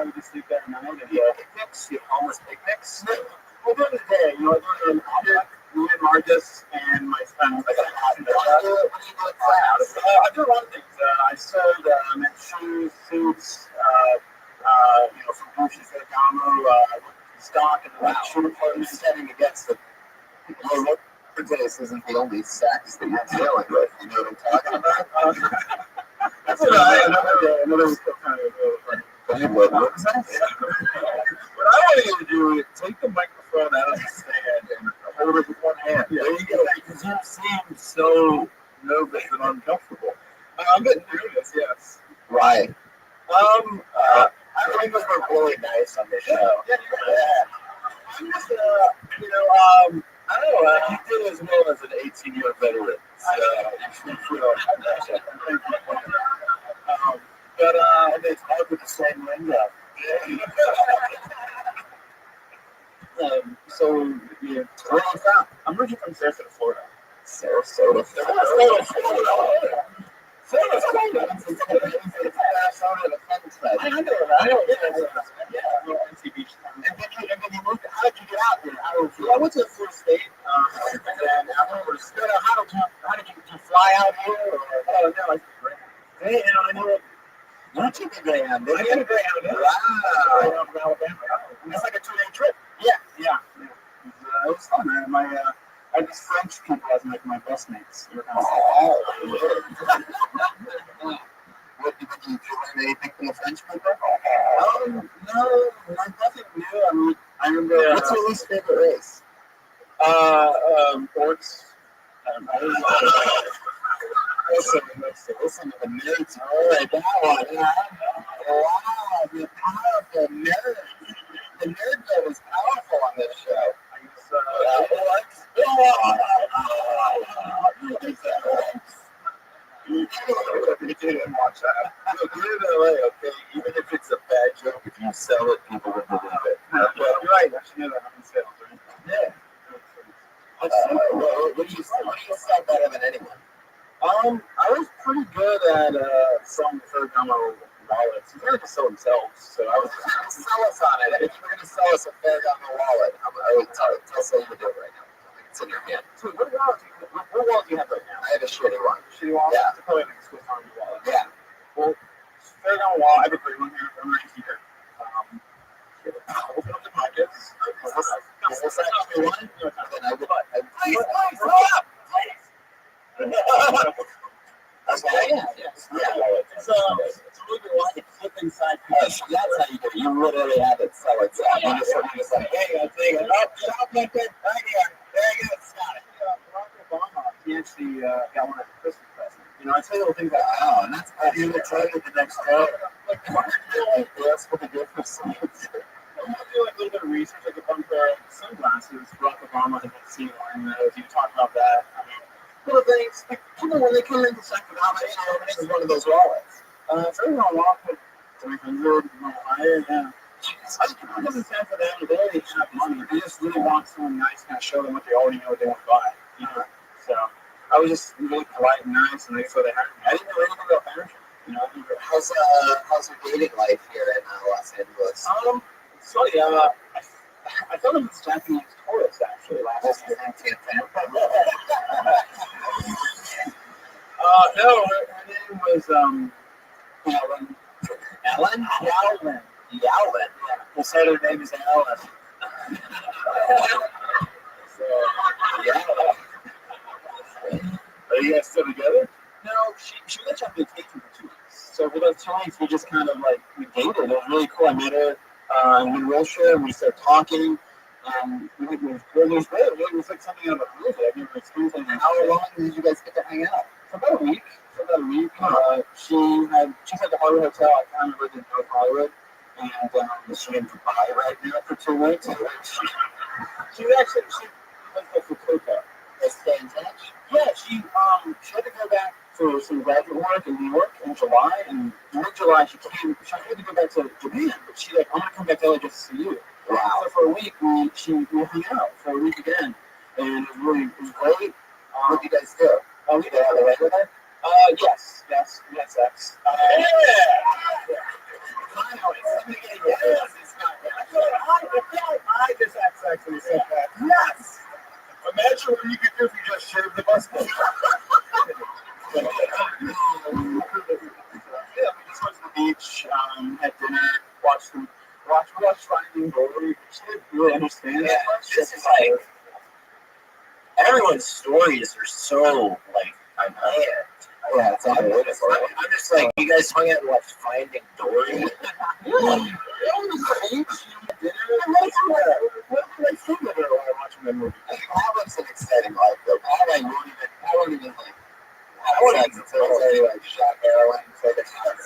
we just sleep there at night. And picnics, homeless picnics. Well, during the day, during the object, me and Marcus and my friends, like, I do a lot of things. I sold shoes, suits, some Gucci Ferragamo, stock, and the shoe department. Setting against the people. This isn't the only sex that you're dealing with. You know what I'm talking about? That's what another kind of what I want you to do is take the microphone out of the stand and hold it with one hand. Yeah. There you go. Because you seem so nervous and uncomfortable. I'm getting nervous, yes. Right. I think those were really nice on this show. Yeah. I'm just, I don't know, he did as well as an 18-year veteran. But it's hard with the same lingo. So, where are you from? I'm originally from Sarasota, Florida. Sarasota, Florida. How did you get out there? I went to the Florida State, and afterwards, how did you fly out here? Oh, no, I know it. You took a Greyhound, didn't you? I took a Greyhound, yeah. Wow. From Alabama. It's like a 2-day trip. Yeah. It was fun. I had these French people as my bus mates. What did you learn anything from the French people? No, nothing new. I remember. What's your least favorite race? Sports. Listen to the nerds. All right, that one. Wow, the powerful nerd. The nerd that was powerful on this show. You didn't watch that. Look, you're in LA, okay? Even if it's a bad joke, if you sell it, people will believe it. You're right. I should know that I'm in sales, right? Yeah. What do you sell better than anyone? I was pretty good at selling Ferragamo wallets. They're going to sell themselves, so I was just sell us on it. If you're going to sell us a Ferragamo wallet, I would tell you to do it right now. It's in your hand. So what wallet do you have right now? I have a shitty one. Shitty wallet? Yeah. It's probably like a Swiss Army wallet. Yeah. Well, Ferragamo wallet, I have a great one here. I'm right here. Open up the pockets. What's that? Then I would. Please, stop! Okay. Yeah. It's a really good one. You flip inside. That's how you do it. You literally have it sell itself. You just like, hey, I'll take it. Oh, stop like that. Right here. There you go. Got it. Barack Obama, he actually got one as a Christmas present. I tell you little things like, and that's how you would tell you the next day. That's what the difference is. I'm going to do a little bit of research, like a bunch of sunglasses. Barack Obama had seen one, and you talk about that. Little things, like, when they come into Sacramento, this is one of those wallets. So they're going to walk with 300, higher, yeah. It doesn't stand for them. They already have money. They just really want someone nice to kind of show them what they already know they want to buy. So I was just really polite and nice, and so they hired me. I didn't know anything about fashion. How's your dating life here in Los Angeles? I thought it was Japanese tourist actually last year. No, her name was Ellen. Ellen? Yowlin. Yeah. They said her name is Ellen. So, yeah. Are you guys still together? No, she went on vacation for 2 weeks. So for those 2 weeks, we just kind of we dated. It was really cool. I met her in Wilshire, and we started talking. It was great. It was like something out of a movie. I've never experienced anything. How long did you guys get to hang out? For about a week. She's at the Hollywood Hotel. I kind of lived in North Hollywood. And she's in Dubai right now for 2 weeks. She went to Fukuoka. They stay in touch? Yeah, she had to go back for some graduate work in New York in July. And in mid-July, she had to go back to Japan. But she's like, I'm going to come back to LA just to see you. Wow. So for a week, we hung out for a week again. And it was great. What did you guys do? Did you have a way with her? Yes. We had sex. Yeah! Finally, somebody get a yes. watch Finding Dory. She didn't really understand that much. This is like everyone's stories are so like Yeah, it's I'm just like, you guys hung out and watched Finding Dory. That was an exciting life, though. I won't even like. I won't even say like shot heroin, take a shot.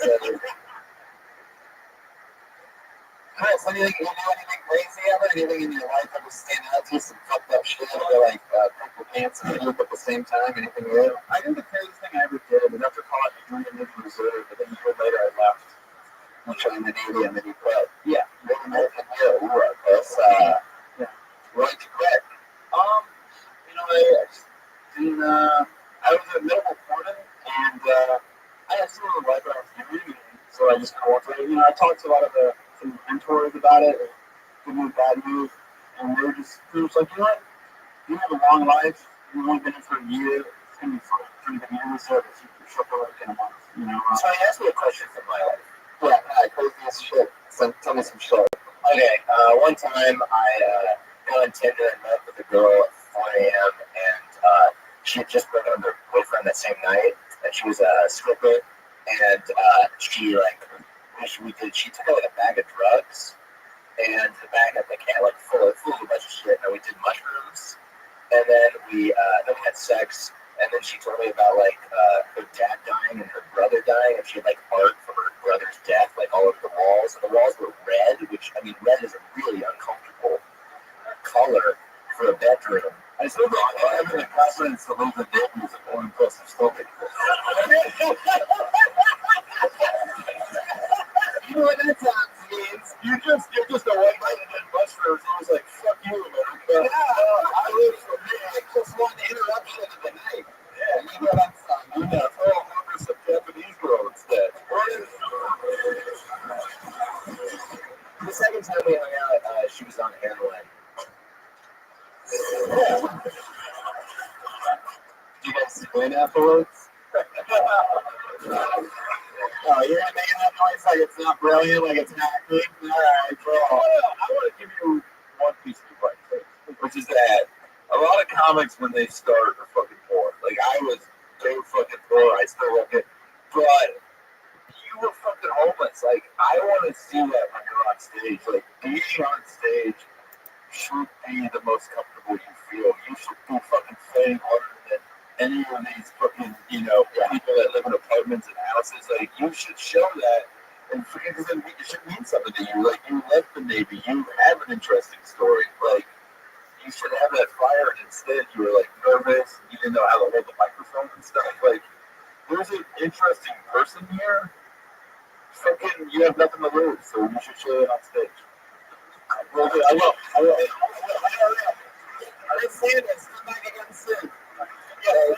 Chris, anything crazy ever? Anything in your life ever stand out to you? Some fucked up shit, or like poop your pants and poop at the same time? Anything real? I think the craziest thing I ever did was after college, I joined the Navy Reserve, but then a year later I left. You joined the Navy and then you quit. Yeah. What American hero? Ooh, Chris. Why'd you quit? I was at middle reporting, and I had some of the life I was doing, so I just cooperated. I talked to a lot of some mentors about it, good news, bad news, and they were just like, you know what? You have a long life. You've only been in for a year. It's going to be for the year service. You can show up in a month. So I asked you a question from my life. Yeah, crazy as shit. So tell me some shit. Okay, one time I got on Tinder and met with a girl at 4 a.m. and she had just broken up with her boyfriend that same night, and she was a stripper, and she took out like a bag of drugs, and the bag had the can like full of a bunch of shit, and we did mushrooms, and then we had sex, and then she told me about like her dad dying and her brother dying, and she had like art from her brother's death like all over the walls, and the walls were red, which I mean red is a really uncomfortable color for a bedroom. I still don't have the confidence to leave the Navy as a foreign plus story. You know what that sounds means? You're just a white man in mushrooms. It was like, fuck you, America. I live for me. I just want the interruption of the night. Yeah, you know that song. You got to throw over some Japanese girl instead. The second time we hung out, she was on heroin. Yeah. You guys explain afterwards? Oh, you're not making that noise like it's not brilliant, like it's hacking? Alright, bro. I want to give you one piece of advice, which is that a lot of comics, when they start, are fucking poor. Like, I was so fucking poor, I still look it. But you were fucking homeless. Like, I want to see that when you're on stage. Like, being on stage should be the most comfortable you feel. You should be fucking playing harder than any of these fucking, people that live in apartments and houses. Like, you should show that, and because it should mean something to you. Like, you left the Navy, you have an interesting story. Like, you should have that fire, and instead you were like nervous. You didn't know how to hold the microphone and stuff. Like, there's an interesting person here. Fucking, you have nothing to lose, so you should show it on stage. I will. I didn't say this. Come back again soon. Yeah,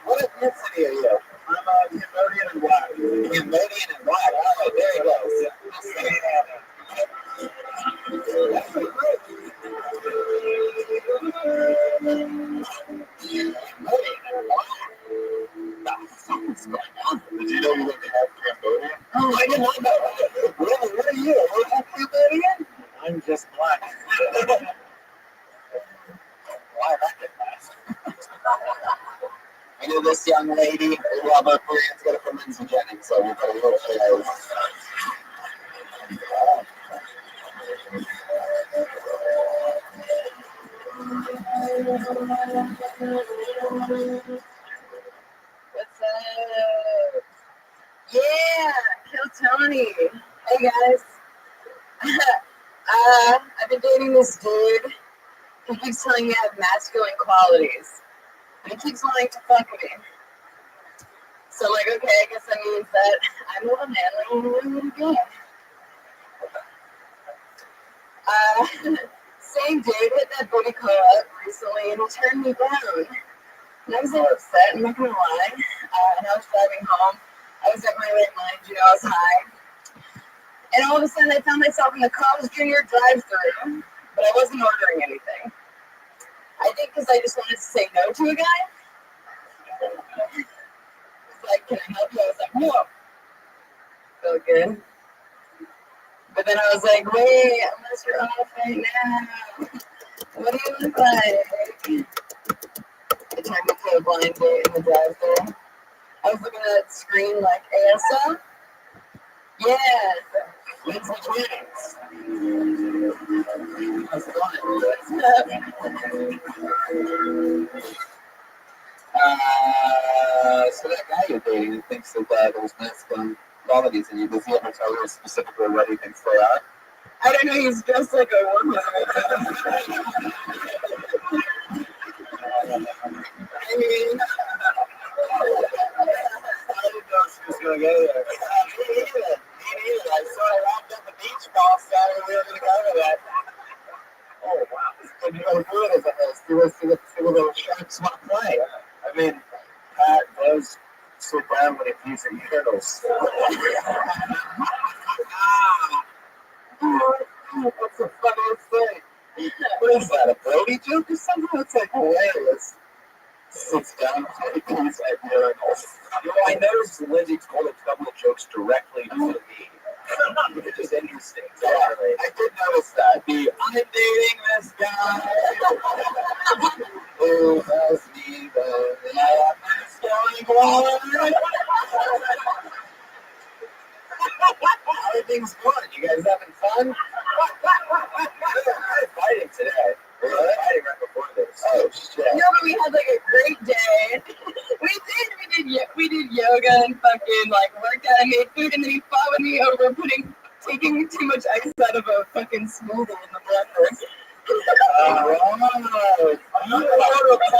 what ethnicity are you? I'm Cambodian and black. Cambodian and black. Oh, there he goes. Did you know you lived in half Cambodia? Oh, I did not know that. Really? What are you? Are you Cambodian? I'm just black. Why that get fast? I know this young lady, Robert Korean's got it from Lindsay Jennings, so we'll go look for those. What's up? Yeah, kill Tony. Hey guys. I've been dating this dude. He keeps telling me I have masculine qualities. And he keeps wanting to fuck me. So I'm like, okay, I guess that means that I'm a manly and good. Same dude hit that booty call up recently and he turned me down. And I was a little upset, I'm not gonna lie. And I was driving home. I was at my right mind, I was high. And all of a sudden I found myself in the Carl's Jr. drive-thru, but I wasn't ordering anything. I think because I just wanted to say no to a guy. He's like, can I help you? I was like, no. Felt good. then I was like, wait, unless you're off right now, what do you look like? It turned into a blind date in the drive-thru. I was looking at the screen like, ASL? Yeah. When's the twins? So that guy you're dating who thinks that there's masculine qualities in you, does he ever tell you specifically what he thinks they are? I don't know, he's dressed like a woman. I mean, I didn't know she was going to go there. Me neither. I saw her wrapped up a beach ball Saturday. We were going to go to that. Oh, wow. And you know, good as it is. See what little sharks want to play. I mean, Pat does sit down when he pees at urinals. What's the funniest thing? What is that, a Brody joke or something? That's like hilarious. Sits down when he pees at urinals. You know, I noticed Lindsay told a couple of jokes directly to me. Which is interesting. Yeah, I did notice that. I'm dating this guy who has me the everything's good. You guys having fun? We're fighting today. We're fighting right before this. Oh shit. no, but we had like a great day. We did yoga and fucking like worked out and made food, and then he fought with me over taking too much ice out of a fucking smoothie in the breakfast. Oh,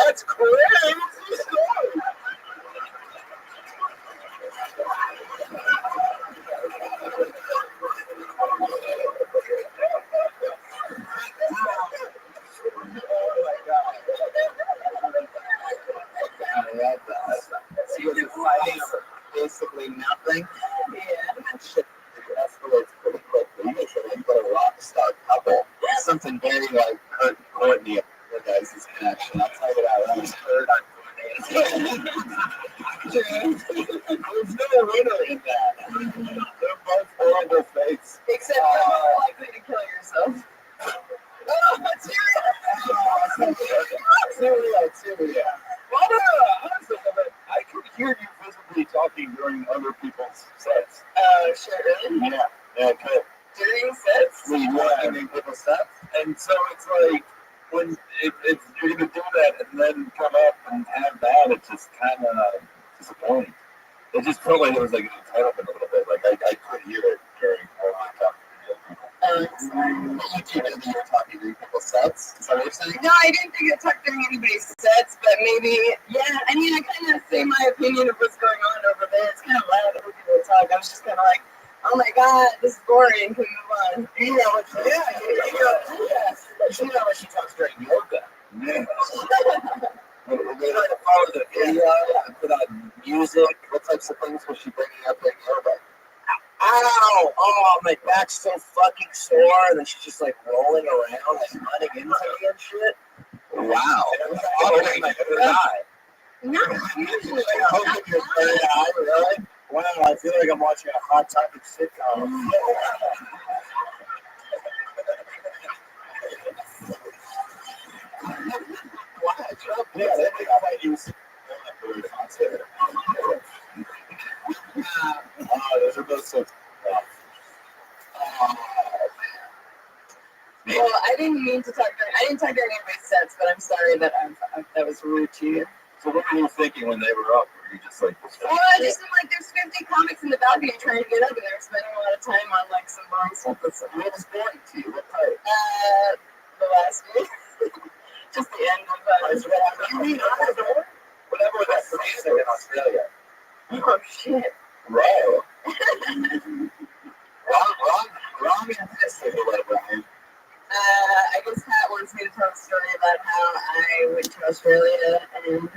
that's crazy. So you're fighting over basically nothing? Yeah. That shit escalates pretty quickly. You got a rock star couple. Something very like Kurt and Courtney of your guys' connection. I'll tell you that. That was Kurt on Courtney. There's no winner in that. They're both horrible fates. Except you're more likely to kill yourself. Oh, Syria. Well, honestly, I could hear you visibly talking during other people's sets. Sure. Yeah, I could. During sets? When you walking in people's sets. And so it's like, when if you're going to do that and then come up and have that, it's just kind of disappointing. It just felt like it was like an entitlement a little bit. Like, I could hear it during all my talk. You were talking during people's sets? Is that what you're saying? No, I didn't think it talked during anybody's sets, but maybe, yeah. I mean, I kind of say my opinion of what's going on over there. It's kind of loud to hear people talk. I was just kind of like, oh my god, this is boring. Can we move on? You know what she talks during yoga. Yeah. We try to follow the video and put on music. What types of things was she bringing up during yoga? Ow! Oh, my back's so fucking sore. And then she's just like rolling around and running into me and shit. Wow. Oh, my third eye. Not usually. Open your third eye, really? Wow, I feel like I'm watching a Hot Topic sitcom. Yeah, they think I might use those are both so Well, I didn't mean to talk during. I didn't talk during anybody's sets, but I'm sorry that that was rude to you. So what were you thinking when they were up? Were you just like, Well, I just am like, there's 50 comics in the balcony trying to get up, and they're spending a lot of time on like some boring stuff. what was boring to you? What part? The last week. Just the end of You mean whatever that freezer in Australia? Oh shit. Right. wrong and this or whatever. I guess Pat wants me to tell a story about how I went to Australia, and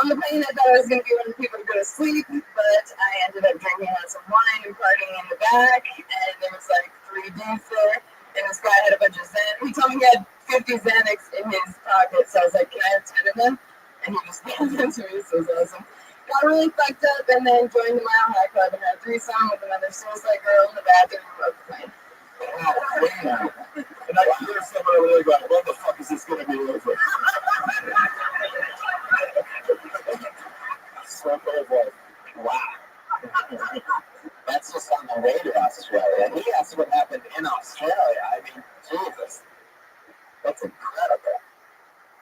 on the plane I thought I was going to be one of the people to go to sleep, but I ended up drinking lots of wine and partying in the back, and there was like 3 dudes there, and this guy had a bunch of Xanax. He told me he had 50 Xanax in his pocket, so I was like, can I have 10 of them? And he just gave them to me, so it was awesome. Got really fucked up, and then joined the Mile High Club and had a threesome with another suicide girl in the bathroom of the plane. gonna be over. Simple as like, wow. That's just on the way to Australia. He asked what happened in Australia. I mean, Jesus. That's incredible.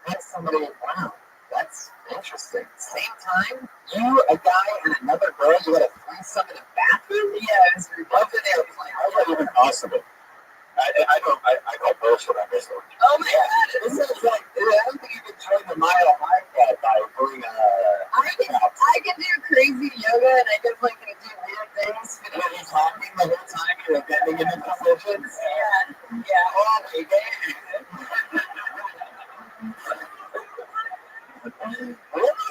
That's somebody, wow. That's interesting. Same time, you, a guy, and another girl, you had a threesome in a bathroom? Yeah, it was above an airplane. How's that even possible? I call bullshit on this one. Oh my god, this is like, I don't think you can join the Mile High Club by doing I can do crazy yoga and I definitely can do weird things. But when you're talking the whole time, you're getting into positions. Yeah. Oh my god. Really?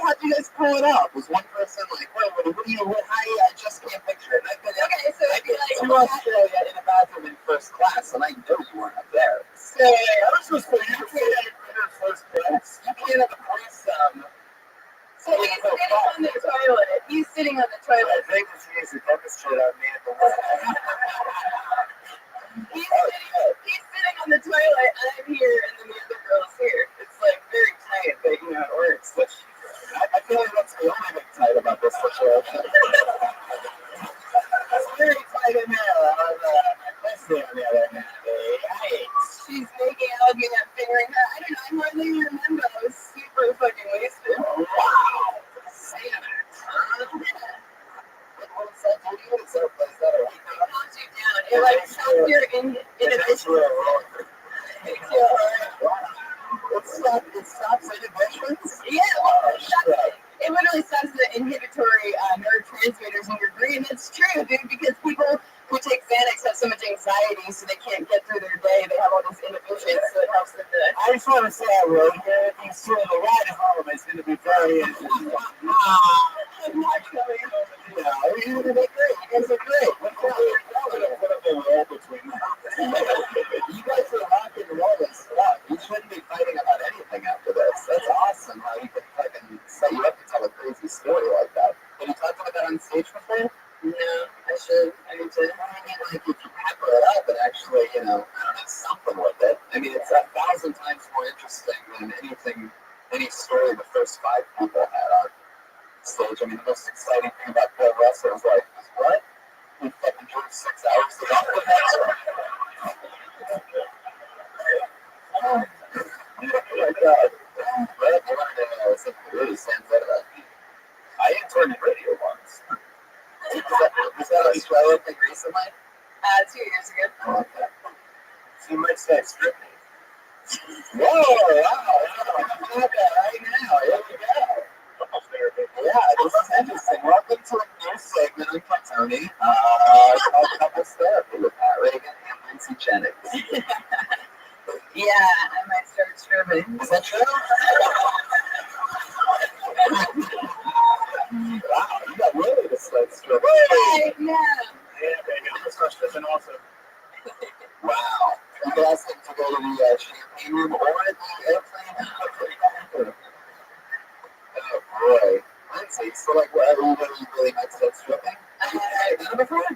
How'd you guys pull it off? Was one person like, wait, what do you, I just can't picture it. Okay, so I'd be like, to Australia in a bathroom in first class, and I know you weren't up there. So, I was supposed to be in first class. You can't have a threesome. So he's sitting on the toilet. He's sitting on the toilet. I think he's demonstrated on me at the way. He's sitting on the toilet, I'm here, and then the other girl's here. It's like very tight, but you know, it works. But I feel like that's the only thing tight about this situation. It's very tight in there on my pussy on the other hand. Yikes. She's making out with me and fingering her. I don't know, I hardly remember. I was super fucking wasted. Oh, wow. Saying it. What is that duty? What is that place that it calms you down? It like stops your inhibition. It stops inhibitions? Yeah, it literally stops the inhibitory neurotransmitters in your brain. That's true, dude, because people who take Xanax have so much anxiety, so they can't get through their day. They have all this inhibition, so it helps them to... I just want to say I wrote here, if you see the ride home, it's going to be very interesting. I'm not coming home with you. You're going to be great. You guys are great. What a role between them. You guys are rock and roll and stuff. You shouldn't be fighting about anything after this. That's awesome how you can fucking set you up to tell a crazy story like that. Have you talked about that on stage before? No, I should. I mean, like, if you pepper it up and actually, you know, I don't know, something with it. I mean, it's 1,000 times more interesting than any story the first 5 people had on stage. I mean, the most exciting thing about pro wrestlers like is what? We fucking drove 6 hours to get to the oh my god. Right? I wanted to say, really stand out of that. I interned in radio once. Was that Australia thing recently? 2 years ago. Oh, okay. So you might say stripping. Whoa, wow, I'm at that right now. Here we go. Yeah, this is interesting. Welcome to a new segment on Cut Tony. Called Couples Therapy with Pat Reagan and Lindsay Jennings. Yeah, I might start stripping. Is that true? Wow, you got really to start stripping. Right, yeah. Yeah, baby, I'm gonna start stripping also. Wow. You can ask him to go to the champagne room or the airplane. Oh boy. Lindsay, so like, what, you really might start stripping? Have you done it before?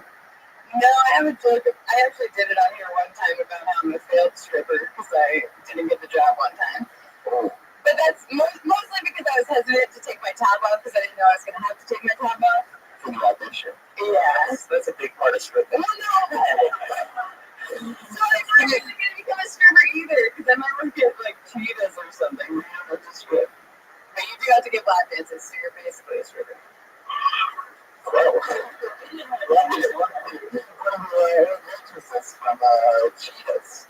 No, I haven't done it. I actually did it on here one time about how I'm a failed stripper because I didn't get the job one time. Oh. But that's mostly because I was hesitant to take my top off because I didn't know I was going to have to take my top off. For the audition. Yes. That's a big part of stripping. Well, no. So I'm not really going to become a stripper either because I might work at like Cheetahs or something. You know, not just strip. But you do have to get lap dances, so you're basically a stripper. Whoa. From Cheetahs.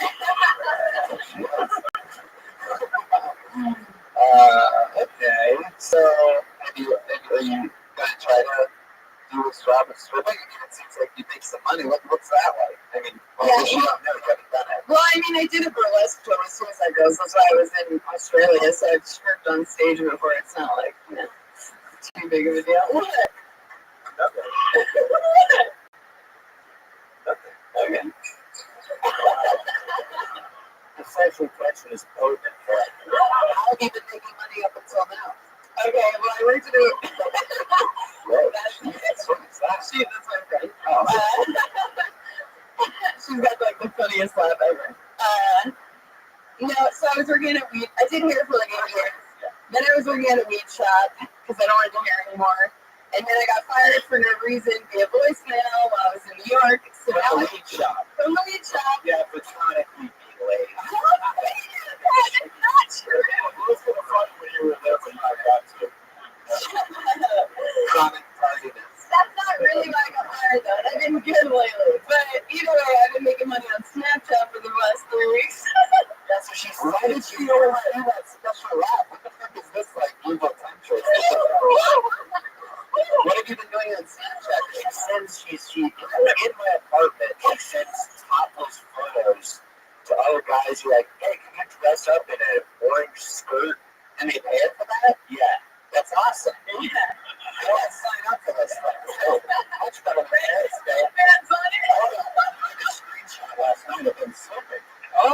Okay. So, are you going to try to do this job of stripping? I mean, it seems like you make some money. What's that like? I mean, you don't know. You haven't done it. Well, I mean, I did a burlesque show as soon as I goes. That's why I was in Australia, so I've stripped on stage before. It's not like, you know, too big of a deal. What? Nothing. What? Nothing. Okay. The sexual question is potent. How have you been making money up until now? Okay, well, I worked at a... Whoa, that's my friend. Oh. She's got, like, the funniest laugh ever. So I was working at a weed. I did hair for like 8 years. Then I was working at a weed shop because I don't want to do hair anymore. And then I got fired for no reason via voicemail while I was in New York. So now From the weed shop. From the weed shop. Yeah, patronically being late. That's not true. It was kind of funny when you were there, but I got to. Chronic tardiness. That's not really why I got fired though. I've been good lately. But either way, I've been making money on Snapchat for the last 3 weeks. That's what she said. Why did she know how to do that special rap? What the fuck is this like evil country? What have you been doing on Snapchat? She in my apartment, she sends topless photos to other guys who are like, hey, can you dress up in an orange skirt? And they pay her for that? Yeah. That's awesome. Yeah. I want to sign up for this stuff. So much better than this, man. Fans on it. I took a screenshot last night of him slipping. Oh,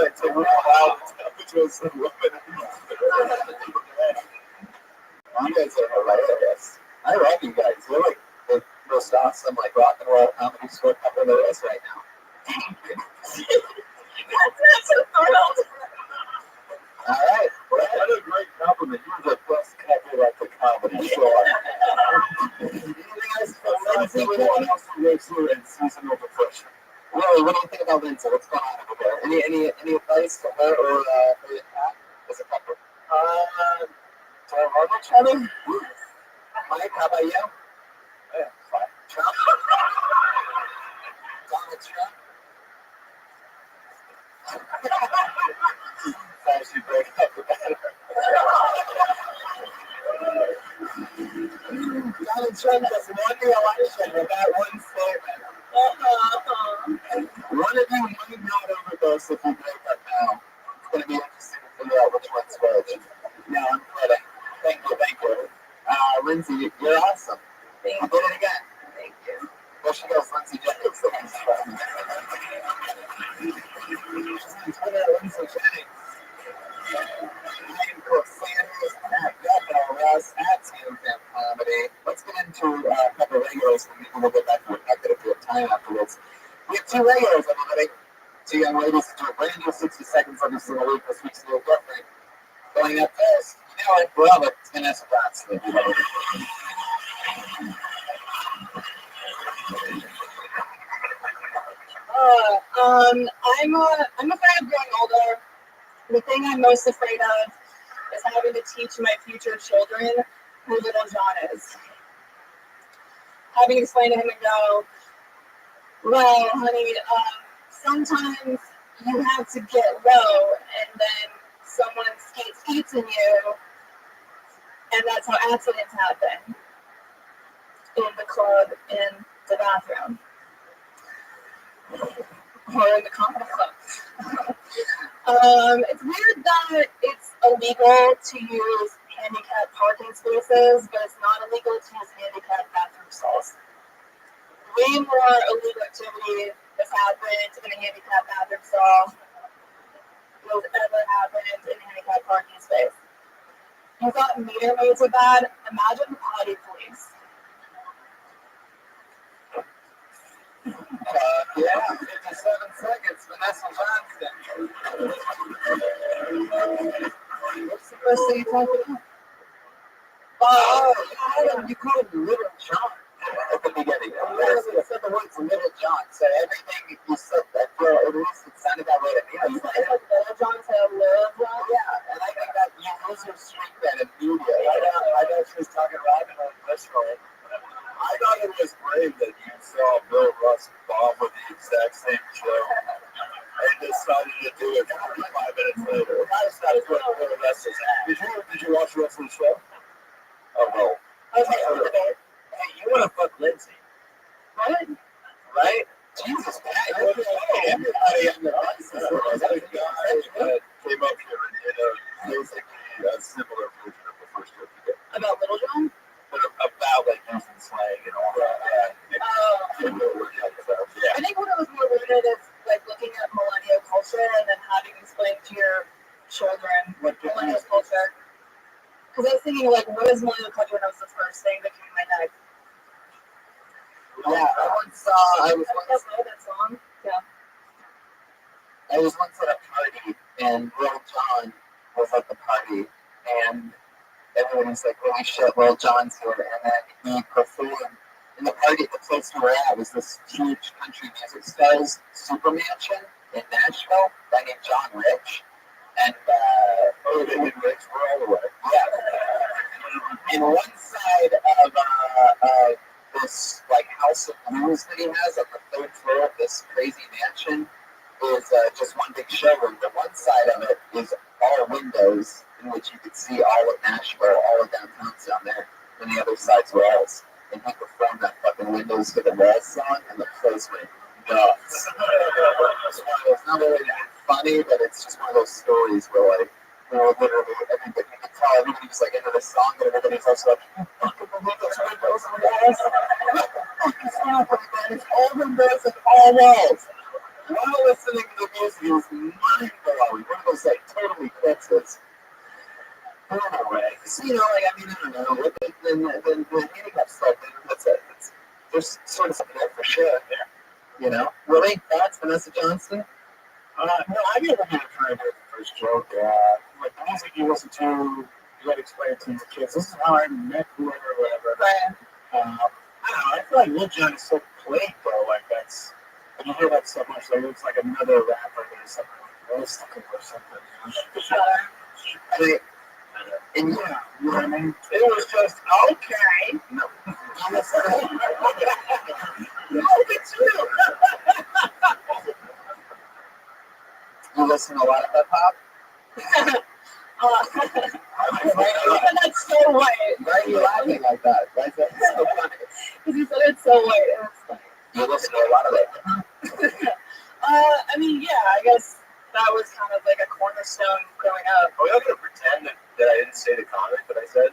it's a real loud temperature. You guys are hilarious. I love you guys. You're like the most awesome, like rock and roll comedy sport couple there is right now. That's so thrilled. All right. Well, what a great compliment. You're the best couple at the comedy show. Everyone else who lives here in seasonal depression. Really, what do you think about Lindsay? What's going on over there? Any advice for her or for your cat as a couple? Do I love each other? Mike, how about you? Yeah, fine. Trump? Donald Trump? As you break up the better. Donald Trump just won the election with that one statement. One of you might not overdose if you break up now. It's going to be interesting to figure out which one's which. No, I'm kidding. Thank you. Lindsay, you're awesome. Thank You did it again. Thank you. There she goes, Lindsay Jennings. She's on Twitter, Lindsay Jennings. I am Cook Sanders at Russ at Sam Comedy. Let's get into a couple of regulars and maybe we'll get back to it if we have time afterwards. We have 2 regulars, everybody. 2 young ladies who do a brand new 60 seconds every single week. This week's new girlfriend. Going up first, you know it, brother, it's Vanessa Bronson. I'm afraid of growing older. The thing I'm most afraid of is having to teach my future children who Little John is. Having to explain to him and go, well, honey, sometimes you have to get low and then someone skates in you, and that's how accidents happen in the club, in the bathroom, or in the comedy club. It's weird that it's illegal to use handicapped parking spaces, but it's not illegal to use handicapped bathroom stalls. Way more illegal activity has happened in a handicapped bathroom stall than has ever happened in a handicapped parking space. You thought meter maids are bad? Imagine potty police. Yeah, 57 seconds, Vanessa Johnston. What's the first thing you talked about? You called him Little John at the beginning. You said the words Little John, so everything you said, that girl, at least it sounded that way to me. You said Little John to Little John? Yeah, and I think that you lose your streak then immediately. I know she was talking Robin on personally. I thought it was brave that you saw Bill Russ bomb with the exact same show and decided to do it 45 minutes later. I started doing Bill Russ's act. Did you watch the rest of the show? Oh no. Okay, hey, you want to fuck Lindsay? What? Right? Jesus, man. Everybody on the ice. There was a guy that came up culture, and then how do you explain to your children millennial culture? Because I was thinking, like, what is millennial culture? And that was the first thing that came to my head. Yeah, I was song. Yeah. I was once at a party, and Lil Jon was at the party, and everyone was like, holy shit, Lil Jon's here. And then he performed in the party. The place we were at was this huge country music stars super mansion in Nashville, guy named John Rich. And they and Rich were all the way. Yeah. And one side of this like house of blues that he has on the third floor of this crazy mansion is just one big showroom. But one side of it is all windows in which you could see all of Nashville, all of downtown's down there, and the other side's walls. And he performed that fucking Windows to the Walls song, and the place went nuts. It's not really that funny, but it's just one of those stories where, like, you know, literally everybody, you can tell everybody's like into the song, but everybody's also like, you fucking believe those windows and walls? What the fuck is wrong with that? It's all windows and all walls. While listening to the music, it was mind-blowing. One of those, like, total eclipses. Anyway, so, you know, like, I mean, I don't know. Then the handicap stuff, that's it. There's sort of something there for sure. Yeah. You know? Really? Thoughts, Vanessa Johnston? No, I never had heard the first joke. Like the music you listen to, you got to explain it to your kids. This is how I met whoever, whatever. Right. I don't know. I feel like Lil Jon is so plain, though. Like that's, when you hear that so much, like it's like another rapper that is something like mystical or something. I mean, and yeah, you know what I mean? It was just, okay. No. It's true. You listen to a lot of hip hop? That's so white. Why are you laughing like that? Why is that so funny? Because you said it's so white. And it's funny. You listen to a lot of it? I mean, yeah, I guess that was kind of like a cornerstone growing up. Are we all going to pretend that I didn't say the comment that I said?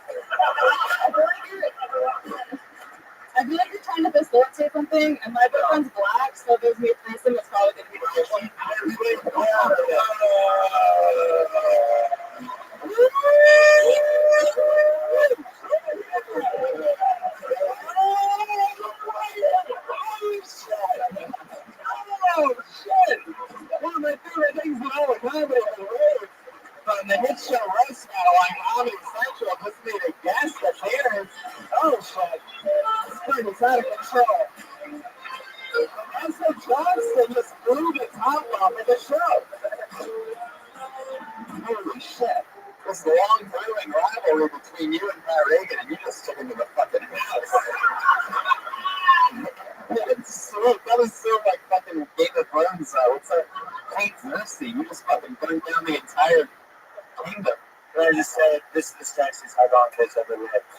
I feel like you're trying to facilitate something, and my boyfriend's black, so there's me threesome, it's probably going to be the first one. Oh, shit! One of my favorite things in all the comedy on the road from the hit show Roast Battle on Comedy Central, listening to guest appearance. Oh, shit. It's out of control. Vanessa Johnston just blew the top off of the show. Holy shit. This long brewing rivalry between you and Pat Reagan, and you just took him to the fucking house. That was so like fucking Game of Thrones. What's that? Kate's Mercy. You just fucking burned down the entire kingdom. And I just said, this is the sexiest hard on kids ever lived.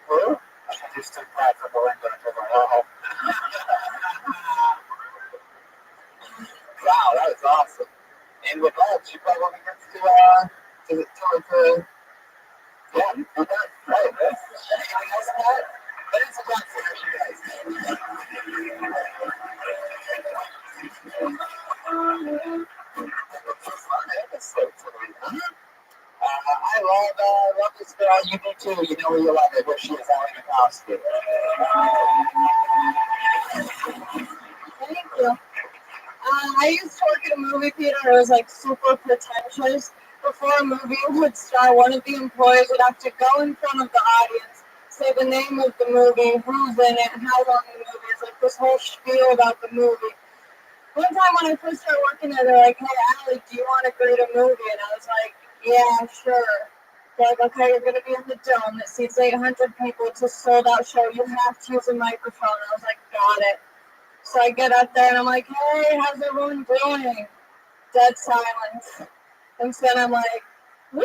Who? I just took that from the window and took it home. Wow, that was awesome. And with that, she probably gets to yeah, with that, right, anything else on that? Vanessa Johnston, how you guys? Fun episode today, huh? I love this girl. You do too. You know where you love it. Where she is, Ellen Mikowski. Thank you. I used to work at a movie theater. It was like super pretentious. Before a movie would start, one of the employees would have to go in front of the audience, say the name of the movie, who's in it, how long the movie is, like this whole spiel about the movie. One time when I first started working there, they're like, hey, Allie, do you want to grade a movie? And I was like, yeah, sure. They're like, okay, you're going to be in the dome that seats 800 people. It's a sold-out show. You have to use a microphone. I was like, got it. So I get up there and I'm like, hey, how's everyone doing? Dead silence. And so then I'm like, woo!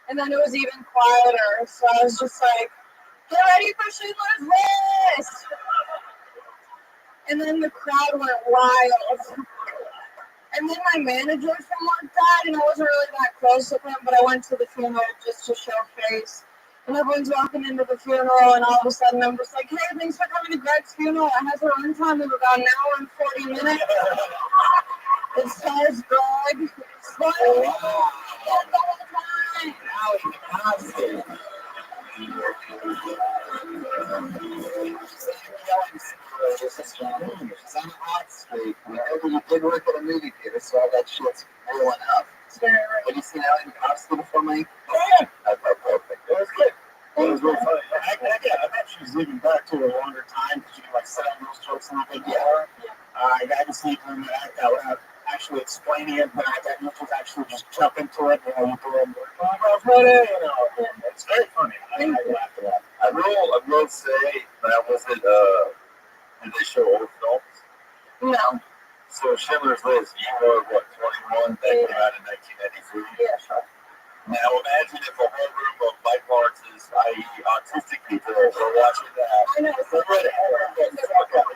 And then it was even quieter. So I was just like, get ready for Schindler's List! And then the crowd went wild. And then my manager from work died, and I wasn't really that close with him, but I went to the funeral just to show face. And everyone's walking into the funeral, and all of a sudden I'm just like, hey, thanks for coming to Greg's funeral. I have a runtime of about an hour and 40 minutes. It stars Greg. Wow. The whole time. Now he's constant. She's on Hot Street. Whenever you did work at a movie theater, so all that shit's rolling up. Have you seen Ellen Costner before, Mike? Oh, yeah. I felt perfect. It was good. It was real funny. I thought she was leaving back to a longer time because you can like set on those jokes a little bit more. I just need to act out without actually explaining it, but I thought you could actually just jump into it. You know, you do it. It's very funny. I laughed a lot. I will say that wasn't, did they show old films? No. So Schindler's List, you were, what, 21? That came out in 1993? Yeah, sure. Now imagine if a whole room of Mike Lawrence's, i.e. autistic people, were watching that. I know.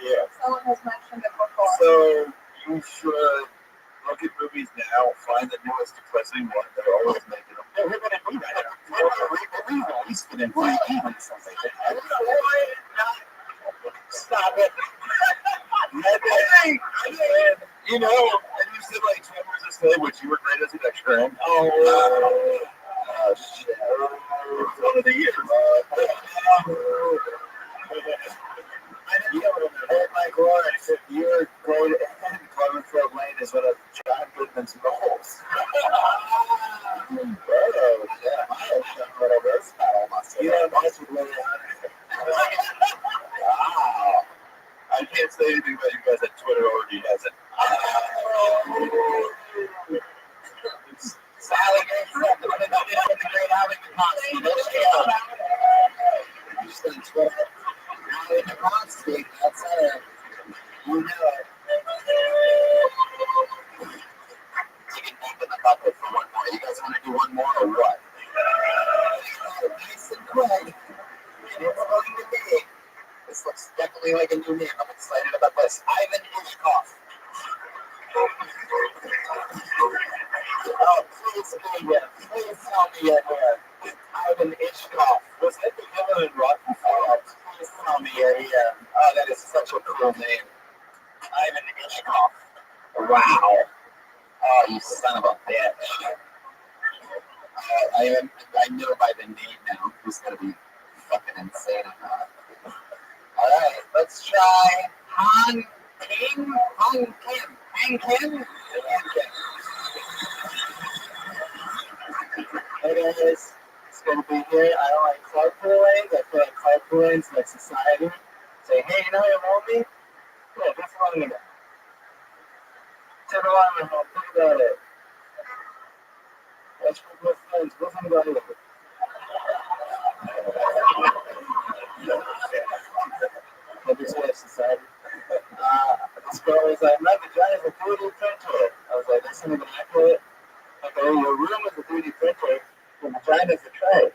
Yeah. Someone has mentioned it before. So you should look at movies now, find the newest depressing one. They're always making them. Yeah, we're going to do that. We released it in 3D or something. Stop it. You know, and you said like Tremors is Slave, which you were great as an extra in. Oh, shit. It's one of the years. Mike Lawrence, if you're going to Cloverfield Lane is one of John Goodman's roles. Oh, yeah. Wow. I can't say anything about you guys at Twitter or he hasn't. Sally gets up the great having the constant. That's it. You know it. Taking deep in the bucket for one more. You guys want to do one more or what? Nice and quick. And it's going to be. This looks definitely like a new name. I'm excited about this. Ivan Ishkov. Oh, please tell me you're here. Ivan Ishkov. Was that the villain in Rothschild? Oh, please tell me you're here. Oh, that is such a cool name. Ivan Ishkov. Wow. Oh, you son of a bitch. I know by the name now who's going to be fucking insane enough. Alright, let's try Han Kim. Hey guys, it's going to be here. I don't like carpool lanes. I feel like carpool lanes like society. Say, hey, you know you want me? Yeah, just one minute. Turn around and think about it. Let's put my friends. Listen about it. Society. This girl was like, my vagina's a 3D printer. I was like, that's an immaculate. Okay, your room is a 3D printer, your vagina's a tray.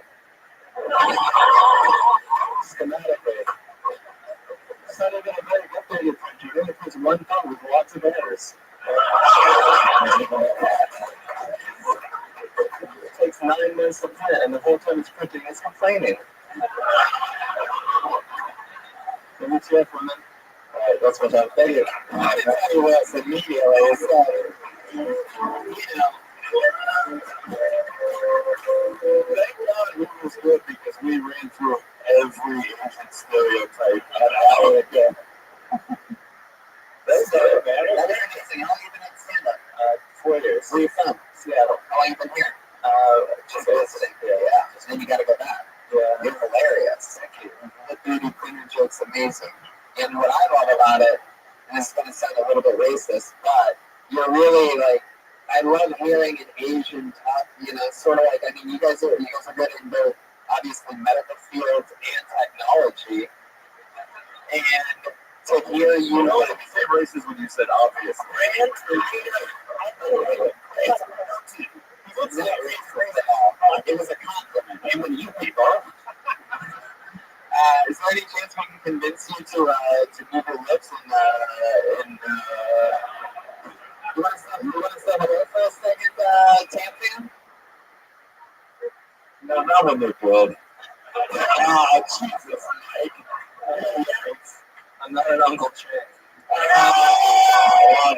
Schematically. It's not even a very good 3D printer. It only puts one thing with lots of errors. It takes 9 minutes to print, and the whole time it's printing, it's complaining. Let me check for a minute. Alright, that's what I'm thinking. I didn't tell you what else immediately. So, thank God it was good because we ran through every Asian stereotype on how it go. That's it, man. That's interesting. How long have you been at stand-up? 4 years. Where are you from? Seattle. How long have you been here? Just visiting. Yeah. So then you got to go back. Yeah. You're hilarious. Thank you. The 3D printer joke's amazing. And what I love about it, and it's going to sound a little bit racist, but you're really like, I love hearing an Asian talk, you know, sort of like, I mean, you guys are good in both, obviously, medical fields and technology. And to hear you know, what did you say racist when you said obvious? It was a compliment. And when you people, is there any chance we can convince you to move your lips and you want to step away for a second, Tam? No, not when they're good. Oh, Jesus, Mike. I'm not an Uncle Chan. Oh,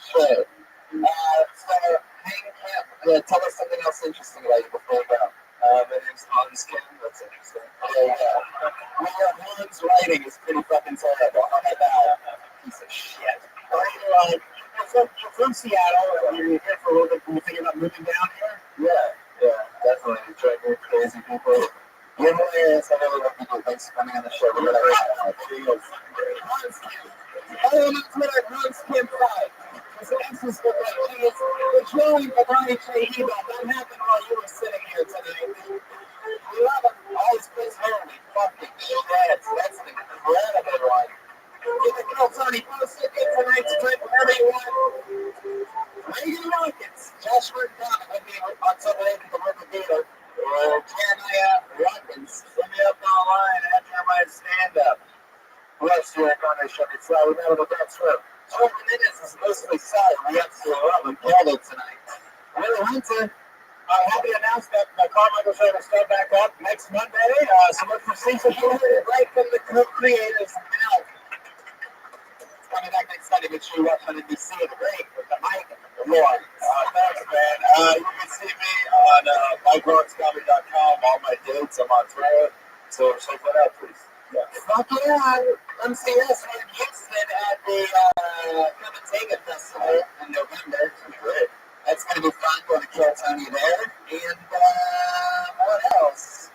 shit. So, Hank Camp, tell us something else interesting about you before we go. My name's Hans Kim. That's interesting. Hans' writing is pretty fucking terrible. How about that? Piece of shit. You're from Seattle. You're here for a little bit. You thinking about moving down here? Yeah, definitely. You try to meet crazy people. You're hilarious. I really love you. Thanks for coming on the show. We're going to Hans Kim. Follow him on Twitter, Hans Kim 5. His answers were like, geez, the drawing of Ronnie J. That happened while you were sitting here tonight. We love him. Always plays holy fucking shit. That's an incredible one. Get the girl Tony posted. Get tonight's trip wherever you want. Reagan Rockets. Josh Hart would be on Sunday at the River Theater. Jeremiah Watkins. Send me up online after my stand-up. Who else do you like on this show? It's we met with that trip. Jordan Minutes is mostly solid. We got to love and killed it tonight. Willie Hunter. I'm happy to announce that the Carmichael show will start back up next Monday. So look for season 4 right from the co-creators now. It's coming back next Sunday. Make sure you watch on NBC at the break with the mic and the Lord. Thanks, man. You can see me on MikeRothschild.com. All my dates. I'm on Twitter. So check that out, please. Yeah. Fuck yeah. Come see us in Houston at the Come and Take It Festival in November. Great. That's going to be fun. Going to kill Tony there. And what else?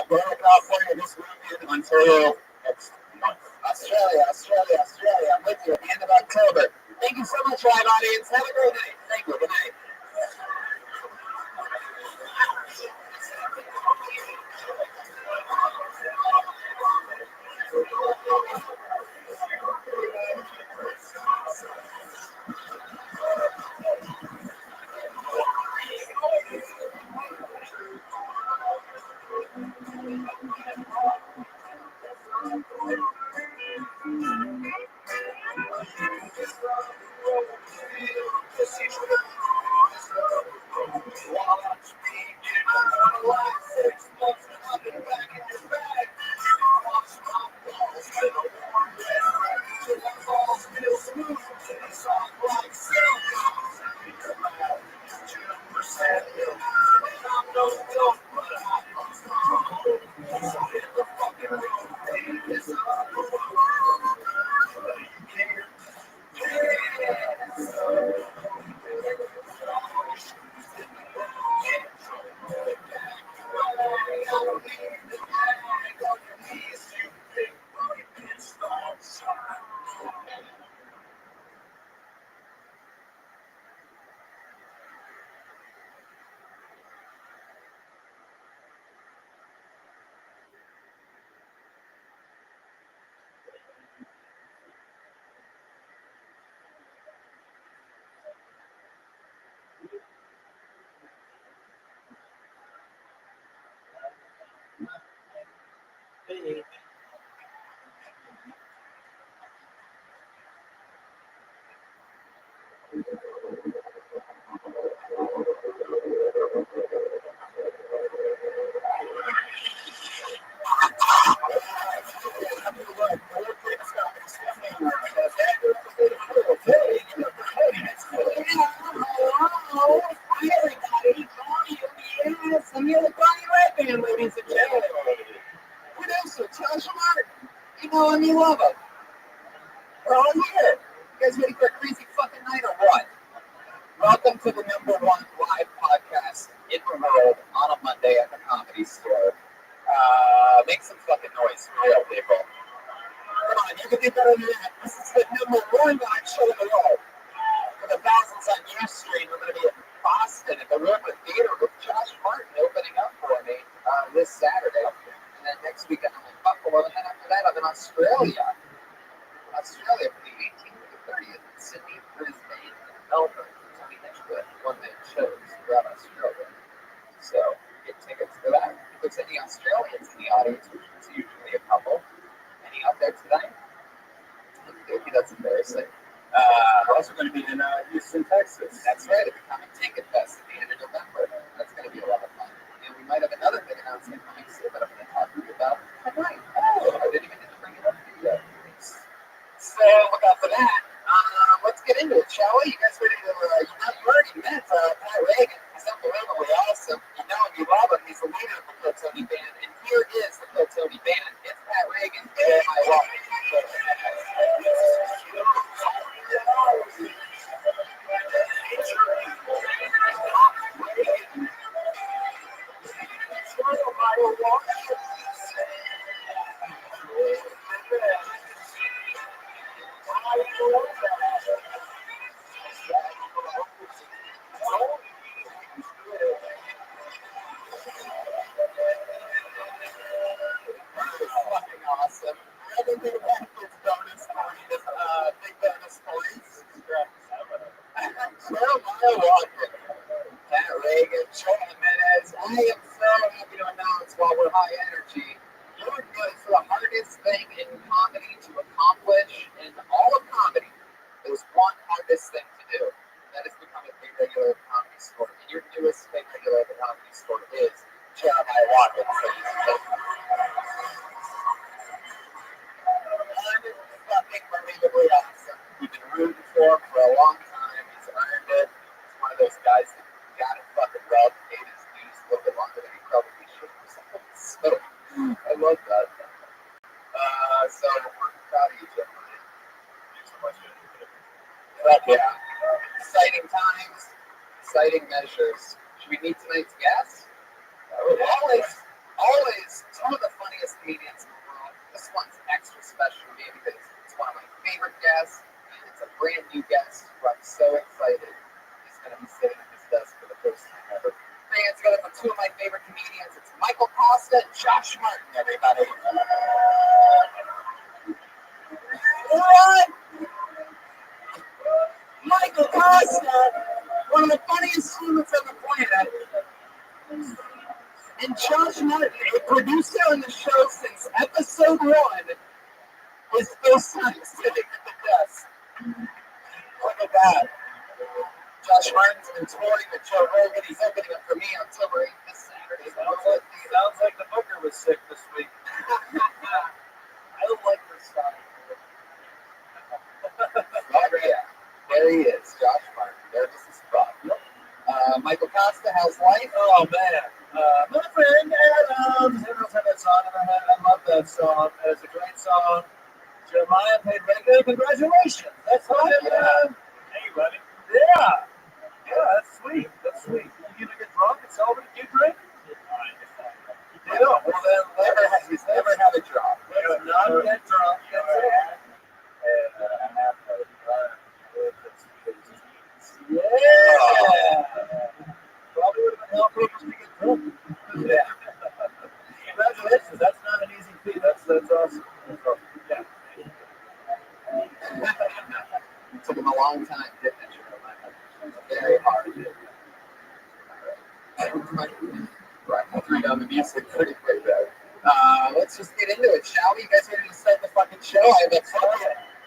Going to California this weekend, Ontario next month. Australia. I'm with you at the end of October. Thank you so much, live audience. Have a great night. Thank you. Good night. Welcome to the #1 live podcast in the world on a Monday at the Comedy Store. Make some fucking noise for real, people. Come on, you can do better than that. This is the #1 live show in the world. For the thousands on your stream, we're going to be in Boston at the River Theater with Josh Martin opening up for me this Saturday. And then next weekend I'm in Buffalo. And then after that I'm in Australia for the 18th to the 30th in Sydney, Brisbane, and Melbourne. One-man shows throughout Australia. So get tickets for that. If there's any Australians in the audience, which is usually a couple, any out there tonight? Maybe that's embarrassing. We're also going to be in Houston, Texas. That's right, at the Come and Take It Fest at the end of November. That's going to be a lot of fun. And we we might have another big announcement coming soon that I'm going to talk to you about. I might. Oh, I didn't even get to bring it up to you yet. So look out for that. Let's get into it, shall we? You guys ready to, you already met Pat Reagan. He's unbelievably awesome. You know him, you love him. He's the leader of the Kill Tony Band. And here is the Kill Tony Band. It's Pat Reagan. And my welcome. Awesome. I think they have this bonus for you, big bonus points. Jeremiah Walker, Pat Reagan, Joe Jimenez. I am so happy to announce while we're high energy, you're good for the hardest thing in comedy to accomplish in all of comedy. There's one hardest thing to do. That is become a big regular at the Comedy Store. And your newest big regular at the Comedy Store is Jeremiah Walker. Fucking unbelievably awesome. We've been rooting for him for a long time. He's earned it. He's one of those guys that got it fucking rub, paid his dues a little bit longer than he probably should or something. So I love that. So we're proud of you, gentlemen. Thanks so much. But yeah, exciting times, exciting measures. Should we meet tonight's guest? Always some of the funniest comedians in the world. This one's extra special to me because it's one of my favorite guests, and it's a brand new guest who I'm so excited he's going to be sitting at this desk for the first time ever. Hands together for two of my favorite comedians. It's Michael Costa and Josh Martin, everybody. What? Michael Costa, one of the funniest humans on the planet. And Josh Martin, a producer on the show since episode 1, is first time sitting at the desk. Look at that. Josh Martin's been touring with Joe Rogan. He's opening up for me on October 8th this Saturday. Sounds like the booker was sick this week. I don't like this song. Oh, yeah. There he is, Josh Martin. There's the spot. Michael Costa, how's life? Oh, man. My friend Adams. Everyone knows how that song in their head. I love that song. It's a great song. Jeremiah paid regular. Congratulations. That's how Hey, buddy. Yeah. Yeah, that's sweet. That's sweet. You gonna get drunk and celebrate? You drink? You know, well then He's never had a drop. let's not get drunk. That's it. Yeah. Probably would have been helpful just to get drunk. Yeah. Congratulations. That's not an easy feat. That's awesome. That's awesome. Yeah. It took him a long time getting it. Very hard. Right, we'll turn down the music pretty quick there. Let's just get into it, shall we? You guys ready to start the fucking show? I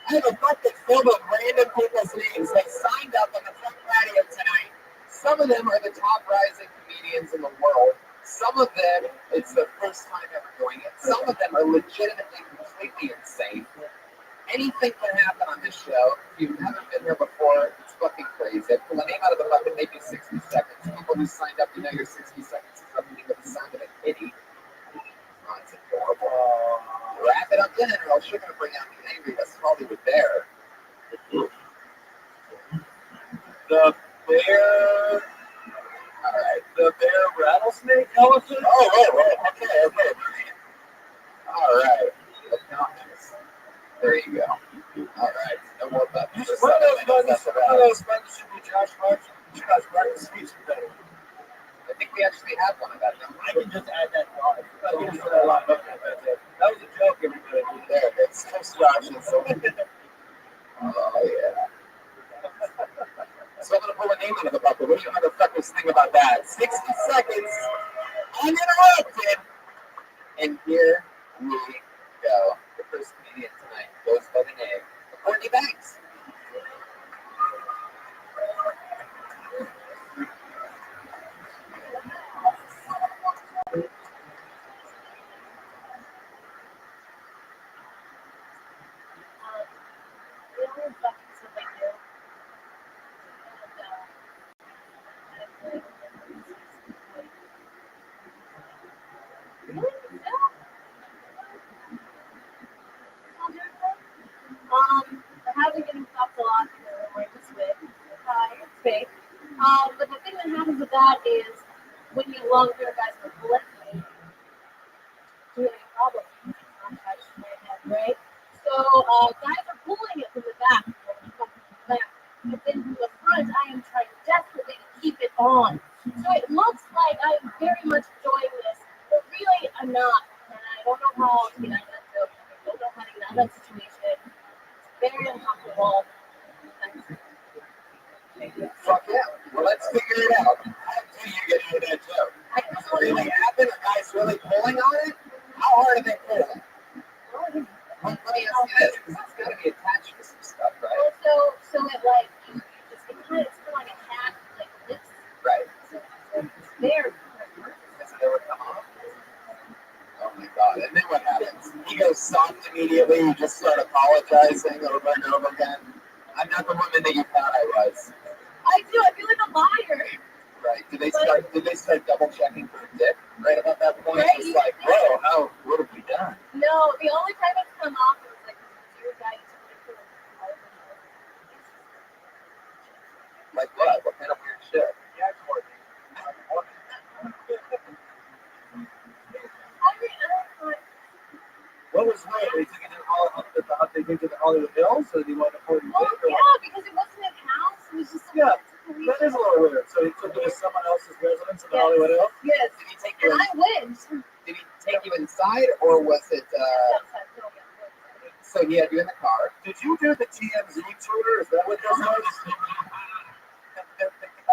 have a bucket filled with random people's names. They signed up on the front patio tonight. Some of them are the top rising comedians in the world. Some of them, it's their first time ever doing it. Some of them are legitimately completely insane. Anything can happen on this show. If you haven't been here before, it's fucking crazy. I pull a name out of the bucket, maybe 60 seconds. People who signed up, you know your 60 seconds is something with the sound of a kitty. Oh, it's adorable. Wrap it up then, or else you're going to bring out the angry Hollywood bear. The bear. All right. The bear rattlesnake elephant? Oh, okay. All right. There you go. All right. No more buttons. One of those buttons should be Josh Martin's speech better. I think we actually have one of that. I can just add that line. That was a joke, everybody. There it is. Oh, yeah. So I'm going to pull a name out of the bucket. What do you motherfuckers think about that? 60 seconds uninterrupted. And here we go. The first comedian tonight goes by the name of Courtney Banks. that is when you long-hair guys are pulling, do you have any problem? Right? So guys are pulling it from the back, but then from the front, I am trying desperately to keep it on. So it looks like I'm very much enjoying this, but really I'm not. And I don't know how to get out of that joke. I don't know how to get out of that situation. It's very uncomfortable. Fuck yeah. Well, let's figure it out. How do you get out of that joke? Does it really happen? Are guys really pulling on it? How hard are they pulling? Let me ask you this, because it's got to be attached to some stuff, right? So it like, it's kind of like a hat, like this. Right. So it's there. Does it ever come off? Oh my god. And then what happens? He goes soft immediately, you just start apologizing over and over again. I'm not the woman that you thought I was. I do. I feel like a liar. Right. Did they start double checking for a dick right about that point? Right. It's like, whoa, what have we done? No, the only time it's come off was like your guy took it for Like what? What kind of weird shit? I mean, What was weird? They took it to the Hollywood Hills, or did he want to put it? well, yeah, because it wasn't his house. It was just Yeah, that is a little weird. So he took it to someone else's residence in the Hollywood Hills? Yes. Did he take you? And I went. Did he take you inside, or was it? So he had you in the car. Did you do the TMZ tour? Is that what this was?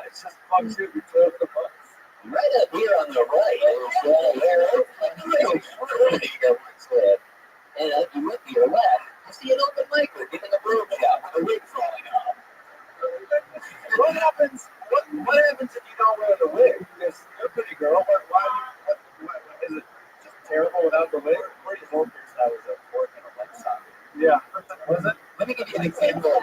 It's just fucks you to the bus. Right up here on the right, and you went to your left. You see an open mic or giving a broom shot with a wig falling off. What happens? What happens if you don't wear the wig? Because you're a pretty girl, but why is it just terrible without the wig? Pretty Volker's that was a fork and a leg socket. Yeah. Was it? Let me give you an example.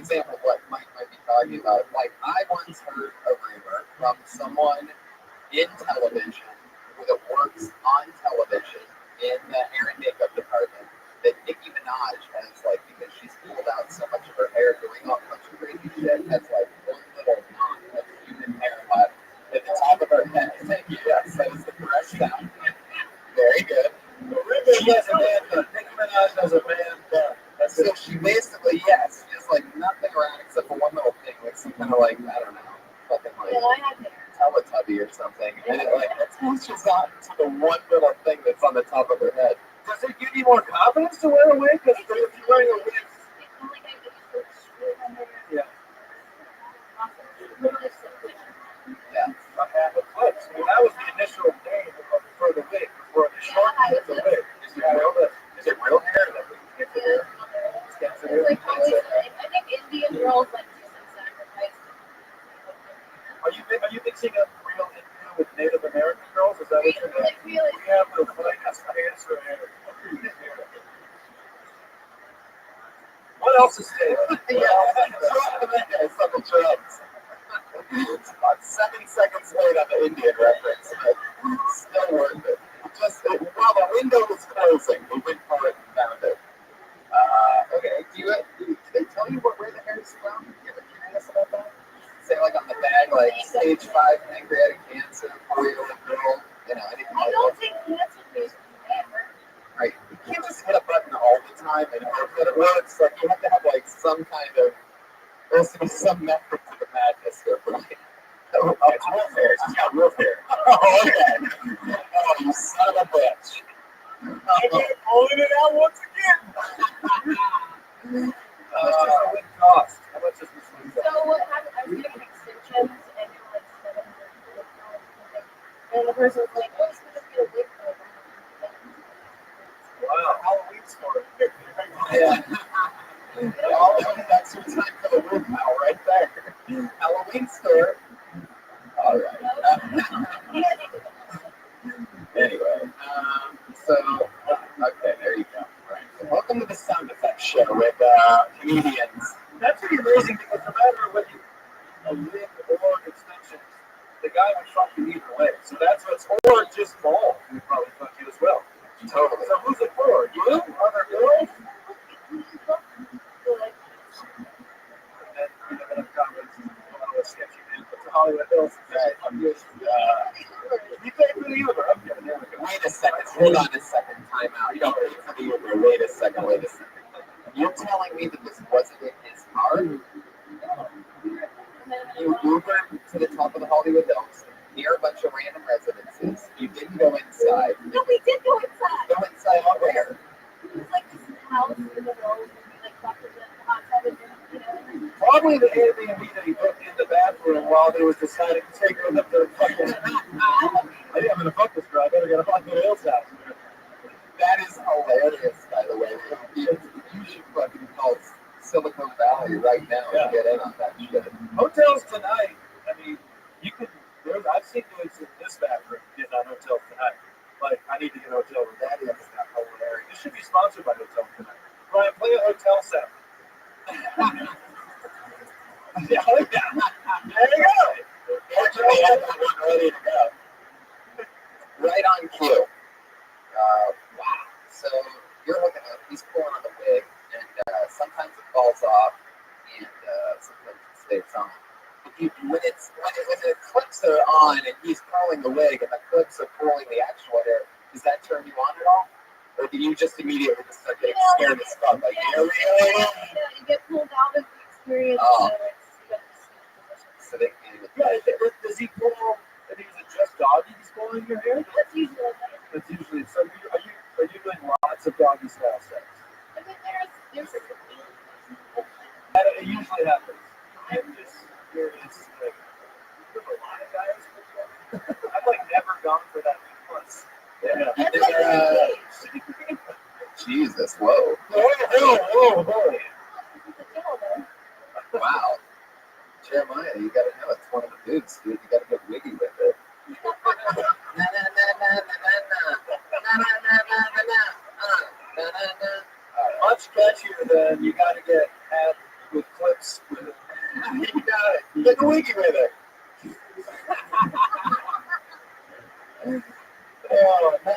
Of what Mike might be talking about. Like, I once heard a rumor from someone in television who that works on television in the hair and makeup department that Nicki Minaj has, like, because she's pulled out so much of her hair doing all kinds of crazy shit, has like one little knot of human hair left at the top of her head. Thank you. Yes, that is the correct sound. Very good. She has a man bun. Nicki Minaj has a man bun. So she basically, yes, she has like nothing around except for one little thing, like some kind of like, I don't know, fucking like Yeah, I had hair. Teletubby or something. And it like attaches on to the one little thing that's on the top of her head. Does it give you more confidence to wear a wig? Because if you're wearing a wig, yeah. What happened? Clips. Well, that was the initial name for the wig, before the short name of the wig. Is it real hair? I think Indian girls like do some sacrifice. Are you mixing up real India with Native American girls? Is that what you're doing? Really? We have the finest answer here. What else is there? Fucking drugs. It's about 7 seconds late on the Indian reference, but still worth it. Just while the window was closing, we went for it and found it. Okay, did they tell you where the hair is from? Do you ever curious about that? Say like on the bag, like stage 5 pancreatic cancer, 4-year-old girl, anything I like don't that. think cancer patients ever. Right. You can't just hit a button all the time and hope that it works. Like, you have to have like some kind of, there has to be some method to the madness here, right? Oh, it's real hair. She's got real hair. Oh, okay. Oh, you son of a bitch. Pulling it out once again. How much does a wig cost? How much does this wig cost? So what happened? I was getting extensions and they were like $700. And the person was like, "Oh, you should just get a wig for it." Wow, Halloween story. Yeah. That's your time for the wig now, right there. Halloween store. All right. Anyway, okay, there you go. Right. So welcome to the sound effects show with comedians. That's pretty amazing because no matter whether you a wig or extensions, the guy would fuck you either way. So that's what's, or just bald, he would probably fuck you as well. Totally. So who's it for? You? Other girls? And then you have enough confidence to go on a sketchy man, but to Hollywood Hollywood Hills. Right. You pay for the Uber. Okay, there we go. Wait a second. Hold on a second. Time out. You don't pay for the Uber. Wait a second. Wait a second. You're telling me that this wasn't in his car? You Ubered to the top of the Hollywood Hills near a bunch of random residences. You didn't go inside. No, we did go inside. Go inside on where? It was like this house in the middle, and we like walked into the hot tub and Probably the Airbnb that he booked in the bathroom while they was deciding to take her up to fucking. I think I'm gonna fuck this girl. I better get a Hollywood Hills house. That is hilarious, by the way. You should fucking call Silicon Valley right now and get in on that shit. Hotels tonight. I mean, you can. I've seen dudes in this bathroom getting on Hotels Tonight. Like, I need to get a hotel room. That is hilarious. This should be sponsored by Hotel Tonight. Ryan, play a hotel sound. Yeah, there you go. Fortunately, I got one ready to go. Right on cue. Wow. So you're hooking up. He's pulling on the wig, and sometimes it falls off, and sometimes it stays on. When the clips are on and he's pulling the wig and the clips are pulling the actual hair, does that turn you on at all? Or do you just immediately just start getting scared as fuck? Like, you get pulled out of the experience. Oh. So so they can't even. Does he pull? I mean, is it just doggy he's pulling your hair? that's usually That's usually. So are you doing lots of doggy style sex? I mean, there's a It usually happens. It's like, there's a lot of guys. I've like never gone for that once. Yeah. Jesus, whoa. Whoa. Wow. Jeremiah, you gotta know it's one of the dudes, dude. You gotta get wiggy with it. Much catchier than you gotta get had with clips with it. You got it. Get wiggy with it. Oh, no.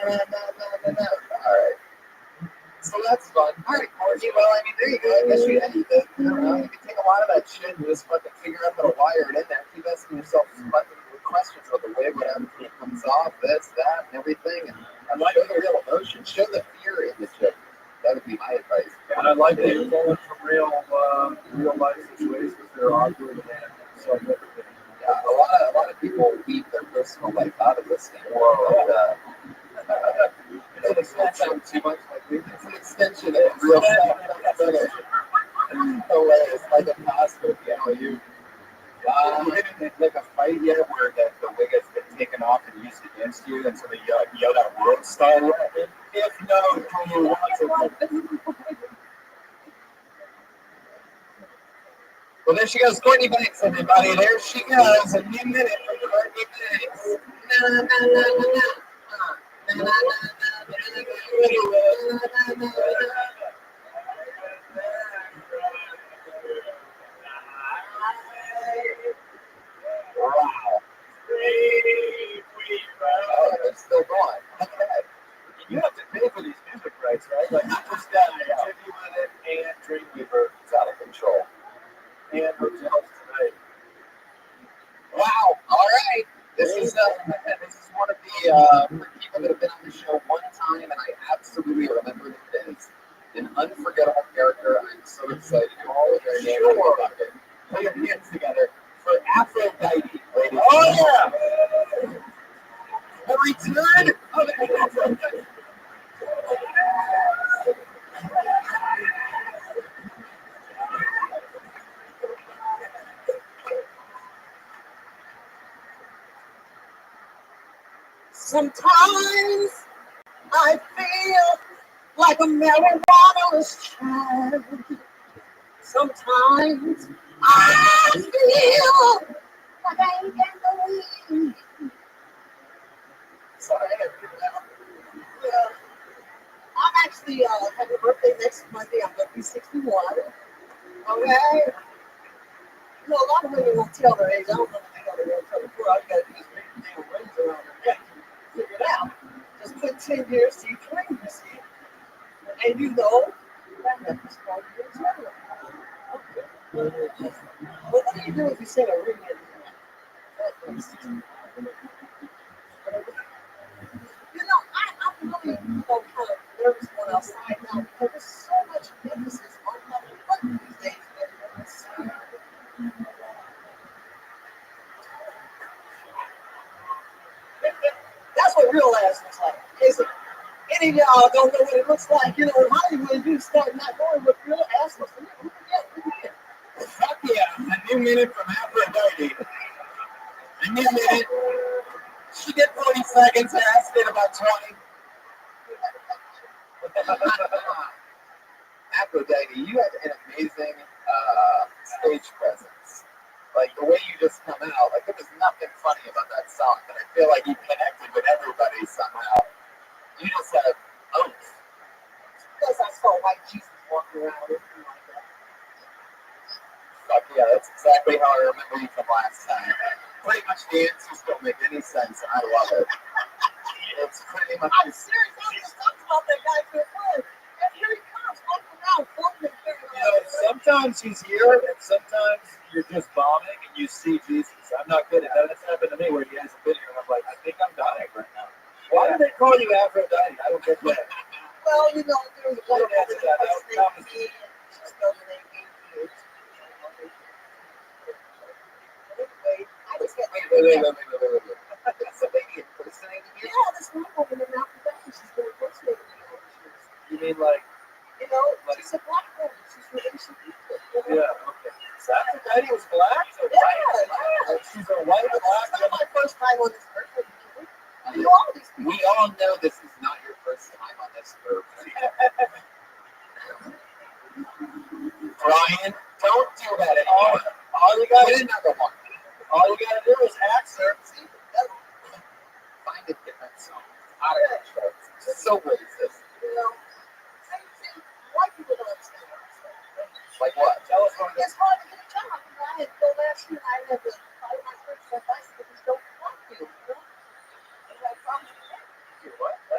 All right. So that's fun. All right, Corky. Well, I mean, there you go. I guess you can take a lot of that shit and just fucking figure out how to wire it in there. Keep asking yourself fucking questions about the wig, what happens when it comes off, this, that, and everything. And show the real emotion. Show the fear in the shit. That would be my advice. And I like that you're pulling from real life situations that are awkward and so everything. Yeah, a lot of people leave their personal life out of this thing. It's not sound too much like me. It's an extension of real stuff. Hilarious, like a costume, you hit like a fight yet where the wig has been taken off and used against you, and so they yelled out world style. If no, do you want to? Well, there she goes, Courtney Banks, everybody. There she goes, a new minute from Courtney Banks. Wow. Oh, it's still going. Okay. You have to pay for these music rights, right? Like, you just got to contribute with it and Dreamweaver. It's out of control. And Hotels Tonight. Wow. All right. This is one of the people that have been on the show one time, and I absolutely remember who it is. An unforgettable character. I'm so excited to call their name. Put your hands together for Aphrodite, ladies. Oh, yeah. The return of Aphrodite. Sometimes I feel like a marijuana-less child. Sometimes I feel like I ain't got no weed. Sorry, I gotta get it out. I'm actually having a birthday next Monday. I'm going to be 61. Okay? You know, a lot of women won't tell their age. I don't know if they know they won't tell the poor. All you got to do is make the damn rings around their neck. Figure it out. Just put 10 years to each ring, you see. And you know that necklace called your eternal. Okay. Well, what do you do if you set a ring in? I'm really, kind of nervous going outside now because there's so much emphasis on how to look these days. That's what real ass looks like. Is any of y'all don't know what it looks like? In Hollywood, you start not knowing what real ass looks like. Who forget? Fuck yeah, a new minute from Aphrodite. A new minute. She did 40 seconds, and I did about 20. Aphrodite, you had an amazing stage presence. Like the way you just come out, like there was nothing funny about that song, but I feel like you connected with everybody somehow. You just had oomph. Because I saw white Jesus walking around with me like that. Fuck yeah, that's exactly how I remember you from last time. Pretty much the answers don't make any sense, and I love it. It's pretty much. I'm serious. I just talked about that guy to a friend. And here he comes, walking around, floating and carrying on. Sometimes he's here, and sometimes you're just bombing and you see Jesus. I'm not kidding. That's happened to me where he hasn't been here, and I'm like, I think I'm dying right now. Why do they call you Aphrodite? I don't get that. Well, there was a white woman named P, and she spelled her name A-P-H. Anyway, I just got Wait. That's a lady impersonating you? Yeah, this one woman in Aphrodite, she's been impersonating me all these years. You mean like, She's a black woman. She's from ancient Egypt. yeah, okay. So Aphrodite was black? So Yeah. She's a white black It's not my first time on this earth. All these people. We all know this is not your first time on this earth. Brian, don't do that anymore. All you gotta Get another one. All you gotta do is ask her. Find a different song. Out of control. It's so racist. White people don't understand what I'm saying. Like what? Tell us what it It's is. hard to get a job. I had to go last year. I had to fight my first advice because don't fuck you.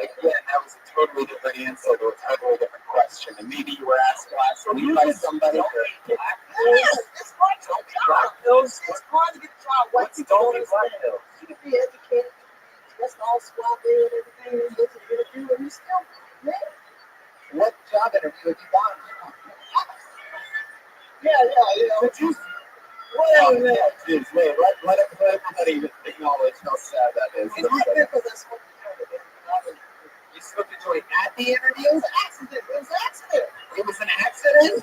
Again, that was a totally different answer to a totally different question. And maybe you were asked last week by somebody. It's hard to get a job. It's hard to get a job. White people don't understand. You can be educated, you can be just all suave and everything, and get to the interview, and you still man. What job interview have you done? Wait, let everybody acknowledge how sad that is. It's right there because I spoke to you. You spoke to Joy at the interview? It was an accident. It was an accident?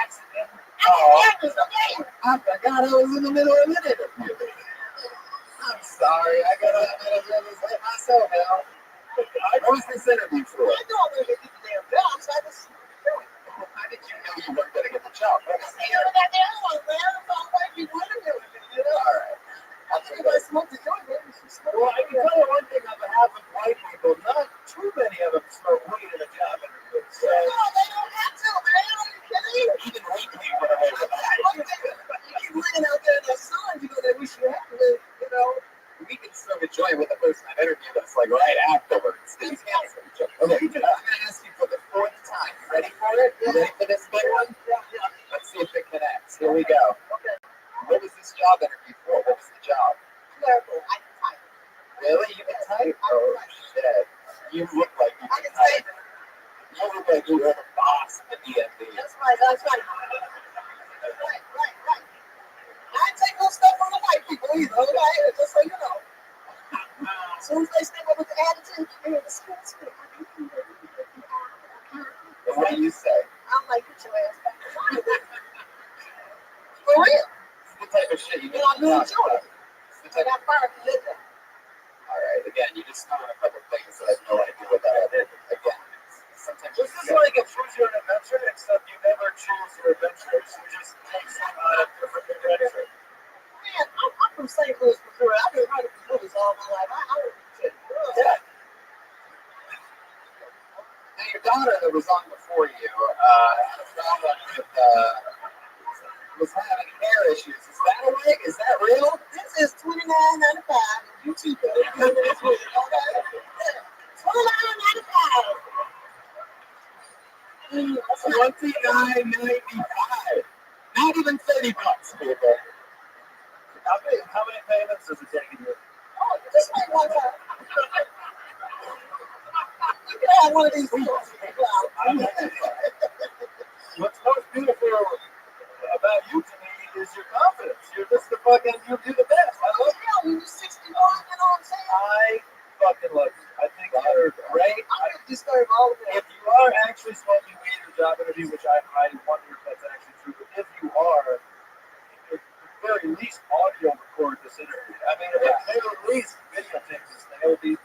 Accident? I forgot I was in the middle of an interview. I'm sorry, I gotta let myself out. What was this interview for? I know I'm going to get the damn job, so I just do it. How did you know you weren't going to get the job? You know that damn one, man. If I might be one of them, All right. If I smoke the joint, maybe you should smoke. Well, I can tell you one thing on behalf of white people, not too many of them smoke weed in a job interview. So, No, they don't have to, man. Are you kidding? Even we can't put away with that. You keep laying out there in that sun, that we should have to, We can smoke a joint with the person I've interviewed us like right afterwards. You can't smoke a joint. Okay, I'm going to ask you for the fourth time. Ready for it? You ready for this big one? Yeah. Let's see if it connects. Here we go. Okay. What was this job interview for? What was the job? Clerical. I can type. Really? You can type? Oh, shit. You look like you I can can type. type. You look like you were the boss of the DMV. That's right. Right. I ain't take no stuff from the white people either, okay? Just so you know. As soon as they step up with the attitude, they're the school. What do you say? I'm like, get your ass back. For real. It's the type of shit you I really talk enjoy about. it. It's the I type got fired from Linda. All right, again, you just threw in a couple things that I have no idea what that is. Again, sometimes this is like a choose your own adventure, except you never choose your adventures. You just take some on a different adventure. Man, I'm from St. Louis, Missouri. I've been running for movies all my life. I don't shit. Yeah. Now, your daughter that was on before you had a problem with, was having hair issues. Is that a wig? Is that real? This is $29.95. YouTube. $29.95. $29.95. Not even $30, people. How many payments does it take a year? Oh, just like one time. You can have one of these people. What's most beautiful about you to me is your confidence. You're just the fucking, you do the best. I love you. You're 61, you know what I'm saying? I fucking love you. I think you're great. I deserve all of If it. you are actually smoking weed in a job interview, which I wonder if that's actually true, but if you are, at the very least audio record this interview. I mean, at the very least videotape this thing. That would be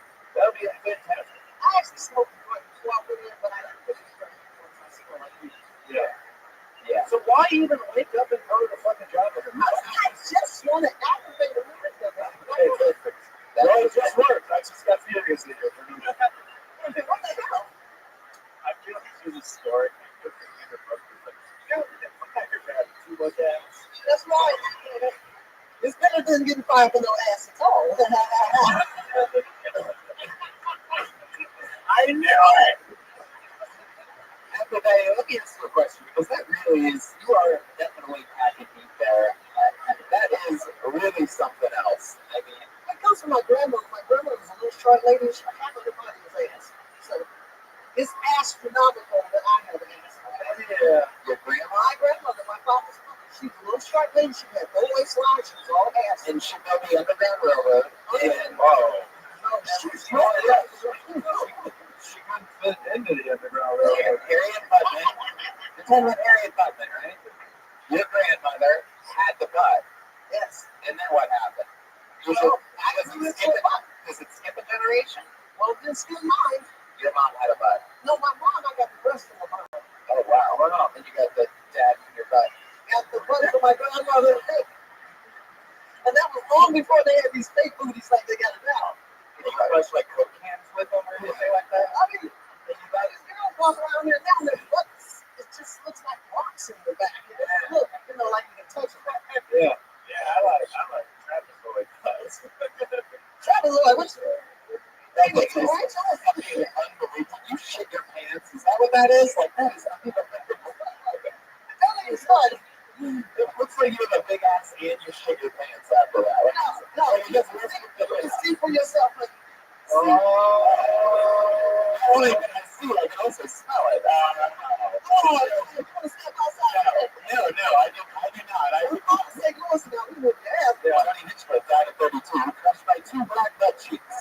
fantastic. I actually smoked before I went in, but I didn't finish it once I smoked like weed. Yeah. Yeah. So why even wake up and go to the fucking job interview? I just want to activate the movement. Well, it just worked. I just got furious at you for no reason. What the hell? I feel like this is a story. Too much ass. That's right. It's better than getting fired for no ass at all. I knew it. But let me ask you a question, because that really is, you are definitely packing heat there. That is really something else. I mean, It comes from my grandmother. My grandmother was a little short lady. Half of her body was ass. So it's astronomical that I have an ass. Yeah. your grandma, My grandmother, my father's mother, she was a little short lady. She had no waistline. She was all ass. and she built the Underground Railroad. And, She's small, yeah. She couldn't fit into the Underground Railroad. Harriet Putnam, you're talking about Harriet Putnam, right? Your grandmother had the butt. Yes. And then what happened? Does it skip a generation? Well, this is mine. Your mom had a butt. No, my mom, I got the breast from my mom. Oh, wow. Well, no. Then you got the dad from your butt. Got the breast from my grandmother. And that was long before they had these fake booties like they got it now. Did you brush like Coke cans with them or anything like that? I mean, these girls walk around here now, their butts, it just looks like rocks in the back. It doesn't look, like you can touch it. Yeah. Yeah, I like trapezoid butts. Trapezoid, what's That is fucking unbelievable. You shit your pants. Is that what that is? Like, that is unbelievable. That ain't fun. It looks like you have a big ass and you shit your pants after that. No, you just see for yourself. Like, Only when I see it, I can also smell it. you want to step outside? No, I do not. I We both say yours now. We would have. Johnny Hitchcock died at 32, crushed by 2 black butt cheeks.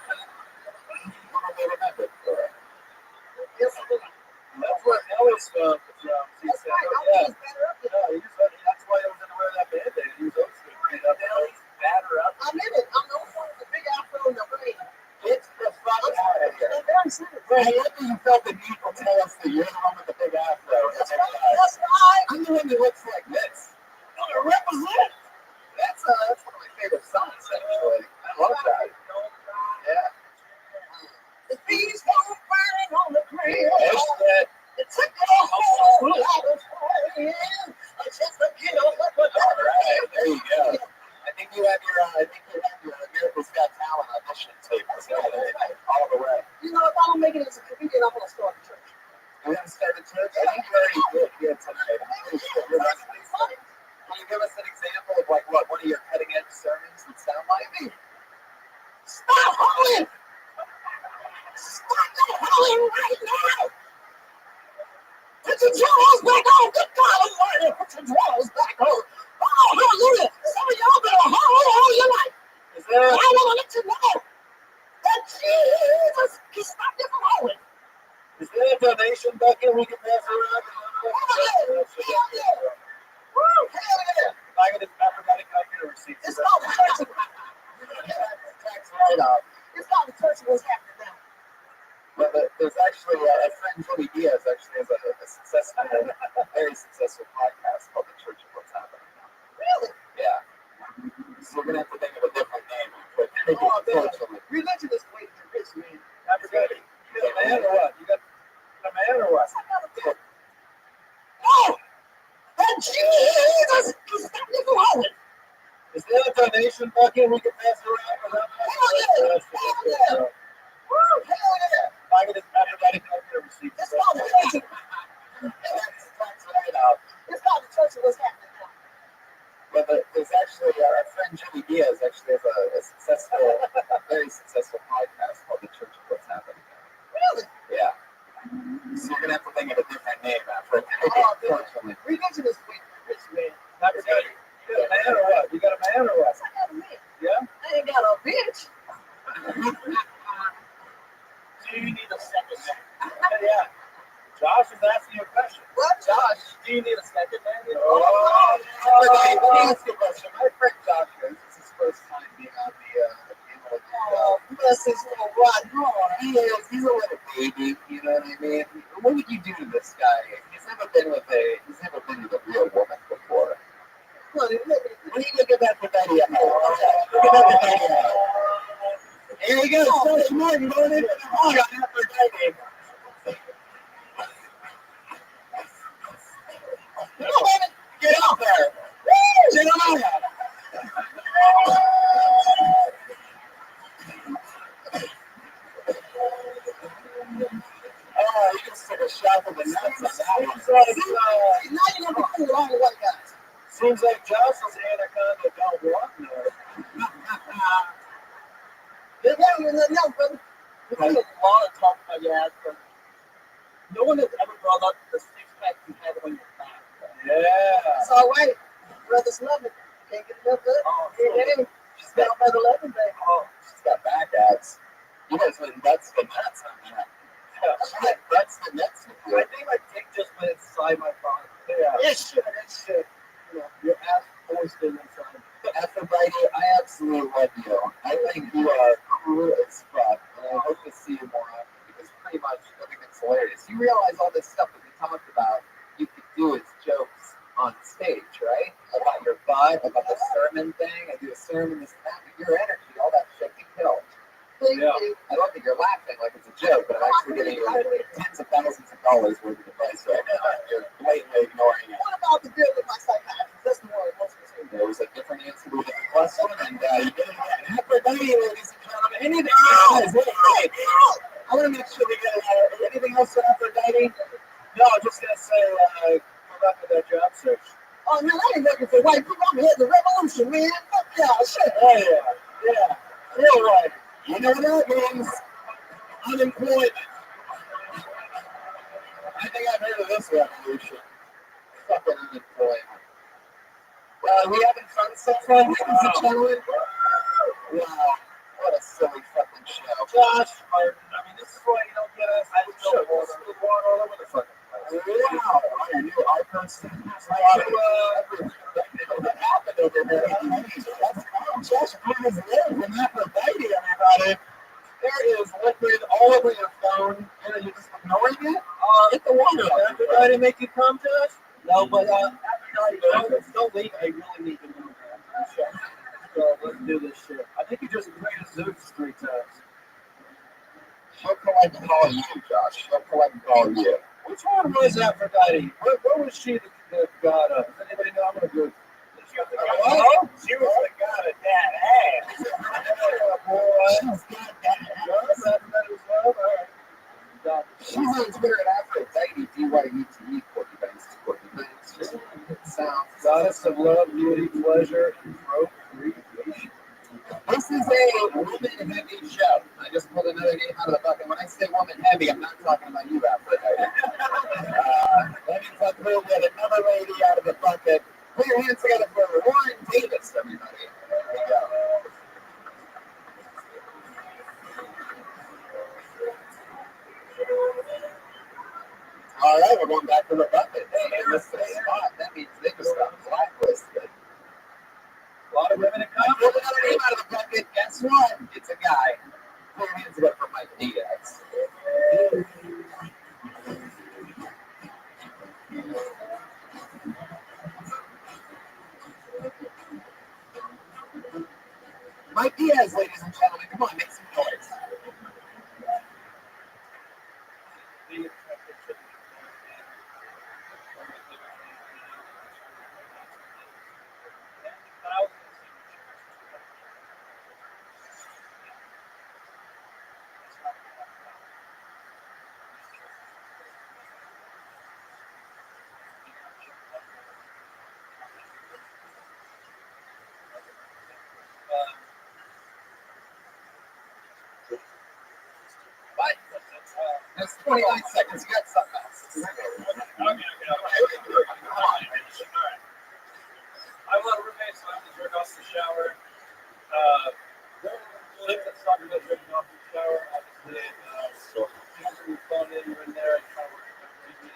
What do they remember? Yes, That's what Ellis from. that's right. Yeah. I was better up there. That's why I was in wear that band-aid. He was always made up. Ellis batter up. I'm in it. I'm the only one with the big afro in the brain. Get the fuck out of here. I'm very serious. Right, after you felt the need to tell us that you're the one with the big afro. That's right. That's right. I'm the one that looks like this. I'm a represent. That's one of my favorite songs, actually. I love that. Yeah. The bees won't burn on the grill. Hashtag It took a whole lot of praying just to get on what was all right, there you go. I think you have your America's Got Talent audition tape together all the way. You know, if I don't make it as a comedian, I'm going to start a church. We haven't started church. I think you already did here tonight. I'm pretty sure you're right. Can you give us an example of like what one of your cutting edge sermons would sound like? Stop hollering! Stop that hollering right now! Put your drawers back on! Good God Almighty, put your drawers back on! Oh, hallelujah! Some of y'all been a holler all your life. Is there? I want to let you know that Jesus can stop you from hollering. Is there a donation bucket we can pass around? Hell yeah! Woo, hell yeah! I got a receipt. It's called the church. Tax write-off. It's called the church of what's happening now. But there's actually a friend, Joey Diaz, actually has a successful, very successful podcast called The Church of What's Happening Now. Really? Yeah. So we're going to have to think of a different name. But Oh, man. unfortunately, Religion is way too rich, man. Everybody, you got a man or what? You got a man or what? I got a bit. Oh! That Jesus can stop you from hollering. Is there a donation bucket we can pass around? Hell yeah! Hell yeah! Woo, hell yeah! I got a receipt. It's called the church of tax write-off. It's called the church of what's happening now. But but there's actually our friend Jimmy Diaz actually has a successful, very successful podcast called The Church of What's Happening. Really? Yeah. So you're gonna have to think of a different name after it. Unfortunately. We get to this week, rich man. Not really. You got a man or what? You got a man or what? I got a man. Yeah? I ain't got a bitch. Do you need a second man? Yeah. Josh is asking you a question. What, Josh? Do you need a second man? Oh, let me ask you a question. My friend Josh goes, this is his first time being on the Oh, bless his little rotten heart. he's a little baby, you know what I mean? What would you do to this guy? He's never been with a real woman before. Honey, let me. What do you look at that for Betty at home? Look at that for Betty at home. Here you go, Josh Martin going into the hog on Aphrodite. Come on, baby. Get out there. Get on out. Oh, you just took a shot of the nuts on that one. Now you're gonna be cool with all the white guys. Seems like Josh is anaconda don't want no. There's nothing else, brother. There's been a lot of talk about your ass, but no one has ever brought up the six-pack you have on your back. Yeah. It's all right. Brothers love it. Can't get enough of it. Oh, Hey, she's got by the 11, baby. Oh, she's got back abs. You guys went nuts for nuts on that. That's the nuts. I think my dick just went inside my body. Yeah. It should. You know, your ass forced in inside. Aphrodite, I absolutely love you. I think you are cool as fuck, and I hope to see you more often because pretty much I think it's hilarious. You realize all this stuff that we talked about, you could do as jokes on stage, right? About your butt, about the sermon thing. I do a sermon, this and that, but your energy, all that shit can kill. Thank Yeah. you. I don't think you're laughing like it's a joke, but I'm actually giving you tens of thousands of dollars worth of advice right now. You're blatantly ignoring it. What about the bill with my psychiatrist? That's the one most concerned. There was a different answer to a different question, and you did it again. Aphrodite, ladies and gentlemen. Anything else? Hey, I want to make sure we get anything else for Aphrodite? No, I'm just gonna say, go back to that job search. Oh, man, I ain't looking for white people. I'm heading the revolution, man. Fuck y'all. Shit. Oh yeah, real right. You know what that means? Unemployment. I think I've heard of this revolution. Fucking unemployment. We having fun so far, ladies and gentlemen? Wow, what a silly fucking show. Josh Martin, I mean, this is why you don't get us. I still want all over the fucking place. Wow, I knew our person. What happened over there? Josh Martin is there from Aphrodite, everybody. There is liquid all over your phone, and you're just ignoring it? Get the water out. Everybody make you come, Josh? No, but don't leave. I really need to move. So let's do this shit. I think you just played a Zeus 3 times. She'll collect all you, Josh. She'll collect all you. Which one was Aphrodite? What was she the god of? Does anybody know? I'm gonna do it. What? She was the god of that ass. She's got that ass. She's on Twitter at Aphrodite, D-Y-E-T-E, Porky Banks, Porky Banks. It sounds. Goddess of love, beauty, pleasure, and procreation. This is a woman-heavy show. I just pulled another name out of the bucket. When I say woman-heavy, I'm not talking about you, Aphrodite. Let me talk about another lady out of the bucket. Put your hands together for Warren Davis, everybody. There we go. All right, we're going back to the bucket. They missed a spot. That means they just got blacklisted. A lot of women in I pulled another name out of the bucket. Guess what? It's a guy. Put your hands together for Mike Diaz. Mike Diaz, ladies and gentlemen. Come on, make some noise. Just 29 seconds. You got something else. Come on. I want roommates, so I have to jerk off in the shower. Let's talk about jerking off in the shower. Obviously, you phone in, you're in there, and try to work it crazy.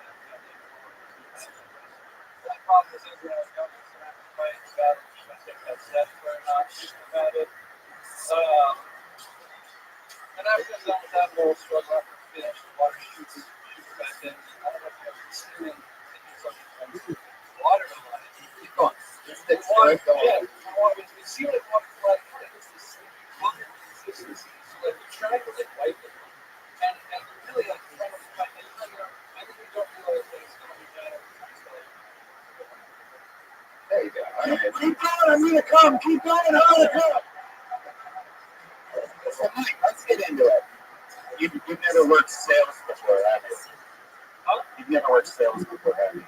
That problem is when I was young, I used to have to fight about it. I think that's statutory not about it. And after I'm done with that little struggle, after I finished, the water shoots back in. I don't know if you've ever seen it. Water in the line. Keep going. Just stick Water, straight going. yeah. You see like water like it's this water consistency. So like you're trying to like wipe it. And you're really like trying to find it. I think we don't realize that it's going to be better. There you go. All right. Keep going, I'm gonna come. Keep going, I'm gonna come. So, Mike, let's get into it. You've never worked sales before, have you? Huh? You've never worked sales before, have you?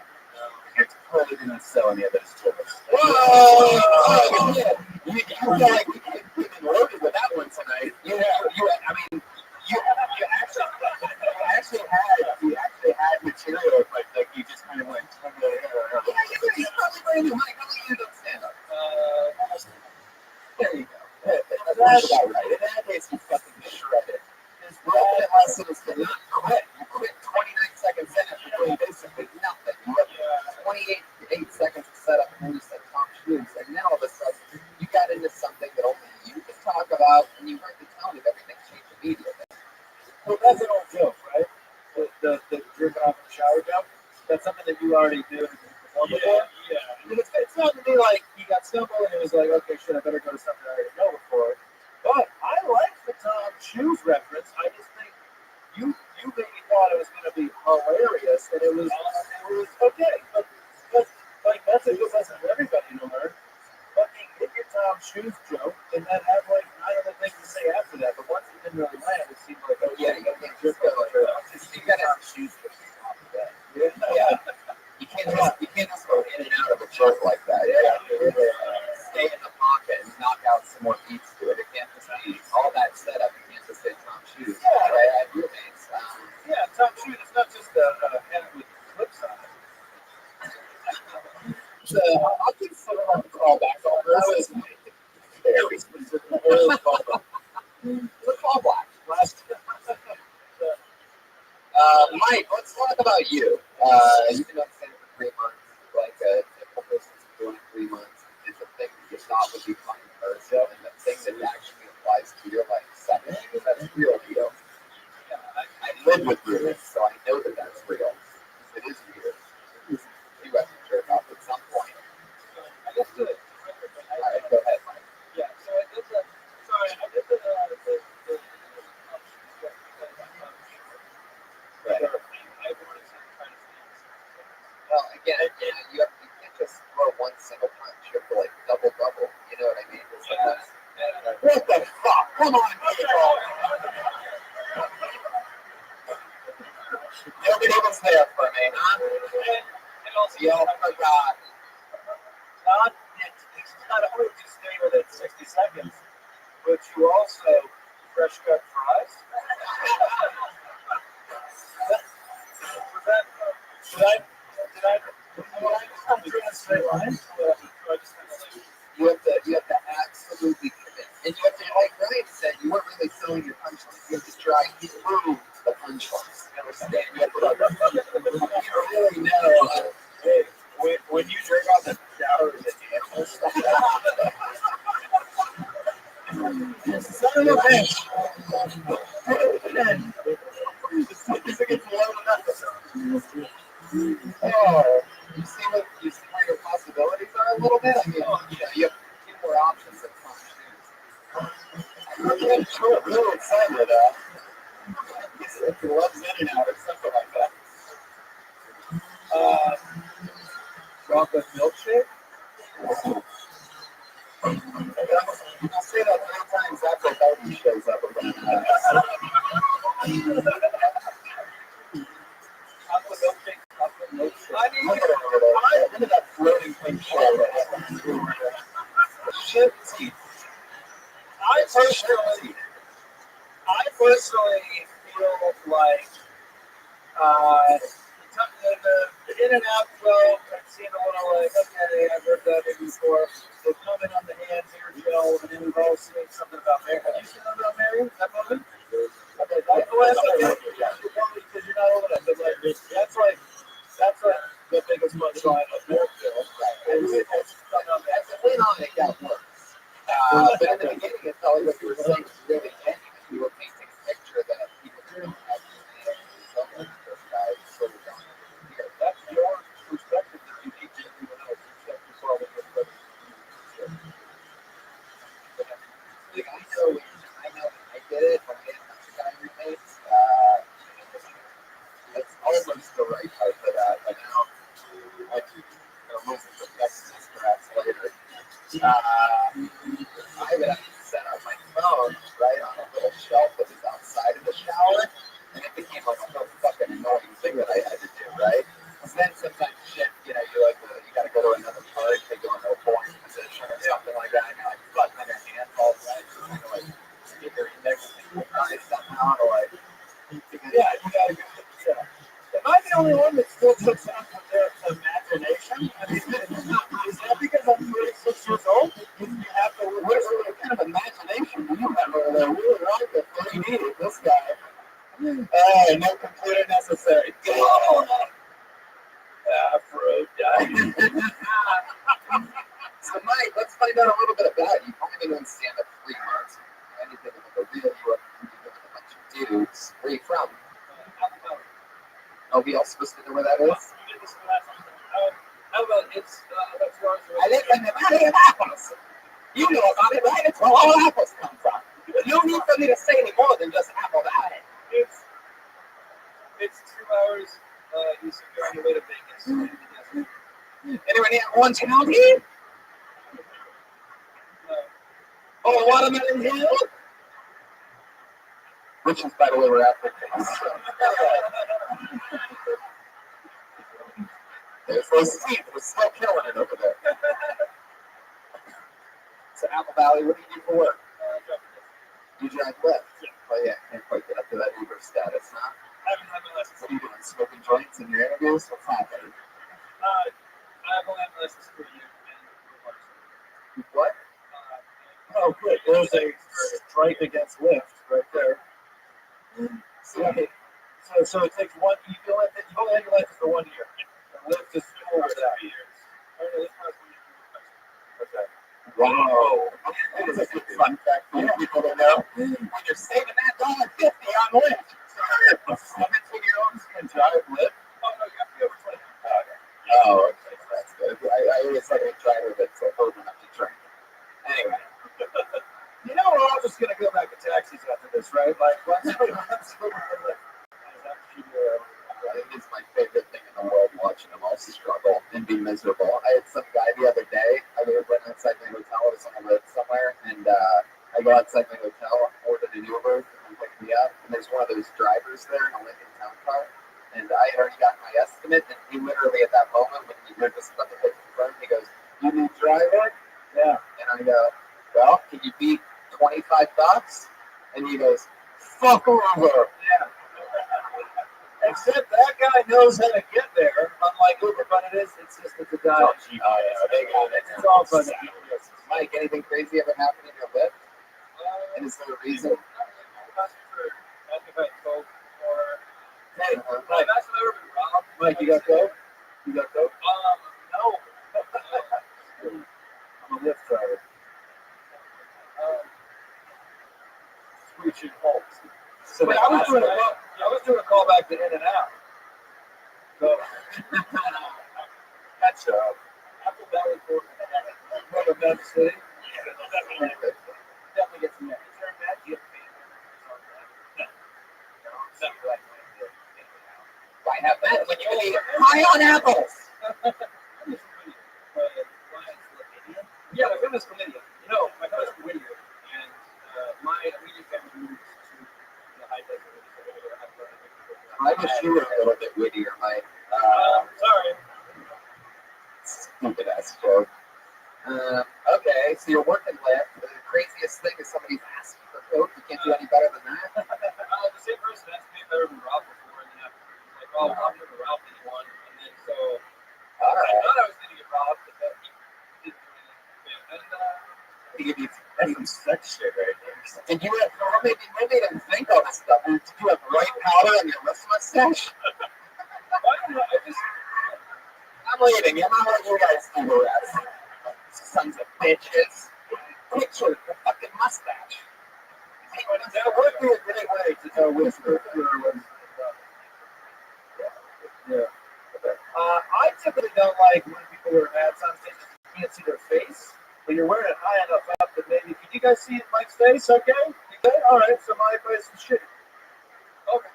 You're totally didn't sell any of those chickens. Whoa! Oh, yeah. You feel like you've been loaded with that one tonight. You actually had material, but like you just kind of went. Yeah, you're probably brand new. Mike, how about you don't stand up? There you go. That's about right. In that case, you fucking shredded. His real lesson is to not quit. You quit 29 seconds in after doing basically nothing. You have 28 seconds to set up, and then you said Tom Shoes, and now all of a sudden you got into something that only you can talk about, and you heard the tone of everything change immediately. Well, that's an old joke, right? The jerking off in the shower joke. That's something that you already knew before. Yeah. I mean, it's not to be like you got stumbled and it was like, okay, shit, I better go to something I already know before. But I like the Tom Shoes reference. I just think you maybe thought it was going to be hilarious, and it was okay. But like that's a good lesson for everybody to learn. Fucking hit your Tom Shoes joke, and then have like 9 other things to say after that. But once it didn't really land, it seemed like, oh yeah, you got to jerk off. You got Tom Shoes for yeah. You can't just go in and out of a joke like that. You have to really stay in the pocket and knock out some more beats to it. It can't just be all that setup. You can't just say Tom Shoes. Yeah. I have roommates. Yeah, Tom Shoes. It's not just a head with flips on it. So I'll consider that a callback. That was very specific. It's a callback. Mike, let's talk about you. You've been on set for 3 months. Like a typical person's doing 3 months. It's a thing that you thought would be fun in person, and the thing that actually applies to your life. Second, that's real deal. I live with roommates, so I know that that's real. It is weird. You have to jerk off at some point. I just did it. All right, go ahead, Mike. Yeah, so I did the. Sorry, I did the. Right. Well, again, you can't just throw one single punch. You have to like double. You know what I mean? What the fuck? Come on, nobody was there for me, huh? And also, You all forgot. it's not only to stay within 60 seconds, but you also fresh cut fries. Did I straight line? You have to absolutely commit. And you have to, like Ryan said, you weren't really throwing your punchlines. You have to try through the punchlines. You understand? You have to really know. Hey, when you drink off the shower, is it animal stuff? Son of a bitch. Oh, you see where your possibilities are a little bit? I mean, you have 2 more options than Tom Shoes. I'm sure really excited. If you love in and out or something like that. Chocolate milkshake? I'll say that 3 times after Darby shows up again. Chocolate milkshake. I ended up floating things shit teeth. I personally feel like in and out flow. I've seen a little like, okay, I've heard that maybe before. They comment on the hand hair gel, and then we've all seen something about Mary. Have you seen something about Mary? That movie? Okay, that's okay. Because you're not old enough. But like, that's like the biggest punchline of their film. That's a win on it got worse. But in the beginning, it felt like what you were saying was really genuine. You were painting a picture that people didn't actually so many of those guys sort of don't hear. That's your perspective that you need to everyone else except for all of your brothers. Like, I know when I did it, when I had my guy remakes, it's almost the right part for that. But now, I keep losing perfectionist perhaps later. I would have to set up my phone right on a little shelf that was outside of the shower, and it became like a whole fucking annoying thing that I had to do, right? Because then sometimes shit, you gotta go to another part, they go into a boring position or something like that, and you're like fucking on your hand all right, so kind of like get your index finger somehow to like. Yeah, you gotta go. Yeah. Am I the only one that still puts out their imagination? I mean, is that because I'm 36 years old? You have to. What kind of imagination do you have over there? We were right that we needed this guy. No computer necessary. Go! Afro died. So, Mike, let's find out a little bit about you. You've only been doing stand-up 3 months. Anything like a real you up with a bunch of dudes. Where are you from? Are we all supposed to know where that is? How about it's that's where I live in the Valley of Apples. You know about it, right? It's where all apples come from. No need for me to say any more than just Apple Valley. It's 2 hours east of here on the way to Vegas. Anyone here Orange County? Oh, Watermelon Hill? Which is, by the way, where Africans. There's those teeth. We're still killing it over there. So, Apple Valley, what do you do for work? You drive Lyft? Yeah. Oh, yeah. Can't quite get up to that Uber status, huh? I haven't had my license. What are you doing? Smoking joints in your interviews? What's happening? I've only had my license for a year. What? Oh, good. There's a strike against Lyft right there. So it takes one. You've only had your license for 1 year. And Lyft is still over that. 3 years. Okay. Wow. That is a good fun fact for people to know. When you're saving that $1.50 on Lyft. 17-year-olds can drive Lyft? Oh, no, you have to be over 20. Oh, okay. That's good. I always like a driver that's old enough to drink. Anyway. You know, we're all just going to go back to taxis after this, right? Like, once we It is my favorite thing in the world, watching them all struggle and be miserable. I had some guy the other day. I was running outside my hotel. I was on a road somewhere, and I go outside my hotel, ordered an Uber, and pick me up. And there's one of those drivers there in a Lincoln Town car. And I had already got my estimate, and he literally at that moment, when we were just about to hit confirm, he goes, "You need driver?" Yeah. And I go, "Well, can you beat $25?" And he goes, "Fuck over." Yeah. Except that guy knows how to get there, unlike Uber, but it's just a guy. Oh, yeah, they got it. It's all fun. Mike, anything crazy ever happen in your Lyft? And is there a reason? Hey, Mike, you got dope? You got dope? No. I'm a Lyft driver. Screeching Hulk. So Wait, I was doing a call back to In and Out. So that's Apple Valley for Memphis City. Definitely get some there. Is there a bad gift? Why have that when you can eat high on apples? Yeah, my goodness, chlamydia. My goodness, chlamydia. And my immediate family moved to the high desert. I wish you were a little bit wittier, Mike. Sorry. Stupid ass joke. Okay, so you're working Lyft. The craziest thing is somebody's asking for coke. You can't do any better than that. The same person asked me better than Ralph before, and then after, like, oh, I'll give Ralph anyone. And then so All right. I thought I was going to get robbed, but he didn't do anything. And He gave you some sex shit right there. Did you have, well, maybe you didn't think all this stuff. Did you have white powder on your wrist mustache? I don't know. I'm leaving. I'm not letting you guys do the rest. Sons of bitches. Picture the fucking mustache. That would be a great way to know which person was. Yeah. I typically don't like when people wear hats on stage and you can't see their face, but you're wearing it high enough up that maybe. Can you guys see Mike's face? Okay. You good? All right. So my face is shitty. Okay.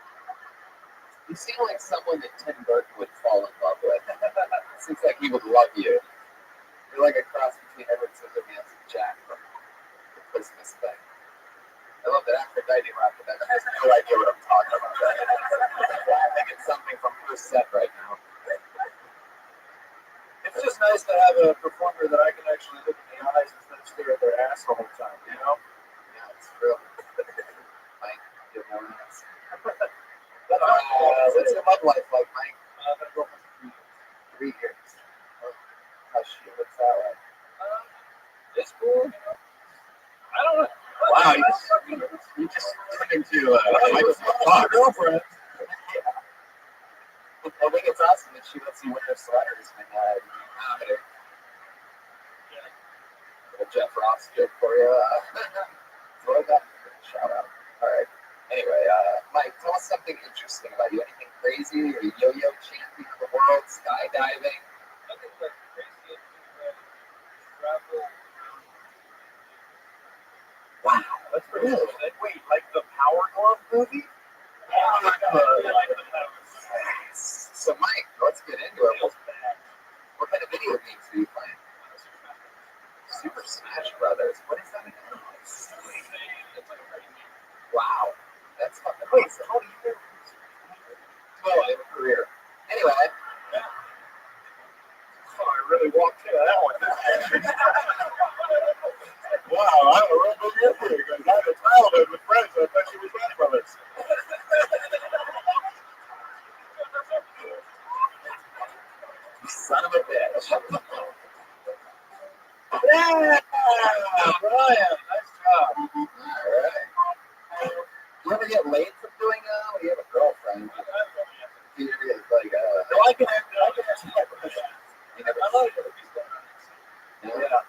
You seem like someone that Tim Burton would fall in love with. Seems like he would love you. You're like a cross between Edward Scissorhands and Jack from the Christmas thing. I love that Aphrodite rocked that. I have no idea what I'm talking about. I think it's something from first set right now. It's just nice to have a performer that I can actually look in the eyes instead of stare at their ass the whole time, you know? Yeah, it's true. Mike, give more minutes. What's What's your love life like, Mike? I've been going for 3 years. 3 years. Hush you. What's that like? It's cool, you know? I don't know. Wow, you just turned into my girlfriend. I think it's awesome that she lets you wear sweaters when comedy. Little Jeff Ross joke for you. Throw that shout out. All right. Anyway, Mike, tell us something interesting about you. Anything crazy? Are you yo-yo champion of the world? Skydiving? Nothing like crazy. Travel. Wow, That's pretty cool. Wait, like the Power Glove movie? Oh my God. I like the Power Glove. So, Mike, let's get into it. What kind of video games are you playing? Super Smash Brothers. What is that again? Wow, that's fucking Wait, awesome. how do you do? Well, I have a career. Anyway, Oh, I really walked into that one. wow, I'm a real big history because I had a childhood with friends that I thought she was Smash Brothers. You son of a bitch. Yeah, Brian, nice job. Alright. You ever get laid from doing when you have a girlfriend? You ever get like No, I can answer that question. you never I like it. yeah.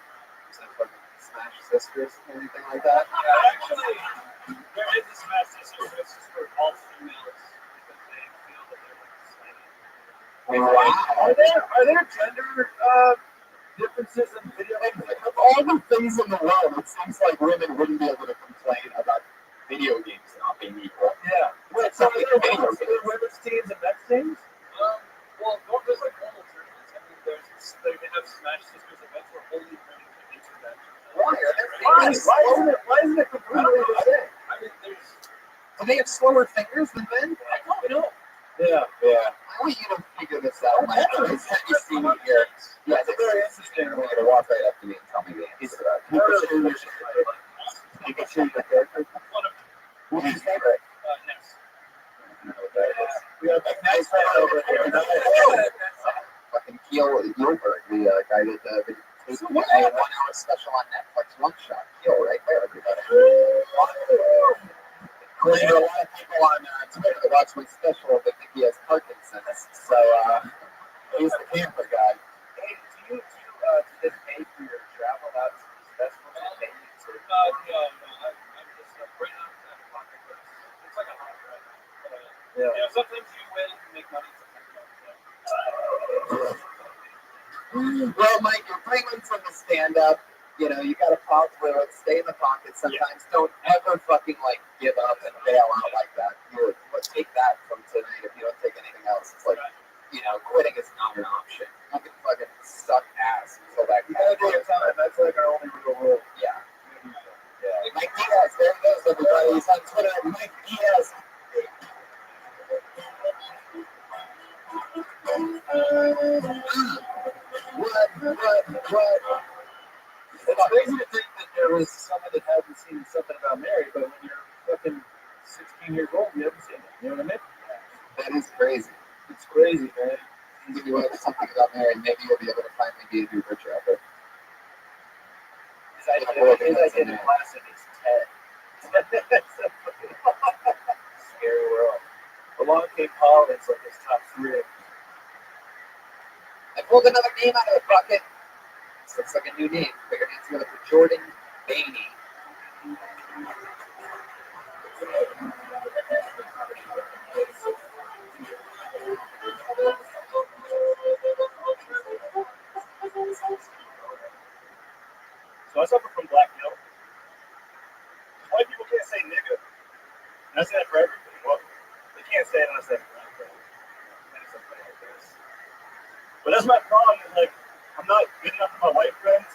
Smash Sisters or anything like that? Actually, there is a Smash Sisters, but it's just for all females because they feel that they're like Wow. Are there gender differences in video games? Of all the things in the world, it seems like women wouldn't be able to complain about video games not being equal. Yeah. Wait, so are there women's teams and men's teams? Well, there's like normal tournaments. I mean, they have Smash Sisters events where only women can enter that. Why isn't it completely the same? I mean, Do they have slower fingers than men? I don't know. Yeah. I want you to figure this out, Mike. Next time you see me here, yeah, it's very interesting. You're going to walk right up to me and tell me the answer to that. You can show your character. Who's your favorite? Next. We have a nice man over here. Fucking Keel Gilbert, the guy that takes a 1-hour special on Netflix. One shot. Keel, right there, everybody. There's a lot of people on Twitter that watch my special that think he has Parkinson's. So he's the camper guy. Hey, do you get paid for your travel out to these festivals? No. I'm just right now I'm out of pocket, but it's like a hobby right now. You know, sometimes you win and make money, sometimes you don't. Well, Mike, you're bringing from the stand-up. You know, you got to plow through it, stay in the pocket sometimes. Don't ever fucking, like, give up and bail out like that. Let's take that from tonight if you don't take anything else. It's like, you know, quitting is not an option. You can fucking suck ass until that You gotta do your time. That's like our only real rule. Yeah. Mike Diaz, there he goes, everybody. He's on Twitter at Mike Diaz. What? It's crazy to think that there was someone that hasn't seen something about Mary, but when you're fucking 16 years old, you haven't seen it. You know what I mean? That is crazy. It's crazy, man. if you want something about Mary, maybe you'll be able to finally be a new Richard out there. His idea in classic is Ted. Scary world. Along came Collins like his top 3. I pulled another name out of the bucket. This looks like a new name. Bigger name's going for Jordan Bainey. So I suffer from black guilt. White people can't say nigga. And I say that for everything. Well, they can't say it unless they're black girl. And it's something like this. But that's my problem. Is like, I'm not good enough for my white friends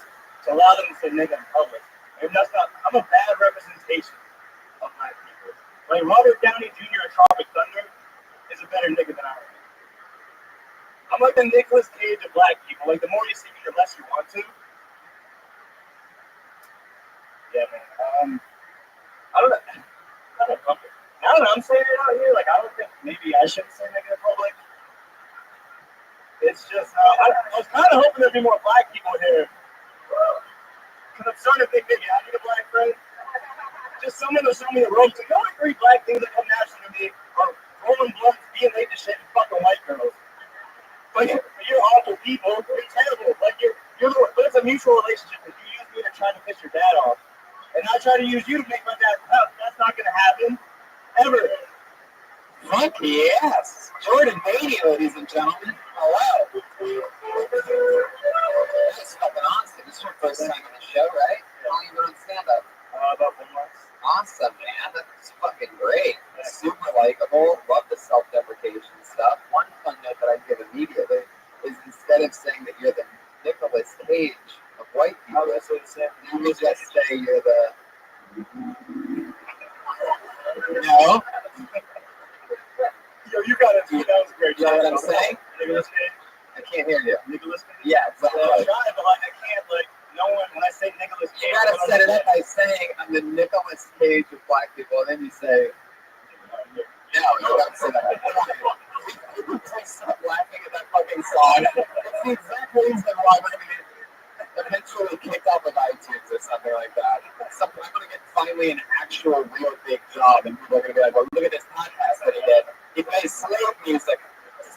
to allow them to say nigga in public. And that's not. I'm a bad representation of black people. Like Robert Downey Jr. in Tropic Thunder is a better nigga than I am. I'm like the Nicolas Cage of black people. Like the more you see me, the less you want to. Yeah, man. I don't know. I don't know. I'm saying it out here. Like, I don't think maybe I shouldn't say nigga in public. It's just, I was kind of hoping there'd be more black people here. Because I'm starting to think maybe I need a black friend. Just someone to show me the ropes. The only 3 black things that come naturally to me are rolling blunts, being late to shit, and fucking white girls. But you're awful people. You're terrible. Like, but it's a mutual relationship. If you use me to try to piss your dad off, and I try to use you to make my dad proud, that's not going to happen. Ever. Fuck yes. Jordan Bainey, ladies and gentlemen. Hello. That's fucking awesome. This is your first time on the show, right? How long you been on stand-up? About 4 months. Awesome, man. That's fucking great. Super likable. Love the self-deprecation stuff. One fun note that I give immediately is instead of saying that you're the Nicolas Cage of white people, you just say you're the... No. Yo, you got it. That was great. You know what I'm saying? Nicolas Cage. I can't hear you. Nicolas Cage. Yeah, exactly. I'm trying, but like I can't. Like no one. When I say Nicolas Cage, You gotta set it up by saying I'm the Nicolas Cage of black people, and then you say, no, you don't say that. Stop laughing at that fucking song. It's the exact reason why I'm gonna get eventually kicked off of iTunes or something like that. I'm gonna get finally an actual real big job, and people are gonna be like, well, look at this podcast that he did. He plays slave music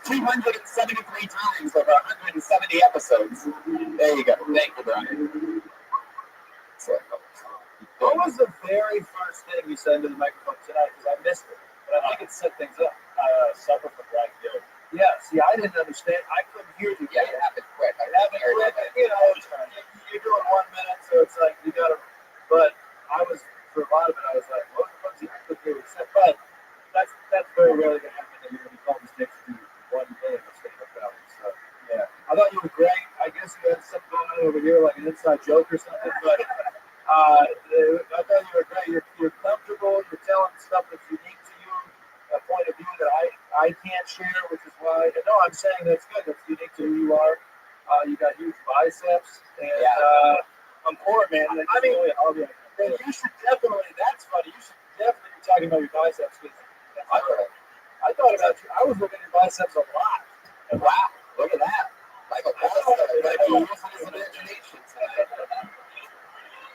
273 times over 170 episodes. There you go. Thank you, Brian. What was the very first thing you said into the microphone tonight? Because I missed it, but I think it set things up. Suffer from black guilt. Yeah. See, I didn't understand. I couldn't hear you. Yeah, it happened quick. You know, you're doing 1 minute, so it's like you gotta. But I was for a lot of it. I was like, what the fuck? I couldn't hear what you said. But that's very rarely gonna happen. That you're gonna be called mistakes to do one thing or stand up about it. So yeah, I thought you were great. I guess you had something going on over here, like an inside joke or something. But I thought you were great. You're comfortable. You're telling stuff that's unique to you, a point of view that I can't share, which is why. No, I'm saying that's good. That's unique to who you are. You got huge biceps, and I'm poor, man. Like, I mean, you should definitely. That's funny. You should definitely be talking about your biceps because I thought about you. I was looking at your biceps a lot. And wow, look at that. Like a using his imagination tonight.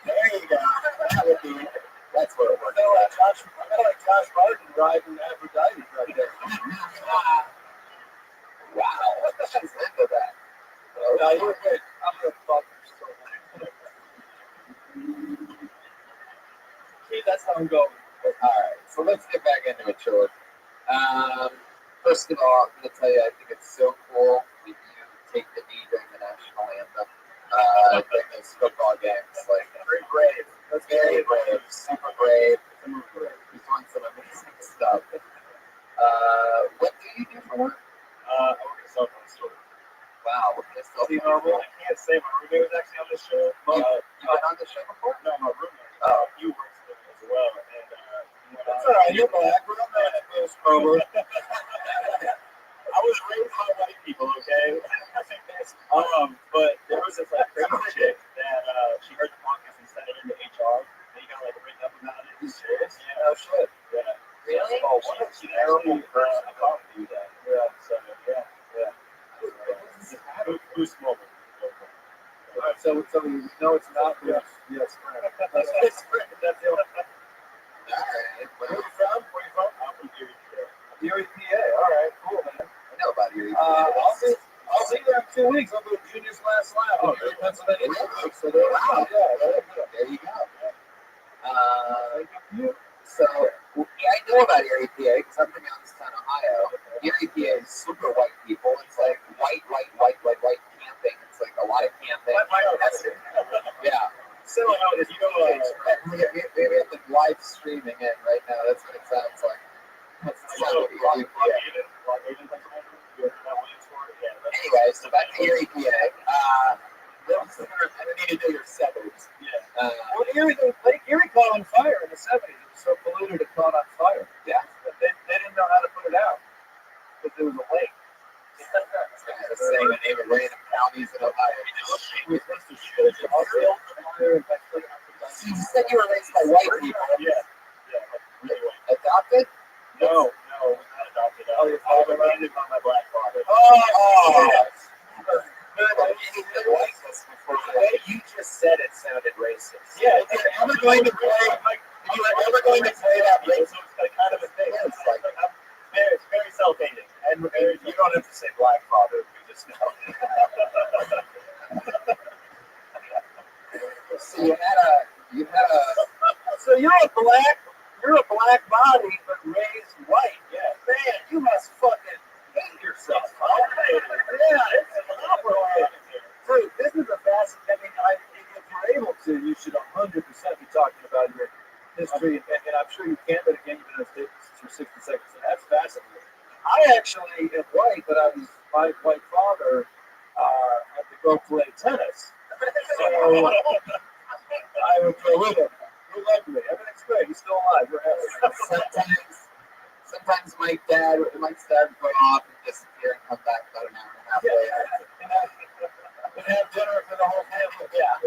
There you go. That would be. That's what it was. I feel like Josh Barton riding Aphrodite right there. Wow, what the hell's into that? No, you were good. I'm gonna fuck you. See, that's how I'm going. Alright, so let's get back into it, George. First of all, I'm going to tell you, I think it's so cool that you take the knee during the national anthem, during those football games. Like, very brave. That's very brave. Super brave. He's doing some amazing stuff. What do you do for work? I work at a cell phone store. Wow, what is so I can't say my roommate was actually on this show. You've been on the show before? No, my roommate. You works with me as well. And That's all right. You're black. We're not that close, Grover. I was raised by white people, okay? But there was this like crazy chick that she heard the podcast and sent it into HR. And you got like written up about it. Are you serious? Yeah. Oh shit. Yeah. Really? Oh, what a terrible person to do that. Yeah. So yeah. So you know it's not. Yes. Yes. That's the only. All right. Where are you from? I'm from Erie, PA. Erie, PA. All right, cool, man. I know about Erie. I'll be there in 2 weeks. I'll do Junior's last lap. Oh, Erie, Pennsylvania. So there, Wow. There There you go. you go. So, yeah, I know about Erie, PA because I'm from Youngstown, Ohio. Erie, PA is super white people. It's like white camping. It's like a lot of camping. That's it. Yeah. So, if you go, Maybe I'm live streaming it right now. That's what it sounds like. That's the sound of Erie, PA. Anyway, so back to Erie, PA. I don't need to do your suburbs. yeah. Well, Lake Erie caught on fire in the 70s. It was so polluted it caught on fire. Yeah. They didn't know how to put it out because it was a lake. Just saying the name of random counties in Ohio. So you said you were raised by white people. Yeah. Adopted? No, not adopted. I was abandoned by my black father. Oh! The way you just said it sounded racist. Yeah, if you're ever going to play that It's kind of a thing. It's like, It's very self-hating. And you don't have to say black father. You just know. so you had a So you're a black body, but raised white. Yeah. Man, you must fucking hate yourself. Yeah, it's awful. Dude, this is a fascinating. If you're able to, you should 100% be talking about your history, and I'm sure you can. But again, you've been in the States for 60 seconds, and that's fascinating. I actually am white, but my white father had to go play tennis, so I would go with him. He loved me. Everything's great. He's still alive. We're happy. sometimes my dad would go off and disappear and come back about an hour and a half later. And have dinner for the whole family. Yeah.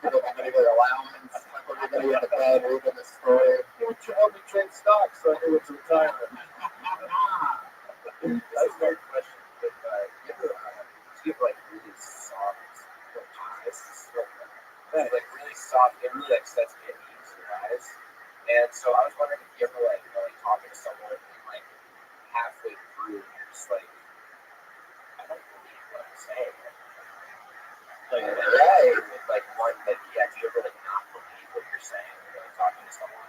Give everybody their allowance, put everybody in the bed, read them a story. He would help me trade stocks, so I knew it's retirement. That's a great question. Do you have like really soft eyes? Like really soft, it really like sets me at ease, your eyes. And so I was wondering if you ever like talking to someone and like halfway through you're just like, I don't believe what I'm saying. Like one like do you ever like not believe what you're saying when you're talking to someone?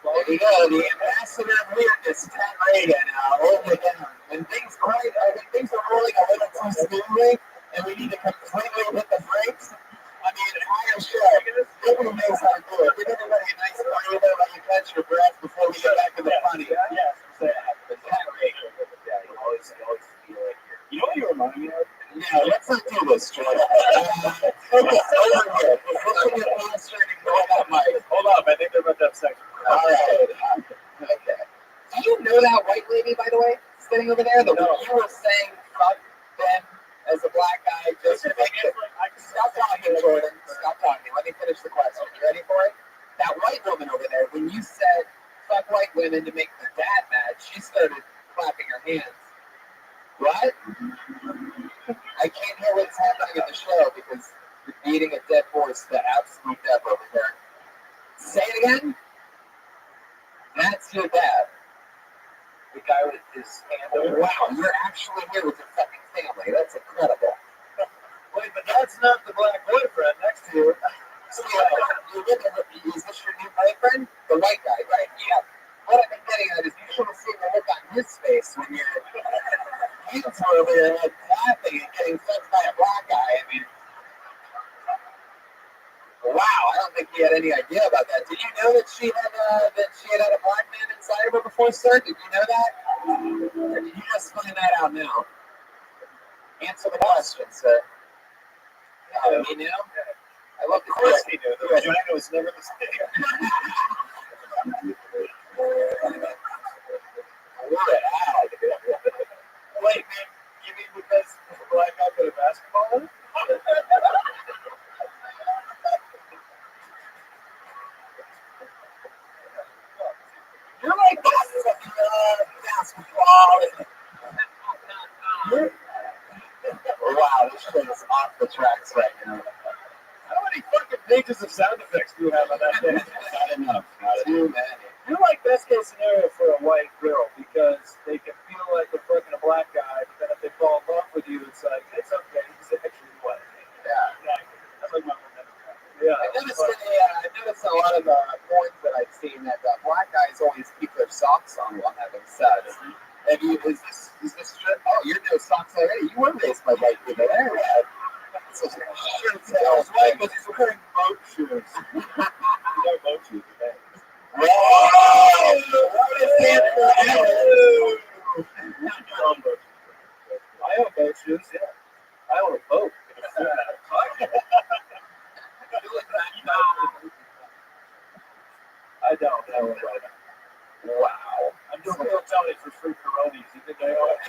There you go, the ambassador of weirdness, Ted Reagan, hold it down. When things are rolling a little too smoothly and we need to completely hit the brakes, I mean, higher sure, nobody knows how to do it. Give everybody a nice breather, let you catch your breath before we get back to the funny. Yes, But Ted Reagan, you always feel like you're. you know what you remind me of? Yeah, let's not do this, Jordan. Focus over here. Look at your posture and ignore that mic. Hold up, I think they're about to have sex. All right. Okay. Do you know that white lady, by the way, sitting over there? You were saying fuck them as a black guy just to make it. Stop talking, Jordan. Stop talking. Let me finish the question. You ready for it? That white woman over there, when you said fuck white women to make the dad mad, she started clapping her hands. What? I can't hear what's happening in the show because you're beating a dead horse to absolute death over there. Say it again. That's your dad. The guy with his hand over. Wow, you're actually here with your fucking family. That's incredible. Wait, but that's not the black boyfriend next to you. So, is this your new boyfriend? The white guy, right? Yeah. What I've been getting at is you should have seen the look on his face when your hands were over your head clapping and getting fucked by a black guy. I mean, wow, I don't think he had any idea about that. Did you know that she had a black man inside of her before, sir? Did you know that? Or did you just find that out now? Answer the question, sir. He knew? I love the Of course he knew. The vagina was never the same. Wait, man, you mean because the black guy put a basketball in? You're like, basketball. wow, this shit is off the tracks right now. How many fucking pages of sound effects do you have on that thing? Not enough. Too many. You're like best case scenario for a white girl because they can feel like they're fucking a black guy, but then if they fall in love with you, it's like, it's okay, he's actually white. Yeah. That's like my momentum. Yeah. I noticed a lot of the porns that I've seen that black guys always keep their socks on while having sex. And is this shit? Oh, you're doing socks already. You were raised by white people. There, yeah. So sure as hell. That's right, because he's wearing boat shoes. You wear boat shoes, okay? Whoa! What is that forever? I own boat shoes, yeah. I own a boat. I don't know. Wow. I'm just going to tell you for free Coronis. You think I own it?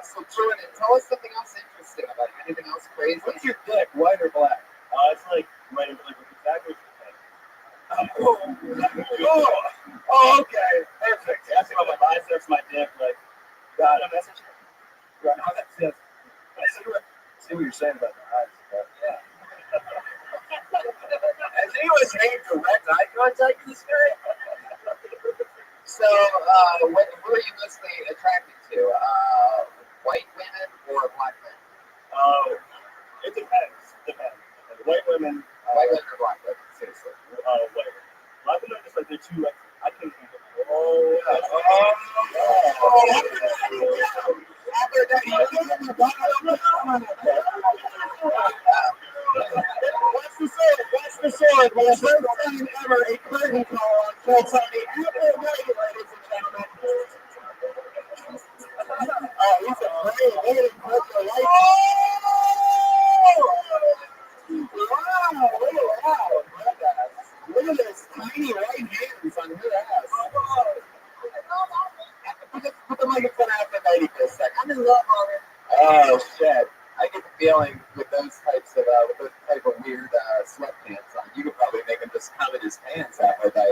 So Jordan, tell us something else interesting about you. Anything else crazy? What's your dick, white or black? It's like right in like exactly. Oh, okay, perfect. Ask me about my biceps, my dick, like. Got it. Message. Right. Oh, that's it. I see what you're saying about the eyes. Yeah. Has anyone made direct eye contact with this guy? So, what are you mostly attracted to? White women or black men? It depends. White women. White women or black women? Seriously. White women. Black women are just like they're too like I can't handle it. Oh, yeah. What's the sword? What's the sword? Well, the first time ever a curtain call on Full Sunday after night, ladies and gentlemen. Oh, he's a great. Look at him put the light. Wow, look at those tiny white hands on her ass. Put the microphone out for 90 for a second. I'm in love on it. Oh shit! I get the feeling with those type of weird sweatpants on, you could probably make him just come in his pants after that.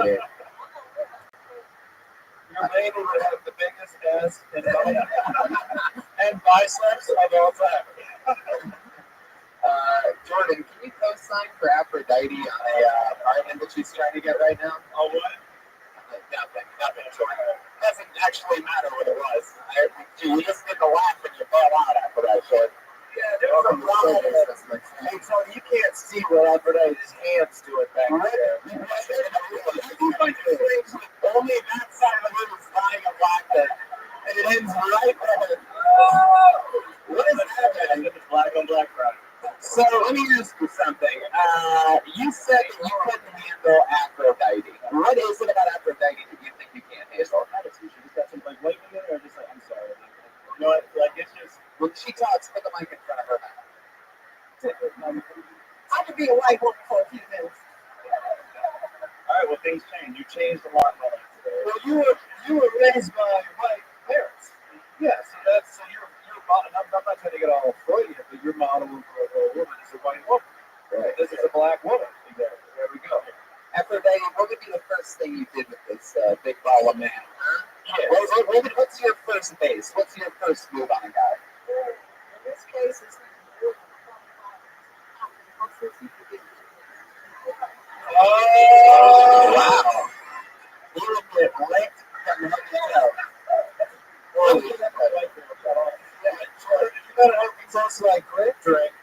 Your lady would have the biggest ass and biceps of all time. Jordan, can you co-sign for Aphrodite on a apartment that she's trying to get right now? Oh, what? Nothing, Jordan. Doesn't actually matter what it was. You just did the laugh and you fell out after that shit. Yeah, there was a problem. Hey, Tony, you can't see what Aphrodite's hands do it back there. Only that side of the room is flying a rocket, and it ends right there. What is happening? It's black on black crime. So let me ask you something. You said that you couldn't handle Aphrodite. What is it about Aphrodite that you think you can't handle? She just got some like white women, or just like I'm sorry. You know what? Like it's just when she talks, put the mic in front of her mouth. I could be a white woman for a few minutes. all right. Well, things change. You changed a lot. Well, you were raised by white parents. Yeah. So you're model. I'm not trying to get all Freudian, but your model for a woman is a white woman. Right. This is a black woman. Exactly. There we go. Aphrodite, what would be the first thing you did with this big ball of man? Huh? Yeah. What's your first base? What's your first move on a guy? In this case, it's oh, wow. You would get licked from head to toe. Holy shit. You better hope he's also like grape drink.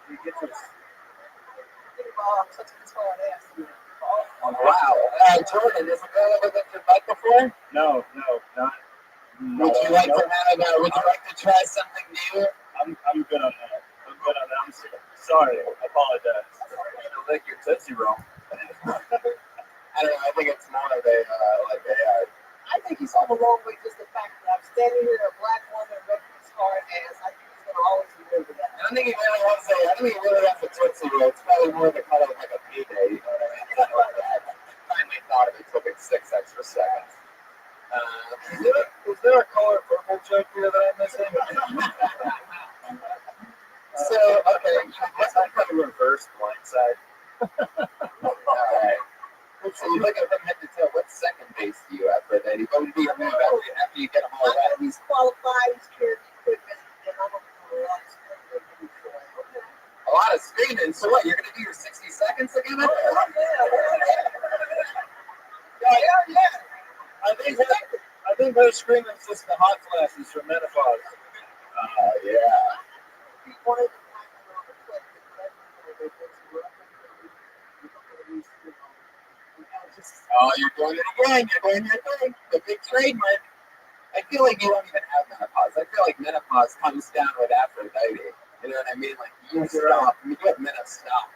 You get this. Wow. Jordan, has a girl ever licked your butt before? No, not. Would you like to try something new? I'm good on that. I'm sorry. I apologize. You lick your Tootsie Roll. I don't know. I think it's more of a I think he's on the wrong way. Just the fact that I'm standing here, a black woman, making his hard ass. I think he's gonna always remember that. I don't think he really wants to. I don't think he really wants a Tootsie Roll. It's probably more of the color of like a payday. You know what I mean? Something like that. Finally thought of it. Took it 6 extra seconds. Is there a color purple joke here that I'm missing? So, okay, let's look at the reverse blindside. Alright. So you look at from head to toe. What's second base to you after that. He would be a move after you get him all wet. He's qualified. He's good. Good man. I'm a lot of screaming. A lot of screaming. So what? You're gonna do your 60 seconds again? Yeah. I think her screaming is just the hot flashes for menopause. Yeah. Oh, you're doing it again. You're doing your thing. The big trademark. I feel like you don't even have menopause. I feel like menopause comes down with Aphrodite. You know what I mean? Like you stop. You get stop.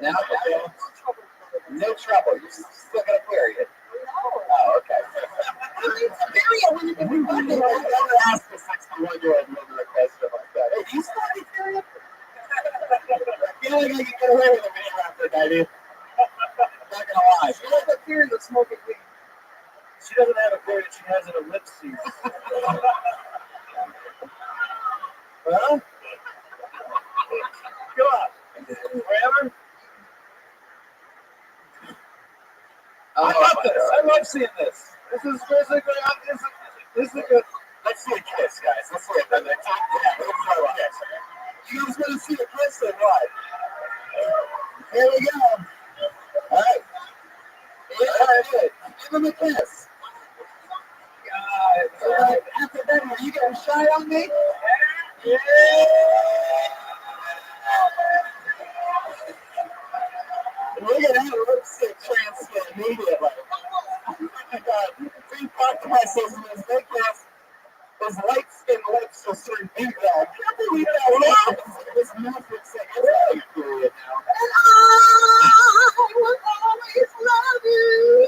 Now, no trouble. You still got a period. Oh, okay. I never asked a 61-year-old woman a question like that. Hey, do you still have a period? I feel like I can get away with a video Aphrodite. Not gonna lie. She has a period of smoking weed. She doesn't have a period, she has an ellipses. Well, come on. Whatever. I love this. I love seeing this. This is basically this is a good. Let's see a kiss, guys. Let's see a kiss. You guys want to see a kiss or what? Here we go. All right. Yeah, give him a kiss. All right. After that, are you getting shy on me? Yeah. Look at that lipstick transfer immediately. Oh my God. Three thought processes. They kiss. His light skinned lips just turned pink now. I can't believe that. This mouth looks like it's like a period now. And I will always love you.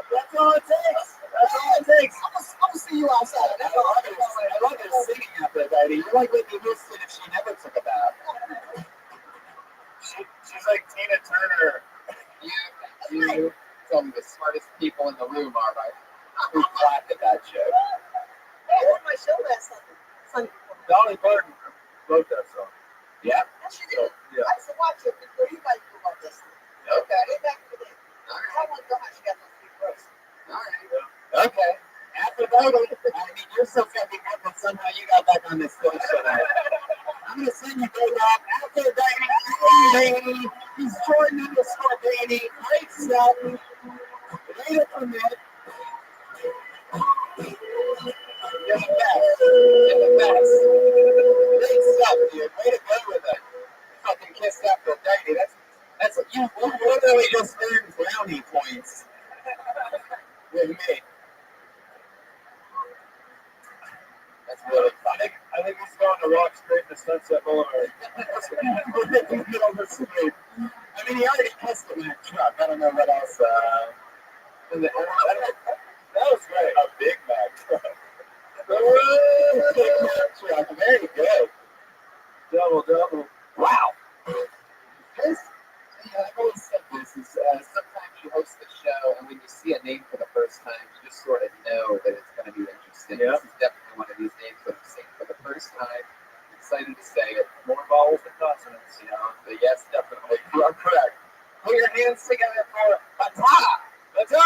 That's all it takes. That's all it takes. I'm gonna see you outside. That's all I'm gonna say. I love your singing Aphrodite. You're like Whitney Houston if she never took a bath. She's like Tina Turner. You tell me the smartest people in the room are, right? Who laughed at that joke? Hey, I did my show last Sunday. Dolly Parton wrote that song. Yeah. Yes, she did. Yeah. I used to watch it before you guys knew about this. Okay. Way back in the day. All I right. want to know how she got those big breasts. All right. Okay. Aphrodite. I mean, you're so fucking good that somehow you got back on this stage tonight. I'm gonna send you go back. Aphrodite. He's Jordan underscore Danny. Great stuff. Later from it. You're the best. You're the best. Great stuff, dude. Way to go with it. Fucking kissed Aphrodite. That's you literally just earned brownie points with me. That's really funny. I think he's going to walk straight to Sunset Boulevard. I mean, he already kissed the Mack truck. I don't know what else. That was great. A Big Mac truck. Big Mac truck. Very good. Double. Wow. This, I've always said this, is sometimes you host the show, and when you see a name for the first time, you just sort of know that it's going to be interesting. Yeah. This is definitely one of these names that I'm seeing for the first time. I'm excited to say it. More vowels than consonants. You know, but yes, definitely. You are correct. Put your hands together for Bata! Bata!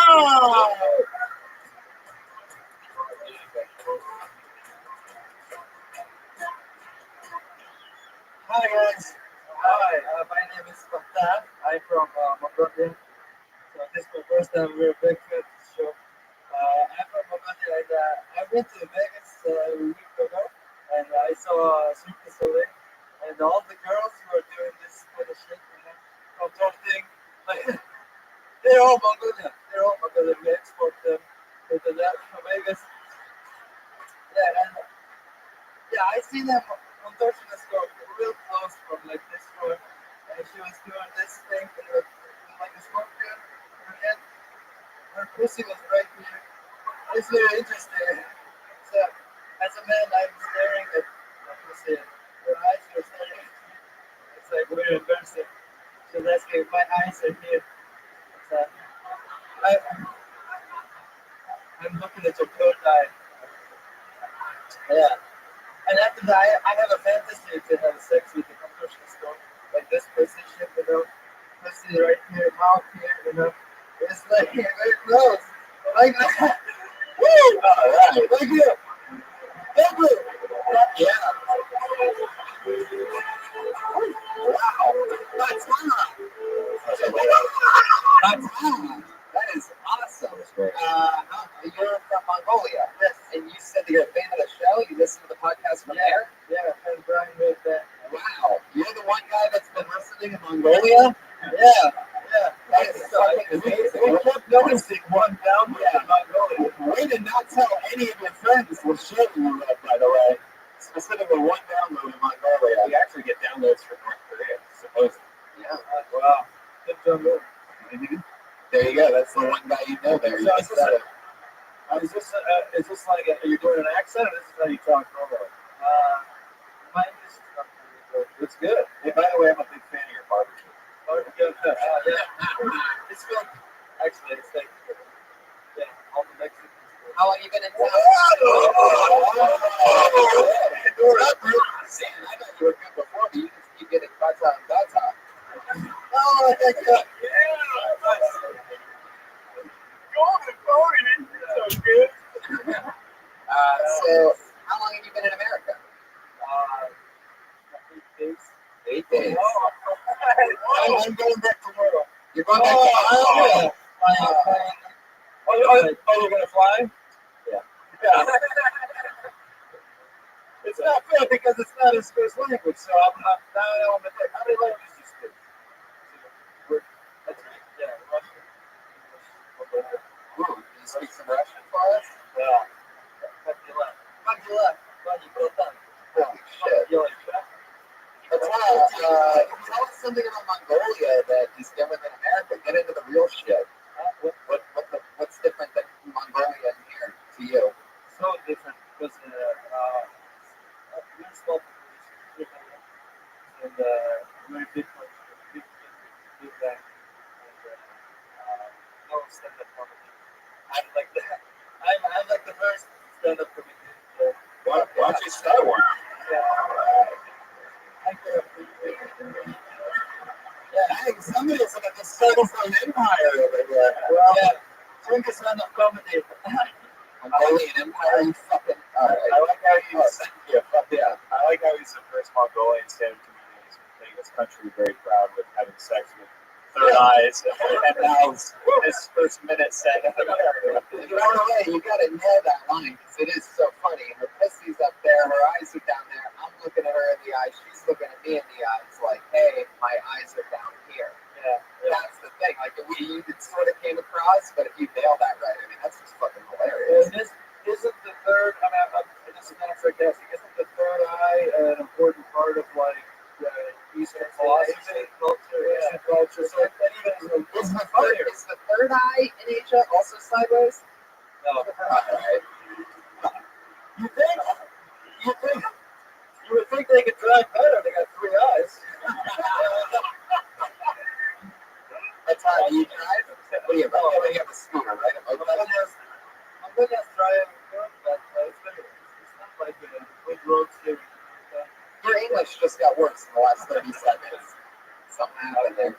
Hi guys. Hi. My name is Bata. I'm from Mongolia. So this is my first time we're big fan of the show. I'm from Mongolia and I went to Vegas a week ago and I saw Cirque du Soleil and all the girls who are doing this kind of shit, contorting, like they're all Mongolian. They're all Mongolian. We export them to that from Vegas. Yeah, and I see them contortionists go real close from like this one, and she was doing this thing with like a scorpion. And her pussy was right here. It's very interesting. So, as a man, I'm staring at her pussy. Her eyes are staring. It's like very embarrassing. She's asking if my eyes are here. So, I'm looking at your third eye. Yeah. And after that, I have a fantasy to have sex with the contortionist girl. Like like this pussy shit, pussy right here, mouth here, it's like very close, like that. Woo! All right, thank you. Thank you. Yeah. Wow, that's that is awesome. You're from Mongolia. Yes. And you said that you're a fan of the show. You listen to the podcast from there. Yeah, and Brian with that. Wow, you're the one guy that's been listening in Mongolia. Yeah. That is fucking amazing. We kept noticing one download in Mongolia. We did not tell any of your friends the show you love, by the way. Specifically, one download in Mongolia. We actually get downloads from North Korea, supposedly. Yeah. Wow. Good download. There you go. That's the one guy you know there. So is this like you're doing an accent, or this is how you talk normally? My English is not really good. It's good. Hey, by the way, I'm a big fan of your barbecue. Barbecue. Yeah. It's good. Actually, it's like all the Mexicans. How long you been in town? I know you were good before, but you just keep getting gata and gata. Oh, heck yeah. Golden, so good. So, how long have you been in America? 8 days. 8 days. I'm going back tomorrow. You're going back tomorrow? You're going to fly? Yeah. It's not fair because it's not his first language, so I'm like, how many languages do you speak? That's right. Yeah, Russian. Ooh, can you speak some Russian for us? Yeah. Как дела? Holy shit. Tell us something about Mongolia that is different than America. Get into the real shit. What's different than Mongolia and here to you? So different because we're small population, and very big country, big bank, and no stand-up comedy. I'm like that. I'm like the first stand-up comedian. Why don't you start one? Yeah, hey, somebody's looking at the circle for an empire over here. Well, yeah, drink us stand-up comedy. Mongolian Empire, you fucking. Right. I like how he's. I like how he's the first Mongolian stand-up comedian who's making this country very proud with having sex with third eyes, and now his first minute stand-up. You gotta nail that line because it is so funny. Her pussy's up there, her eyes are down there. I'm looking at her in the eye, she's looking at me in the eyes, like, hey, my eyes are down here. Yeah. That's the thing. Like, it sort of came across, but if you nail that right, I mean, that's just fucking hilarious. Well, isn't the third, this is not sarcastic, isn't the third eye an important part of, like, Eastern philosophy, culture? So is the third eye in Asia also sideways? No. Right. You would think they could drive better. They got 3 eyes. That's how you drive. What do you have a scooter, right? I'm gonna try it, but it's not like a good road here. Your English just got worse in the last 30 seconds. Something happened there.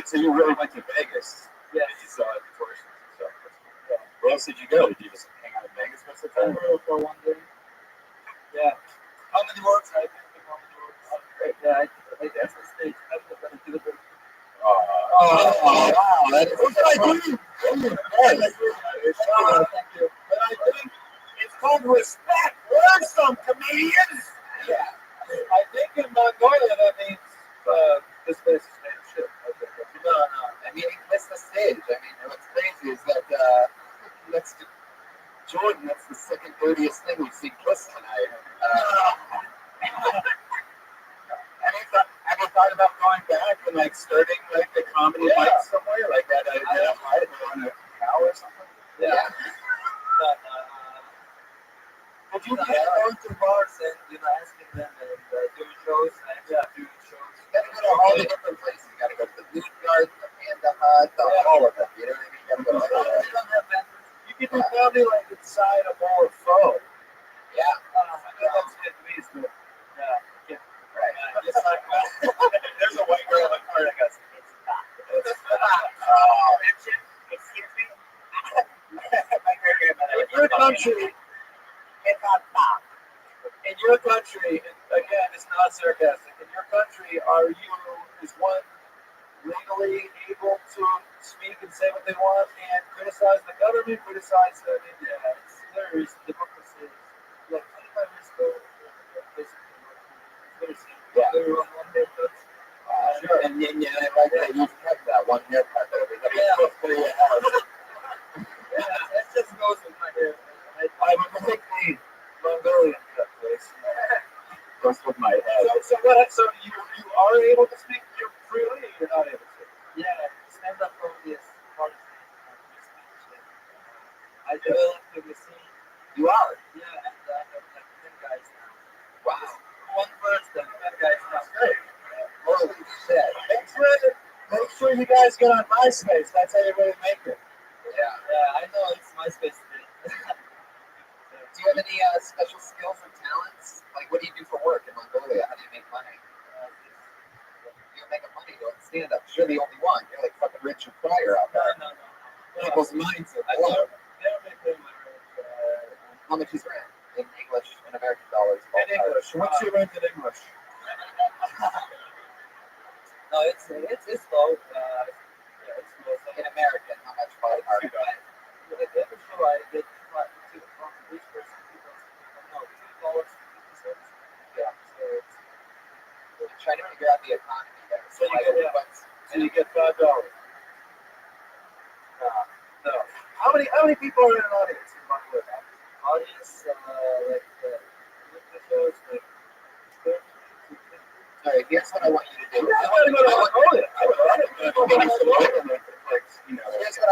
So you really went to Vegas? Yeah. You saw it before. Where else did you go? Did you just hang out in Vegas most of the time? For one day. Yeah. How many words? I think how many words? Great. Yeah, I that's the stage. Wow. That is what I do. Thank you. But I think it's called respect. Learn some comedians. Yeah. I think in Mongolia that means this place is named shit. No. I mean, it's the stage. I mean, what's crazy is that next to Jordan, that's the second dirtiest thing we've seen kiss tonight. Have you thought about going back and like starting like the comedy night somewhere like that? I on a cow or something. Yeah. Did you go to bars and asking them and doing shows? Doing shows. You gotta go to all the different places. You gotta go to the Meat Garden, the Panda Hut, all of them. You know what I mean? You gotta go to all of them. You can do comedy like inside a bowl of pho. Yeah. I know that's Vietnamese, but yeah. Right. There's a white girl in the car that goes, it's not. Excuse me? In your country, It's not stop. in your country, again, it's not sarcastic. In your country, is one legally able to speak and say what they want and criticize the government, criticize there's democracy. Like 25 years ago, Sure. And I like that you kept that one haircut that everybody it just goes with my hair. I'm particularly Mongolian cut, please. goes with my head. So you are able to speak freely, or you're not able to? Yeah, stand up comedy is part of free speech. I developed the scene. You are? Yeah, and I have like 10 guys now. Wow. One person, 10 guys now. Great. Holy shit. Make sure you guys get on MySpace. That's how you really make it. Yeah. Yeah, I know it's MySpace. Do you have any special skills or talents? Like, what do you do for work in Mongolia? How do you make money? You don't make money doing stand up. You're the only one. You're like fucking Richard Pryor out there. No. People's minds are I blown. don't make money. How much is rent in English and American dollars? In English. What's your rent in English? No, it's low. It's low. In American, how much are you paying? I get each person $2.50. Yeah. So I'm trying to figure out the economy there. So you get $5. No. How many people are in an audience in Mongolia? Audience shows like 30. All right, here's what I want you to do. I want to go to Mongolia. Here's what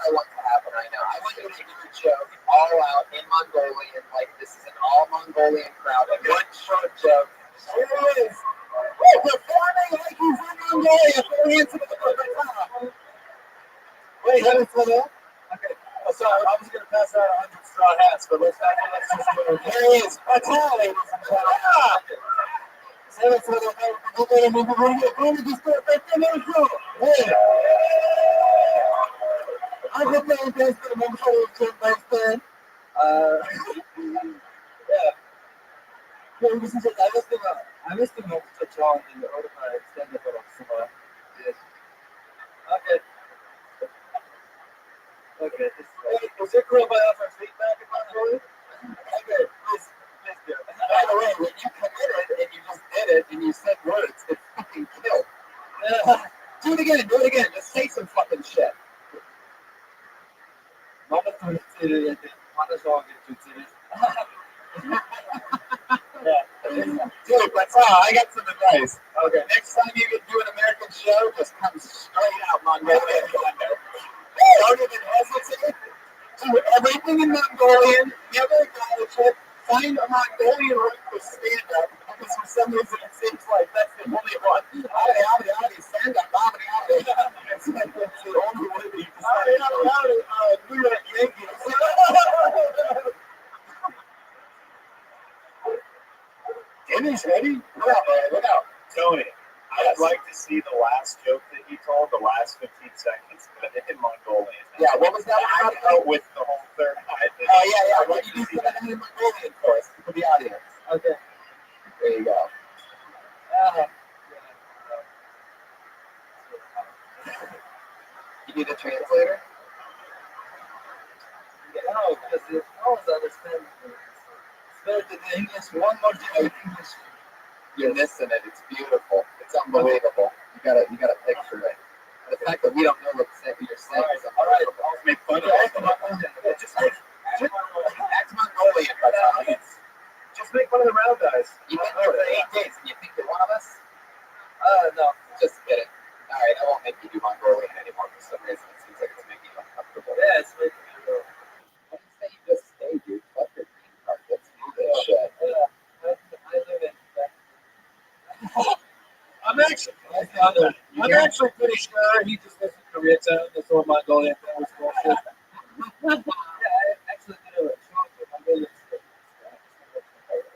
I want to happen right now. I want you to do a joke all out in Mongolian, like this is an all Mongolian crowd. A one short joke. Here it is. We're performing like he's in Mongolia. Put your hands to the top. Wait, let me slow down. Okay. Oh, sorry, I was going to pass out 100 straw hats, but let's just go. There he is. That's all, ladies and gentlemen. Okay. Is there girl by off our feedback in Mongolia? Okay, please do it. By the way, when you committed and you just did it and you said words, it fucking killed. Do it again. Just say some fucking shit. Dude, that's all. I got some advice. Okay, next time you do an American show, just come straight out Mongolian. Don't even hesitate. Do everything in Mongolian. Never acknowledge it. Find a Mongolian word for stand-up, because for some reason it seems like that's the only one. Stand-up, it's like that's the only way that you can say New York Yankees. Jimmy's ready? Look out. Tony, I'd like to see the last joke that he told, the last 15 seconds, but in Mongolian. Yeah, what was that? I know with the whole third eye thing. Oh, yeah. What do you do for that in Mongolian for us, for the audience? Okay. There you go. You need a translator? No, because the always understand. Better than the English. One more time. English. You're missing it. It's beautiful. It's unbelievable. You gotta picture it. The fact that we don't know what you're saying is unbelievable. I'll make fun of it. Just act Mongolian, but Just make fun of the round guys. you've been here for 8 days, and you think you're one of us? No. Just kidding. All right, I won't make you do Mongolian anymore for some reason. It seems like it's making you uncomfortable. Yeah, it's making me go. I just say you just stay, dude. Fuck your green card. Let's do this shit. I live in. I'm actually pretty sure he just lives in Koreatown. This whole Mongolian thing was bullshit. Yeah, I actually did a show with Mongolian.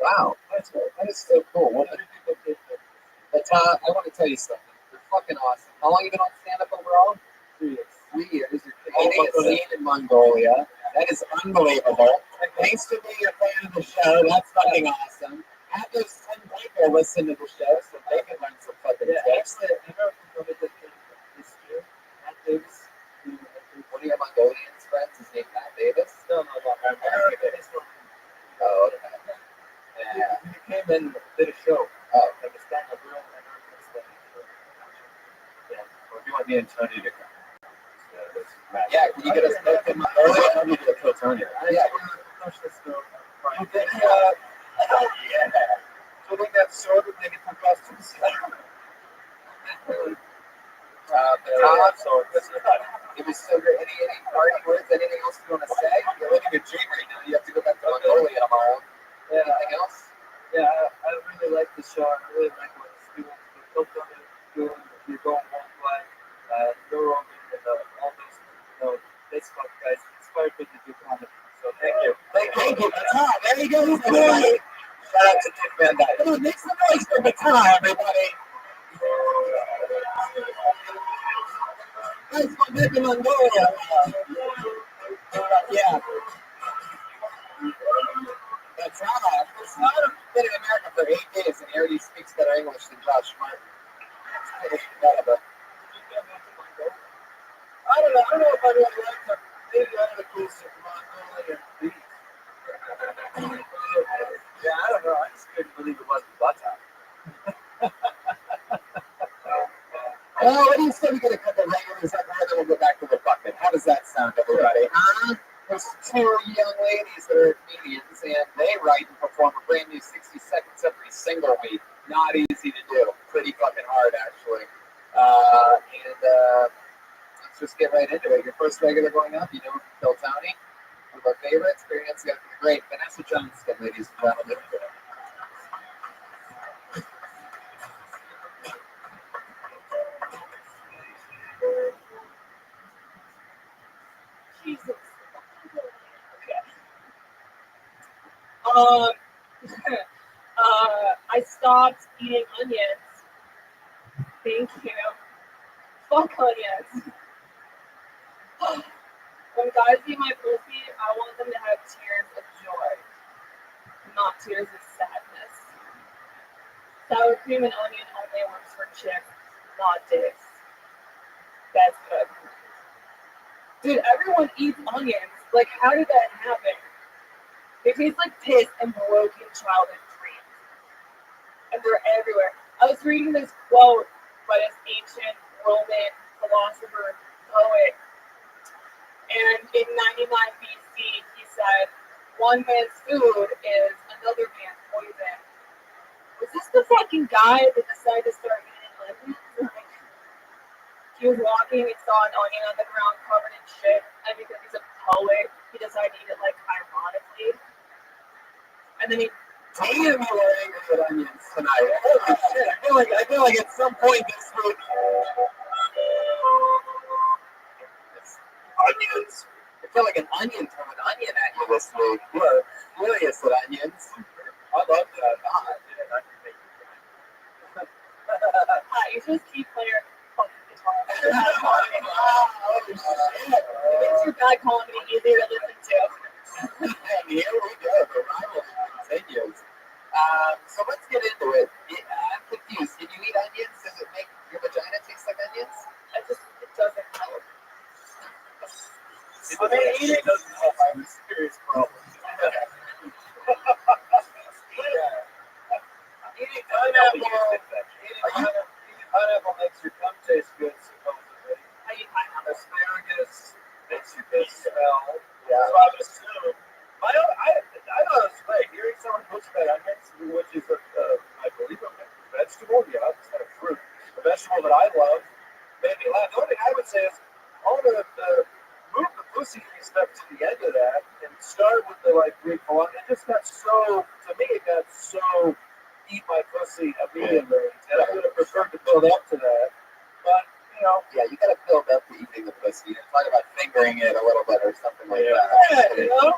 Wow, that is so cool. What Other people did that. I want to tell you something. You're fucking awesome. How long you been on stand-up overall? 3 years. 3 years. You're creating a scene in Mongolia. That is unbelievable. Thanks for being a fan of the show. That's fucking awesome. Have those 10 people listen to the show so they can learn some fucking tips. Actually, I know this year, Matt Davis. One of your Mongolian friends is named Matt Davis? No, I'm American. He's from. Oh, okay. Yeah. He came in and did a show. Oh. Like a stand-up real American stand-up. Yeah, we're doing me and Tony to come. Yeah, can you get us both in Mongolia? I need to kill Tony. Yeah. Push this through. You think, yeah. So I think that's short of maybe some questions. It was so great. Any party words? Anything else you want to say? You're living a dream right now. You have to go back to Mongolia tomorrow. Yeah. Anything else? Yeah, I really like the show. I really like what it's doing. The filter is doing. You're going one way. You're on and all those, Facebook guys inspired me to do comedy. So thank you. Thank you. Baton. There you go. Everybody. Shout out to Dick Van Dyke. Come on, make some noise for Baton, everybody. Thanks for making Mongolia. Yeah. That's right. It's not been in America for 8 days and he already speaks better English than Josh Martin. It's pretty incredible. I don't know if I really like them. Maybe I have a case of Mongolia beef. Yeah, I don't know. I just couldn't believe it wasn't butter. Well, what do you say we get a couple regulars up there, then we'll go back to the bucket? How does that sound, everybody? There's 2 young ladies that are comedians, and they write and perform a brand new 60 seconds every single week. Not easy to do. Pretty fucking hard, actually. Let's just get right into it. Your first regular going up, you know, Phil Tony, one of our favorites. Experience got to be great. Vanessa Johnston, ladies and gentlemen. Jesus. I stopped eating onions. Thank you. Fuck onions. When guys eat my pussy, I want them to have tears of joy, not tears of sadness. Sour cream and onion only works for chicks, not dicks. That's good. Dude, everyone eats onions. Like, how did that happen? They taste like piss and broken childhood dreams. And they're everywhere. I was reading this quote by this ancient Roman philosopher, poet, and in 99 BC, he said, one man's food is another man's poison. Was this the fucking guy that decided to start eating onions? Like, he was walking and saw an onion on the ground covered in shit, and because he's a poet, he decided to eat it, like, ironically. And then he... Damn, you were angry at onions tonight. Holy shit. I feel like at some point this week... Onions. I feel like an onion threw an onion at you this week. You are furious at onions. I love that. Hi, you just keep playing fucking guitar. Oh, shit. It makes your bad comedy easier to listen to. And here we go. The rivalry continues. So let's get into it. I'm confused. Did you eat onions? Does it make your vagina taste like onions? It doesn't help. I mean, eating doesn't help. I have a serious problem. Eating pineapple makes your cum taste good, supposedly. I eat pineapple. Asparagus makes your good smell. Yeah. So I would assume. I thought it was great. Hearing someone push that onions, which is, I believe, a vegetable. Yeah, it's not a fruit. A vegetable that I love, made me laugh. The only thing I would say is all the move the pussy step to the end of that and start with the Greek philosophy. It just got so, to me, it got so eat my pussy immediately. And I would have preferred to build up to that. But, Yeah, you gotta build up to eating the pussy. And talk about fingering it a little bit or something like that. Yeah,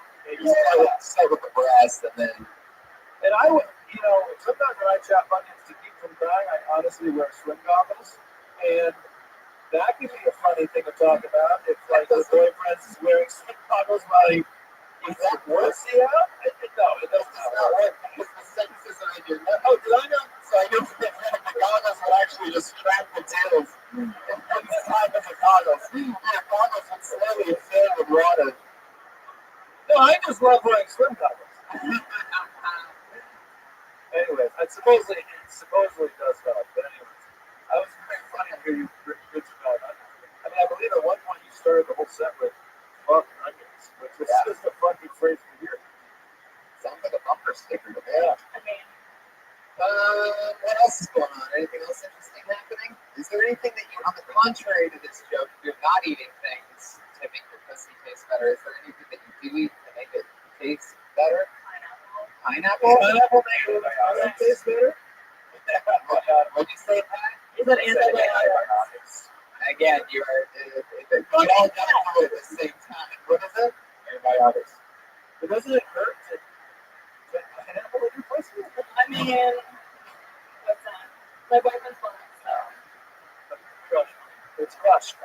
Start with the breast and then... And I would, sometimes when I chop onions to keep from dying, I honestly will talk about. It's like the boyfriend is wearing slip goggles while he eats that pussy out. No, it doesn't work. The sentences are in your nose. Oh, did I know? So I knew that the goggles would actually just trap the tails. And it's time of the goggles. And the goggles would slowly fill with water. No, I just love wearing swim goggles. Anyways, supposedly it does help. But anyways, I was very funny to hear you bitch about onions. I mean, I believe at one point you started the whole set with fuck onions, which is just a fucking phrase to hear. Sounds like a bumper sticker to me. Yeah. I mean, What else is going on? Anything else interesting happening? Is there anything that you, on the contrary to this joke, you're not eating things to make your pussy taste better? Is there anything that you do eat to make it taste better? pineapple. Pineapple? Pineapple tastes better? What'd you say, Pat? Is it antibiotics? Again, you all got to do it at the same time. What is it? Antibiotics. But doesn't it hurt to put pineapple in your pussy? I mean, what's that? My boyfriend's black, so. Crushed. It's crushed.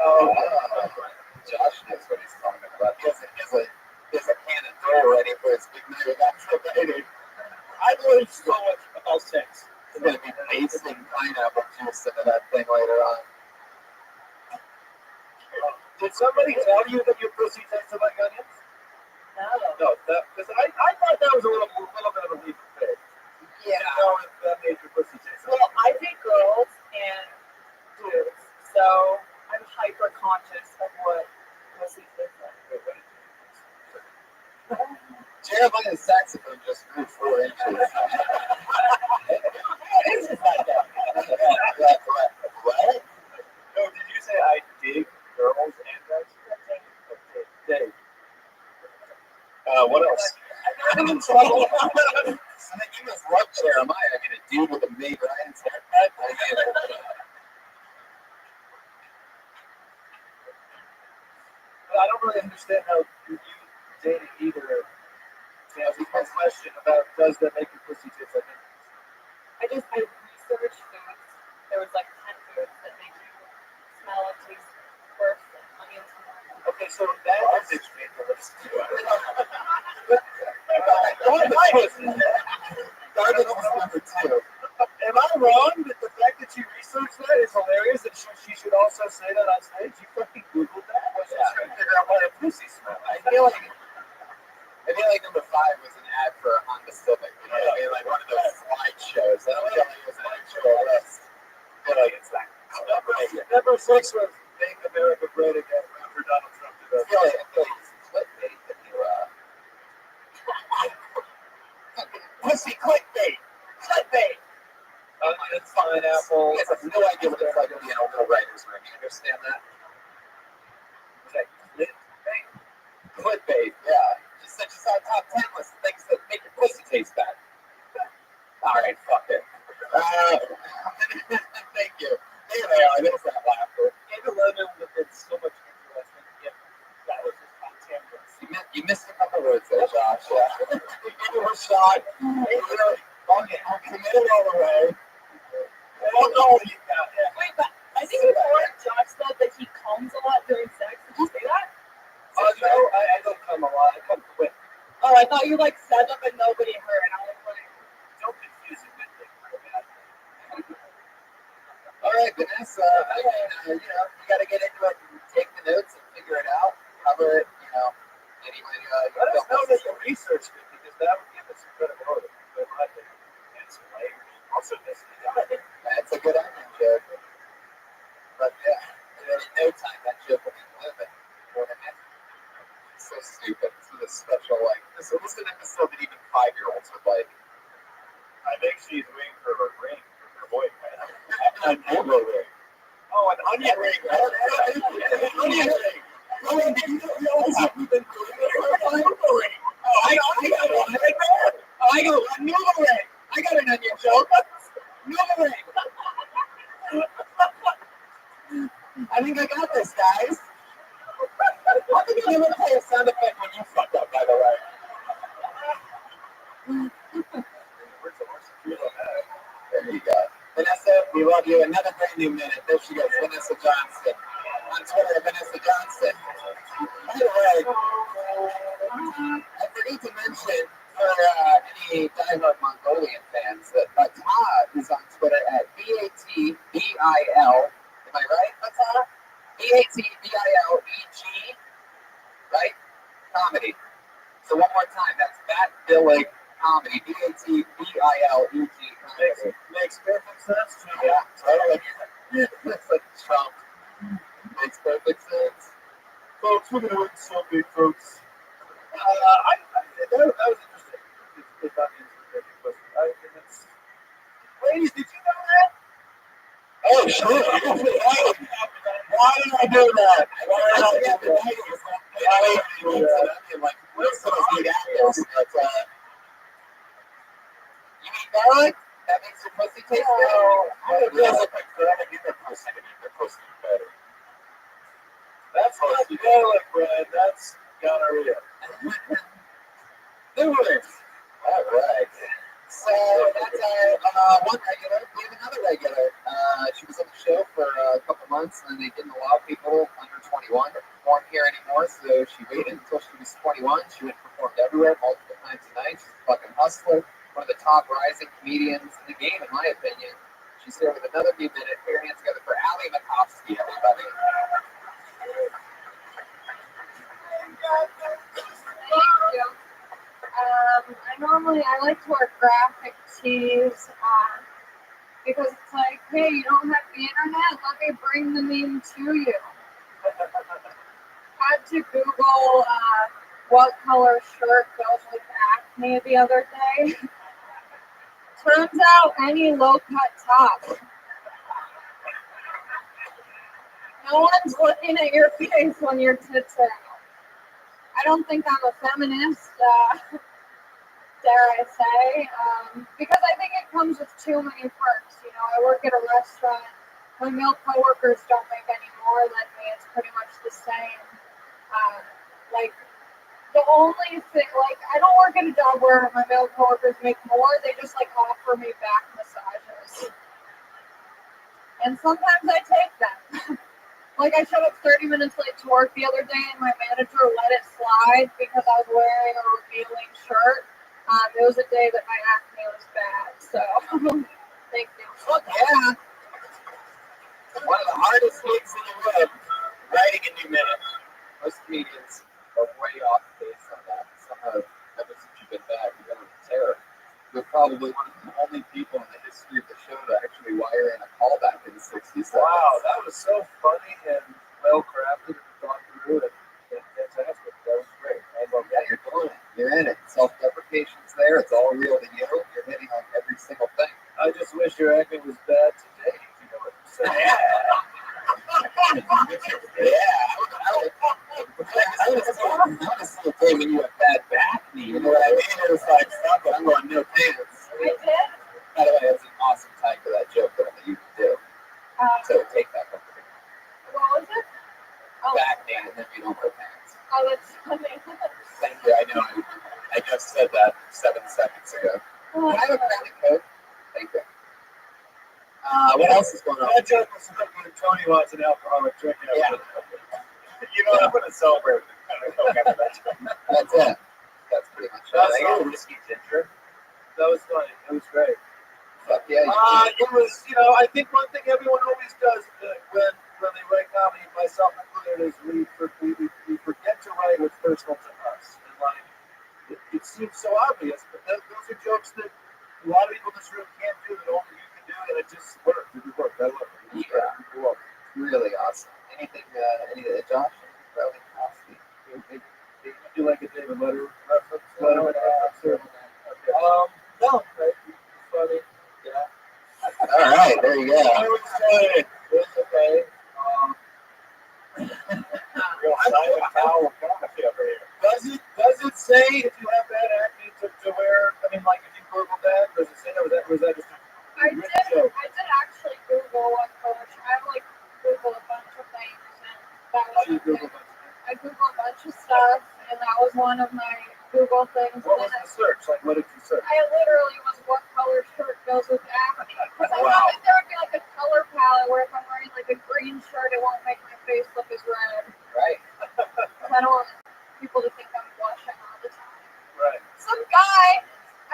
Josh knows what he's talking about. He has a can of dough ready for his big night of activating. I learned so much about sex. He's going to be pasting pineapple juice into that thing later on. Did somebody tell you that your pussy tasted like onions? No. No, because I thought that was a little bit of a leap of faith. Yeah. You know, if that made your pussy taste like Well, I date girls and dudes, so I'm hyper conscious of what pussy tastes like. Jeremiah's saxophone just grew 4 inches. It's just like that. What? No, did you say I dig girls and guys? Okay, Dave. What else? I'm in trouble. I mean, you must love Jeremiah. I mean, a dude with a May Ryan's haircut. I don't really understand how you dating either. To answer my question about does that make your pussy taste like onions? I researched foods. There was like 10 foods that make you smell and taste worse than onions. Okay, so that is ridiculous. Garbage was number 2. Am I wrong that the fact that you researched that is hilarious and she should also say that on stage? You fucking Googled that? Well, she's trying to figure out why a pussy smells. I feel like number 5 was an ad for a Honda Civic. You know what I mean? Like one of those slideshows. I don't feel like it was an actual list. I feel like it's that. Number 6 was Make America Great Again after Donald Trump did I feel like it's clickbait that you, pussy clickbait. Clickbait. Onions, pineapple. You guys have no idea what it's like to be in a little writer's room. You understand that? Was that clickbait? Clickbait, yeah. Just saw a top 10 list of things that make your pussy taste bad. Alright, fuck it. Thank you. There they are. There's that laughter. David Lemon did so much interesting. Yeah, that was just on 10 lists. You missed a couple words there, Josh. Yeah. You gave it a shot. I'm committed all the way. Oh, no, you got it. Wait, but I think before Josh said that he comes a lot during sex. Did you say that? No, I don't come a lot. I come quick. Oh, I thought you like said that, but nobody heard. I was like, Don't confuse it with it. All right, Vanessa. You got to get into it and take the notes and figure it out. Cover it, anyway. Let us know that you researched it because that would give us some credibility. And some layers. Also, That's a good onion joke. But yeah, in no time that joke will be living. You know what I mean? So stupid. This is a special, this is an episode that even 5-year-olds would like. I think she's waiting for her ring from her boyfriend. An elbow ring. Oh, an onion ring. An onion ring. Oh, and did you realize that we've been doing this for a elbow ring? Oh, I got one right there. Oh, I got one. Noodle ring. I got an onion joke. Noodle ring. I think I got this, guys. I think I never play a sound effect when you fucked up, by the way. There you go. Vanessa, we love you. Another brand new minute. There she goes, Vanessa Johnston. On Twitter at Vanessa Johnson. By the way, I forgot to mention for any diehard Mongolian fans that Todd is on Twitter at BATBIL. Am I right, Todd? BATBILEG, right? Comedy. So one more time, that's Matt Billig Comedy. BATBILEG. Makes perfect sense to me. Yeah, totally. It's like Trump. Makes perfect sense. Folks, we're going to win so big, folks. That was interesting. It's not interesting. Ladies, did you know that? Oh, shit. Why did I do that? Why did I do that? Like, what else was big apples? But, you mean garlic? That makes your pussy taste good? It feels like I get their pussy to make their pussy better. That's not garlic bread. That's gonorrhea. Do it. All right. So that's our one regular. We have another regular. She was on the show for a couple months, and they didn't allow people under 21 to perform here anymore. So she waited until she was 21. She went and performed everywhere, multiple times a night. She's a fucking hustler. One of the top rising comedians in the game, in my opinion. She's here with another few minutes. Put your hands together for Ali Makovsky, everybody. Thank you. I like to wear graphic tees because it's like, hey, you don't have the internet, let me bring the meme to you. Had to Google what color shirt goes with acne the other day. Turns out any low-cut top. No one's looking at your face when your tits are out. I don't think I'm a feminist, dare I say, because I think it comes with too many perks. You know, I work at a restaurant. My male coworkers don't make any more than me. It's pretty much the same. Like, the only thing, like, I don't work at a job where my male coworkers make more. They just, like, offer me back massages. And sometimes I take them. Like, I showed up 30 minutes late to work the other day, and my manager let it slide because I was wearing a revealing shirt. It was a day that my acne was bad, so thank you. Fuck yeah. One of the hardest gigs in the world, writing a new minute. Most comedians are way off base on that. Somehow, ever since you've been back, you've been on terror. You're probably one of the only people in the history of the show to actually wire in a callback in 60 seconds. Wow, that was so funny and well crafted and thought through and fantastic. That was great. I love Yeah, that. you're doing it. You're in it. Self-deprecation's there. It's all real to you. You're hitting on every single thing. I just wish your acting was bad today, if you know what I'm saying. I want to see a day when you have bad back knee. You know what I mean? It was like, fuck it, I'm going no pants. I did. By the way, that's an awesome time for that joke that you can do. So take that from me. What was it? Oh, Back knee, and then you don't wear pants. oh, that's funny. Thank you. I know. I just said that 7 seconds ago. Can I have a credit code? Thank you. What else is going on? That joke was something when Tony wants an alcoholic drink. Yeah. You know, I'm going to celebrate with that joke. That's it. That's pretty much it. That's I got all. whiskey ginger. That was funny. It was great. Fuck yeah. It was, you know, I think one thing everyone always does when they write comedy, myself included, is we forget to write what's personal to us. And like, it seems so obvious, but those are jokes that a lot of people in this room can't do, that only you can do, and it just worked. It worked. I love it. Yeah. Cool. Really awesome. Anything, Josh? Really awesome. Did you like a David Letter reference? No, funny. Yeah. All right, there you go. I would say it's okay. Real Simon Cowell comedy over here. Does it say if you have bad acne to wear? I mean, like if you Google that, does it say that? Was that just I did actually Google one coach. I like Google a bunch of things, and that was you Google? I Google a bunch of stuff, and that was one of my Google things. What was the search? Like, what did you search? I literally was what color shirt goes with acne. Because I Wow. thought that there would be like a color palette where if I'm wearing like a green shirt, it won't make my face look as red. Right. Because I don't want people to think I'm blushing all the time. Right. Some guy,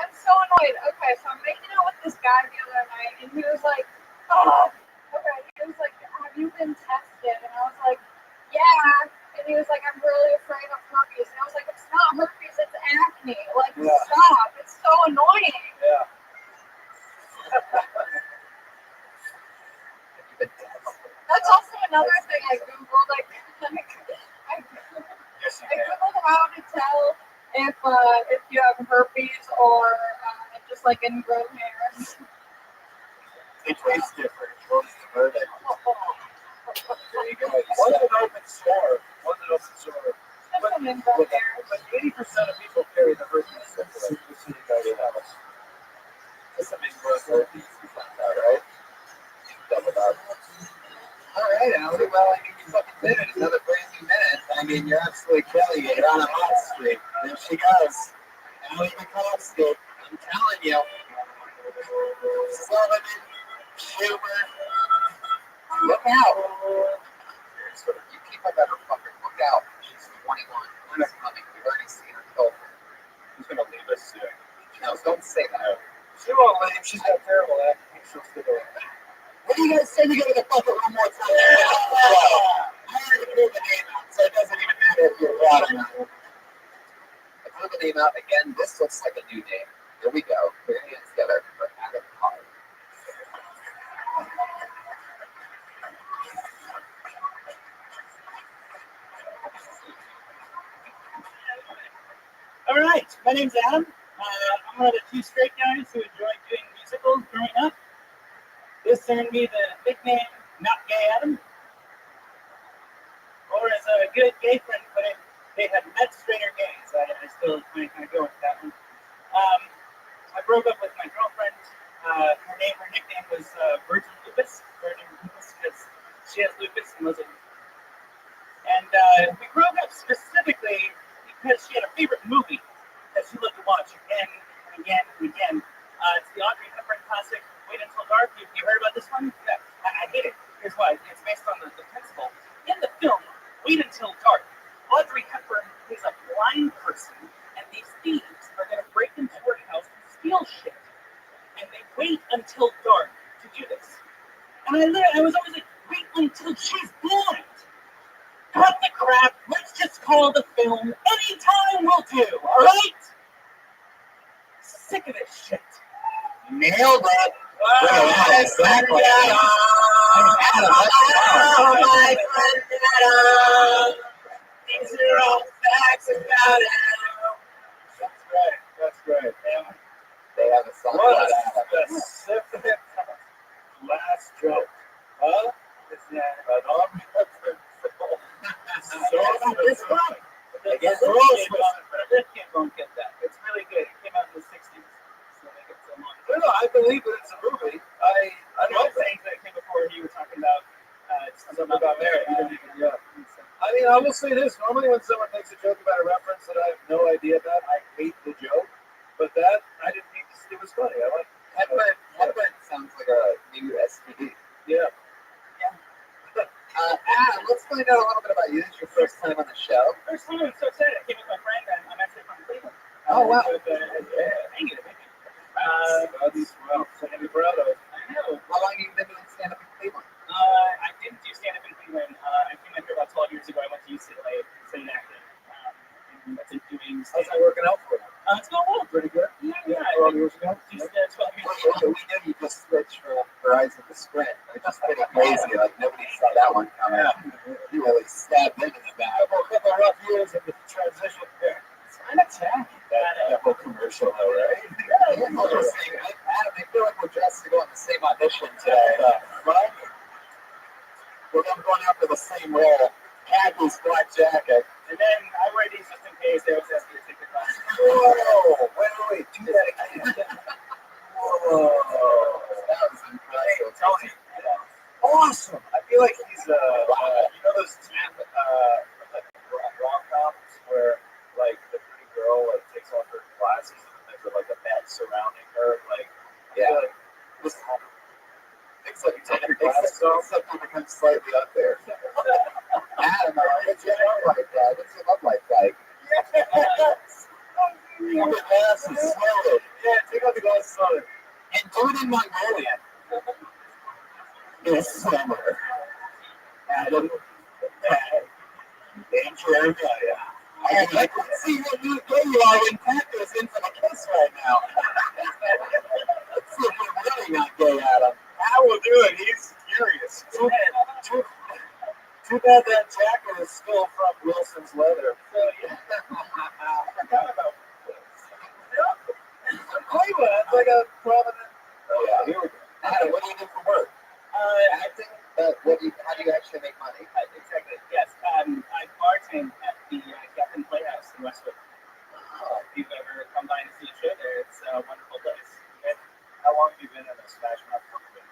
I'm so annoyed. Okay, so I'm making out with this guy the other night, and he was like, oh, okay. He was like, have you been tested? And I was like, yeah. And he was like, I'm really afraid of herpes. And I was like, it's not herpes, it's acne. Like, Yeah. stop. It's so annoying. Yeah. That's also another thing I Googled. I Yes, you I can. Googled how to tell if you have herpes or just like ingrown hairs. It tastes different. Close to verdict. There you go. One's an open sore. One's an open sore. Just some ingrown hairs. But 80% of people carry the herpes symptom. Just so you guys know. Just some ingrown herpes. Right? Double up. All right, Allie. Well, I mean, you fucking did it. Another brand new minute. I mean, you're absolutely killing it. You're on a hot streak. There she goes. Allie McCoskey. I'm telling you. Sullivan, Schumer. Look out. You keep up that her fucker. Look out. She's 21. When's coming? We've already seen her kill. Who's going to leave us soon? No, don't say that. She won't leave. She's got terrible acne. She'll stick around. What do you guys say we go to the bucket one more time? I already threw the name out, so it doesn't even matter if you're proud or not. I threw the name out again. This looks like a new name. Here we go. Put your hands together for Adam Hart. All right, my name's Adam. I'm one of the two straight guys who enjoyed doing musicals growing up. This earned me the nickname Not Gay Adam. Or as a good gay friend put it, they had met straighter gays. I still kind of go with that one. I broke up with my girlfriend. Her nickname was Virgin Lupus. Virgin Lupus because she has lupus and was a And we broke up specifically because she had a favorite movie that she loved to watch again and again and again. It's the Audrey Hepburn classic, Wait Until Dark. You heard about this one? Yeah, I hate it. Here's why. It's based on the principle. In the film, Wait Until Dark, Audrey Hepburn plays a blind person, and these thieves are going to break into her house and steal shit. And they wait until dark to do this. And I was always like, wait until she's blind. Cut the crap. Let's just call the film Anytime Will Do, all right? Sick of this shit. Nailed it. Exactly. Adam, Oh, my friend Adam. These are all facts about Adam. That's right. That's right. they have a song What about a Adam. specific last joke. Huh? Is that an omnipresent film? This one? The guess rich it's kid won't get that. It's really good. It came out in the 60s. So they get so much. No, I believe that it's a movie. I One love of the things that came before you were talking about something about Mary. Yeah. I mean, I will say this. Normally when someone makes a joke about a reference that I have no idea about, I hate the joke. But that, I didn't think it was funny. I like it. Headbutt sounds like a new STD. Yeah. Adam, let's find out a little bit about you. This is your first time on the show. First time, I'm so excited. I came with my friend, and I'm actually from Cleveland. Oh, wow. Thank you. That's well, something to be proud of. I know. How long have you been doing stand-up in Cleveland? I didn't do stand-up in Cleveland. I came out here about 12 years ago. I went to UCLA, studied acting. And I've been doing How's that working out for you? It's going well. Pretty good. Yeah. 12 years ago? Just 12 years ago. We knew you just switched from Verizon to Sprint. It's just pretty crazy. Like, nobody saw that one coming. You really stabbed into the back. A couple of rough years of the transition there. It's kind of tacky. That whole commercial, though, right? Yeah, interesting. Adam, I feel like we're dressed to go on the same audition today. But we're going after the same role. Khakis, black jacket. And then I wear these just in case they always ask you to take the class. Whoa! Wait. Do that again. Whoa. That was impressive. Tony. Awesome. I feel like he's you know those rom-coms where like the pretty girl like takes off her glasses and there's like a net surrounding her, like I'm slightly up there. Adam, what's your love life like? What's your love life like? Your glass is swollen. Yeah, take out the glass slowly. And do it in Mongolian. This summer, Adam and Jeremiah. I can see what you are when Pat goes in for the kiss right now. Let's see if you're really not gay, Adam. I will do it. He's curious. Too bad that jacket is still from Wilson's leather. So, yeah. I forgot about Cleveland. That's like a prominent. Oh, yeah, here we go. Adam, what do you do for work? Acting. How do you actually make money? Exactly. Yes. I bartend at the Captain Playhouse in Westwood. If you've ever come by and see a show there, it's a wonderful place. And how long have you been in a Smash Mouth company?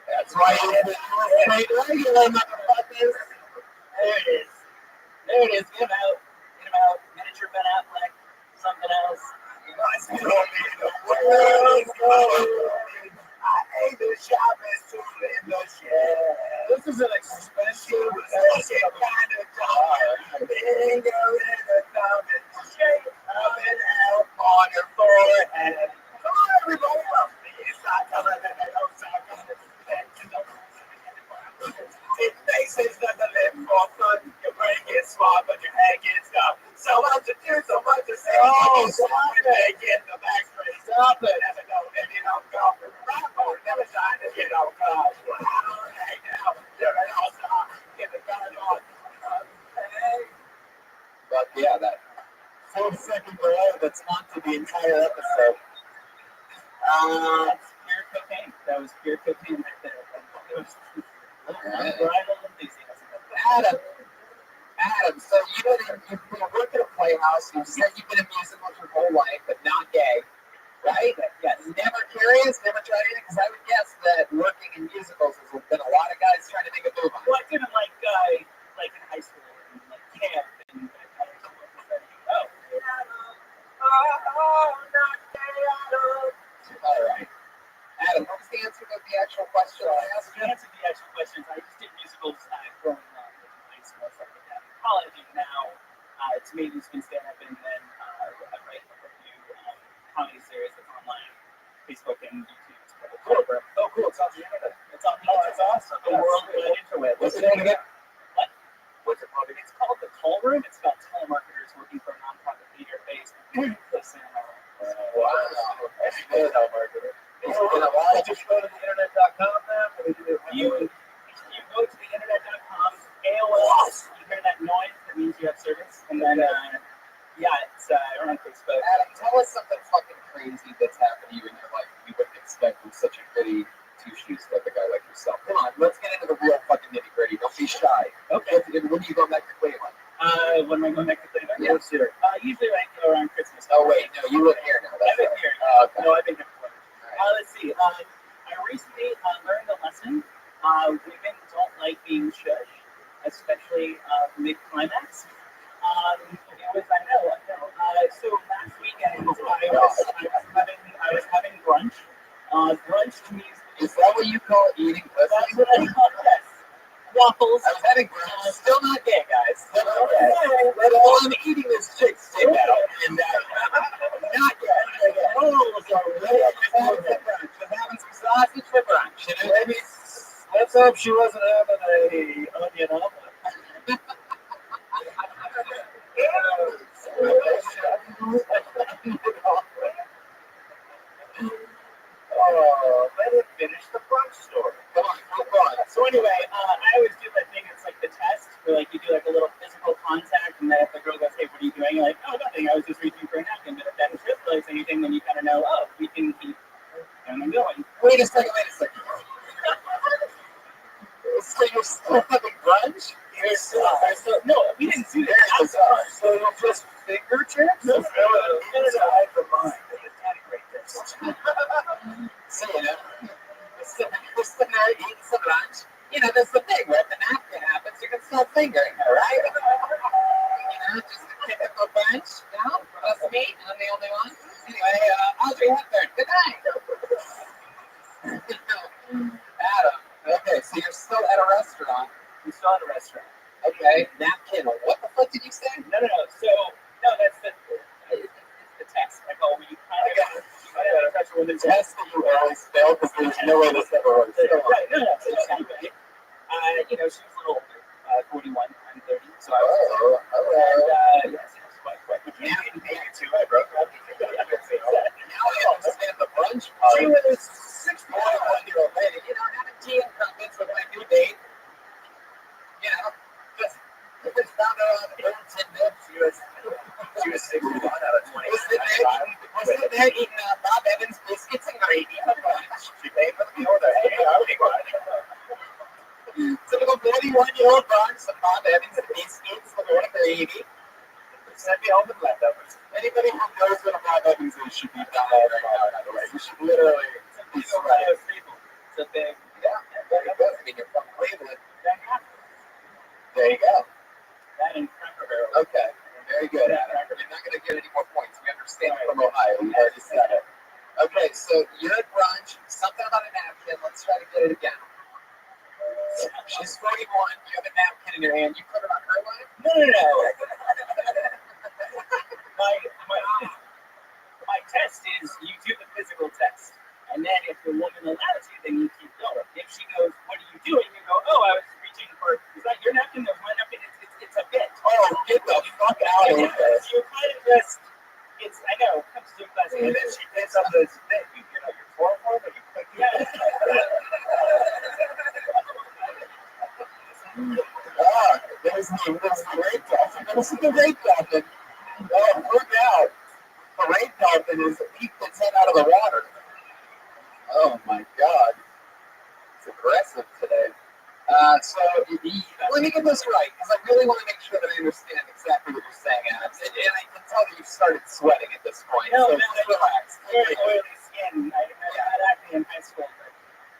That's why you have a regular motherfuckers. There it is. There it is. Get him out. Get him out. Miniature Ben Affleck. Something else. I hate the shopping tool in the shed. This is an expensive Kind of jar. Finger in the thumb and shape of an elf on her forehead. Come on, everybody, love me. It's not coming in the it faces nothing live for fun. Your brain gets smart, but your head gets dumb. So much to do, so much to say. Oh, stop it. Get the back straight. Stop it. Never know if you don't go. Rapper never shine if you don't come. Hey, now, you're an all-star. Get the gun on. Hey. But yeah, that 4-second delay that's haunted the entire episode. That's pure cocaine. That was pure cocaine right there. It was unbridled enthusiasm. Adam, so you work at a playhouse. You said you've been in musicals your whole life, but not gay, right? Yes. Never curious, never tried anything. Because I would guess that working in musicals has been a lot of guys trying to make a move on. Well, I didn't like in high school and like camp and that kind of stuff. Not gay, Adam. All right, Adam. What was the answer to the actual question I asked To you? answer the actual questions, I just did musicals growing up in high school and stuff like that. In college, and now it's mainly been stand-up, and then I write a few comedy series that's online, Facebook and YouTube. It's called The Program. Oh, cool. It's on the internet. It's on the Oh, that's awesome. the worldwide interweb. What's the name again? What? What's it called? It's called The Toll Room. It's about telemarketers working for a nonprofit theater based in San Wow. That's good, Margaret. It's been a while. Just go to the internet.com now. You go to the internet.com, AOL, you hear that noise, that means you have service, and then, it's on Facebook. Adam, tell us something fucking crazy that's happened to you in your life that you wouldn't expect from such a goody two-shoes type of guy like yourself. Come on, let's get into the real fucking nitty-gritty. Don't be shy. Okay. When do you go back to Cleveland? When am I going back to Cleveland? Yeah. Usually around Christmas. Oh, wait, no, you live here now. I've been here. Oh, okay. No, I've been here before. Let's see. I recently learned a lesson. Women don't like being shushed, especially mid-climax. I know. So last weekend I was having brunch. Brunch to me Is that what you call eating pussy? that's what I call yes. Waffles. I was having brunch. Still not gay, guys. Still not gay. Well, I'm eating this chick's dick out, and not yet. Oh, so just having some sausage for brunch. You know? Maybe let's hope she wasn't having a onion omelet. Oh, let him finish the brunch story. Come on, move on. So anyway, I always do that thing. It's like the test where like you do like a little physical contact, and then if the girl goes, "Hey, what are you doing?" You're like, "Oh, nothing. I was just reaching for a napkin." But if that realizes anything, then you kind of know, "Oh, we can keep going." Wait a second. So you're still having brunch? No, we didn't do that. So you'll just fingertips? No. Inside the mind. So, we're sitting there eating some lunch. You know, that's the thing, right? The napkin happens, you can start fingering her, right? Just a typical bunch, That's me, I'm the only one. Anyway, Audrey Hepburn, good night. at a restaurant. We saw at a restaurant. Okay, napkin. What the fuck did you say? No. So, no, that's it's the test. Like, oh, you kind of touch a woman's Test that you always fail because there's no way this ever works. Right, no. So anyway, she was a little older, 41, I'm 30. So I was. And, yes, quite. Yeah, me too. I broke up. Now I understand the brunch part. She was 61-year-old lady. Having tea and crumpets with my new date. Just found out on the birds and nips. She was 61 out of 20. Was it there eating Bob Evans biscuits and gravy? She paid for the meal with her. Hey, I would eat one. Typical 41-year-old brunch, some Bob Evans biscuits with a gravy. Send me home with leftovers. Anybody who knows what a Bob Evans is should be dying right now, by the way. You should literally be sweating. It's a big. Yeah, very good. I mean, you're from Cleveland. That happened. There you go. That and Cracker Barrel. Okay, very good, Adam. You're not going to get any more points. We understand from Ohio. You already said it. Okay, so you're at brunch. Something about a napkin. Let's try to get it again. She's 41. You have a napkin in your hand. You put it on her lap? No. My test is you do the physical test, and then if the woman allows you, then you keep going. If she goes, "What are you doing?" You go, "Oh, I was reaching for." Is that your napkin? That was my napkin. It's a bit. Oh, get the fuck out of here. You kind of just. I know. It comes to a class. And then she picks up this thing. Your forearm, and you click it. There's the rape dolphin. This is the rape dolphin. Oh, look out. The rape dolphin is peeked its head out of the water. Oh my god. It's aggressive today. Let me get this right, because I really want to make sure that I understand exactly what you're saying, Adam. And I can tell that you've started sweating at this point. No, so just relax. Very oily skin. I had acne in high school.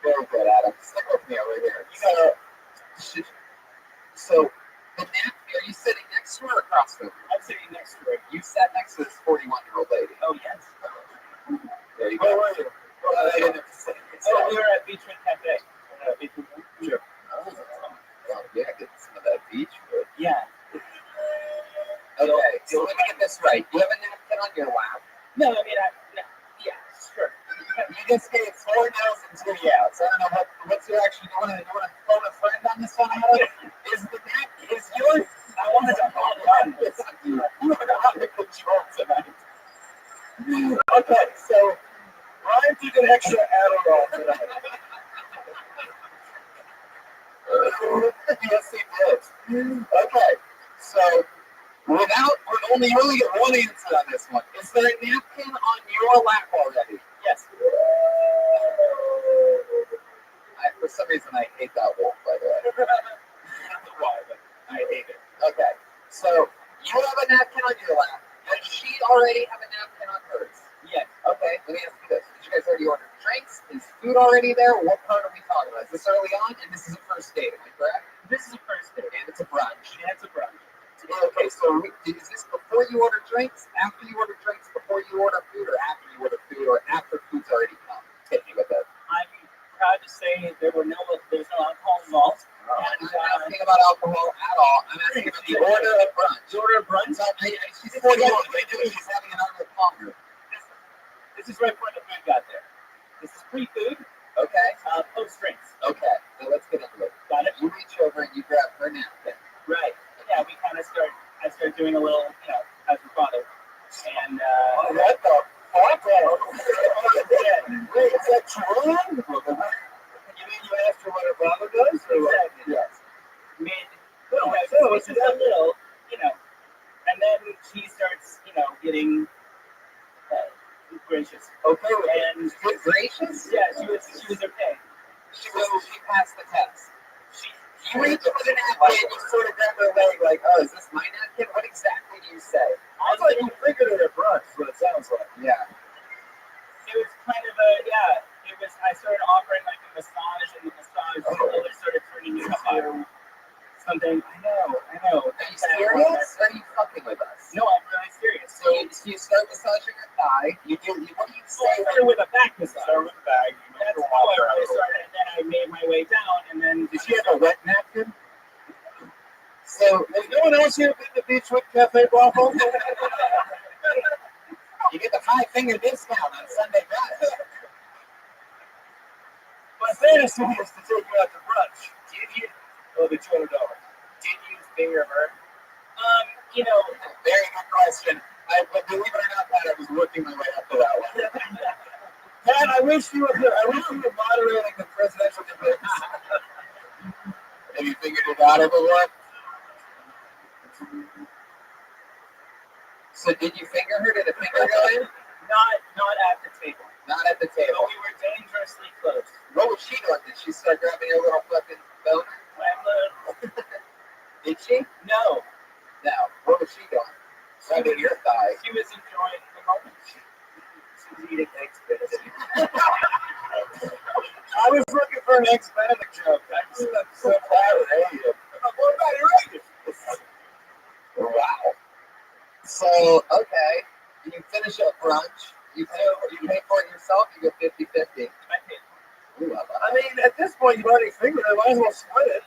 Very good, Adam. Stick with me over here. So the napkin, are you sitting next to her or across from her? I'm sitting next to her. You sat next to this 41-year-old lady. Oh, yes. There you go. Where were you? I didn't have to say it. Oh, we were at Beachwood Cafe. Beachwood. Sure. Oh, yeah, get some of that beach food. Yeah. Okay, so let me get this right. You have a napkin on your lap. No, I mean, yeah, sure. You just gave 4 no's and 2 yeahs. I don't know what's your action. You want to phone a friend on this one, Adam? Is the napkin is yours? I wanted to hold on. You are out of control tonight. Okay, so Ryan took an extra Adderall tonight. yes, he did. Okay, so we only get one answer on this one. Is there a napkin on your lap already? Yes. For some reason, I hate that wolf, by the way. I don't know why, but I hate it. Okay, so you have a napkin on your lap. Does she already have a napkin on hers? Yes. Okay, let me ask you this. Did you guys already order drinks? Is food already there? What part are we talking about? Is this early on? And this is a first date, am I correct? This is a first date. And it's a brunch. And it's a brunch. Okay, so is this before you order drinks, after you order drinks, before you order food, or after you order food, or after food's already come? Hit me with it. I'm proud to say there's no alcohol involved. I'm not asking about alcohol at all. I'm asking about the order of brunch. The order of brunch? She's 41. She's having an hour longer. This is right before the food got there. This is pre-food, Okay. post drinks. Okay. Now let's get into it. Got it? You reach over and you grab her napkin. Right. Yeah, we kind of I start doing a little, as your father. And, What the fuck? Wait, is that true? You mean you asked her what her brother does? Or what? Exactly. Yes. It's just a little, and then she starts, getting gracious. Okay. And Good gracious? yeah, she was okay. She passed the test. She You reach for the napkin, you sort of grab her leg like, oh, is this my napkin? What exactly do you say? I was like, you figured it at brunch, is what it sounds like. Yeah. It was kind of I started offering like a massage, and the massage slowly started turning into something. I know. Are you serious? Or are you fucking with us? No, I'm really serious. So you start massaging her thigh. What do you So I say? started with a back massage. Start with the bag. That's how I really started, and then I made my way down, and then Did she have a wet napkin? So, has no one else here been to Beachwood Cafe Waffle? You get the 5-finger discount on Sunday nights. My fantasy is to take you out to brunch. Did you? Oh, the $200. Did you finger her? You know, Very good question. But believe it or not, Pat, I was working my way up to that one. Pat, I wish you were moderating the presidential debates. Have you figured it out everyone? So did you finger her? Did a finger go in? not at the table. Not at the But table. we were dangerously close. What was she doing? Did she start grabbing your little fucking boner? Did she? No, No. What was she doing? Rubbing your thigh. she was enjoying the moment. She was eating eggs Benedict. I was looking for an ex-Benedict joke. I'm so proud of you. What about your age? Wow. So, okay. You finish up brunch. You pay for it yourself, you go 50-50. I paid. Ooh, I love I mean, at this point, you've already figured it. Might as well split it.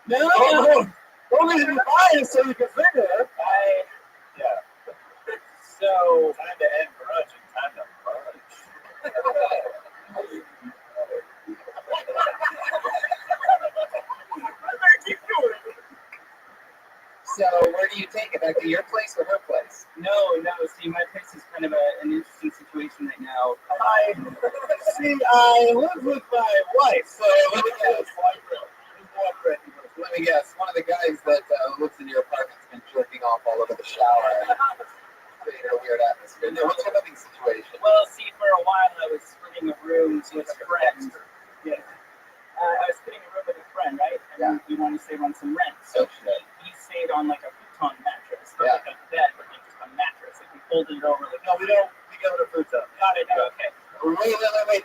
No, Don't need to buy it so you can figure it. Yeah. So, Time to end brunch and time to brunch. Keep doing it. So, where do you take it? Back to your place or her place? no. See, my place is kind of an interesting situation right now. I live with my wife, so let me guess. Let me guess. One of the guys that lives in your apartment's been jerking off all over the shower. Creating a weird atmosphere. Now, what's your living situation? Well, see, for a while I was splitting a room with a friend. Yeah. I was splitting a room with a friend, right? And we wanted to save on some rent. So he stayed on like a futon mattress, not like a bed, but like just a mattress. Like we folded it over. Like, No, we don't. We go to futon. got it. Okay. Wait.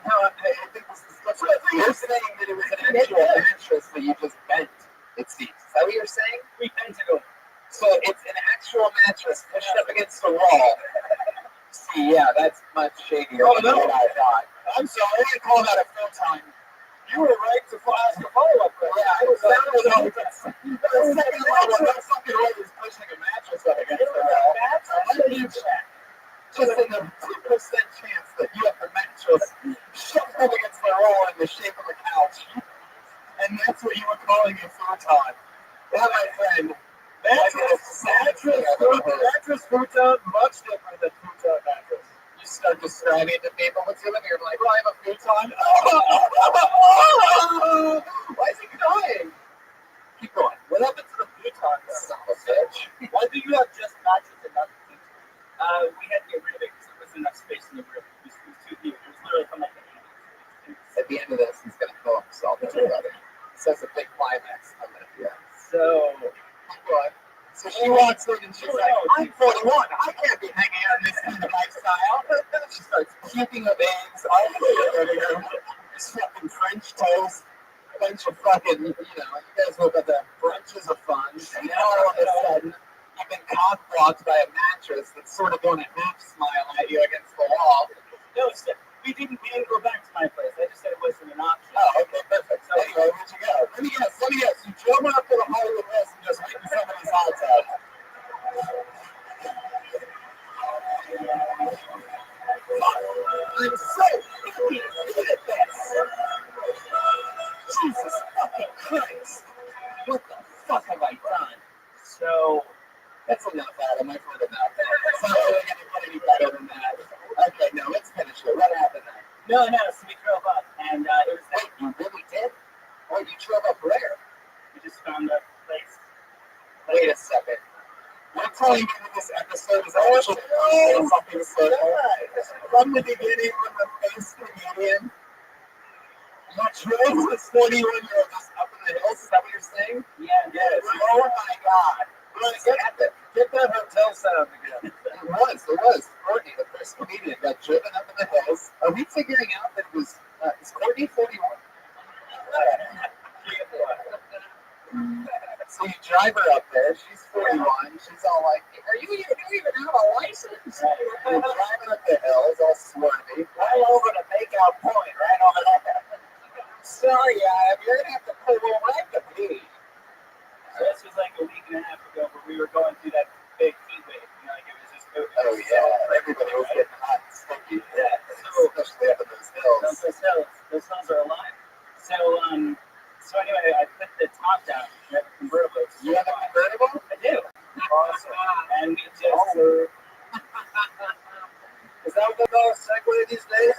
No, I think this is what you're saying that it was an actual mattress that you just bent, it seems. Is that what you're saying? We bent it over. So it's an actual mattress pushed up against the wall. See, yeah, that's much shadier than what I thought. I'm sorry, I call that a futon. You were right to ask a follow-up question. Yeah, I was the second level. No fucking way he's pushing a mattress up against the wall. Just in a 2% chance that you have the mattress shoved up against the wall in the shape of a couch. And that's what you were calling a futon. That, my friend, mattress futon, much different than futon mattress. you start describing it to people. What's your living room like? Well, I have a futon. Why is he crying? Keep going. What happened to the futon? Son of a bitch. Why do you have just mattress and not futon? We had to get rid of it because there wasn't enough space in the room. It was too huge. It was literally from like At the end of this, he's going to kill himself, everybody. So it's a big climax coming at the end. So, Keep going. So she walks in and she's like, I'm 41. I can't be hanging out in this kind of lifestyle. She starts puking up eggs all over the living room. Just fucking French toast. A bunch of fucking, you guys know about the brunches of fun. And now all of a sudden, you've been cock-blocked by a mattress that's sort of doing a half smile at you against the wall. no, we didn't go back to my place. I just said it wasn't an option. Oh, okay, perfect. So anyway, where'd you go? Let me guess. You drove up to the Hollywood Hills and just went to somebody's hot tub. I'm so fucking good at this. Jesus fucking Christ. What the fuck have I done? So, That's enough, Adam. I've heard enough. It's not really going to get any better than that. Okay, no, let's finish it. What happened then? no, so we drove up, and it was Wait, you really did? Oh, you drove up where? we just found a place. Wait a second. You're telling me that this episode is actually something circle? From the beginning, from the face comedian, you drove this 41-year-old just up in the hills? Is that what you're saying? Yeah, Yes. Oh my God. Get that hotel sound again. It was. Courtney, the first comedian, got driven up in the hills. Are we figuring out that it was, is Courtney 41? So you drive her up there, she's 41, she's all like, do you even have a license? You're driving up the hills, all swarmy, right over to Makeout Point, right over there. Sorry, you're gonna have to pull away the pee. So this was like a week and a half ago where we were going through that big heat wave. You know, like it was just. Oh yeah, everybody was getting hot and sticky. Yeah. Especially up in those hills. Those hills are alive. So anyway, I put the top down. I have a convertible. You have a convertible? I do. Awesome. And we just. Is that what they call a Segway these days?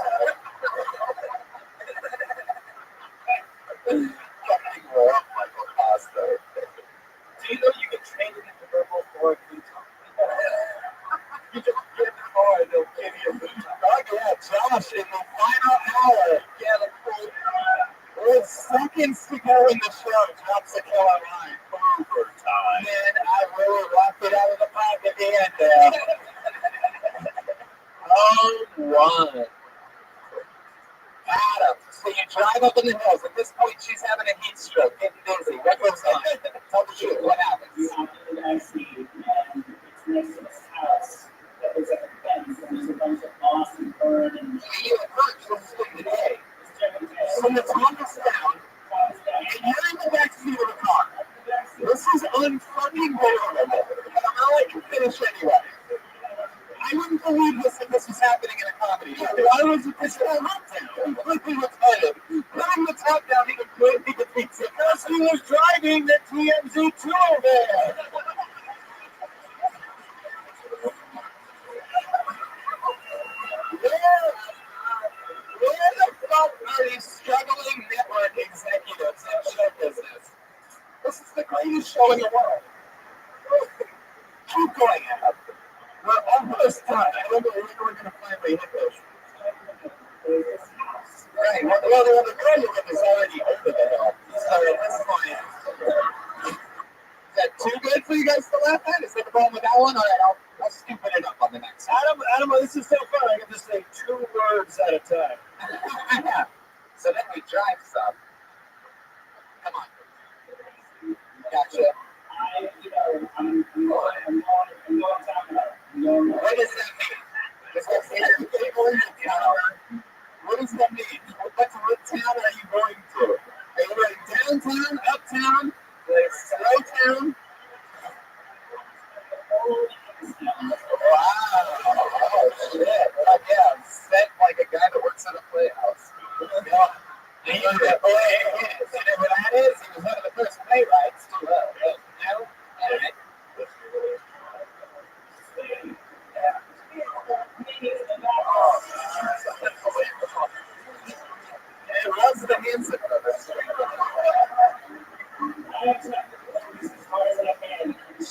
Fucking rough, Michael Costa. Do you know you can trade in a convertible for a blue top? You just get in the car and they'll give you a blue top. Oh yeah, Josh, in the final hour, with seconds to go in the show, drops a killer line. Overtime. Man, I really rocked it out of the park at the end there. Home run. Adam, so you drive up in the hills. At this point, she's having a heat stroke, getting dizzy. What goes on? Tell the truth. What happens? You hop in the backseat, and it's next to this house that is at the fence, and there's a bunch of moss and burn and You get hurt just in the day. So the top is down, and you're in the backseat of the car. This is unfucking believable. And how I can finish anyway. I wouldn't believe this if this was happening in a comedy. Why was it this guy completely retarded? Putting the top down even could be defeats it. Because he was driving the TMZ 2 there. Where the fuck are these struggling network executives in show business? This is the greatest show in the world. Keep going, Adam. We're almost done. I don't believe we're going to finally hit those. Right. Well, the girl you with is already over the hill. So that's fine. Is that too good for you guys to laugh at? Is that the problem with that one? All right, I'll stupid it up on the next one. Adam, this is so fun. I can just say 2 words at a time. Yeah. So then we drive some. Come on. Gotcha. I'm going What does that mean? Does that mean you're going to town? What does that mean? What town are you going to? Are you going downtown, uptown, slow town? Wow. Oh, shit. Yeah, set like a guy that works at a playhouse. Yeah. You know what that is? He was one of the first playwrights. No? All right. It runs the Hanson brothers. as hard as I can. She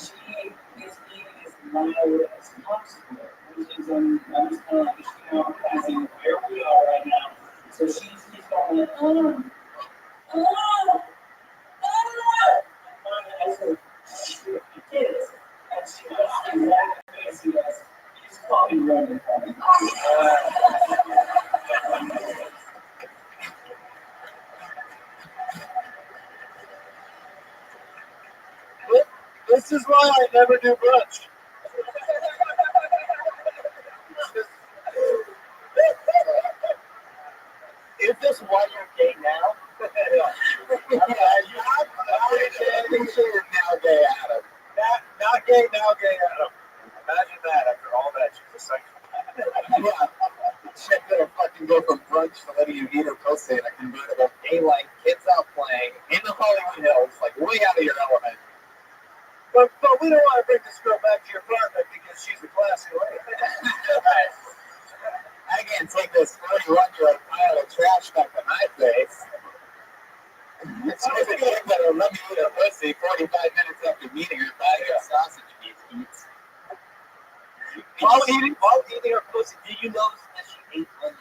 is being as loud as possible. I'm just kind of like, recognizing where we are right now. So she's going, I said, shit, it is. And she goes, I'm not going to see us. She's probably running for me. This is why I never do brunch. Is this why you're gay now? You're now gay, Adam. Not gay, now gay Adam. Imagine that after all that. She's a psycho. Yeah. Check that fucking go from brunch to letting you eat her pussy in a convertible daylight, kids out playing in the Hollywood Hills, like way out of your element. But we don't want to bring this girl back to your apartment because she's a classy lady. I can't take this 41-year-old pile of trash back to my place. It's just a kid that'll let me eat a pussy 45 minutes after meeting her buying her sausage eats. While eating her pussy, did you notice that she ate onions?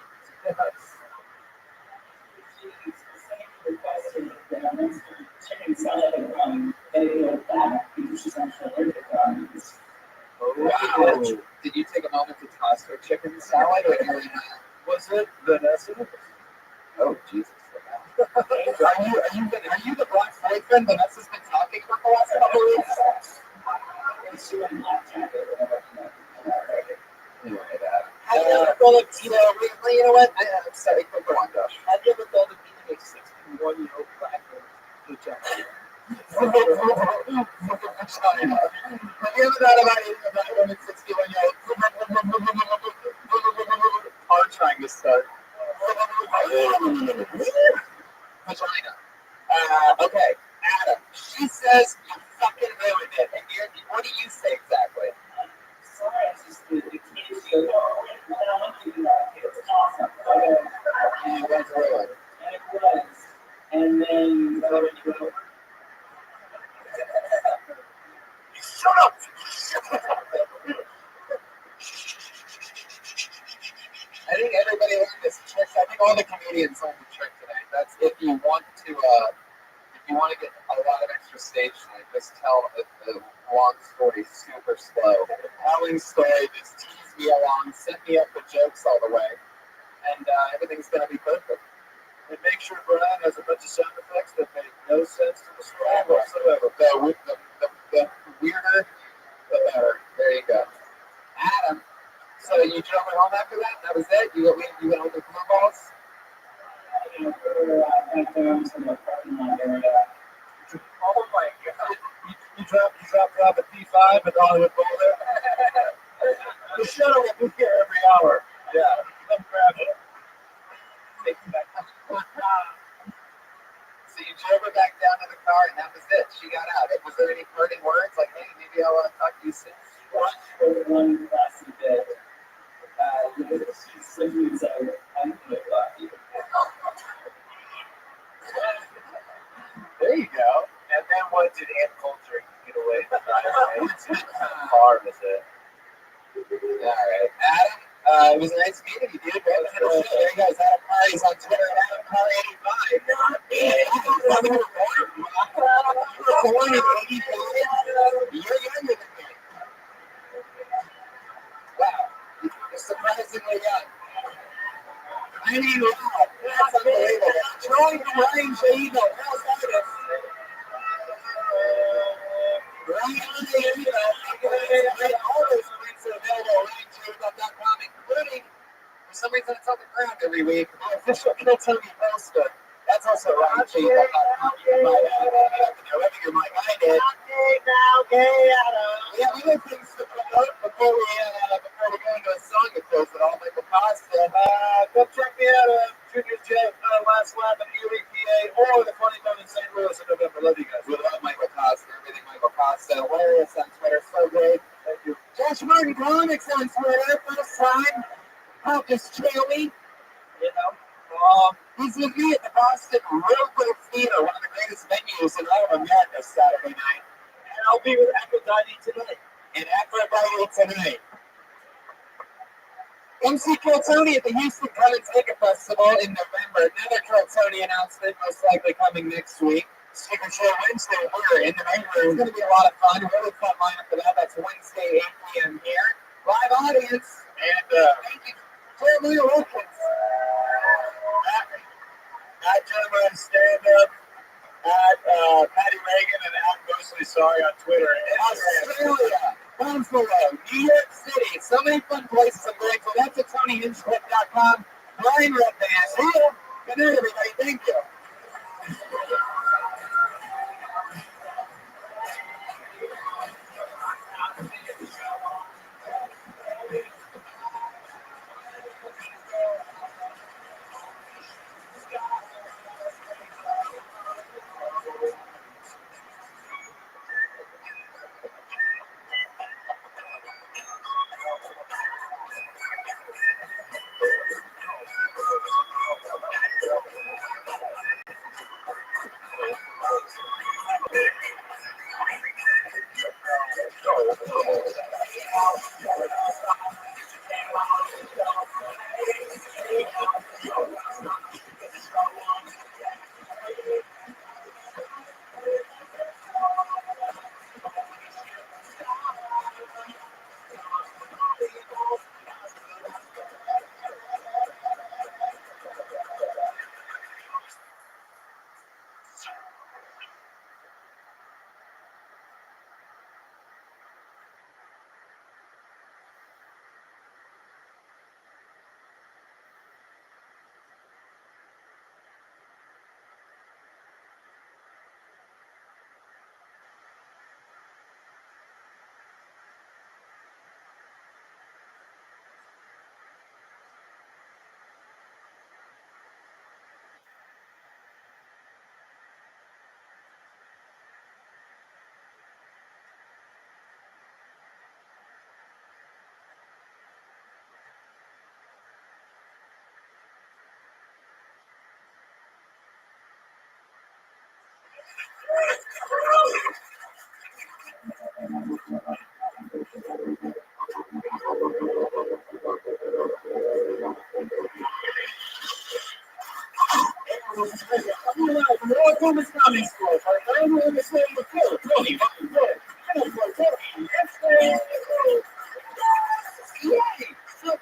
She specifically requested that I mention chicken salad and go back because she's actually allergic to onions. Wow. Did you take a moment to toss her chicken salad? Or Was it Vanessa? oh, Jesus. Are you the black boyfriend Vanessa's been talking about the last couple of weeks? She went black jacket or whatever. Anyway, have you ever thought of, you know what? I'm sorry, go on, Josh. Have you ever thought of eating a 16 Have you ever thought about eating a black woman 61-year-old are trying to start? Vagina. Okay, Adam. She says you fucking ruined it. And what do you say exactly? Sorry, it's just the kids, you know, I don't want to do that. It's awesome. And it was ruined. And it was. And then, so when you go, Shut up! I think everybody learned this trick. I think all the comedians learned the trick today. That's if you want to get a lot of extra stage time, just tell a long story super slow. Telling story, just tease me along, set me up with jokes all the way, and everything's gonna be perfect. And make sure Brian has a bunch of sound effects that make no sense to the story whatsoever. The weirder, the better. There you go. Adam, so you drove it home after that? That was it? You went with the blue balls? you know, back there, I'm just in the parking lot area. Oh my God. You dropped off at P5 at Hollywood Bowl there? The shuttle will be here every hour. Yeah, come grab it. Take me back. So you drove her back down to the car, and that was it. She got out. Was there any parting words like, "Hey, maybe I'll talk to you soon"? One classy bit. She simply said, I'm going to fuck you. There you go. And then what did Ann Coulter get away with? Car was it? All right. Adam, it was nice meeting you, dude. Welcome to the show. You guys had parties on Twitter at AdamCar85. Not me. You were born in 85? You're younger than me. Wow. You're surprisingly young. I mean, wow. That's unbelievable. Join the Ryan J. Eagle. How's that? Right on the email. All those links are available at RyanJeegle.com, including, for some reason, it's on the ground every week. The official Kill Tony poster. That's also RyanJeegle.com. You can buy that. You have to know everything like I did. We have other things to promote before we go into a song to close it all. Michael Costa. Come check me out at Junior's Jet last lap in Ely, PA, or the Funny Bone in St. Louis in November. Love you guys. We love Michael Costa. Everything Michael Costa. Hilarious on Twitter. So great. Thank you. Josh Martin Comics on Twitter. First time. Marcus Chaley. You know, He's with me at the Boston Railroad Theater, one of the greatest venues in all of America, Saturday night. and I'll be with Aphrodite tonight. And Aphrodite tonight. MC Kill Tony at the Houston Come and Take It Festival in November. Another Kill Tony announcement, most likely coming next week. Secret Show Wednesday, we're in the night room. It's going to be a lot of fun. Really fun lineup for that. That's Wednesday, 8 p.m. here. Live audience. And Thank you, Jeremiah Wilkins. at Jeremiah Stand Up, at Patty Reagan, and at Mostly Sorry on Twitter. And Australia, Buffalo, New York City. So many fun places I'm going to. That's at TonyHinchcliffe.com. Brian Rabbi. See you. Good night, everybody. Thank you.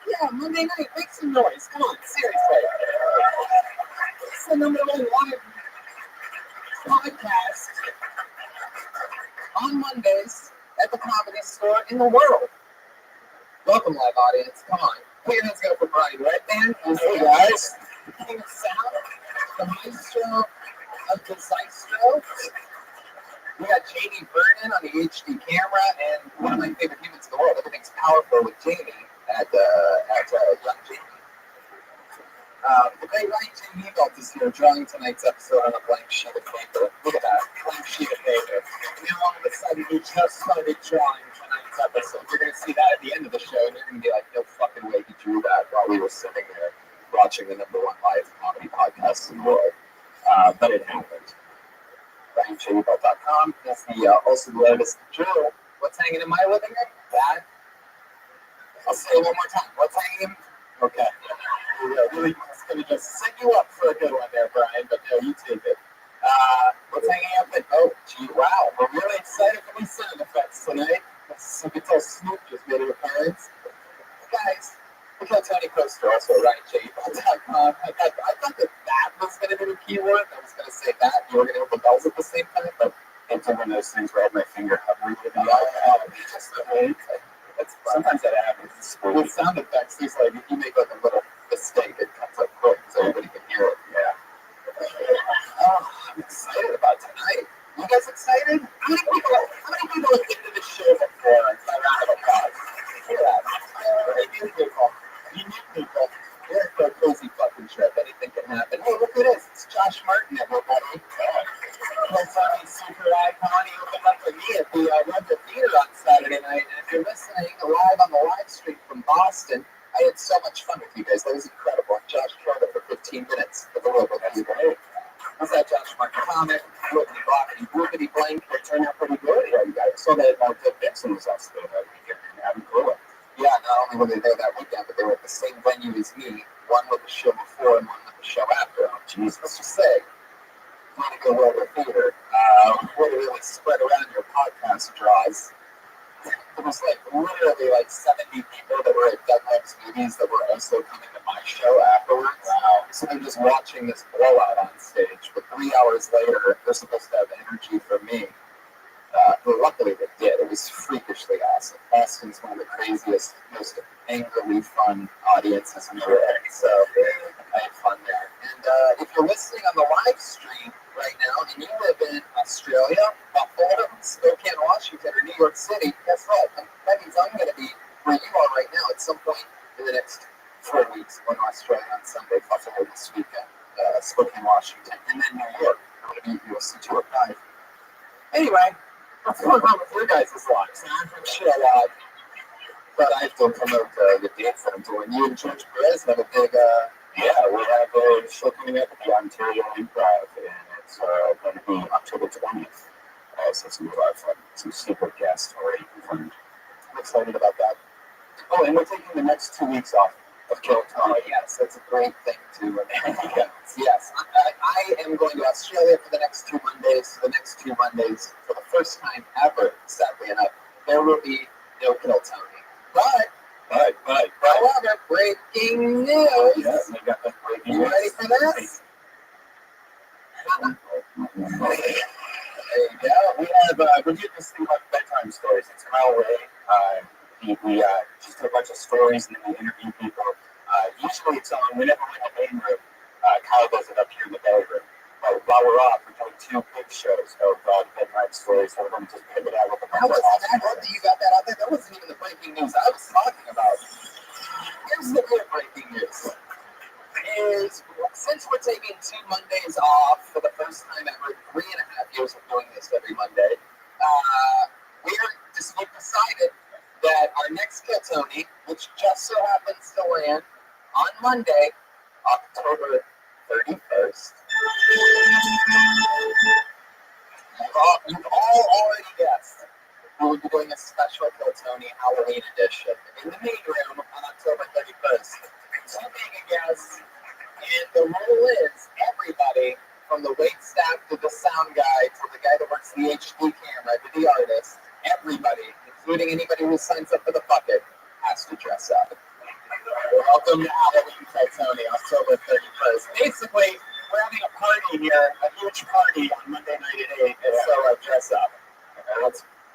Yeah, Monday night, make some noise. Come on, seriously. It's the number one wanted podcast on Mondays at the Comedy Store in the world. Welcome, live audience. Come on. Put your hands together for Brian, right, man? Hey, guys. The king of sound, the maestro of Desistro. We got Jamie Vernon on the HD camera, and one of my favorite humans in the world. Everything's powerful with Jamie at Young Jamie. The great Ryan J. Hebelt is here drawing tonight's episode on a blank sheet of paper. Look at that, blank sheet of paper. And now all of a sudden he just started drawing tonight's episode. You're going to see that at the end of the show, and you're going to be like, no fucking way he drew that while we were sitting there watching the number one live comedy podcast in the world. But it happened. RyanJHebelt.com. That's also the artist Drew. What's hanging in my living room? That. I'll say it one more time. What's hanging in? Okay. Really going to just set you up for a good one there, Brian, but no, you take it. What's hanging up? Oh, gee, wow. We're really excited for these sound effects tonight. You can tell Snoop just made an appearance. Guys, look at Tony Coaster, also RyanJHebelt.com. I thought that was going to be the keyword. I was going to say that. You were going to hit the bells at the same time, but It's one of those things where I have my finger hovering about. Sometimes that happens. With sound effects, there's like, if you make like a little mistake, it comes up quick so everybody can hear it. Yeah. Oh, I'm excited about tonight. You guys excited? How many people have been to the show before? It's my round of applause. Look at that. New people. Unique people. We're in for a cozy fucking trip. Anything can happen. Hey, look at this. It's Josh Martin, everybody. He's super icon. He opened up for me at the Rabbi Theater on Saturday night. And if you're listening live on the live stream from Boston, I had so much fun with you guys. That was incredible. Josh tried it for 15 minutes with the local people. What's that Josh Martin comic? Whoopity blockity, whoopity blank. It turned out pretty good. Yeah, you guys saw that Dick Dixon was also there that weekend. Yeah, not only were they there that weekend, but they were at the same venue as me. One with the show before and one with the show after. Oh, jeez, let's just say, want to go over theater. What really spread around your podcast draws. It was like literally like 70 people that were at Doug Hubb's movies that were also coming to my show afterwards. Wow. So they're just watching this blowout on stage. But 3 hours later, they're supposed to have energy for me. Luckily they did. It was freakishly awesome. Boston's one of the craziest, most angrily fun audiences in the world. So I had fun there. And if you're listening on the live stream right now and you live in Australia, Buffalo, Spokane, Washington, or New York City, guess what? That means I'm going to be where you are right now at some point in the next 4 weeks. Going to Australia on Sunday, Buffalo this weekend, Spokane, Washington, and then New York. I'm going to be USC 205. Anyway, what's going on with your guys' lives? I'm sure a lot. But I have to promote the dates that I'm doing. You and George Perez have a big, Yeah, we have a show coming up at the Ontario Improv, and it's going to be October 20th. So it's going to be a lot of fun. Some super guests already confirmed. I'm excited about that. Oh, and we're taking the next 2 weeks off of Kill Time. Yes, that's a great thing to Yes, I am going to Australia for the next 2 Mondays. For the next 2 Mondays, for the first time ever, sadly enough, there will be no Kill Tony. But, however, breaking news. Yeah, we got that breaking You news. ready for this? There you go. We did this thing about bedtime stories. It's an hour away. We just do a bunch of stories and then we interview people. Usually it's on, whenever we're in the main room, Kyle does it up here in the bedroom. But while we're off, we're doing 2 big shows of bedtime stories. So we're going to just pivot out with a bunch How was of awesome that? That you got that out there? That wasn't even the breaking news I was talking about. Here's the real breaking news. Since we're taking 2 Mondays off for the first time ever, 3.5 years of doing this every Monday, we've decided that our next Kill Tony, which just so happens to land on Monday, October 31st, You've all already guessed. We will be doing a special Kiltony Halloween edition in the main room on October 31st. So being a guest, and the rule is everybody, from the wait staff to the sound guy to the guy that works the HD camera to the artist, everybody, including anybody who signs up for the bucket, has to dress up. Welcome to Halloween Kiltony, October 31st. Basically, we're having a party here, a huge party on Monday night at 8, and so dress up.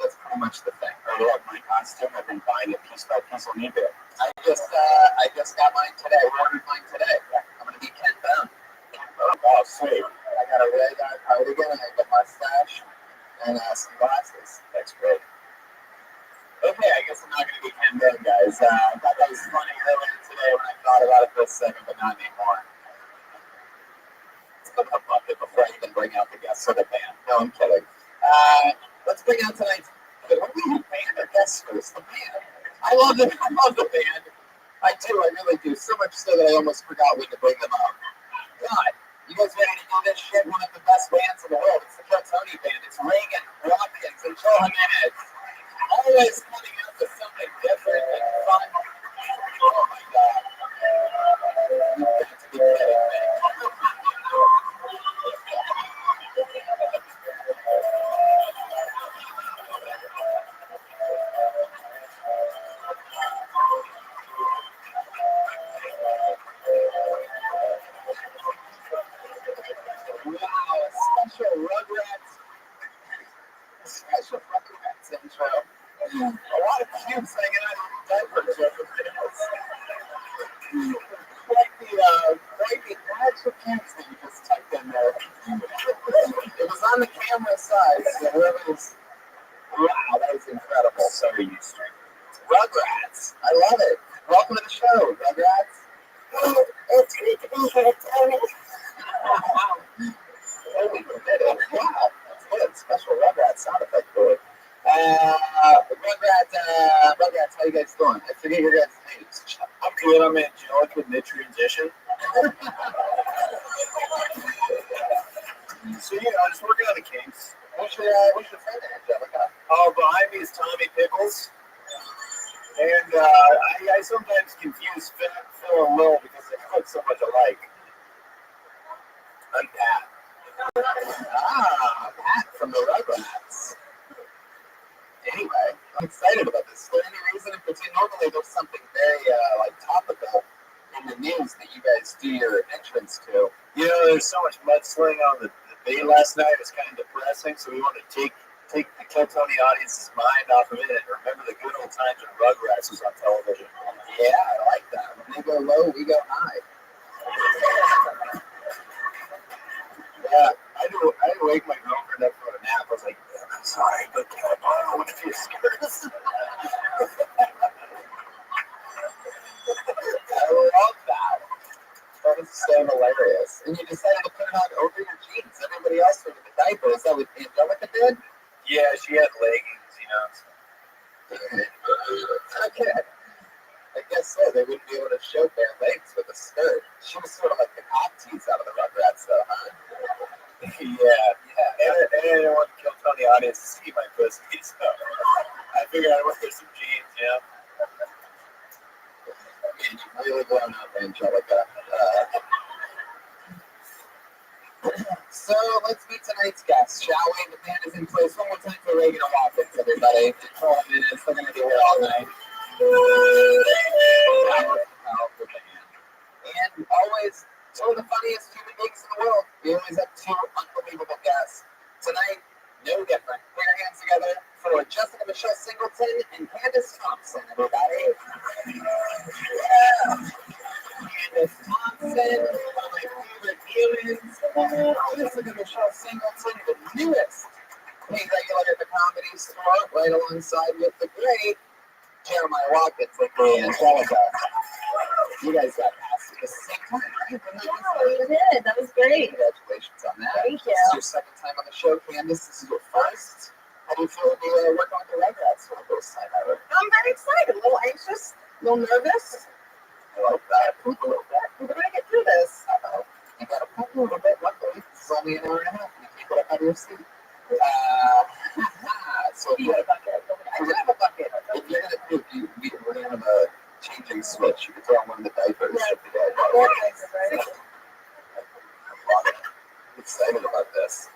That's pretty much the thing. I love my costume. I've been buying it piece by piece on eBay. I just got mine today. I ordered mine today. I'm gonna be Ken Bone. Oh, wow, sweet. I got a red cardigan, and I got a mustache, and some glasses. That's great. Okay, I guess I'm not gonna be Ken Bone, guys. I thought that was funny earlier today when I thought about it for a second, but not anymore. Let's put a bucket before I even bring out the guests for the band. No, I'm kidding. Let's bring out tonight's band or guests first. The band. I love the band. I do. I really do. So much so that I almost forgot when to bring them up. God, you guys ready to do this shit? One of the best bands in the world. It's the Kiltony Band. It's Reagan, Watkins, and Joe Jimenez. Always coming out with something different and fun. Oh my God. You've got to be kidding me. Wow, a special Rugrats intro. A lot of cubes hanging out in diapers over there. Quite the actual cubes that you just typed in there. It was on the camera side, so whoever was, wow, that was incredible. So used to Rugrats. I love it. Welcome to the show, Rugrats. Oh, it's great to be here, Tony. Totally committed. Wow, that's good. Special Rugrats sound effect for it. Rugrats, how you guys doing? I forget your guys' names. I'm good. I'm angelic with mid transition. So just working on the kinks. What's your friend, Angelica? Oh, behind me is Tommy Pickles. And I sometimes confuse Phil and Lil because they look so much alike. I'm Pat. Pat from the Rugrats. Anyway, I'm excited about this. Is there any reason in particular? Normally there's something very topical in the news that you guys do your entrance to. You know, there's so much mudslinging on the bay last night. It's kind of depressing, so we want to take the Kiltony audience's mind off of it and remember the good old times when Rugrats was on television. Yeah, I like that. When they go low, we go high. Yeah, I had to wake my girlfriend up from a nap. I was like, I'm sorry, but I don't want to be scared. I love that. That was so hilarious. And you decided to put it on over your jeans. Everybody else with the diaper. Is that what Angelica did? Yeah, she had leggings, Okay. I guess so. They wouldn't be able to show bare legs with a skirt. She was sort of like the cock tease out of the Rugrats, though, huh? Yeah. And I didn't want the Kiltony audience to see my pussy, so I figured I'd wear some jeans, Man, you've really blown up, Angelica. So let's meet tonight's guest, shall we? The band is in place. One more time for Reagan and Watkins, everybody. In 12 minutes, they're going to be here all night. Powerful band. And always two of the funniest human beings in the world. We always have two unbelievable guests. Tonight, no different. Put your hands together for Jessica Michelle Singleton and Candace Thompson, everybody. Yeah. Candace Thompson, one of my favorite humans. Jessica Michelle Singleton, the newest paid regular at the Comedy Store, right alongside with the great Jeremiah Watkins, like Angelica. You guys got passed at the same time, right? We did. That was great. Congratulations on that. Thank you. This is your second time on the show, Candace. This is your first. How do you feel to be working with the Rugrats for the first time ever? I'm very excited. A little anxious, a little nervous. I like that. Poop a little bit. We're going to get through this. You got to poop a little bit. Luckily, this is only an hour and a half. You keep it up out of your seat. So You got a bucket. I do have a bucket. if you're gonna poop, we're gonna have a changing switch. You can throw on one of the diapers. Yeah. If you guys Very want. nice, right? I'm excited about this.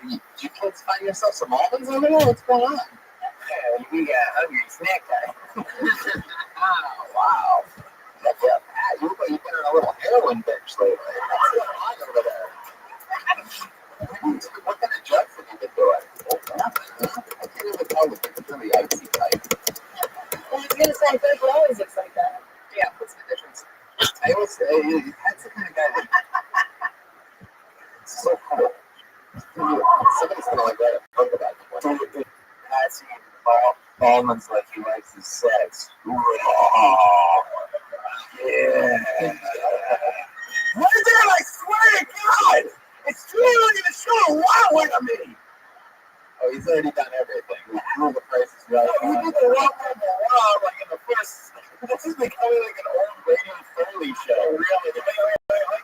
Do you kids find yourself some almonds over there? What's going on? Yeah, we got hungry snack time. Oh, wow. Heck yeah, Pat, you look like you've been on a little heroin binge lately. What's going on over there? What kind of drugs have you been doing? I can't even tell if it's really icy type. Well, I was gonna say, Fizzle always looks like that. Yeah, what's the difference? I always say, Pat's the kind of guy that it's so cool. Somebody's gonna like write a book about you. Pat's eating almonds like he likes his sex. Oh, yeah. What is that? I swear to God! It's clearly gonna show a lot like me! Oh, he's already done everything. He drew the prices right. You did the wrong like in the first. This is becoming like an old Radio Foley show. Really?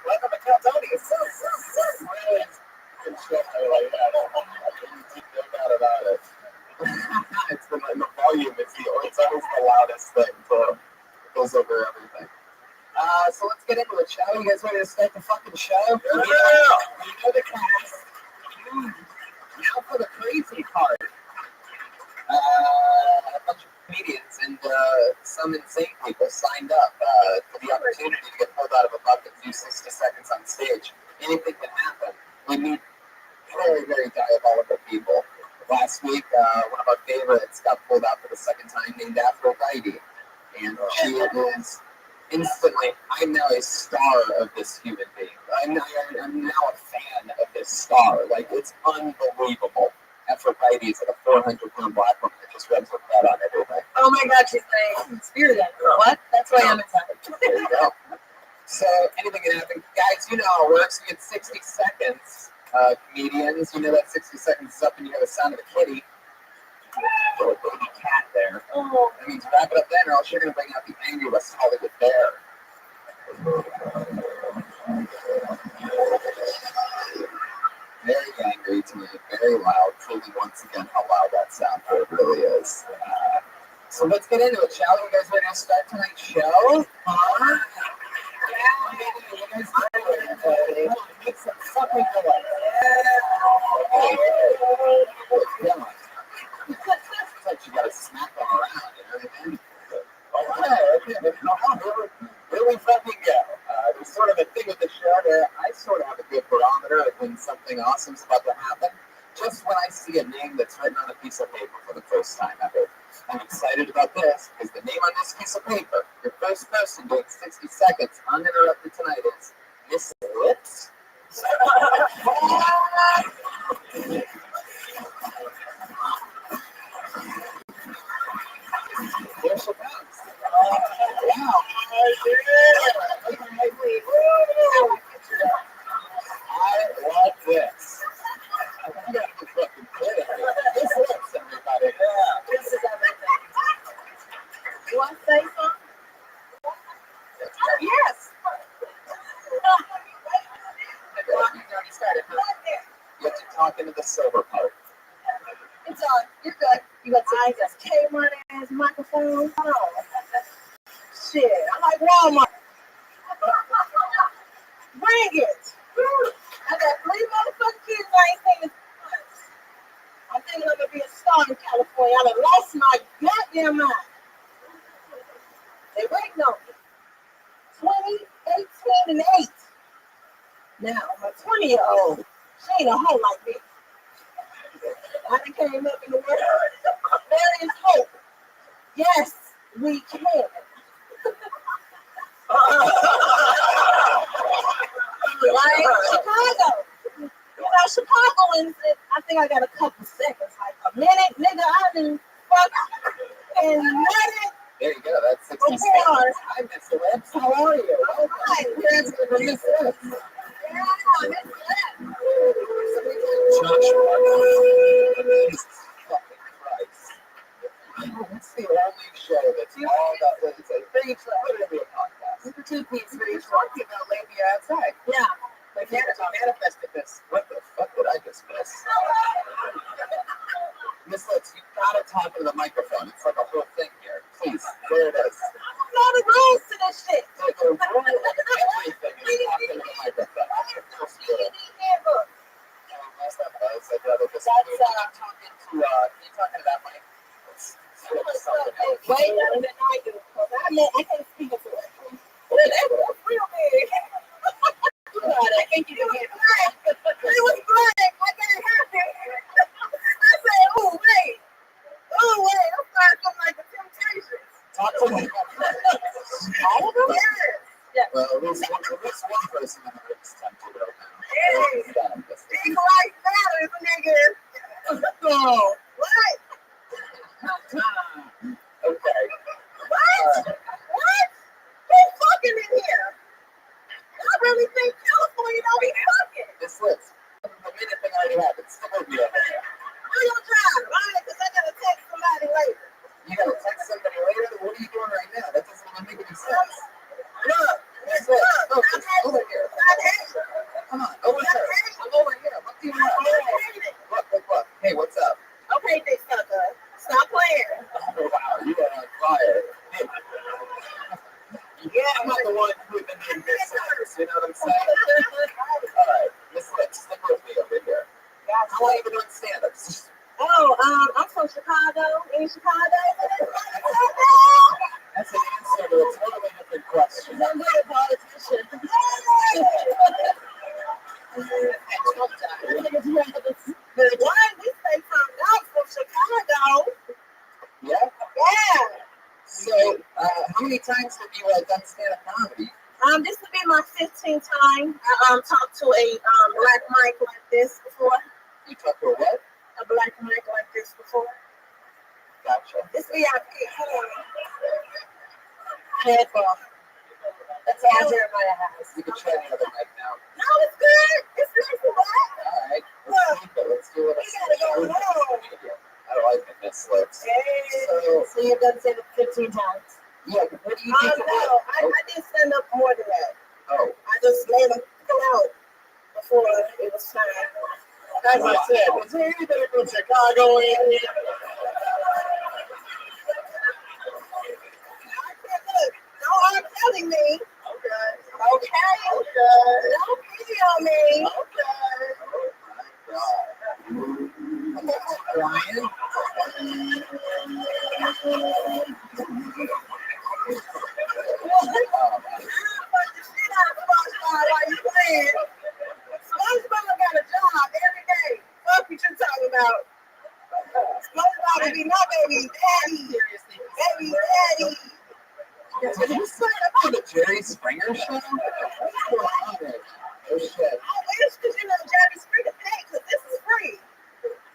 Like on the Calzone. It's so really good show. I like that. No doubt about it. It's the volume. It's always the loudest thing. So it goes over everything. So let's get into it, shall we? You guys ready to start the fucking show? Yeah! You know the cast. Now for the crazy part. A bunch of comedians and some insane people signed up for the opportunity to get pulled out of a bucket and do 60 seconds on stage. Anything can happen. We meet very, very diabolical people. Last week, one of our favorites got pulled out for the second time, named Aphrodite. And she is instantly, I'm now a star of this human being. I'm now a fan of this star. Like, it's unbelievable. Aphrodite is like a 400-pound black woman that just rubs her butt on everything. Oh my God, she's my spirit animal. What? That's why I'm excited. There you go. So, anything can happen. Guys, you know how it works. You get 60 seconds. Comedians, you know that 60 seconds is up and you have the sound of a kitty. Little baby cat there. Oh. That means wrap it up then, or else you're going to bring out the angry West Hollywood bear. Very angry tonight, very loud. Proving once again how loud that soundboard really is. So let's get into it, shall we? You guys ready to start tonight's show? Huh? Yeah, you guys ready? Make some fucking noise. Yeah. It's like you gotta smack them around, you know what I mean? Okay. Here we fucking go. There's sort of a thing with the show where I sort of have a good barometer of when something awesome's about to happen. Just when I see a name that's written on a piece of paper for the first time ever. I'm excited about this because the name on this piece of paper, your first person doing 60 seconds uninterrupted tonight is Miss Lips. There she comes. Wow. I love this. I gotta be fucking kidding me. This lips, everybody. Yeah. This is everything. You want to say something? Yes. You already started, huh? You have to talk into the silver part. It's on. You're good. You got some just Kmart ass microphone. Oh. Shit. I'm like Walmart. Bring it. I got 3 motherfucking kids I ain't seen this once. I'm thinking I'm gonna be a star in California. I done lost my goddamn mind. They waiting on me. 20, 18, and 8. Now, my 20-year-old, she ain't a hoe like me. I done came up in the world. There is hope. Yes, we can. Like Chicago. You know, Chicagoans, I think I got a couple seconds. Like a minute, nigga, I done fucked and nutted. There you go. That's 60 seconds. Hi, Miss Lips. How are you? Oh, hi. You're asking for Miss Lips. Yeah, Miss Lips. Jesus fucking Christ. It's the only show that's all about, it's a free show. Literally a podcast. It's a two-piece free show. Talking about labia outside. Yeah. Like, manifested this. What the fuck did I just miss? Miss Lips, talking to the microphone. It's like a whole thing here. Please, there it is. All the rules to this shit. There's a rule of everything is talking to the microphone. That's the first rule. Last time I said that it was I'm talking to you talking to that mic. It's something else. Way better than I do. I can't speak to it. That's real big. I think you did. It was black. I can't help it. I said, oh, wait. I'm starting like the Temptations. Talk to me. All of them? Yes. Well, at least one person in the room is tempted right now. Hey. Big life matters, nigga. No. What? Okay. What? Who's fucking in here? I really think California don't be fucking. This list. The minute thing already happened. Still with me over there. I'm gonna try. Right? Because I gotta text somebody later. You gotta text somebody later? What are you doing right now? That doesn't even make any sense. Look. This list. Look. Over here. Come on. Over here. I'm over here. What do you want? Look. Hey, what's up? Okay, big sucker. Stop playing. Oh, wow. You are on fire. Yeah, I'm not the one with the name this service, you know what I'm saying? Alright, Miss Lips, stick with me over here. How long have you been doing stand-up? I'm from Chicago. In Chicago? That's an answer to a totally different question. I'm not a politician. Why we say from Chicago? Yeah? Yeah. So, how many times have you done stand-up comedy? This would be my 15th time. I talked to a black mic like this before. You talked to a what? A black mic like this before. Gotcha. This VIP. Headphone. That's all Jeremiah has. You can try the other mic now. No, it's good. It's nice and black. Alright, let's do it. We gotta go home. I like it, Miss Lips. So you've done stand-up 15 times? Yeah, what do you think No, I did stand up more than that. Oh. I just made them come out before it was time. As I said, was there anybody from Chicago in here? Look, don't hard telling me. Okay. Don't pee on me. Oh my God. Ryan? While you playing. SpongeBob got a job every day. Fuck what you talking about. SpongeBob will be my baby daddy. Baby daddy. Did you sign up for the Jerry Springer show? What's going on there? Oh shit. I wish because you know Jerry Springer pay because this is free.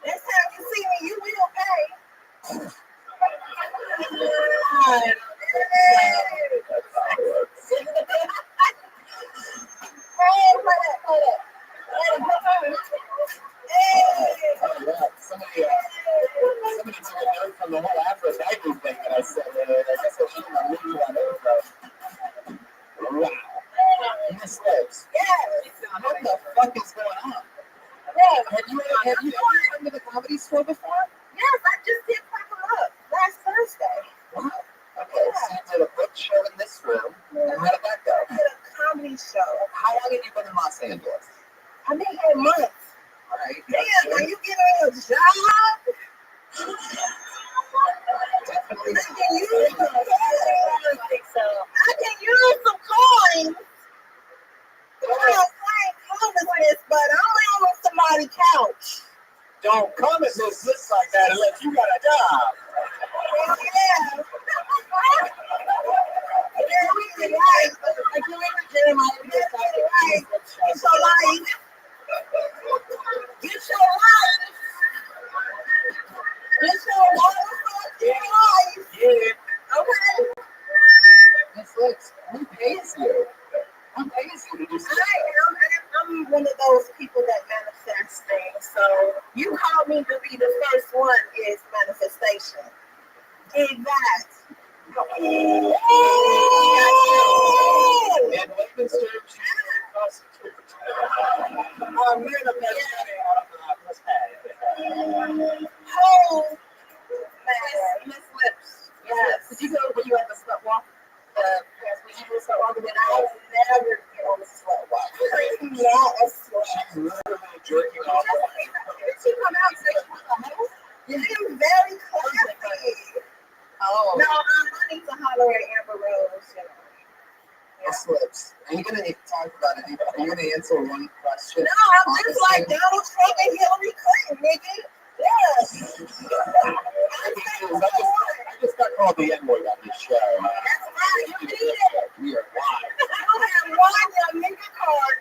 Next time you see me, you will pay. Somebody took a note from the whole Aphrodite thing that I said. I guess I shouldn't have moved on over. Wow. Miss Lips. What the fuck is going on? Have you ever come to the comedy store before? Yes, I just did pack them up last Thursday. Wow. Okay, so you did a book show in this room. And how did that go? I did a comedy show. How long have you been in Los Angeles? I've been here months. All right. Damn, are you getting a job? Definitely. I can use some coins. I don't claim homelessness, but I'm laying on somebody's couch. Don't come at this like that unless you got a job. Hell yeah. You're right. Like you ever Jeremiah, you just got it right. It's your life. Get your life. Get your life. Yeah. Okay. Miss Lips, who pays you? Who pays you to do stuff? I'm one of those people that manifest things. So you called me to be the first one is manifestation. In that. And what Mr. Oh, man. I need to holler at Amber Rose, you know. The slips. Are you gonna talk about it? Are you gonna answer one question? No, I'm just like Donald Trump and Hillary Clinton, nigga. Yes. I just got called the N-word on this show. That's right, you did it. We are live. You have won your nigga card.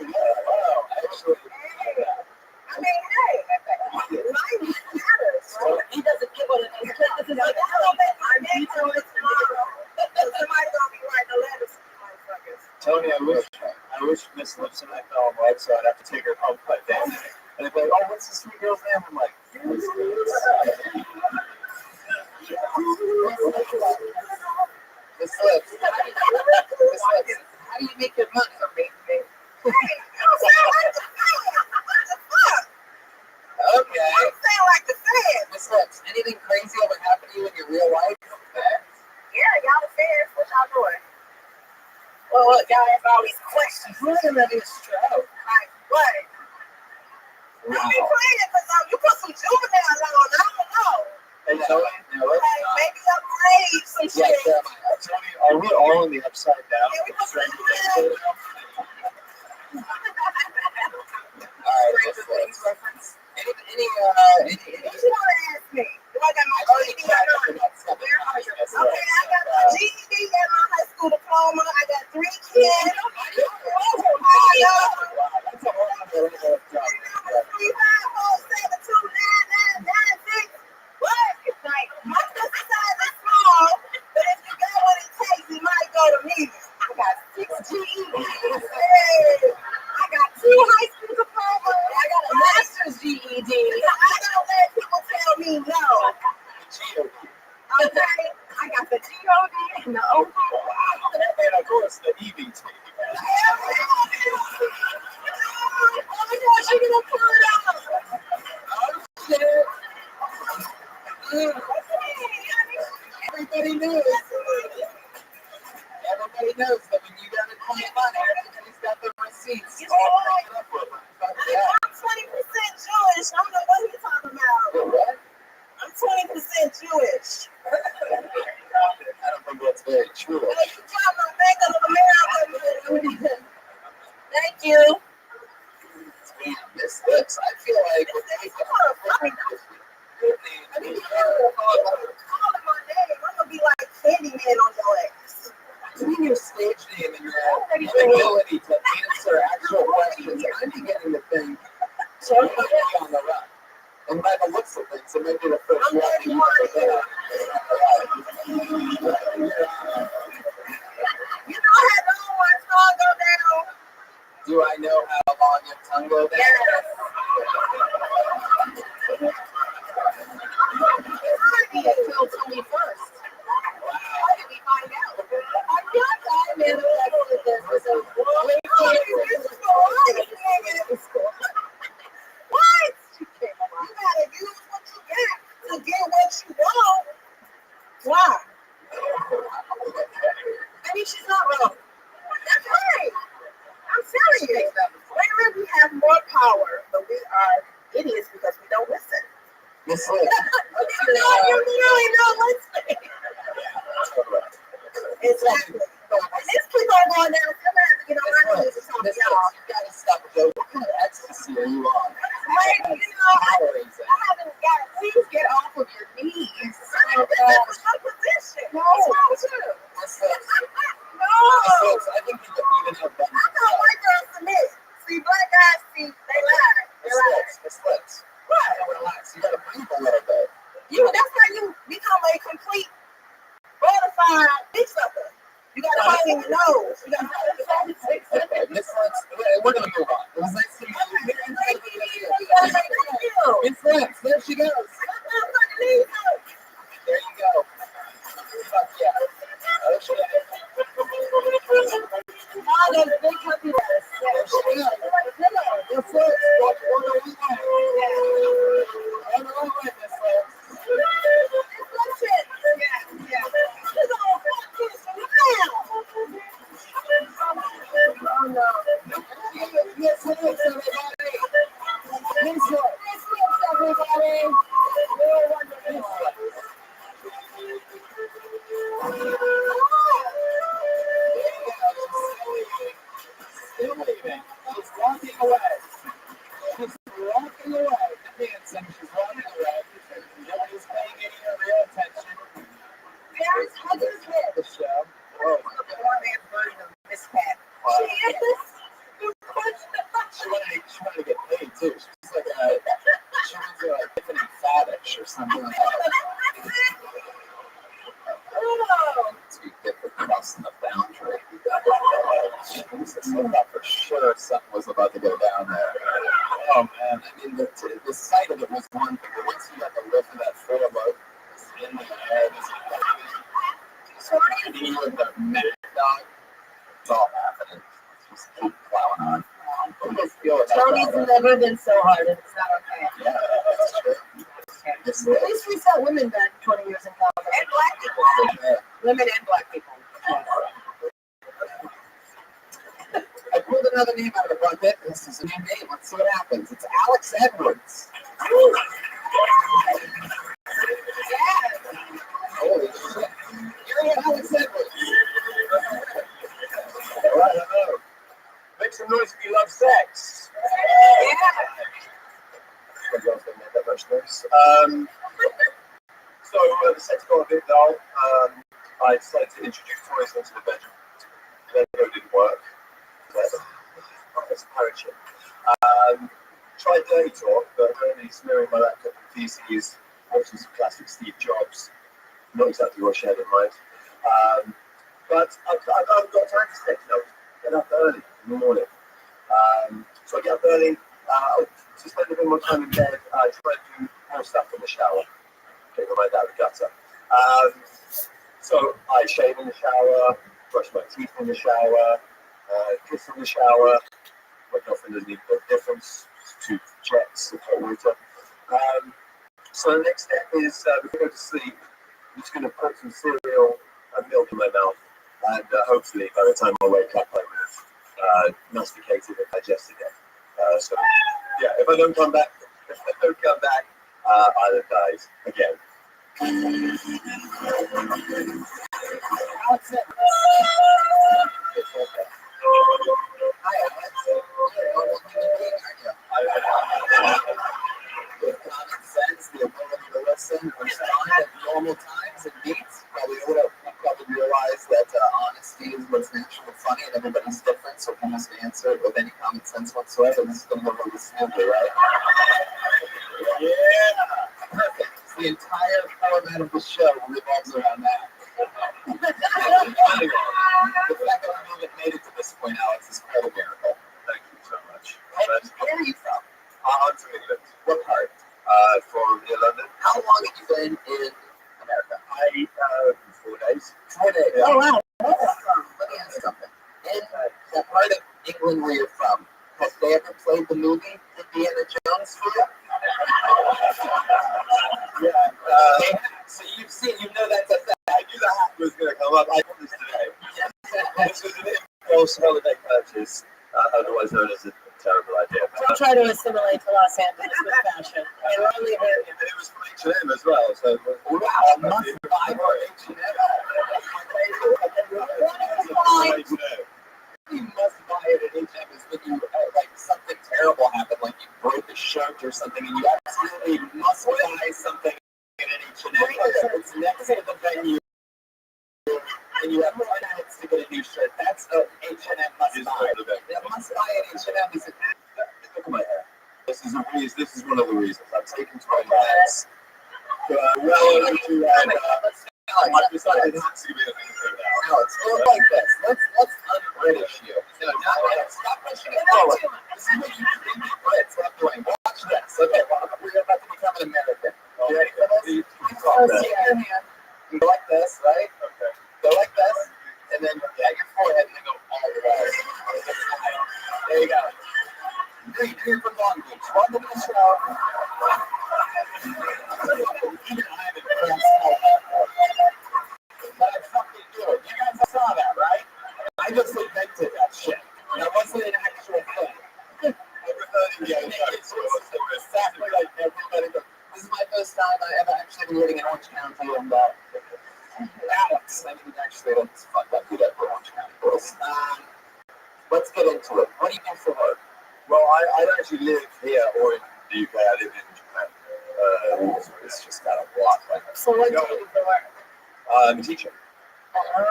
Wow, actually. I mean, hey, life matters. So he doesn't give what it is. This is like, I don't think my name is tomorrow. Somebody's gonna be writing a letter to you motherfuckers. Tony, I wish Miss Lips and I fell in love, so I'd have to take her home by day. And they'd be like, oh, what's this sweet girl's name? I'm like, Miss Lips. Miss Lips. How do you make your money? Okay. I'm saying like the fans. Miss Lips, anything crazy ever happened to you in your real life? Yeah, y'all the fans. What y'all doing? Well, look, y'all ask all these questions. Who's having a stroke? Like, what? I be playing because you put some juveniles on. I don't know. Hey, Tony, Like, maybe upgrade some shit. Tony, are we all in the upside down? Yeah, we put some Stranger Things? Stranger Things reference. Any What you want to ask me? Do I got my GED? okay, I got my GED and my high school diploma. I got 3 kids. that's a whole other job. 354-729-996. What? It's like, my sister size is small, but if you got what it takes, you might go to me. I got 6 GEDs. Hey, I got 2 high school diplomas. I got a master's GED. I don't let people tell me no. Okay? I got the GOD and the OD. And of course, the EBT. Oh my gosh, you're gonna pull it out. Oh, shit. Everybody knows. Everybody knows that when you got to claim money, everybody's got the receipts. You All know backed up with them. Fuck yeah. I'm 20% Jewish. I don't know what you're talking about. What? I'm 20% Jewish. I don't think that's very true. Hey, you got my Bank of America. Thank you. Damn, Miss Lips, I feel like I mean, calling my name. I'm gonna be like Candyman on your ass. between your stage name and your inability to answer actual questions, I'm beginning to think so you might be on the run. And by the looks of things, it might be the first I'm one. 31 years. You know I had to let my tongue go down. Do I know how long your tongue goes down? Yes. Until 21st. How did we find out? I'm not that man with this. What? You gotta use what you got to get what you want. Why? I mean, she's not wrong. That's right. I'm serious. Women, we have more power, but we are idiots because we don't listen. Miss Lips. You really don't listen. Exactly. And this keep on going down. I'm gonna have to get on my knees to talk to Miss Lips, y'all. you gotta stop it, though. What kind of ecstasy are you on? Like, you know, I haven't got. Please get off of your knees. That's my position. No. What's wrong with you? Miss Lips. No. Miss Lips, I think you even have done I know white girls submit. See, black guys, see, they lie. They lie. Miss Lips. What? You gotta relax. You gotta breathe a little bit. That's how you become a complete bona fide bitch sucker. You gotta hold in your nose. You gotta hold in your nose. Okay, Miss Lips, we're gonna move on. It was nice to meet you. Thank you. Miss Lips, there she goes. There you go. Fuck yeah. Oh, shit. Oh, those big happy letters. There she goes. Miss Lips, what are we doing? On the way, Miss Lips. Oh no. Miss Lips, everybody. Miss Lips, everybody. You're wonderful. like Tiffany Faddish or something like that. Oh, So you get the crossing the boundary. Jesus, I thought for sure something was about to go down there. Oh man, I mean the sight of it was one thing, but once you got the lift of that full load in the air, and you with the mad dog, it's all happening. Just keep plowing on. Tony's never been so hard. It's not okay. Yeah, that's true. At least we saw women back 20 years ago. And black people. Women and black people. I pulled another name out of the bucket. This is a new name. Let's see what happens. It's Alex Edwards. Holy shit. You're Alex Edwards. All right, hello. Make some noise if you love sex. Yeah. So the sex got a bit dull. I decided to introduce toys into the bedroom. Then it didn't work. That's a pirate ship. Tried Dirty Talk, but only smearing my laptop with feces, watching some classic Steve Jobs. Not exactly what she had in mind. But I've got time to stay. Get up early in the morning. So I get up early. To spend a bit more time in bed, I try to do more stuff in the shower. Get my mind out of the gutter. So I shave in the shower, brush my teeth in the shower, kiss in the shower. My girlfriend doesn't even know the difference. Two jets of hot water. So the next step is before I go to sleep, I'm just going to put some cereal and milk in my mouth, and hopefully by the time I wake up, I would have masticated and digested it. So yeah, if I don't come back, I'll have died again. Alex Edwards. Hi, Alex. You're a normal human being, aren't you? With common sense, the ability to listen and respond at normal times and beats, probably realize that honesty is what's naturally funny and everybody's different, so if you just answer it with any common sense whatsoever, this is going to go really smoothly, right? Yeah, perfect. The entire format of the show revolves around that. The fact that I even made it to this point, Alex, is quite a miracle. Thank you so much. Where are you from? I'm from England. What part? From near London. How long have you been in America? 4 days. 4 days. Yeah. Oh, wow. Let me ask you something. In that part of England where you're from, has they ever played the movie Indiana Jones for you? Yeah. So you know that's a fact. I knew the hat was going to come up. I got this today. This was an impulse holiday purchase, otherwise known as a terrible idea. Don't try to assimilate to Los Angeles with fashion. It will only hurt you. And it was from H&M as well. So Wow, must buy for H&M. You must buy it at H&M is when you like something terrible happened, like you broke a shirt or something, and you absolutely must buy something at H&M. It's next to the venue, and you have 5 minutes to get a new shirt. That's a H&M must buy. That must buy at H&M is Look at my hair. This is one of the reasons. I've taken 20 minutes. Well over to I've decided not to be a minister now. Alex, go like this. Let's un-British you. No, stop pushing it forward. This is what you think the Brits love doing. Watch this. Okay, well, we're about to become an American. You ready for this? Oh, stick your hand. You go like this, right? Okay. Go like this, and then at your forehead, and then go all the way. There you go. You're from Long Beach. Welcome to the show. Even I'm impressed. But I fucking do it. You guys saw that, right? I just invented that shit. That wasn't an actual thing. It's exactly like everybody does. This is my first time I ever actually been living in Orange County, and Alex, I mean, actually, let's fuck that dude up for Orange County, boys. Let's get into it. What do you do for work? Well, I don't actually live here or in the UK. I live in Japan. It's just got a lot. Like, So what do you do for work? I'm a teacher.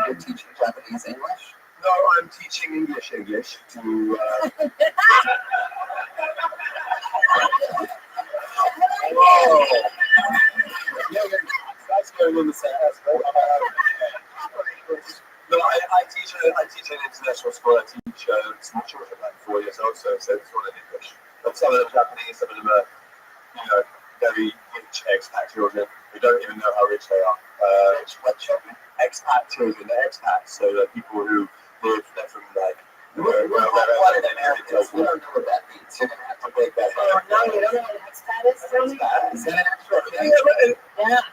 you're teaching Japanese English? No, I'm teaching English to. That's going in the same. No, I teach an international school. I teach small children, like 4 years old, so it's all in English. But some of them Japanese, some of them are, very rich expat children who don't even know how rich they are. What children? Expat children. They're expats, so they're people who live, they're from like. What an Americans? We don't know what that means. You're gonna have to break that down. No, you don't know what an expat is, really? Is that an actual thing? Yeah.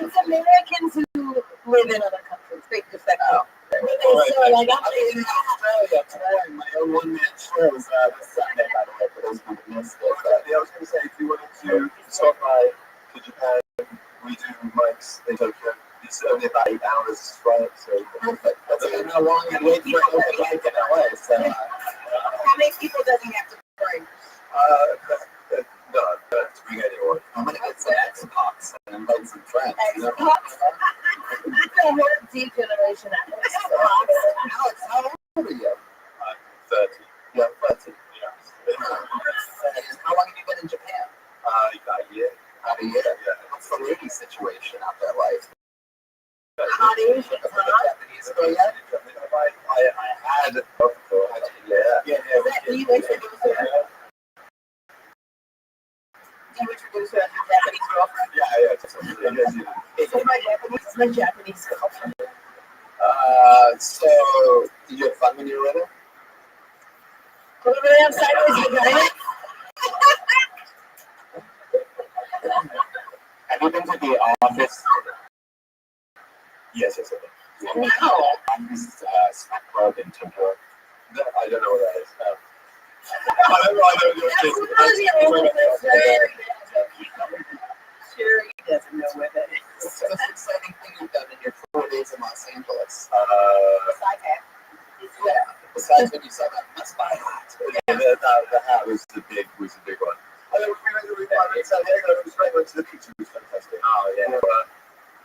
It's Americans who live in other countries. They defect. So, like, I'm in Australia touring my own one-man shows this Sunday, by the way, for those who missed it. I was going to say, if you wanted to stop by to Japan, we do mics in Tokyo. It's only about 8 hours flight, so perfect. That's how long you wait for an open mic in LA. So, how many people does he have to bring? No, to bring anyone. I'm going to get some Xbox and invite some friends. Xbox? That's a whole degeneration at Xbox. Alex, how old are you? I'm 30. Yeah, 30. Yeah. How long have you been in Japan? About a year. About a year? Yeah. What's the lady situation out there like? Hot Asians, huh? Japanese girl yet? I had before. Yeah. Is that you introduce her? Do you introduce her as your Japanese girlfriend? Yeah. Is it my Japanese girlfriend? So, did you have fun when you were little? Put it on sideways, vagina. Have you been to the office? Yes. No. This snack club in Tokyo. I don't know what that is. Sure, he doesn't know where that is. What's the most exciting thing you've done in your 4 days in Los Angeles? Besides when you saw that Must Buy hat. The hat was the big one. We went to the beach. It was fantastic. Oh yeah.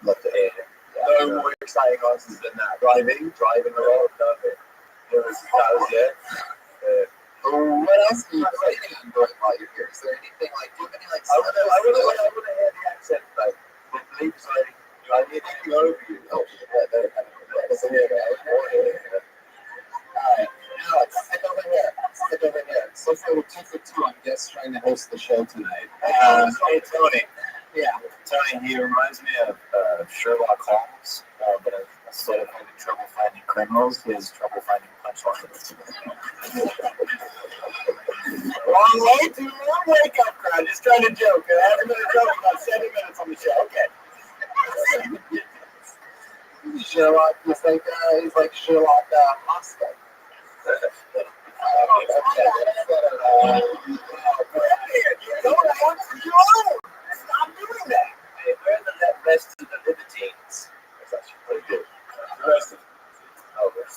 Loved it. No more exciting answers than that. Driving the road. That was it. What else are you planning on doing while you're here? Is there anything like, do you have any like? I would have heard the accent, but the bleeps I need to go over you. Oh, that's it. Alright, Alex, sit over here. So far we're 2 for 2 on guests trying to host the show tonight. Hey, Tony. Yeah. Tony, he reminds me of Sherlock Holmes, but instead of having trouble finding criminals, he has trouble finding punchlines. Wrong way, too long wake up crowd. Just trying to joke. I haven't been joking about 7 minutes on the show. Okay. Sherlock, he's like Sherlock Moscow. Stop doing that. Hey, where are the rest of the libertines? That's actually pretty good. The rest of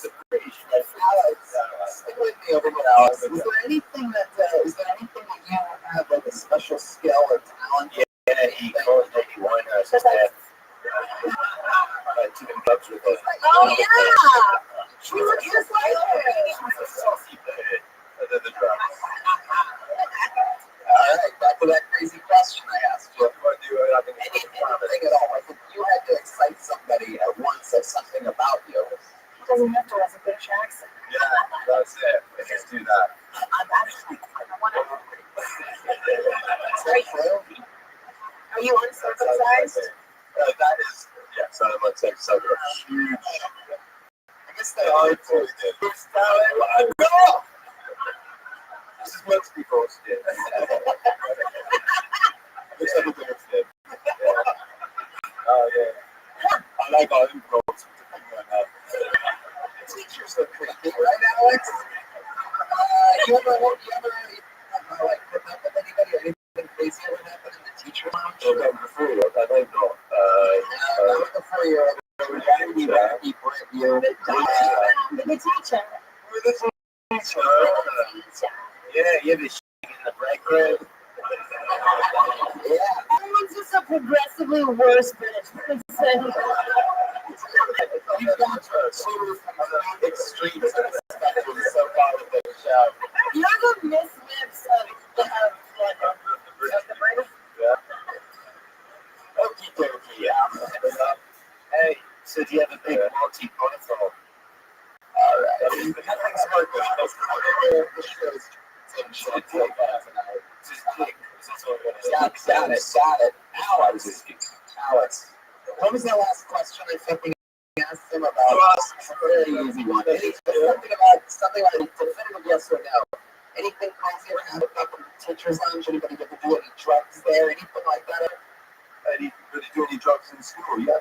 the British. Stick with me over here, Alex. Is there anything that you have like a special skill or talent? Yeah, he calls Nicky Winehouse his dad. Chicken cups with us. Oh yeah! She looks just like her. She's a saucy bird. The drums. All right, back to that crazy question I asked you. Anything at all? Like if you had to excite somebody at once or something about you. He doesn't have to have a British accent. Yeah, that's it. Let's just do that. I'm actually, I want to. It's very true. Are you uncircumcised? That is, yeah, so I'm like so huge. I guess they are too. Go! This is most people's skin. Looks like a bigger skin. Oh, yeah. I like all improvs. Teachers look creepy, right, Alex? You ever like put up with anybody or anything crazy ever happened in the teacher lounge? I don't before you. I don't know. Before you. The teacher. Yeah, you ever in the break room? Yeah. Everyone's just a progressively worse British person. You've gone to extremes of the spectrum so far with the show. You're the Miss Lips of like Got it. Alex. What was that last question I fucking asked him about? It's a very easy one. Something like definitive yes or no. Anything crazy ever happened up in the teacher's lounge? Anybody get to do any drugs there? Anything like that? Did you do any drugs in school? Yeah.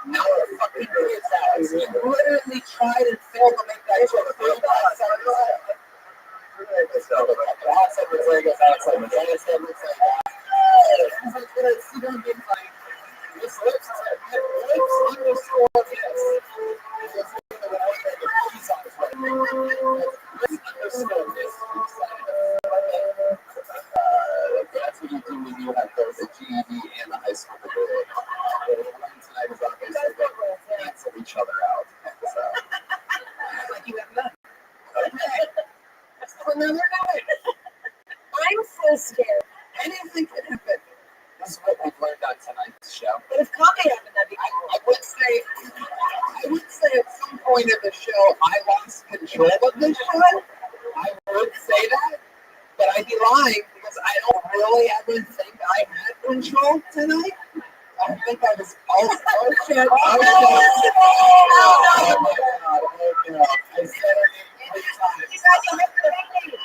No, fucking idiots, Alex. You literally tried and failed to make that joke. That's what you do when you have both a GED and a high school degree. What we learned tonight is obviously they cancel each other out. So, like you have none. Okay. That's another night. I'm so scared. Anything can happen. This is what we've learned on tonight's show. But if comedy happened, that'd be I would say at some point in the show I lost control of the show. I would say that, but I'd be lying because I don't really ever think I had control tonight. I think I was also shit. I said it 8 times. You guys are making a baby.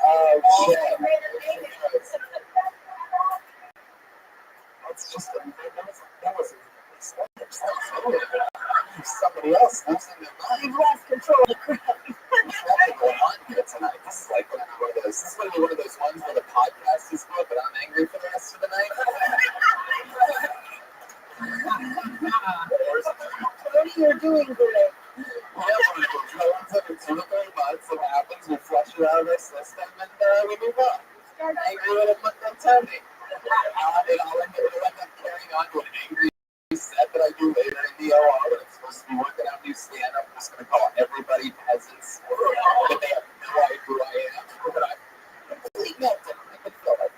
Oh shit. You made a baby. That's just that was somebody else losing their mind. You've lost control of the crowd. What's going on here tonight? This is like gonna be one of those. This is gonna be one of those ones where the podcast is good, but I'm angry for the rest of the night. What are you doing today? It happens, we flush it out of our system, and we move on. Angry little fucking Tony. I'll end up carrying on to an angry set that I do later in the OR when I'm supposed to be working out new stand-up. I'm just going to call everybody peasants, but they have no idea who I am. But I'm completely melted. I can feel it.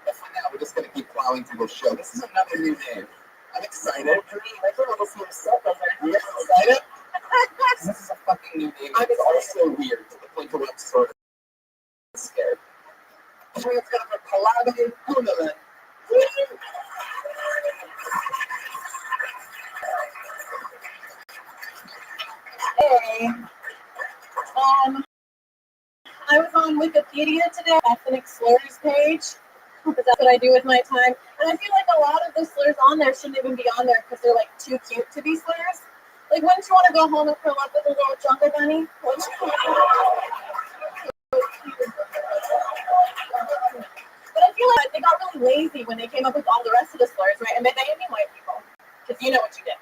But for now, we're just going to keep plowing through the show. This is another new name. I'm excited. I feel like this new stuff over here. Excited? This is a fucking new name. I'm also weird to the point where I'm sort of scared. We're going to Palabra Punala. Hey. I was on Wikipedia today, ethnic slurs page, because that's what I do with my time. And I feel like a lot of the slurs on there shouldn't even be on there because they're like too cute to be slurs. Like, wouldn't you want to go home and curl up with a little jungle bunny? But I feel like they got really lazy when they came up with all the rest of the slurs, right? And they made me white people, because you know what you did.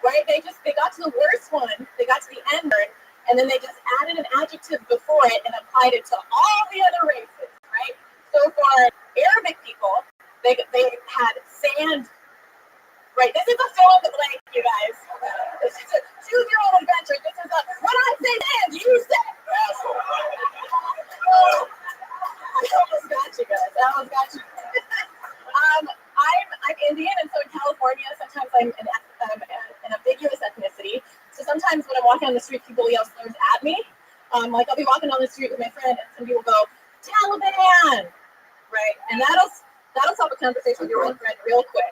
Right? They got to the worst one. They got to the N word, and then they just added an adjective before it and applied it to all the other races, right? So for Arabic people, they had sand. Right, this is a fill in the blank, you guys. This is a choose-your-own adventure. This is a when I say sand, you say. I almost got you guys. I almost got you. I'm Indian, and so in California, sometimes I'm an ambiguous ethnicity. So sometimes when I'm walking on the street, people yell slurs at me. Like I'll be walking on the street with my friend, and some people go Taliban, right? And that'll stop a conversation with your friend real quick.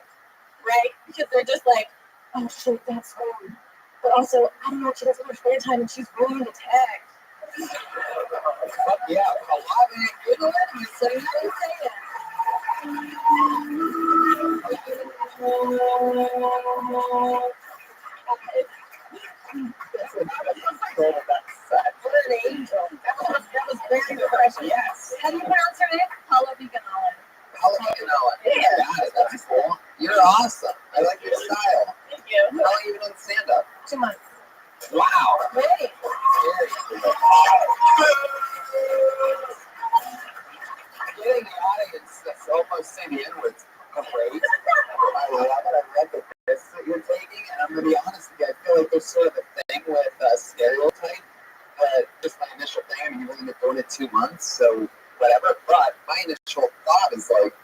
Right? Because they're just like, oh shit, that's wrong. But also, I don't know, she doesn't have spare time and she's ruining the tag. Yeah, you know what? You say it. What an angel. That was very refreshing. Yes. How do you pronounce her name? Paula Beacon-Allen. Yeah, that's cool. You're awesome. I like your style. Thank you. How long have you been doing stand-up? 2 months. Wow. Great. Getting the audience that's almost saying the N-words great. I love it. I love the risks that you're taking. And I'm going to be honest with you, I feel like there's sort of a thing with stereotype. Just my initial thing, I mean, you've only been doing it 2 months, so whatever. But my initial thought is like,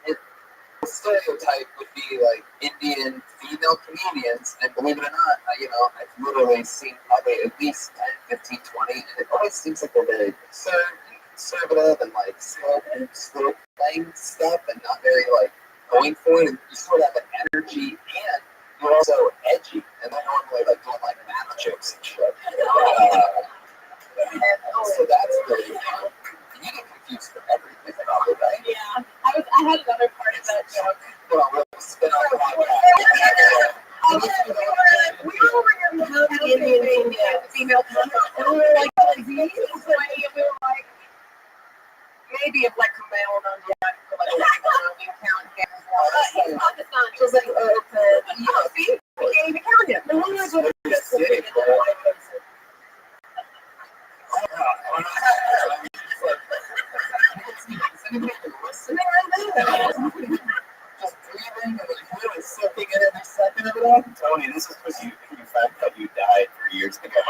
the stereotype would be like Indian female comedians, and believe it or not, I've literally seen probably at least 10, 15, 20, and it always seems like they're very concerned, conservative and like slow playing stuff and not very like going for it. And you sort of have an energy and you're also edgy. And they're normally like doing like math jokes and shit. So that's really, you get confused for everything probably, right? Yeah, I had another part of that joke. Well, we'll spin off the We were over here with the Indian female comic, and we were like, these is funny, and we were like, maybe if like Kamal and Dion for like a count him. He's Pakistan. Just like, okay, you know, see, we can't even count him. The one was with just breathing and really soaking in every second of it all. Tony, this is because you found out you died 3 years ago.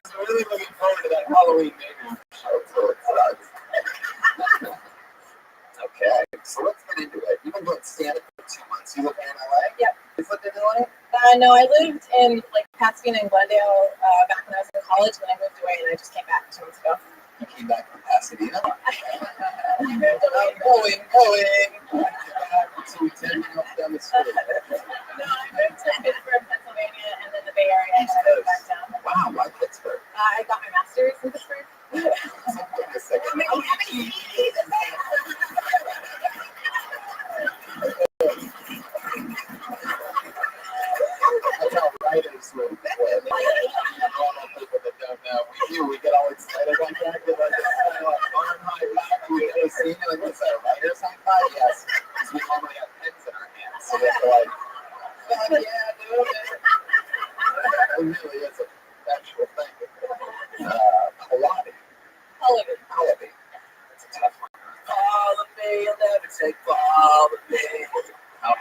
So really looking forward to that Halloween maybe show. Okay, so let's get into it. You've been doing stand-up for 2 months. You live in LA? Yep. You lived in LA? No, I lived in like Pasadena and Glendale back when I was in college. Then I moved away, and I just came back 2 months ago. You came back from Pasadena? I moved away. Going. 210 miles down the street. No, I moved to Pittsburgh, Pennsylvania, and then the Bay Area, and then I moved back down. Wow, why Pittsburgh? I got my master's in Pittsburgh. Wait a second. That's how writers will normal people that don't know. We get all excited like that. Get like arm high back. We get a scene like, what's that, writer's high five? Yes. Because we normally have pens in our hands. So it's like, fuck yeah, dude. It really is an actual thing. Pilates. It's a tough one. Follow me, you'll never take follow me. How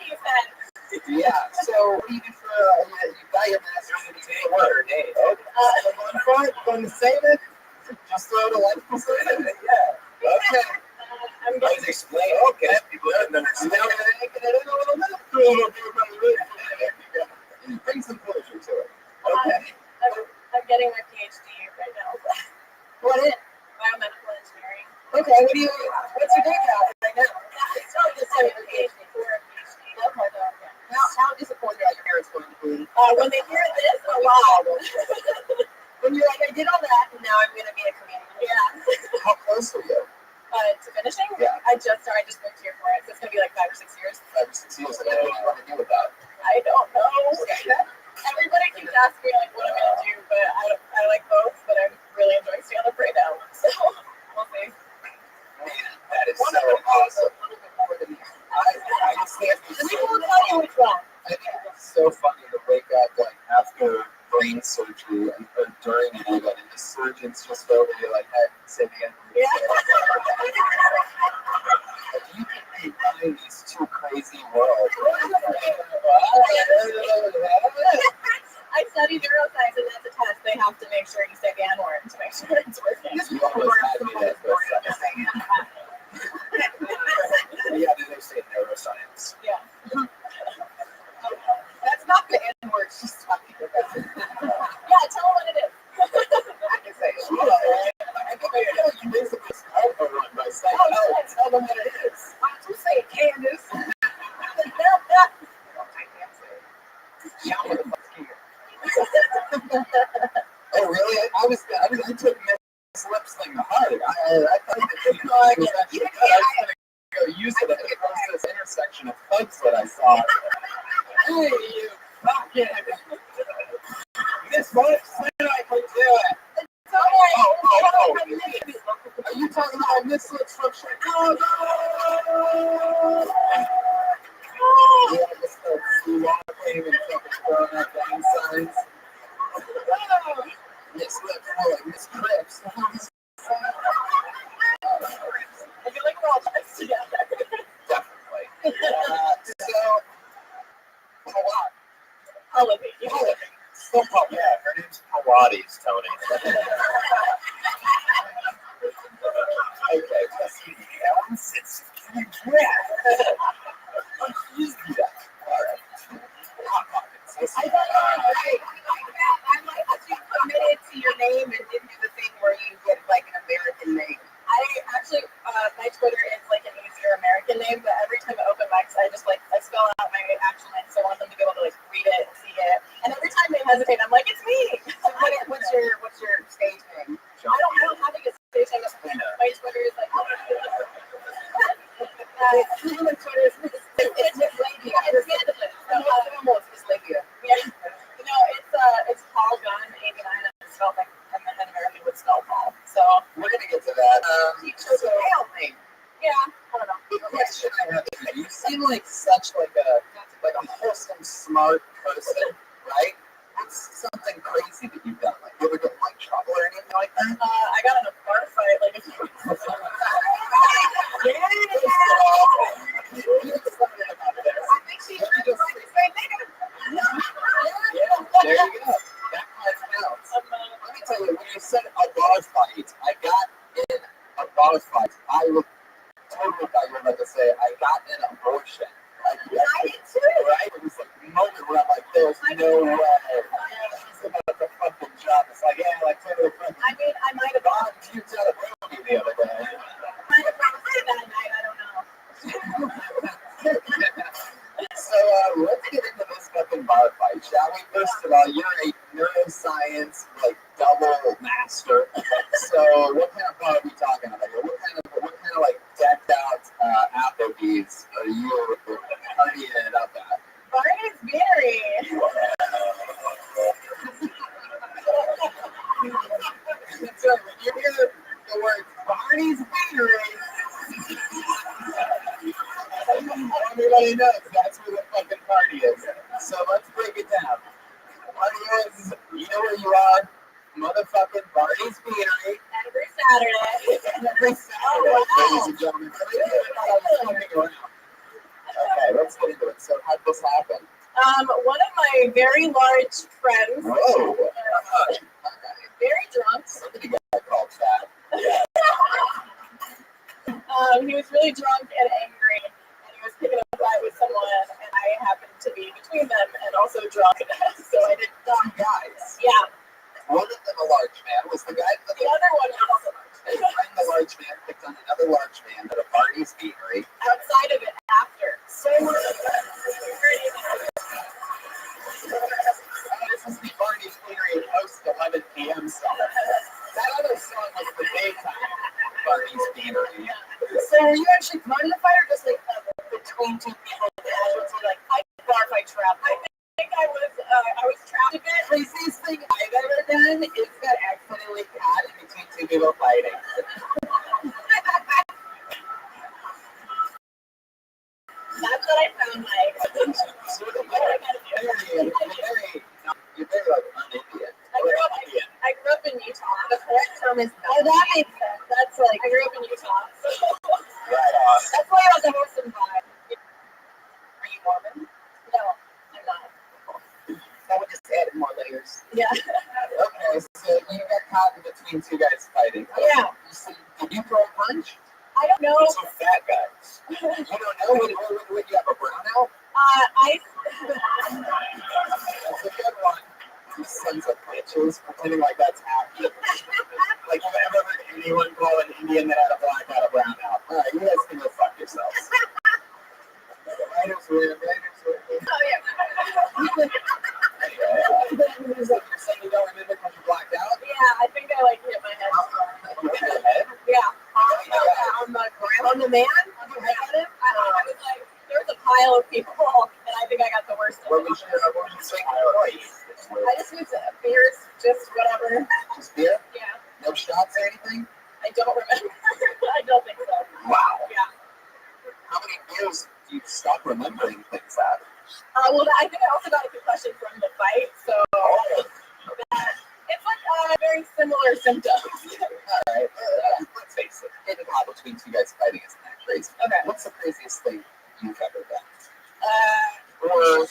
you Yeah, so what do you do for, you got your master's in what? Going to save it? Just throw it away and save it? Yeah. Okay. I'm I getting, was explaining, okay, people didn't understand. Bring some closure to it. Okay. I'm getting my PhD right now. What is? Biomedical engineering. Okay, what's your day job right now? It's not just like a PhD for a PhD. Okay. How disappointed are your parents going to be? When they hear this, a lot. When you're like, I did all that, and now I'm going to be a comedian. Yeah. How close are you? To finishing? Yeah. I just moved here for it. So it's gonna be like 5 or 6 years. 5 or 6 years. And what do you want to do with that? I don't know. Everybody keeps asking me like what I'm gonna do, but I like both. But I'm really enjoying stand up right now. So we'll see. Man, that is so awesome. A little bit more than I understand. People will tell you which one. I think it's so funny to wake up like after brain surgery and during it even, and the surgeon's just over you like, hey, say it again. Yeah. You can combine these two crazy worlds. I study neuroscience, and that's a test. They have to make sure you say the N-word to make sure it's working. You almost had me there for a second. Yeah, they say neuroscience. Yeah. That's not the N-word she's talking about. Yeah, tell them what it is. I can say it. I think you basically start a run by saying, oh, tell them what it is. Why don't you say it, Candace? Oh, really? I took Miss Lips thing to heart. I thought that it was actually good. I was going to go use it at the closest intersection of thugs that I saw. Hey, you fucking Miss Lips, when I can do it. Oh. Are you talking about Miss Lips from Chicago? Yeah, just walking and fucking throwing up gang signs. Miss Lips, more like Miss Crips. I feel like we're all dressed together. Definitely. So, Yeah, her name's Pilates, Tony. okay, let's see. Balance, it's kind of drag. All right. Hot pockets. and I'm like, it's me. What's your stage name? I don't have a stage name. My Twitter is like, my Twitter is it's Miss Labia. It's almost Miss Labia. Yeah. No, it's Paul Gunn 89. It's spelled like an American would spell Paul. So We're gonna get to that. he chose a male name. Yeah, I don't know. Question I have is, you seem like such like a wholesome, smart person, right? What's something crazy that you've done? Like, you ever get in like trouble or anything like that? I got in a bar fight like a few weeks ago. I think she tried to say the same thing. There you go. That part counts. Let me tell you, when you said a bar fight, I got in a bar fight. I was totally thought you were about to say I got an abortion. Like, I did too. right? It was like a moment where I'm like, there's no way. She's about to fucking jump. It's like, yeah, like totally fucking. I mean, I might have God puked out a baby the other day. might have gone through that night. I don't know. So let's get into this fucking bar fight, shall we? First of all, you're a neuroscience like double master. So what kind of bar are we talking about here? What kind of like decked out Applebee's are you partying it up at? Barney's Beery. That's right. When you hear the word Barney's Beanery, everybody knows that's where the fucking party is. So let's break it down. Party is, you know where you are? Motherfucking Barney's Beanery. Every Saturday. Every Saturday, ladies and gentlemen. Okay, let's get into it. So how did this happen? One of my very large friends, Whoa. very drunk. Somebody got called fat. He was really drunk and angry, and he was picking up a fight with someone, and I happened to be between them and also drunk. So I did Two guys. Yeah. One of them a large man. Was the guy The other one was also and the large man picked on another large man at a Barney's Beanery. outside of it after. So This is the Barney's Beanery post 11 p.m. song. That other song was the daytime Barney's Beanery. So were you actually part of the fight, or just like between two people? Like I bar fight trap. I think I was trapped a bit. Craziest thing I've ever done is got accidentally caught in between two people fighting. That's what I found like. You're very like un-Indian. I grew up in Utah. The correct term is that makes sense. That's like I grew up in Utah. So that's why I was a wholesome vibe. Are you Mormon? No, I'm not. That would just add more layers. Yeah. Okay, so you got caught in between two guys fighting. Yeah. Did you throw a punch? I don't know. Two fat guys. You don't know when you have a brownout? That's a good one. You sons of bitches, pretending like that's happening. Like you've ever heard anyone call an Indian that had a blackout a brownout? All right, you guys can go fuck yourselves. Writers win. Oh yeah. You're saying you don't remember because you blacked out? Yeah, I think I like hit my head. You hit your head? Yeah. On the ground. On the man? I was like, there was a pile of people, and I think I got the worst of What it. was your second choice? I just used beers, just whatever. Just beer? Yeah. No shots or anything? I don't remember. I don't think so. Wow. Yeah. How many beers do you stop remembering things at? Well, I think I also got a concussion from the fight, so it's like very similar symptoms. All right. Let's face it. Getting caught between two guys fighting isn't that crazy. Okay. What's the craziest thing you've ever done? Or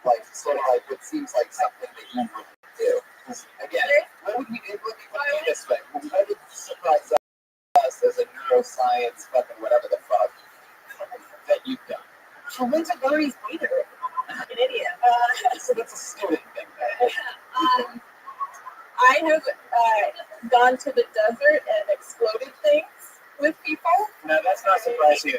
like sort of like what seems like something that you wouldn't do. Again, what would you do? Let me put it this way. What would surprise us as a neuroscience fucking whatever the fuck that you've done? I went to Barney's Beanery. I'm an idiot. So that's a student thing. I have gone to the desert and exploded things with people. No, that's not surprising.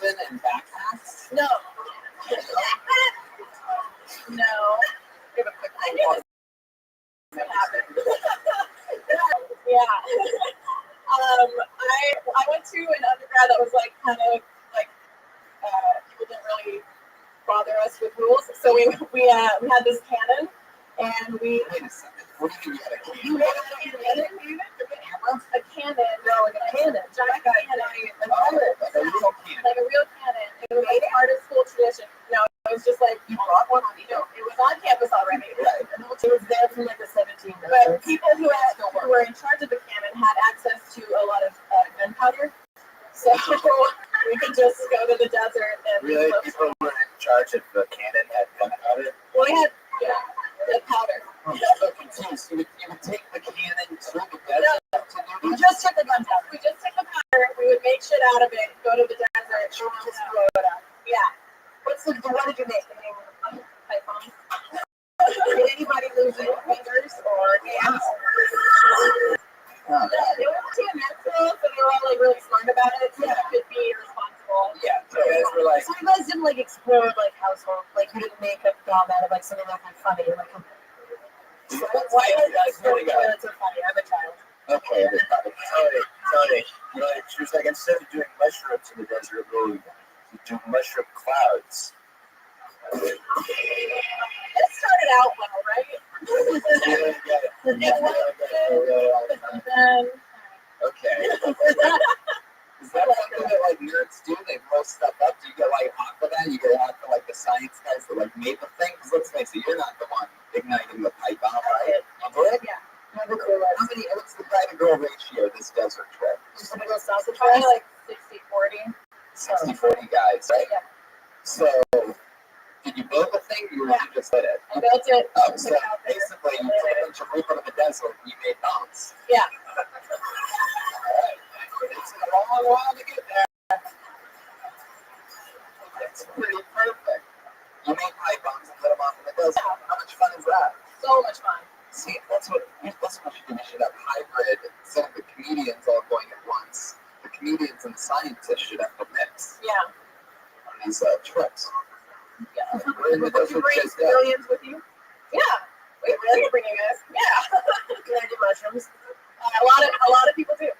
Boston and backpacks? No. No. Give a quick pause. What happened? Yeah. I went to an undergrad that was like kind of like people didn't really bother us with rules, so we had this cannon, and we. Wait a second. What do you mean You had a cannon? A cannon, no, like a cannon, giant cannon, like a real cannon. It was like part of school tradition. No, it was just like You brought one on you? it was on campus already. Right. It was there from like the 1700s. But people who were in charge of the cannon had access to a lot of gunpowder, so we could just go to the desert and. Really? People who were in charge of the cannon had gunpowder? Well, we had powder. I'm so confused. You would take the cannon to the desert to do We just took the gunpowder. We just took the powder. We would make shit out of it. Go to the desert. Just blow it up. Yeah. What did you make? Pipe bombs. Did anybody lose their fingers or hands? Oh, They were TMS girls, so they were all like really smart about it. So they could be responsible. yeah. So you guys were like, So you guys didn't like explode like household. Like you didn't make a bomb out of like something that kind of funny. Like why did you guys really go? That's so funny. I'm a child. okay, everybody. Tony, you know, she was like, instead of doing mushrooms in the desert, we'll do mushroom clouds. It started out well, right? Then Okay. Is that something that like nerds do? They blow stuff up. Do you get like hot for that? You get hot for like the science guys that like made the thing? Because let's face it, you're not the one igniting the pipe bomb, right? You did? yeah. How many? What's the guy to girl ratio this desert trip? Probably like 60-40. 60-40 guys, right? Yeah. So, did you build the thing or did you just let it? I built it. Oh, so basically, you took a bunch of root out of the desert and you made bombs. Yeah. Alright. It's a long while to get there. It's pretty perfect. You made pipe bombs and lit them off in the desert. How much fun is that? So much fun. See, that's what we should do. We should have hybrid instead of the comedians all going at once. The comedians and the scientists should have to mix Yeah. on these trips. Yeah. We're in the Would you desert bring just now. civilians with you? Yeah. We really bringing us. Yeah. Can I do mushrooms? A lot of people do.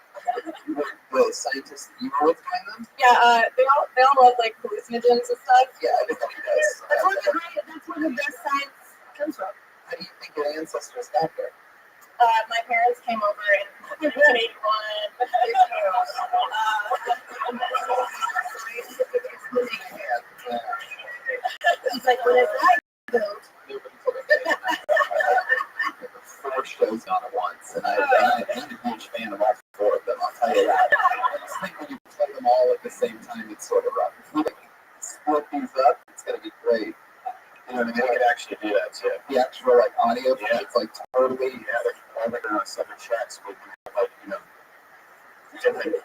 You were the scientists you were with doing them? Yeah. They all love like hallucinogens and stuff. Yeah, everybody does. That's where the best science comes from. How do you think your ancestors got there? My parents came over in 1981. He's like, when I built. Nobody told me. 4 shows on at once, and I'm a huge fan of all 4 of them, I'll tell you that. I just think when you play them all at the same time, it's sort of rough. If we split these up, it's going to be great. You know what I mean? We could actually do that too. The actual like audio, it's like totally, all the separate tracks with like, different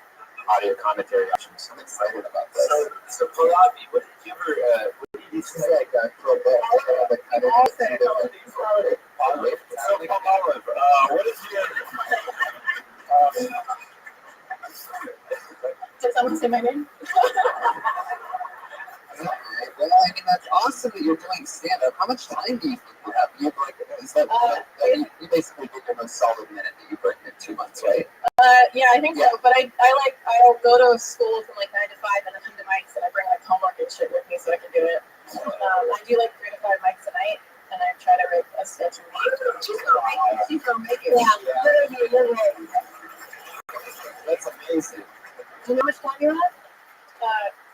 audio commentary options. I'm excited about this. So Rabbi, what did you ever, what did you say like pro book? Like kind of I'll say it. what is your Did someone say my name? well, I mean, that's awesome that you're doing stand-up. How much time do you think you have? You have like, is that, you basically did your most solid minute that you've written in 2 months, right? Yeah, I think so. But I'll go to school from like 9 to 5, and I come to mics, and I bring like homework and shit with me so I can do it. I do like 3 to 5 mics a night, and I try to write a sketch a week. She's gonna make it. Yeah. That's amazing. Do you know how much time you have?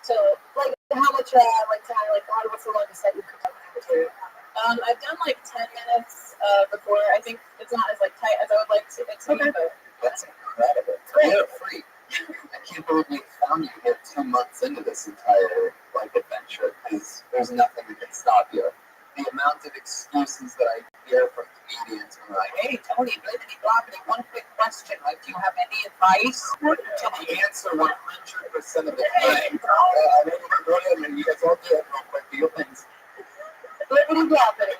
So like how much time what's the longest set you could talk to? I've done like 10 minutes before. I think it's not as like tight as I would like to it to be, but That's incredible. You're free. I can't believe we found you here 2 months into this entire like adventure, because there's nothing that can stop you. The amount of excuses that I hear from comedians when they're like, "Hey Tony, one quick question. Like, do you have any advice?" To the answer 100% of the time. I really go ahead and you guys all do it real quick. Do your things. Flippity floppity.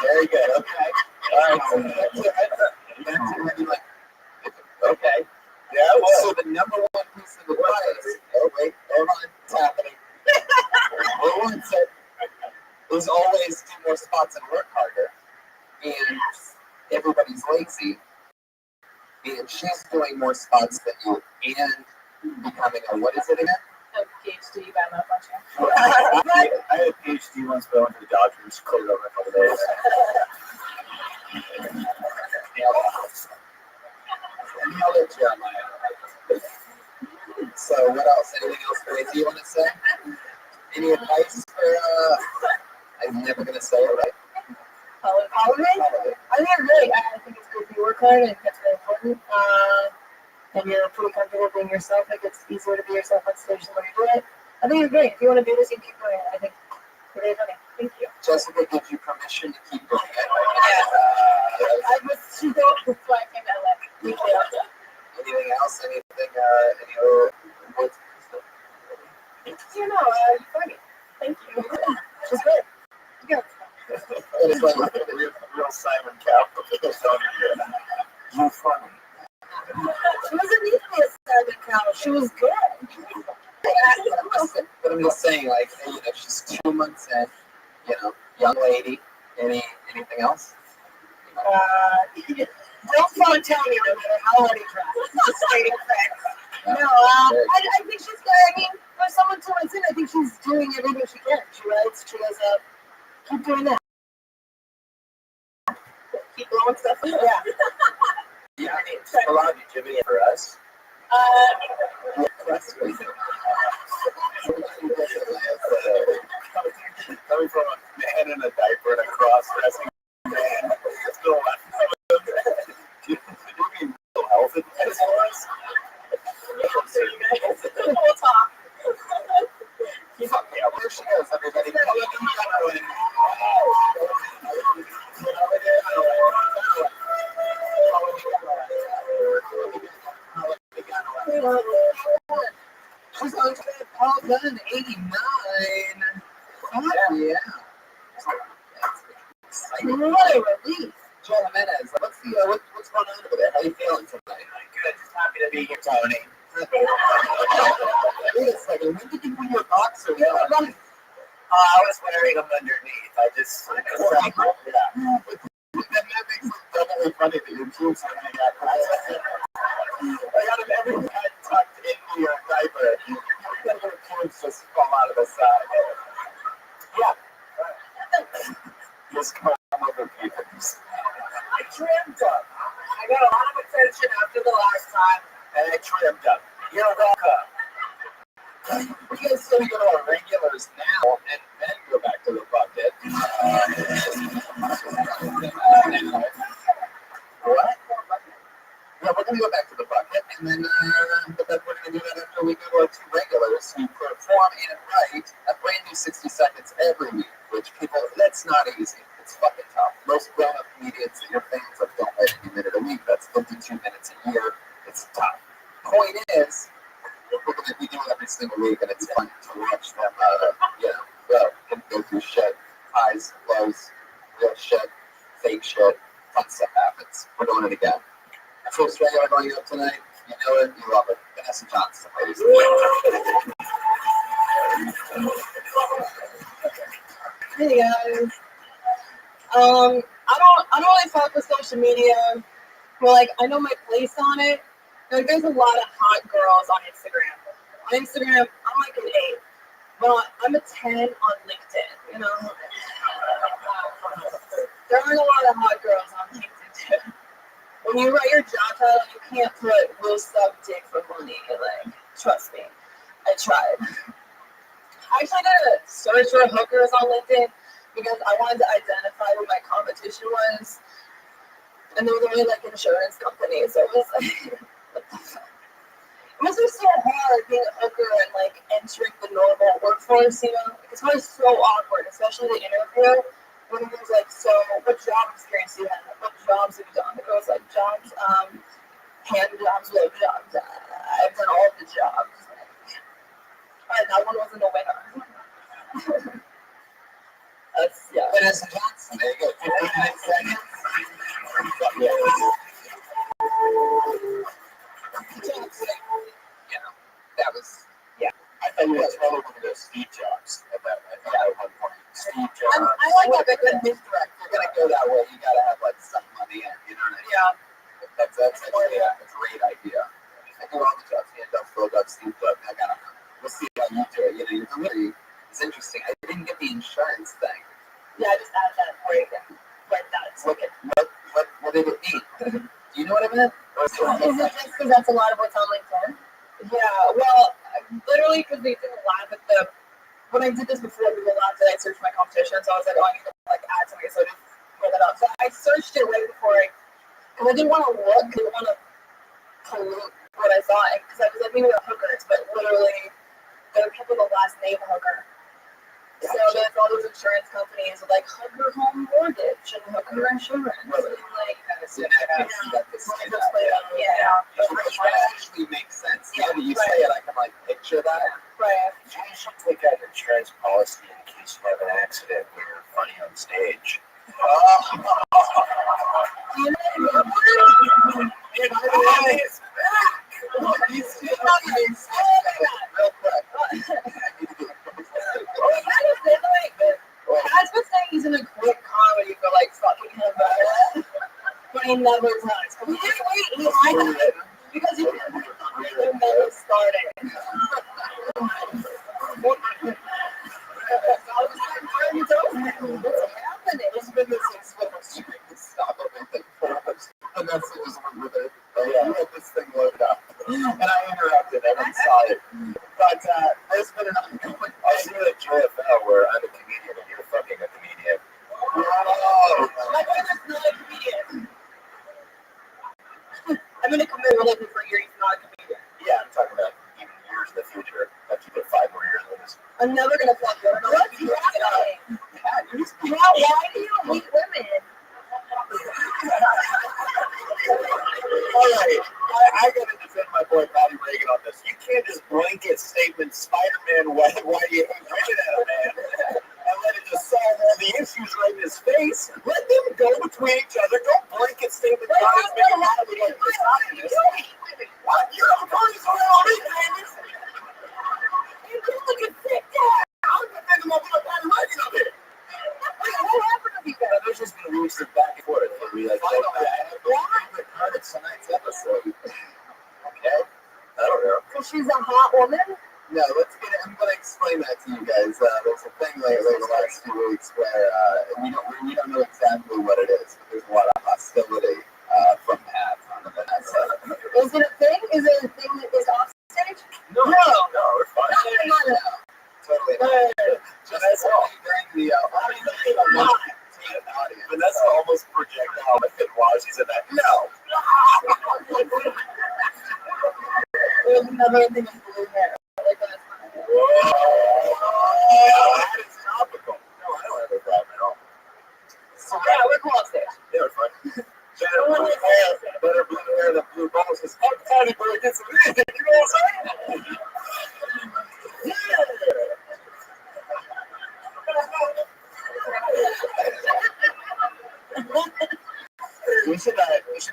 Very good. Okay. All right. So that's it. Like, okay. Yeah. Well, so the number one piece of advice. Oh wait, hold on. Tap Well, one said is always do more spots and work harder, and everybody's lazy, and she's doing more spots than you, and becoming a what is it again? A PhD by my budget. I had a PhD once, but I went to the Dodgers, closed over a couple days. Nailed it, Jeremiah. So what else? Anything else crazy you want to say? Any advice for, I'm never going to say it right. Holiday? I think it's really, I think it's good if you work hard and that's very important. And you're pretty comfortable being yourself. Like it's easier to be yourself on stage than when you do it. I think it's great. If you want to do this, you keep doing it. I think you're really funny. Thank you. Jessica gives you permission to keep doing it. I was too dope before I came to LA. Thank you. Anything else? Anything, any other words? You know, you're funny. Thank you. It's good. Good. It's like Real Simon Cowell. you're funny. She wasn't need to be a Simon Cowell. She was good. But I'm just saying, like, hey, she's 2 months in, young lady. Anything else? Don't phone tell me no matter how hard he tries. Just stating facts. No, I think she's good. I mean, for someone 2 months in, I think she's doing everything she can. She writes, she does keep doing that. Keep blowing stuff up. Yeah. Yeah, I mean, a lot of Jimmy for us. Coming from a man in a diaper and a cross-dressing man, still laughing. Do you mean mental health advice for us? We'll talk. Fuck yeah, where she goes, everybody. She's on to Paul Gunn, 89. Oh, yeah. What a relief. Joel Jimenez, what's going on over there? How you feeling tonight? Good, just happy to be here, Tony. Wait a second, when did you put your boxer on? I was wearing them underneath. I just, yeah. That makes it doubly funny that your jeans are hanging out. I got him every head tucked into your diaper. Then your pants just fall out of the side. Yeah. Just come over papers. I trimmed up. I got a lot of attention after the last time, and I trimmed up. You're welcome. We can still go to our regulars now and then go back to the bucket. What? Yeah, we're gonna go back to the bucket, and then but then we're gonna do that after we go to our 2 regulars who perform and write a brand new 60 seconds every week, which that's not easy. It's fucking tough. Most grown-up comedians that you're famous of don't write a minute a week. That's 52 minutes a year. It's tough. Point is, we're gonna be doing it every single week, and it's fun to watch them, go through shit, highs, lows, real shit, fake shit, fun stuff happens. We're doing it again. First regular going up tonight. You know it, you love it. Vanessa Johnson, ladies and gentlemen. Hey guys. I don't really fuck with social media. But like I know my place on it. Like there's a lot of hot girls on Instagram. On Instagram, I'm like an 8. But I'm a 10 on LinkedIn, you know. There aren't a lot of hot girls on LinkedIn too. When you write your job title, you can't put will suck dick for money. Like, trust me. I tried. I actually did a search for hookers on LinkedIn because I wanted to identify what my competition was. And there was only like insurance companies. So it was like, what the fuck? It must be so hard being a hooker and like entering the normal workforce, you know? It's always so awkward, especially the interview. When it was like, so what job experience do you have? What jobs have you done? It was like jobs, hand jobs, web jobs. I've done all the jobs. And that one wasn't a winner. That's, yeah. Vanessa Johnson, there you go. 59 seconds. Yeah, that was, yeah. I thought you were totally going to go Steve Jobs at that point. feature. I like a good misdirect. If you're gonna go that way, you gotta have like some money in. You know what I mean? Yeah. That's actually a great idea. I do all the jobs, hand up, filled up, steamed up. We'll see how you do it. You know, your delivery is interesting. I didn't get the insurance thing. Yeah, I just added that break and write that. What did it mean? Do you know what I meant? Is it just because that's a lot of what's on LinkedIn? Yeah, well, literally because they did a lot with the, when I did this before, there was a lot that I searched my competition, so I was like, oh, I need to like add something, so I just pulled it up. So I searched it right before because I didn't want to look, because I didn't want to pollute what I thought, because I was like, maybe they're hookers, but literally, there are people with the last name hooker. So there's all those insurance companies with like Hooker Home Mortgage and Hooker Insurance. Really? And like, yeah. It actually makes sense. Now that you say it, I can like picture that. Right. You should take out an insurance policy in case you have an accident where you're funny on stage. That's what's saying he's in a quick comedy for like fucking him better. But he never does. He hides it because he never started. What's happening? There's been this experiment to stop everything. And that's it, just went with it. You had this thing loaded up. And I interrupted. Everyone saw it. But there's been an ongoing. I see the JFL where I'm a comedian and you're fucking a comedian. Whoa. My brother's not a comedian. I'm gonna come in related for a year. He's not a comedian. Yeah, I'm talking about even years in the future. Have to put 5 more years on this. I'm never gonna fuck you. What's happening? Yeah, why do you hate women? All right, I gotta defend my boy Bobby Reagan on this. You can't just blanket statement Spider-Man why do you hate women at a man and let it just solve all the issues right in his face. Let them go between each other. Don't blanket statement guys making out with like this. What? You're a person around me, Candace. You look at sick guy. I'm defending my boy Bobby Reagan up here. What happened to you guys? There's just been weeks of back and forth where we like Finally, I have the favorite part of tonight's episode. okay. I don't know. Because she's a hot woman? No, I'm going to explain that to you guys. There's a thing lately the last few weeks where we don't know exactly what it is, but there's a lot of hostility from Pat on the Vanessa. Is it a thing? Is it a thing that is off stage? No, we're fine. No. Totally. Just during the audience. Vanessa almost projected how I fit while she's in that. No. There's another thing in blue hair. Like that's not Whoa. That is topical. No, I don't have a problem at all. So yeah, we're cool off stage. Yeah, we're fine. Better blue hair than blue balls. Because I'm tiny boy gets some music. You know what I'm saying? We should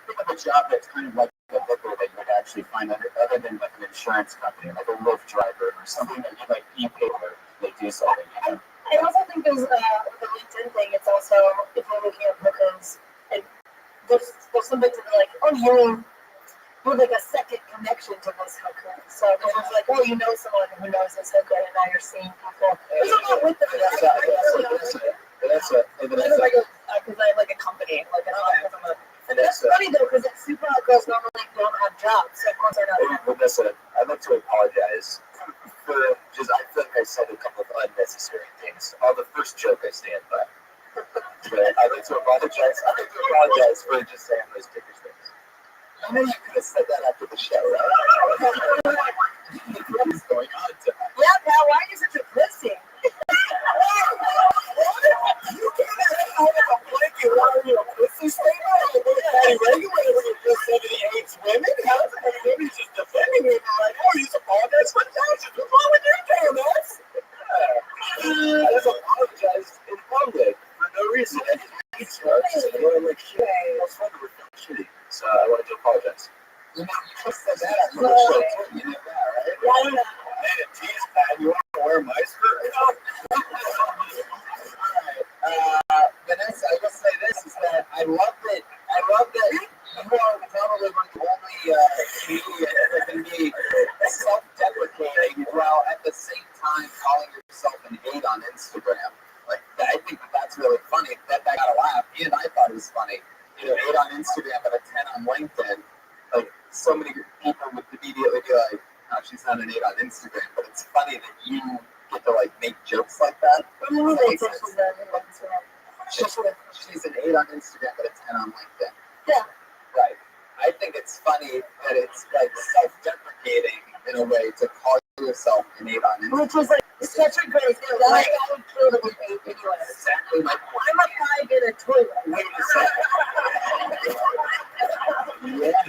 pick up a job that's kind of like a booker that you would actually find other than like an insurance company, like a Lyft driver or something that you like e-pay where they do something. You know? I also think there's with the LinkedIn thing, it's also if you're looking at hookers, and there's something to be like, oh, you're like a second connection to this hooker. So it's like, oh, you know someone who knows this hooker, and now you're seeing people. There's a lot with them. Because I have like a company, like and that's funny though, because super hot girls normally don't have jobs, so of course they're not. Vanessa, I'd like to apologize for just, I feel like I said a couple of unnecessary things. The first joke I stand by. But I'd like to apologize. For just saying those stickers things. I know you could have said that after the show, right? What is going on tonight? Yeah, pal, why are you such a pussy? You can't have a blanket while you're a pussy statement. Regularly, just said he hates women. How's it? Maybe he's just defending him. Like, oh, he's apologized for actions. What's wrong with you, damn ass? I just apologized in public for no reason. I didn't mean to. I was just feeling like shit. I was fun to feel shitty. So I wanted to apologize. You know, you just said that after the show, too. You know that, right? Yeah, I don't know. Man, geez, Pat, you want to time calling yourself an 8 on Instagram. Like, I think that's really funny. That got a laugh, and I thought it was funny. 8 on Instagram, but a 10 on LinkedIn. Like, so many people would immediately be like, "Oh, she's not an 8 on Instagram." But it's funny that you get to like make jokes like that. She's an 8 on Instagram, but a 10 on LinkedIn. Yeah. Right. I think it's funny that it's like self-deprecating in a way to call yourself an 8 on Instagram. Which was like such a great thing. Like, I would kill to be 8 anyway. Exactly my point. I'm a 5 in a toilet. Wait a second. Yeah.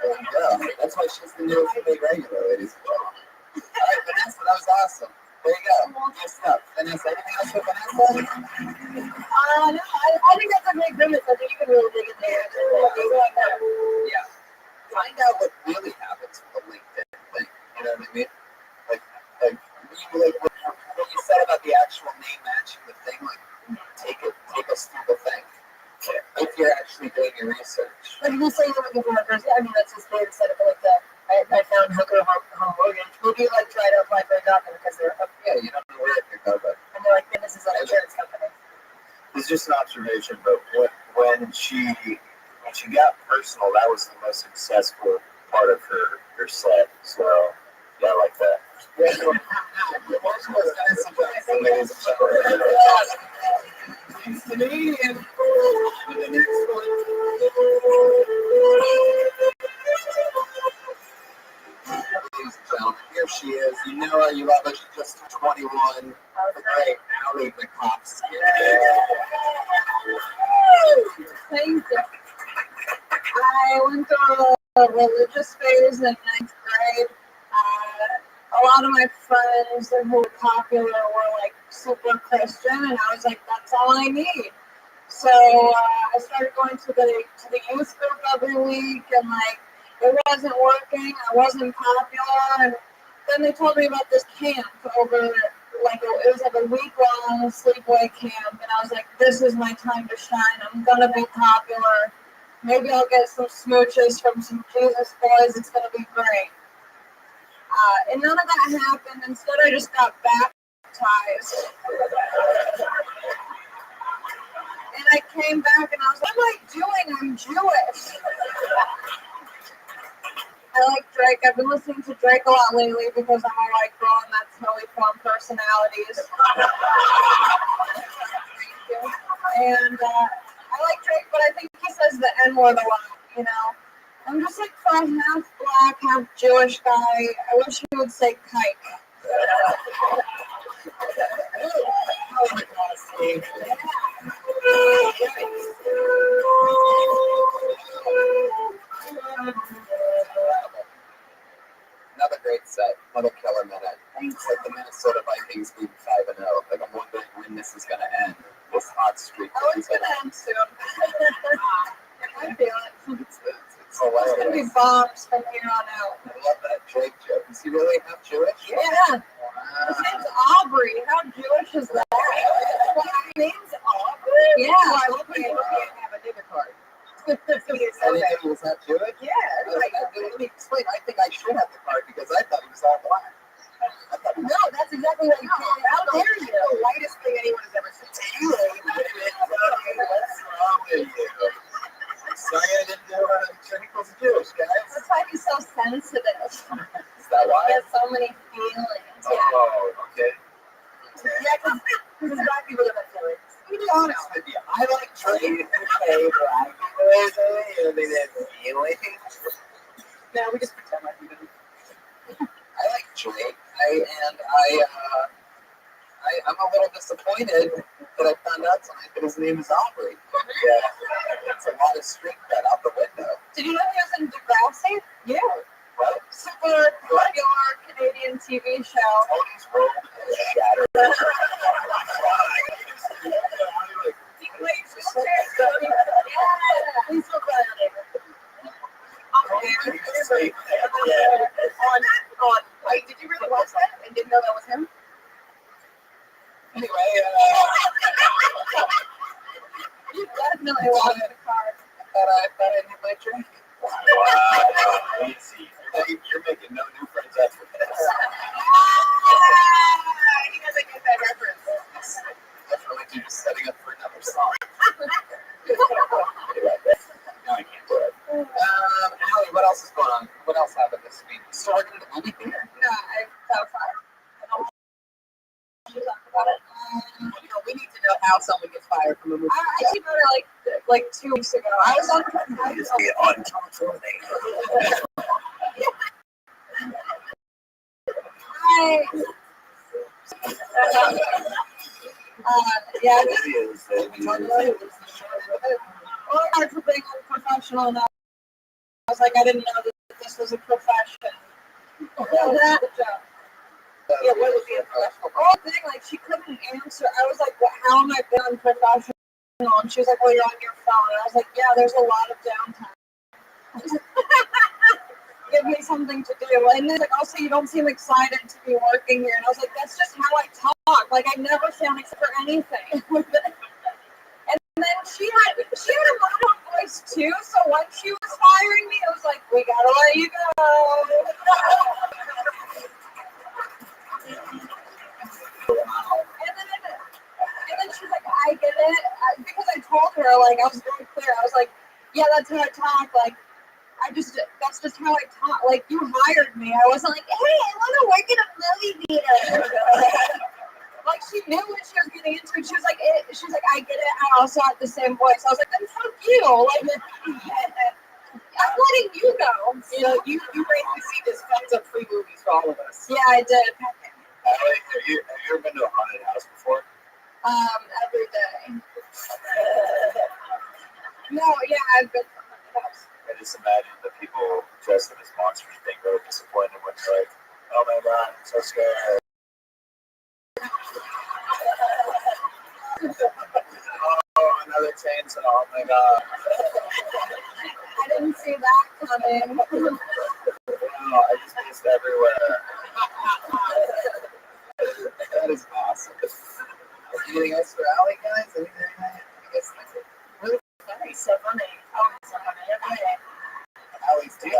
There you go. That's why she's the newest big regular, ladies and gentlemen. All right, Vanessa, that was awesome. There you go. Good stuff. Vanessa, anything else with Vanessa? No, I think that's a great premise. I think you can really dig in there. Yeah. Find out what really happens with the LinkedIn thing. You know what I mean? Like what you said about the actual name matching the thing. Like, take us through the thing. If you're actually doing your research. Like you say you're looking for hookers, I mean that's just data set up like that. I found hooker home mortgage. Maybe you like try to apply for a job because they're yeah, you don't know where it could go, but and they're like, this is an insurance company. It's just an observation, but when she got personal, that was the most successful part of her set. So yeah, I like that. Canadian. Ladies and gentlemen, here she is. You know her, you love her. She's just 21. Great. Now leave the cops. Thank you. I went through a religious phase in 9th grade. A lot of my friends who were popular were like super Christian, and I was like, that's all I need. So I started going to the youth group every week, and like it wasn't working. I wasn't popular, and then they told me about this camp over like it was like a week-long sleepaway camp, and I was like, this is my time to shine. I'm gonna be popular. Maybe I'll get some smooches from some Jesus boys. It's gonna be great. And none of that happened. Instead, I just got baptized. And I came back and I was like, what am I doing? I'm Jewish. I like Drake. I've been listening to Drake a lot lately because I'm a white girl and that's how we form personalities. And I like Drake, but I think he says the N-word a lot, you know. I'm just like a half black, half Jewish guy. I wish he would say kike. Another great set, another killer minute. It's like the Minnesota Vikings beat 5-0. Like I'm wondering when this is going to end. This hot streak. Oh, it's going to end soon. I feel it. It's hilarious. It's going to be bombs from here on out. I love that Drake joke. Is he really half Jewish? Yeah. Wow. His name's Aubrey. How Jewish is that? His name's Aubrey? Yeah. Well, I hope he didn't have a nigger card. I didn't think he was half Jewish? Yeah. Let me explain. I think I should have the card because I thought he was all black. No, that's exactly what you said. How dare you? The whitest thing anyone has ever said. What's wrong with you? Sorry I didn't know Drake was Jewish, guys. That's why he's so sensitive. Is that why? He has so many feelings. Oh, okay. Yeah, because black people have feelings. To be honest with you, I like Drake. Okay, black people, they have feelings. No, we just pretend like we don't. I like Drake. I'm a little disappointed that I found out tonight that his name is Aubrey. Yeah, it's a lot of street cred out the window. Did you know he was in Degrassi? Yeah. What? Super popular Canadian TV show. Tony's world is shattered. He's so glad. Wait, did you really watch that and didn't know that was him? Anyway, You definitely watched the card. I thought I knew my drink. Wow, easy. You're making no new friends after this. He doesn't get that reference. Definitely you're just setting up for another song. No, I can't do it. Allie, what else is going on? What else happened this week? So we're going to the movie theater? No, I felt fire. I don't want to talk about it. We need to know how someone gets fired from a movie. I actually got it like 2 weeks ago. I was on yeah, hard for being unprofessional enough. I was like, I didn't know that this was a profession. Yeah, what was the unprofessional? The whole thing, like, she couldn't answer. I was like, well, how am I being unprofessional? And she was like, well, you're on your phone. And I was like, yeah, there's a lot of downtime. Give me something to do. And then like, also, you don't seem excited to be working here. And I was like, that's just how I talk. Like, I never sound excited for anything. And then she had a monotone voice too. So when she was firing me, it was like, we gotta let you go. And then she's like, I get it. Because I told her, like, I was very clear. I was like, yeah, that's how I talk. Like, that's just how I talk. Like, you hired me. I wasn't like, hey, I want to work in a movie theater. Like, she knew what she was getting into. She was like, I get it. I also have the same voice. I was like, then fuck you. Like, I'm letting you know. You know, you basically see this fucks up free movies for all of us. Yeah, I did. Allie, have you ever been to a haunted house before? Every day. No, yeah, I've been to a haunted house. I just imagine the people dressed as monsters being really disappointed when they're like, oh my god, I'm so scared. Oh, another chainsaw, oh my god. I didn't see that coming. Wow, I just missed everywhere. That is awesome. Anything else for Allie, guys? Anything you guys think? Really funny. So funny. Oh, so funny. Okay. Allie's can I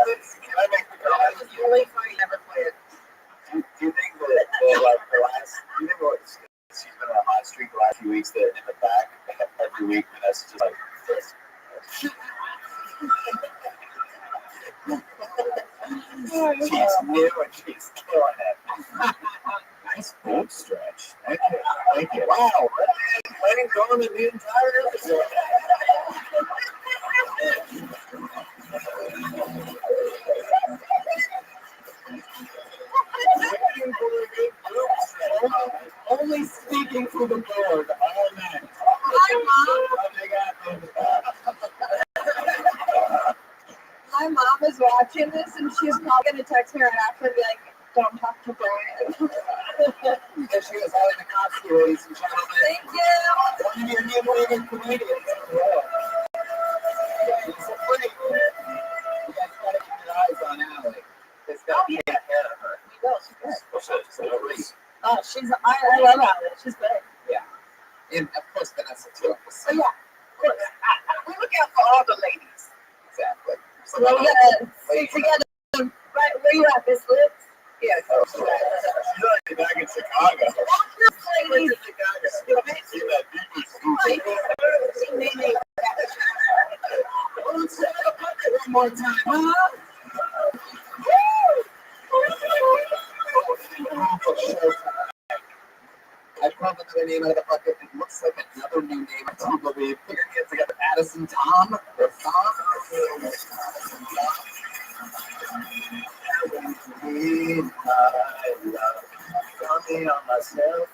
make the comment? It's really funny. Never played it. Do you think that she's been on a hot streak the last few weeks that in the back every week Vanessa's just like this. She's new and she's killing it. Nice boat stretch. Thank you. Wow. Letting go of the entire episode. Only speaking to the board all night. My mom is watching this and she's probably going to text me right after and be like, don't talk to Brian. There she is, Allie McCoskey, ladies and gentlemen. Thank you. One of your new waving comedians. She's a freak. You guys gotta keep your eyes on Allie. It's got to take care of her. We will. She's good. She's I love Allie. She's good. yeah. And of course Vanessa too. So yeah, of course. We look out for all the ladies. Exactly. So we gotta stick together. Right, where you at, Miss Liz? Yeah. She's already back in Chicago. Ladies. See that BBC. Let's set it up one more time, huh? I pulled another name out of the bucket. It looks like another new name. I don't believe. Figured it together. Addison Tom or Tom. On myself.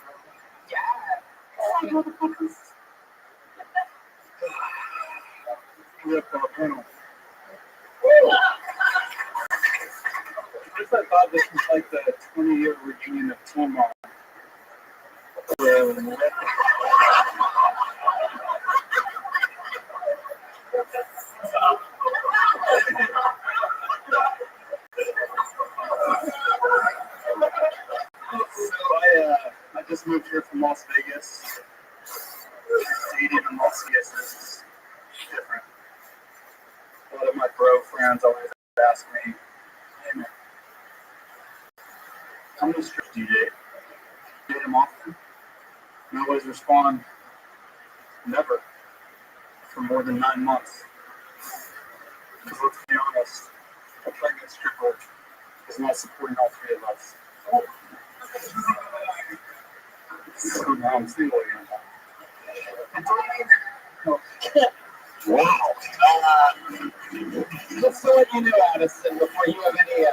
First, I thought this was like the 20-year reunion of Tomar. I just moved here from Las Vegas. Dating in Las Vegas is different. A lot of my bro friends always ask me, hey man, I'm a strict DJ. Date him often. And always respond never for more than 9 months. Because let's be honest, a pregnant stripper is not supporting all three of us. So now I'm single again. Wow. Just so what you know, Addison, before you have any,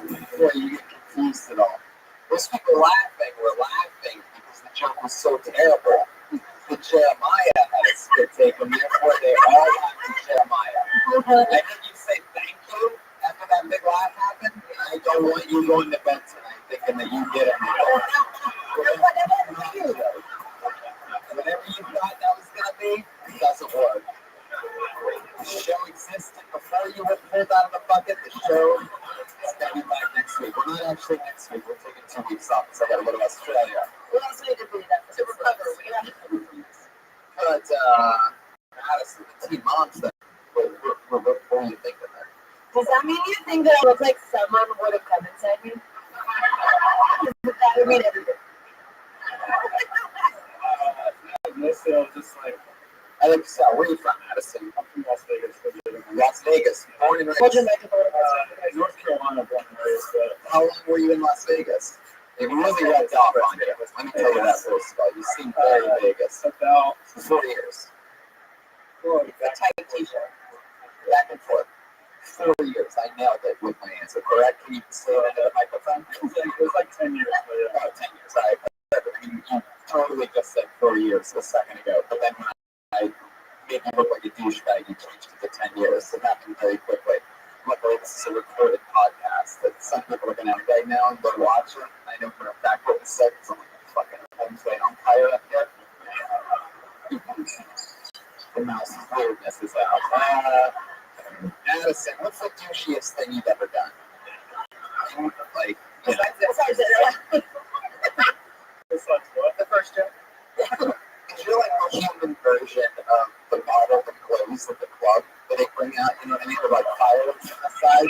before you get confused at all. Those people were laughing because the joke was so terrible. The Jeremiah had a spit take, and therefore they all laughed at Jeremiah. I heard you say thank you after that big laugh happened, and I don't want you going to bed tonight thinking that you did it. Whatever you thought that was going to be, it doesn't work. The show existed before you were pulled out of the bucket. The show is going to be back next week. We're not actually next week. We're taking 2 weeks off because I got to go to Australia. We also need to do that to recover. We have to recover from this. But, Addison, the team moms, what were you thinking there? Does that mean you think that I look like someone would have come inside me? That would mean everything. Mostly I was just like, I think so. Where are you from, Addison? I'm from Las Vegas. Las Vegas. Born and raised. North Carolina, born and raised. But How long were you in Las Vegas? It really rubbed off on you. Let me tell you that first of all. You seem very Vegas. about 4 years. It's a tight t-shirt. Back and forth. 4 years. I nailed it with my answer. Correct? Can you say it into the microphone? it was like 10 years. But yeah. About 10 years. All right. You totally just said 4 years a second ago. But then when I made you look like a douchebag, you changed it to 10 years. So it happened very quickly. Luckily, this is a recorded podcast that some people are going to right now and go watch it. I know for a fact what was said because I'm like a fucking home plate umpire up here. The mouse's weirdness is out. Addison, what's the douchiest thing you've ever done? Like, you know, Besides what? the first joke. You're like the human version of the bottle of clothes at the club that they bring out, you know what I mean? With like fireworks on the side.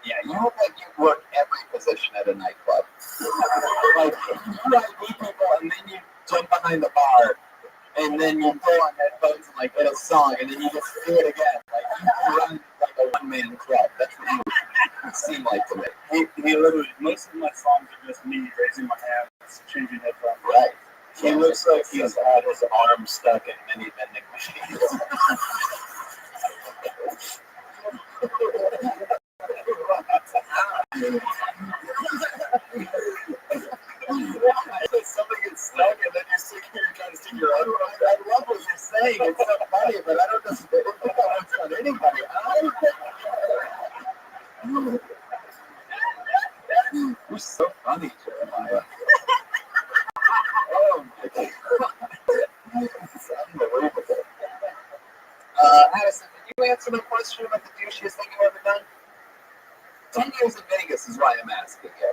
Yeah, you look like you work every position at a nightclub. Like, you ID people and then you jump behind the bar and then you throw on headphones and like hit a song and then you just do it again. Like, you run like a one-man club. That's what you seem like to me. He literally, most of my songs are just me raising my hands, changing headphones. Right. He looks like he's had his arm stuck in many vending machines. Somebody gets stuck and then you're trying to stick your arm. I love what you're saying. It's so funny, but I don't think that works on anybody. You're so funny, Jeremiah. Oh my God. It's unbelievable. Addison, did you answer the question about the douchiest thing you've ever done? 10 years in Vegas is why I'm asking you.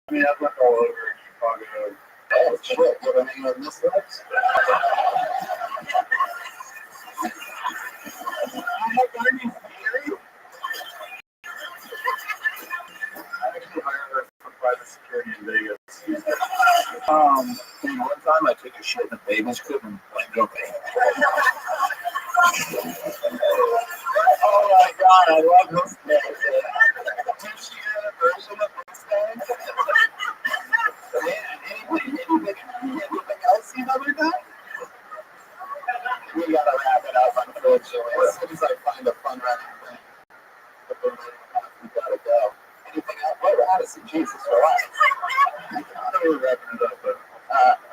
I mean, I've went all over Chicago. Oh, shit. You ever hang out in this lips? I actually hired her for private security in Vegas. Dude, one time I took a shit in a baby's crib and blamed it on me. Oh my God, I love this guy. Douchier version of this guy. Man, anything else you've ever done? We gotta wrap it up, unfortunately. As soon as I find a fun running thing, we gotta go. Anything else? Oh, Addison, Jesus, relax. I thought we were wrapping it up, but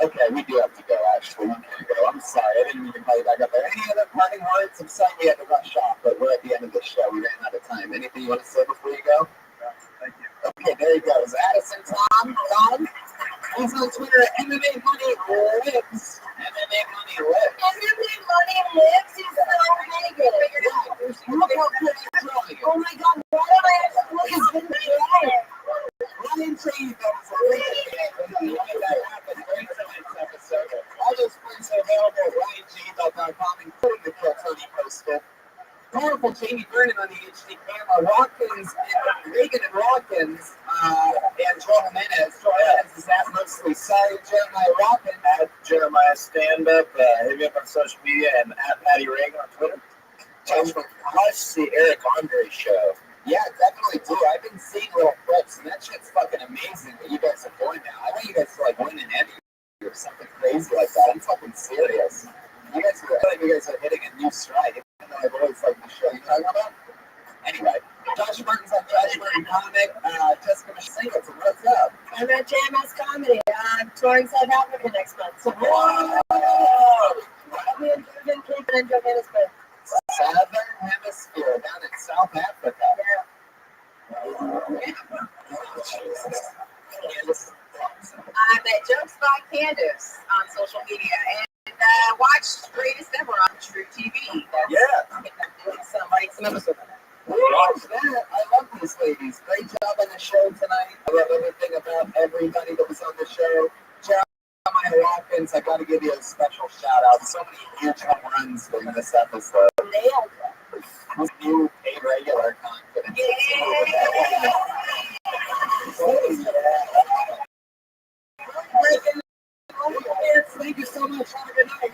okay, we do have to go, actually. We can't go. I'm sorry, I didn't mean to call you back up there. Any other parting words? I'm sorry we had to rush off, but we're at the end of the show. We ran out of time. Anything you want to say before you go? Thank you. Okay, there he goes. Addison Tom. He's on Twitter at MMA Money Lives. MMA Money Lives. MMA Money Lives is so negative. Look how good he's drawing. Oh my God, why don't I have to look at this guy? Ryan Tree, that was a great game. That happened during tonight's episode. All those links are available at RyanG.com, including the cartoon he posted. Powerful Jamie Vernon on the HD camera. Rock Watkins, Reagan and Watkins, and Joel Jimenez. Joel Jimenez is at mostly side. Jeremiah Watkins. At Jeremiah Stand Up, hit me up on social media and at Patty Reagan on Twitter. Watch the Eric Andre show. Yeah, definitely do. I've been seeing little clips, and that shit's fucking amazing that you guys are doing now. I want you guys to like win an Emmy or something crazy like that. I'm fucking serious. I feel like you guys are hitting a new stride, even though I've always liked the show. You know what I'm talking about? Anyway, Josh Martin's on Josh Martin Comic. Jessica Singleton, what's up? I'm at JMS Comedy. I'm touring South Africa next month. So Whoa! I'll be in Durban, Cape and Johannesburg. Southern Hemisphere, down in South Africa. Jesus. Candace. I'm at Jokes by Candace on social media and watch Greatest Ever on True TV. Yeah. Somebody, some episode of that. Watch that. I love these ladies. Great job on the show tonight. I love everything about everybody that was on the show. Jeremiah Watkins, I got to give you a special shout out. So many huge home runs during this episode. Nailed it. Who's new paid regular confidence? Thank you so much. Have a good night.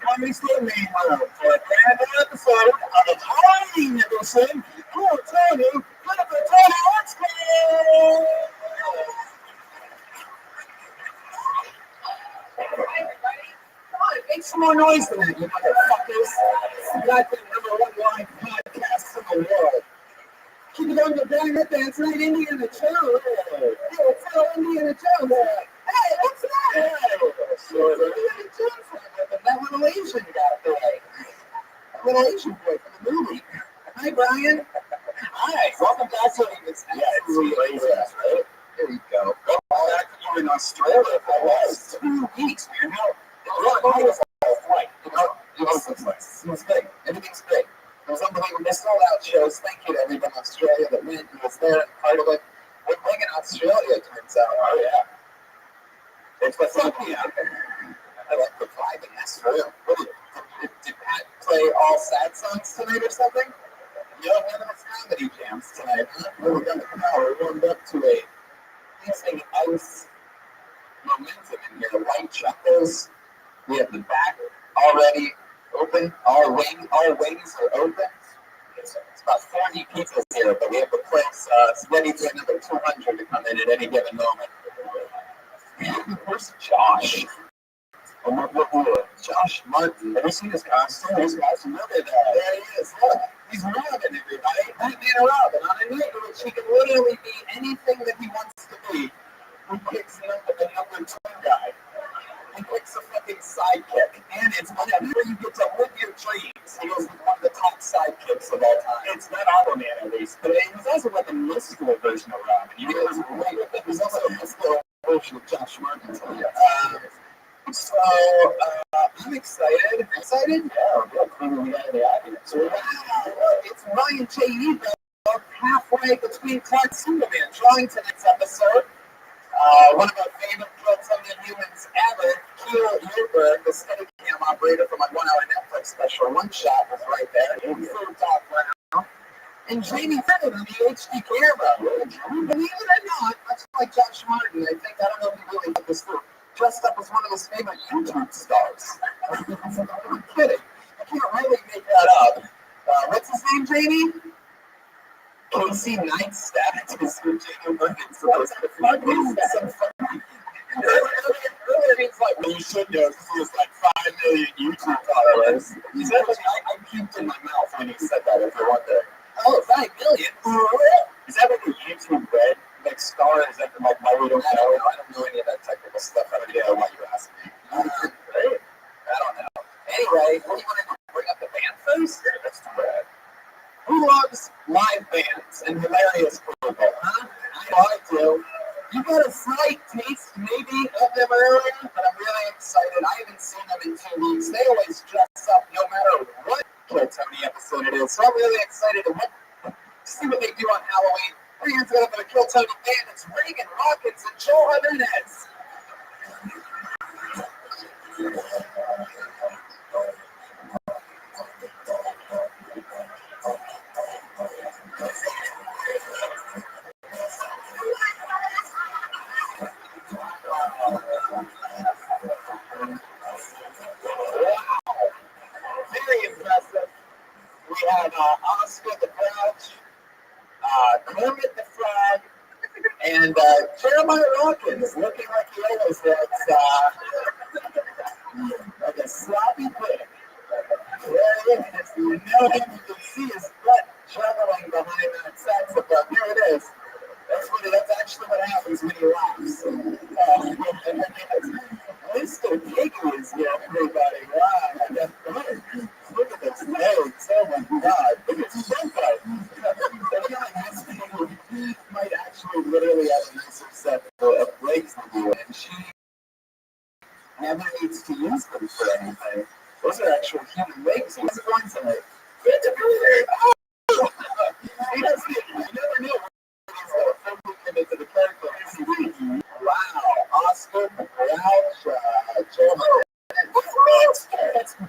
Comedy Store Main Room for a brand new episode of Halloween Nicholson. Cool Tony, good for Tony, let's go! Hi, everybody. Come on, make some more noise tonight, you motherfuckers. It's got the #1 live podcast in the world. Keep it on your bang up dance tonight, Indiana Jones. Hey, what's up, Indiana Jones? Hey, what's that? So, Indiana Jones. That little Asian guy today. That little Asian boy from the movie. Hi, Brian. Hi. Welcome back to this. Yeah, it's right? There we go. Well, back to you in Australia for the last 2 weeks, man. How was that flight? It was great. Everything's great. It was unbelievable. They sold out shows. Thank you to everyone in Australia that went and was there and part of it. We're big in Australia, it turns out. Oh, yeah. It's what's up here. I like the vibe in Australia. Did Pat play all sad songs tonight or something? You know, none of us comedy jams tonight, huh? We got the power warmed up to a amazing ice momentum in here. White chuckles. We have the back already open. Our wings are open. It's about 40 people here, but we have the place ready for another 200 to come in at any given moment. Where's Josh? Josh Martin. Have you seen his costume? His costume. Look at that. There he is. Look. He's Robin, everybody. Batman Robin on a night in which he can literally be anything that he wants to be. He picks the number 2 guy. He picks a fucking sidekick. And it's whenever you get to live your dreams. He was one of the top sidekicks of all time. It's not Aquaman, at least. But he was also like a mystical version of Robin. He was also a mystical version of Josh Martin. So, I'm excited. Excited? Yeah, we're clearly out of the audience. Wow, it's Ryan J. Ebo, halfway between Clark Superman, drawing tonight's episode. One of our favorite clips on the humans ever, Keel Uber, the Steadicam operator from my 1 hour Netflix special, One Shot, was right there. In full top round. And Jamie Bennett on the HD camera. Believe it or not, much like Josh Martin, I don't know if he really did this through. Dressed up as one of his favorite YouTube stars. I'm kidding. I can't really make that up. What's his name, Jamie? Casey Neistat is who Jamie Burnett. So that was earlier Well, you should know because he has like 5 million YouTube followers. Is that what I puked in my mouth when he said that, if you're wondering. Oh, 5 million? Is that what the YouTube red? Like star? Is that like why we don't know? I don't know any of that technical stuff. I don't know why you asked me. Right? I don't know. Anyway, what do you want to bring up the band first? Yeah, that's too bad. Who loves live bands and hilarious people, huh? I do. You got a slight taste, maybe, of them earlier, but I'm really excited. I haven't seen them in 2 weeks. They always dress up no matter what Kill Tony episode it is. So I'm really excited to see what they do on Halloween. We're going to go up to the Kill Tony band. It's Reagan Rockets and Joe Jimenez. Very impressive. We have Oscar the Grouch, Kermit the Frog, and Jeremiah Watkins looking like he always looks like a sloppy pig. There it is. You know him, you can see his butt juggling behind that saxophone. Here it is. That's actually what happens when he laughs. Mr. Piggy is here, everybody. Wow, I got fun. Look at this nose. Oh my God. Look at so fun. I feel like this thing might actually literally have a nicer set of legs than you, and she never needs to use them for anything. Those are actual human legs. How's it going tonight? Good to be here. Oh! He doesn't, you never know. Into the character. Wow, Oscar the Grouch, Joe Monster. It's the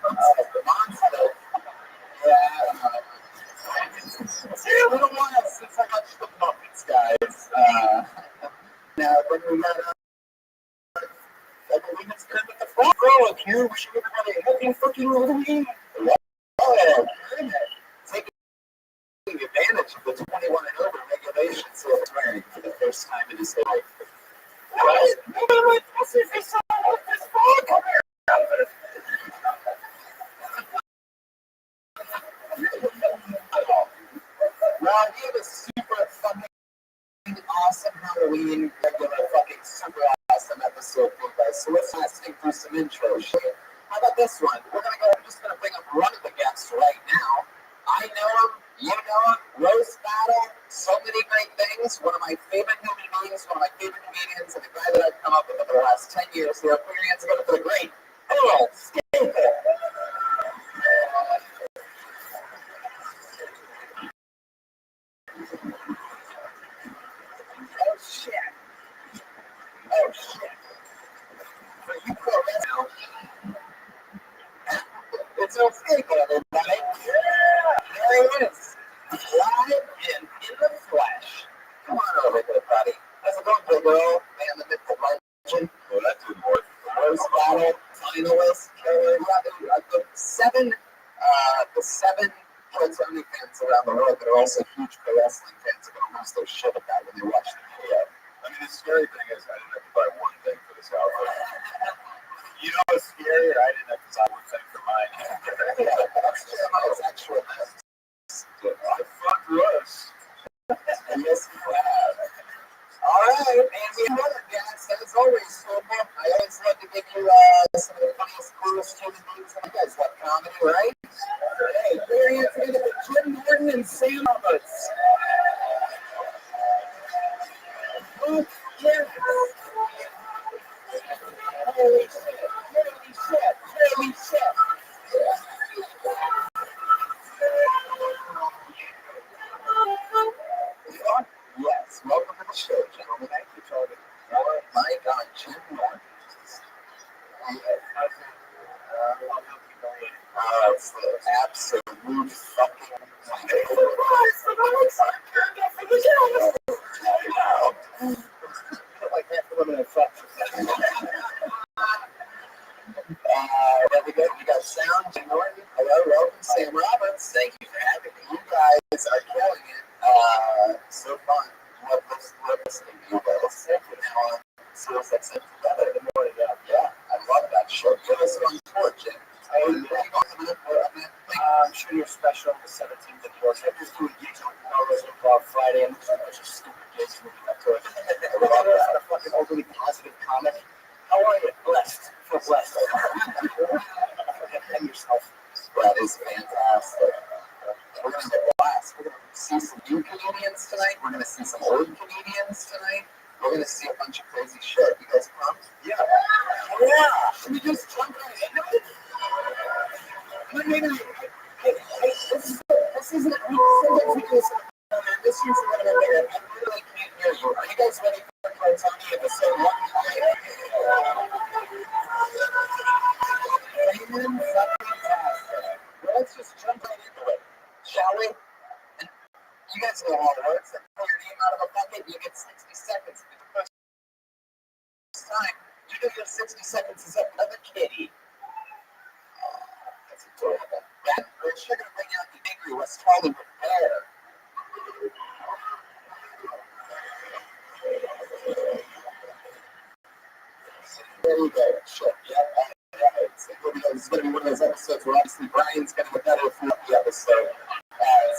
monster. Yeah. It's been a little while since I watched the Muppets, guys. Now, when we got I believe it's Kermit the Frog. Girl up here, wishing everybody a happy fucking Halloween. Oh, Kermit. Taking advantage of the 21 and over regulations so it's wearing for the first time in his life. What? Nobody wants to see if he saw this frog come here. Well, we have a super fucking awesome Halloween, regular fucking super awesome episode for you guys. So let's stick through some intros. How about this one? I'm just gonna bring up one of the guests right now. I know him, you know him, roast battle, so many great things. One of my favorite human beings, one of my favorite comedians, and the guy that I've come up with over the last 10 years here. Put your hands together for the great Earl Scaper. Oh shit. Oh shit. For you pro now. It's Earl Scaper, everybody. Yeah, there he is. Live and in the flesh. Come on over here, buddy. How's it going, big girl? Man, the mythical legend. Oh, that's good boy. Roast battle, finalist, killer. The seven Tony fans around the world that are also huge pro wrestling fans are going to lose their shit about when they watch the video. I mean, the scary thing is I didn't have to buy one thing for this outfit. You know what's scary? I didn't have to buy one thing for mine. That's Jeremiah's actual mess. The fuck was. Yes, you have. All right, and we have another guest. As always, Silver, I always love to give you some of the funniest, coolest human beings. You guys love comedy, right? Hey, very interesting with Jim Norton and Sam Roberts. Oh, yeah. Holy shit, holy shit, holy shit. Yes, welcome to the show, gentlemen. Thank you, Tony. Your mic on Jim Norton. It's the absolute fucking like that for women and fuck. There we go. We got sound. Jim Norton. Hello, welcome. Sam Roberts. Thank you for having me. You guys are killing it. So fun. Love listening to you guys. Now on Sirius XM together. Yeah, I love Sure, give us one for Jim. I'm sure you're special on the 17th of course. I just do a gigs on Carlos Improv Friday and a bunch of stupid gigs moving up to it. I'm not a fucking overly positive comic. How are you? Blessed. Feel blessed. Hang yourself. That is fantastic. We're going to get blast. We're going to see some new comedians tonight. We're going to see some old comedians tonight. We're going to see a bunch of crazy shit. You guys pumped? Yeah. Yeah. Should we just jump right into it? Maybe. Hey, this isn't. Sometimes we do this. This is what I'm doing. I really can't hear you. Are you guys ready for Cartoni episode 1? Well, let's just jump right into it, shall we? And you guys know how it works. Pull your name out of a bucket, you get 60 seconds. For the first time, you know your 60 seconds is up another kitty. Oh, that's adorable. We're sure going to bring out the angry West Hollywood bear. There you go. Sure. Yeah. It's going to be one of those episodes where obviously Brian's going to get better for the episode.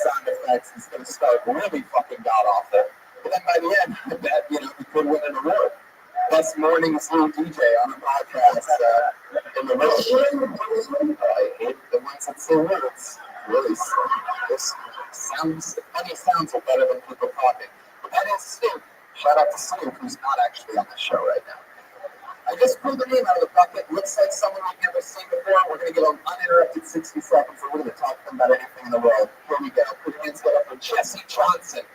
Sound effects is going to start really fucking god awful. But then by the end, I bet, we could win an award. Best morning Zoom DJ on a podcast in the world. I hate the ones that say words. Really, this sounds, funny sounds are better than people talking. But that is Snoop. Shout out to Snoop, who's not actually on the show right now. I just pulled the name out of the bucket. Looks like someone we've never seen before. We're going to give them uninterrupted 60 seconds, and we're going to talk to them about anything in the world. Here we go. Put your hands together for Jesse Johnson.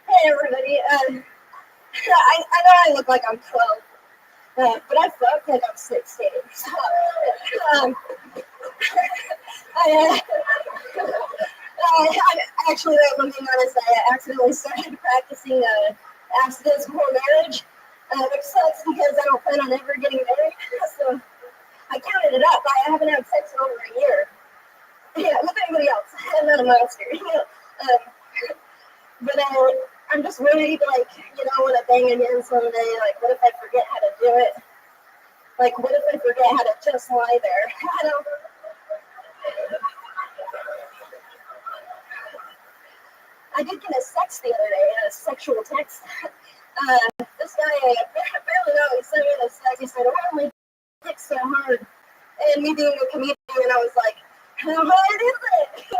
Hey everybody, I know I look like I'm 12, but I fuck like I'm 16. So, actually, looking honest, I accidentally started practicing abstinence before marriage, which sucks because I don't plan on ever getting married. So I counted it up. I haven't had sex in over a year. Yeah, with anybody else. I'm not a monster. But I'm just worried, when I bang again someday, what if I forget how to do it? What if I forget how to just lie there? I did get a text the other day, a sexual text. This guy, I barely know, he sent me this text. He said, "Why am I dick so hard?" And me being a comedian, I was like, "How hard is it?"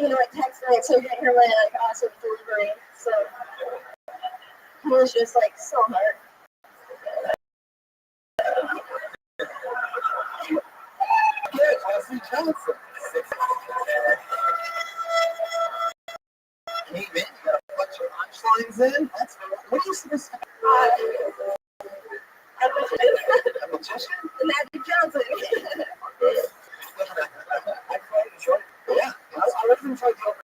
I text her, so you hear my awesome delivery. So it was just so hard. Yeah, Jesse Johnson. Came in, you got a bunch of punchlines in. What are you supposed to do? A magician? Magic Johnson. I quite enjoyed it. Yeah, I would have enjoyed the opening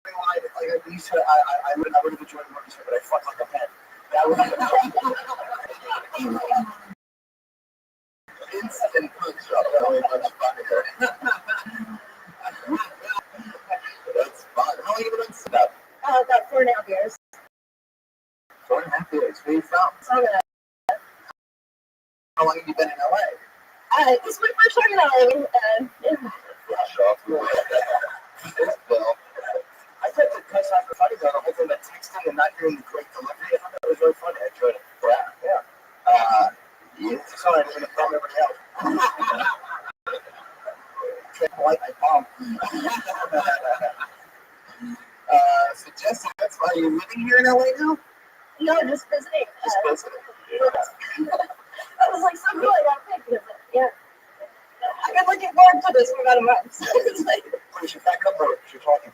line. I would have enjoyed the movie, but I fucked like a pen. That would instant punch up. That would be much funnier. That's fun. How long have you been doing stand-up? About 4.5 years. 4.5 years. Where are you from? How long have you been in LA? This is my first time in LA. Fresh off the way. There's Bill. I thought the cuts off the funny though, the whole thing about texting and not hearing the great delivery. I thought that was really funny. I enjoyed it. Yeah. Sorry, I didn't film everybody else. Like my mom. So Jesse, that's why you're living here in LA now? No, just visiting. Just visiting. I was like, so cool, I got a picture of it. Yeah. I've been looking forward to this for about a month. It's like, We should back up or you're talking.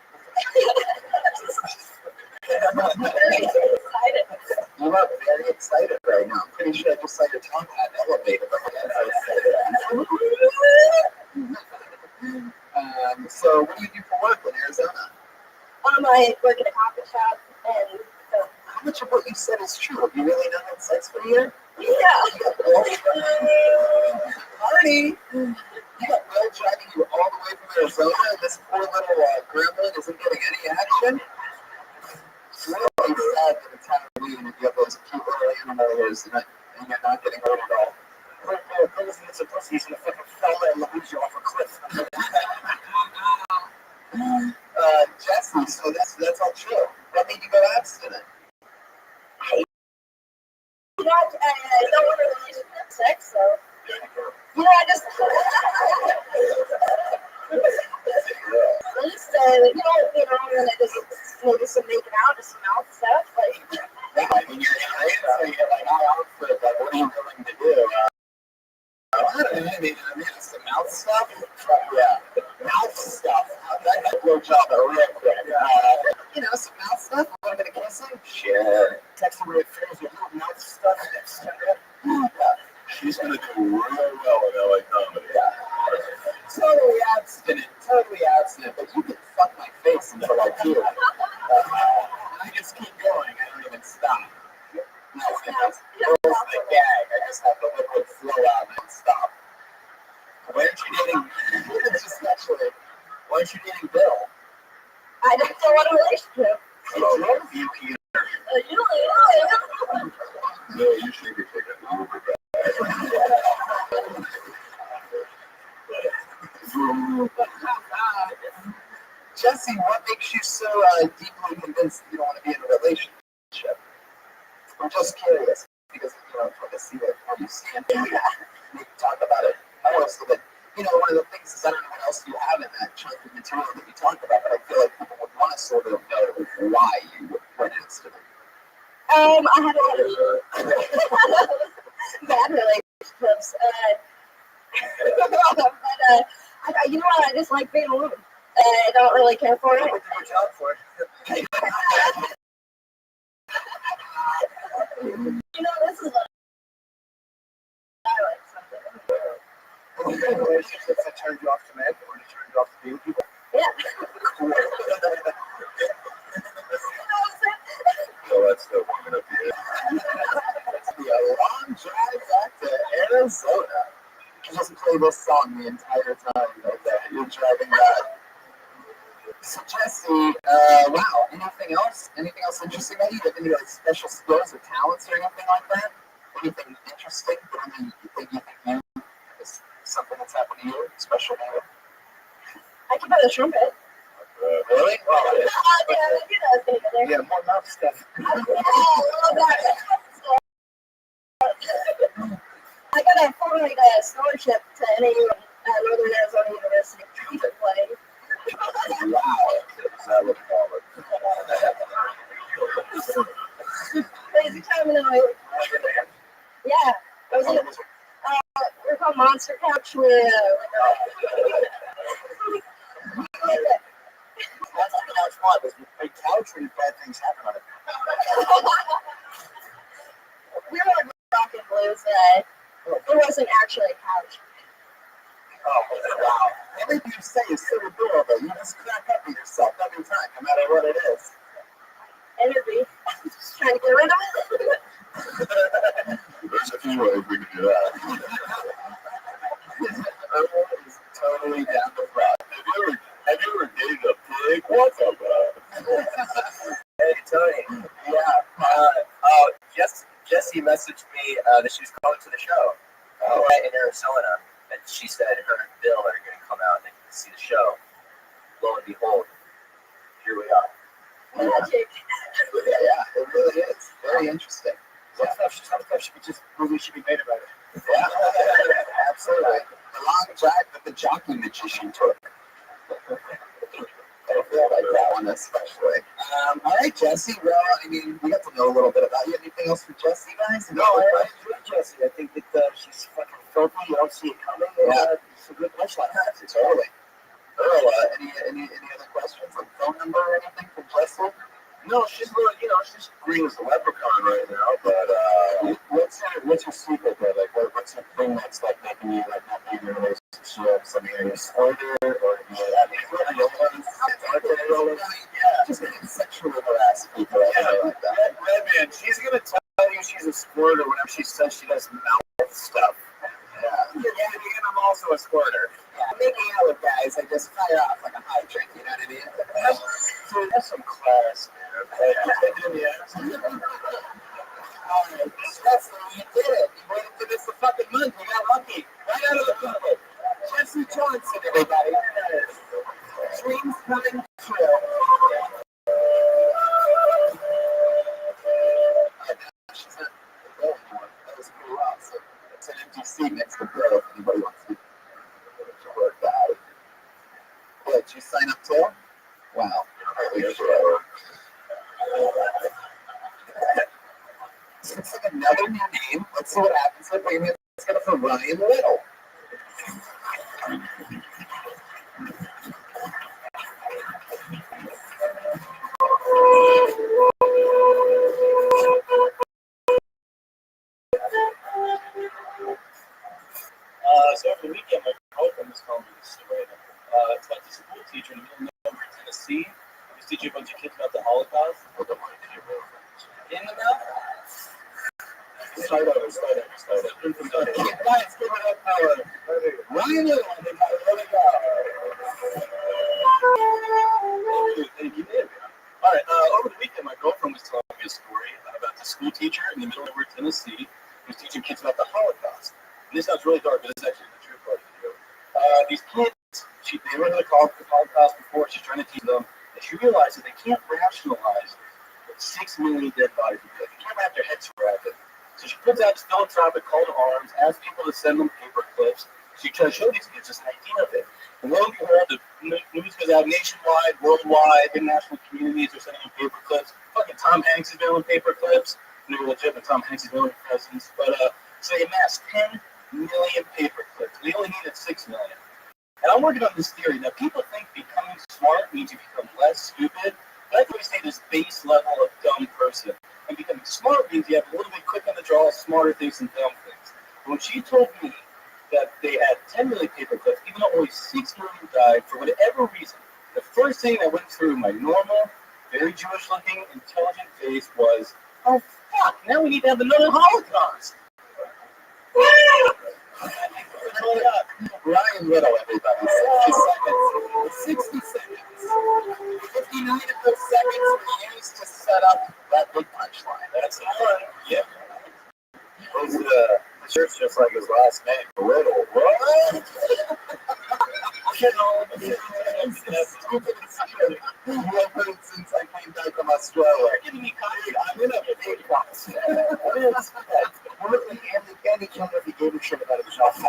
I'm very excited. You are very excited right now. I'm pretty sure I just saw your tongue at an elevator. So what do you do for work in Arizona? I work at a coffee shop, and How much of what you said is true? Have you really not had sex for a year? yeah. Party! You got Bill driving you all the way from Arizona, and this poor little gremlin isn't getting any action. It's really sad that it's Halloween and you have those cute little animal ears and you're not getting hurt at all. Bills gets a pussy, he's gonna fucking fall and lose you off a cliff. Jesse, so that's all true. What made you go abstinent? You know, I don't want a relationship sex, so you know, I just and I just maybe some making out, just some mouth stuff, like. Yeah, I mean, you're right. So you're like, what are you willing to do? I mean, some mouth stuff. Yeah, mouth stuff. That blow job real quick. Some mouth stuff. A little bit of kissing. Sure. Text her with friends with little mouth stuff. Yeah. She's gonna do real well in LA comedy. Yeah. Totally abstinent, but you can fuck my face until I do. And I just keep going. I don't even stop. No, it's the gag. I just have the liquid flow out and stop. Why aren't you dating? Especially, why aren't you dating Bill? I don't want a relationship. He drove you here. No, you should be taking an Uber back. Jesse, what makes you so deeply convinced that you don't want to be in a relationship? I'm just curious because I want to see where you stand. We can talk about it more so that one of the things is I don't know what else you have in that chunk of material that you talked about, but I feel like people would want to sort of know why you went into it. I had a lot of bad relationships, but you know what? I just like being alone. I don't really care for it. What did you job for? This is what I like something. Relationships that turned you off to men or that turned you off to being people? Yeah. Well, that's the woman up here. It's be a long drive back to Arizona. You just play this song the entire time that you're driving back. So Jesse, wow, anything else? Anything else interesting about you? Do you have any special skills or talents or anything like that? Anything interesting that you think is something that's happened to you? Special to you? I can play the trumpet. Really? I was gonna go there. Yeah, more mouth stuff. I got a full scholarship to NAU, Northern Arizona University trumpet playing. Wow. That would call it. Crazy time in LA. Yeah, I was in we're called Monster Couch. That's like how it's fun. There's a big couch when bad things happen on it. We were like rock and blues. It wasn't actually a couch. Oh, wow. Everything you say is so adorable. You just crack up at yourself every time, no matter what it is. Energy. Just trying to get rid of it. There's a few ways we can do that. Everyone is totally down the front. Have you ever dated a pig? What's up, Hey, Tony. Yeah. Jesse messaged me that she was calling to the show in Arizona, and she said her and Bill are going to come out and see the show. Lo and behold, here we are. Magic. Yeah, it really is. Very interesting. Some stuff should be made about it. Yeah, absolutely. The long drive that the jockey magician took. I feel like that one especially. All right, Jesse. Well, I mean, we got to know a little bit about you. Anything else for Jesse, guys? No, I enjoy Jesse. I think that she's fucking filthy. You don't see it coming. Yeah. It's a good punchline. Totally. Earl, any other questions? Like phone number or anything from Jesse? No, she's really, she's green as a leprechaun right now, but What's your secret there? Like, what's your thing that's like making you like not be in a relationship? Something are you a squirter or just sexually harass people? Like that. Redman, she's gonna tell you she's a squirter whenever she says she does mouth stuff. Yeah. And I'm also a squirter. hydrant, you know what I mean? Dude, that's some class, man. Alright, Jesse, you did it. You waited for this a fucking month. You got lucky. Right out of the bucket. Jesse Johnson, everybody. Dreams coming true. She's not there anymore. That was pretty well. So it's an empty seat next to Bill if anybody wants to work that. What, did you sign up too? Wow. It's like another new name. Let's see what happens with maybe it's going for Ryan Little. So over the weekend, my girlfriend was calling me this story. It's about the school teacher in the middle of nowhere, Tennessee. He was teaching a bunch of kids about the Holocaust. In the mouth? Start over. Guys, give it up for Ryan Little. There we go. Thank you, David. All right. Over the weekend, my girlfriend was telling me a story about the school teacher in the middle of nowhere, Tennessee, who was teaching kids about the Holocaust. And this sounds really dark, but this is actually the true part of the video. These kids, they were in the Holocaust before. She's trying to teach them, and she realized that they can't rationalize 6 million dead bodies. They can't wrap their heads around it. So she puts out this philanthropic call to arms, asks people to send them paper clips. She tries to show these kids just an idea of it. And lo and behold, the news goes out nationwide, worldwide, international communities are sending them paper clips. Fucking Tom Hanks is doing paper clips. No, legit, but Tom Hanks is doing presents. But so they amassed 10 million paper clips. We only needed 6 million. And I'm working on this theory. Now, people think becoming smart means you become less stupid. But I think we say this base level of dumb person. And becoming smart means you have a little bit quick on the draw, smarter things than dumb things. And when she told me that they had 10 million paper clips, even though only 6 million died for whatever reason, the first thing that went through my normal, very Jewish-looking, intelligent face was, oh, fuck, now we need to have another Holocaust. Ryan Little, everybody. 60 seconds. 59 of those seconds were used to set up that big punchline. That's the one. Yeah. The shirt's just like his last name, Little. What? You know, it's stupid as shit. I've heard it since I came back from Australia. Giving me coffee. I'm in a big box. Andy killed if he gave a shit about himself.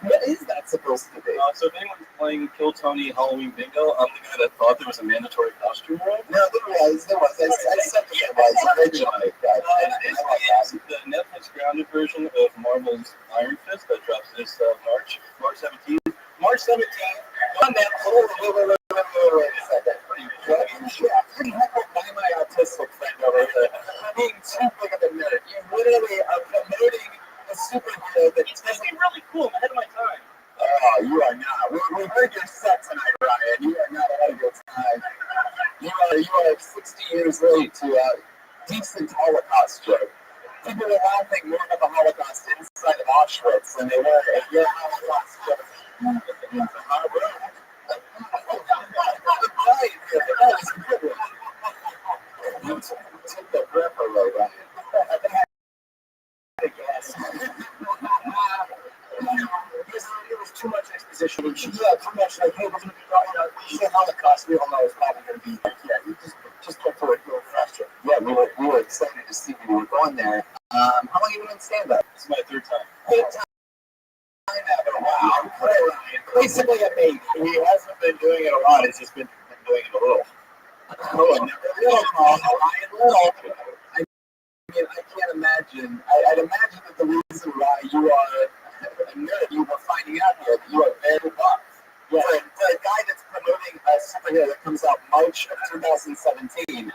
What is that supposed to be? So if anyone's playing Kill Tony Halloween Bingo, I'm the guy that thought there was a mandatory costume rule. No, there was. I said there was originally. It's the Netflix grounded version of Marvel's Iron Fist that drops this March 17th. March 17th. On that, wait a second. Yeah, pretty heckled by my autistic friend over here. Being too big of a nerd. You literally are promoting a superhero that It's going to be really cool. I'm ahead of my time. Oh, you are not. We heard your set tonight, Ryan. You are not ahead of your time. You are 60 years late to a decent Holocaust joke. People were laughing more about the Holocaust inside of Auschwitz than they were at your Holocaust joke. You took the breath away, Ryan. It was too much exposition. Yeah, too much. Like, hey, we're going to be talking about the Holocaust. We all know it's probably going to be like, yeah, you just get to it real faster. Yeah, we were excited to see you were going there. How long have you been in stand-up? This is my third time. Wow. Basically a baby. He hasn't been doing it a lot. He's just been doing it a little. Ryan Little. I mean, I can't imagine. I'd imagine that the reason why you are a nerd, you were finding out here that you are very buff. Yeah. For a guy that's promoting a superhero that comes out March of 2017, you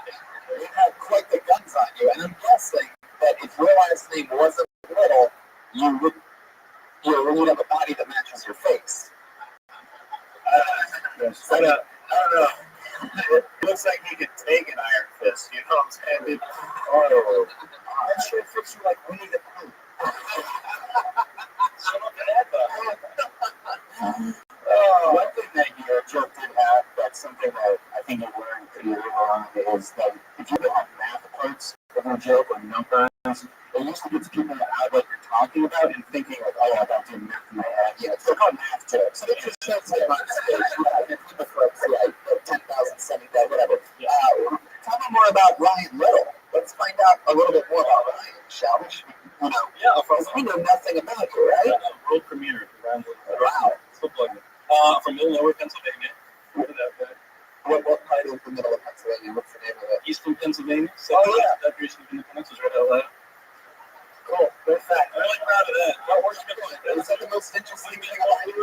have quite the guns on you. And I'm guessing that if your last name wasn't Little, you would have a body that matches your face. I don't know. It looks like he could take an Iron Fist, you know what I'm saying? I'm sure it fits you like Winnie the Pooh. So not bad, though. Oh, One thing that your joke did have, that's something that I think you learned pretty early on, is that if you have math parts of a joke or numbers, it usually gets people out what you're talking about and thinking like, oh, I'm about doing math in my head. Yeah, it's called math jokes. So it's just like on stage, and people folks, 10,000, 70,000, whatever. Tell me more about Ryan Little. Let's find out a little bit more about Ryan, shall we? Because we know nothing about you, right? World premiere. Wow. From Illinois, Pennsylvania. What part of the middle of Pennsylvania? What's the name of it? Eastern Pennsylvania. That Eastern Independence was right out loud. Cool. Good fact. I'm really proud of that. What works for you? Is that the most interesting thing about you?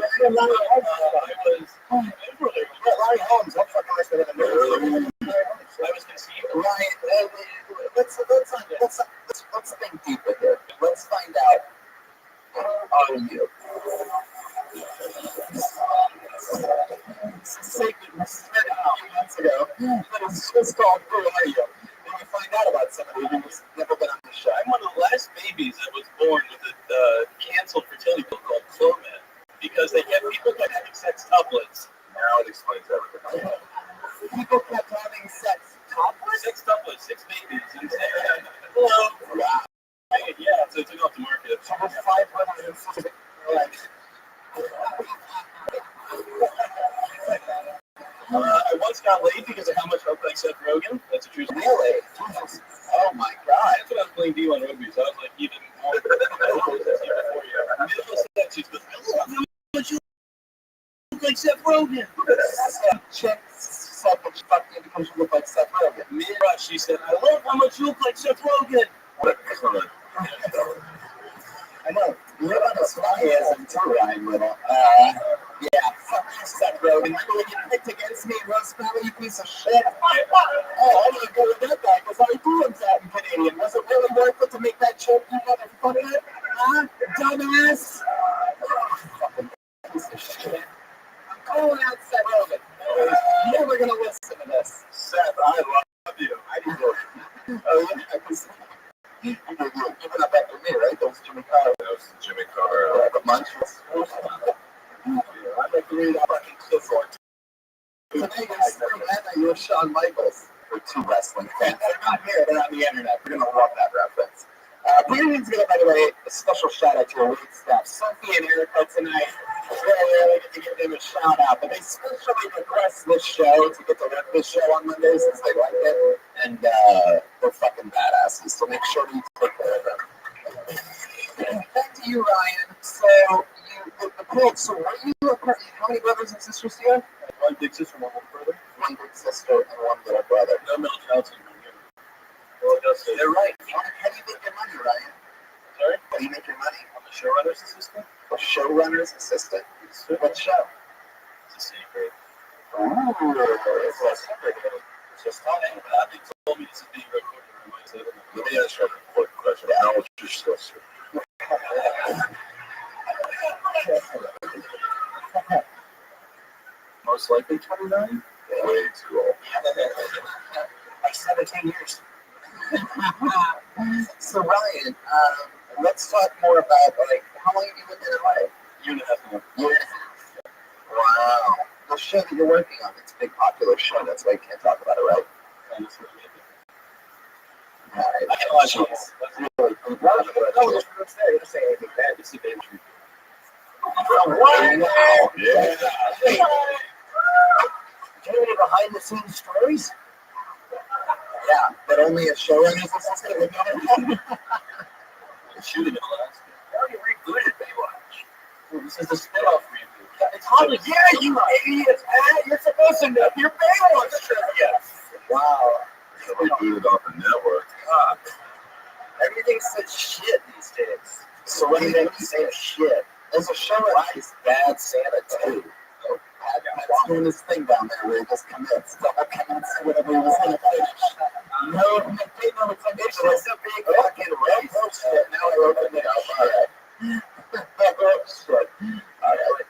Larry Holmes. I'm fucking nice with him. I was conceived. Ryan, let's think deeper here. Let's find out who are you? This segment was started a few months ago, but it's just called Who Are You? And we find out about somebody who's never been on the show. I'm one of the last babies that was born with a canceled fertility pill called Clomid because they kept people kept having sex tuplets. Now it explains everything. People kept having sex tuplets? 6 tuplets, 6 babies. And hello. Wow. Yeah, so it took off the market. So there's 560. I once got laid because of how much I looked like Seth Rogen. That's a true story. Really? Oh my God. That's when I was playing D1 rugby, so I was like even more before you. She goes, I love how much you look like Seth Rogen. Chick said that she fucked you because you look like Seth Rogen. Me and Rush, she said, I love how much you look like Seth Rogen. I know. You live on a spyism too, Ryan Little. Yeah, fuck you, Seth Rogen. Remember when you picked against me in Roast Battle, you piece of shit? Oh, I'm gonna go with that guy because I do am fat and Canadian. Was it really worth it to make that joke, you motherfucker? Huh? Dumbass? Fucking piece of shit. I'm calling out Seth Rogen. You're never gonna listen to this. Seth, I love you. I do too. Oh, yeah, because you've been up after me, right? That was Jimmy Carr. That was Jimmy Carr. The Munchers. I'd like to read that fucking clip for today. You're Shawn Michaels. We're 2 wrestling fans. They're not here. They're on the internet. We're gonna love that reference. Greetings, by the way, a special shout out to our wait staff, Sophie and Erica tonight. Really get to give them a shout out, but they specially request this show to get to rep this show on Mondays since they like it, and they're fucking badasses. So make sure you take care of them. Back to you, Ryan. So so what are you? How many brothers and sisters do you have? One big sister, one little brother. One big sister and one little brother. No middle child syndrome. Well, they're right. How do you make your money, Ryan? Sorry? How do you make your money? I'm a showrunner's assistant. A showrunner's assistant? What show? It's a secret. Ooh, it's a secret. It's just talking about it. They told me this is being recorded. Let me ask you a quick question. How old is your sister? Most likely 29? Way too old. Like 17 years. So Ryan, let's talk more about how long have you lived in LA? Year and a half now. Year and a half. Wow. The show that you're working on, it's a big popular show. That's why you can't talk about it, right? All right. I can watch it. No, just say anything bad. It's the baby. Wow. Yeah. Do you have any behind the scenes stories? Yeah, but only a showrunner's assistant would know. Shooting in Alaska. How are you rebooted Baywatch? This is the spin-off reboot. It's hardly, yeah, you idiots, man. You're supposed to know your Baywatch trivia. Wow. So we booted off the network. Everything says shit these days. So what do you think you say shit? There's a show at Bad Santa too. Pat's doing this thing down there where he just commits, double commits, whatever he was going to finish. No, they know it's a big fucking race. Oh shit, now I opened it up. All right. Oh shit. All right.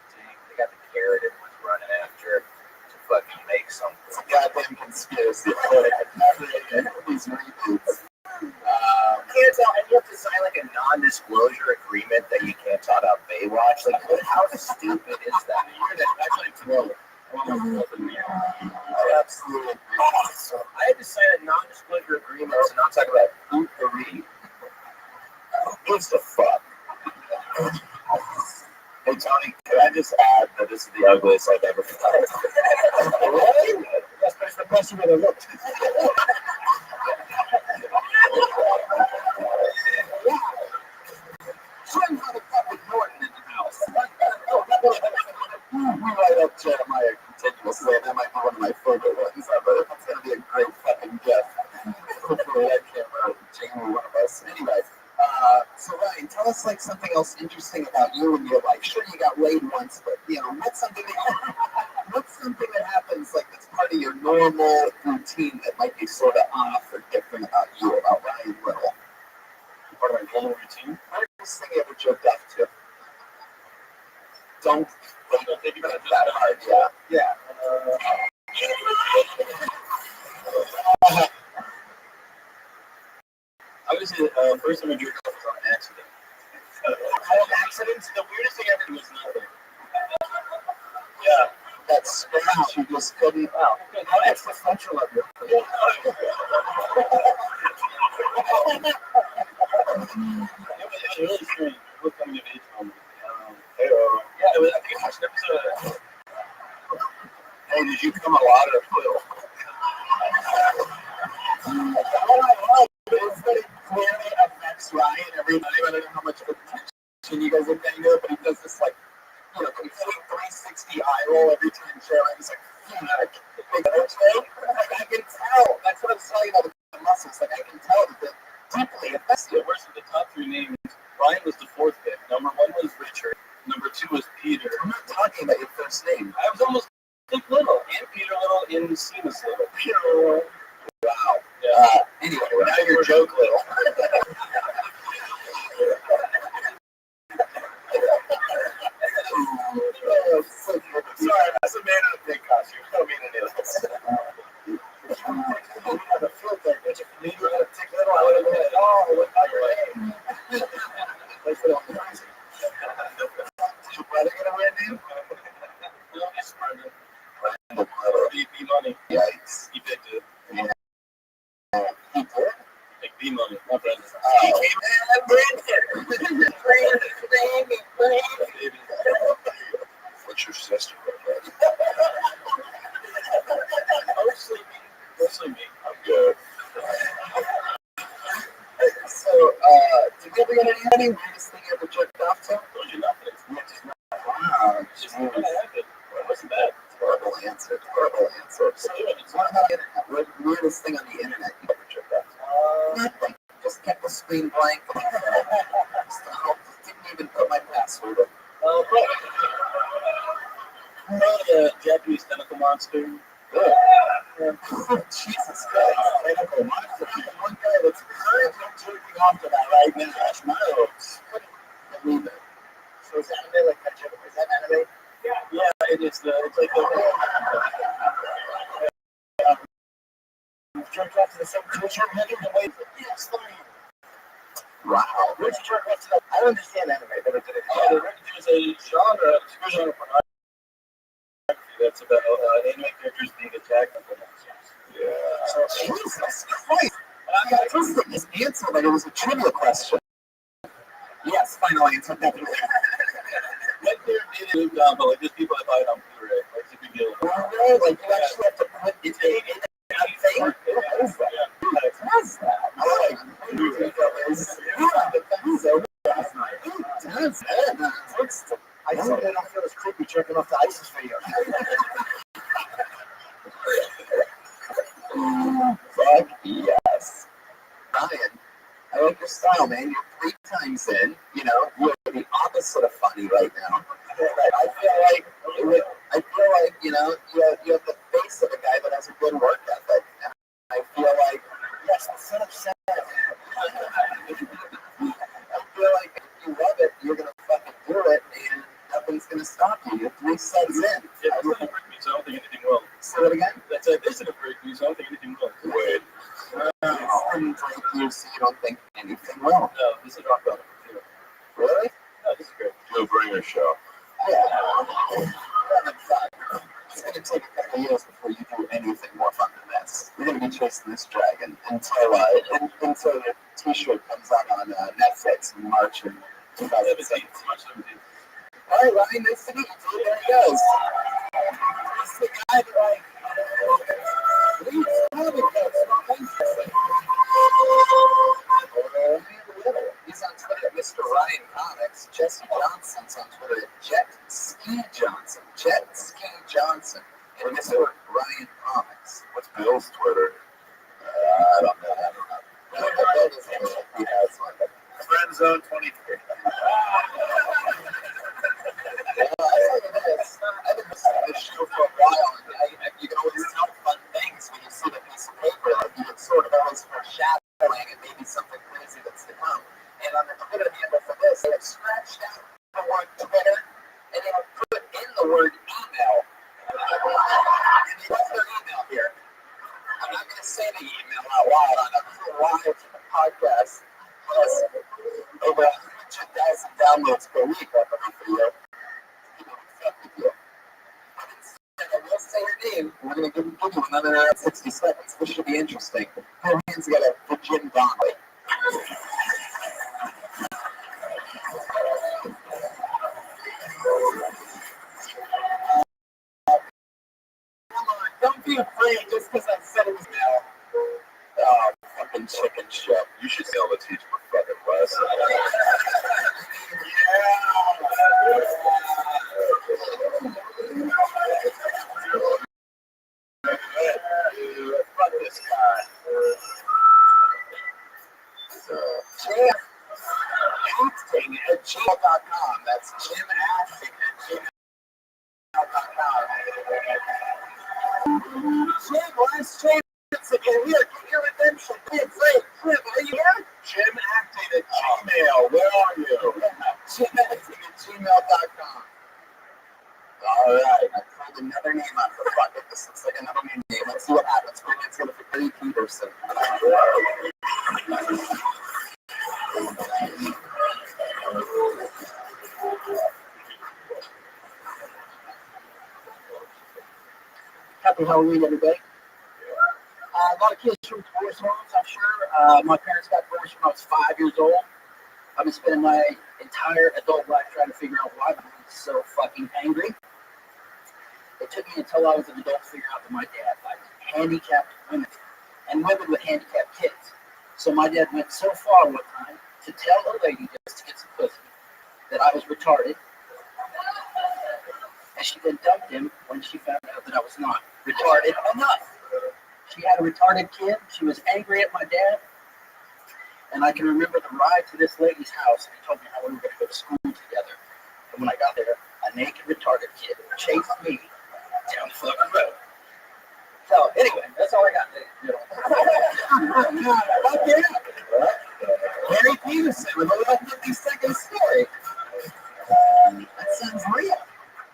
They got the carrot everyone's running after to fucking make something. It's a goddamn conspiracy. These reboots. Can't tell, and you have to sign like a non-disclosure agreement that you can't talk about Baywatch. Like, how stupid is that? You're gonna actually Absolutely. So I had to sign a non-disclosure agreement to not talk about potpourri. Who gives a fuck? Hey Tony, can I just add that this is the ugliest I've ever felt? Really? That's the question that I looked. Trim motherfucking Norton in the house. We light up Jeremiah continuously. That might be one of my favorite ones ever. That's gonna be a great fucking gift. Hopefully that camera Jamie one of us. Anyway, so Ryan, tell us like something else interesting about you and your life. Sure, you got laid once, but you know, what's something that happens like that's part of your normal routine that might be sort of off or different about you, about Ryan Little? Part of my normal routine? First thing you ever jerked off to? Don't think about it that hard. Yeah. I would say first time I jerked off was on an accident. Accidents? The weirdest thing ever was nothing. Yeah. That scratch you just couldn't. Wow. How existential of you. It was really strange. It was coming of age moment. Yeah, I think I watched an episode of that. Hey, did you come a lot or little? It clearly affects Ryan every night. I don't know how much attention you guys are paying to it, but he does this like, complete 360 eye roll every time Ryan's like, I can tell. That's what I'm telling you about the muscles. Like I can tell that deeply affects you. Worse than the top three names. Ryan was the fourth pick. Number one was Richard. Number two was Peter. I'm not talking about your first name. I was almost Dick Little and Peter Little in Seamus Little. Peter Little. Wow. Yeah. Anyway, now you're Joke Little. Sorry, that's a man in a big costume. I don't mean any of this. The field there, did you believe you were going to take Little? I would have been, what about your name? That's what I'm crazy. Did your brother get a weird name? No, it's Brandon. B Money. Yikes. He picked it. Yeah. He did? Like B Money, not Brandon. He came in Brandon. Brandon. What's your sister? Mostly me. I'm good. So, did you ever get any weirdest thing you ever jerked off to? I told you nothing. Wow. It's just what happened. It wasn't bad. Horrible answer. So, what about the internet? What weirdest thing on the internet you ever jerked off to? Nothing. Just kept the screen blank. Didn't even put my password in. The Japanese tentacle monster. Jesus Christ, tentacle monster. One guy that's currently jerking off to that right now. That's my hopes. I believe it. So is anime like that? Is that anime? Yeah, it is. It's like the. Jerk off to the same culture, yes, wow. Where'd you jerk off to that? I don't understand anime, but I did it. There's a genre, it's a genre that's about anime characters being attacked by monsters. Yeah. So, Jesus Christ! I just this answer like it was a trivia question. Yes, final answer, definitely. Like they're moved on, but like there's people that buy it on Blu-ray. Like it's a big deal. Well, like you actually have to put it in that thing. What is that? What is that? I like movie covers. Who does that? I certainly don't feel as creepy jerking off to ISIS video. Fuck yes. Ryan, I like your style, man. You're 3 times in. You're the opposite of funny right now. I feel like, you have the face of a guy that has a good work ethic. And I feel like, yes, instead of saying, I feel like if you love it, you're going to fucking do it, and nothing's going to stop you. You're 3 sets in. Yeah, this isn't break me, so I don't think anything will. Say that again? This isn't break me, so I don't think anything will. Wait. This didn't break you, so you don't think anything will. No, this is rock bottom. Really? No, this is great. No-brainer show. Yeah. It's going to take a couple of years before you do anything more fun than this. You're going to be chasing this dragon until the T-shirt comes out on Netflix in March of 2017. All right, Ryan, nice to meet you. There he goes. This is the guy that leads comic books from Instagram. He's on Twitter at Mr. Ryan Comics. Jesse Johnson's on Twitter at Jet Ski Johnson. Jet Ski Johnson. And Mr. Ryan Comics. What's Bill's Twitter? I don't know. He has one. Friend Zone 23. I've been listening to this show for a while, and you can always tell fun things when you see the piece of paper. Like you can sort of always foreshadowing and maybe something crazy that's to come. And on the Twitter handle for this, they have scratched out the word Twitter, and they have put in the word email. And they left their email here. I'm not going to say the email out loud on a live podcast. Plus, over 100,000 downloads per week on the video. I will say her name. We're going to give you another 60 seconds. This should be interesting. Her hands got a Jim Donnelly. Don't be afraid just because I said it was now. Oh, fucking chicken shit. You should be able to teach him a fucking lesson. Fuck this guy. So, Jim Acting at gmail.com. That's Jim Acting at gmail.com. Jim, last chance again. Here, get your redemption. Be afraid. Jim, are you here? Jim Acting at Gmail. Where are you? Jim Acting at gmail.com. All right, I pulled another name out of the bucket. This looks like another new name. Let's see what happens. Maybe it's going to be Barry Peterson. Happy Halloween, everybody. A lot of kids from divorce homes, I'm sure. My parents got divorced when I was 5 years old. I've been spending my entire adult life trying to figure out why I'm so fucking angry. It took me until I was an adult to figure out that my dad liked handicapped women and women with handicapped kids. So my dad went so far one time to tell a lady just to get some pussy that I was retarded. And she then dumped him when she found out that I was not retarded enough. She had a retarded kid. She was angry at my dad. And I can remember the ride to this lady's house. And he told me how we were going to go to school together. And when I got there, a naked retarded kid chased me down the fucking road. So anyway, that's all I got today. Barry Peterson with a little 50-second story. That sounds real.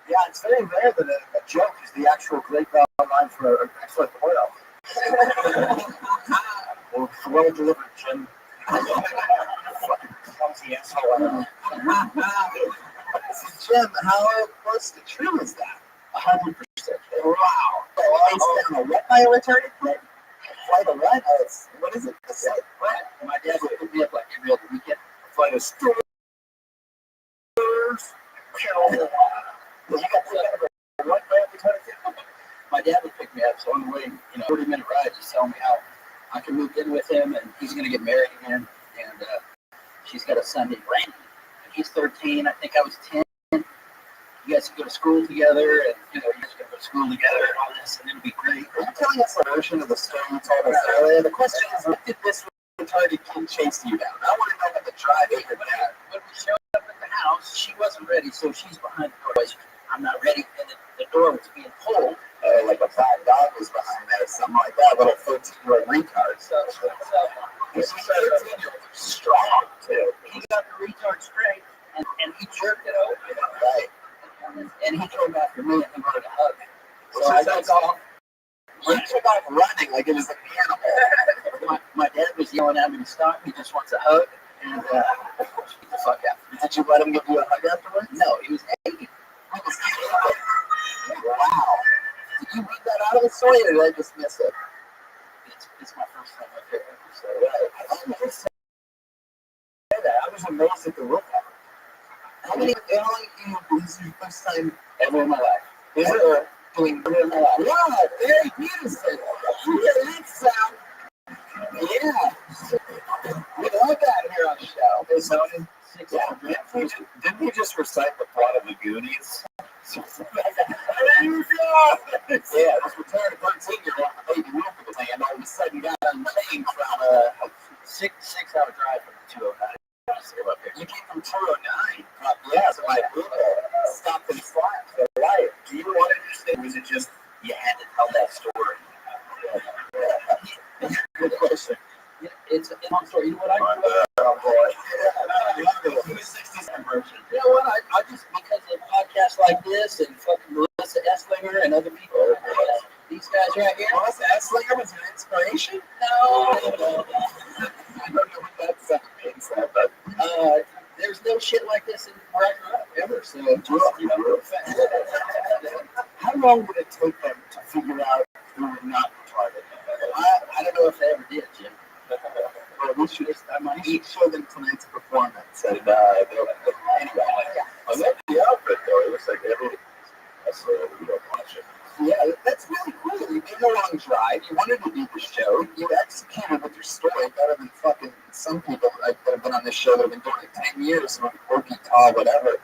Yeah, it's very rare that a joke is the actual great line for an excellent oil. Well delivered, Jim. Fucking clumsy asshole. Jim, how close to true is that? 100%. Wow. Based on a what by a retarded kid? Flight of what? What is it? My dad would pick me up like every other weekend. Flight of stairs. My dad would pick me up, so on the way, 30-minute ride, just telling me how I can move in with him, and he's going to get married again, and she's got a son named Randy, and he's 13, I think I was 10. You guys can go to school together, and you guys can go to school together and all this, and it'll be great. Are you telling us a version of the story you told us earlier? The question is, what did this retarded kid chase you down? I want to know about the drive of your dad. When we showed up at the house, she wasn't ready, so she's behind the door. I'm not ready, and the door was being pulled. Like a fat dog was behind there, something like that, little 13-year-old retard. So he's 13-year-old strong, too. He got the retard straight, and he jerked it open. Right. And he came after me, and he wanted a hug. So I took off. You took off running like it was an animal. My dad was yelling at me to stop. He just wants a hug, and get the fuck out. Did you let him give you a hug afterwards? No, he was angry. Wow. you read that out of the story, or did I just miss it? It's my first time up here. So, I didn't just say that. I was amazed at the willpower. How many do you this is your first time ever in my life? Is it doing ever in my life? Yeah, very Peterson. You hear that sound? Yeah. We love that here on the show. Hey, Sony. Yeah, didn't he just recite the plot of the Goonies? There you go! Yeah, this retired 13-year-old baby wolf of the land all of a sudden got unchained from a 6-hour drive from 209. You came from 209. Yeah, so my Google stopped and slapped for life. Do you want to understand? Was it just you had to tell that story? Good question. It's a long story. You know what I do? Oh boy. The 67 version. You know what? I just, because of podcasts like this and fucking Melissa Esslinger and other people, these guys right here. Melissa Esslinger was an inspiration? No. I don't know what that sound means, but there's no shit like this in where I grew up ever. So just, you know, how long would it take them to figure out who were not retarded? I don't know if they ever did, Jim. Well, we should just, I might show them tonight's performance. And anyway, I love the outfit though. It looks like that's we don't watch it. Yeah, that's really cool. You made a long drive. You wanted to do the show. You executed with your story better than fucking some people that have been on this show that have been doing it 10 years, working tall, whatever.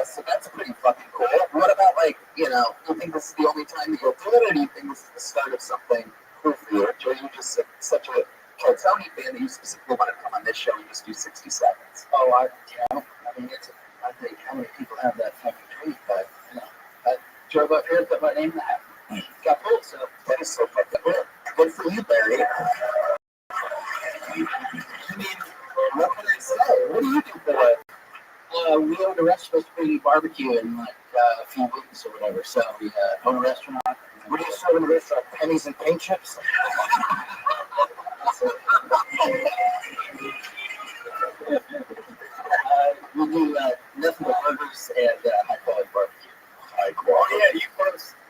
So that's pretty fucking cool. What about, like, you know, do you think this is the only time that you'll do it, or do you think this is the start of something cool for you? Or are you just such a Tony fan that you specifically want to come on this show and just do 60 seconds? Oh, I mean, I think how many people have that fucking dream, but, you know, I drove up here and put my name in the hat. Got pulled, so that is so fucking cool. Good for you, Barry. I mean, what can I say? What do you do for it? We own a restaurant, supposed to bring barbecue in like a few weeks or whatever. So we own a restaurant. What do you serve in the restaurant? Pennies and paint chips? We do nothing but burgers and high quality barbecue. High quality. Oh, yeah,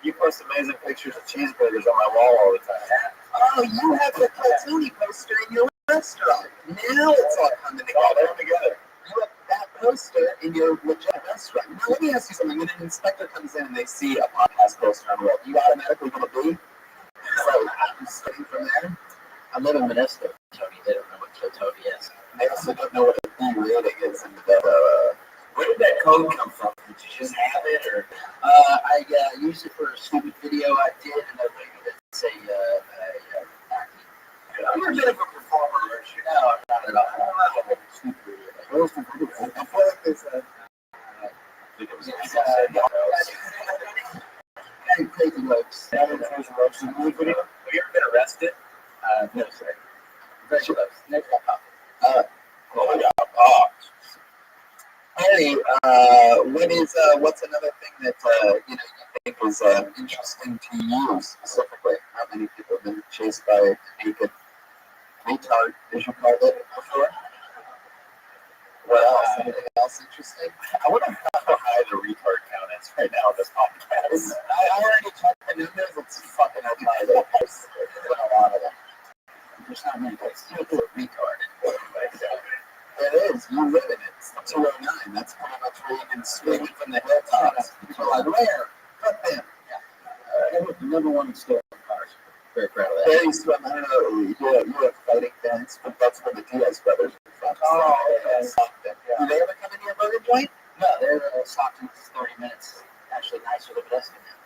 you post amazing pictures of cheeseburgers on my wall all the time. Oh, you have the cartoony poster in your restaurant. Now it's all coming together. You have that poster in your legit restaurant. Now, let me ask you something. When an inspector comes in and they see a podcast poster on the wall, you automatically going to be? So, I'm starting from there. I live in Modesto, Tony. They don't know what Tony is. They also don't know what a B rating is. And where did that code come from? Did you just have it, or? I used it for a stupid video I did, and I rated it as a you're a bit of a performer, aren't you? No, I'm not at all. Stupid video. Where's the video? I feel like there's a. I think it was Crazy Lopes. Crazy Lopes in the movie video. Have you ever been arrested? No, sir. Very close. Never got popped. Well, I got popped. Hey, what's another thing that you think is interesting to you specifically? How many people have been chased by a naked retard, as you called it before? What else? Anything else interesting? I wonder how high the retard count is right now in this podcast. I already checked the numbers. It's fucking high. There's been a lot of them. There's not many places to do a retard. It is. You live in it. It's 209. That's pretty much where you can swing it from the hilltops. People are like, where? Fuck them. I was the number one in stolen cars. Very proud of that. Very swim. I don't know. You have fighting fans, but that's where the Diaz brothers are from. Oh, okay. Do they ever come into your burger joint? No, they're Stockton's 30 minutes. Actually, nicer than Modesto now.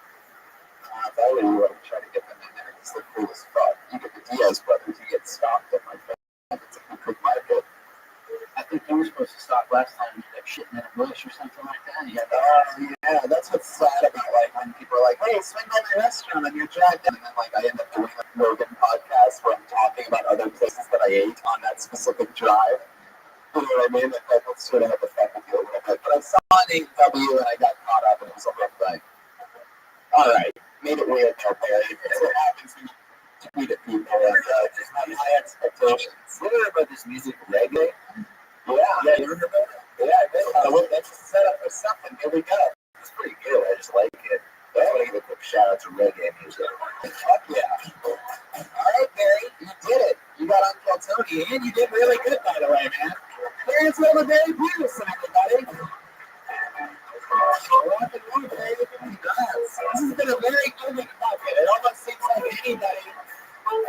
If I were you, I would try to get them in there. It's the coolest spot. You get the Diaz brothers, you get Stockton, my friend. It's a quick market. I think you were supposed to stop last time. You kept shitting in a bush or something like that. Yeah, that's what's sad about like when people are like, "Hey, swing by my restaurant," and you're dragged in, and then like I end up doing a Rogan podcast where I'm talking about other places that I ate on that specific drive. You know what I mean? Like that's sort of have the fuck with you a little bit. But I saw an AW and I got caught up, and it was a rough thing. All right, made it weird, okay? It's what happens when you tweet at people and just have high expectations. You heard about this music reggae? Yeah, you heard about it? Yeah, I did. That's a setup for something. Here we go. It's pretty good. I just like it. But I want to give a quick shout out to reggae. game usually. Fuck yeah. All right, Barry, you did it. You got Uncle Tony, and you did really good, by the way, man. Barry's little Barry Peterson, everybody. Rock and roll, Barry. Congrats. This has been a very good bucket. It almost seems like anybody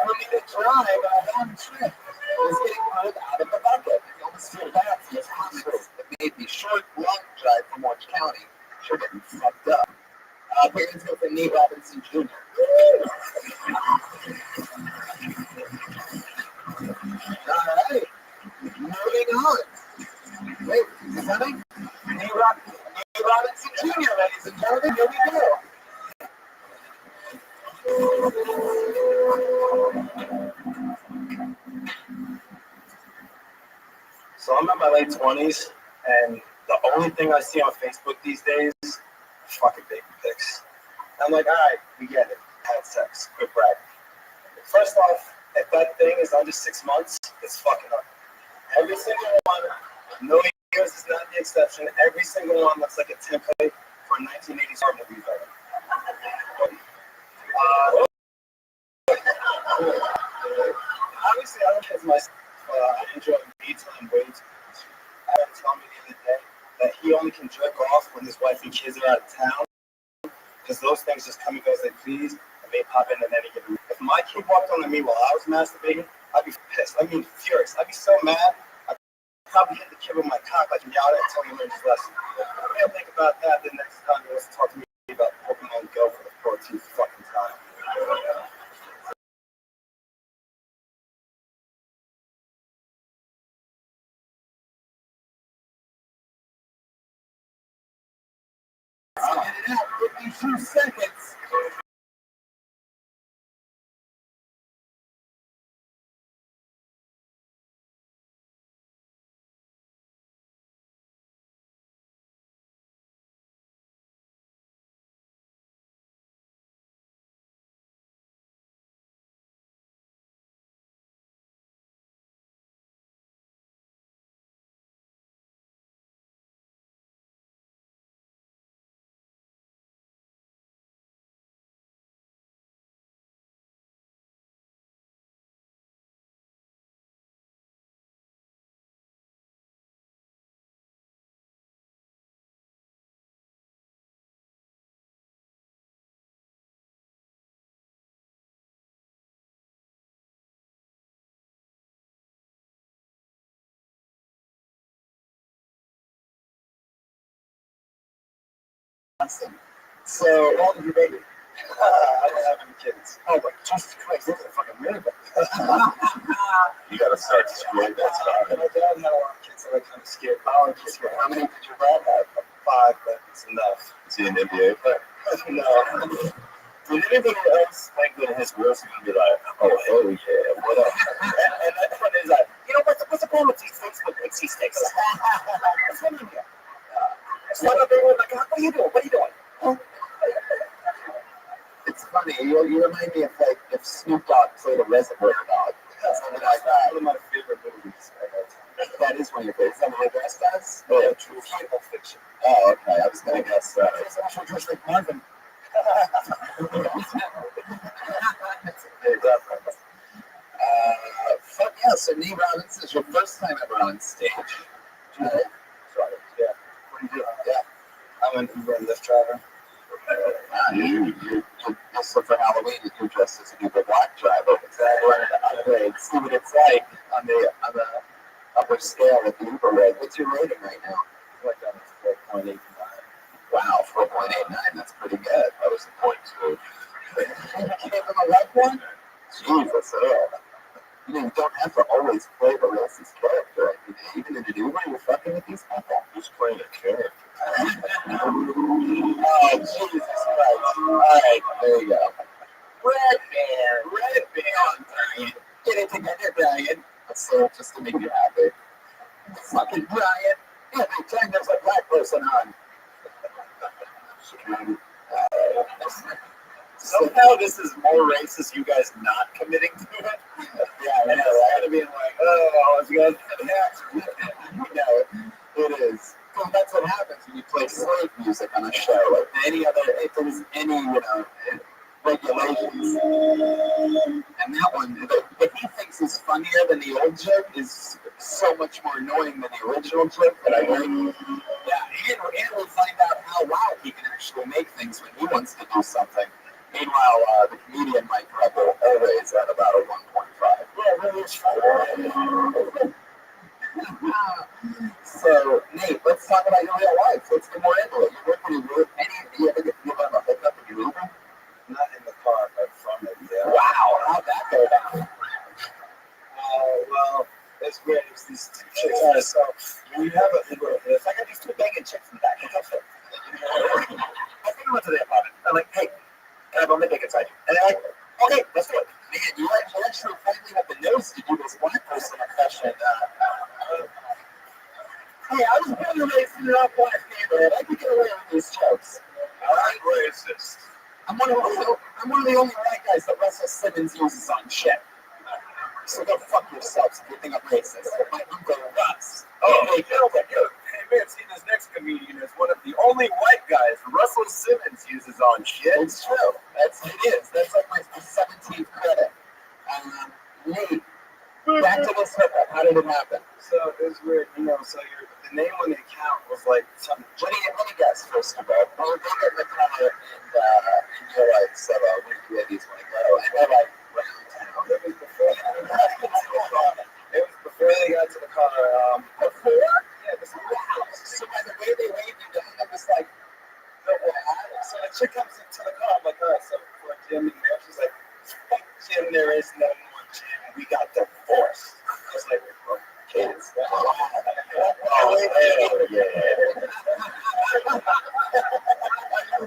looking to drive a long trip is getting pulled out of the bucket. You almost feel bad for these hospitals that made the short, long drive from Orange County. Sure getting fucked up. Barry's go for Nate Robinson Jr. All right. Moving on. Wait, is that coming? Nate Robinson Jr., ladies and gentlemen, here we go. So I'm in my late 20s, and the only thing I see on Facebook these days is fucking baby pics. I'm like, all right, we get it. Had sex, quit bragging. First off, if that thing is under 6 months, it's fucking up. Every single one, no years is not the exception. Every single one looks like a template for a 1980s horror movie. Obviously, I don't kiss myself. I enjoy me time way too much. I had to tell me the other day that he only can jerk off when his wife and kids are out of town, because those things just come and go as they please, and they pop in at any given. If my kid walked on me while I was masturbating, I'd be pissed. I mean, furious. I'd be so mad. I'd probably hit the kid with my cock like yell at it until he learns his lesson. What do you think about that the next time he wants to talk to me about Pokemon Go for the 14th fucking time? Get it out, 52 seconds. So, all of your baby. I don't have any kids. Oh, my Jesus Christ, this is a fucking miracle. You gotta start to spread that stuff. My dad had a lot of kids, so I kind of scared. How many did your dad have? 5, but it's enough. Is he an NBA player? No. Did anybody else think that his Wilson would be like, oh, hell yeah, what up? And that one is like, you know, what's the problem with these things with pixie sticks? What's going on here? So I'm like, what are you doing? What are you doing? It's funny. You remind me of like if Snoop Dogg played a Reservoir Dog. Something like that. One of my favorite movies. That is one of your favorites. Is that what your guess does? Yeah, true fiction. Oh, okay. I was going to guess that. It's also just like Marvin. Fuck yeah. So, Nate Robinson is your first time ever on stage. Sorry. Yeah. What do you do? Yeah. I'm an Uber and Lyft driver. So for Halloween, you're dressed as an Uber black driver. Exactly. Wanted to upgrade, see what it's like on the upper scale of the Uber rate. What's your rating right now? Like that was 4.89. Wow, 4.89. That's pretty good. That was the point too. You gave him a left one? Jesus, you know, you don't have to always play the racist character. Even in an Uber, you're fucking with these people. Who's playing a character? Oh, Jesus Christ. All right, there you go. Red Bear, Brian. Get it together, Brian. That's just to make you happy. Fucking Brian. Every time there's a black person on. Somehow this is more racist, you guys not committing to it. Yeah, And it's kind of being like, oh, it's good. It is. Well, that's what happens when you play slave music on a show. Like any other, if there was any, regulations. And that one, what he thinks is funnier than the old joke is so much more annoying than the original joke that I heard. Yeah, and we'll find out how loud he can actually make things when he wants to do something. Meanwhile, the comedian Mike Rebel always at about a 1.5. Yeah, really is fun. So, Nate, let's talk about your real life. Let's get more into it. You're working in Uber. Do you ever get a hookup in your Uber? Not in the car, but from it, yeah. Wow, how'd that go down? Well, it's weird. It's these two chicks. So, when you have a Uber, it's like I got these two banging chicks in the back. I think I went to the apartment. I'm like, hey, can I bum the dick inside you? And they're like, okay, let's do it. Man, you actually finally have the nose to do this black person impression. Hey, I was born and raised in an all-black neighborhood. I can get away with these jokes. All right, racist. I'm one of the only white guys that Russell Simmons uses on shit. So go fuck yourselves if you think I'm racist. My Uncle Russ. Oh, hey, man, see, this next comedian is one of the only white guys Russell Simmons uses on shit. It's true. It is. That's like my 17th credit. Nate, back to this hookup. How did it happen? So it was weird, so the name on the account was like something. Let me guess, first of all. We'll get in the car and you're like, so where do ladies want to go? And they're like, round town. It was before they got to the car. Before? Yeah, this was So by the way they waved you down, it was like, so the chick comes into the car. I'm like, all right, so for Jim and there, she's like, fuck Jim, there is no more Jim. We got divorced. I was like, kids.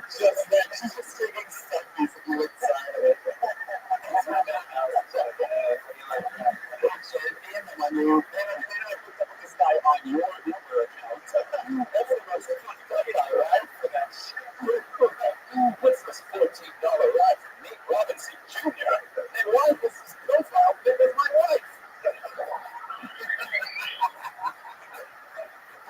Just that. She's just taking selfies of you inside of it. They don't hook up with this guy on your Uber account. That's the most fun thing, right? For that shit. What's this $14 ride from Nate Robinson Jr.? And why is his profile big as my wife?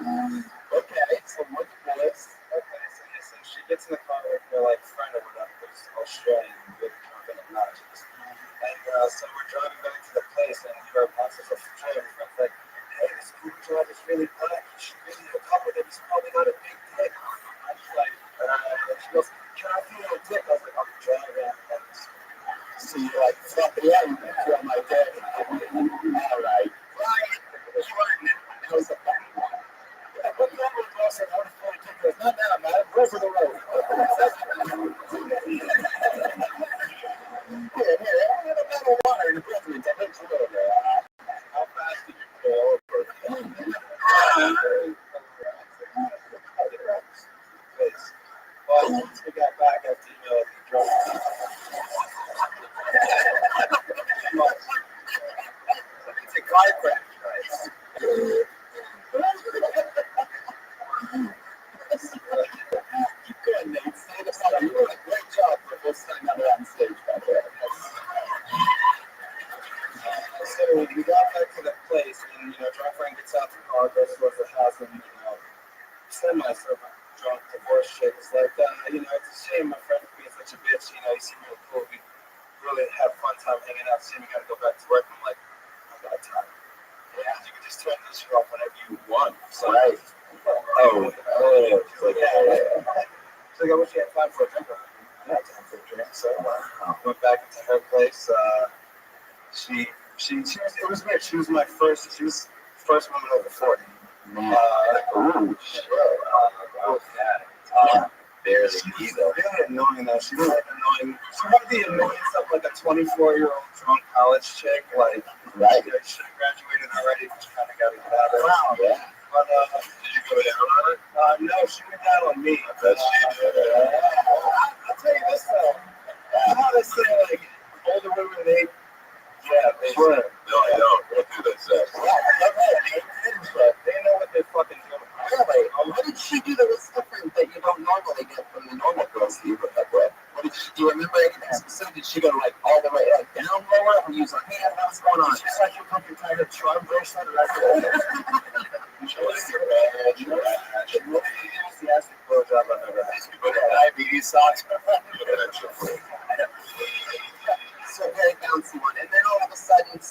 Okay, so what the boys? Okay, so she gets in the car with her friend or whatever, who's Australian, good, drunk and obnoxious. And so we're driving back to the place, and her boss is Australian. Friend's like, hey, this Uber driver is really black. You should really hook up with him. He's probably got a big dick. I'm just like, and she goes, can I feel your dick? I was like, I'm driving. So you're like, fuck yeah, you can feel my dick. All right. Ryan, you are now. That was a bad one. Yeah, put me on with us and I would have told you, not now, man. Go for the road. Here, I have a bottle of water in the president. I bet you will there. How fast did you go over? Well, once we got back after the drunk. It's a car crash, right? Keep going, Nate. Stay the side. You're doing a great job for the first time ever on stage back there. So we got back to the place, and drunk friend gets out the car, goes towards the house, and semi-drunk divorce chick is like, it's a shame my friend being such a bitch. You seem really cool. We really have fun time hanging out. Shame you gotta go back to work. I'm like, I got time. Yeah, you can just turn this shit off whenever you want. So, Right. She's like, yeah. She's like, I wish you had time for a drink. I had time for a drink. So went back into her place. It was weird. She was first woman over 40. Barely She's either. really annoying though. She's like annoying. She had the annoyance of like a 24-year-old drunk college chick. Like, Right. She graduated already, but she kind of got to get out of it. Wow, yeah. But did you go down on her? No, she went down on me. I bet she did. I'll tell you this though. You know how they say like older women they Sure. No, I don't. What do they say? they know what they're fucking doing. Really? What did she do that was different that you don't normally get from the normal girls that you hook up with? Do you remember anything specific? Did she go all the way down lower and use her hand? What's going on? She's like you fucking tired of Trump bracelet or that. She was the enthusiastic blowjob I've ever had. You put diabetes socks.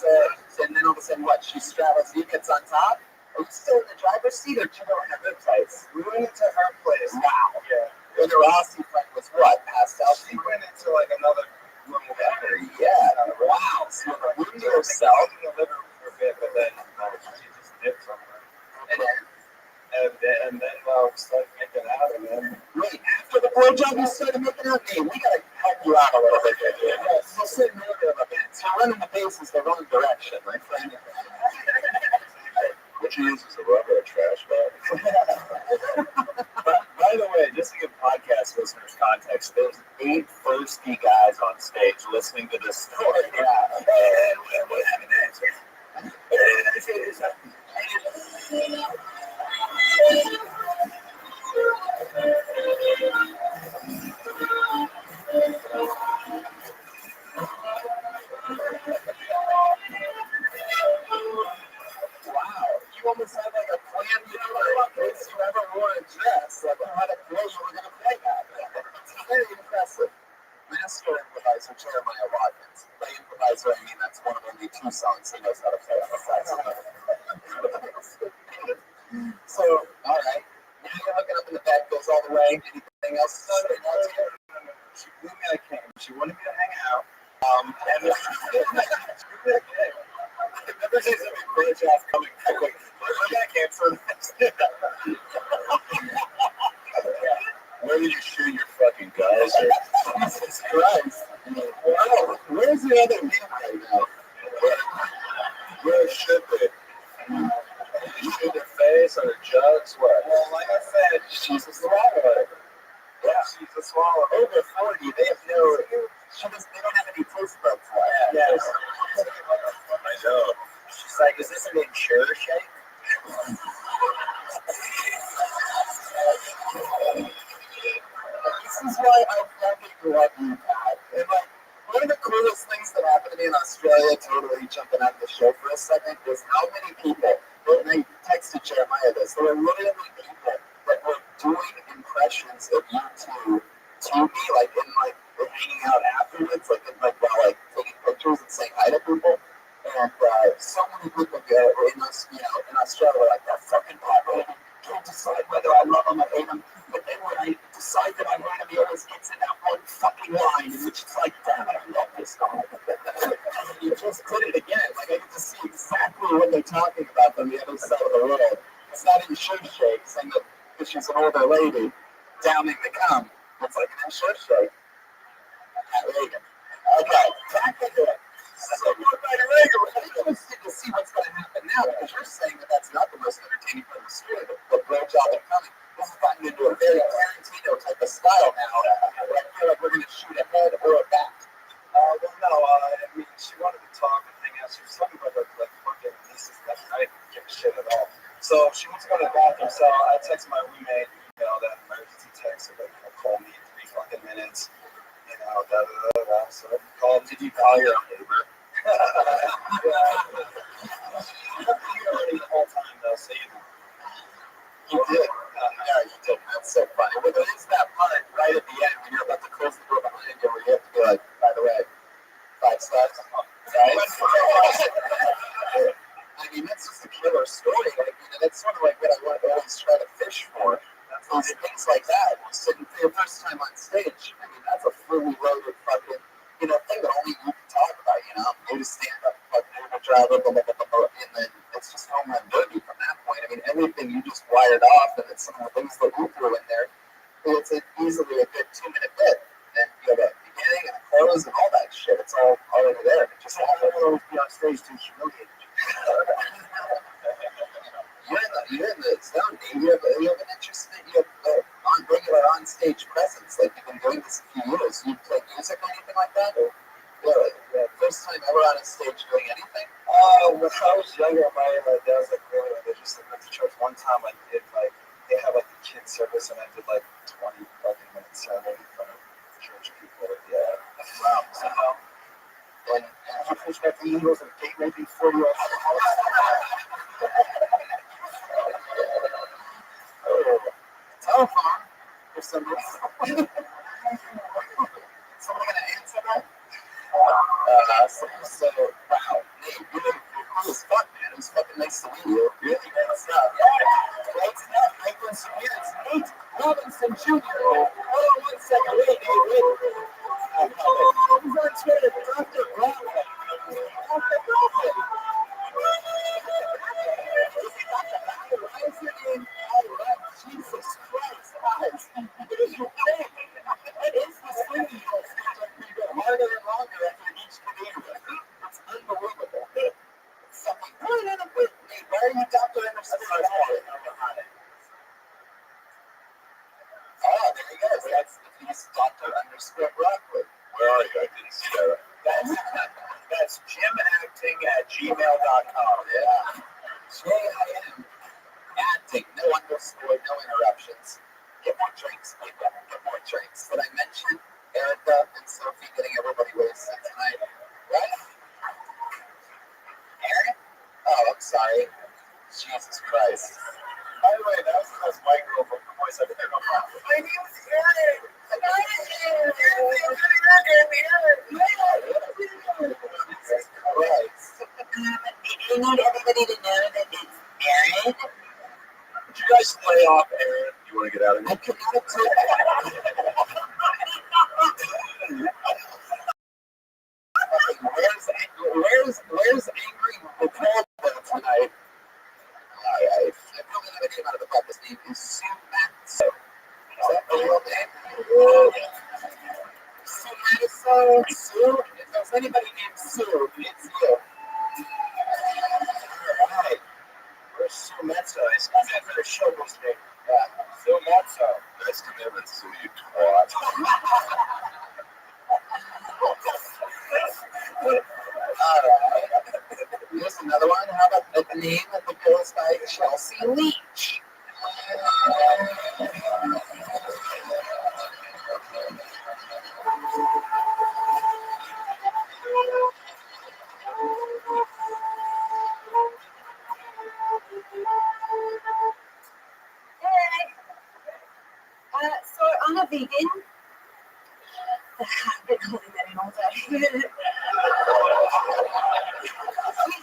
and then all of a sudden, what? She straddles, he gets on top. Are you still in the driver's seat, or did you go in her place? We went into her place. Wow. Yeah. And the Rossi friend was what? Passed out? She went into like another room with her. Yeah. Wow. So the room to herself. In the living room for a bit, but then she just dipped somewhere. And then we started making out, and then Wait, after the blowjob, you started making out. Hey, we gotta help you out a little bit here. So sit in the middle of it. So running the bases the wrong direction, my friend. What you use as a rubber, a trash bag? By the way, just to give podcast listeners context, there's 8 thirsty guys on stage listening to this story. Yeah. And what happened next? Wow, you almost had like a plan, you know, like in case you ever wore a dress, like how to play you were going to play that. It's very impressive. Master improviser Jeremiah Watkins. By improviser, I mean that's one of only 2 songs he knows how to play on the saxophone. So, all right. Now you're hooking up in the back, goes all the way. Anything else? she blew me like him. She wanted me to hang out. And Never seen something bitch ass coming quick. I can't turn this. Where did you shoot your fucking guys? Jesus Christ. Wow. Where's the other man right now? Where should they? You shoot their face or their jugs? What? well, like I said, She's a swallower. yeah, she's a swallow. Over 40, they have no. They don't have any taste buds left. Yes. I know. She's like, is this an insure shake? This is why I fucking love you, Pat. And like, one of the coolest things that happened to me in Australia, totally jumping out of the show for a second, was how many people, when I texted Jeremiah this, there were literally people that were doing impressions of you two to me, like in like hanging out afterwards, like while like taking pictures and saying hi to people. And so many people were in us, you know, in Australia were like, that fucking Pat Rogan can't decide whether I love him or hate him. But then when I decide that I hate him, he always gets in that one fucking line in which it's like, damn it, I love this guy. You just did it again. Like I get to see exactly what they're talking about on the other side of the world. It's not in shirt shake, saying that because she's an older lady downing the cum. It's like an shirt shake. Pat Reagan. Okay, back into it. So you're by the Reagan. I'm interested to see what's going to happen now because you're saying that that's not the most entertaining part of the story. The blowjob and coming. This has gotten into a very Tarantino type of style now. Where I feel like we're going to shoot a head or a back. Well, no, I mean, she wanted to talk and hang out. She was talking about her like fucking nieces. I didn't give a shit at all. So she went to go to the bathroom. So I texted my roommate, you know, that emergency text, so like, call me in 3 fucking minutes. You know, da da da da. So I called. Did you call your neighbor? The whole time though, so you know. You did. Yeah, you did. That's so funny. Well, there is that part right at the end when you're about to close the door behind you where you have to be like, by the way, 5 stars. Right? I mean, that's just a killer story. Like, you know, that's sort of like what I want to always try to fish for. Those things like that. Sitting for your first time on stage. I mean, that's a fully loaded fucking, you know, thing that only you can talk about, you know? You just stand up, fucking Uber driver, blah, blah, blah, blah, blah, and then it's just home run derby from that point. I mean, everything you just wired off, and then some of the things that you threw in there, it's easily a good 2-minute bit. And you have a beginning and a close and all that shit. It's all already there. It just all always be on stage to humiliate you. You're in the zone, Dave. You have an interesting, you have regular on-stage presence. Like, you've been doing this a few years. You play music or anything like that? Or, first time ever on a stage doing anything? When I was younger, my dad was like really religious. I went to church one time. I did like they had like the kids service, and I did like 20 fucking minutes sermon in front of church people. Yeah, wow. So, And you preach about the Eagles and gate raping 40-year-olds. Telephone for some reason. Someone gonna answer that? So wow, Nate, you're cool as fuck, man. It was fucking nice to meet you. Really great stuff. Great stuff. Franklin Spears, Nate Robinson Jr. Hold on 1 second. Wait. He's on Twitter, Dr. Brown. Dr. Brown. Why is your name all right? Jesus Christ, guys. What is your thing? What is this thing you guys get harder and longer after each video? It's unbelievable. Why are you Dr. Anderson? Oh, there he goes. He's Dr. underscore Broccoli. Where are you? I didn't see that. That's jimacting@gmail.com. Yeah. JIM acting, no underscore, no interruptions. Get more drinks, people. Get more drinks. Did I mention Erica and Sophie getting everybody wasted tonight? Right? Aaron? Oh, I'm sorry. Jesus Christ. By the way, that was the best white girl voice I've ever heard. My name's Aaron. Jesus Christ. I need everybody to know that it's Aaron. Would you guys lay off, Aaron? You want to get out of I here? could not have told that. Where's angry Nicole tonight? I probably have a name out of the butt. His name is Sue Matzo. Is that the real name? Sue Matzo. Sue? If there's anybody named Sue, it's you. All right. Where's Sue Metzo? He's coming for the show this day. Yeah. Sue Metzo. Nice commitment, Sue, you twat. All right. Here's another one. How about the name of the goes by Chelsea Leach? So I'm a vegan. I've been holding that in all day.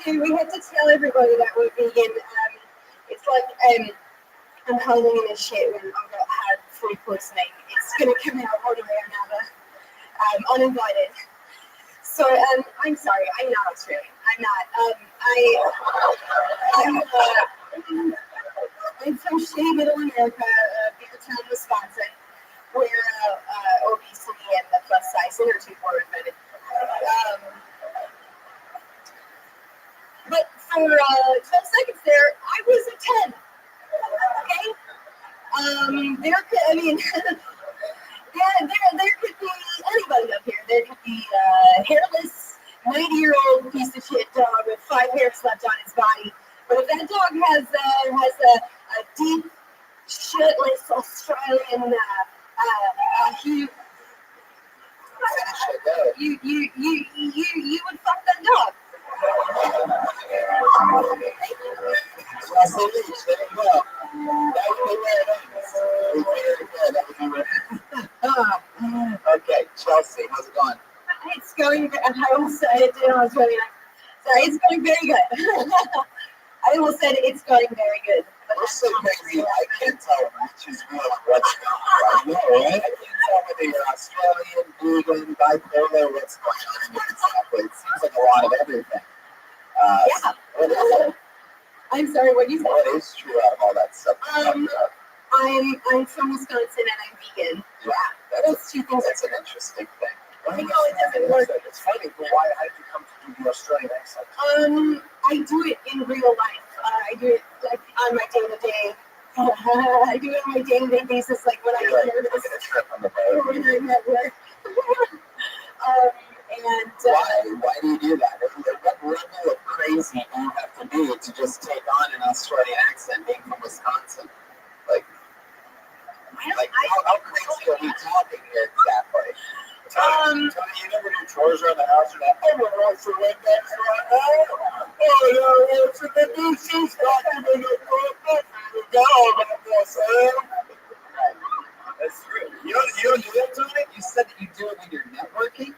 we had to tell everybody that we're vegan. It's like I'm holding in a shit when I've had food poisoning. It's going to come out one way or another. Uninvited. So I'm sorry, I'm not Australian. I'm not. I'm from shitty middle America, Beavertown, Wisconsin, where obesity and the plus size inner tube were invented. But for 12 seconds there, I was a 10. Okay? There could be anybody up here. There could be a hairless 90-year-old piece of shit dog with 5 hairs left on his body. But if that dog has a deep, shitless Australian you would fuck that dog. Chelsea Leach, there you go. That would be where it ends. Okay, Chelsea, how's it going? It's going, I almost said it in Australia. Sorry, it's going very good. I almost said it's going very good. But We're so crazy, I can't tell which is real and what's not. I know, right? I can't tell whether you're Australian, vegan, bipolar, what's going on exactly. It seems like a lot of everything. Yeah. What is it? I'm sorry, what you said? What is true out of all that stuff? I'm from Wisconsin and I'm vegan. Yeah, Those two things that's an interesting thing. I know it doesn't work. It's funny, but why did you come to do the Australian accent? I do it in real life. I do it like on my day-to-day. I do it on my day-to-day basis, like when I'm nervous, Taking a trip on the or boat. when I'm at work. And Why do you do that? What level of crazy do you have to be to just take on an Australian accent being from Wisconsin? How crazy are we talking here exactly? Tony, you never do chores around the house or that? I don't know for when that's right now. Oh, no, it's in the dishes. That's true. You don't do that, Tony? You said that you do it when you're networking?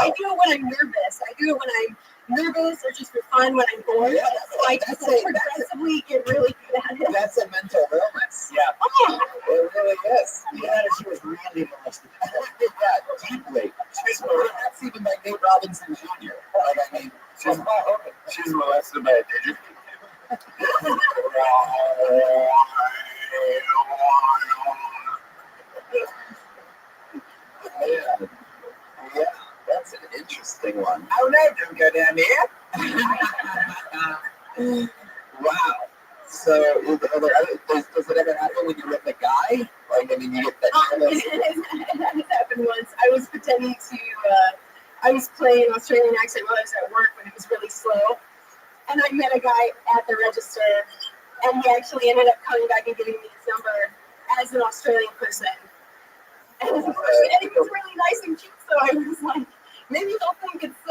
I do it when I'm nervous. I do it when I'm nervous or just for fun when I'm bored. Yeah, So I just progressively get really good at it. That's a mental illness. Yeah. Oh, It really is. Yeah, she was really molested. Yeah, deeply. That's even by Nate Robinson Jr. Like, I mean, She's molested by a digit. yeah. Yeah, that's an interesting one. Oh no, don't go down there. Wow. So, does it ever happen when you're with a guy? Like, I mean, you get that. it has happened once. I was pretending to, I was playing Australian accent while I was at work when it was really slow. And I met a guy at the register, and he actually ended up coming back and giving me his number as an Australian person. And he was really nice and cute, so I was like, maybe he'll think it's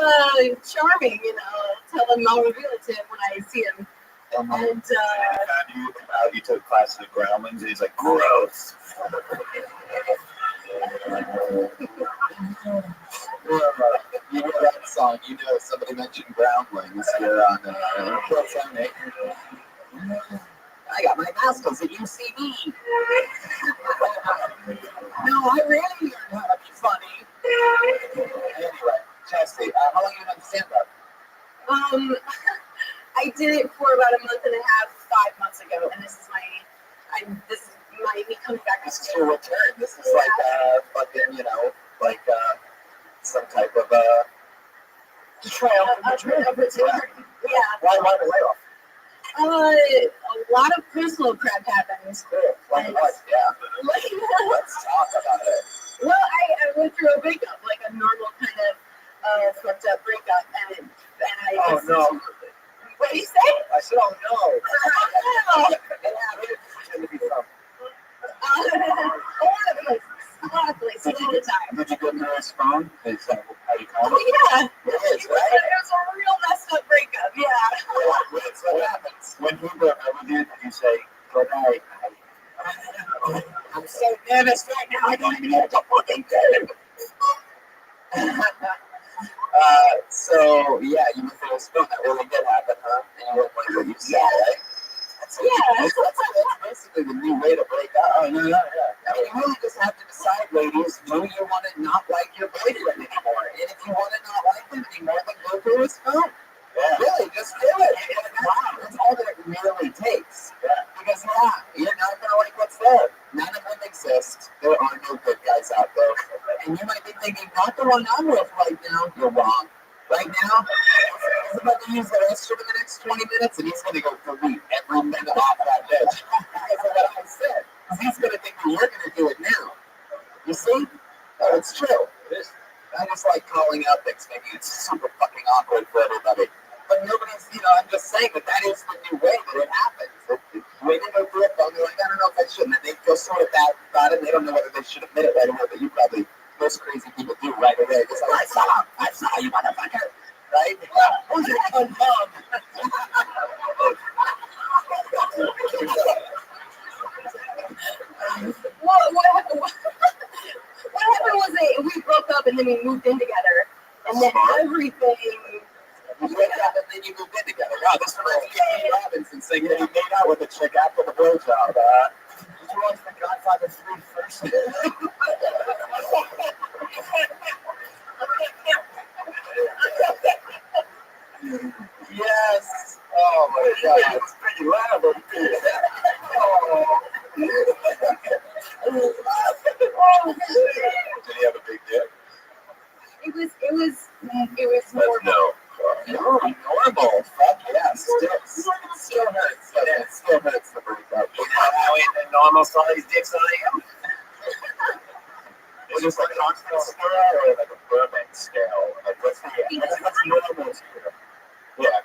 charming, you know. Tell him I'll reveal it to him when I see him. And You took classes at Groundlings, and he's like, gross. You know that song, you know somebody mentioned Groundlings here on I got my masters at UCB. No, I really learned how to be funny. Anyway, Chelsea, how long have you done stand-up? I did it for about a month and a half, 5 months ago, and this is me coming back. This is your return. This is like fucking, you know, like some type of Betrayal. Yeah. Why the layoff? A lot of personal crap happens. Cool. Like what? Yeah. Let's talk about it. Well, I went through a breakup, like a normal kind of fucked up breakup, and I. Oh no. What do you say? I said, oh no. A lot of places all the time. Did you get Mary's phone? Is that how you call it? Oh yeah. It is, right? It was a real messed up breakup. Yeah. What happens? When he broke up with you, did you say, good night? I'm so nervous right now. I don't even know what to fucking do. So yeah, you went through a spoon. That really did happen, huh? And you went what you said, right? That's basically the new way to break up. Oh, no. I mean, you really just have to decide, ladies, do you want to not like your boyfriend anymore? And if you want to not like him anymore, then go through his phone. Yeah. Really, just do it. That's all that it really takes. Yeah. Because, you're not going to like what's there. None of them exist. There are no good guys out there. And you might be thinking, not the one I'm with right now. You're wrong. Right now, he's about to use the restroom in the next 20 minutes, and he's going to go delete every minute off that bitch. Because of what I said. Because he's going to think that you're going to do it now. You see? It's true. I just like calling out things, making it super fucking awkward for everybody. But nobody's, I'm just saying that is the new way that it happens. When they go through it, they're like, I don't know if I should. And then they feel sort of bad about it, and they don't know whether they should admit it right away, but you probably... Most crazy people do right away. Just like, I saw you, motherfucker. Right? Who's your cunt mom? What happened was we broke up and then we moved in together. And then everything... You break up and then you moved in together. Wow, this reminds me of Nate Robinson saying that he made out with a chick after the blowjob. Did you watch The Godfather 3 first? Yes. Oh my God. It's pretty loud. Did he have a big dick? It was normal. No, normal. Fuck yeah. Still hurts. It still hurts the breakup. You know how in the normal size dicks I am? Is this like an Oxford scale or like a Burbank scale? Like what's normal to you? Yeah.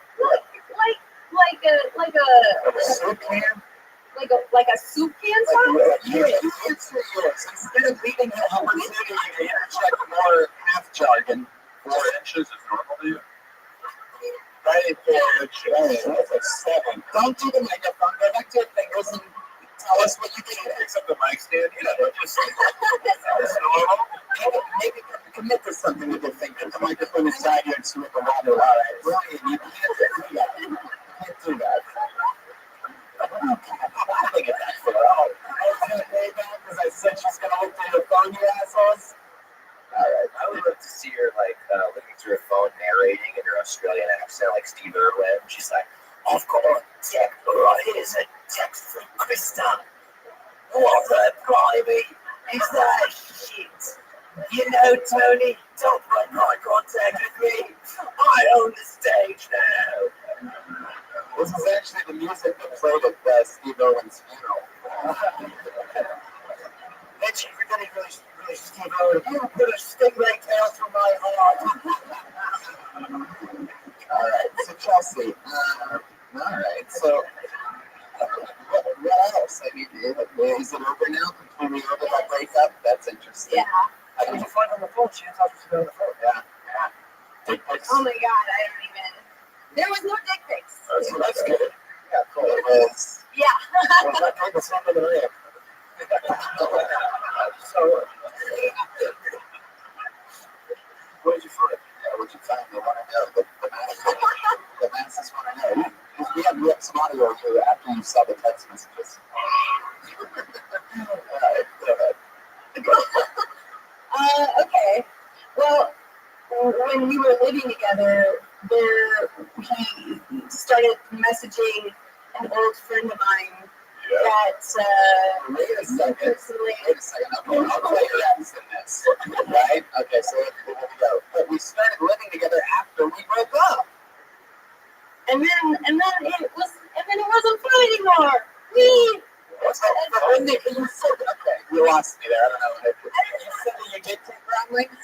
Like a soup can? like a soup can size? Instead of leaving the opportunity to interject more half jargon, 4 inches is normal to you? right there, that's like 7. Don't do the microphone, go back to your fingers and tell us what you think. Except the mic stand, just it's normal. Maybe commit to something with your finger. The microphone inside you and with the water. All right, Brian, you can't do that. You can't do that. I think it's that for all. Because I said she's gonna look through the phone, you assholes. All right. I would love to see her like looking through her phone, narrating in her Australian accent, like Steve Irwin. She's like, "I've got a text. Here's a text from Krista. What the blimey is that shit? You know, Tony, don't make eye contact with me. I own the stage now." This is actually the music that played at Steve Irwin's funeral. That shit really, really Steve Irwin. You put a stingray tail through my heart. All right, so Chelsea. All right, so what else? I mean, is it over now? Completely over that breakup? That's interesting. Yeah. How did you find on the phone? She didn't talk to you on the phone. Yeah. Dick pics. Oh my God, I don't even. There was no dick pics. So that's good. Yeah, cool. It was. Yeah. Was that kind of something to read? So, what did you find? Yeah, what did you find? They want to know. The masses want to know. We have some audio here after you saw the text messages. All right, go ahead. Okay. Well, when we were living together, he started messaging an old friend of mine that Wait a second. personally. Wait a second. I'll play your ex in this. Right? Okay, so here we go. But we started living together after we broke up. And then it wasn't fun anymore. We. What's that? You said, okay, you lost me there. I don't know. You said that you did take ground links?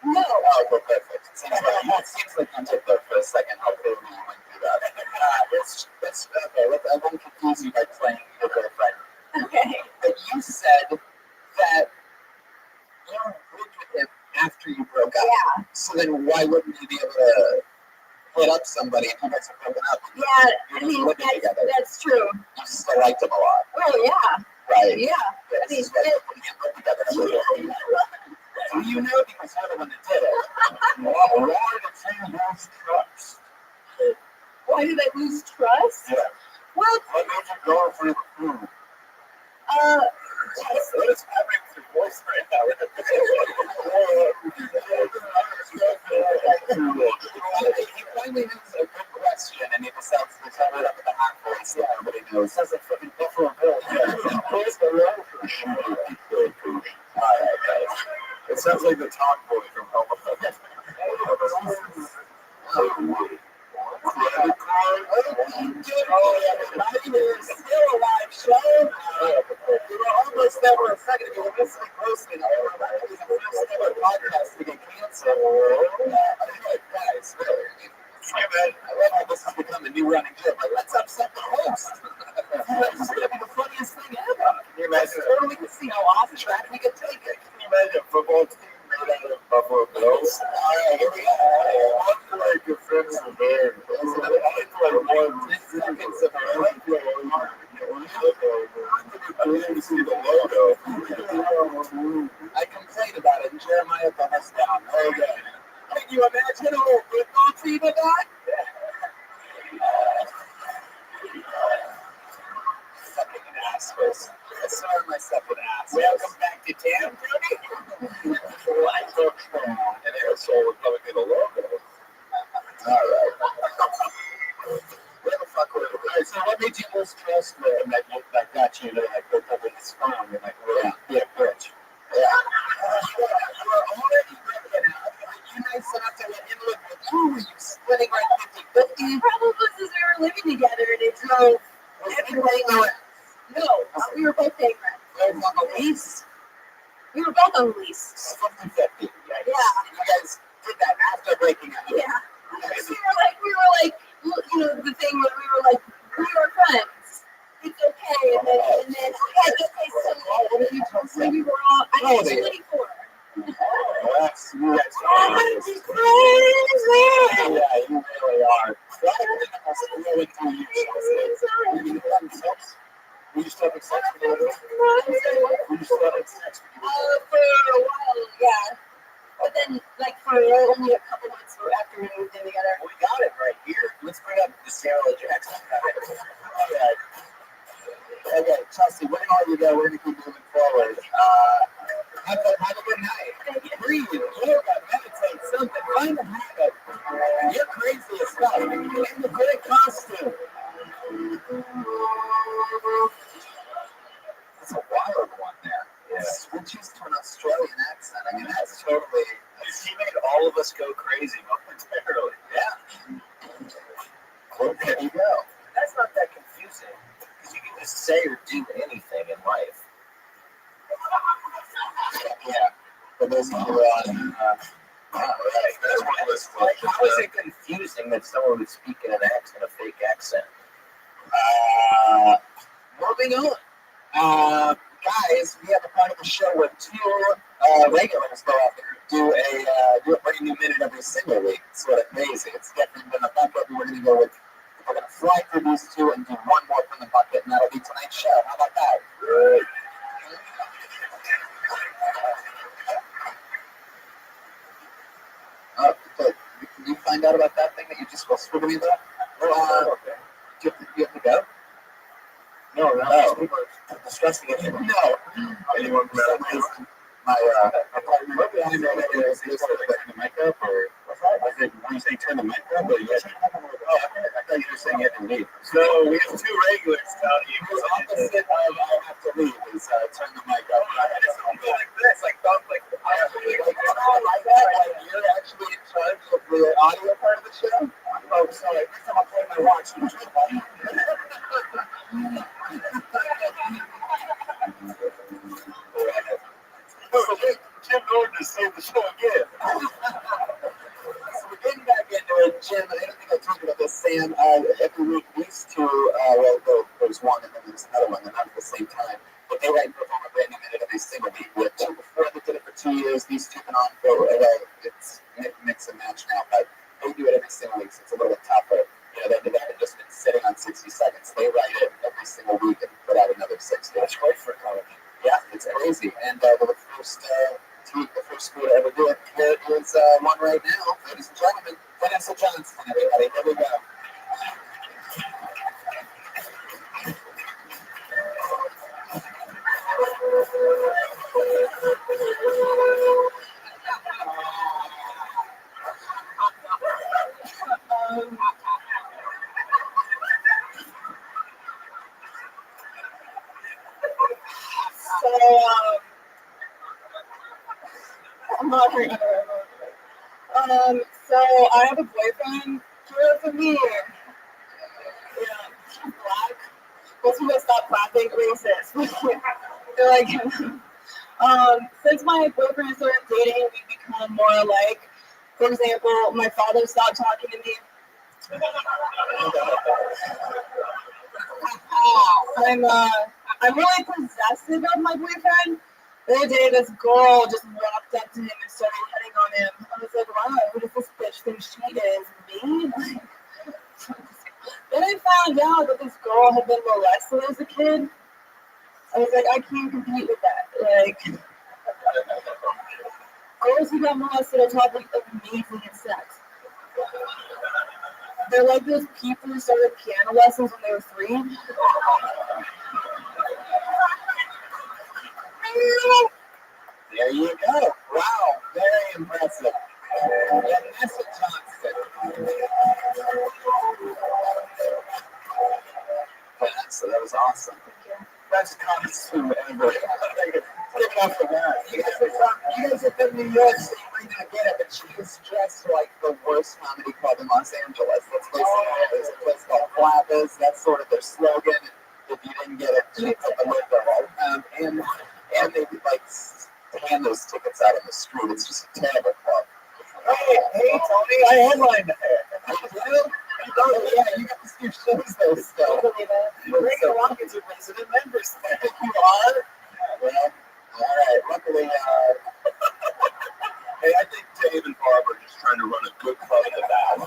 No. Oh, well, perfect. It seems like you took that for a second. Hopefully we went through that. I won't confuse you by playing your girlfriend. Okay. But you said that you lived with him after you broke up. Yeah. So then why wouldn't you be able to hit up somebody if you guys have broken up? Yeah, I mean, that's true. You still liked him a lot. Oh, yeah. Right. Yeah. I mean, do you know, because you're the one that did it? Why did you lose trust? why did I lose trust? Yeah. Well, What made you go for the food? What is happening with your voice right now? He finally knows a good question and he decides to cover it up with a hot voice. Yeah, everybody knows. Sounds like fucking Buffalo Bill. Alright, guys. It sounds like the talk boy from Home Alone. Credit card? Oh, yeah, everybody is still alive, show. We were almost there for a second. We were missing posting. I don't know. It was the first ever podcast to get canceled. Guys, really. I love how this has become a new running joke. Like, let's upset the host. This is going to be the funniest thing ever. Can you imagine? Totally can see how off track we can take it. Can you imagine a football team made out of Buffalo Bills? All right, here we go. I feel like your friends are there. I feel like 1 seconds of our life. I see the logo. I complained about it, and Jeremiah put us down. Okay. Can you imagine a whole football team of that? Fucking assholes. I saw myself an ass. Welcome back to town, Tony. What? An asshole would probably be the logo. Alright. Where the fuck were we? Alright, so what made you lose trust with him that got you to like look over his phone and like, well, yeah, bitch. Yeah. You were already breaking out. You nice enough to let him live with you. Were you splitting like 50-50? the problem was is we were living together and it drove everything. No, we were both paying rent. They're on the lease. We were both on the lease. 50-50. Yeah. You guys did that after breaking up. Yeah. We were like, you know, the thing where we were like, we were friends. It's okay. And then I had to pay some money. We were all, I was 24. That's you guys Crazy. Yeah, you really are. Really through you, Chelsea. You having sex? Were you still having sex with the other? Were you still having sex with the other? For a while, yeah. But then In the great costume. That's a wild one there. Yeah. Switches to an Australian accent. I mean, that's totally. He made all of us go crazy momentarily. Yeah. Well, there you go. That's not that confusing because you can just say or do anything in life. Yeah. For those of you on. Right. That's one of those. Like, how is it confusing that someone would speak in a fake accent? Moving on. Guys, we have a part of the show where two regulars go out there do a brand new minute every single week. It's sort of crazy. It's definitely been a bucket. We're going to go with. We're going to fly through these two and do one more from the bucket, and that'll be tonight's show. How about that? Good. Can you find out about that thing that you just whispered to me about? Okay. Do you have to go? No, no. Discussing it. No. Anyone for some reason, my apartment. What behind that is they sort of turn the mic up, or what's that? I think when you say turn the mic up, or you guys. Oh, I thought you were saying you had to leave. So we have two regulars telling you. The opposite of I have to leave is turn the mic up. It's something like this, like thought, like like that. Like you're actually in charge of the audio part of the show. Oh, sorry. Next time I'll play my watch. Jim Gordon has saved the show again. So we're getting back into it, Jim. I don't think I told you about this, Sam. Every week, these two, there's one and then there's another one, they're not at the same time. But they write and perform a brand new minute every single week. We had two before that did it for 2 years. These two been on for, it's mix and match now, but they do it every single week, so it's a little bit tougher. You know, they haven't just been sitting on 60 seconds. They write it every single week and put out another 60. That's great for college. Yeah, it's crazy. And the first school to ever do it, here is one right now, ladies and gentlemen. Vanessa Johnson, everybody. Here we go. I'm not very good. So I have a boyfriend. Here for me. Yeah, he's black. Most people stop clapping. Racist. They're like, since my boyfriend started dating, we become more alike. For example, my father stopped talking to me. I'm really possessive of my boyfriend. The other day, this girl just walked up to him and started hitting on him. I was like, wow, who does this bitch think she is? Me? Then I found out that this girl had been molested as a kid. I was like, I can't compete with that. Like, girls who got molested are probably amazing at sex. They're like those people who started piano lessons when they were 3. There you go. Wow, very impressive. Vanessa Johnson. Vanessa, that was awesome. Best costume ever. Give it up for that. You guys are from New York, so you might not get it, but she is dressed like the worst comedy club in Los Angeles. Let's face it, there's a place called Flappers. That's sort of their slogan. If you didn't get it, she put the logo. And they would like hand those tickets out on the street. It's just a terrible club. Hey, Tony, I headlined there. Oh, yeah, you got to do shows there still. Reagan Watkins are resident members there. You are? Well, all right. Luckily, hey, I think Dave and Barb are just trying to run a good club in the back.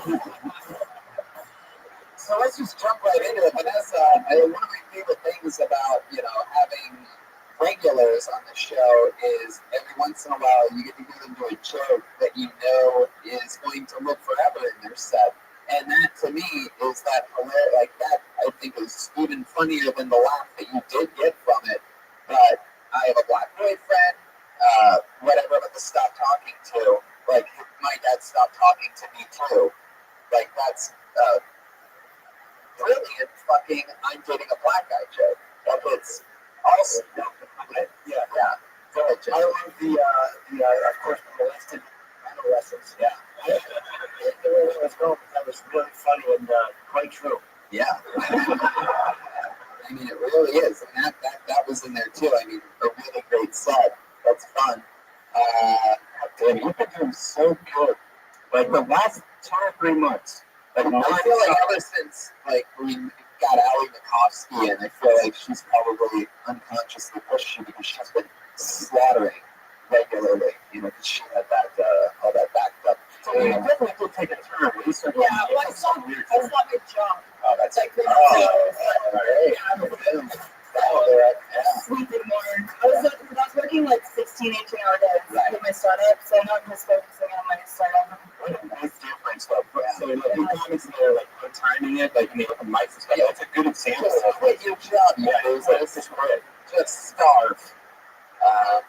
So let's just jump right into it. Vanessa, one of my favorite things about, having regulars on the show is every once in a while you get to hear them do a joke that you know is going to live forever in their set. And that, to me, is that hilarious. Like, that, I think, is even funnier than the laugh that you did get from it. But I have a black boyfriend, whatever, but to stop talking to. Like, my dad stopped talking to me, too. Like, that's brilliant fucking I'm dating a black guy joke. Like, it's also, Yeah. go ahead, Jay. I love of course, molested adolescents. Yeah. It was really funny and quite true. Yeah. I mean, it really is. And that was in there too. I mean, a really great set. That's fun. Damn, you've been doing so good. Like the last 2 or 3 months. Like, I feel like ever since like we got Allie Makovsky, and I feel like she's probably unconsciously pushed you because she's been slaughtering regularly. You know, because she had that all that backed up. So you definitely did take a turn. I saw it jump. Oh, that's like Sleeping more. I was working like 16, 18-hour days with my startup, so now I'm just focusing on my startup. Nice difference, though. So, like, the comments there, like, good timing it, like, in the open mics and stuff, that's a good example. Just quit your job. Yeah, it was like, just quit. Just starve.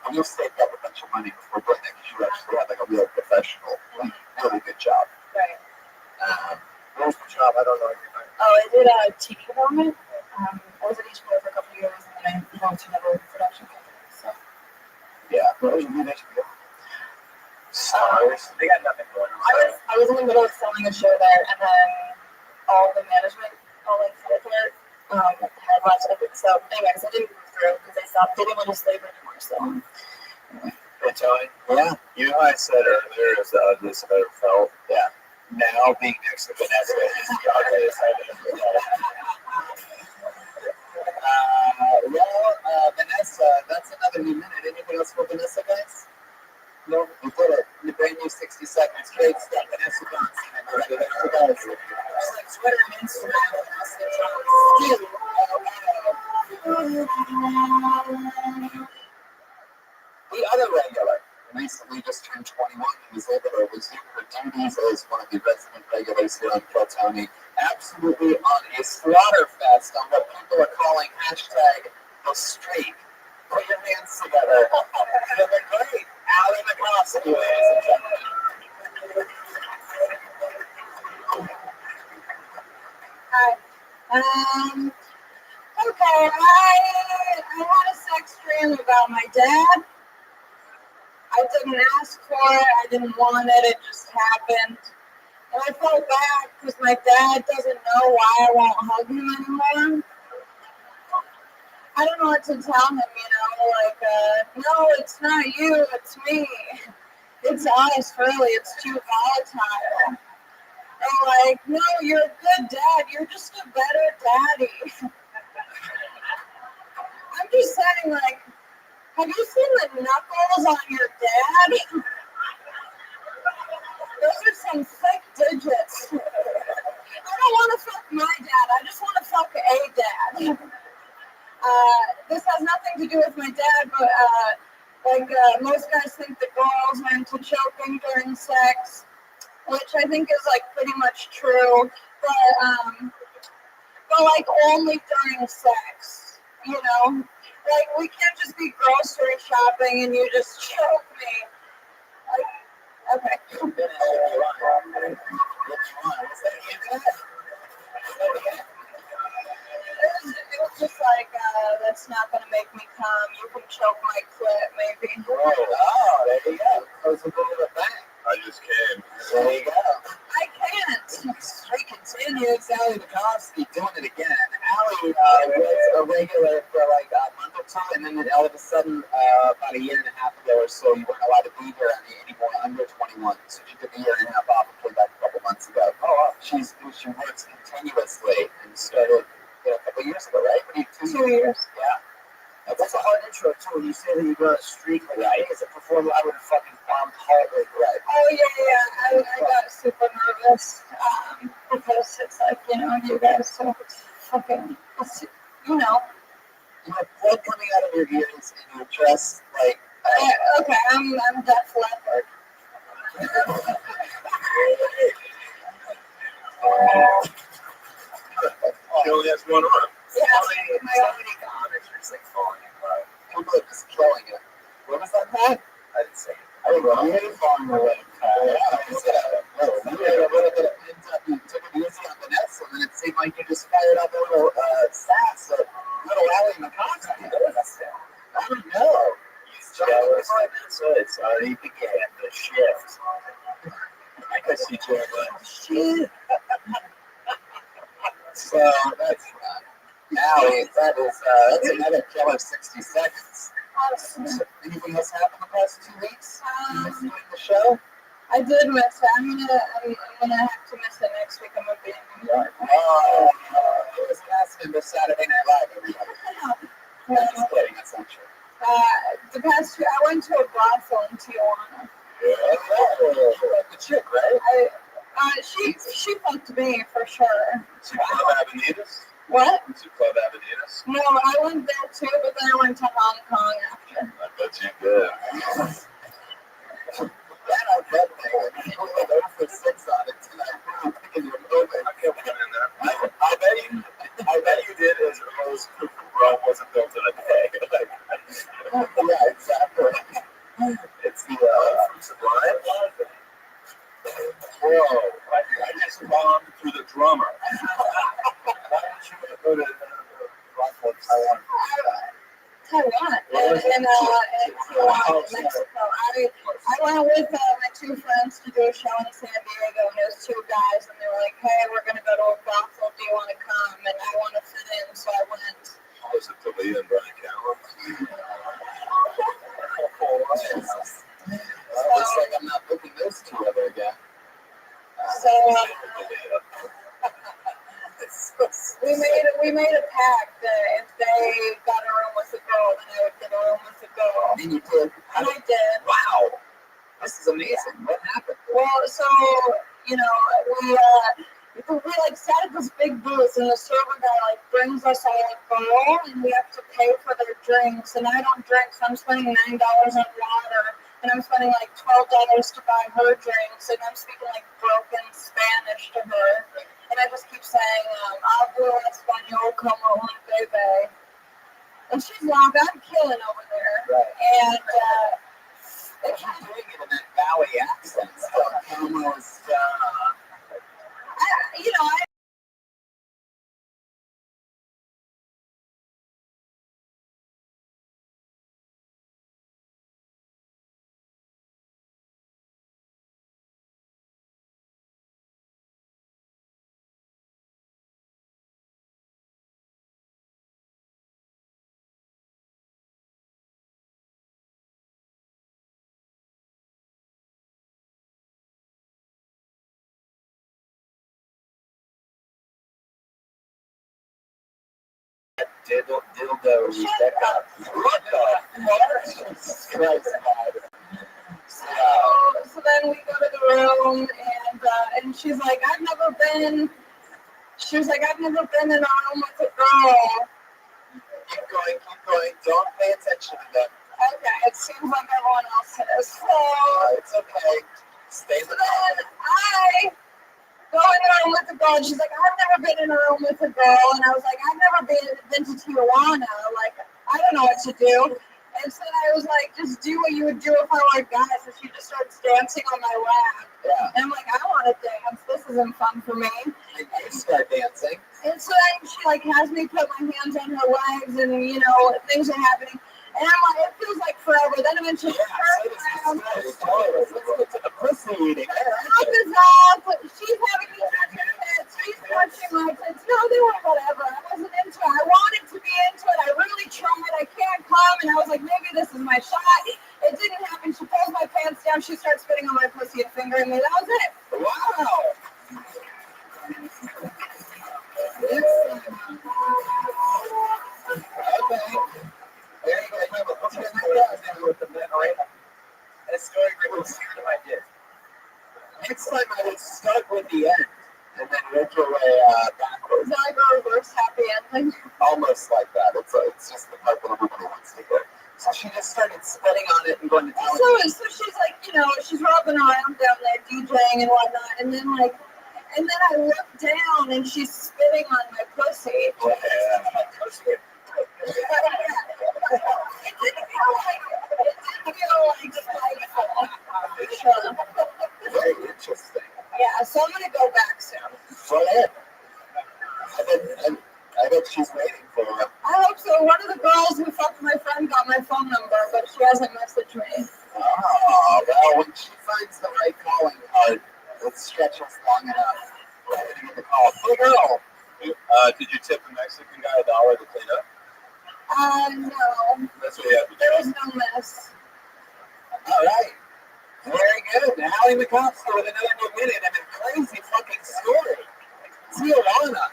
And you saved up a bunch of money before doing that, because you actually had, like, a real professional, like, really good job. Right. What was the job? I don't know. Oh, I did TV development. I was at HBO for a couple of years, and then I launched another production company. So. Yeah. What was your new HBO? Stars. They got nothing going on. I was in the middle of selling a show there, and then all the management, all like fell apart. Had lots of it. So, anyways, I didn't move through because they didn't want to slave anymore. So. Hey, Tony. Yeah. You know, I said earlier is the ugliest I've ever felt. Yeah. Now being next to Vanessa is the ugliest I've ever felt. Vanessa, that's another new minute. Anything else for Vanessa, guys? No, we did it. The brand new 60 seconds. Great stuff. Vanessa Johnson. Guys. Just like Twitter and Instagram. The other regular recently just turned 21 and was able to resume her duties as one of the resident regulars here on Kill Tony. Absolutely on a slaughterfest on what people are calling hashtag the streak. Put your hands together. For the great Allie Makovsky, ladies and gentlemen. Hi. Okay, I had a sex dream about my dad. I didn't ask for it. I didn't want it. It just happened. And I felt bad because my dad doesn't know why I won't hug him anymore. I don't know what to tell him, no, it's not you, it's me. It's us, really. It's too volatile. And no, you're a good dad. You're just a better daddy. I'm just saying, have you seen the knuckles on your dad? Those are some thick digits. I don't want to fuck my dad. I just want to fuck a dad. This has nothing to do with my dad, but most guys think that girls are into choking during sex, which I think is pretty much true. But only during sex, you know. We can't just be grocery shopping and you just choke me. Okay. It was just that's not going to make me come. You can choke my clit, maybe. Oh, there you go. That was a bit of a bang. I just came. There you go. I can't. Streak continues. Allie Makovsky doing it again. Allie was a regular for a month or two, and then all of a sudden, about a year and a half ago or so, you weren't allowed to be here anymore under 21. So she took a year and a half off and came back a couple months ago. Oh, she works continuously and started a couple years ago, right? 2 years. Yeah. That's a hard intro, too. When you say that you got a streak, as a performer, I would have fucking bombed hard, right? Oh, yeah. I got super nervous because it's you guys so fucking, You have blood coming out of your ears and your dress, okay, I'm Def Leppard. She only has one arm. Yeah, It's like falling in love. People are just killing it. What was that, Pat? I didn't say it. I don't know. You ain't falling in love. You had a little bit of pent-up shit. So that's Allie, that's another killer 60 seconds. Anything else happened the past 2 weeks? You missed doing the show? I did miss it. I'm gonna have to miss it next week. I'm gonna be in New York. Oh, it was asking the Saturday Night Live, everybody. I'm just kidding, that's not true. The past two, I went to a brothel in Tijuana. Oh, the chick, right? She fucked me for sure. Is it Club Avenidas? What? Is it Club Avenidas? No, I went there too, but then I went to Hong Kong after. I bet you did. That I bet they went over for 6 on it tonight. I'm thinking you're moving. I can't put in there. I bet you did as Rose Rome wasn't built in a day. Yeah, exactly. It's the From Sublime. whoa. I just bombed through the drummer. Why don't you go to Rothschild, Taiwan? Taiwan and Tijuana, Mexico. I went with my two friends to do a show in San Diego, and there's two guys, and they were like, "Hey, we're gonna go to a brothel. Do you want to come?" And I want to fit in, so I went. Was it Talia and Brian Callen? Looks like I'm not booking those two ever again. So we made a pact that if they got a room with a girl, then I would get a room with a girl. And you did. And I did. Wow. This is amazing. What happened? Well, so we like sat at this big booth, and the server guy like brings us all a bowl, and we have to pay for their drinks. And I don't drink, so I'm spending $9 on water, and I'm spending like $12 to buy her drinks, and I'm speaking like broken Spanish to her, and I just keep saying, "Hablo español como un bebé," and she's like, "I'm killing over there," Right. and. They keep doing it in that Bowie accent. So almost, I dildo. Shut up. What the? Jesus Christ. So then we go to the room, and she's like, I've never been in a room with a girl. Keep going. Don't pay attention to them. Okay, it seems like everyone else is. So It's okay. Stay with then I go in the room with the girl, and she's like, I've never been in a room with a girl. And I was like, I've never been to Tijuana. Like, I don't know what to do. And so I was like, just do what you would do if I were a guy. So she just starts dancing on my lap. Yeah. And I'm like, I want to dance. This isn't fun for me. And you start dancing. And so then she like has me put my hands on her legs, and things are happening. And I'm like, it feels like forever. Then eventually she turns around. Let's get to the pussy eating. Top is off. She's having me touch her tits. She's touching my tits. No, they were whatever. I wasn't into it. I wanted to be into it. I really tried. I can't come. And I was like, maybe this is my shot. It didn't happen. She pulls my pants down. She starts spitting on my pussy and fingering me. That was it. Wow. Okay. There you go. With the narrator. That story really scared my dick. Next time I would start with the end and then work your way backwards. Is that like a reverse happy ending? Almost like that. It's just the part that everybody wants to hear. So she just started spitting on it and going to tell it. So she's like, she's rubbing around down there DJing and whatnot, and then I look down and she's spitting on my pussy. Yeah, my pussy. It didn't feel like spiteful. Very interesting. Yeah, so I'm gonna go back soon. Go ahead. I bet she's waiting for her. I hope so. One of the girls who fucked my friend got my phone number, but she hasn't messaged me. Oh, well, when she finds the right calling card, It stretches long enough. We're going to get the call. Hey, girl. Did you tip the Mexican guy $1 to clean up? No. That's what you have to There do. was no mess. All right. Very good. Now, Howie McCompster with another new minute and a crazy fucking story. Tijuana.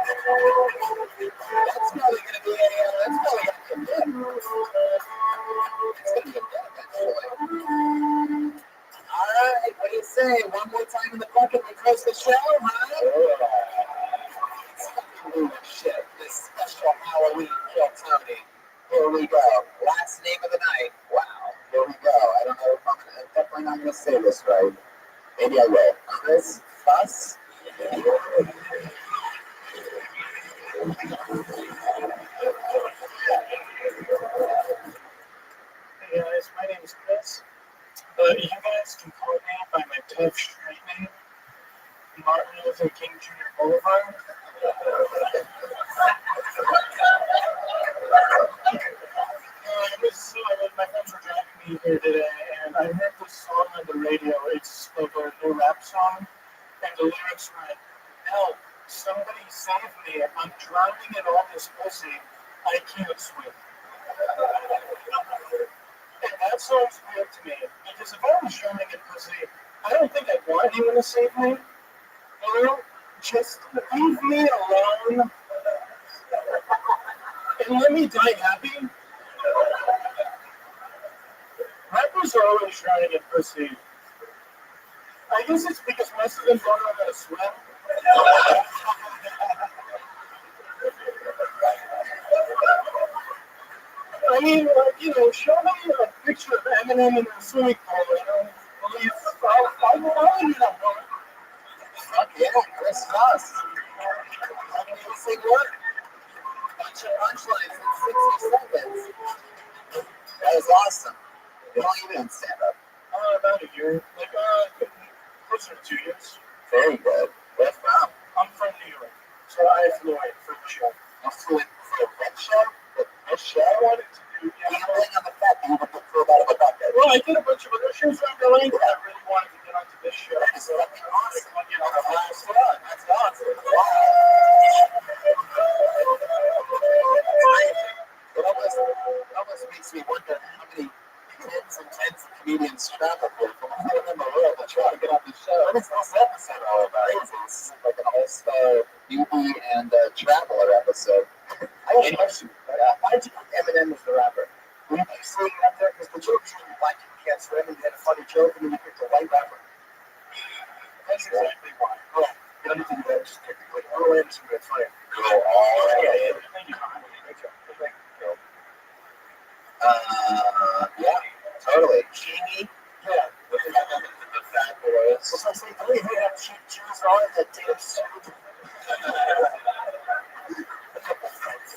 That's probably going to be a, that's probably going to be a bit. It's going to be a bit eventually. All right, what do you say? One more time in the bucket and we close the show, huh? Holy shit, this special Halloween Kill Tony. Here we go. Last name of the night. Wow. Here we go. I don't know if I'm definitely not going to say this right. Maybe I will. Chris Fuss. Hey guys, my name is Chris. You guys can call me by my tough street name, Martin Luther King Jr. Boulevard. My friends were driving me here today, and I heard this song on the radio. It's like a new rap song, and the lyrics went, "Help, somebody save me, I'm drowning in all this pussy, I can't swim." And that song's weird to me, because if I was drowning in pussy, I don't think I'd want anyone to save me. You know, just leave me alone, and let me die happy. Rappers are always drowning in pussy. I guess it's because most of them don't know how to swim. I mean, you know, show me a picture of Eminem in a swimming pool, you know. I'll go on, you know. Fuck yeah, Chris Fuss. I mean, you say what? Bunch of punchlines in 60 seconds. That was awesome. How long you been stand up? About a year. Like, closer to 2 years. Very good. Where from? I'm from New York, so I flew in for the show. You flew in for that show? This show? I wanted to do, Gambling on the fact that you would throw out of a bucket. Well, I did a bunch of other shows around LA, but I really wanted to get onto this show. That is fucking awesome. Like, you know, the last one. That's awesome. Wow. It almost makes me wonder how many tens and tens of comedians travel here from all over the world to try to get on the show. What is this episode all about? It's like an all-star beauty and traveler episode. I have a question. Why did you put Eminem as the rapper? Were you saying it up there? Because the joke is when black people can't swim and you had a funny joke and then you picked a white rapper. That's exactly why. Oh, you don't need to do that. Just technically. Oh, I understand. That's funny. Yeah. Yeah, totally. Kingy. Yeah. The fat boys. So I say, oh, you have cheap shoes on that damn suit.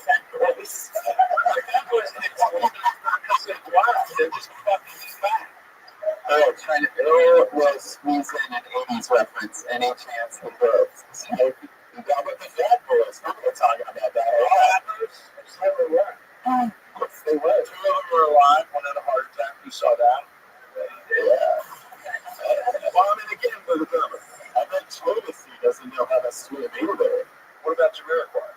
Fat boys. That was the wow, they're just fucking fat. Oh, it was squeezing an 80s reference any chance he could. So, you got with the fat boys. We're talking about that a lot. That's how they were. Yes, they were. 2 of them were alive, one had a heart attack. You saw that? Yeah. Bombing again for the drummer. I bet Jodeci doesn't know how to swim either. What about Jamiroquai?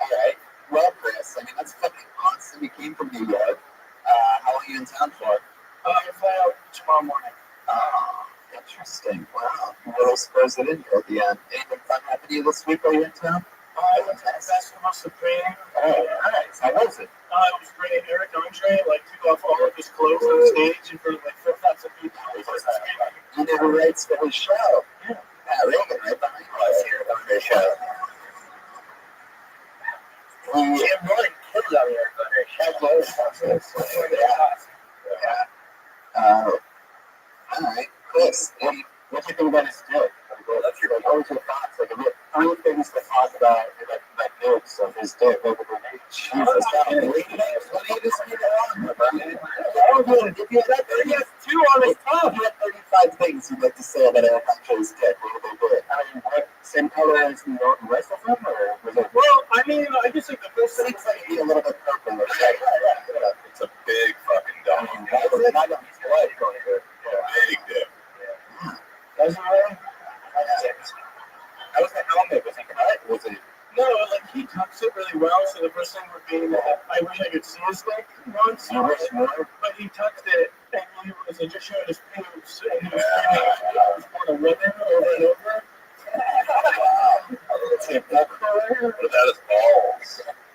All right. Well, Chris, I mean, that's fucking awesome. You came from New York. How long are you in town for? I fly out tomorrow morning. Oh, interesting. Wow. You really spurs it in here at the end. Anything fun happen to you this week while you're in town? I went to Basketball Supreme. Oh, nice. How was it? It was great. Eric Andre took off all of his clothes on stage in front of 4,000 people. You never writes for his show. Yeah. Reagan, right behind us here on the show. Jim Roy kills out here. Yeah. All right. Chris, what do you think about his dick? That's your always your thoughts. Like, three things to talk about, like notes of his dick over the week. Jesus, what do you just need to on, man? If you had 32 on his top, you had 35 things you'd like to say about Eric Andre's dick. What would they do? I mean, what, same color as the rest of them, or was it? Well, I mean, I just think the first thing Seems like he's a little bit purple. It's a big fucking dog. I don't need to like going here. Big dick. How was the helmet? Was it cut? Was it? No, like he tucks it really well. So the first thing would be that I wish I could see his dick once. You wish more? But he tucked it and he was just showing his pubes and he was screaming for a woman over and over. Wow. What about his balls?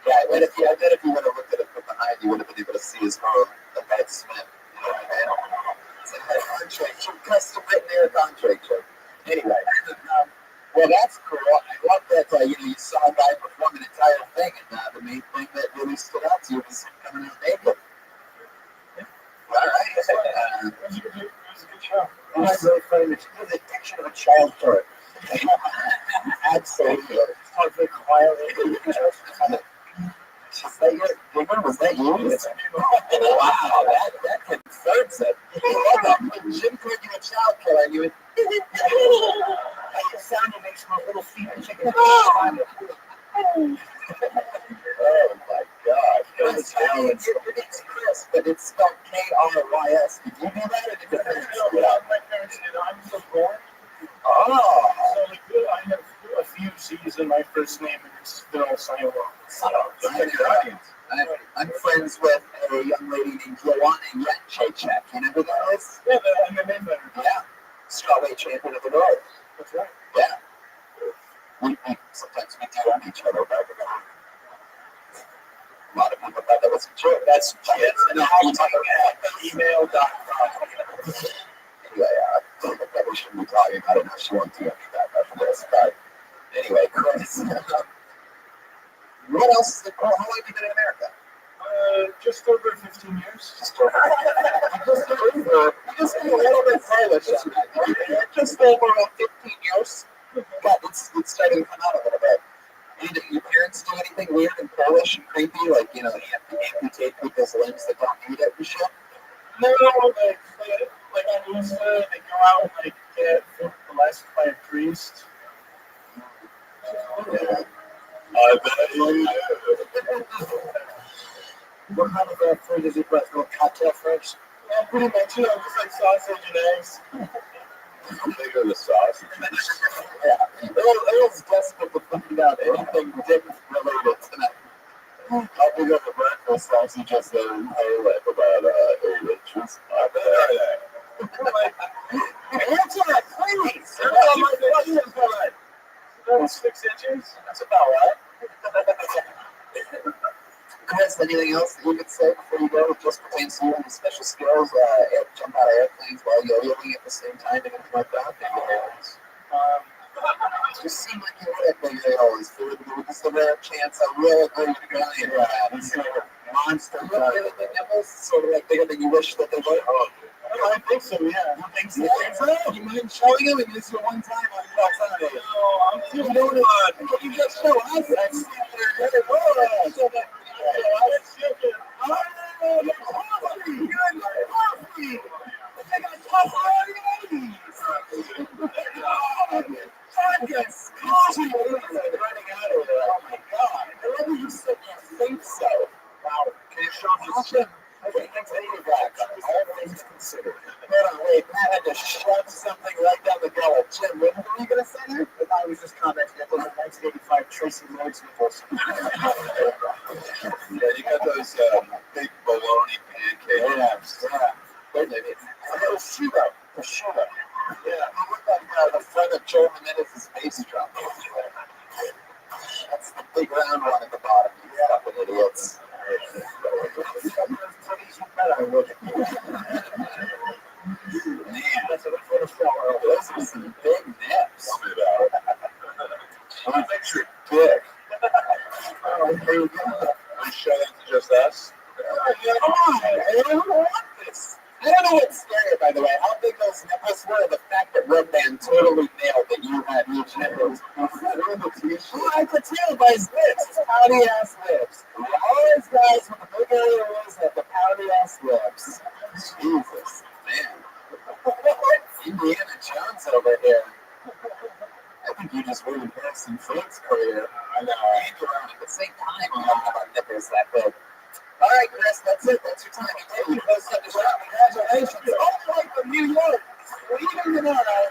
Yeah, I bet if you would have looked at it from behind, you would have been able to see his home, the bed Smith. You know what I mean? It's a contract, some custom written there contract. Anyway, well, that's cool. I love that, you saw a guy perform an entire thing, and the main thing that really stood out to you was him coming out naked. All right. It was a good show. It was really funny. It was a picture of a child toy. Absolutely. Perfect, quietly. Was that you? Wow, that confirms it. I love that. When Jim called you a child killer, you would. The sound it makes my little feet and chicken. Oh my God. It's Chris, but it's spelled Krys. Did you do that or did your parents do that? My parents did. I'm so born. Oh. So like, I have a few C's in my first name, and it's still silent. I'm friends with a young lady named Joanna Yanchechek. You know who that is? Yeah, the MMA fighter. Yeah. Strawweight champion of the world. That's right. Yeah. Sometimes we do on each other, but a lot of people thought that was true. That's email.com. Anyway, I think we shouldn't be talking about it. She won't do any of that after this. But anyway, Chris, what else is it? How long have you been in America? Just over 15 years. Just over a little bit Polish. Just over 15 years. God, it's starting to come out a little bit. And your parents do anything weird and Polish and creepy, like, amputate people's limbs that don't need it and shit? No, like I'm used to, they go out and like get blessed by a priest. Yeah. I bet you do. What kind of food does he put? Little cocktail first? Yeah, pretty much, just like sausage and eggs. Bigger the sausage. Yeah. It was desperate to find out anything didn't related to that. I'll be going to breakfast sausage just said, hey, like about 8 inches. I bet that. Answer that, please. That was 6 inches. That's about right. Chris, anything else that you could say before you go? It just pertains to you and special skills, jump out of airplanes while yo-yoing at the same time, anything like that? You seem like you would have big AOs. There was a rare chance, a real good guy. This monster. You have really big nipples, sort of like bigger than you wish that they were. I think so, yeah. You think so? You mind showing him? And this is one time on the outside. No, I'm too doing it. You just show us. That's Wait, Pat had to shove something right down the gullet. Jim, what were you going to say there? I was just commenting that those are 1985 Tracy Lords nipples. Yeah, you got those big bologna pancakes. It was Shiro. Yeah, it looked like the front of Joe Jimenez's bass drum. That's the big round one at the bottom. You fucking idiots. Man, that's what I'm for. Those are some big nips. Tell me about it. I think you're big. Oh, there you go. We show that to just us? Come on, I don't want this. I don't know what's scary, by the way. How big those nipples were, the fact that Red Band totally nailed that you had huge nipples. I could tell by his lips, his pouty ass lips. All those guys with the big areas have the pouty ass lips. Jesus, man. Indiana Jones over here. I think you just ruined Harrison Ford's career. I know. And you're on at the same time on about nipples that big. All right, Chris, that's it. That's your time. You closed up the shop. Congratulations. All the way from New York. Leaving tomorrow.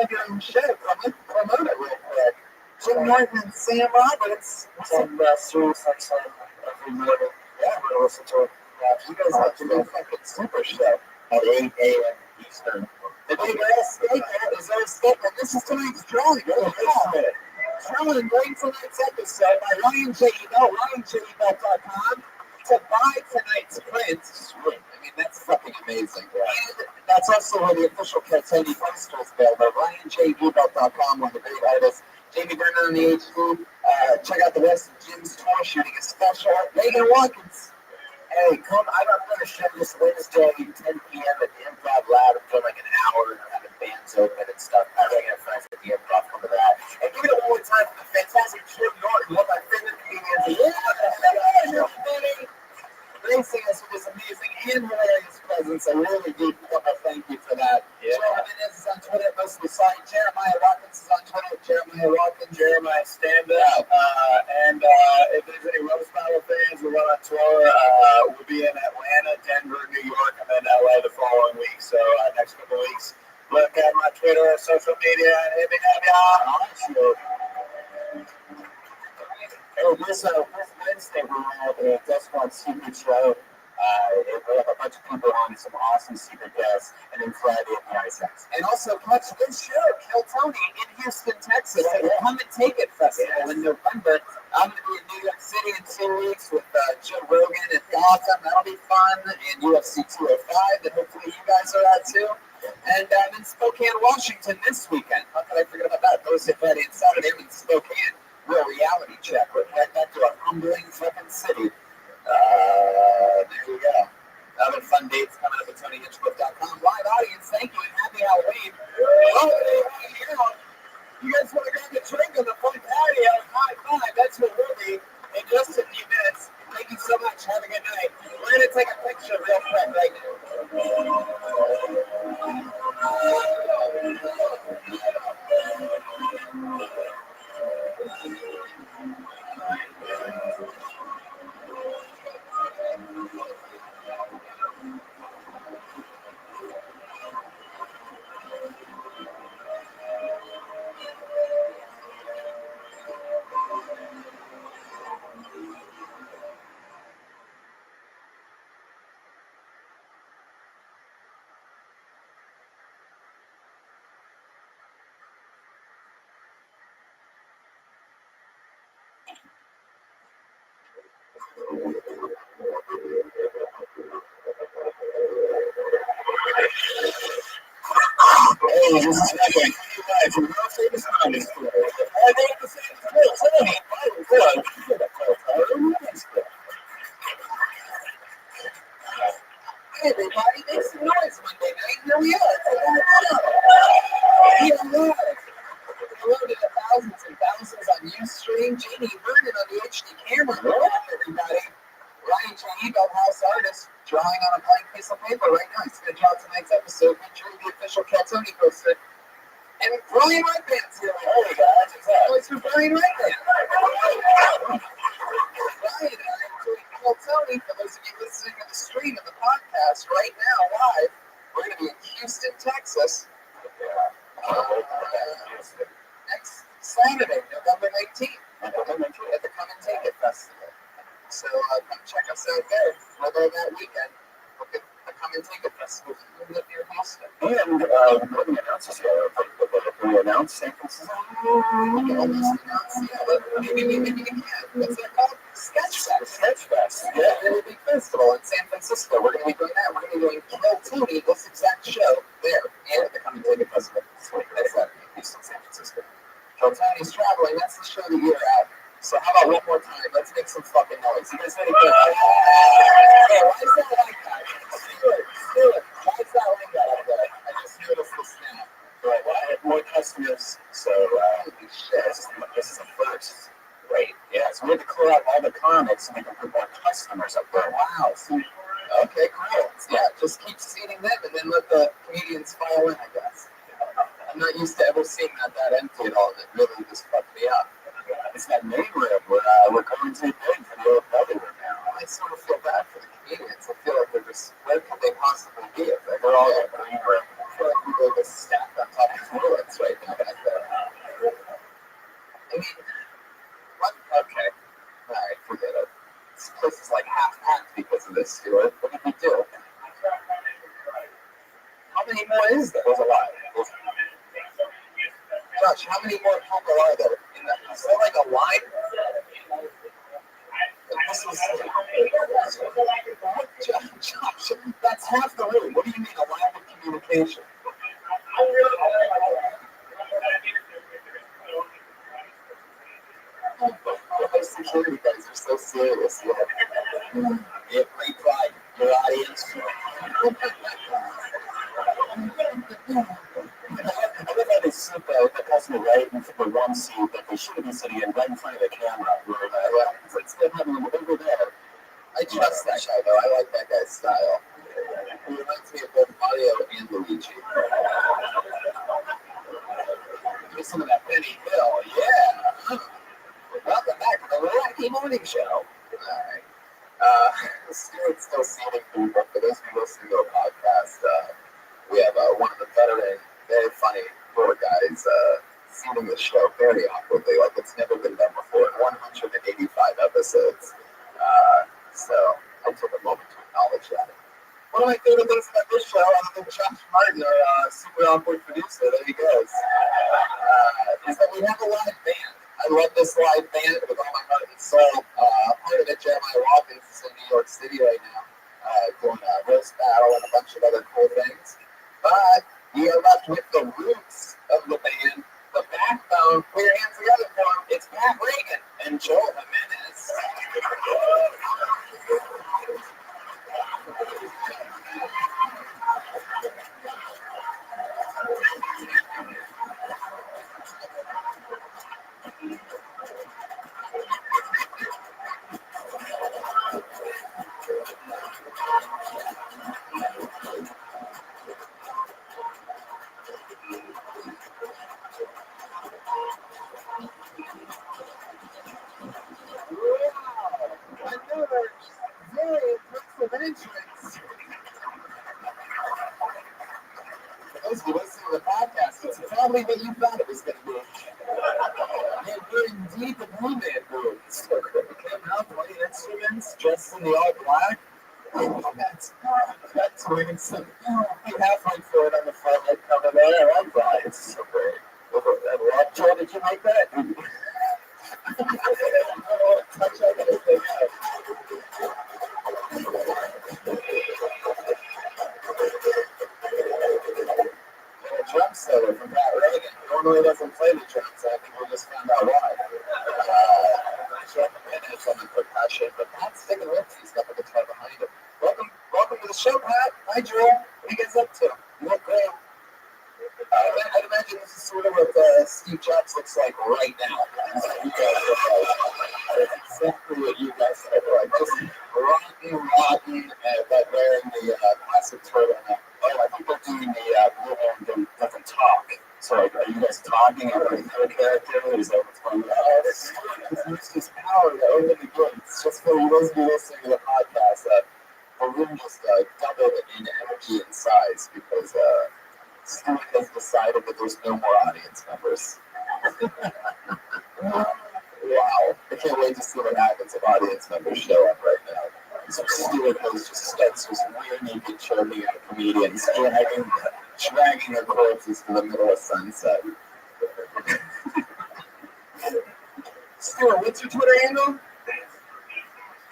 have your own show. Promote it real quick. Jim Martin and Sam Roberts. Some serious sex on every morning. Yeah, we're gonna listen to it. You guys have to do a fucking super show at 8 a.m. Eastern. The big ass steak is our statement. This is tonight's drawing. Drawing during tonight's episode by Ryan J. RyanJebell.com to buy tonight's print. Sweet. I mean, that's fucking amazing. And that's also where the official Catoni poster is available. RyanJebell.com, one of the great artists. Jamie Brennan on the HD. Check out the rest of Jim's tour shooting a special. Megan Watkins. Hey, come, I got another show this Wednesday, 10 p.m. at the Improv Lab for like an hour, having bands open and stuff. I'm going to get friends at the Improv, come to that. And give it a one more time for the fantastic Jim Norton, one of my favorite comedians. Yeah, gracing us with this amazing and hilarious presence. I really do want to thank you for that. Yeah. Jeremiah is on Twitter, most of the site. Jeremiah Watkins is on Twitter. Jeremiah Watkins, Jeremiah Stand Up. And if there's any Rose Battle fans, we're on tour. We'll be in Atlanta, Denver, New York, and then LA the following week. So next couple weeks, look at my Twitter, social media, and hit me up, y'all. Oh, this Wednesday we have a Just One Secret show. We have a bunch of people on, some awesome secret guests, and then Friday at the Ice House. And also catch this show, Kill Tony, in Houston, Texas, at the Come and Take It Festival in November. I'm going to be in New York City in 2 weeks with Joe Rogan and Gotham. That'll be fun. And UFC 205, that hopefully you guys are at too. And I'm in Spokane, Washington this weekend. How could I forget about that? Thursday, Friday, and Saturday I'm in Spokane. Real reality check. We're heading back to a humbling fucking city. There you go. Other fun dates coming up at TonyHitchcliffe.com. Live audience, thank you and happy Halloween. You guys want to grab a drink on the front patio? High five. That's what we'll be in just a few minutes. Thank you so much. Have a good night. We're going to take a picture real quick right now. Hey, this is Rabbi. From the most famous comedy store. I think the same as Bill Tony. Hey, everybody, make some noise Monday night. Here we are. Here we are. Hello to the thousands and thousands on Ustream. Jamie Vernon on the HD camera. Hello, everybody. Ryan J. Ebell, house artist, drawing on a blank piece of paper right now. He's going to draw tonight's episode featuring the official Catoni poster. And Brian Redband's here. Hey guys, what's up? It's for Brian Redband. Brian and I are doing Catoni. For those of you listening to the stream of the podcast right now, live, we're going to be in Houston, Texas. Next Saturday, November 19th, at the Come and Take It Festival. So come check us out there. We're there that weekend. Look at the Come and Take It Festival. We live near Houston. And let me announce this here. Can we announce San Francisco? We can almost announce, maybe we can. What's that called? Sketchfest. Yeah, there's a big festival in San Francisco. We're going to be doing that. We're going to be doing Kill Tony, this exact show there, and at the Come and Take It Festival. That's that in Houston, San Francisco. Kill Tony's traveling. That's the show of the year out. So how about one more time? Let's make some fucking noise. You guys ready for it? Hey, why is that like that? Steal it. Why is that like that up there? I just noticed this now. Right, well, I have more customers, so holy shit, this is a first. Great. Yeah, so we have to clear out all the comics and we can put more customers up there. Wow. So, okay, cool. Yeah, just keep seating them and then let the comedians file in, I guess. I'm not used to ever seeing that empty at all. It really just fucked me up. It's that main room where we're going too big for the old belly room now. I sort of feel bad for the comedians. I feel like they're just, where could they possibly be if they're all in the main room? I feel like we go just stacked on top of toilets right This place is like half packed because of this, Stuart. What did we do? How many more is there? There's a lot. Josh, how many more people are there? Is there like a line? This is, Josh, that's half the room. What do you mean a lack of communication? Those security guys are so serious. Yeah, great pride. Your audience. I look at this super, the customer right in the one seat that they should be sitting in right in front of the camera. It's like still having them over there. I trust that guy though. I like that guy's style. He reminds me of both Mario and Luigi. Give me some of that Benny Hill. Yeah. Welcome back to the Wacky Morning Show. Alright. Stuart's still seating people. For those who listen to a podcast, we have one of the veteran, very funny poor guys seating the show very awkwardly, like it's never been done before in 185 episodes. So I took a moment to acknowledge that. One of my favorite things about this show, other than Josh Martin, our super awkward producer, there he goes, is that we have a live band. I love this live band with all my heart and soul. Part of it, Jeremiah Watkins, is in New York City right now, doing a roast battle and a bunch of other cool things. But we are left with the roots of the band, the backbone. Put your hands together for them. It's Pat Reagan and Joel Jimenez. Another very impressive entrance. Those who listen to the podcast, it's probably what you thought it was going to be. And we're indeed the Blue Man Group. So we came out playing instruments, dressed in the all black. That's weird. So we have one for it on the front like cover there. I like that. It's so great. Joe, did you like that? Touch on anything else. Drum solo from Pat Reagan. Normally doesn't play the drums. I think we just found out why. Short minutes on the percussion, but Pat's sticking with me. He's got the guitar behind him. Welcome to the show, Pat. Hi, Drew. What are you guys up to? You look great. I'd imagine this is sort of what Steve Jobs looks like right now. That's exactly what you guys look like. Just rocking, but wearing the classic turtleneck. Oh, I think they're doing the Blue Man doesn't talk. So, are you guys talking about another character? Or is that what's going on? This used his power to open the gates. Just for those of you listening to the podcast, the room just doubled in energy and size because Steve has decided that there's no more audience members. Wow. I can't wait to see what happens if audience members show up right now. So Stuart Host just starts just rear naked choking out comedians, dragging their corpses to the middle of sunset. Stuart, what's your Twitter handle?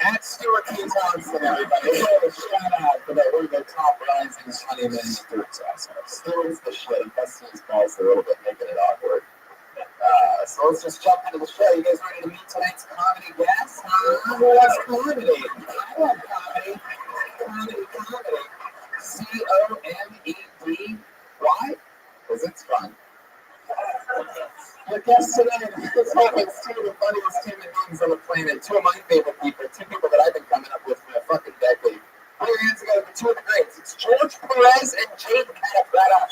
At Stuart T. Thompson, everybody. Shout out for that. We're the top rising funny men. Stuart's awesome. Stuart's the shit. I'm busting his balls a little bit, making it awkward. So let's just jump into the show. You guys ready to meet tonight's comedy guest? Who loves comedy? I love comedy. Comedy. COMEDY. Why? Because it's fun. Your guest today is hoping two of the funniest human beings on the planet. Two of my favorite people. Two people that I've been coming up with for a fucking decade. Put your hands together for two of the greats. It's George Perez and Jade Calabretta.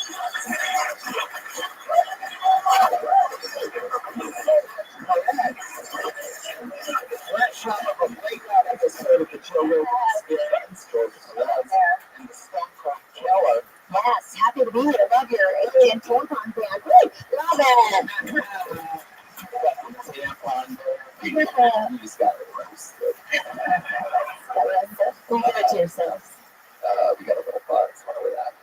Fresh out of a breakout episode of the Joe Rogan Experience, George Perez and the Stone Cold Killer. Yes, happy to be here. Love your alien tampon band. Love it. Tampon band. You just got it roasted. ourselves. We got a little buzz. What are we at?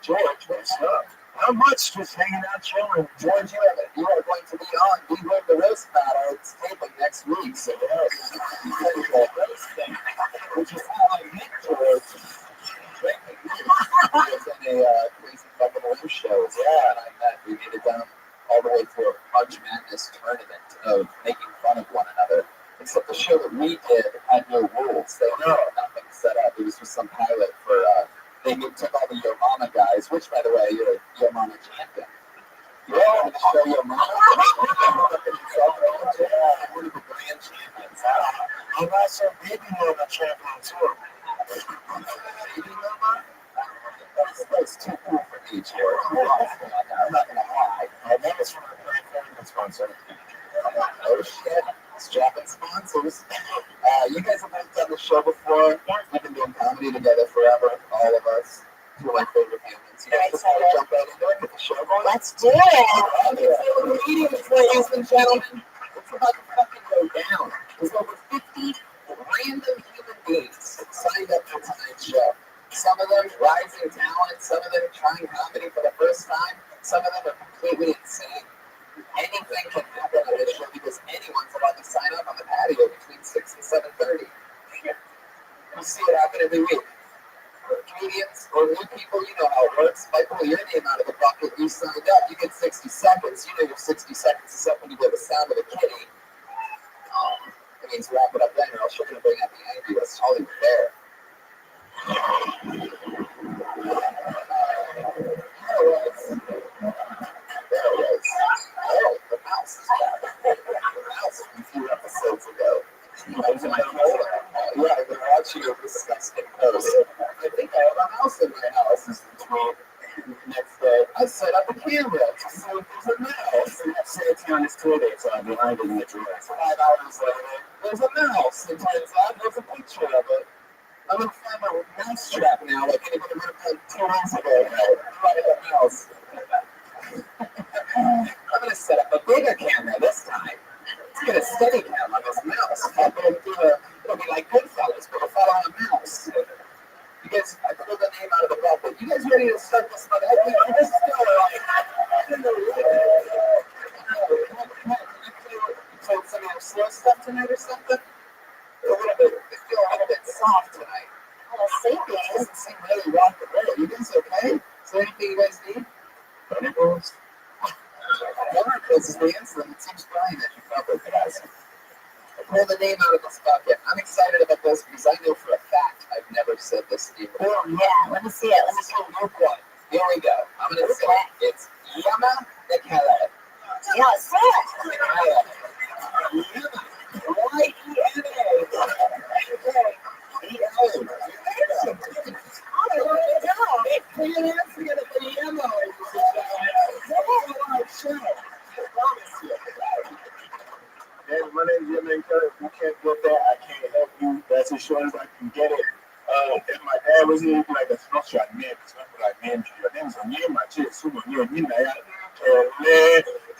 George, what's up? Not much, just hanging out, chilling. George, you are going to be on We Win the Roast Battle. It's taping next week, so you know, roast thing, which is how I met George. Breaking news. He was in a crazy fucking roast shows. Yeah, and I met. We made it down all the way through a March Madness tournament of making fun of one another. Except the show that we did had no rules. They had nothing set up. It was just some pilot for. They took all the Yo Mama guys, which, by the way, you're a Yo Mama champion. You're all going to show Yo Mama. One of the grand champions. I'm also Baby Mama champion, too. Baby Mama? That's too cool for me, George. I'm not going to lie. My name is from my favorite sponsor. Oh, shit. Strapping sponsors. You guys have both done the show before. We've been doing comedy together forever, all of us. Two of my favorite humans. You guys just want to jump right into it, get the show going? Let's do it. The meeting, ladies and gentlemen, it's about to fucking go down. There's over 50 random human beings signed up for tonight's show. Some of them rising talent, some of them trying comedy for the first time, some of them are completely insane. Anything can happen on this show because anyone's allowed to sign up on the patio between 6 and 7:30. You see it happen every week. For comedians or new people, you know how it works. If I pull your name out of the bucket, you signed up, you get 60 seconds. You know your 60 seconds is up when you get the sound of a kitty. It means wrap it up then, or else you're going to bring out the angriest Hollywood bear. There it is. Oh, the mouse is back. The mouse from a few episodes ago. I was in my hole. Yeah, I've been watching your disgusting post. I think I have a mouse in my house. This is the tweet. Next day, I set up a camera to see if there's a mouse. And that sits on his Twitter, so I'm behind it in the drawer. 5 hours later, there's a mouse. It turns out there's a picture of it. I'm gonna find my mouse trap now, like anybody would have done 2 months ago. Right at the mouse. I'm gonna set up a bigger camera this time. Let's get a steady cam on this mouse. It'll be like Goodfellas, but it'll fall on a mouse. You guys, I pulled the name out of the bucket. You guys ready to start this one? This is still like, I don't know. Can I play some of your slow stuff tonight or something? A little bit, I feel a little bit soft tonight. Well, see, It doesn't seem really rock and roll. You guys okay? Is there anything you guys need? Thunderbolts? Warner closes the answer, and it seems fine that you felt like it has. I pulled the name out of this bucket. I'm excited about this because I know for a fact I've never said this to you before. oh, yeah, let me see it. Let me see it. Luke one. Here we go. I'm going to say it. It's Yama Nikele. Yeah, say it. Yama. Y-E-M-A. E-L. Hey, my name is Jim Curry. If you can't get that, I can't help you. That's as short as I can get it. If my dad was here, he'd be like, that's not your name. It's not like name. Your name is Onyema, my chick. Someone here, you know,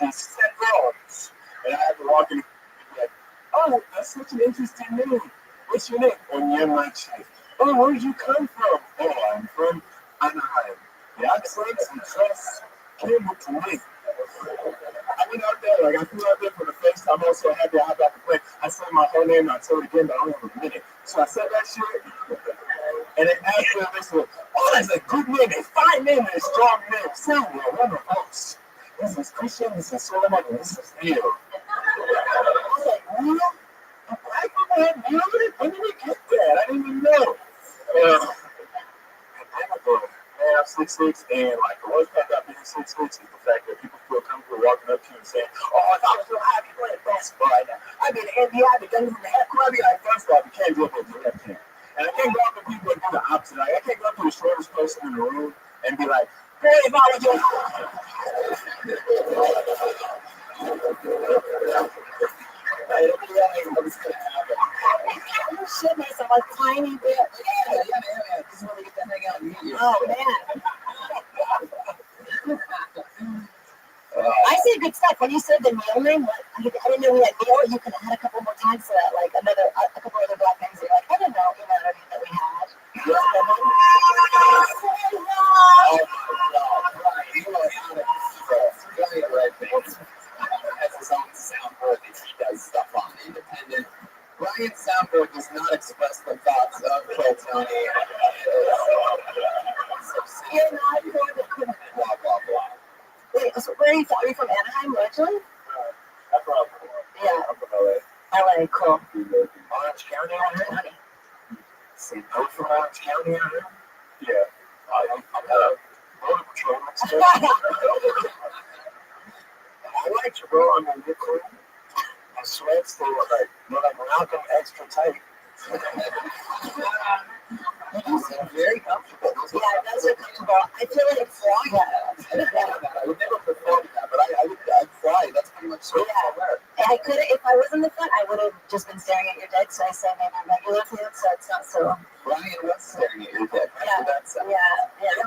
these seconds. And I have to walk in and be like, oh, that's such an interesting name. What's your name? Onyema, chick. Oh, where did you come from? Oh, I'm from Anaheim. The accents and trust came to me. I went out there, like I flew out there for the first time. I was so happy I hopped out the plane. I said my whole name, I told it again, but I only have a minute. So I said that shit, and then after this was, oh, that's a good name, a fine name, and a strong name. Samuel, one of us. This is Christian, this is Solomon, and this is Neil. I was like, Neil? A black people have Neil in it? When did we get that? I didn't even know. I'm 6'6", and like the worst part about being 6'6" is the fact that people feel comfortable walking up to you and saying, "Oh, I thought it was so high, you playing basketball right now. I've been in the NBA, I've been done from the half court." I'd be like, first off, you can't do it with your left hand. And I can't go up to people and do the opposite. Like, I can't go up to the shortest person in the room and be like, "Hey, if I was your..." You should make some like tiny bit. Yeah. This is when we get to hang out and meet you. Oh, man. I said good stuff. When you said the Neil name, I didn't know we had Neil. You could add a couple more times to that, like a couple other black names. You're like, I don't know, you know what I mean? Brian Soundboard does not express the thoughts of Kill Tony. You're not going to Blah, blah, blah. wait, so where are you from? Are you from Anaheim, originally? Yeah. I'm from LA. LA, cool. Orange County out here? See, both from Orange County out here? Yeah. I'm Border Patrol. I like you, bro. I mean, you're cool. My sweats, they were like Malcolm extra tight. You seem very comfortable. Yeah, those are comfortable. I feel like flying. I would never perform that, but I'd fly. That's pretty much what I wear. And I could, if I was in the front, I would have just been staring at your dick. So I say maybe regular food, so it's not so. Brian was staring at your dick. Yeah. That's Yeah, yeah.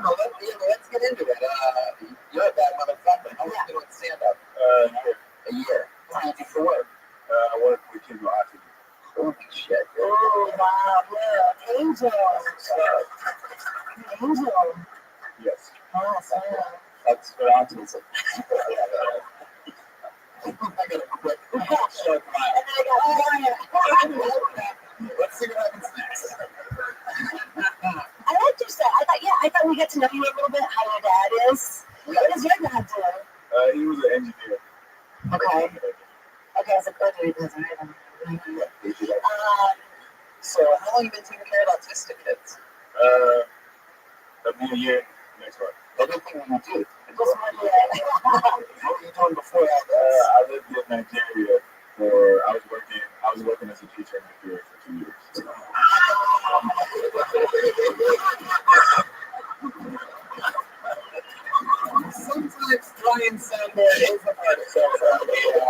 let's get into it. You're a bad motherfucker. How long have you been doing stand-up? A year. What do you do for work? I work with kids with autism. Holy shit. Oh, wow. Yeah. Angel. Angel. Yes. Yes, yeah. That's for autism. I got a quick short mind. And then I got, oh, yeah. Let's see what happens next. I liked your set. I thought we get to know you a little bit, how your dad is. What does your dad do? He was an engineer. Okay. Okay, so good dude does it. So, how long have you been taking care of autistic kids? That'll be a year next month. Everything you do. Just one day. What were you doing before all this? I lived in Nigeria I was working as a teacher in Nigeria for 2 years. Sometimes Brian Soundboard is a part of social media.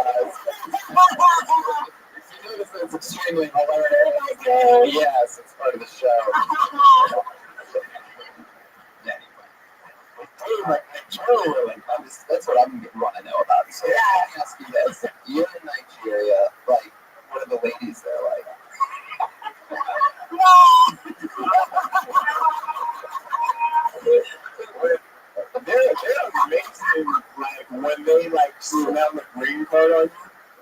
If you notice, it's extremely hilarious. Yes, it's part of the show. Anyway, that's what I'm want to know about. So let me ask you this: you're in Nigeria, like, what are the ladies there like? They're amazing. Like when they smell the green card on you.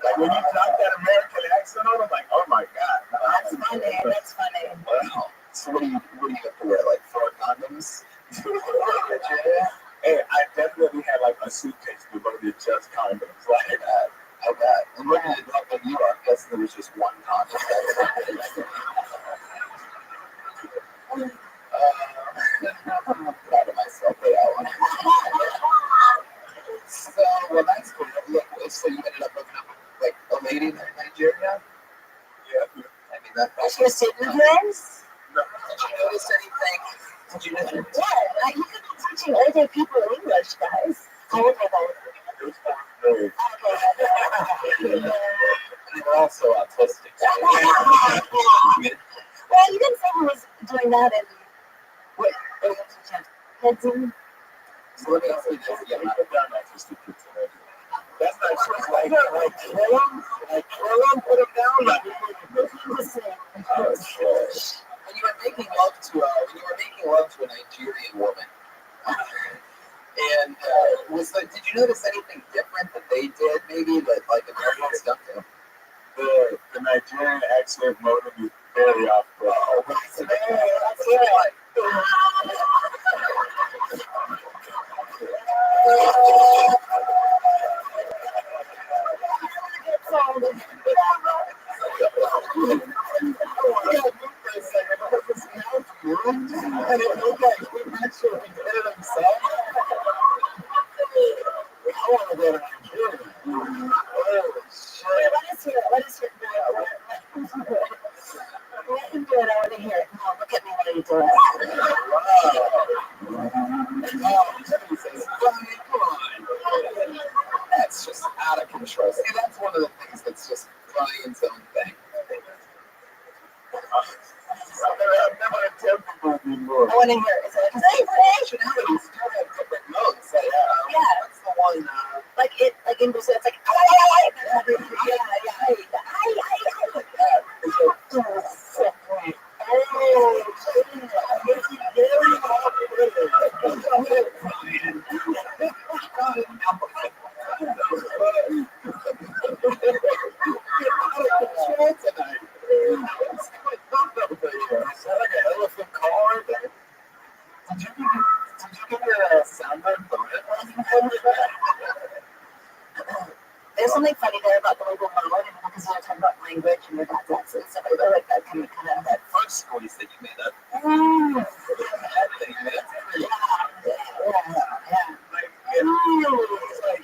Like when you talk that American accent on them, like, oh my god. That's funny. That's funny. Wow. So what do you have to wear? Like 4 condoms? Hey, I definitely had like a suitcase with one of the just condoms. Like that. I bet. And what did it look like you are? I guess there was just one condom. I'm proud of myself for that one. So, well, that's cool. Look, so you ended up hooking up with like a lady there in Nigeria? Yeah. I mean, that's She was sitting in place? Did you notice anything? Did you notice? Yeah, you could be teaching older people English, guys. How old are they? It was very And they're also autistic. Well, you didn't say he was doing that in what? Kids in? So let me ask you this. Yeah, not done autistic kids. that's not true. Like kill him? Like kill him? Put him down? Like, oh, shit. When you were making love to a Nigerian woman, and did you notice anything different that they did? Maybe that like Americans don't do. The Nigerian accent motive is very off. Oh, that's it. Let us hear it. Let him do it. I want to hear it. No, look at me when you do it. That's just out of control. See, that's one of the things that's just Brian's own thing. I've never attempted to be more. I want to hear it. Is it Nationalities do have different modes. Like, what's the one? like in Brazil, it's like Tonight. stuff. I really like that kind of That first noise that you made up. that Thing, man, that's pretty. yeah. Like, it's like,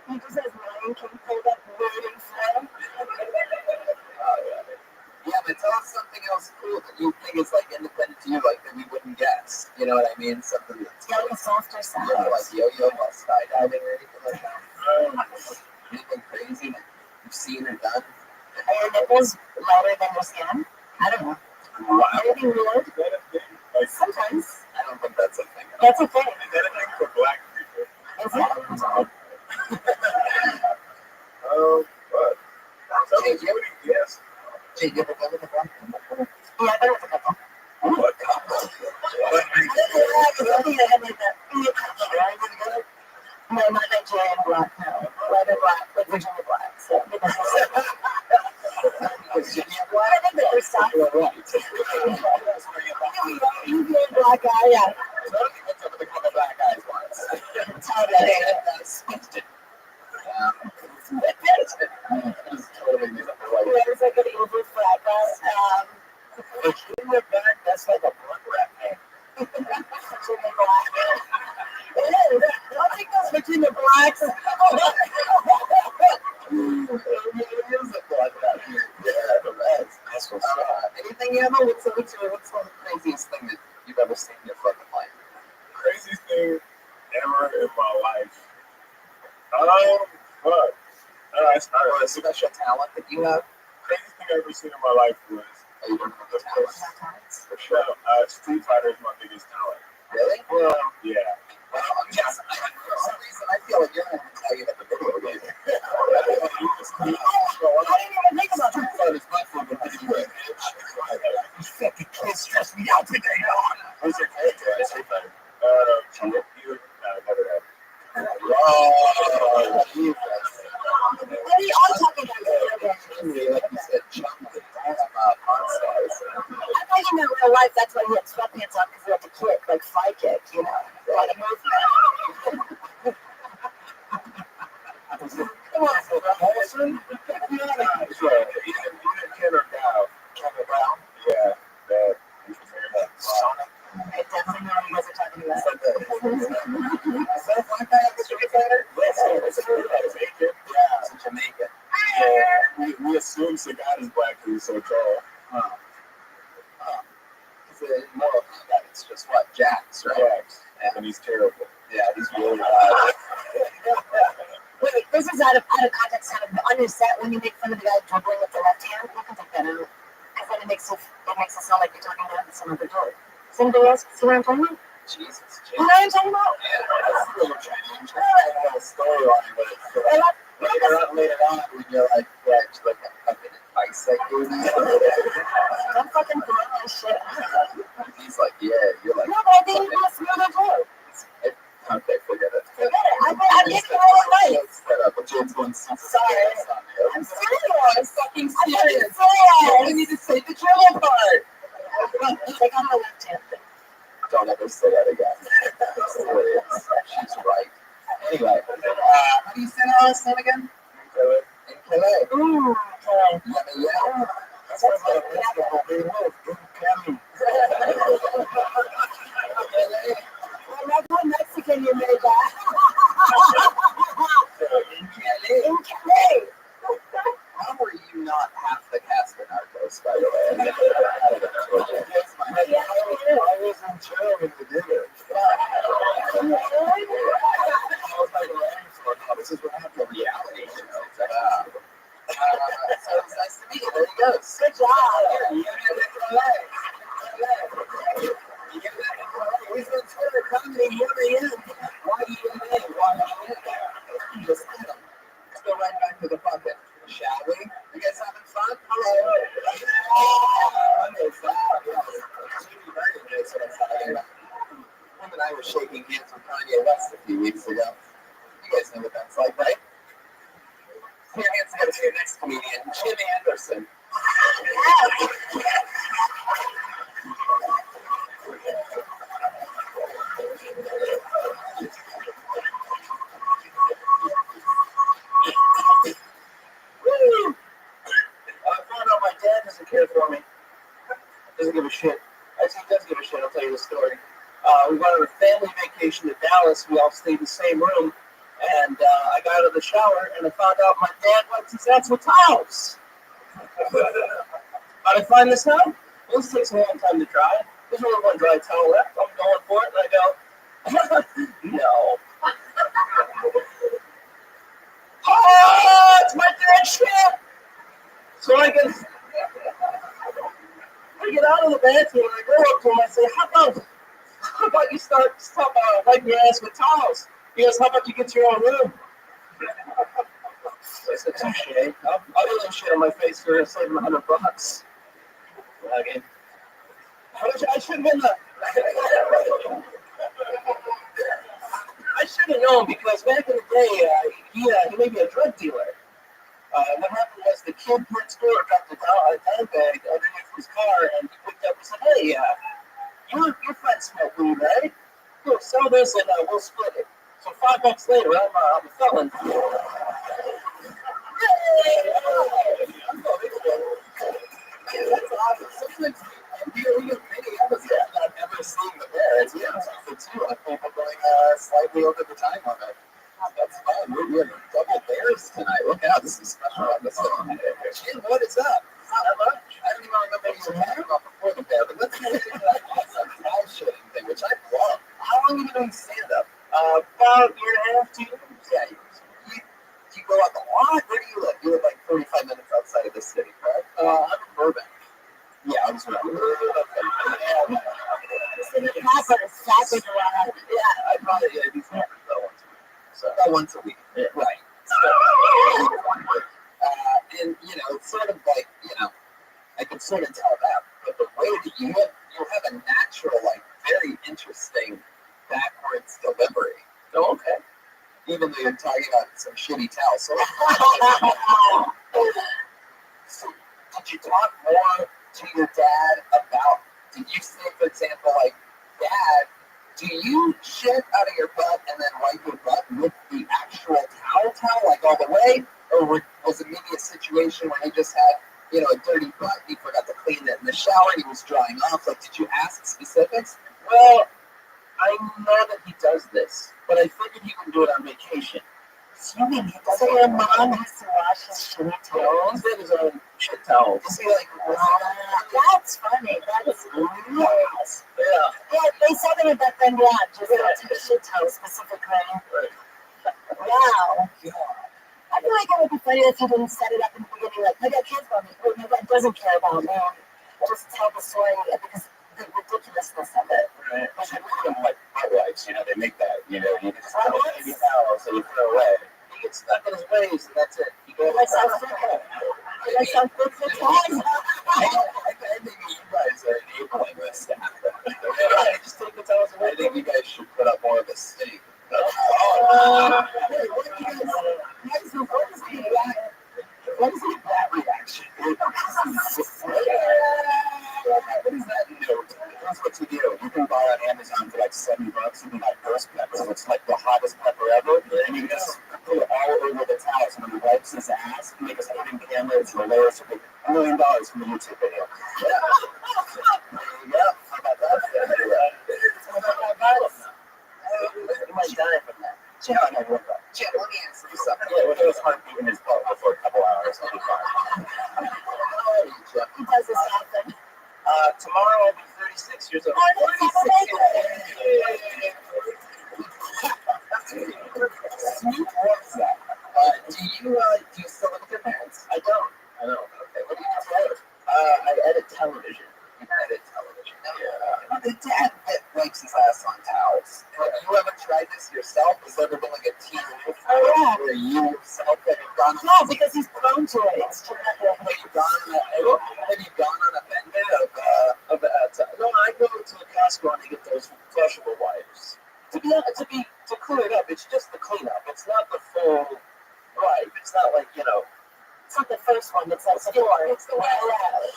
He just has Lion King pulled up waiting for him. yeah, but tell us something else cool that you think is like independent to you, like that we wouldn't guess. You know what I mean? Something that's It's got a softer sound. like yo-yo while skydiving or anything like that. Anything crazy that you've seen or done? Are your nipples lighter than your skin? I don't know. Anything weird? Like, Sometimes. I don't think that's a thing. That's a thing. Is that a thing for black people? Is it? Oh, but. Yes. Yeah, I thought it was a couple. What couple? I had like that. No, not Nigerian black, no. Leather black, like Virginia black. So, Virginia black? I think that they're soft. Indian black eye, yeah. What's up with the couple black eyes once? That's how that is. It's totally musical. It's like an evil flat guy. Virginia black, that's like a blood rap name. Virginia black. It is. I'll take those Virginia blacks. It is a blood rap name. Yeah, that's what's up. Anything you ever, what's the craziest thing that you've ever seen in your fucking life? Craziest thing ever in my life. Fuck. Or a special talent that you have? Craziest thing I've ever seen in my life was You don't have the talent. for sure. Street Fighter is my biggest talent. Really? Well, yeah. Well, yes, for some reason I feel like you're going to tell you that the video game. I didn't even think about that. It's my favorite video game. You fucking kids stress me out today, dog. Who's your character on Street Fighter? You never had. Oh, Jesus. We are talking about video games. Like you said, Chun-Li from Pawn Stars. I thought you meant real life, that's why he had sweatpants on, because he had to kick, like fly kick, you know, a lot of movement. Come on, Olsen? Sure. Either Ken or Dow. Kevin Brown? Yeah. That. Sonic? I definitely know what you guys are talking about. Is that a black guy on the Street Fighter? It's a Jamaican. Yeah, it's a Jamaican. Yeah. We assume Sagat is black because he's so tall. It's a Mortal Kombat. It's just what? Jax, right? Jax. Yeah. And he's terrible. Yeah, he's really Wait, this is out of context. Kind of on your set when you make fun of the guy dribbling with the left hand. You can take that out because then it makes it sound like you're talking about some other joke. Does anybody else see what I'm talking about? Jesus. You know what I'm talking about? Yeah, that's a little strange. I have a storyline, but it's later on when you're like, yeah, it's like a fucking ice like dude. Don't fucking throw my shit. He's like, yeah, you're like, No, but I think you do a smoother joke. okay, forget it. Forget it. I'm getting all advice. But James Bond sees Sorry. I'm serious. fucking I'm serious. serious. You need to say the dribble part. Take on my left hand. Don't ever say that again. It's hilarious. She's right. Anyway, how do you say that last name again? In Calais. Ooh, okay. Yeah. That's what I love how Mexican you made that. In Calais. How were you not half the cast of Narcos, by the way? I was in jail when you did it. I was like, oh, this is what happened in reality. So it's nice to meet you. There he goes. Good job. You get it from LA. You get it from LA. He's on Twitter comedy. YUMA. Just hit him. Let's go right back to the bucket, shall we? You guys having fun? Hello. weeks ago. You guys know what that's like, right? Put your hands together for your next comedian, Jim Anderson. Woo! I found out my dad doesn't care for me. Doesn't give a shit. Actually, he does give a shit. I'll tell you the story. We went on a family vacation to Dallas. We all stayed in the same room. And I got out of the shower and I found out my dad wipes his ass with towels. How did I find this out? Well, this takes a long time to dry. There's only one dry towel left. I'm going for it. And I go, no. Oh, it's my dad's shit. So I get out of the bathroom and I go up to him. I say, how about you start wiping your ass with towels? He goes, how about you get to your own room? I said, touche. I'll do that shit on my face for a saving $100. Okay. I should have been I should have known because back in the day, he may be a drug dealer. What happened was the kid next door dropped a dime bag underneath his car and he picked up and said, hey, your friends smoke weed, right? Here, sell this and we'll split it. So $5 later, I'm a felon. That's awesome. Sometimes we have many episodes that I've never seen the bears. We have something too, like people going slightly over the time limit. That's fun. We have double bears tonight. Look out, this is a special episode. Jim, what is up? Not much. I don't even remember what you were talking about before the bear, but let's get into that awesome towel shooting thing, which I love. How long have you been doing stand-up? About a year and a half, 2 years. Yeah, you go out the lot? Where do you live? You live like 45 minutes outside of the city, correct? I'm in Burbank. Yeah, I was around. Yeah, I probably do conference about once a week. So about once a week. Yeah. Right. So, and it's sort of like, I can sort of tell that, but the way that you have a natural, like, very interesting backwards delivery. Oh, okay. Even though you're talking about some shitty towels. So, did you talk more to your dad about, did you say, for example, like, Dad, do you shit out of your butt and then wipe your butt with the actual towel, like all the way? Or was it maybe a situation where he just had, a dirty butt, he forgot to clean it in the shower, he was drying off? Like, did you ask specifics? Well, I know that he does this, but I figured he would do it on vacation. So your mom has to wash his shitty towels? He did his own shit towels. Is he like, That's funny. That's great. Yeah. Yeah, they said it back then, just to shit towels specifically. Wow. I feel like it would be funny if you didn't set it up in the beginning, like, I got kids on me. Well, my dad doesn't care about me. Just tell the story because the ridiculousness of it. Right. But you make them like butt wipes, they make that, you can just throw a baby towel so you throw away. He gets stuck in his ways and that's it. You go like That sounds good for time. I think you guys are enabling this stuff. Just take the towels away. I think you guys should put up more of a stink. Hey, what is that reaction? What is that note? That's what you do. You can buy on Amazon for like $7. You can buy burst pepper. It's like the hottest pepper ever. And you just put it all over the towels. And when he wipes his ass, you make us hidden cameras and the layers for $1 million from the YouTube video. Yeah. There you go. How about that? You might die from that. Chad, let me answer you something. Yeah, with his heart beating his butt for a couple hours, I'll be fine. He does this often. Tomorrow I'll be 36 years old. 36 years old. Sweet WhatsApp. Do you still live with your parents? I don't. Okay, what do you do? I edit television. You edit television. Yeah. The dad that wipes his ass on towels. Have you ever tried this yourself? Has there ever been like a team where you yourself have gone? No, because he's prone to it. It's tremendous. Have you gone on a bender of no, I go to a Costco and I get those flushable wipes. To clear it up, It's just the cleanup. It's not the full, right. It's not like, It's not the first one. It's like it's the one.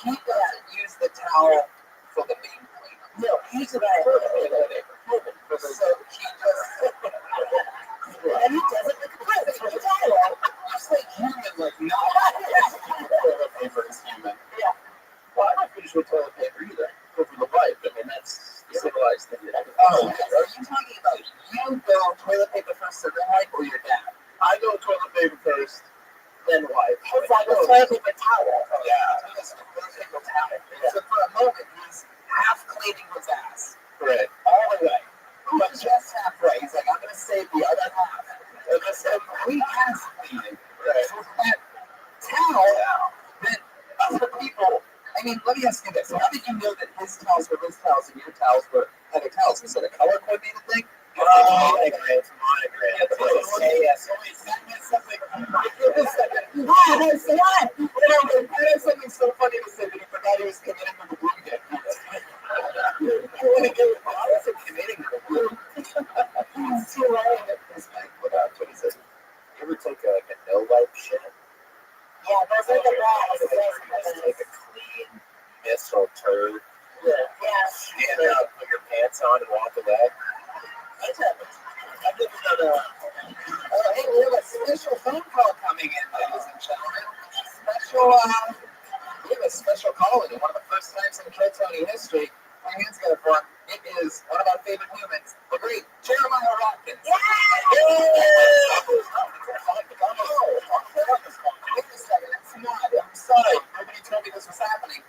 he doesn't use the towel for the main cleanup. No, he uses it for the paper. So he just, And he does it with the present for the towel. just like human, like not toilet paper is human. Yeah. Well, I'm not finished with toilet paper either. Go for the wipe. I mean, that's the civilized thing to do. Oh, are you talking about you go toilet paper first and then wipe, or your dad? I go toilet paper first, Then wipe. It's like a toilet paper towel. Yeah. He was toilet paper towel. So for a moment, he's half cleaning his ass. right? All the way. But just halfway. He's like, I'm going to save the other half. And I said, we have cleaning. Right. So that towel, that other people, I mean, let me ask you this. How did you know that his towels were his towels and your towels were other towels? Was it a color coordinated thing? It's monogram. It's monogram. Yeah, but yes. That is something so funny to say that he forgot he was committing to the blue game. I wasn't committing to the blue. It's too late. This guy put out what he said. You ever take like a no wipe shit? Yeah, those are the best. Just take a clean missile turd. Yeah. Stand up, put your pants on, and walk away. That's happened. I've never done hey, we have a special phone call coming in, ladies and gentlemen. We have a special call in. One of the first times in Kill Tony history. My hands go for him. It is one of our favorite humans, the great Jeremiah Watkins. Wait a second, it's not. I'm sorry. Nobody told me this was happening.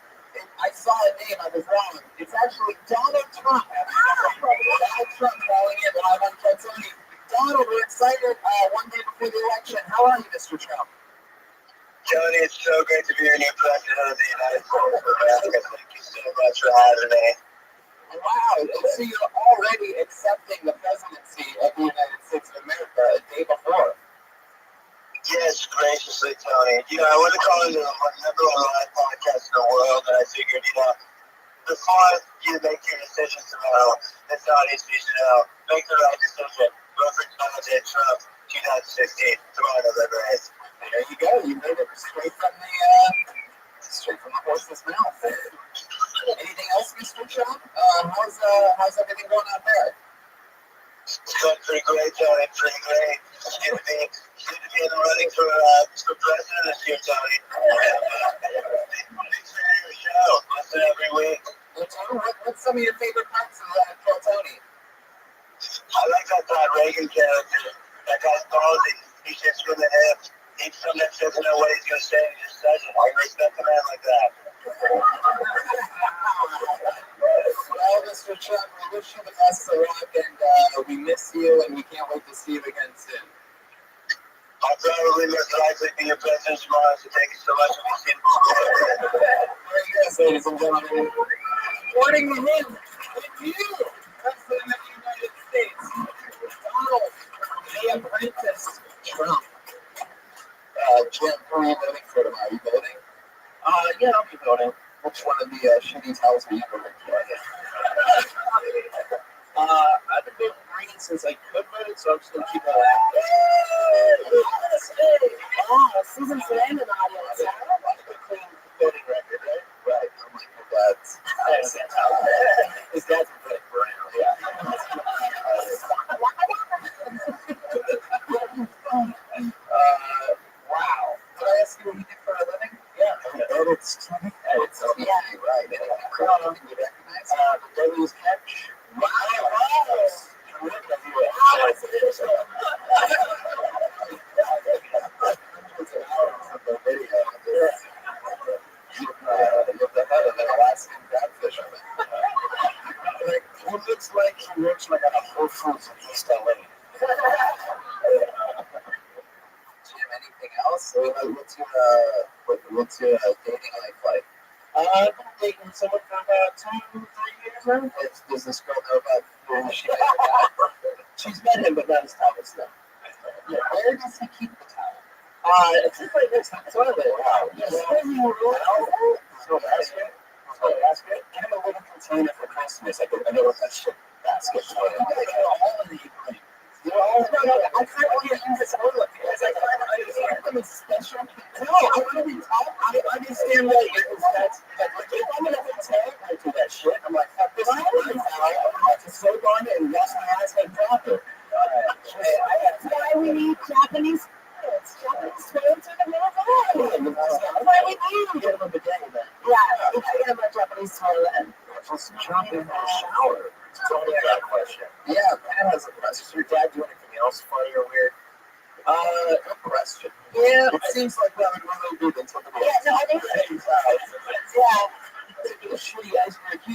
I saw a name, I was wrong. It's actually Donald Trump. Donald Trump calling in live on Kill Tony. Donald, we're excited one day before the election. How are you, Mr. Trump? Tony, it's so great to be your new president of the United States of America. Thank you so much for having me. Wow, so you're already accepting the presidency of the United States of America a day before. Yes, graciously, Tony. I want to call into the number one live podcast in the world, and I figured, before you make your decisions tomorrow, this audience needs to know, make the right decision. Vote for Donald J. Trump, 2016, tomorrow, November 8th. There you go. You made it straight from the horse's mouth. Anything else, Mr. Trump? How's everything going out there? It's going pretty great, Tony. Pretty great. It's good to be in the running for president this year, Tony. Big fan of the show. Listen every week. What's some of your favorite parts of Kill Tony? I like that Todd Reagan character. That guy's ballsy. He shits from the hip. He sometimes doesn't know what he's going to say. He just says it. I respect a man like that. Well, Mr. Trump, we wish you the best of luck, and we miss you, and we can't wait to see you again soon. I'll probably most likely be your president tomorrow, so thank you so much for being here. Very good, ladies and gentlemen. Reporting to him, and you, President of the United States, Donald J. Apprentice Trump. Jim, who are you voting for tomorrow? Are you voting? Yeah, I'll be voting. Which one of the shitty towels are you voting for? I've been voting green since I could vote, so I'm just going to keep that active. Wow, Susan Sarandon audience. Clean voting record, right? Right. I'm like, well, his dad's voting for him. Yeah. Wow. Did I ask you what you did for a living? Yeah. It's right. You recognize? The Devil's Catch. Wow. The head of an Alaskan catfish. He looks like he works like at a Whole Foods in East LA. Jim, anything else? What's your dating life like? I've been dating someone for about 2-3 years now. Does this girl know about who she met? She's met him, but not his Thomas though. Yeah, where does he keep the towel? It's just like next to the toilet. Wow. Yes. So basket. Get him a little container for Christmas. I know what that shit basket. A hole in the Ukraine. You know I kind of want to use this OnlyFans. I kind of understand something special. No, I want to be top. I understand that that's like if I'm in a hotel, I do that shit. I'm like, fuck this. I'm just so gone and wash my ass and drop it. That's why we need Japanese toilets. Japanese toilets are the middle of That's why we do. Get him a bidet then. Yeah, you gotta get him a Japanese toilet. Just jump in the shower. Totally got a question. Yeah, Pat has a question. Does your dad do anything else funny or weird? Good question. Yeah. It seems like that would really be the tip of the Yeah, no, I think Taking a shitty iceberg. He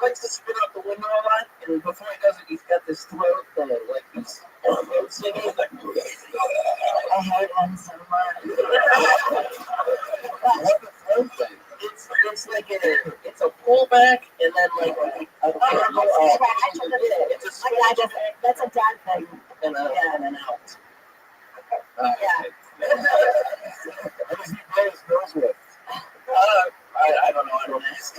likes to spit out the window a lot, and before he does it, he's got this throat that like he's singing. I hate one so much. What's the third thing? It's like it's a pullback, and then like a it's a That's a dad thing. and an out. Yeah. What does he play his nose with? I don't know. I don't ask.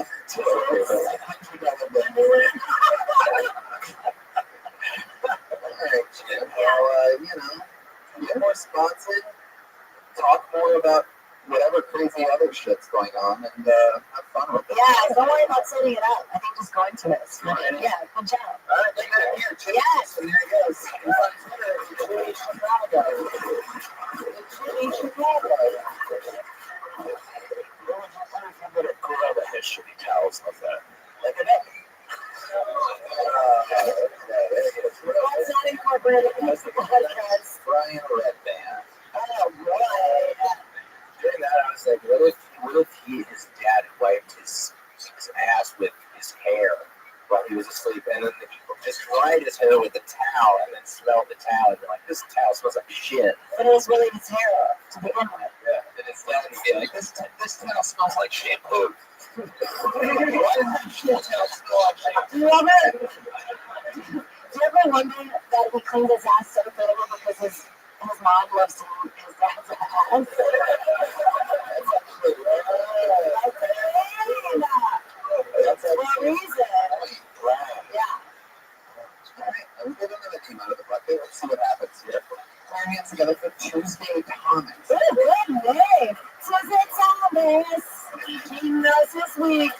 Alright, Jim. Well, get more spots in, talk more about whatever crazy other shit's going on, and have fun with it. Yeah, don't worry about setting it up. I think just going to it is fine. Yeah, good job. Alright, thank you. Here, cheers. Yes. And there he goes. He's on Twitter. Chili Chicago. Chili Chicago. I'm gonna grab his shitty towels like that. Like an egg. That's not incorporated in this podcast. Brian Redband. Oh, boy. During that, I was like, what if his dad wiped his ass with his hair while he was asleep, and then just dried his hair with the towel, and then smelled the towel, and be like, this towel smells like shit. But it was really his hair to begin with. Yeah, and his dad would be like, this towel smells like shampoo. Why does that shit towel smell like shampoo? Do you ever wonder that he cleaned his ass so thoroughly because his mom loves to eat his dad's ass? That's For a reason. Yeah. Alright, let's get another team out of the bucket. Let's see what happens here. Put our hands together for Tuesday Comics. What a good name. Tuesday Thomas. He knows this week.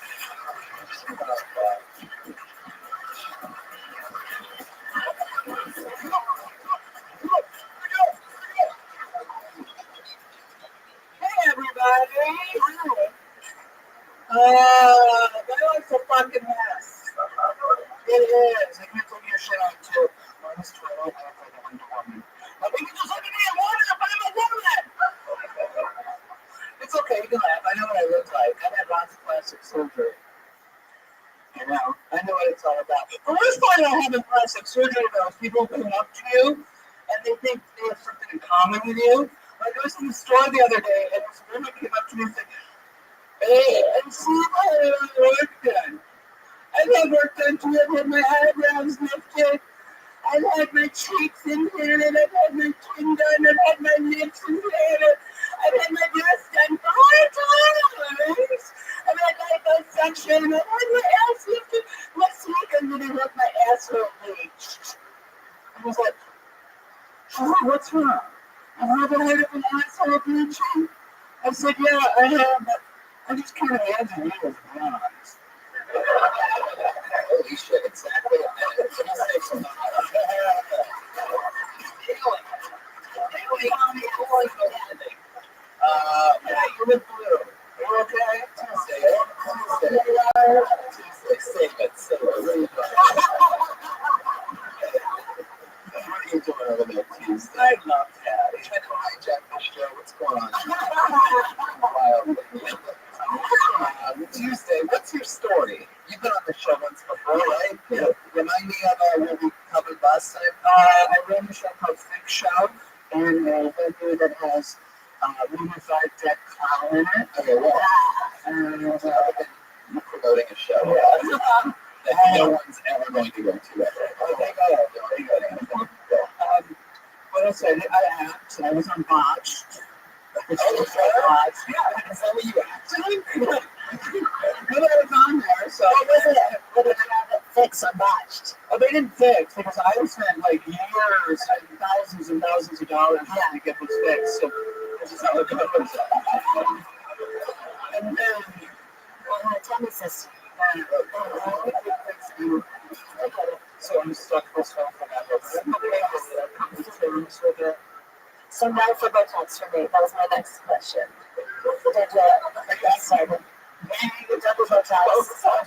Hey everybody! That was a fucking mess. It is. I can't take your shit out too. Mine's true. I look like a Wonder Woman. But we can just look at me and wonder if I'm a woman. It's okay. You can laugh. I know what I look like. I've had lots of plastic surgery. I know what it's all about. The worst part about having plastic surgery, though, is people come up to you and they think they have something in common with you. Like I was in the store the other day and this woman came up to me and said, "Hey, I'm seeing I had work done. I've had work done too. I've had my eyebrows lifted. I've had my cheeks inhaler. I've had my chin done. I've had my lips inhaler. I've had my breasts done 4 times. I've had my section. I've had my ass lifted. Next week I'm going to have my asshole bleached." I was like, "Oh, what's wrong? You haven't heard of an asshole bleaching?" I said, "Yeah, I have, but I just kind of imagine it was bronze." Holy shit, exactly. Yeah, you look blue. You okay? Tuesday. Save it. What are you doing over there, Tuesday? I love that. Are you trying to hijack the show? What's going on? Tuesday, what's your story? You've been on the show once before, right? Yeah. Remind me of what we covered last time. I ran a show called Thick Show, and a venue that has Riverside Dead Clown in it. Okay, well, And you're promoting a show that no one's ever going to go to. what else I did? I acted. I was on Botched. Yeah, is that what you acted? But I was on there, so. What was it? What did you have it fix or botched. Oh, they didn't fix because I spent like years and thousands of dollars to get this fixed. So this is how it goes. And then, Tell me, sister. so I'm stuck this home forever. So now for Botox for me. That was my next question. Did you? Started. You done with Botox?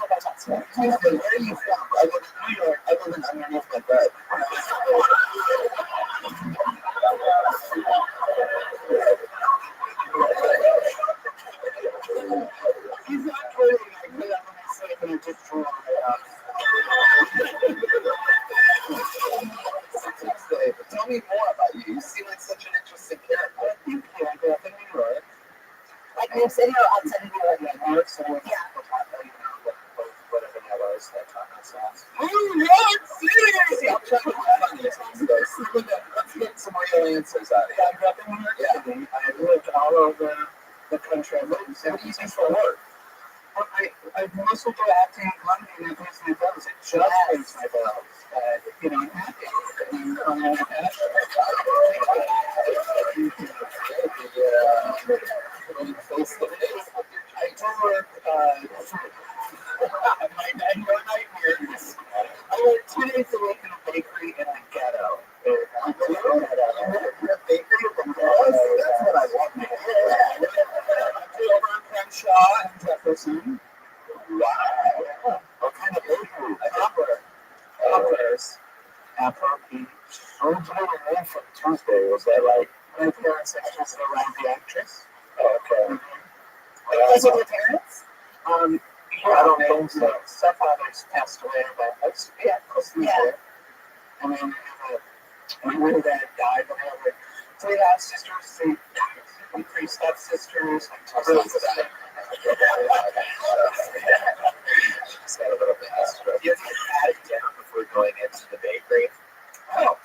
Botox for me. Where are you from? I live in New York. I live in underneath my bed. He's not kidding. I put up on my sleep and I just drew on Tell me more about you. You seem like such an interesting character. Thank you. I grew up in New York. Like New York City or outside of New York? Yeah, New York City. Yeah. Whatever that was, that taught myself. New York City! Let's get some real answers out of I here. grew up in New York City. I lived all over the country. I lived in San What do you do Francisco. for work? I mostly do acting and comedy, and I pays my bills. It just pays my bills. You know, I'm happy. And I'm Face to face. I do work, your nightmares. I work 2 days a week in a bakery in the ghetto. A bakery with the girls? That's what I want, man. I do over on Crenshaw and Jefferson. Wow. What kind of bakery? Uppers. Apple Peach. Originally named from Tuesday. Was that like My parents actually around the actress. okay? Was it your parents? I don't think so. Stepfathers passed away, but that's, yeah, close to Yeah. there. And then my real dad died, but I have like 3 half sisters, 3 step sisters, and 2 sisters. Just got a little bit extra. You have to pat it down before going into the bakery. Oh,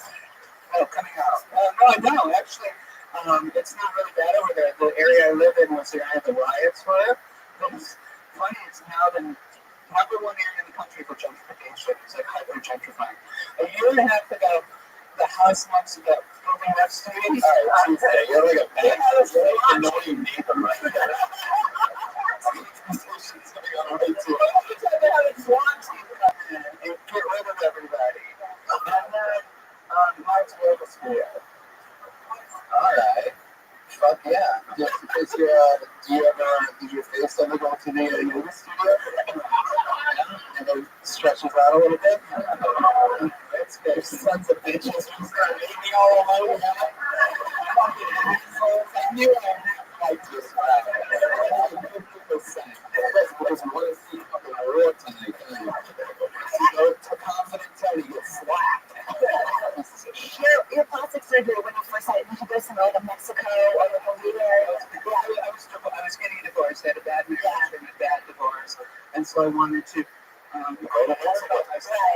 coming out. No, I don't. Actually, it's not really bad over there. The area I live in was the area the riots were. It's funny, it's now the number 1 area in the country for gentrification. It's like hyper gentrifying. A year and a half ago, the house next to the building next to me. Tuesday, you're like a bad annoying neighbor, right? Conversation's going on right too. Every time they have a SWAT team come in and get rid of everybody. And then, Mark's yoga studio. Alright. Fuck yeah. Did your face ever go to the yoga studio? And then stretches out a little bit? That's good. Sons of bitches. You start making all alone. I knew I had like this. 50%. Because I want to see fucking war tonight. So to confident Tony gets slapped. Your plastic surgery when you first had it, did you go somewhere like Mexico or like Bolivia? I was getting a divorce. I had a bad marriage and a bad divorce. And so I wanted to Go to Mexico. I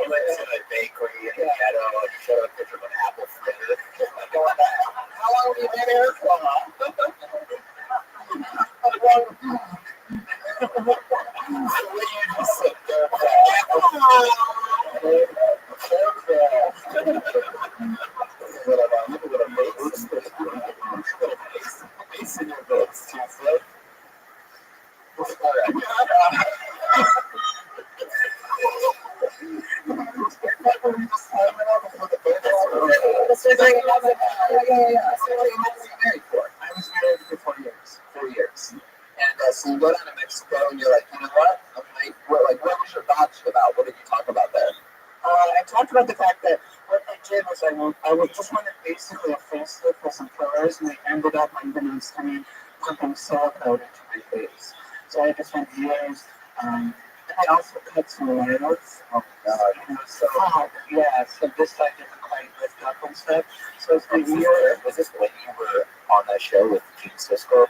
went to a bakery in the ghetto and showed a picture of an apple fritter. How long have you been here for? So when you just sit there, face in your boots, Tuesday. I was married for 4 years. 4 years. And so you go down to Mexico and you're like, you know what? What was your thoughts about? What did you talk about there? I talked about the fact that what they did was I would just wanted basically a facelift with some fillers, and they ended up unbeknownst to me pumping silicone into my face. So I had to spend years. And I also cut some layers. Oh, God. You know, so yeah, so this side didn't quite lift up and stuff. So it's been years. Was this when you were on that show with Gene Siskel?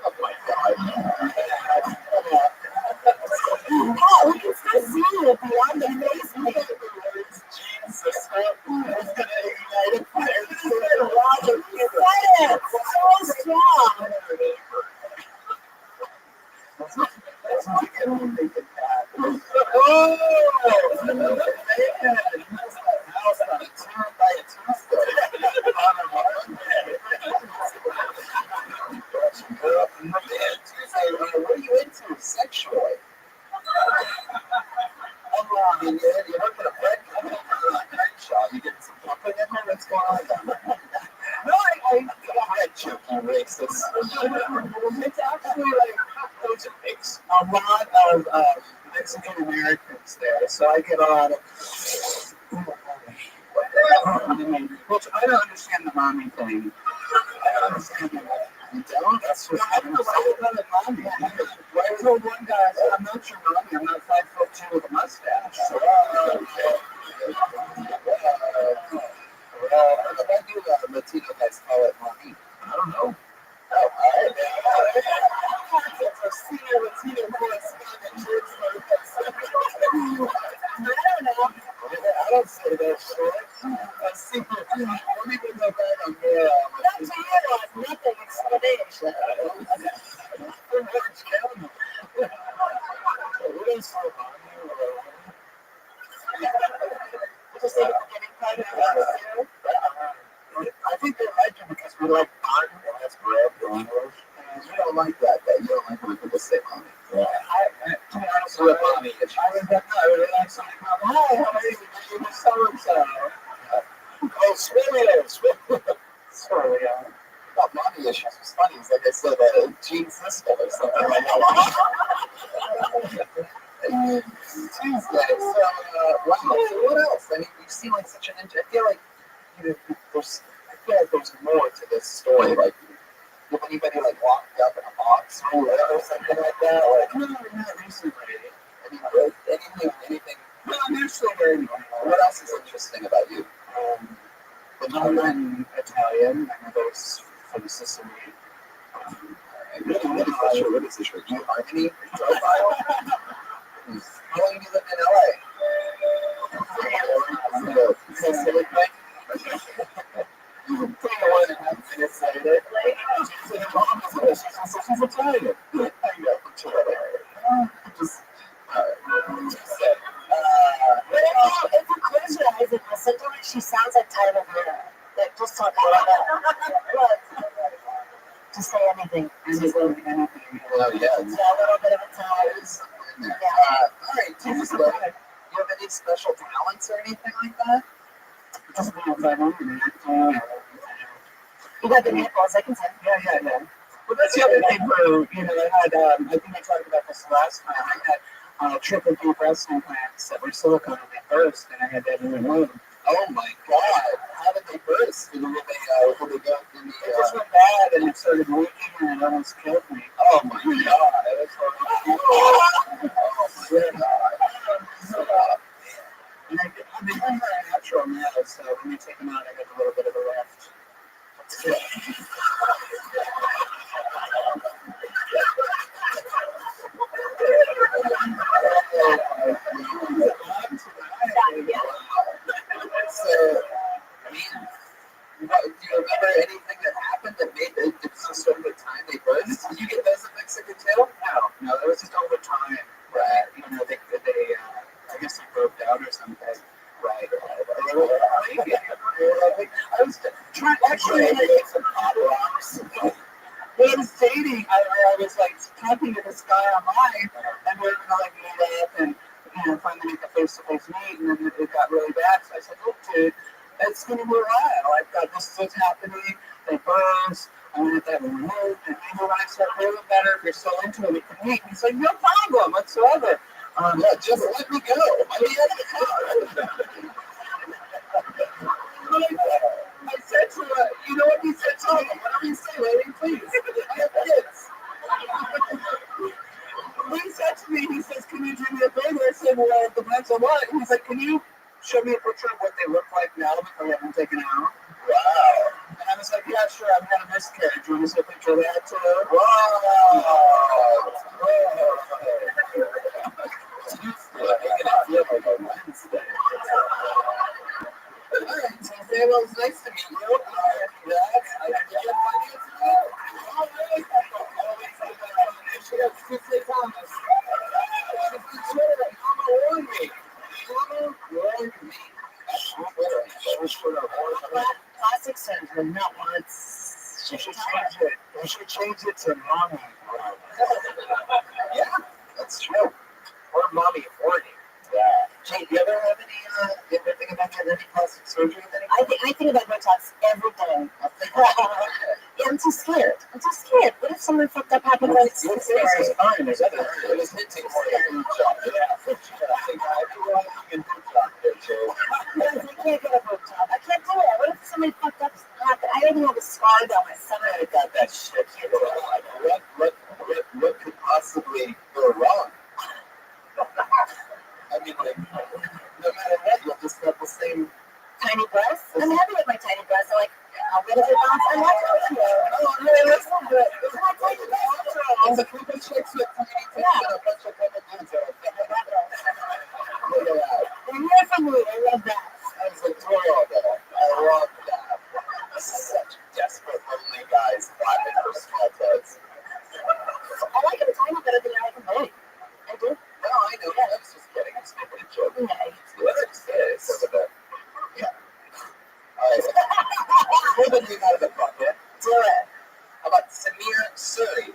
Oh my God. Oh, we can still see you beyond the face. Gene Siskel is going to ignite a fire. You said it so strong. That's not good when they did that. Oh! What are you into sexually? You work at a bread company, you get some pumping in there. What's going on there? No, I bread joking racist. It's actually like those makes a lot of Mexican Americans there, so I get a lot of. Which I don't understand the mommy thing. I don't understand that. You don't? That's what I don't know why you call it mommy. Why I told one guy, I said, I'm not your mommy, I'm not 5'2" with a mustache. Well, I do Latino guys call it mommy. I don't know. Oh, all right. It's a senior Latino correspondent. I don't know. I don't say that shit. Let me go back on there. That's a nothing explanation. What is so just like getting part of the I think they like it because we like bun and that's bread. You don't like that. You don't like when people say mommy. Yeah. To be honest with mommy, I really like something called, hi, how are you? My name is so-and-so. Oh, Swirly. About mommy issues was funny. It's like I said, Gene's sister or something like that. Tuesday. So, wow. So what else? I mean, you seem like such an I feel like there's more to this story. Like, if anybody like locked up in a box or something like that, like no, not recently. I mean, anything. No, I'm actually very normal. What else is interesting about you? I'm Italian. My mother's from Sicily. What is this? Do you harmony profile? How long have you lived in LA? Sicily thing? 1.5 minutes later. She's Italian. If you close your eyes and listen to it, she sounds like Tyler Perry. Like, just talk about that. Just say anything. Oh, yeah. A little bit of Italian. Yeah. All right, Tuesday. Do you have any special talents or anything like that? Just you got the nipples, I can say. Yeah. Well, that's the other thing for, I had, I think I talked about this last time. I had triple D breast implants that were silicone when they burst, and I had that removed. Oh my God! How did they burst? Did they go in the? It just went bad, and it started leaking, and it almost killed me. Oh my God! That was horrible. Oh my God! And I've been doing very natural now, so when you take them out, I get a little bit of a lift. So, man, do you remember anything that happened that made it just over time they burst? Did you get those in Mexico too? No, it was just over time. Right. I guess they broke down or something. Right. I was trying actually to get some pop rocks. When I was dating, I was like talking to this guy online, and we were gonna like meet up and finally make a face-to-face meet, and then it got really bad. So I said, "Look, dude, it's gonna be a while. I've got this is happening. They burst. I'm gonna have that removed, and maybe when I start feeling better, if you're still into it, we can meet." And he's like, "No problem whatsoever. Yeah, just let me go. I mean, I said to her, you know what he said to me? What did he say, lady? Please. I have kids. He said to me, he says, can you do me a favor? I said, well, it depends on what. He's like, can you show me a picture of what they look like now before I have them taken out? Wow. And I was like, yeah, sure, I've had a miscarriage. You want to see a picture of that too? Wow. Alright, Tuesday, well, it's nice to meet you. She got Tuesday Thomas. She's on Twitter at Mama Warned Me. not once. You should change it. You should change it to mommy. Yeah, that's true. Or mommy horny. Yeah. Jay, do you ever have any, you ever think about getting any plastic surgery with any? I think about Botox every day. Yeah, I'm too scared. What if something fucked up happened? Like, Your face is fine. There's other, it was hinting for you. Yeah, for sure. I think everyone can do that there, Jay. I can't get a Botox. I can't do it. What if something fucked up happened? I even have a scar down my stomach. I got that shit. What could possibly go wrong? I mean, like, no matter what, you'll just have the same. Tiny breasts. I'm happy with my tiny breasts. I'm like, where does it bounce? I'm not touching it. Oh, really? Listen to it. It's my tiny breasts. There's a couple chicks with tiny tits and a bunch of couple dudes that are fucking look at that. They're here for me. I love that. I was adorable that. I love that. This is such desperate, lonely guys clapping for small tits. I like them tiny better than I like them big. I do. No, I know. I was just kidding. I'm just making a joke. Okay. What did I say? So that. Yeah. All right. Pull the name out of the bucket. Do it. How about Samir Suri?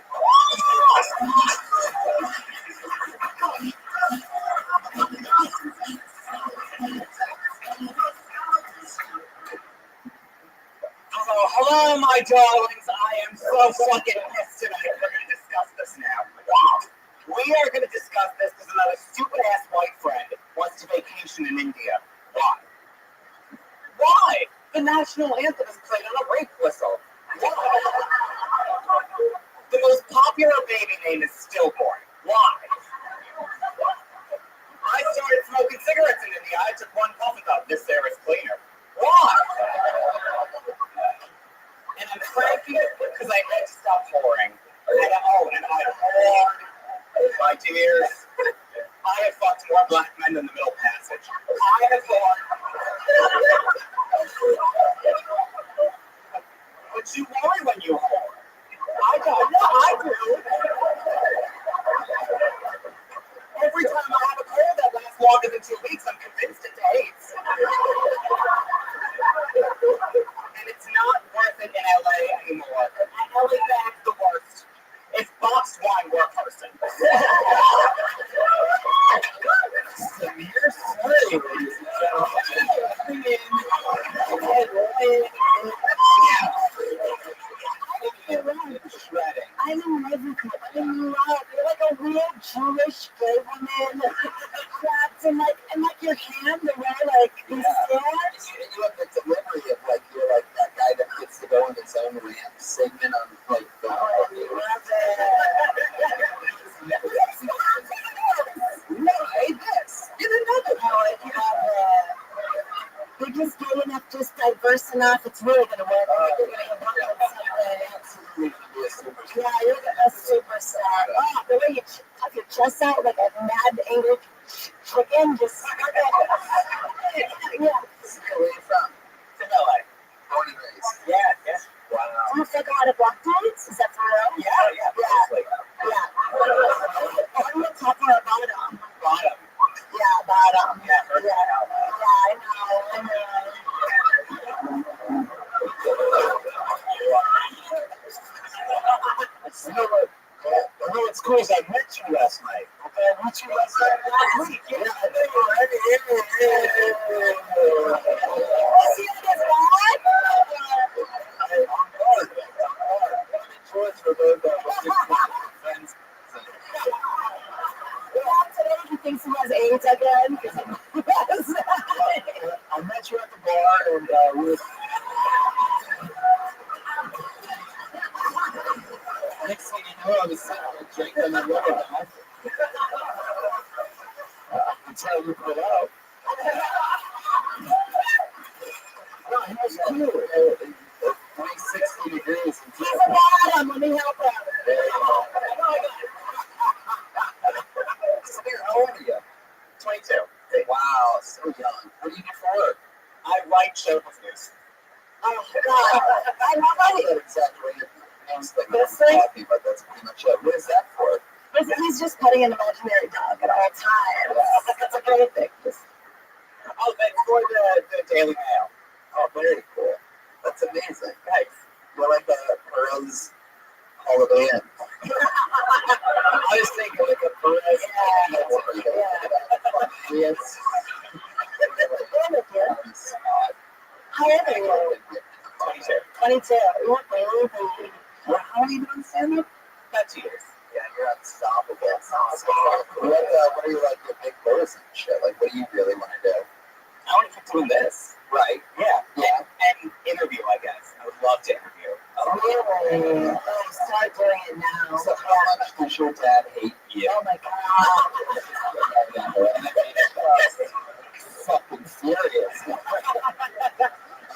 Hello, my darlings. I am so fucking pissed tonight. We're going to discuss this now. We are going to discuss this because another stupid-ass white friend wants to vacation in India. Why? Why? The national anthem is played on a rape whistle. Why? The most popular baby name is Stillborn. Why? I started smoking cigarettes in India. I took one puff and thought, this air is cleaner. Why? And I'm cranky because I had to stop whoring. And I whored. My dears, I have fucked more black men than the Middle Passage. I have whored. But you worry when you whore. I don't. No, I do. Every time I have a cold that lasts longer than 2 weeks, I'm convinced it's AIDS. And it's not worth it in LA anymore. LA bag's the worst. It's boxed wine, we're a person. Samir Suri, ladies and gentlemen. Shredding. I'm in love with you. I'm in love. You're like a real Jewish gay woman. Trapped in like your hand, the way like you stand. You have the delivery of like you're like that guy that gets to go on his own rant segment on like the. No, hey, this. You didn't know that. No, if you have you're just gay enough, just diverse enough, it's really gonna work. I think you're gonna get one someday. Yeah, you're a superstar. Oh, the way you puff your chest out like a mad, angry chicken, just yeah. Where are you from? From LA. Born and raised. Yeah, yeah. Wow. Do you figure out a block dates? Is that for real? Yeah. Yeah. Are you a top or a bottom? Bottom. Yeah, bottom. Yeah, heard Yeah, I know. I know what's cool is I met you last night. Okay, I met you last week. Yeah, I know you already. See you guys live? I'm bored. I'm in Georgia for those friends. Today he thinks he has AIDS again. I met you at the bar and we were. Next thing you know, I was sitting there drinking the river. Until you put out. No, it was cool. It was 60 degrees. He's a bottom. Let me help him. Samir, how old are you? 22. Wow, so young. What do you do for work? I write show reviews. Oh, God. I love I it. don't exactly what your name's like. This thing? Happy, but that's pretty much it. What is that for? He's just petting an imaginary dog at all times. That's a great thing. Oh, that's for the Daily Mail. Oh, very cool. That's amazing. Thanks. You're like a Perez Holiday Inn. I was thinking like a Perez. Yeah. How old are you? 22. How are you doing stand-up? About 2 years. Yeah, you're unstoppable. What are you like your big goals and shit? Like, what do you really want to do? I want to keep doing this. Right. Yeah. Yeah. And interview, I guess. I would love to interview. Really? Oh, start doing it now. So how much does your dad hate you? Oh my god. Fucking furious.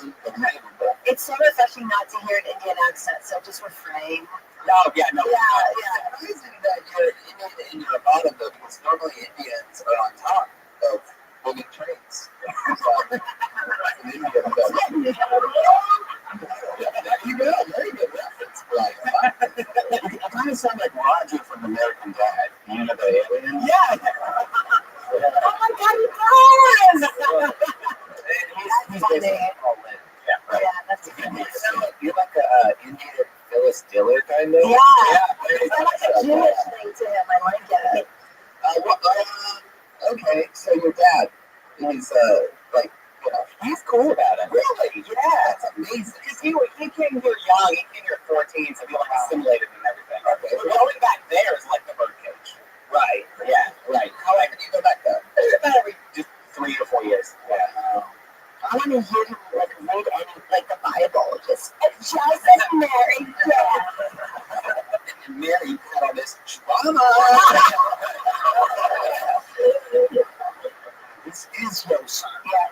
Unbelievable. It's so refreshing not to hear an Indian accent, so just refrain. Oh, yeah, no. Yeah. It's amazing that you're Indian and you're a bottom though, because normally Indians are on top of moving trains. So, in India, there you go. Very good reference, Brian. You kind of sound like Roger from American Dad. You know the alien? Yeah. Oh my god, he does! He's Funny. basically all in. Yeah, right. Yeah, that's good. You're like a Indian Phyllis Diller kind of. Yeah. Very It's like much a so. Jewish thing to him. I like it. Okay, so your dad, he's like, you know, He's cool about it. really? Yeah. That's amazing. Because he came here young. He came here at 14, so he like assimilated and everything. Okay. But going back there is like the birdcage. Right. Yeah. Right. How often do you go back there? About every just 3 to 4 years. Yeah. I want to hear him like read any like the Bible. Just as Mary. Yeah. And Mary had all this drama. This is your son. Yeah.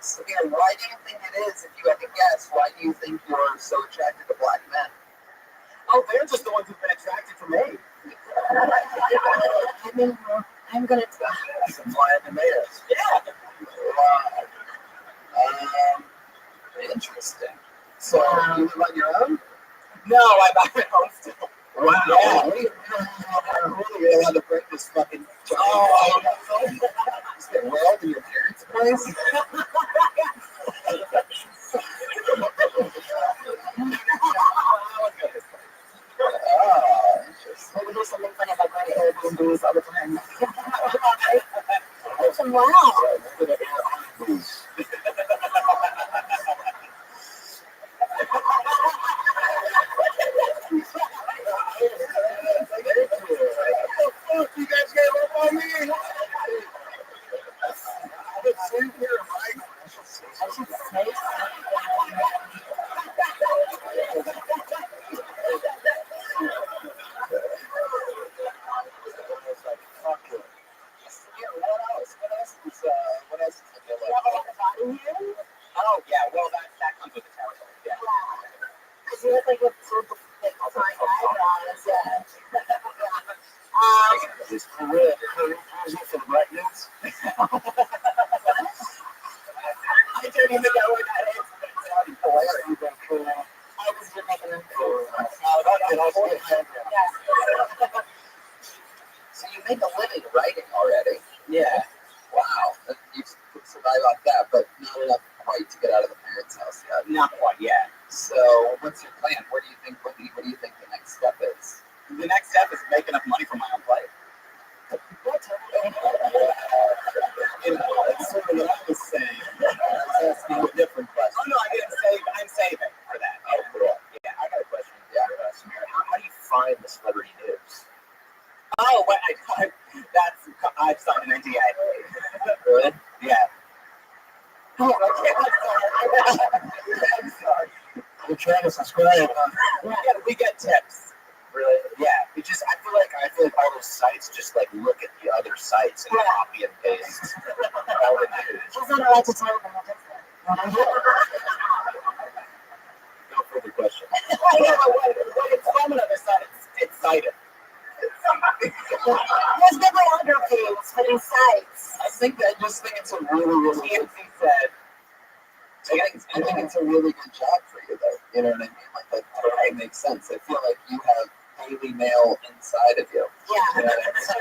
So, yeah, why do you think it is, if you had to guess, why do you think you're so attracted to black men? Oh, they're just the ones who've been attracted to me. I mean, I'm gonna. Some flying tomatoes. Yeah. Wow. Interesting. So, you live on your own? No, I'm at home still. Wow. Yeah. You're allowed to break this fucking Is there world in your parents' place? Oh, interesting. Maybe do something funny about going to Airbnbs all the time. Wow. You guys gave up on me? I was sitting here, Mike. I should say What else is there? Oh, yeah, well, that comes with the territory. Yeah. because you look like a sort of like fine eyebrows. Is Korea for the black dudes? I don't even know what that is. I was just making them cool. So you make a living writing already? Yeah. Wow. You survive off that, but not enough quite to get out of the parents' house yet. Not quite, yeah. So what's your plan? What do you think the next step is? The next step is make enough money for my own play. You know, that's sort of what I was saying. I was asking a different question. Oh, no, I didn't save. I'm saving for that. Oh, cool. Yeah, I got a question. Yeah. Samir. How do you find the celebrity news? Oh, what I've signed an NDA. Really? Yeah. Oh, okay. I'm sorry. You're trying to subscribe. We get tips. Really? Yeah. I feel like all those sites just like look at the other sites and copy and paste all the news. She's not allowed to tell them what No further question. When it's from another site, it's cited. There's bibliographies for these sites. I just think it's a really TMZ said. I think it's a really good job for you, though. You know what I mean? Like that totally makes sense. I feel like you have Daily Mail inside of you. Yeah. You know what I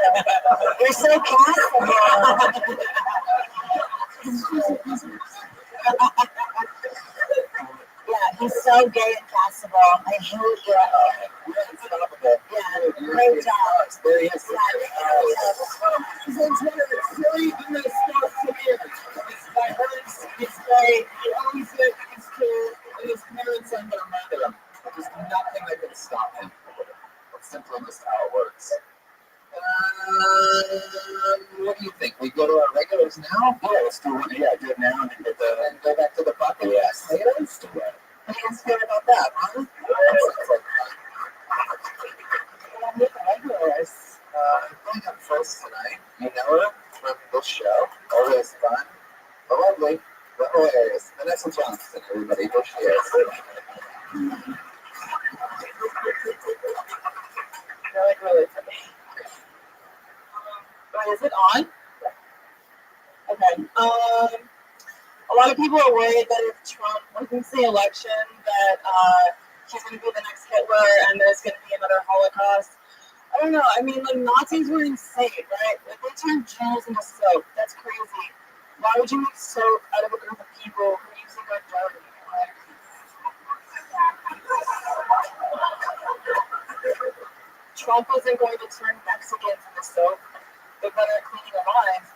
mean? You're so careful. Yeah, he's so gay and passable. I hate it. Yeah, great job. There he is. Yeah. He's on Twitter. Silly in this stuff to me. I heard he's gay. He owns it. He's cool. And his parents aren't going to murder him. There's nothing that can stop him. That's simply just how it works. What do you think? We go to our regulars now? Yeah, let's do it. Yeah, do it now and then go back to the bucket. Yes, let's do it. What do you guys feel about that, huh? With the regulars. I'm going up first tonight. You know her from the show. Always fun. But lovely. But hilarious. Vanessa Johnston, everybody. There she is. They're like really funny. Is it on? Okay. A lot of people are worried that if Trump wins the election, that he's going to be the next Hitler and there's going to be another Holocaust. I don't know. I mean, like, Nazis were insane, right? Like, they turned Jews into soap. That's crazy. Why would you make soap out of a group of people who are using their dirty? Like, Trump wasn't going to turn Mexicans into soap. They're better at cleaning their minds.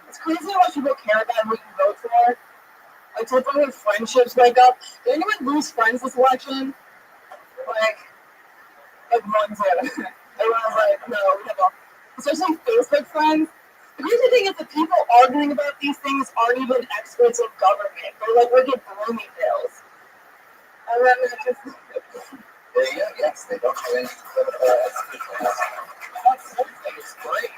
It's crazy how much people care about who you vote for. Like, typically friendships break up. Did anyone lose friends this election? Like one two. Everyone was like, no, we have all. Especially Facebook friends. The crazy thing is the people arguing about these things aren't even experts in government. They're like, look at Bloomy Pills. And then it's just. There you go. Yes, they don't have any. It's great.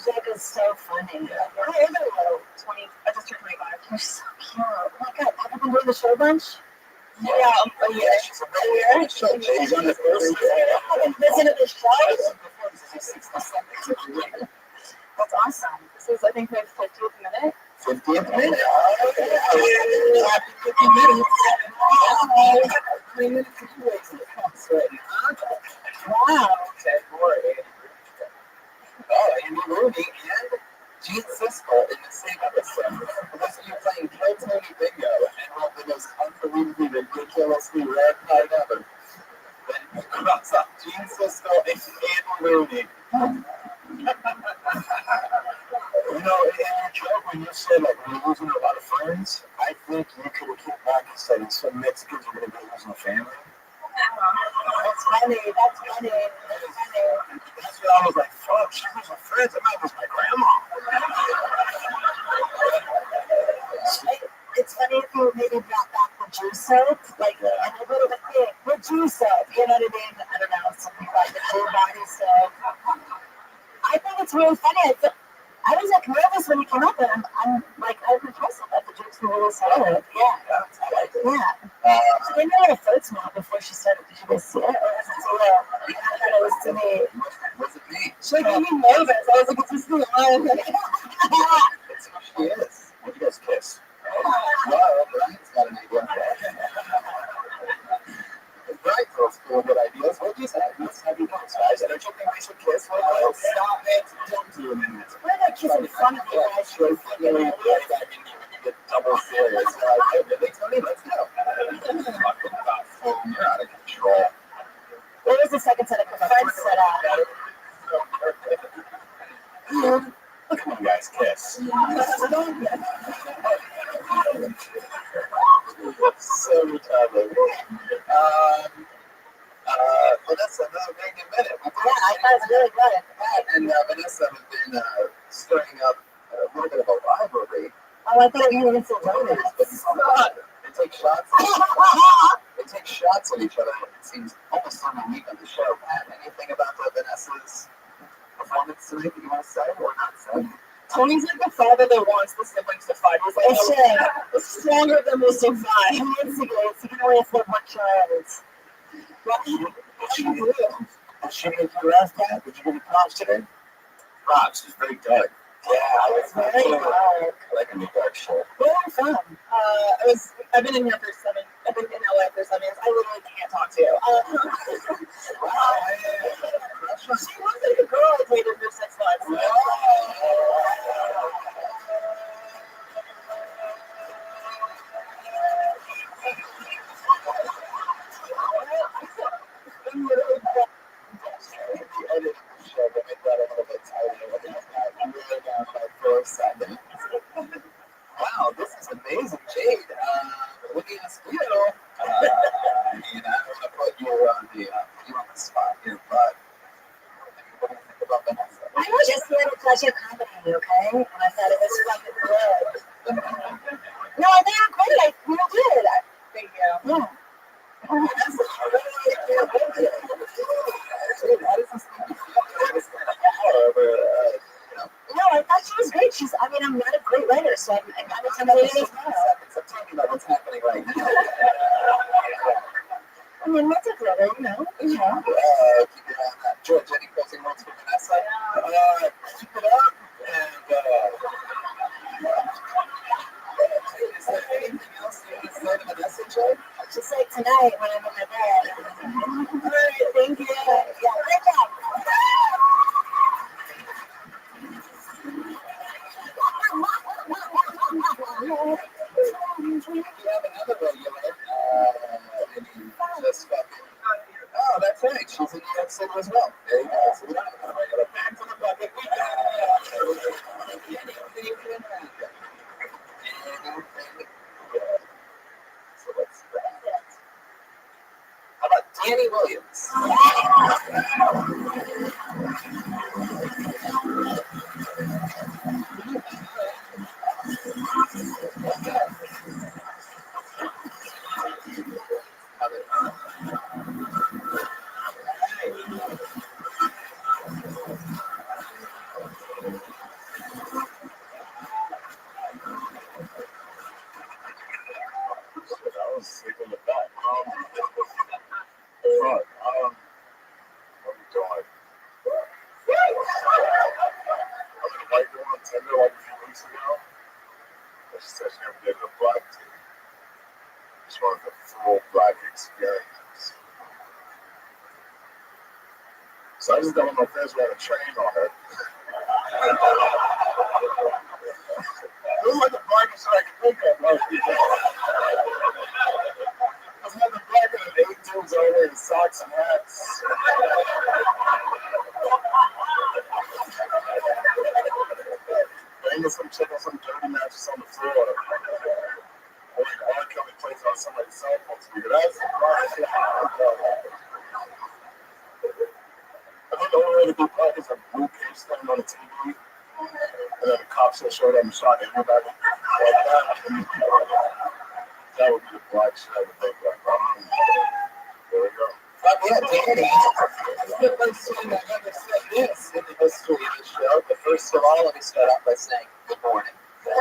Jake is so funny. I just turned 25. You're so cute. Oh my god, have you been doing the show bunch? Yeah, a year. She's on the first. Listen to the show. That's awesome. This is, I think, my 50th minute. 50th minute. Happy 50 minutes. How many minutes did you waste in the house already? Wow. Okay, boy. Oh, Andy Rooney and Gene Siskel in the same episode. Because you're playing Kill Tony Bingo and one of the most unbelievably ridiculously rare card ever. Then you cross off Gene Siskel and Andy Rooney. You know, in your joke when you said like we're losing a lot of friends, I think you could have kept back and said some Mexicans are going to be losing a family. That's funny. That's funny. That's what I was like, fuck, she was my friends. I might lose my grandma. It's funny if you maybe brought back the Jew soap, like a little bit big, the Jew soap, you know what I mean? I don't know, something like the Jew body soap. I think it's really funny. I was like nervous when he came up, and I'm impressed that the jokes were really solid. Yeah. Yeah. She gave me a little foot smell before she started. Did you guys see it? Or was it too low? I thought it was to me. Was it me? She made me nervous. I was like, it's just the line. That's who she is. What'd you guys kiss? Well, Brian's got an idea. Brian throws cool good ideas. What'd you say? Let's have you guys. Don't you think we should kiss? Well, stop it. Don't do it in this. Why did I kiss in front of you guys? You're really right back in here when you get double serious. Hey, really, Tony? Let's go. You're out of control. What was the second set of friends set up? Come on, guys, kiss. So retarded. Vanessa, another very good minute. Yeah, I thought it was really good. And Vanessa has been stirring up a little bit of a rivalry. Oh, I thought you were going to say They take shots. They take shots at each other. It seems almost every week on the show. Pat, anything about Vanessa's performance tonight that you want to say or not say? Tony's like the father that wants the siblings to fight. He's like, it's stronger than most of five. He needs to go. He can only afford one child. What do you do? Did she make you laugh, Pat? Did you give me props today? Props. It's very dark. Yeah, I was very dark. I like a new dark show. Really fun. I've been in here for 7. I've been in LA for 7 years. I literally can't talk to you. ask you. I mean, I don't want to put you on the spot here, but what do you think about Vanessa? I was just here to touch your company, okay? And I thought it was fucking good. No, I think I'm great. I really did. Thank you. Yeah. Vanessa, I really like your book. Actually, why does this make you feel like this kind of hour? No, I thought she was great. I mean, I'm not a great writer, so I'm kind of intimidated as well. I'm talking about what's happening right now. I mean, that's a brother, you know. Keep it on that. George, any closing words for Vanessa? Keep it up. And is there anything else you want to say to Vanessa, Joe? Just like tonight when I'm in my bed. All right, thank you. Yeah, great job. We have another regular. Just fucking. Oh, that's right. She's in New York City as well. There you go. So we don't have a regular. Back to the bucket. We got anything can happen. Anything good. So let's that. How about Danny Williams? I was sick in the back. What are we doing? I was a white girl on Tinder like a few weeks ago. And she said she never did a black tea. Just wanted the full black experience. So I just don't want my friends who had a train on her. It was like the blackest I could think of. Like, I was having blacker than 8 dudes over in socks and hats. Banging some chick on some dirty mattress on the floor. Or like R. Kelly plays on somebody's cell phone speaker. That's I think the only way to be black is a blue case stand on the TV. And then the cops will show up and shot everybody. Like that. That would be the black shit I would think like, there we go. Fuck yeah, Danny. It's the first time I've ever said this in the history of the show. But first of all, let me start off by saying good morning. See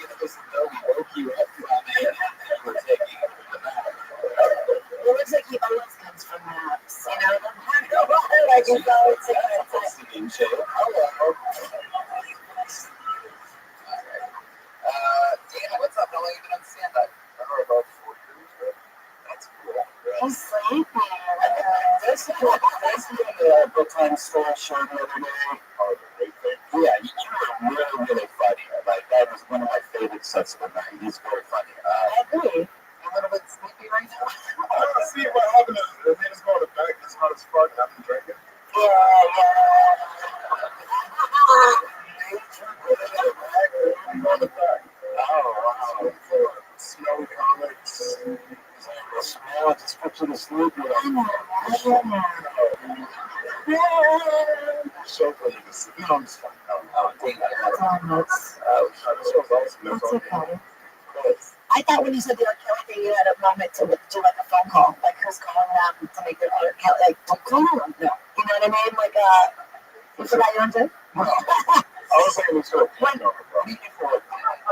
if this is no we woke you up from it and we're taking the nap. It looks like he always comes from naps, you know? Like he's always taking a time. Singing show. Hello. Dana, what's up? How long have you been on stand-up? About 4 years, right? That's cool. He's sleeping. This is the Brooklyn Store show the other day. Oh, the great thing. Yeah, you were really, really funny. Like, that was one of my favorite sets of the night. He's very funny. I agree. A little bit sleepy right now. I want to see what happened. The niggas going to the back. It's hot as fuck. I've been drinking. On the back. Oh, wow. Snowy comics. Smell, just put you to sleep. So funny to see. No, I'm just fucking out. Oh, dang it. That's This was awesome. That's all. okay. I thought when you said the R. Kelly thing, you had a moment to do like a phone call, like who's calling them to make their R. Kelly, like, don't call them. No. You know what I mean? Like, you forgot your own thing? I was saying this was When- no, bro.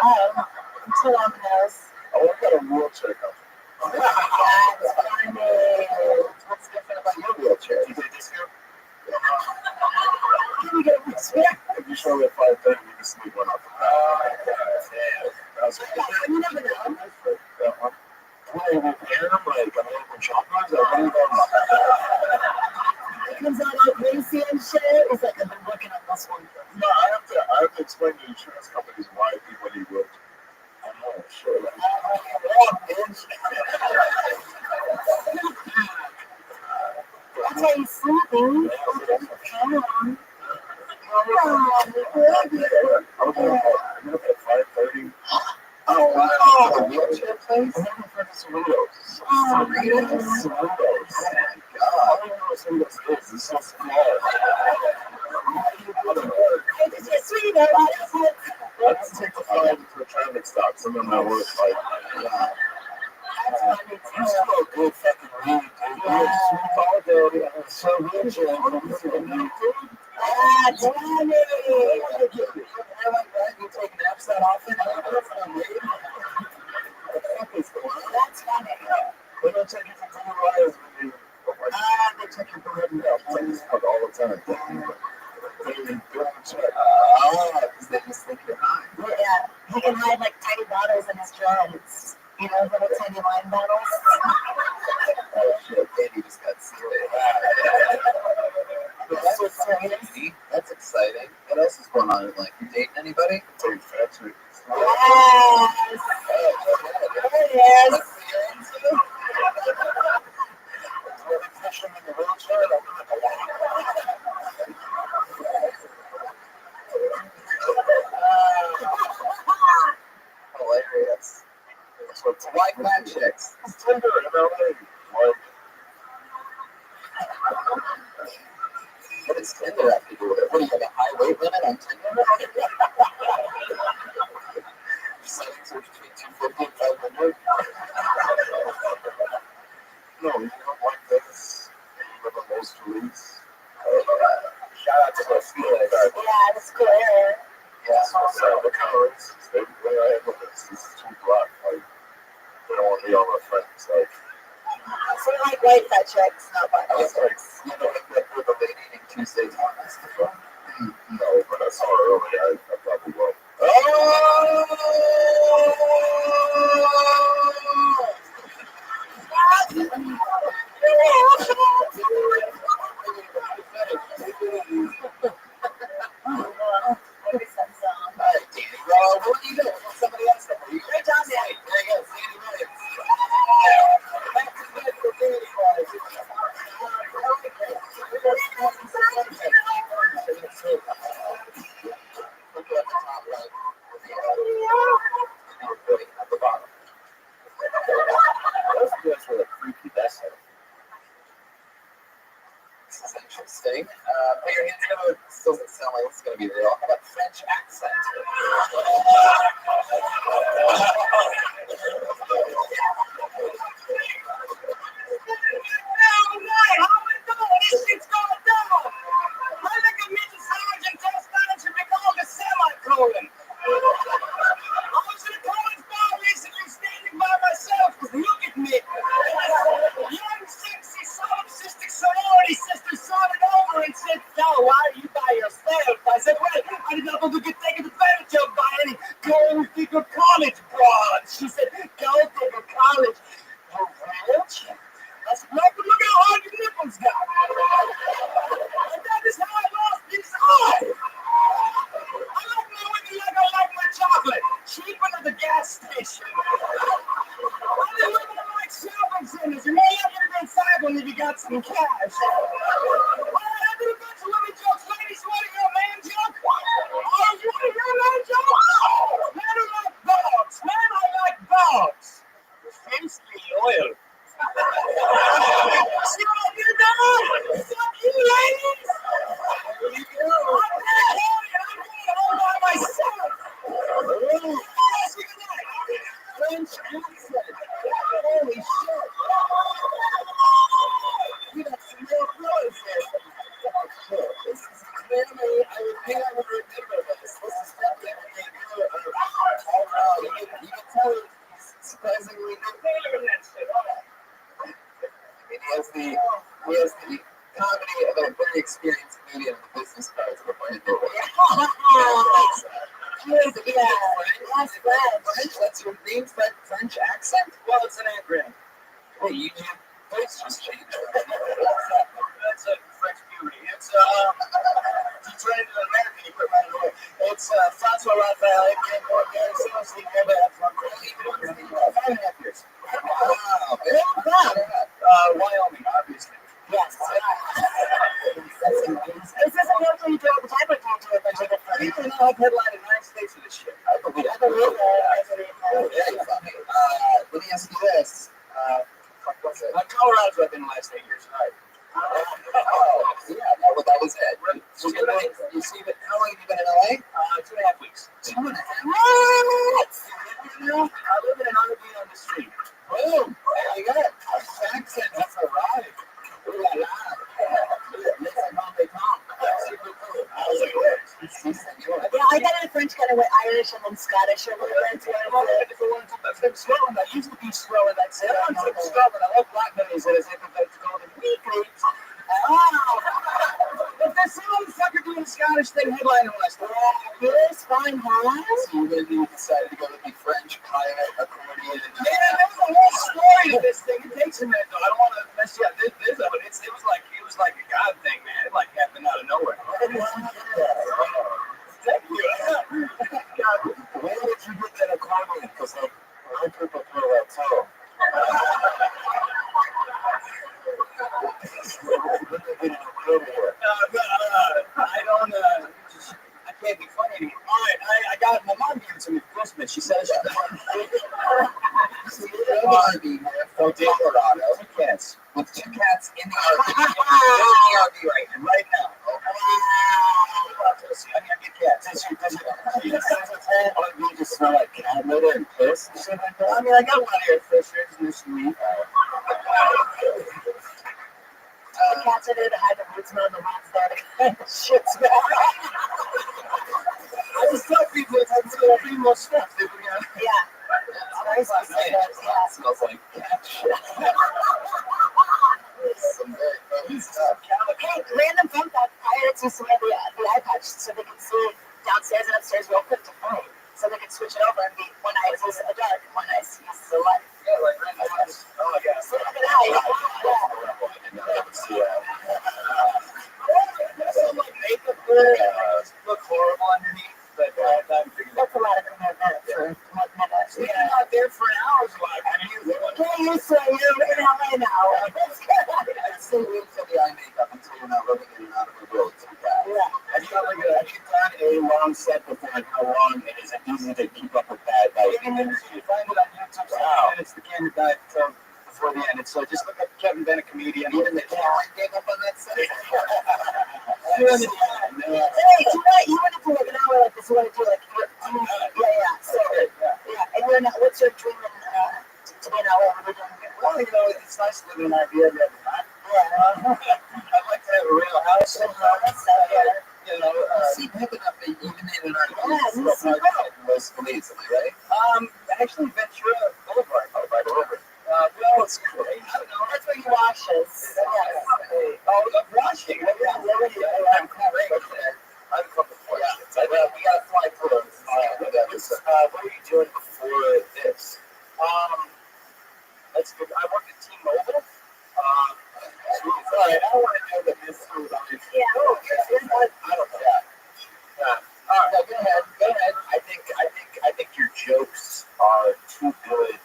Oh, I'm too long nose. I want to get a wheelchair company. That's funny. What's different about your wheelchair? You did a discount? Can we get a wheelchair? If you show me at 5:30, we can sneak one out the back. That's Yeah, you never know. that one. Why are you repairing them like an open shotguns? Or what are you It comes out all greasy and shit. He's like, I've been working on this one. No, I have to explain to insurance companies why people need wheelchairs. I know, sure. That's why he's sleeping. Come on. I'm going to at 5:30. Oh, wow. The wheelchair place? I never heard of Cerritos. Cerritos? Oh my God. I don't know what Cerritos is. It's so small. Let's take a flight into a traffic stop. Something that works like, it's so good fucking read, dude. So wheelchair. That's funny. You take naps that often? That's funny. They don't take you for 2 hours when you. They take you for every day. I use fuck all the time. Because they just think you're high. Yeah, he can hide like tiny bottles in his dreads. You know, little tiny wine bottles. Oh shit, Danny just got serious. That's exciting. What else is going on in life? You dating anybody? Yes. There it is. Hilarious. So it's white man chicks. It's Tinder in LA. What does Tinder have to do with it? What do you have a high weight limit on Tinder? Settings are between 250 and 500. No, you don't like this. You live on most streets. Shout out to my feeling. Yeah, it's cool area. Yeah, so the colors, the way I have this is too black. Like, they don't want me all my friends. Like, So you like white fat chicks, not black I was like, you know, like with a lady named Tuesday Thomas. No, but I saw her earlier. I probably will. Oh! What do you do? Somebody else there. You great job, Danny. There you go. Danny Williams. Back to bed for Danny, boys. Look at the top right. At the bottom. Those guys were a creepy vessel. This is interesting. Put your hands together. This doesn't sound like it's going to be real. How about French accent? That's your name, French accent? Well, it's an acronym. Hey, you do voice just changed. That's a French beauty. It's translated to American equipment. It's Francois Raphael, seriously, 5.5 years. Wow, very proud. Wyoming, obviously. Yes. Is this a real thing you do all the time, or do you do a bunch of different? I've headlined in 9 states with this shit. I believe that. Yeah, you got me. Let me ask you this. Colorado's where I've been the last 8 years, right? Yeah, well, that was it. So you see, but how long have you been in LA? 2.5 weeks. 2.5. What? I live in an RV on the street. Boom! There you go. Accent, that's a ride. Ooh la la. Listen, Tom, they Tom. Super cool. I was like, what? Yeah, I got it in French, got it with Irish, and then Scottish a little bit. I used to be slow in that city. I'm slow, but I love black movies that is empathetic to Golden Weekly. If there's some motherfucker doing the Scottish thing headlining West, This fine, huh? so then you decided to go with the French pilot accordion. And there's a whole story to this thing. It takes a minute, though. I don't want to mess you up. This up, but it was like a God thing, man. It like happened out of nowhere. Thank you. God, where did you get that accordion? Because like, a lot of people throw that too. I can't be funny anymore. All right, I got my mom gave it to me for Christmas. She says from Colorado, two cats in the RV. In the RV right now. I get cats. RV just smell like cat litter and piss. I mean, I got one air fishers this week. The cats are there to hide the roots on the roots there. Shit smell. I just tell people it's like female stuff. Yeah. It's nice to say that. Yeah. It smells like cat shit. Some very funny stuff. Hey, random fun fact. I had to switch the eye patch so they can see downstairs and upstairs real quick to find. So they can switch it over and be one eye uses the dark, one eye uses the light. Yeah, like random eyes. Oh my god. So look at that. Some like makeup look horrible underneath, but I'm figuring That's a lot of commitment for 1 minute. we're not there for an hour. Like, I mean, Get used to it. You're in LA now. I'd say wait for the eye makeup until you're not rubbing it in an automobile too fast. Have you done a long set before and how long it is easy to keep up with that? Like, you can find it on YouTube. Wow. And it's the camera died before the end. So just look up Kevin Bennett comedian. Even the camera gave up on that set. Hey, you want to do like an hour like this? You want to do like, So, and you're not, what's your dream to be in LA? What are you doing here? Well, it's nice living in an RV every other night. Yeah. I'd like to have a real house. See, picking up even in our Yeah, police, am I right? Actually, Ventura Boulevard. Oh, by the river. Well, it's great. I don't know. that's where he washes. Washing. I'm great. I've come before. Yeah, we got to fly through. What are you doing before this? That's good. I worked at T-Mobile. Sorry, I don't want to know the history about it. Yeah. I don't know. All right, no, go ahead. I think your jokes are too good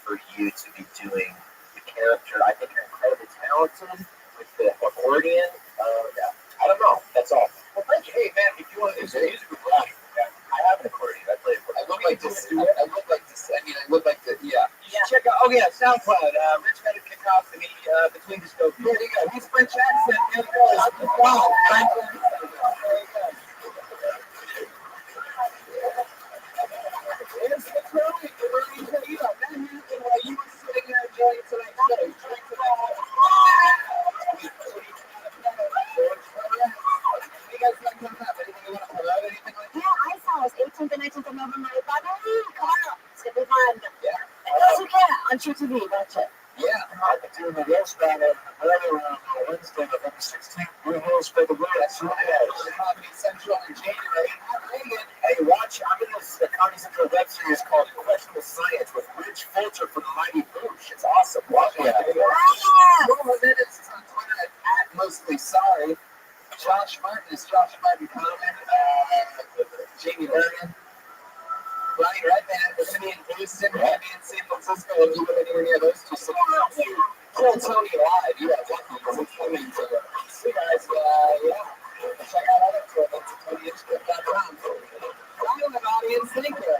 for you to be doing the character. I think you're incredibly talented with the accordion. I don't know. That's all. Well, thank you. Hey, man, if you want to do some music with me, I have an accordion. I play accordion. I look like this. Yeah. you should check out. Oh, yeah, SoundCloud. Rich Metal Cacophony, Between the Scope. There you go. He's French accent. There you go. Wow. Franklin. There you go. You were sitting there enjoying tonight's show. You drank tonight. You guys like coming up? Anything you want to pull out? Anything like that? Yeah, I saw us 18th and 19th of November. Come on, it's gonna be fun. Yeah. And those who can on True TV, watch it. Yeah, I'll be doing the roast battle earlier on Wednesday, November 16th. We're going to spread the word. That's right. Comedy Central in January. Hey, watch. I'm in this Comedy Central web series called Questionable Science with Rich Fulcher from the Mighty Boosh. It's awesome. Watch it. Normal Minutes is on Twitter at Mostly Sorry. Josh Martin is Josh Martin Common. Jamie Bergen. Brian Redman, Vinny in Houston, Randy in San Francisco, and you live anywhere near those two cities. Kill Tony live, you have lucky because it's coming to the guys. Check out other programs at TonyInchClip.com. Bye, audience. Thank you.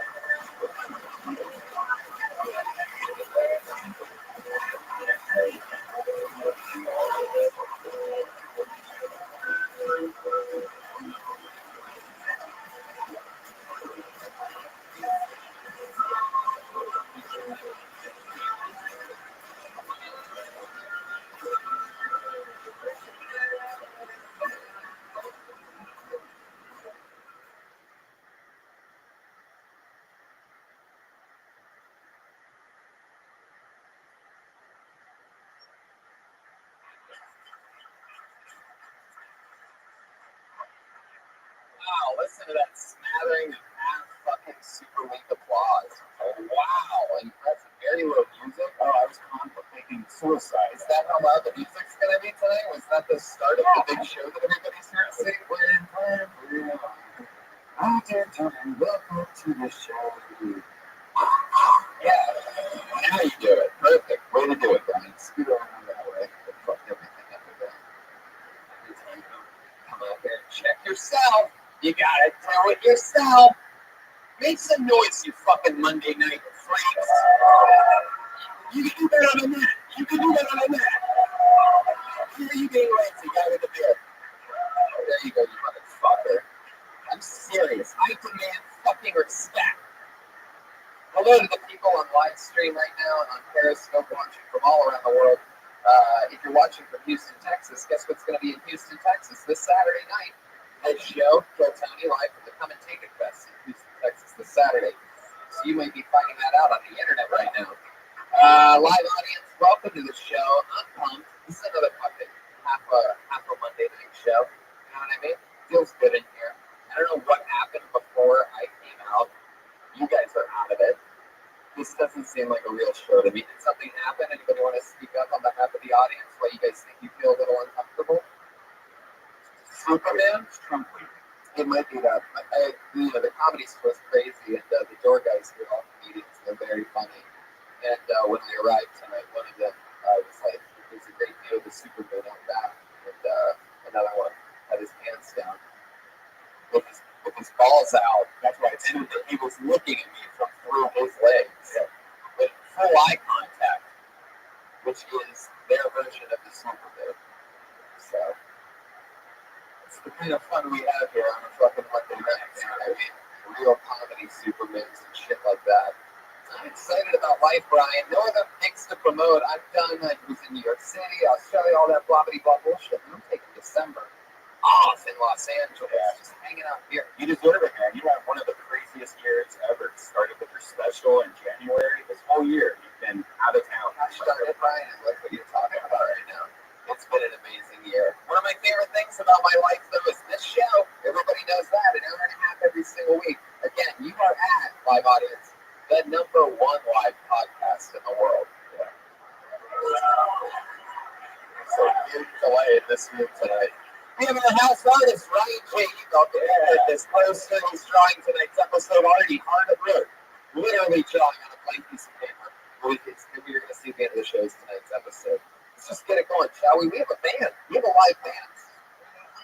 listen to that smattering of half fucking super weak applause. Oh, wow. Impressive. Very low music. Oh, I was contemplating suicide. Is that how loud the music's going to be tonight? Was that the start of the big show that everybody's here to see? Welcome to the show. Yeah. Now you do it. Perfect. Way to do it, Brian. Scoot around that way. Fuck everything up with that. Every time you come out here and check yourself, you gotta do it yourself. Make some noise, you fucking Monday night freaks. You can do better than that. You can do better than that. Here you being lazy, guy with the beard. There you go, you motherfucker. I'm serious. I demand fucking respect. Hello to the people on live stream right now and on Periscope watching from all around the world. If you're watching from Houston, Texas, guess what's going to be in Houston, Texas this Saturday night? This show, Kill Tony, live from the Come and Take It Fest in Houston, Texas this Saturday. So you might be finding that out on the internet right now. Live audience, welcome to the show. I'm pumped. This is another fucking half a Monday night show. You know what I mean? Feels good in here. I don't know what happened before I came out. You guys are out of it. This doesn't seem like a real show to me. Did something happen? Anybody want to speak up on behalf of the audience? Why you guys think you feel a little uncomfortable? Superman? It might be that. The comedy was crazy, and the door guys were all comedians. They're very funny. And when I arrived tonight, one of them was like, "There's a great view of the Superman out back," and another one had his pants down with his balls out. That's why he was looking at me from through his legs with full eye contact, which is their version of the Superman. So it's the kind of fun we have here on a fucking Monday night. You know what I mean? Real comedy Supermans and shit like that. I'm excited about life, Brian. No other things to promote. I'm done. I was in New York City, Australia, all that blah blah blah bullshit. I'm taking December off in Los Angeles, just hanging out here. You deserve it, man. You had one of the craziest years ever. It started with your special in January. This whole year, you've been out of town. Gosh darn it, Brian. I like what you're talking about right now. It's been an amazing year. One of my favorite things about my life, though, is this show. Everybody knows that. An hour and a half every single week. Again, you are at, live audience, the #1 live podcast in the world. Yeah. So huge delay in this room tonight. We have a house artist, Ryan J. Eagle, this poster he's drawing tonight's episode already hard at work. Literally drawing on a blank piece of paper. We're going to see at the end of the show's tonight's episode. Let's just get it going, shall we? We have a band. We have a live band.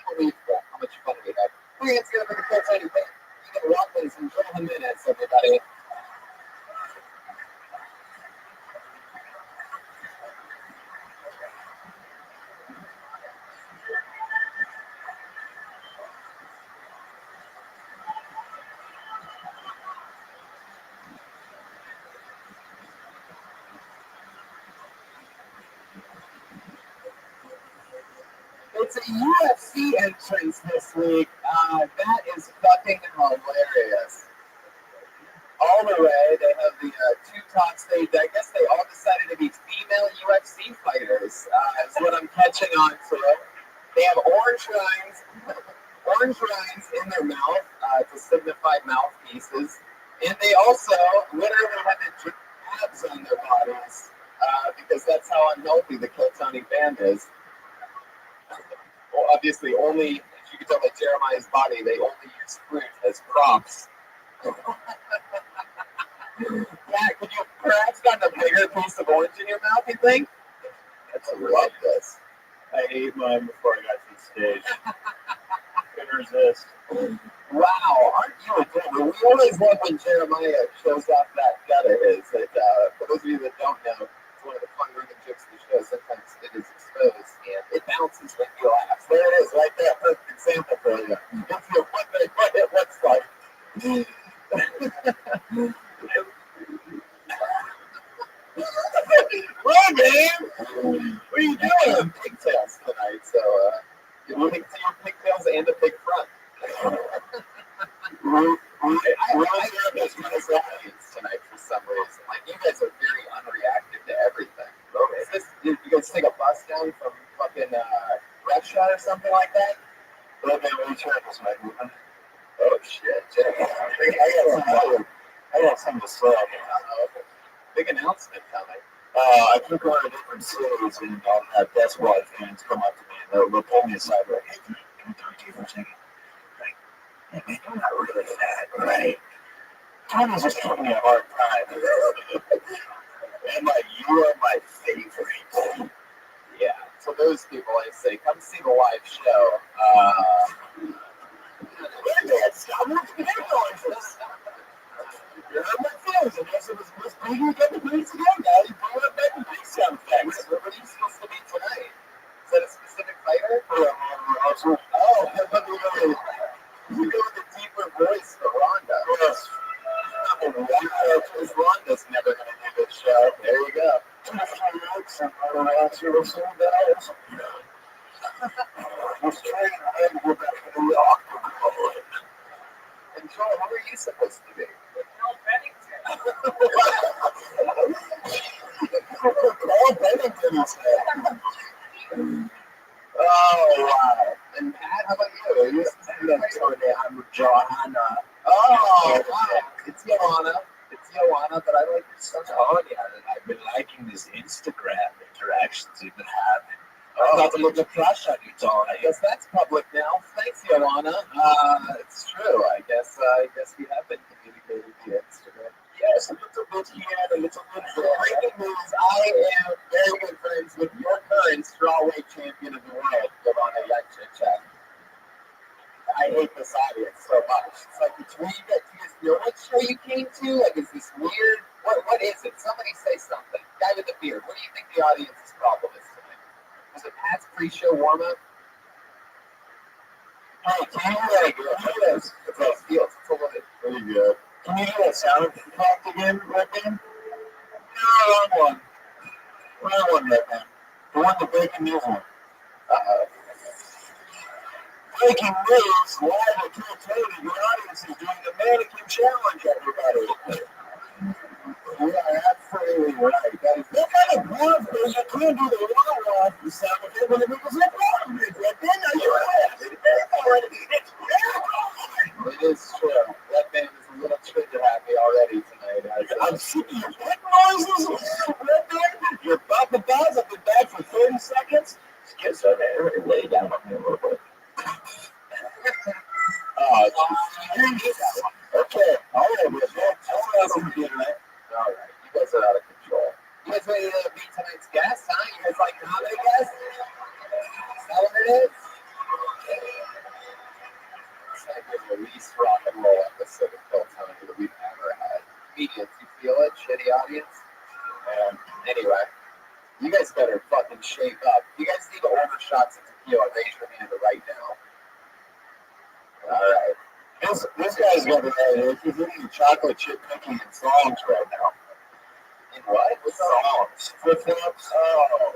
Unbelievable how much fun we have. We're going to get a Kill Tony band. You can walk in some 12 minutes, everybody. It's a UFC entrance this week. That is fucking hilarious. All the way, they have the two top stage. I guess they all decided to be female UFC fighters. Is what I'm catching on to. They have orange lines in their mouth to signify mouthpieces, and they also literally have the abs on their bodies because that's how unhealthy the Kill Tony band is. Well, obviously, only, as you can tell by Jeremiah's body, they only use fruit as props. Yeah, could you perhaps gotten a bigger piece of orange in your mouth, you think? I love this. I ate mine before I got to the stage. Couldn't resist. Wow, aren't you a devil? We always love when Jeremiah shows off that gut of his. For those of you that don't know, it's one of the fun running jokes of the show. Sometimes it is exposed and it bounces when you laugh. There it is, right there. Perfect example for you. If you wonder what it looks like. Well, man, what are you doing? Pigtails tonight, so you want to see your pigtails and a big front. I love this audience tonight for some reason. Like, you guys are very unreactive to everything. Is this, you guys take a bus down from fucking Rothschild or something like that? Well, man, we tried this, Mike. Oh shit! I got something to say. Big announcement coming. I took on a different series, and I'll have basketball fans come up to me and they'll pull me aside, like, "Hey, can I talk to you for a second? Like, hey man, you're not really fat, right? Tommy's just giving me a hard time." And like, you are my favorite. Yeah. So those people, I say, come see the live show. You're my feelings, and as it was bigger, you got the boots again. Now you bring up back the big sound effects. What are you supposed to be tonight? Is that a specific fighter? Oh, I thought you go with the deeper voice for Rhonda. Yes. Because Rhonda's never going to do this show. There you go. And Joel, who are you supposed to be? Carl Bennington is there. Oh, wow. And Pat, how about you? Are you I'm Johanna. Oh, wow. It's Johanna. But I like your son. Oh, yeah. I've been liking this Instagram interactions you've been having. I got a little crush on you, John. I guess that's public now. Thanks, Joanna. It's true. I guess we have been communicating via Instagram. Yes, a little bit here, a little bit there. Breaking news, I am very good friends with your current strawweight champion of the world, Joanna Yakchicek. I hate this audience so much. It's like between you guys know what show you came to? Like, is this weird? What is it? Somebody say something. Guy with the beard. What do you think the audience's problem is tonight? Was it Pat's pre-show warm-up? Hey, can you hear that? Yes. It's how it feels. It's a little bit pretty good. Can you hear that sound effect again, Redman? No, wrong one, Redman. The one the breaking news one. Uh-oh. Breaking news, live at 2:30, your audience is doing the mannequin challenge, everybody. You are absolutely right. That is what kind of bluff is you can't do the wah-wah the sound effect when it goes like wah. It is true. That man is a little trigger happy already tonight. I'm seeing your head noises. Your buzz. I've been back for 30 seconds. Just get so there and lay down on me a little bit. Okay. All right, we're back. All right, you guys are out of control. You guys ready to be tonight's guest, huh? You guys like comedy guests? Is that what it is? It's like the least rock and roll episode of Phil Tony that we've ever had. Comedians, you feel it? Shitty audience? Anyway, you guys better fucking shape up. You guys need to order shots of tequila. Raise your hand right now. All right. This guy's got he's eating chocolate chip cookie and songs right now. In what? With songs. Flip-flops? Oh,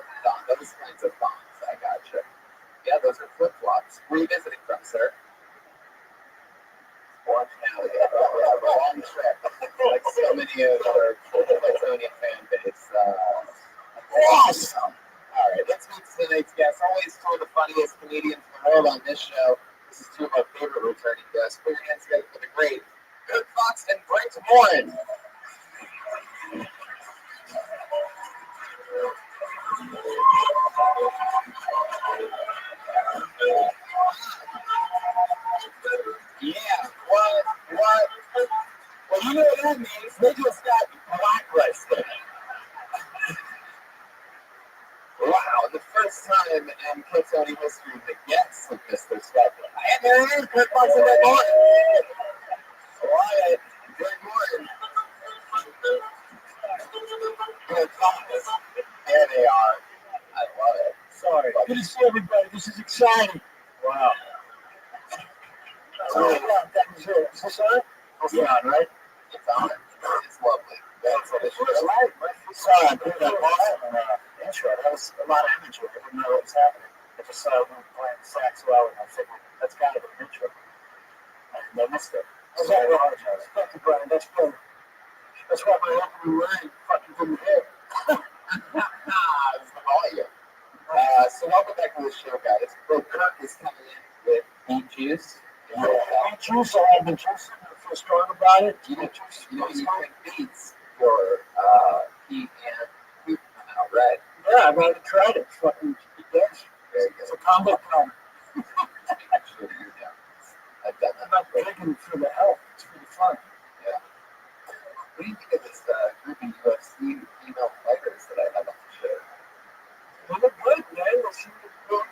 those kinds of thongs. I gotcha. Yeah, those are flip-flops. Where are you visiting from, sir? Orange County. Long trip. Like so many of our Plutonian fan base. Awesome. All right, let's meet tonight's guest. Always two of the funniest comedians in the world on this show. This is two of my favorite returning guests. Put your hands together for the great Kurt Fox and Brent Morin. Yeah, what? Well, you know what that means. They just got blacklisted. Wow, the first time in Plutonian history the guests have missed their schedule. And there it is, Kurt Fox and Brent Morin. Wyatt, Brent Morin. Kurt Fox. There they are. I love it. Sorry. Good to see everybody. This is exciting. Wow. Is this on? It's on, right? It's on. It's lovely. That's what it's right. It's on. That awesome intro. That was a lot of energy. I didn't know what was happening. I just saw we were playing sax well, and I figured that's kind of an intro. And I missed it. I apologize. Thank you, Brian. That's good. That's why my opening line fucking didn't hit. It's the volume. So welcome back to the show, guys. Kirk is coming in with beet juice. Beet juice. I had the juice when I first heard about it. You know, you drink beets for heat and poop now, right? Yeah, I've already tried it. Fucking it does. Very It's good. a combo powder. Sure, you're down. I've done I'm that. not drinking for the health. It's for the fun. Yeah. What do you think of this group of UFC female fighters that I have on the show? They look good, man. They seem to be good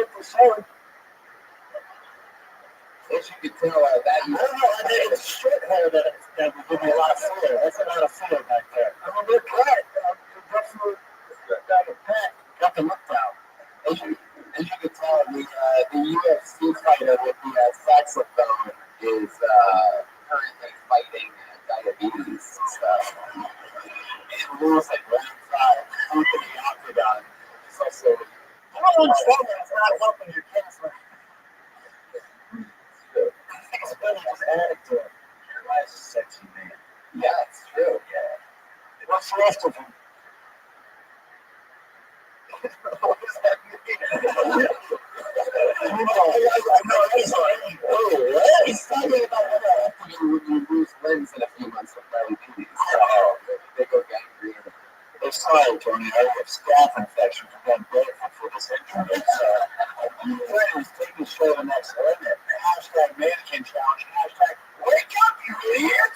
at the selling. As you can tell, that I don't know. I think it's short hair that would give me a lot of flair. That's a lot of flair back there. I mean, they're cut. They're definitely got a pack. Got the look down. as you can tell, the UFC fighter with the saxophone is currently fighting diabetes and stuff. And rules like round 5, open the octagon. It's also I don't understand that. It's not helping your cancer. I think it's better just add it to it. Why is a sexy man? yeah, it's true. Yeah. What's the rest of them? What does that mean? He's talking about what will happen to you when you lose limbs in a few months with diabetes. They go gangrene. I'm sorry, Tony. I have staph infection from being grateful for this injury. Please take the show to the next limit. Hashtag mannequin challenge. Hashtag wake up, you idiot.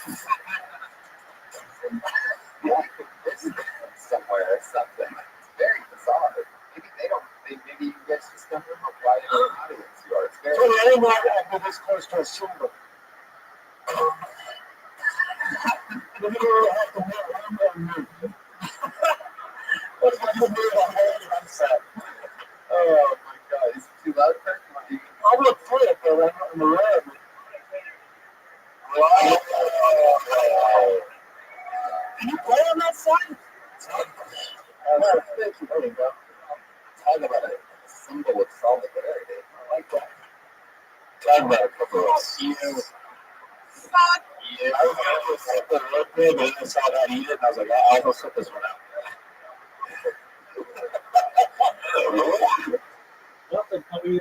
Yeah, I could visit them somewhere or something. It's very bizarre. Maybe they don't. Maybe you guys just don't know why an audience you are. It's very. Tony, I didn't know I'd be this close to a silver. Let me have to make one more move. What's my new move on the website? Oh my God! Is it too loud, Kirk? I'll look through it though. I'm not in the red. Can you play on that side? Thank you. There you go. Talk about a symbol of solidarity. I like that. Talk about a couple of you. Fuck. Yeah, I was going to go sip it real quick, but then I saw that eat it, and I was like, I'll go sip this one out. Welcome, how are you?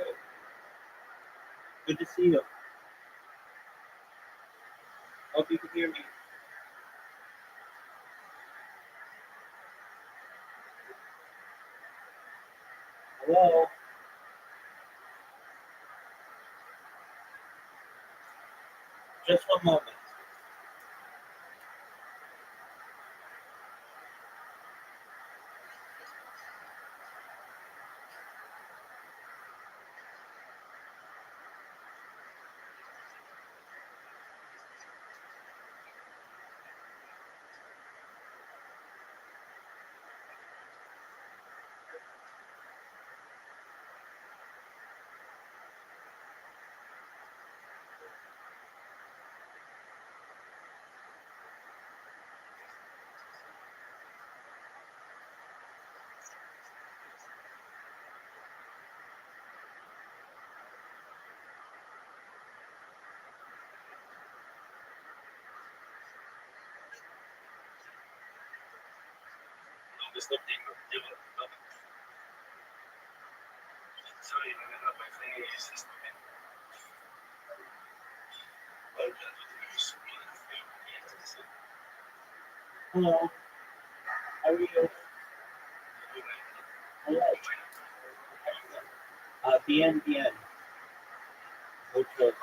Good to see you. Hope you can hear me. Hello? Just one moment. Hello. How are you? Hello. Bien, bien. Mucho.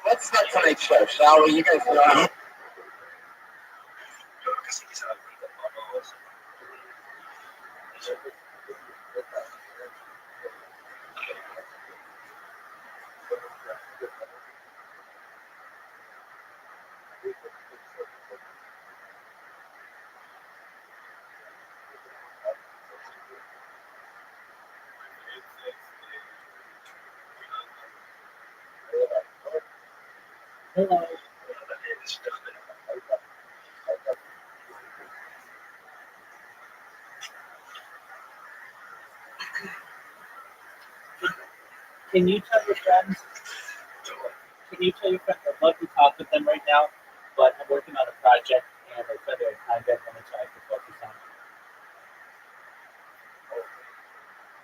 Let's start tonight's show, shall we? You guys know. Hello. Can you tell your friends? Can you tell your friends I'd love to talk with them right now, but I'm working on a project and I said they're time deadline, so I have to focus on it.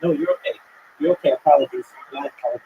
No, you're okay. You're okay. Apologies. Go ahead, Paul.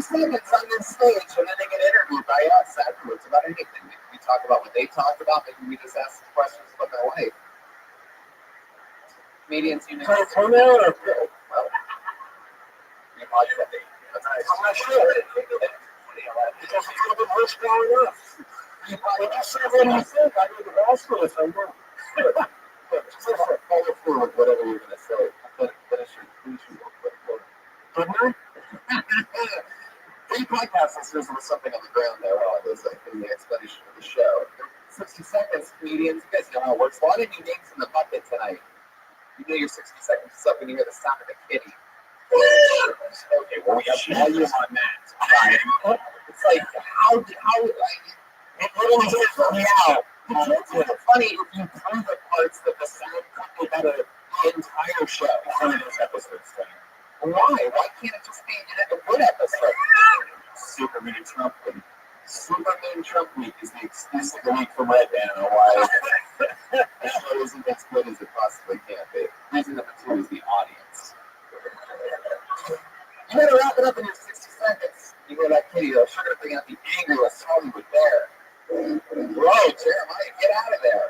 Seconds on this stage, and then they get interviewed by us afterwards about anything. We talk about what they talked about, maybe we just ask questions about their life. Comedians, you know. Well, you might have to. That's nice. I'm not sure. Because it could have been worse growing up. When you say what you think, I go to the hospital if I know. Follow through with whatever you're going to say. Finish your quote. Good night. Three podcast listeners with something on the ground there while I was in the explanation of the show. 60 seconds, comedians. You guys know how it works. Well, I didn't need names in the bucket tonight. You know your 60 seconds is up when you hear the sound of a kitty. Okay, well, we have value on that, Brian. It's like, how, it literally is meow. The kids make it funny if you prove the parts that the sound company had the entire show. Some of those episodes, why? Why can't it just be a good episode? Superman Trump Week. Superman Trump Week is the excuse of the week for Red Band. I don't know why the show isn't as good as it possibly can be. Reason number two is the audience. You gotta wrap it up in your 60 seconds. You hear that kitty though, sure gonna bring out the angriest Hollywood bear. Bro, Jeremiah, get out of there.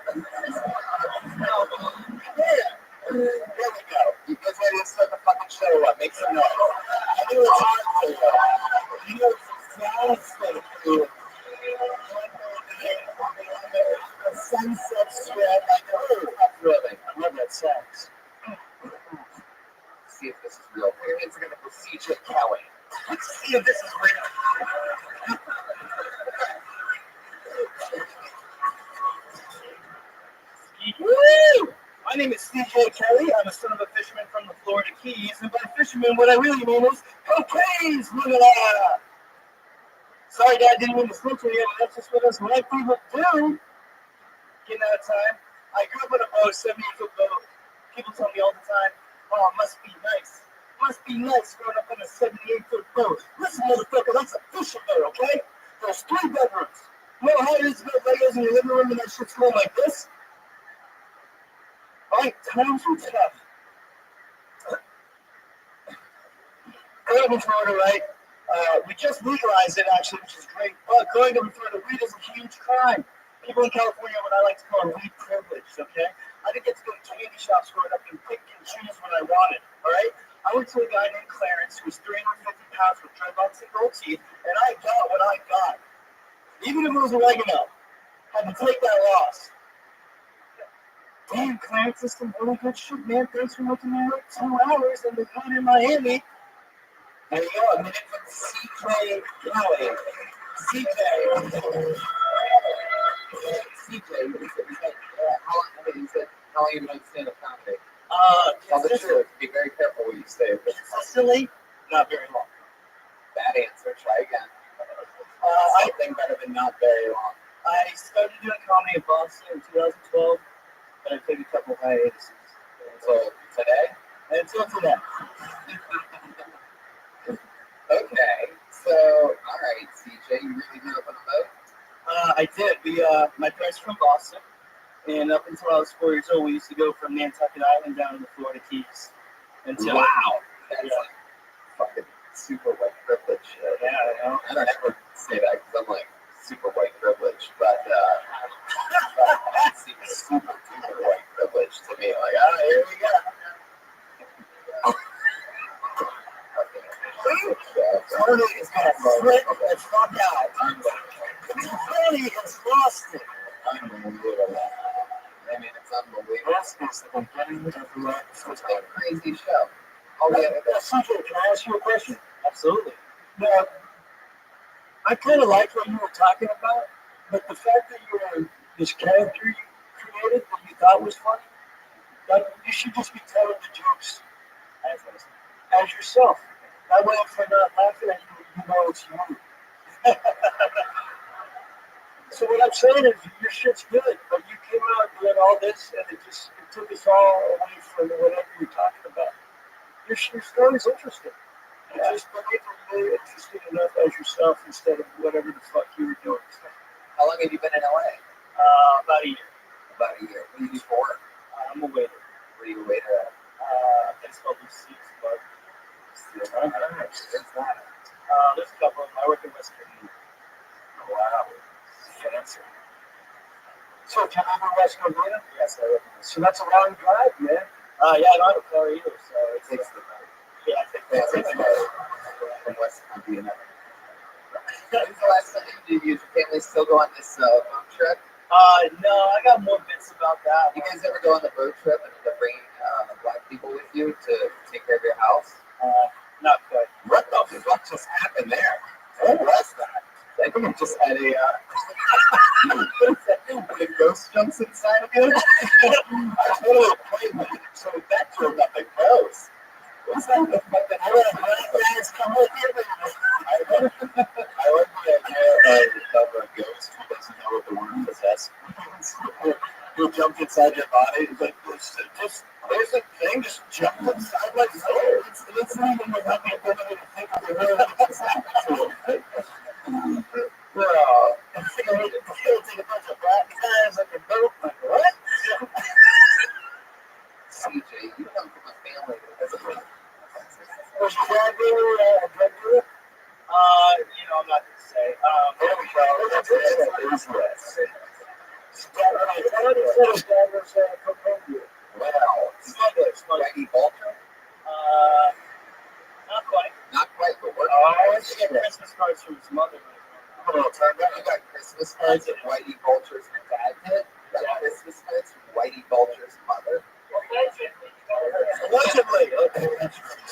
There we go. You guys ready to start the fucking show up? Make some noise. I knew it was hard for you. You know it's sounds for you. The sunset strip. I know. Really. I love that sounds. See if this is real. Your hands are going to go CJ Kelly. Let's see if this is real. Woo! My name is CJ Kelly. I'm a son of a fisherman from the Florida Keys. And by fisherman, what I really mean is cocaine. Sorry, Dad, didn't mean to switch it, but that's just what us white people do. Getting out of time. I grew up on a boat, 70-foot boat. People tell me all the time, oh, it must be nice. Must be nice growing up on a 78-foot boat. Listen, motherfucker, that's a fishing boat, okay? There's 3 bedrooms. You know how it is to build Legos in your living room and that shit's going like this? All right, times were tough. Growing up in Florida, right? We just legalized it, actually, which is great. But growing up in Florida, weed is a huge crime. People in California, what I like to call weed privilege, okay? I didn't get to go to candy shops growing up and pick and choose what I wanted, all right? I went to a guy named Clarence who was 350 pounds with dreadlocks and gold teeth, and I got what I got. Even if it was oregano, had to take that loss. Damn, Clarence, this is some really good shit, man. Thanks for making me work 2 hours and the caught in Miami. There you go, a minute from CJ Kelly. CJ, how long you been on stand-up comedy? Tell the truth. Be very careful what you say. Consistently, not very long. Bad answer. Try again. Something better than not very long. I started doing comedy in Boston in 2012, but I took a couple of hiatuses. Until today? Until today. Okay, so, all right, CJ, you really grew up on a boat? I did. My parents are from Boston, and up until I was 4 years old, we used to go from Nantucket Island down to the Florida Keys. Wow, that's like fucking super white privilege. Yeah, I know. I don't ever say that because I'm like super white privilege, but that seems super duper white privilege to me. Like, here we go. Tony is going to flip the fuck out. Tony has lost it. Unbelievable. I mean, it's unbelievable. It's the beginning of the It's a crazy show. Oh, yeah. CJ, can I ask you a question? Absolutely. Now, I kind of like what you were talking about, but the fact that you were this character you created that you thought was funny. Like, you should just be telling the jokes as yourself. That way, if they're not laughing at you, you know it's you. So what I'm saying is, your shit's good, but you came out doing all this, and it took us all away from whatever you're talking about. Your story's interesting. You just make it really interesting enough as yourself instead of whatever the fuck you were doing. How long have you been in LA? About a year. About a year. What do you do for work? I'm a waiter. Where do you waiter at? It's called Receipts, but There's that. there's a couple of them. I work in West Virginia. Oh, wow. Fancy. So, do you live in West Virginia? Yes, I work in West So that's a long drive, man. Yeah, I don't have a car either, so It takes the yeah, I think It that's takes it. the from West Virginia. When's the last time you did your family still go on this boat trip? No, I got more bits about that. You guys ever go on the boat trip and end up bringing black people with you to take care of your house? Not quite. What the fuck just happened there? What was that? I think it just had a when a ghost jumps inside of you. I totally played with it. So that turned up a ghost. What's that? The fuck that guys come with you? I like the idea of a ghost who doesn't know what the word possessed means. Who jumped inside your body. Like, just there's a thing, just jump inside my soul. It's not even without the ability to think of the word that just happened to it. Well, I think I need to take a bunch of black guys like a boat. Like, what? CJ, you come from a family that doesn't really. Was your dad really a drug dealer? I'm not gonna say. There we go. That's it. I thought he said his dad was a cocaine dealer. Well, Whitey Vulture? Not quite. Not quite, but what? I went to get Christmas cards from his mother. You got Christmas cards from Whitey Vulture's dad did? You got Christmas cards from Whitey Vulture's mother? Allegedly. Okay.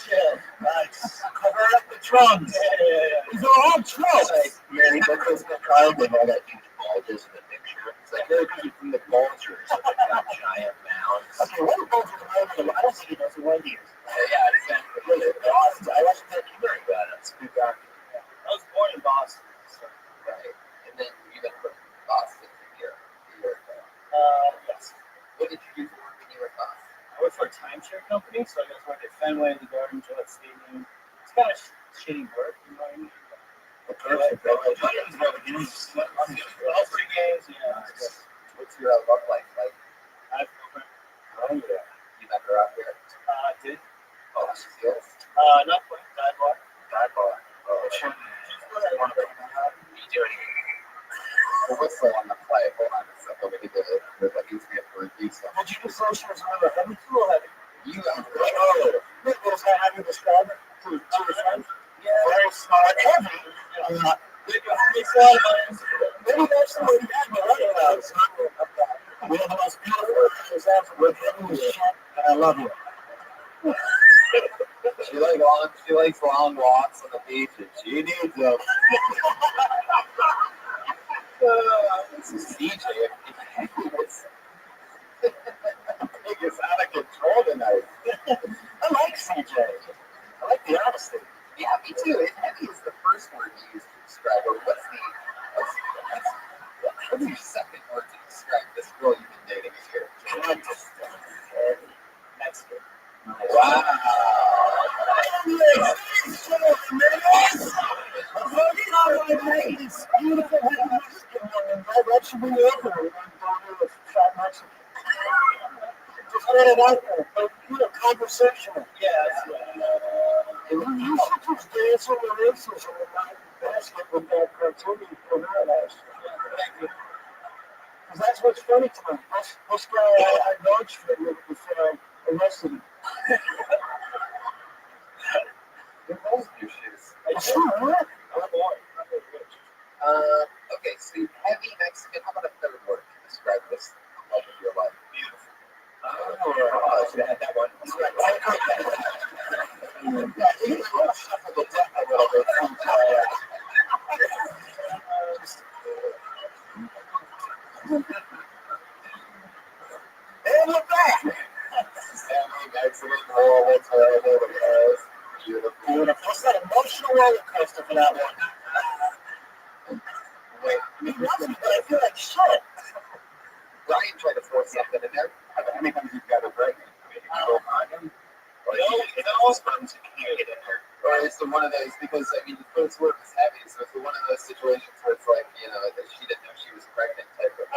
Yeah. Nice. Cover up the trunks. Yeah. These are all trunks. Like, Mary Nicholas card with all that huge bulges in the picture. It's like, they're from the Vultures. Like, that giant mounds. Okay, what are Vulture related? I don't think he knows what he is. Yeah, exactly. I watched a documentary about it. It's a good documentary. I was born in Boston. So. Right. And then you went from Boston to here. Yes. What did you do for work when you were in Boston? I work for a timeshare company, so I got to work at Fenway, the Garden, Gillette Stadium. It's kind of shitty work, you know what I mean? All three games, yeah. What's your love life like? I have a girlfriend. Oh, yeah. You met her out here? Did. Oh, she's good. Not quite. Dive bar. Oh, sure. You doing? Well, what's the one to play? Hold on a second. We need to look at these for these stuff. Did you just say she was a little heavy too or heavy? You have Was that how you describe it to your friend? Yeah. Very smart. Heavy. Maybe that's the way you had me right about it. We have the most beautiful things ever with him and shit, and I love you. She likes long walks on the beach, and she needs them. This is CJ. It's out of control tonight. I like CJ. I like the honesty. Yeah, me too. And heavy is the first word you use to describe her. What's your second word to describe this girl you've been dating here? Mexican. Wow. Beautiful Mexican woman. That should be over. Fat Mexican. Just let it out there. But, conversational. Yeah, that's right. You should just dance on the races in the basket with that cartoon you put out last year. Because that's what's funny to me. This guy I vouched for him before I arrested him. You're both your shoes. Sure, what? Okay, so heavy Mexican. How about a third word to describe this love of your life? Beautiful. Oh, I should have had that one. Yeah, you can shuffle the deck a little bit. Family accident, horrible, terrible, the cars. Beautiful. Beautiful. It's an emotional roller coaster for that one. Wait, He loves me, but I feel like shit. Ryan tried to force something in there. How many times you've got her pregnant? I mean, you can go on him. Or it's sperms you can't get in there. Or it's one of those, because, I mean, the first word was heavy, so it's one of those situations where it's like, you know, that she didn't know she was pregnant type of,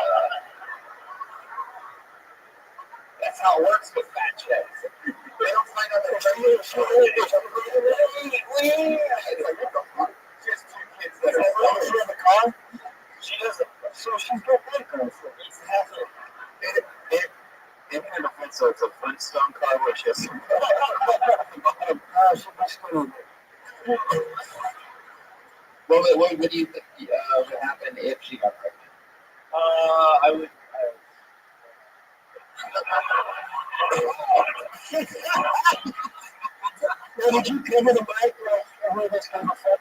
that's how it works with fat chicks. They don't find out that it's like, what the fuck? She has 2 kids that are in the car. She doesn't. So she's got that going for it. Exactly. In her defense, so it's a Flintstone car where she has some. What do you think would happen if she got pregnant? I would. Now, did you cover the mic where this kind of fuck?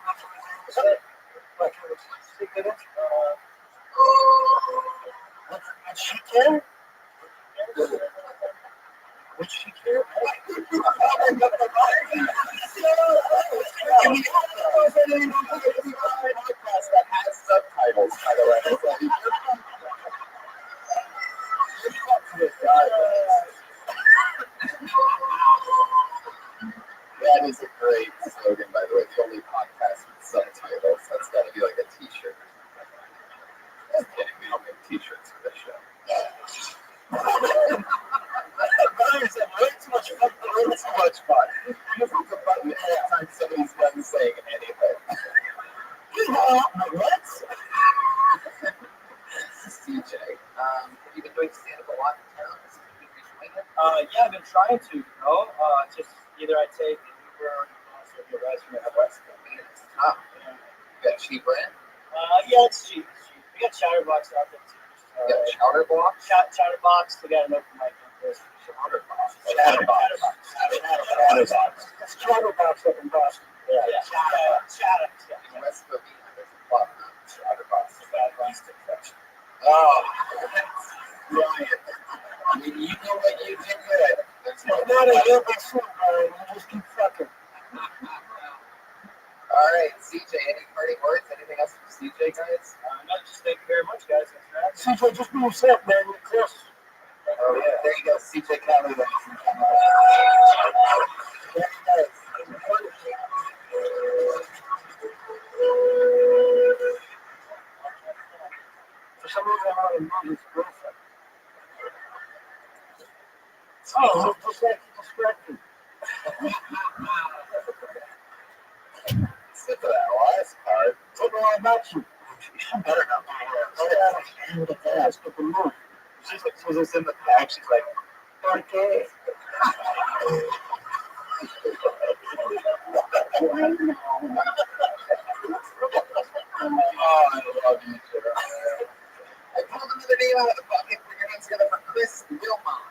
Like, it was sick of it? Would she care? Would she care? That has subtitles, by the way. That is a great slogan, by the way. The only podcast with subtitles. That's got to be like a t-shirt. Just kidding. We don't make t-shirts for this show. Brothers have way too much fun. Way too much fun. You just hit the button every time somebody's done saying anything. What? CJ, have you been doing stand-up a lot in town? Yeah, I've been trying to, just either I take an Uber or also the rest from the West. It's tough. You got cheap rent? Yeah, it's cheap. We got Chatterbox out there too. You got chowder block? Chatterbox, we got an open mic on this. Chatterbox. It's Chatterbox up in Boston. Yeah. Chatterbox. In West Covina, there's a club named Chatterbox. Oh, Ryan. I mean, you know what you did good. That's it's not a good suit, Brian. You just keep fucking. All right, CJ, any parting words? Anything else from CJ, guys? No, just thank you very much, guys. Thanks for having me. CJ, just be yourself, man. You're close. Oh, yeah. There you go, CJ Kelly. There you go. For some reason, I want to know his girlfriend. Oh, just like he distracted. Sit for that last part. Tell me all about you. You better not be here. Let's get the move. She's in the back. She's like, Okay. oh, I love you, Sarah. I pulled another name out of the bucket. Put your hands together for Chris Wilmot.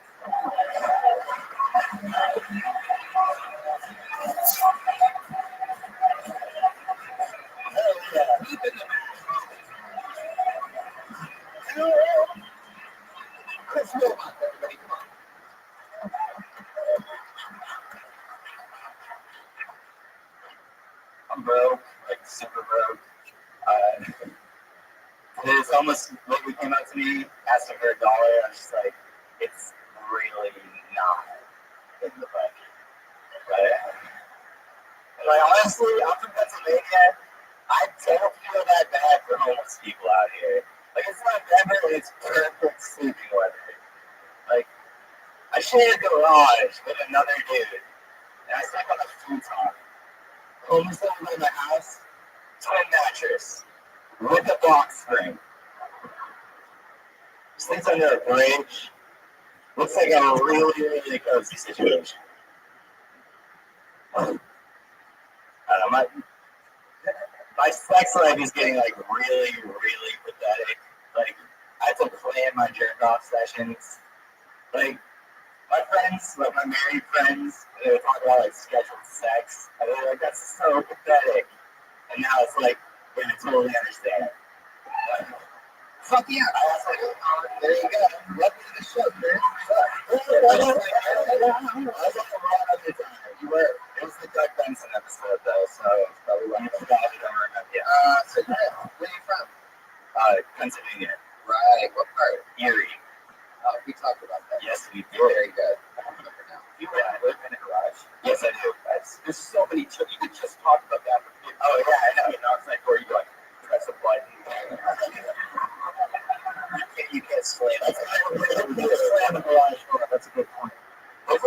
Chris Wilmot, everybody, come on. I'm broke, like super broke. It's almost like he came out to me, asked him for $1. I was just like, it's really not in the budget. Like honestly, I'm from Pennsylvania. I don't feel that bad for homeless people out here. Like it's not Denver, it's perfect sleeping weather. Like I shared a garage with another dude, and I slept on a futon. Homeless people in the house, twin mattress with a box spring. Sleeps under a bridge. Looks like a really, really cozy situation. I don't know, my sex life is getting like really, really pathetic. Like I have to plan my jerk off sessions. Like my friends, like my married friends, they would talk about like scheduled sex. And they're like, that's so pathetic. And now it's like, yeah, I totally understand. Fuck yeah. I was like, there you go. Welcome to the show, man. We talked about that. Yes, we did. Very good. I don't remember now. You live in a garage? Yes, I do. There's so many. You could just talk about that. Oh yeah, I know. You know, it's like where you like press a button. You can't slam. That's slam the garage door. That's a good point. That's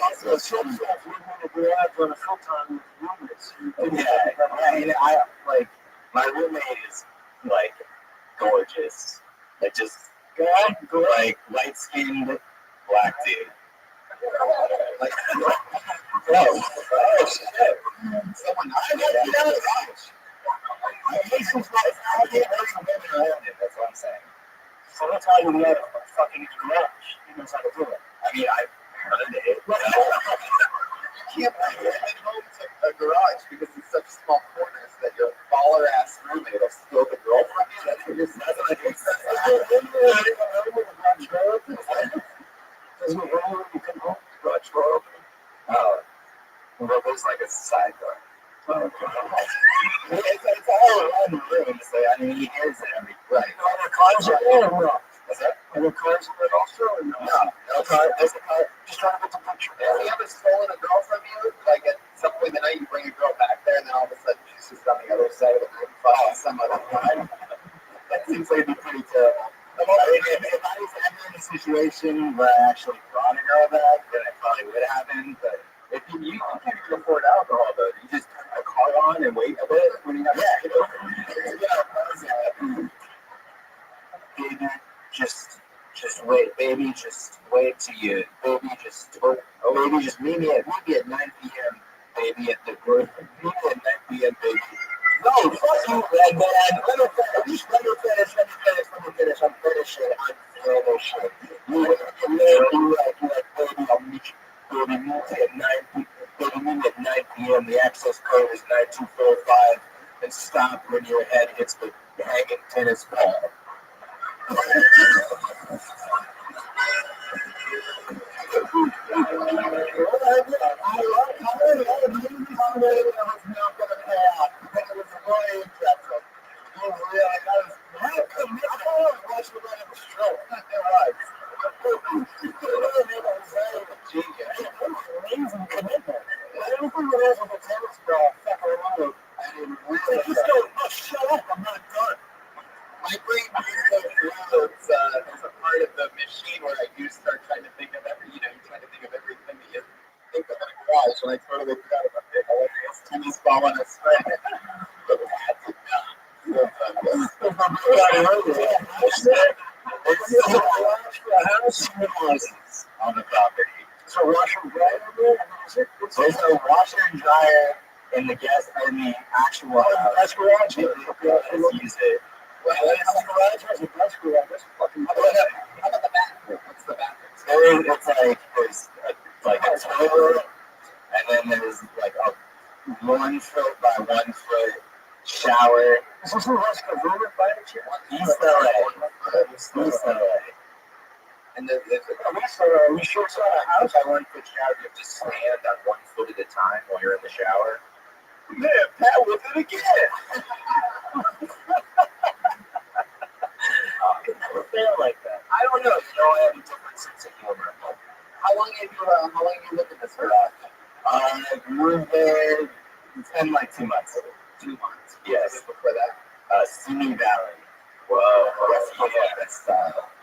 also some stuff we want to garage on a full time roommates. Yeah, I like my roommate is like gorgeous. Like just like light skinned black dude. Like oh shit. Someone that's what I'm saying. So that's how you let a fucking garage. He knows how to do it. I mean, I heard it. You can't bring your home to a garage because it's such small corners that your baller ass roommate will steal the girl from you. That's what I think. Doesn't it roll when you come home? Garage door open? Oh. Well, there's like a side door. Oh, it's all around the room, so I mean, he hears it every right. Are there cars in there or no? What's that? Are there cars in there also or no? No car. There's a car. Just trying to get the picture. Have you ever stolen a girl from you? Like at some point in the night, you bring a girl back there, and then all of a sudden she's just on the other side of the room, following some other guy. That seems like it'd be pretty terrible. I mean, if I was ever in a situation where I actually brought a girl back, then it probably would happen, but if you can't even afford alcohol, though, you just turn the car on and wait a bit when you have baby, just wait, baby, just wait till you, baby, just meet me at 9 p.m., baby, at the group, meet me at 9 p.m., baby. No, fuck you, red man. Let me finish. I'm finishing. You like, baby, I'll meet you. Baby, meet me at 9 p.m. The access code is 9245. And stop when your head hits the hanging tennis ball. My brain it's a part of the machine where you start trying to think of you're trying to think of everything that you think of in a garage, and I totally forgot about the hilarious tennis ball on a string. But that's On the property. So washer and dryer, there's a washer and dryer in the actual house. Garage. Use it. Well, the garage has a desk garage. That's fucking. How about the bathroom? What's the bathroom? There's like a toilet, and then there's like a 1 foot by 1 foot shower. Is this a West Coast by the chance? East LA. And are we sure it's not a house? By 1 foot shower, you have to stand on 1 foot at a time while you're in the shower. Yeah, Pat with it again. I could never fail like that. I don't know. I have a different sense of humor. How long have you lived in this garage? I've moved there. It's been like 2 months. 2 months. Yes. Before that? Simi Valley. Whoa.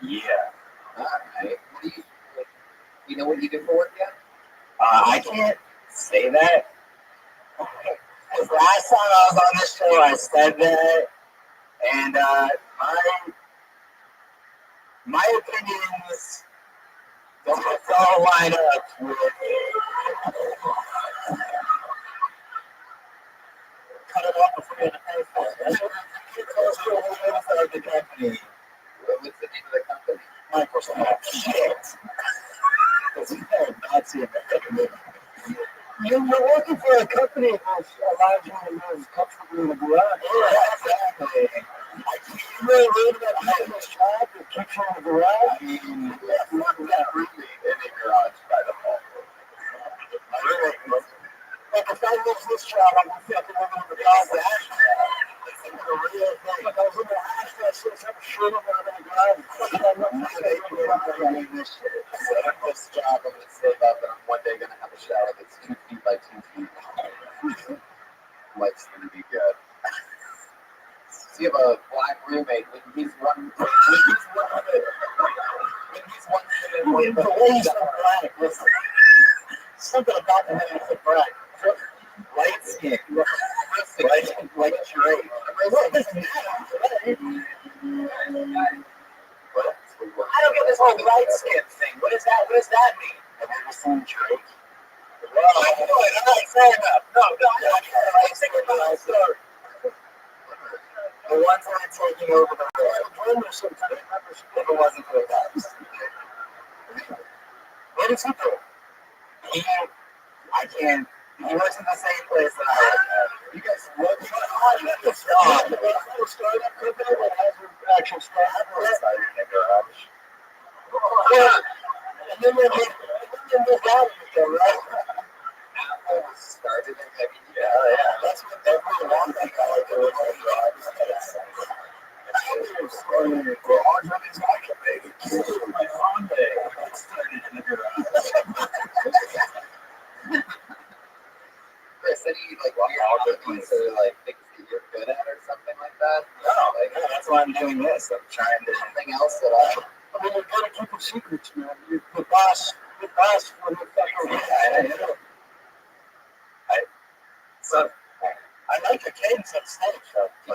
Yeah. All right. What do you know what you do for work yet? I can't say that. Because last time I was on this show, I said that, and my opinions don't line up with. Cut it off before you pay for it. What's the company? What's the name of the company? Microsoft. Shit. It's Nazi American. You're working for a company that allows you to live comfortably in the garage. Yeah, exactly. You really read about this job that keeps you in the garage? I mean, fuck that roommate in the garage by the hall. My roommate was like, if I lose this job, I'm going to fucking live in the garage. It's like a real thing. Like I was in the house, I said, I'm shit about the garage. doing this shit. So this job, I'm gonna save up, and I'm one day gonna have a shower that's 2 feet by 2 feet. Life's gonna be good. So you have a black roommate when he's one foot black. Listen, something about the head of black. Light skin. Like Drake. I don't get this whole light skin thing. What does that mean? Have you ever seen Drake? Well, I'm not saying enough. No, I'm thinking about the story. The ones that are taking over the world. If it wasn't for the cops. What is he doing? I can't. He works in the same place that I work. You guys work at the startup company that has an actual startup. Started in a garage. Yeah. And then they moved out of it, right? Apple started in heavy. Yeah. That's what every one thing I like to work in garage. Apple started in a garage. That means I can make it. My Honda started in the garage. Chris, any weird hobbies or things that you're good at or something like that? No, that's why I'm doing this. I'm trying to something else that I mean, you're good at keeping secrets, man. You're the boss when you're fucking I like your cadence on stage, though. I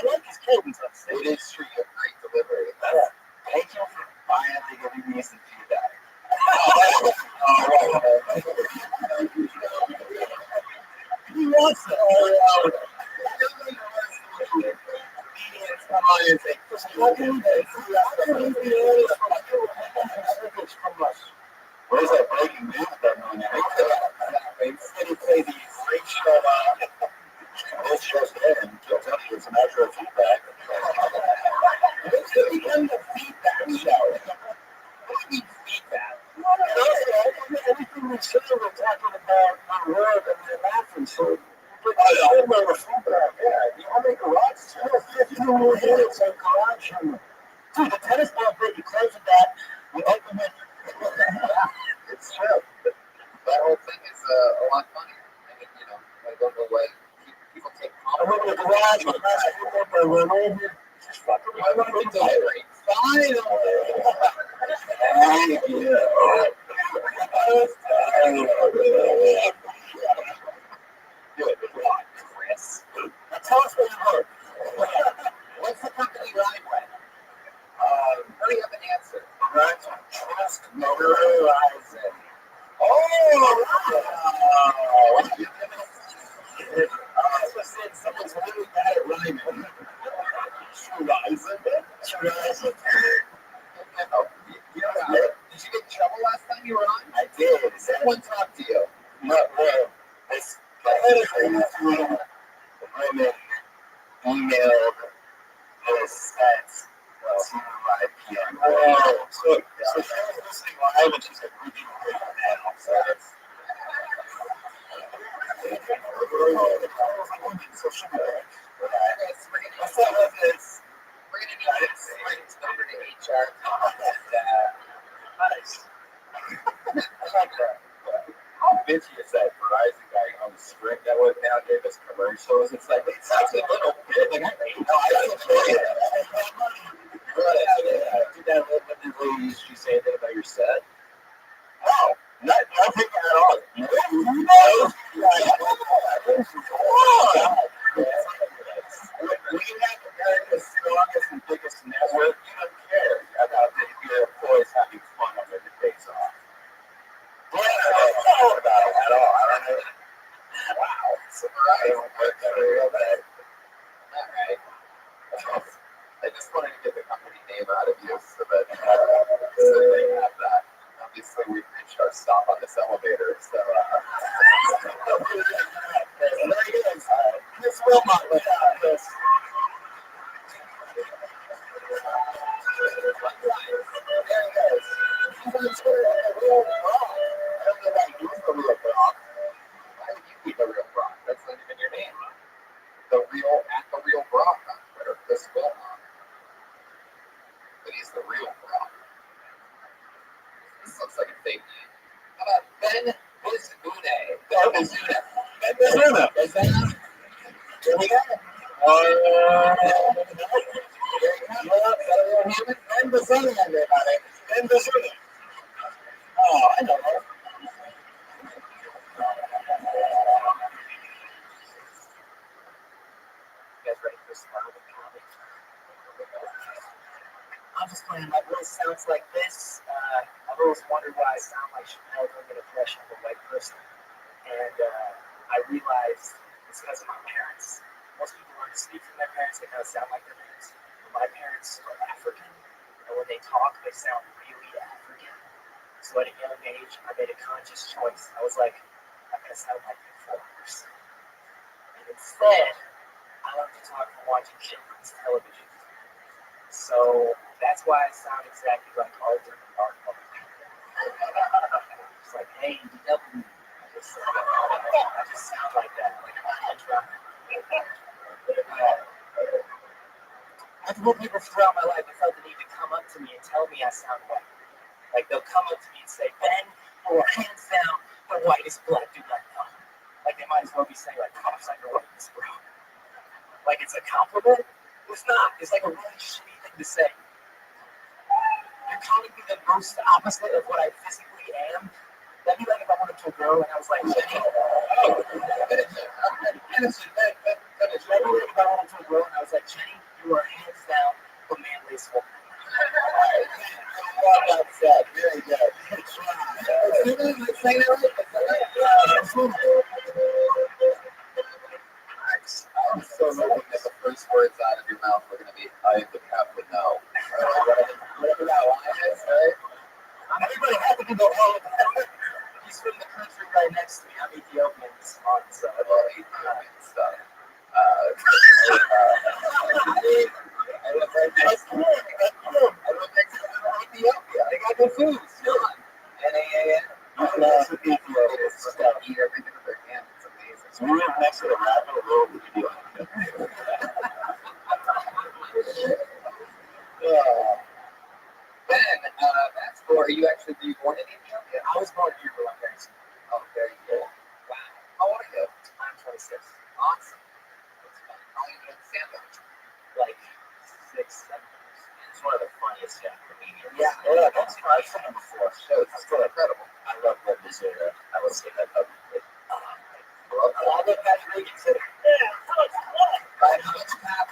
like his cadence on stage. It is true. You have great delivery. Thank you for finally giving me some feedback. He wants it. Comedians come on and say, how can we do this? From us. What is that breaking news that no instead of play these great show this just in, it's a matter of feedback. It's going to become the feedback show. What do you mean feedback? Everything we say, we're talking about our world and we're laughing, so I remember feedback, yeah. You want to make a rock? 15 more minutes on garage humor. Dude, the tennis ball break, you close the bat, you open it. It's true. That whole thing is a lot funnier. I mean, I don't know why people take I went to the garage, I went over, just fucking I went to the diary. Finally! Thank you. Good luck, Chris. Now tell us what you heard. What's the company running with? Hurry up and answer. Runs on Trust Motor Horizon. Oh! I was saying someone's really bad at rhyming. Horizon? Did you get in trouble last time you were on? I did. Did someone talk to you? No. This women emailed this at 2 p.m. Oh, so she was listening live and she's like, we can hear you now. So that's. So she was like, what's up with this? We're going to need this over to HR. Nice. I like that. How bitchy is that Verizon guy on the script that was now gave us commercials? It's like, it's such a little bit. Like, I don't enjoy it. Did that lady she say anything about your set? No, nothing at all. We have America's strongest and biggest network. You don't care about your employees having fun on their days off. Yeah, I don't know about it at all. I don't know. Wow. So Verizon works real bad. All right. I just wanted to get the company name out of you so that they have that. Obviously, we've reached our stop on this elevator, so Here we go. And Bazuna, everybody. And Bazuna. Oh, I know her. You guys ready for some other comedy? I'm just playing. My voice sounds like this. I've always wondered why I sound like Chappelle doing an impression of a white person. And I realized it's because of my parents. Most people learn to speak from their parents. They kind of sound like their parents. But my parents are African. And when they talk, they sound really African. So at a young age, I made a conscious choice. I was like, I'm going to sound like the foreigners. And instead, I love to talk from watching children's television. So that's why I sound exactly like Arthur and Mark. It's like, hey, DW. I just sound like that. Like I'm trying. I've met people throughout my life that felt the need to come up to me and tell me I sound white. Like they'll come up to me and say, Ben, you're hands down the whitest black dude I know. Like they might as well be saying like, cops on your whiteness, bro. Like it's a compliment. It's not. It's like a really shitty thing to say. You're calling me the most opposite of what I physically am. That'd be like if I went up to a girl and I was like, Jenny, innocent. That'd be like if I went up to a girl and I was like, Jenny, you are hands down the manliest woman. Well, that's that. Very good. Say that right? I'm so hoping that the first words out of your mouth were going to be, I the captain now. Whatever that line is, right? Everybody has to go home. He's from the country right next to me. I'm Ethiopian this month, so I love Ethiopian stuff. I live right next to Ethiopia. They got good food. NAAN. I love Ethiopia. It's just eat everything with their hands. It's amazing. So we live next to the rapper world of Ethiopia. Ben, that's cool. Are you actually born in Ethiopia? I was born here, but I'm very small. Oh, very cool. Wow. How old are you? I'm 26. Awesome. That's fun. How long have you been in stand-up? Like 6, 7 years. It's one of the funniest comedians. Yeah, that's what I've seen him before. So it's still incredible. I love that Missouri. I will say that publicly. I'll let Patrick Regan say it. Right, how much Pat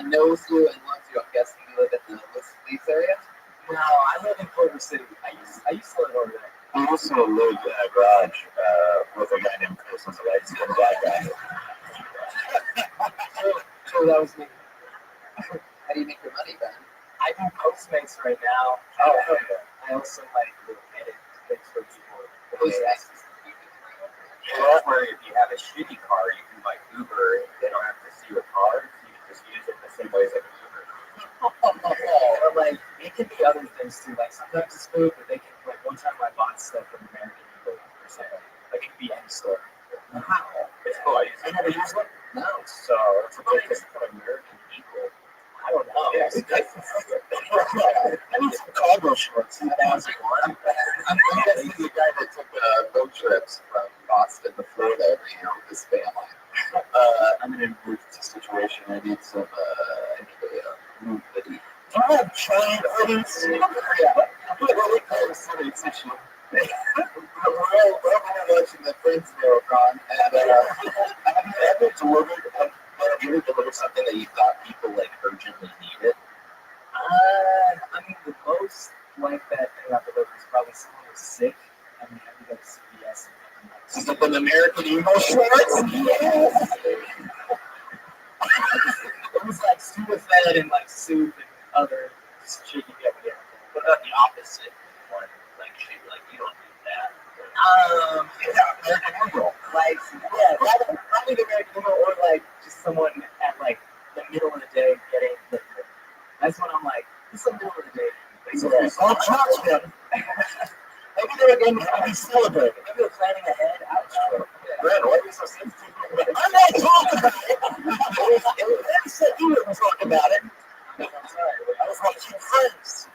knows you and loves you? I'm guessing you live in the Leeds area? No, I live in Culver City. I used to live over there. I also lived in a garage with a guy named Chris, who's a light-skinned black guy. Sure, that was me. How do you make your money, Ben? I do Postmates right now. Oh, hell yeah. I also edit things for people. Postmates. Yeah, where if you have a shitty car, you can like Uber. They don't have to see your car. You can just use it the same way as like Uber. Or like it can be other things too. Like sometimes it's food, but they can like one time I bought stuff from American Eagle or something. Like it could be any store. Wow. It's cool. I never used one? No. So it's a good thing for American Eagle. I don't know. Yeah, I need some cargo shorts. I'm guessing the guy that took boat trips from Boston to Florida every year with his family. I'm in an emergency situation. I need some, move hoodie. Do you have giant hoodies? Yeah. What kind of hoodies issue? We're watching the Friends marathon, and have you ever delivered something that you thought people like urgently needed? I mean, the most like that thing I delivered was probably someone who's sick, and we had to go to CVS. Is it an American Eagle shorts? Yes! It was like Sudafed and like soup and other shit you get here. What about the opposite one? Like shit, like you don't need that. American Eagle. Like, yeah, probably the American Eagle, or like just someone at like the middle of the day getting liquor. That's when I'm like, it's the middle of the day. Oh, trust them. Maybe they're going to be celebrating. Maybe they're planning ahead. Brad, why are you so sensitive? I'm not talking about it. They said you wouldn't talk about it. I'm sorry. I was like, keep friends.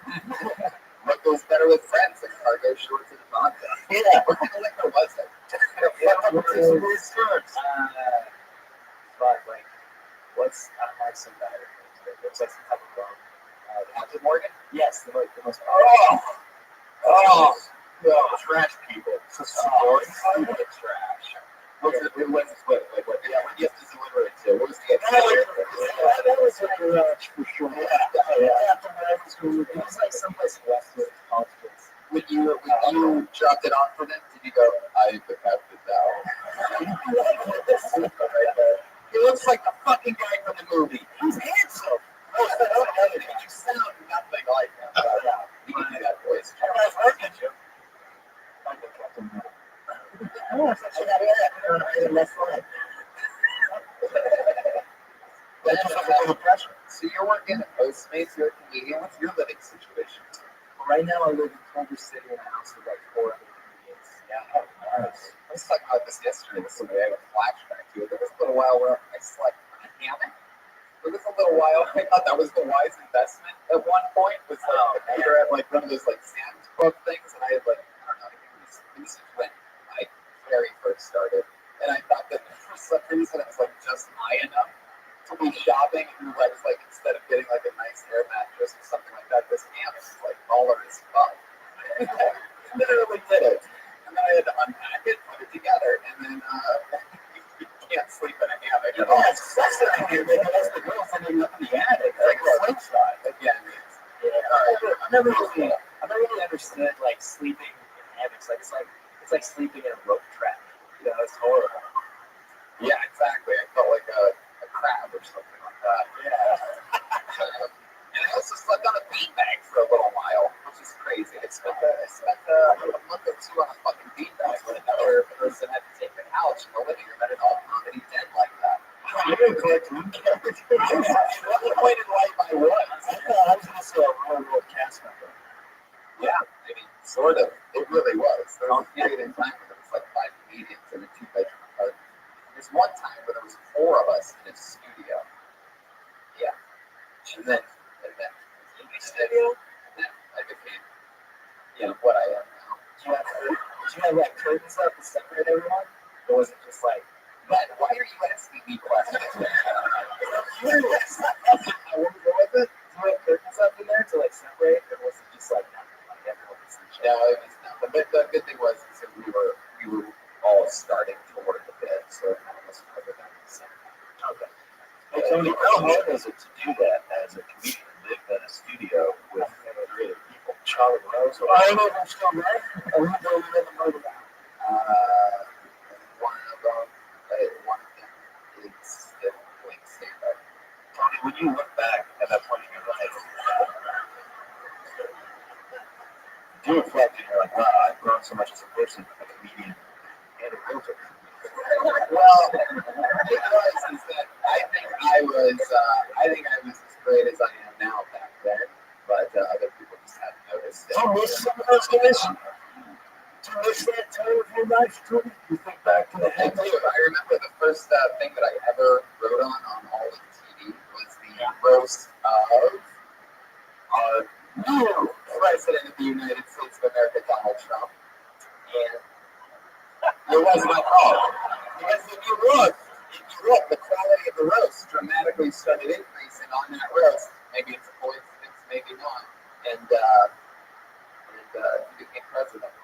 What goes better with friends? Like cargo shorts and vodka. Yeah. What kind of liquor was it? some weird skirts. But like, what's some better? It looks like some type of bone. Captain Morgan? Yes, the most. Oh, no, trash people. Trash. What? Yeah, when you have to deliver it to? What was the That was like for sure. Captain Morgan it was like someplace in Westwood college kids. When you dropped it off for them, did you go, I am the captain now? He looks like the fucking guy from the movie. He's handsome. You sound nothing like him. You can do that voice. So you're working at Postmates, you're a comedian. What's your living situation? Right now, I live in Culver City in a house with like 4 other comedians. Yeah, nice. I was talking about this yesterday with somebody. I have a flashback to it. There was a little while where I slept on a hammock. There was a little while I thought that was the wise investment at one point. Was we were at like one of those like Sam's Club things, and I had like I don't know. I think this is when I very first started, and I thought that for some reason it was like just high enough to be shopping, and I was like instead of getting like a nice air mattress or something like that, this hammock is like baller as fuck. Literally did it, and then I had to unpack it, put it together, and then you can't sleep in a hammock at all. That's the girls ending up in the attic. It's like a slingshot again. I never really understood like sleeping in hammocks. Like it's like sleeping in a rope trap. You know, it's horrible. Yeah, exactly. I felt like a crab or something like that. Yeah. And I also slept on a beanbag for a little while, which is crazy. I spent a month or two on a fucking beanbag when another person had to take the couch in the living room at an all-comedy den like that. You're a cartoon character. What point in life I was? I thought I was also a real world cast member. Yeah, I mean, sort of. It really was. There was a period in time where there was like 5 comedians in a 2-bedroom apartment. There's one time where there was 4 of us in a studio. Yeah. And then in the studio, and then I became, what I am now. Did you have like curtains up to separate everyone? Or was it just like, But why are you asking me questions? I wouldn't go with it? Did you have curtains up in there to like separate? Or was it just like nothing? Like everyone was in No, it was not. But the good thing was is that we were all starting toward the bed, so none of us covered that at the same time. Okay. Hey, Tony, how hard is it to do that as a comedian? Live in a studio with 3 other people? Charlie Rose? I don't know if I'm still there. Or we go in the murder down. One of them is still doing stand-up. Tony, when you look back at that point in your life, do you reflect and you're like, wow, I've grown so much as a person, a comedian, and a realtor. Well, it is that I think I was as great as I am now back then, but other people just hadn't noticed it. Do you miss some of those days? Do you miss that time of your life, Tony? You think back to the I do. I remember the first thing that I ever wrote on all of TV was the roast of our new President of the United States of America, Donald Trump. And it was my fault. Because if you look, the quality of the roast dramatically started increasing on that roast. Maybe it's a coincidence, maybe not. And he became president.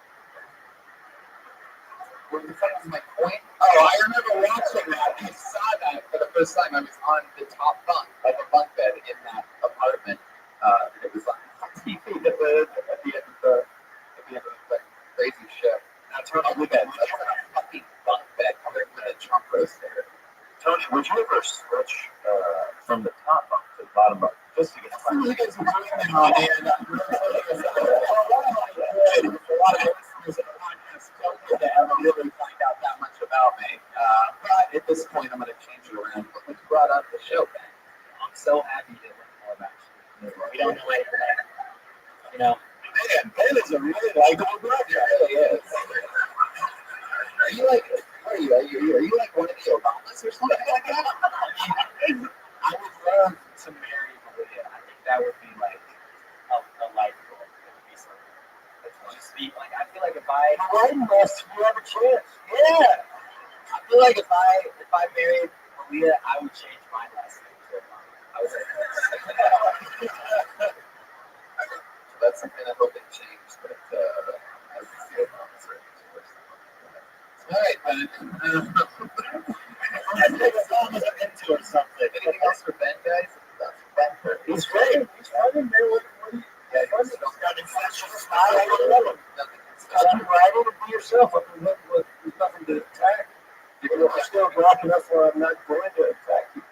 What was my point? Oh, I remember watching that. I saw that for the first time. I was on the top bunk of a bunk bed in that apartment. And it was on TV at the end of the thing. Crazy shit. Now, Tony, look at that's like a fucking bunk bed covered with a Trump roast there. Tony, would you ever switch from the top bunk to the bottom bunk just to get I feel like it's doing that on and a lot of listeners of the podcast don't get to ever really find out that much about me. But at this point, I'm going to change it around. But let's brought up the show, Ben. I'm so happy to learn more about you. We don't know anything. You know, Ben is a really likable brother. He really is. Are you like? What are you? Are you like one of the Obamas or something like that? I would love to marry Malia. I think that would be like a life goal. It would be something. Just be like, I feel like if I. Why must you have a chance? Yeah. feel like if I married Malia, I would change my last name to Obama. I was like, That's something I hope it changed, but I would see Obama's right. All right, Ben. I think Obama's into or something. Anything else for Ben, guys? He's great. He's running there. What do you? Yeah, He's got an infectious smile. I love him. You're right. Be yourself. There's nothing to attack. You're still black enough where I'm not going to attack you.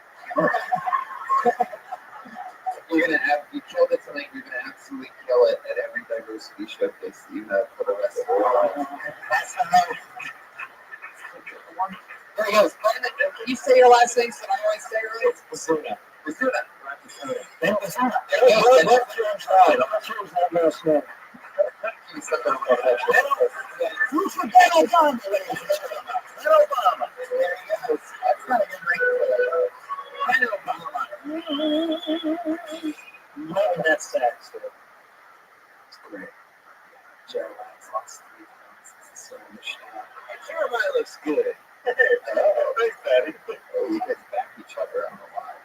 You killed it tonight. You're gonna absolutely kill it at every diversity showcase that you have for the rest of your life. That's how. There he goes. Can you say your last name so I always say it right? Basuna. Basuna. Ben Basuna. I'm not sure that last name. Who's forget Obama, ladies and gentlemen? Let Obama. There he goes. That's not a good ring. Let Obama. Loving that sax. It's great. Jeremiah's lost 3 pounds. This is so much now. Jeremiah looks good. Thanks, Daddy. Oh, you guys back each other on the line.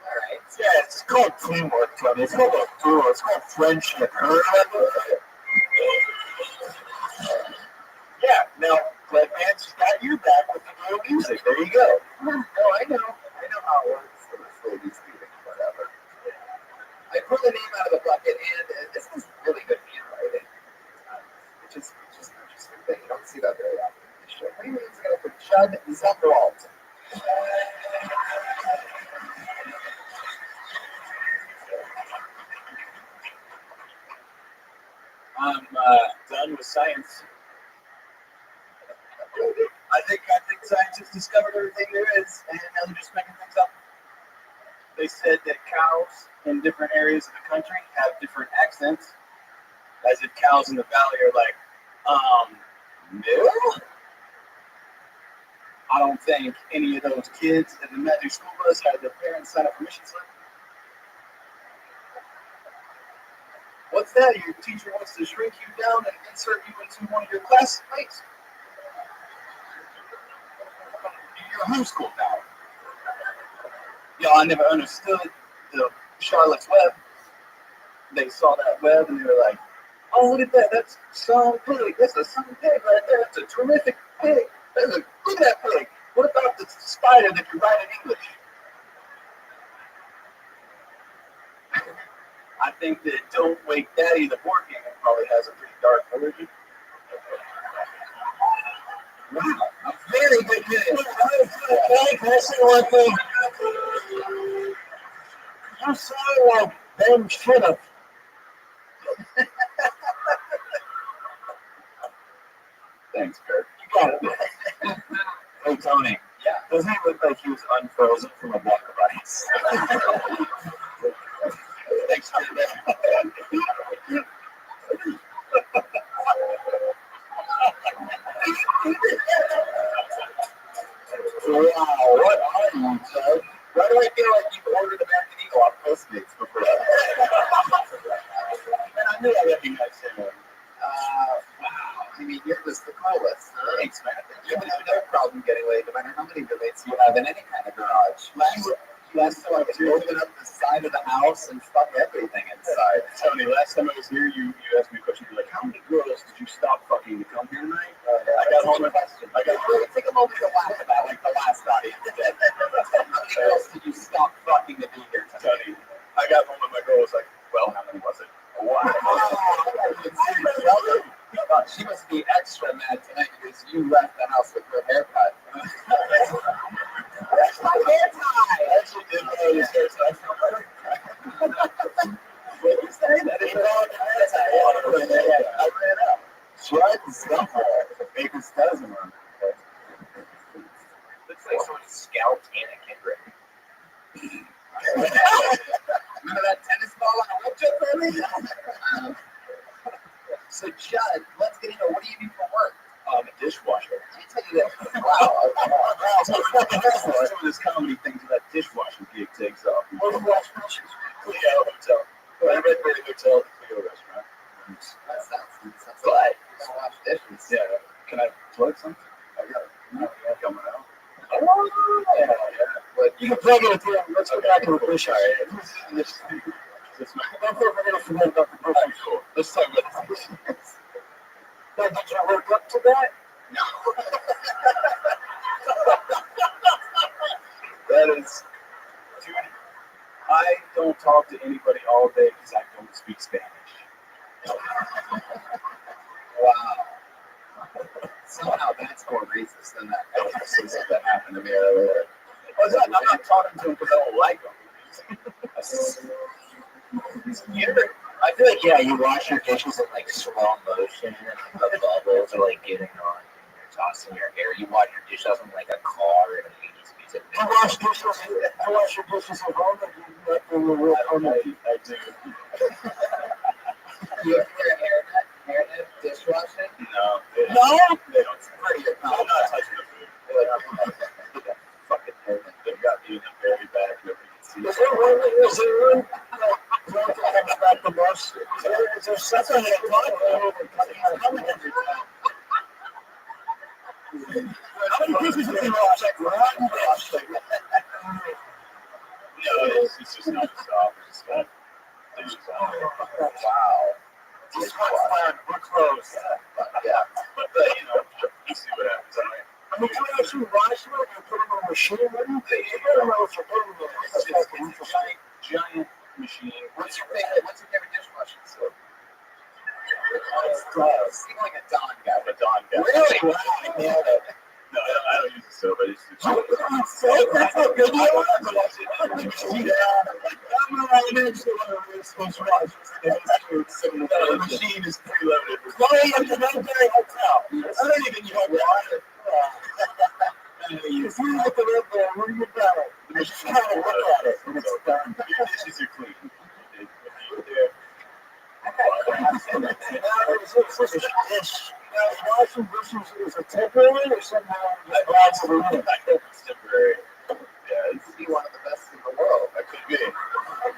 All right. Yeah, it's called teamwork, Tony. It's called a duel. It's called friendship. Yeah, now, Cliff Man's got your back with the real music. There you go. Oh, I know. I know how it works. So this lady's leaving, whatever. I pulled the name out of the bucket, and this is really good handwriting. Which is an interesting thing. You don't see that very often in this show. What do you mean it's going to put Judd Zumwalt? I'm done with science. I think scientists discovered everything there is, and now they're just making things up. They said that cows in different areas of the country have different accents, as if cows in the valley are like, no. I don't think any of those kids at the magic school bus had their parents sign a permission slip. What's that? Your teacher wants to shrink you down and insert you into one of your classmates? You're homeschooled now. Yeah, I never understood the Charlotte's Web. They saw that web and they were like, oh, look at that. That's some pig. That's a some pig right there. That's a terrific pig. Look at that pig. What about the spider that can write in English? I think that Don't Wake Daddy, the board game, probably has a pretty dark origin. Wow, very good news. Can I say one thing? You sound like Ben should have. Thanks, Kurt. You got it. Hey, Tony. Yeah. Doesn't he look like he was unfrozen from a block of ice? Thanks for that. Wow, what are you, Ted? Why do I feel like you've ordered American Eagle off Postmates before? And I knew I recognized him. Wow. I mean, you're just the coolest. Thanks, man. You have no problem getting laid, no matter how many roommates you have in any kind of garage. Last time I was here, open up the side of the house and fuck everything inside. Tony, last time I was here, you asked me a question. You're like, how many girls did you stop fucking to come here tonight? I got home. Take a moment to laugh about, like the last audience did. How many girls did you stop fucking to be here tonight? Tony, I got home and my girl was like, well, how many was it? Wow. She must be extra mad tonight because you left the house with her haircut. Where's my hair tie? I actually did know his hair tie. What you say? That is all the hair tie. I ran up. Judd Zumwalt, Baker's dozen room. Looks like someone scalped Anna Kendrick. Remember that tennis ball on a whip jump for me? So, Judd, let's get into what do you do for work? I'm a dishwasher. Let me tell you this. Wow. Some of this comedy things that dishwashing gig takes off. What do you watch dishes? Clio Hotel. I read Great Hotel at the Clio restaurant. That sounds like you don't wash dishes. Yeah. Can I plug something? I got it. coming out. Oh, yeah. But you can plug it through. Let's go back to the bush. Don't Forget about the bush. Cool. Let's talk about this. Did you work up to that? That is, dude, I don't talk to anybody all day because I don't speak Spanish. Wow. Somehow that's more racist than that racism that happened to me earlier. I'm not talking to them because I don't like them. I feel like, yeah, you wash your dishes in like slow motion and like, the bubbles are like getting on and you're tossing your hair. You wash your dishes in like a car and an 80s music. You wash dishes. I wash your dishes at home. And you let them work home. I do. You ever wear a hairnet dishwashing? No. No? They don't. Pretty good. I'm not touching the food. Fucking hairnet. They've got me in the very back. Nobody can see. Is there one that comes back the most? Is there something that comes every time? How many dishes have you washed? Like one dish. No, it's just not stop. It's just got dishes on it. Wow. This one's fun. We're close. Yeah. But, you see what happens. I mean, can you actually wash them and put them on a machine? What do you think? You don't know what you're doing there. It's just a giant machine. What's your favorite dishwashing soap? Seem like a Dawn guy. A Dawn guy. Really? Wow. Yeah. No, I don't use the soap. I just use Oh, that's how good you are. the machine is preloaded. Chloe at the Red Hotel. I don't even use water. If you look at it there, where you go? I just kind of look at it and it's done. Your dishes are clean. If you're Washing dishes is a temporary or somehow it's temporary? it's temporary. Yeah, You could be one of the best in the world. that could be.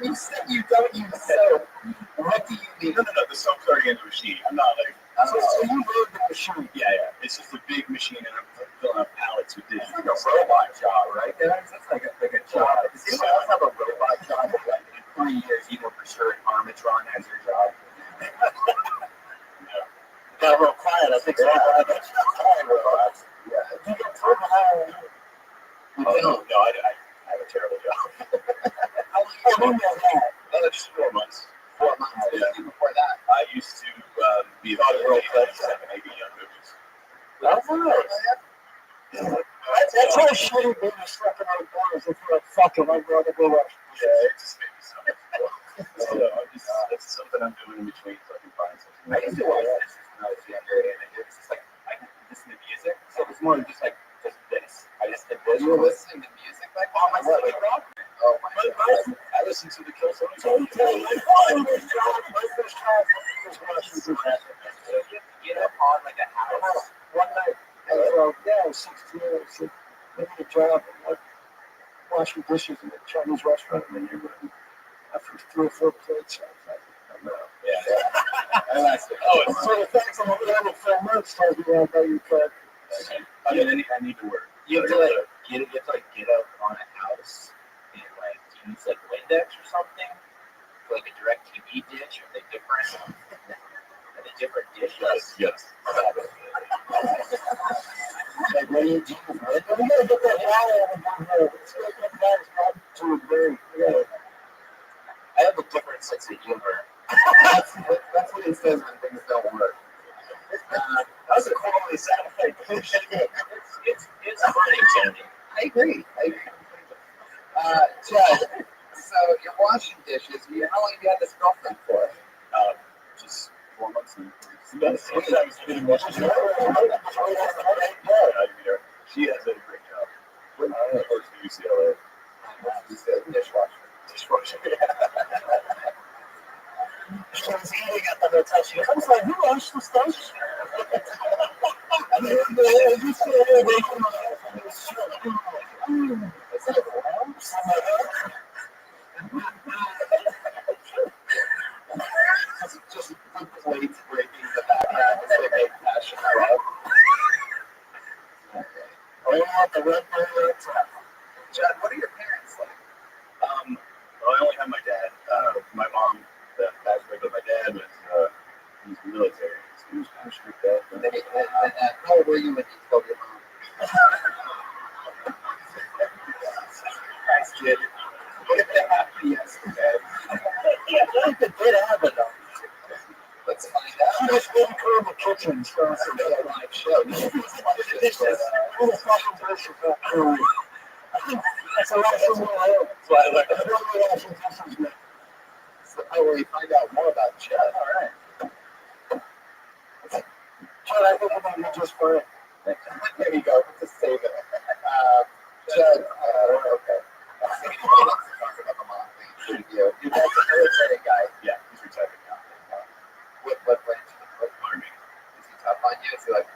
You said you don't use soap. What do you mean? No. The soap's already in the machine. I'm not like. So you made the machine. Yeah. It's just a big machine, and I'm filling up pallets with dishes. It's like a robot job, right, guys? That's like a job. Does anyone else have a robot job? Like in 3 years, you know for sure Armatron has your job. Got real quiet. I think so. That's robots. Yeah. You get told how No, I have a terrible job. How long you been that? Just 4 months. 4 months. What did you do before that? I used to be a world class 7, 8 young movies. That's why shitty being stuck in our bars. If you're like, fuck it, I'd rather go watch. Yeah, it just made me so much fun. So it's something I'm doing in between so I can find something. I used to watch this when I was younger, and it was just like I could listen to music, so it was more just like just this. I just did this. You were listening to music like on my phone? Oh my god! I listen to the Kill Sony So song. my first time was watching this. So you get up on like a house. One night, I was 16, I was making a job and like washing dishes in a Chinese restaurant in the neighborhood. After 3 or 4 plates, I was like, I'm out. Yeah. I like it. So the fact that I'm over 4 months tells me that about your cut. I need to work. You have to like get up on a house and like use like Windex or something for like a direct TV dish. Are they different? Are they different dishes? Yes. Like, what do you do? We gotta get that wire on the It's like that guy's not too big. Yeah. I have a different sense of humor. That's what he says when things don't work. That was a quality sound effect. It's funny, Jenny. I agree. Chad, so you're washing dishes. How long have you had this girlfriend for? Just 4 months. She has a great job. Works at UCLA. He said dishwasher. She was eating at the hotel. She comes like, who washed the stuff? And then you say, Just the plates breaking in the background as they make passion love. the red barrier trap. Chad, what are your parents like? Well, I only have my dad. My mom passed away, but my dad was he's military. So he was kind of strict out. How old were you when you told your mom? Nice kid. Yes, okay. I think it did happen though. Let's find out. She just didn't clean the kitchen, so it's a real life show. This is all the fucking dishes up there. That's a lot of things. That's why I like That's one of the washing dishes, man. So how will we find out more about Chad? all right. Chad, I think about you just for it. There you go. Just save it. Chad, okay. Talk about the mom thing. Your dad's a military guy. Yeah, he's retired now. What branch? Army. Is he tough on you? Is he like,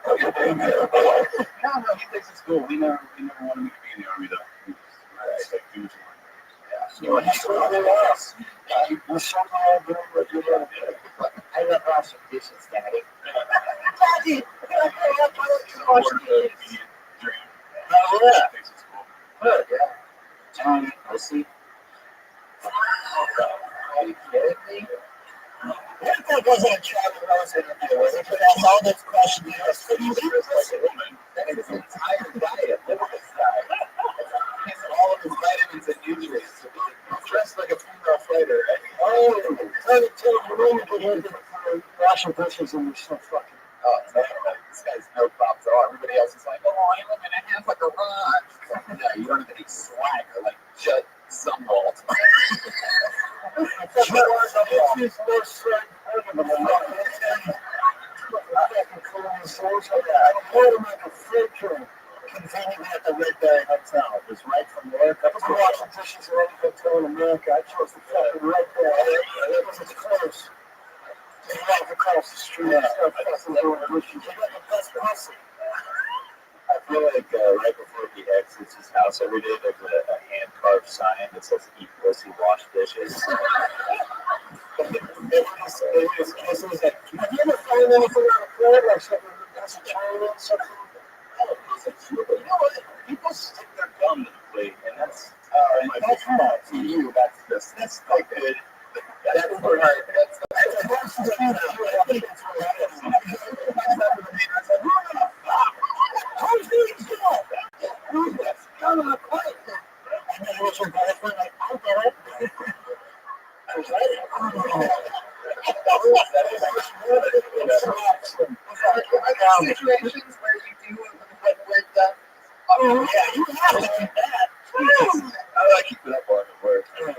No, he thinks it's cool. We never wanted me to be in the army though. We just like do what you want. You know, he's one of the last. You somehow doing what you want to do. I love washing dishes, Daddy. Daddy, Support the immediate dream. Oh, yeah. Thinks it's cool. Good, Yeah. John, pussy. Are you kidding me? What if that wasn't a Charlie Rose interview? Was it that's all this question? It's like a woman. That is his entire diet. Look at this guy. He's all of his vitamins and nutrients. He's dressed like a female fighter. Oh, tell the woman to get into washing dishes and you're so fucking. Oh, man. This guy's no props at all. Everybody else is like, oh, I live in a half a garage. Yeah, you don't have any swag or like Judd Zumwalt. It's his most I told him like a freight train convenient at the Red Barry Hotel. It was right from work. I was washing dishes in any hotel in America. I chose the fucking Red Barry. It was close. Just walk across the street. Start fucking doing dishes. You got the best pussy. I feel like right before he exits his house every day, there's a hand-carved sign that says "Eat pussy, wash dishes." His kiss was like, have you ever found anything on a plate like something that's a China or something? Oh, it's like, you know what? People stick their gum to the plate, and that's That's not To you, that's like good. That's right. That's the thing. I think it's How's these doing? That's kind of a plate. And then what's your boyfriend like? I get it. I was Situations where you do with the oh, yeah, you have to do that. I like keeping up on it work. when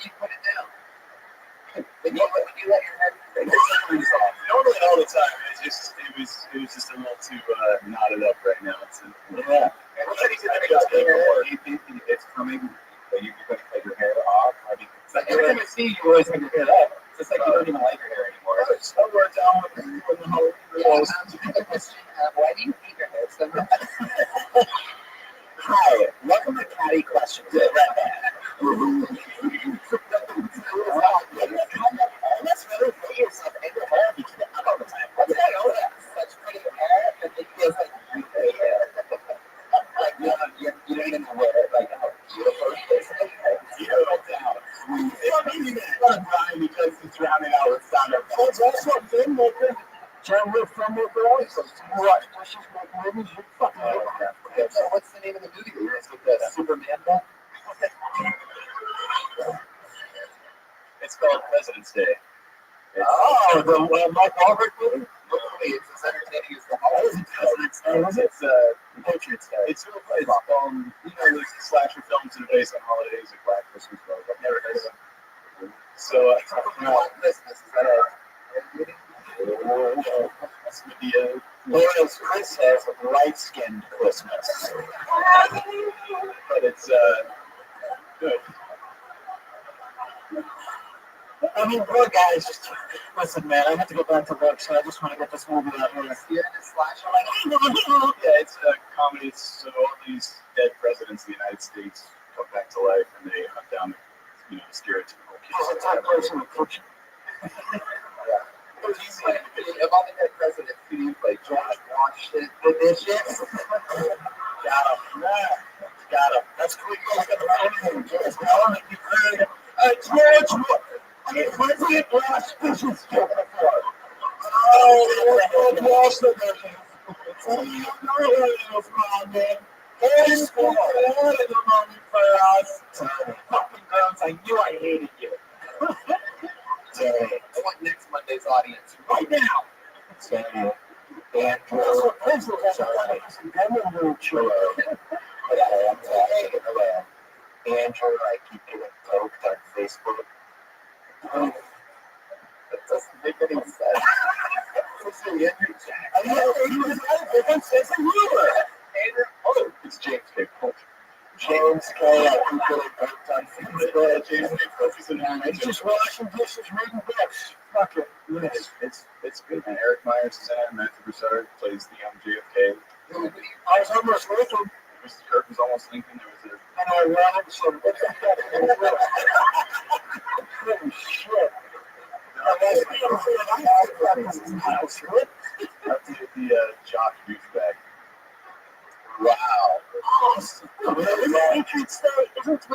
you put it down. When you let your head Normally all the time, it was just a little too knotted up right now. Yeah. It's coming. You gotta cut your hair off. I mean, It's like every time I see you, you always have your hair up. It's like you don't even like your hair anymore. it's somewhere down when the whole Why do you hate your hair so much? Hi, welcome to Catty Questions. Let's really put yourself in your hair because you up all the time. What's that? Oh, yeah, such pretty hair. And it feels like pretty hair. Like, you don't even know where, like, how beautiful it is. Zero down. I'm crying because it's drowning out with sound of It's also a filmmaker. John Wick filmmaker also. You watch dishes, make movies, you fucking Okay, so what's the name of the movie that you're going to get the Superman book? It's called President's Day. Oh, the Mark Wahlberg movie? Hopefully it's as entertaining as the holidays. President's Day, was it? It's Patriots Day. it's real it's there's slasher films that are based on holidays like Black Christmas. I've never heard of them. So Christmas, is that a movie? that's the Whereas Chris has a light-skinned Christmas. but it's good. I mean, poor guys just, listen, man, I have to go back to work, so I just want to get this movie out here. You're in a slasher like, Yeah, it's a comedy. So all these dead presidents of the United States come back to life, and they hunt down, the stereotypical There's a kids. type person in the kitchen. of all the dead presidents who use like George Washington did this shit. Got him. Got him. That's cool. You guys got the phone. George Washington. George President Washington. Oh, George Washington. Oh, you know what's wrong, man. Hey, school, what in the moment for us? Fucking girls, I knew I hated you. I want next Monday's audience right now. Andrew, I keep getting poked on Facebook. That doesn't make any sense. It's James K. Culture. James K. I keep getting poked on Facebook. James K. Culture's an anime. It's just washing dishes, reading books. Fuck it. It's good, man. Eric Myers is in it. Matthew Broussard plays the young JFK. I was almost with him. Mr. Kirk was almost Lincoln. There was a And I ran some. Holy shit. the jock douchebag. Wow. Awesome. Isn't the Patriots Day? Isn't today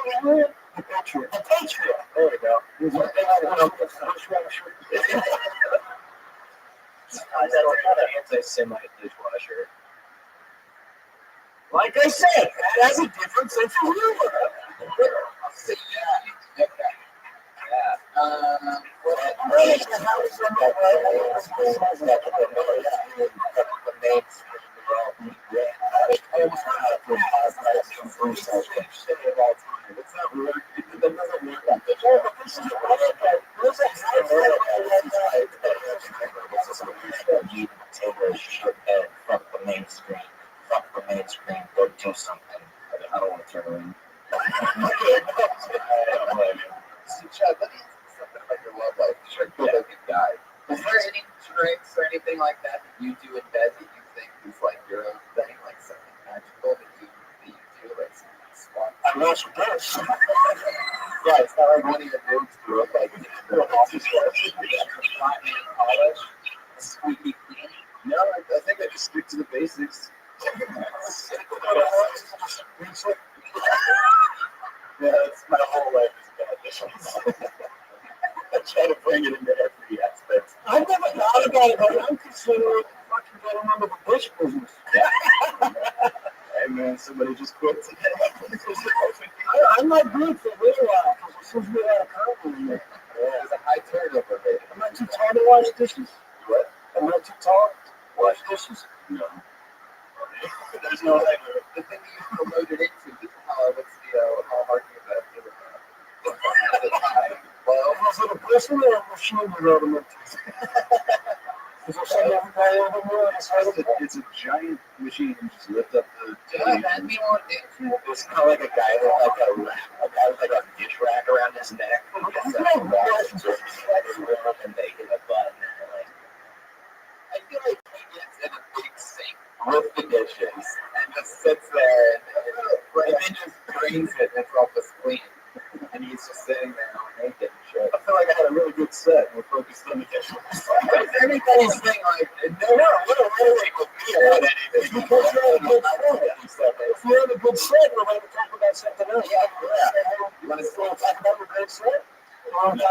the Patriot? The Patriot. There we go. Anti-Semite dishwasher. Like I said, that has a different sense of humor. Go do something. I don't want to turn around. Chad, let me ask you something about your love life. You're a good looking guy. Is there any tricks or anything like that you do in bed that you think is like your own thing, like something magical that you do, like something smart? I wash the dish. Yeah, it's not like one of your moves do it, like the office work, polish, squeaky clean. No, I think I just stick to the basics. Yeah, that's my whole life is about dishes. I try to bring it into every aspect. I've never thought about it, but I'm considering fucking getting into the dish business. Hey man, somebody just quit today. I'm not good for a little while because it seems to be a lot of curve in there. There's a high turnover rate. Am I too tall to wash dishes? What? Am I too tall to wash dishes? No. There's no height limit. The thing that you promoted into, what's how hard you got to do it at the time. Well, Was it a person or a machine you wrote them into? Is there something everybody over there? It's a giant machine. You just lift up the that'd be one thing. It's kind of like a guy with like a guy with like a dish rack around his neck. And they hit a button. I feel like he gets in a big sink with the dishes and just sits there and then just drains it and it's all just clean. And he's just sitting there all naked and shit. I feel like I had a really good set. We're focused on the dishes. Everybody's thing like, no, what a really with me about anything. Because you're in a good set. If you're in a good set, we're going to talk about something else. Yeah. You want to still talk about a good set? Yeah,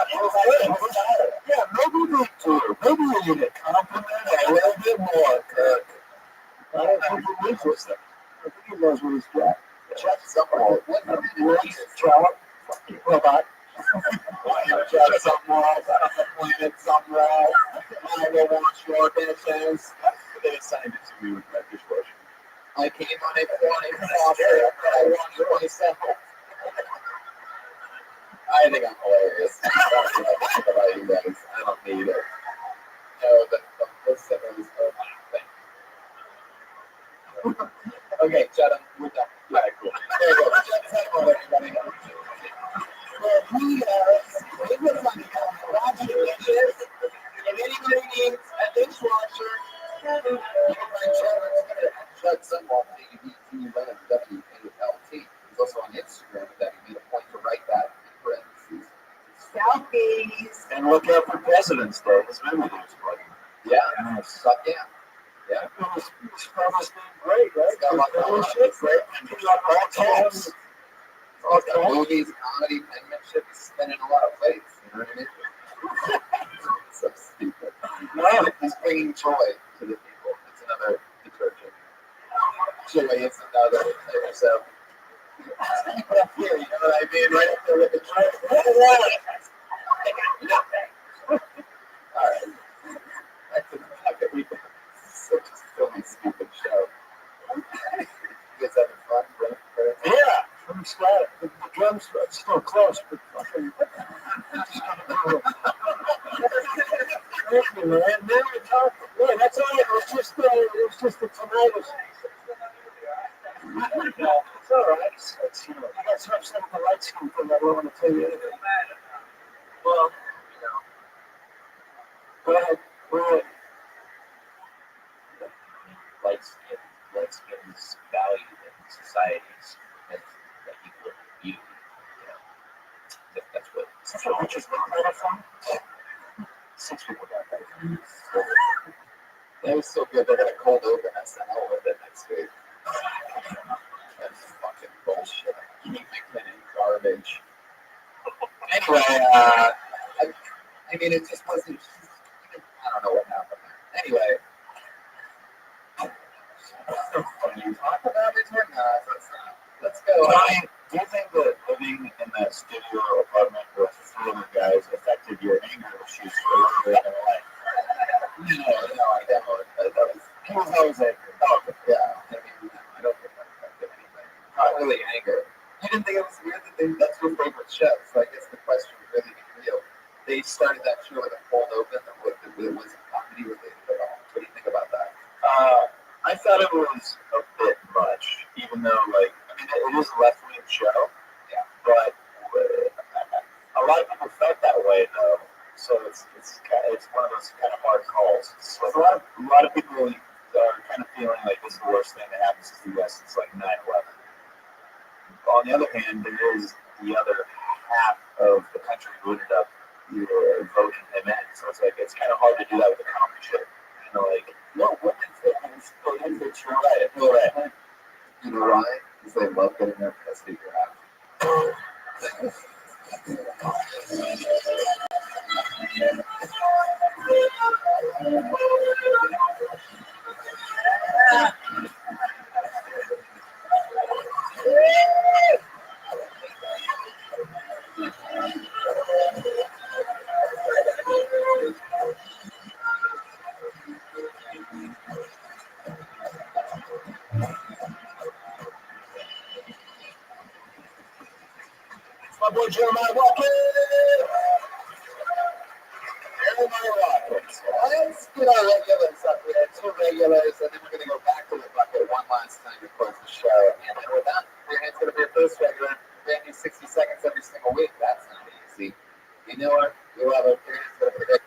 maybe we do. Maybe we need a compliment a little bit more, Kirk. I don't think he needs this thing. I think he knows what he's got. Check somewhere. What Trout. Robot. check somewhere else. On the planet somewhere else. I will wash your dishes. They assigned it to me with my dishwasher. I came on a 20 washer. I washed myself. I think I'm hilarious. I don't know about you guys. I don't need it. No, the listeners are laughing. Okay, shut up. We're done. All right, cool. There you go. Just hang on, everybody. Well, he was on the washing dishes. If anybody needs a dishwasher, you can find Chad Sunwalk, WALT. He's also on Instagram with that. He made a point to write that in parentheses. Selfies. And look out for President's Day. His memory is plugging. Yeah. Suck yeah. Yeah. It was almost great, right? It's got a lot of great. And it's got all types. It's got movies, comedy, penmanship. He's spinning a lot of plates. You know what I mean? So stupid. No, he's bringing joy to the people. It's another detergent. Joy is another. So. Keep up here, you know what I mean? Right up there with the joy. All right. Back to the pocket. We such a silly, stupid show. You guys having fun? Yeah, I'm excited. The drums are still close, but fucking. Thank you, man. Now we're talking. Yeah, that's all. It was just the tomatoes. It's all right. It's, you know, I got some upset with the light skin thing. I don't want to tell you anything. Well, Go ahead. Go ahead. light skin's valued in societies as like equal beauty. That's what. Which is what kind of fun? 6 people got that. That was so good. They're gonna cold open SNL with it next week. That's fucking bullshit. Keep McKinnon garbage. Anyway, I mean, it just wasn't. I don't know what happened there. Anyway, can you talk about it or not? Let's go. Ryan, do you think that living in that studio apartment with 3 other guys affected your anger issues for later in life? No, I don't. He was always angry. Oh, yeah. I mean, I don't think that affected anything. Not really anger. You didn't think it was weird that that's your favorite show? So I guess the question would really be real. They started that show with a cold open that wasn't comedy related at all. What do you think about that? I thought it was a bit much, even though, like, I mean, it is a left-wing show, Yeah. but a lot of people felt that way, though. So it's one of those kind of hard calls. It's like a lot of people are kind of feeling like this is the worst thing that happens to the U.S. since like 9/11. On the other hand, there is the other half of the country who ended up voting him in. So it's like it's kind of hard to do that with a comedy show. Kind of like Right. You know why? Because they love getting their piss figured out. My boy Jeremiah Walker. Let's get our regulars up. We had 2 regulars, and then we're going to go back to the bucket one last time to close the show. And then with that, it's going to be a first regular. Brand new 60 seconds every single week. That's not easy. You know what? You'll have a period for the predict.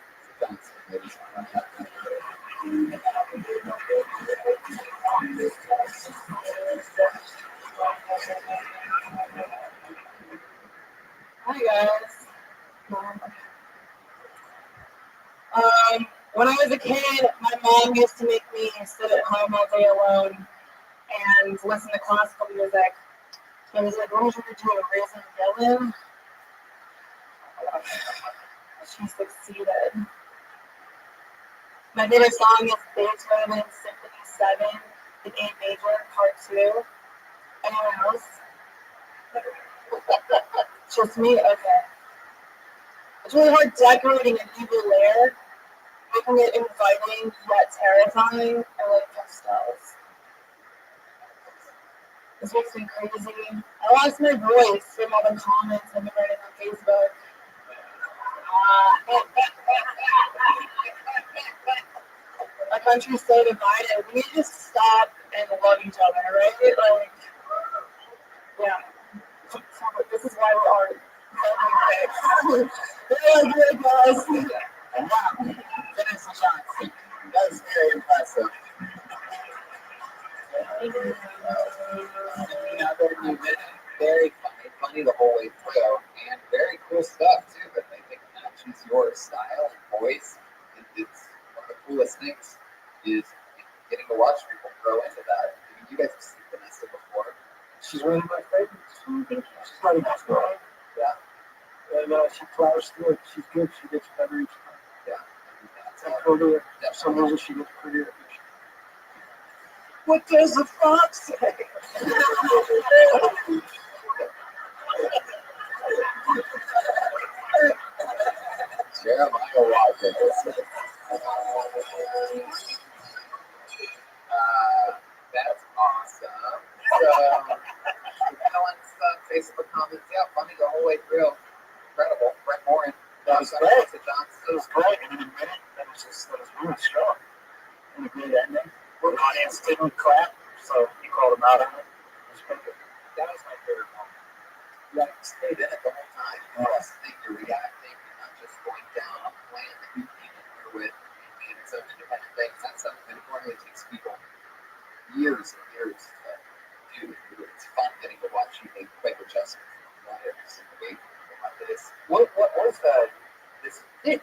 Hi guys. When I was a kid, my mom used to make me sit at home all day alone and listen to classical music. I was like, what was you doing, raising villain? She succeeded. My favorite song is Beethoven Symphony 7 in A major, Part 2. Anyone else? Just me? Okay. It's really hard decorating an evil lair, making it inviting yet terrifying. I like pastels. This makes me crazy. I lost my voice from all the comments I've been writing on Facebook. My country's so divided. We need to stop and love each other, right? Like, yeah. This is why we aren't. Really good, guys. And wow, finish the shots. That was very impressive. Another new minute. Very funny the whole way through, and very cool stuff too. That they think matches your style and voice. It's one of the coolest things is getting to watch people grow into that. I mean, you guys have seen Vanessa before. She's one of my favorites. Oh, thank you. She's my best friend. Yeah. And she plows through it. She's good. She gets better each time. Yeah. I told her for some reason she gets prettier. What does the fox say? Jeremiah Watkins. That's awesome. So, some Facebook comments. Yeah, funny the whole way through. Incredible. Brett Morin. That was great. It was great. And in a minute, that was really strong. And a great ending. The audience didn't clap, so he called him out on it. It was perfect. That was my favorite moment. You stayed in it the whole time. You must think you're reacting. You're not just going down a plan that you came in here with and some independent things. That's something that normally takes people years and years to do. It's fun getting to watch you make quick adjustments. What was that?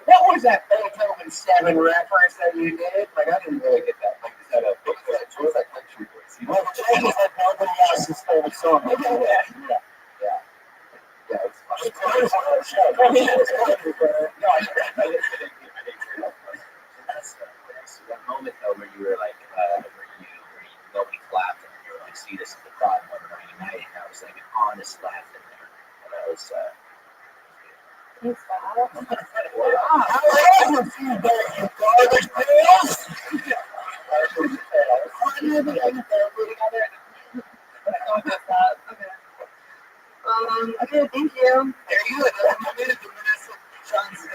What was that Beethoven 7 reference that you did? Like, I didn't really get that. Like, is that a country voice? Well, the change is like nobody else's favorite song. Yeah. It's fun. It's fun. So that moment though where you were like, where you nobody clapped and you were like, see, this is the thought one night, and that was like an honest laugh in there, and that was. Thanks, Bob. Wow. How long have you been in garbage pails? Okay, thank you. There you go. I made it to Vanessa Johnson.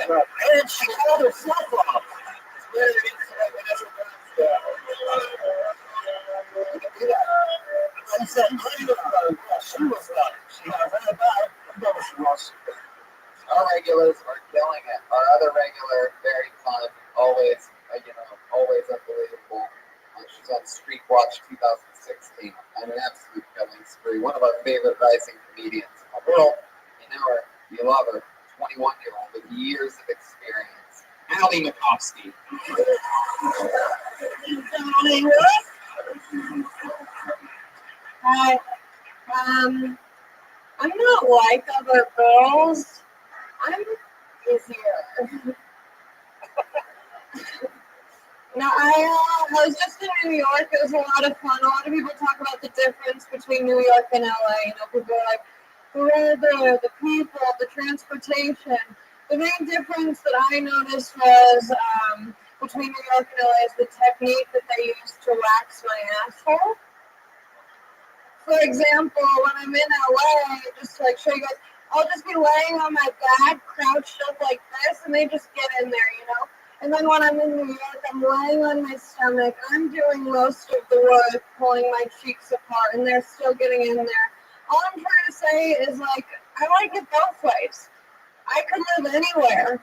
And she called herself off. It's better to get to Vanessa Johnson. She said, she was done. She has her about. She was. Our regulars are killing it. Our other regular, very fun, always, always unbelievable. She's on Street Watch 2016. On an absolute killing spree. One of our favorite rising comedians in the world. You know her, you love her. 21-year-old with years of experience. Allie Makovsky. Hi. I'm not like other girls. I'm easier. I was just in New York. It was a lot of fun. A lot of people talk about the difference between New York and LA. People are like, the weather, the people, the transportation. The main difference that I noticed was between New York and LA is the technique that they use to wax my asshole. For example, when I'm in LA, just to show you guys, I'll just be laying on my back, crouched up like this, and they just get in there, And then when I'm in New York, I'm laying on my stomach. I'm doing most of the work, pulling my cheeks apart, and they're still getting in there. All I'm trying to say is, I like it both ways. I could live anywhere,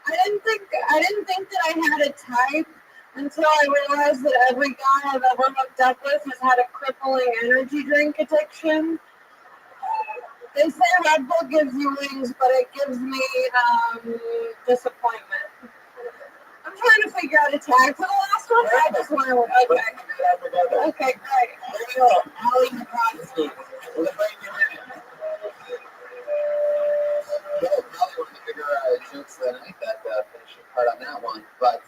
I didn't think that I had a type until I realized that every guy I've ever hooked up with has had a crippling energy drink addiction. They say Red Bull gives you wings, but it gives me disappointment. I'm trying to figure out a tag for the last one. I just want to. Okay, great. There you go. Allie Makovsky. We'll bring you in. Probably one of the bigger jokes that I that finishing part on that one. But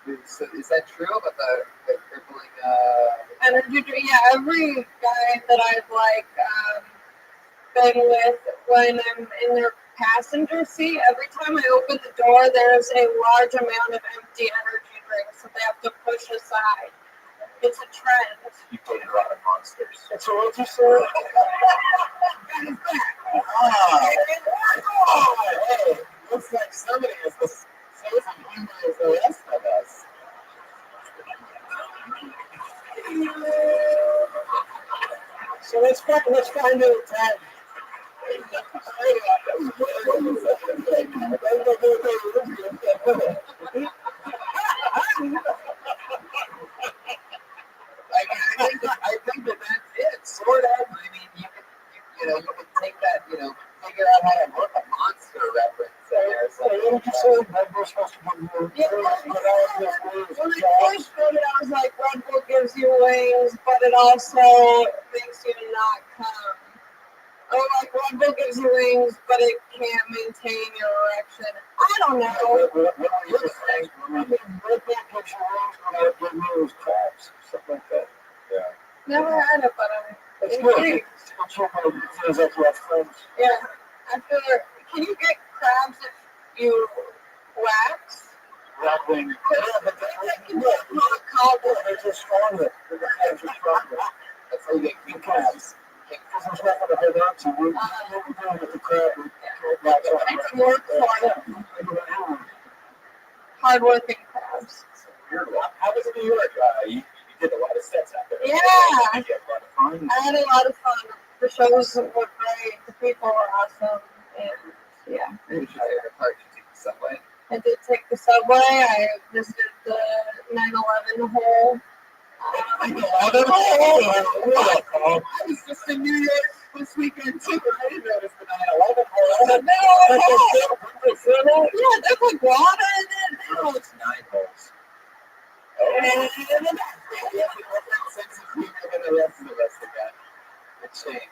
is that true about the crippling energy drink? Yeah, every guy that I've been with when I'm in their passenger seat, every time I open the door, there's a large amount of empty energy drinks that they have to push aside. It's a trend. You dated a lot of monsters. So what you say? Hey, looks like somebody has the same humor as the rest of us. So let's find out a time. I think that's it, sort of. I mean, you can take that figure out how to work a monster reference there. So what did you say? Red Bull's supposed to give you Yeah, when I first read it, I was like, Red Bull gives you wings, but it also makes you not come. Oh, like Red Bull gives you wings, but it can't maintain your erection. I don't know. What were you saying? Red Bull gives you wings, but it gives you crabs. Something like that. Yeah. Never had it, but I'm It's intrigued. good. I'm sure it feels like you have friends. Yeah, I feel like, can you get crabs if you wax? Wrapping. Because they can get hot cold. They're just stronger. The crabs are stronger. that's how you get king crabs. Because there's nothing to hold on to. What are you doing with the crab? It's work for hardworking crabs. Weird. How was it in New York? You did a lot of sets out there. Yeah. You had a lot of fun. I had a lot of fun. The shows were great. The people were awesome. And yeah. Maybe try to park to take the subway. I did take the subway. I visited the 9/11 hole. I was just in New York this weekend too. I didn't notice the 9/11 hole. Yeah, there's like water in it. Oh, it's 9 holes. Sense of humor than the rest of us got. It's a shame.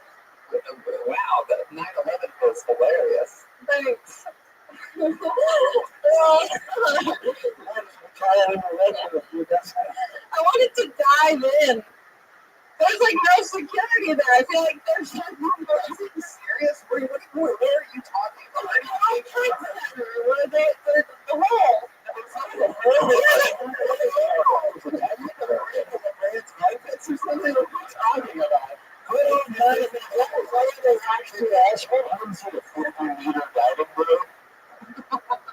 Wow, the 9/11 was hilarious. Thanks. I wanted to dive in. There's like no security there. I feel like there's no Are you serious? Where are you talking about? where the hole. It's something we're talking about. I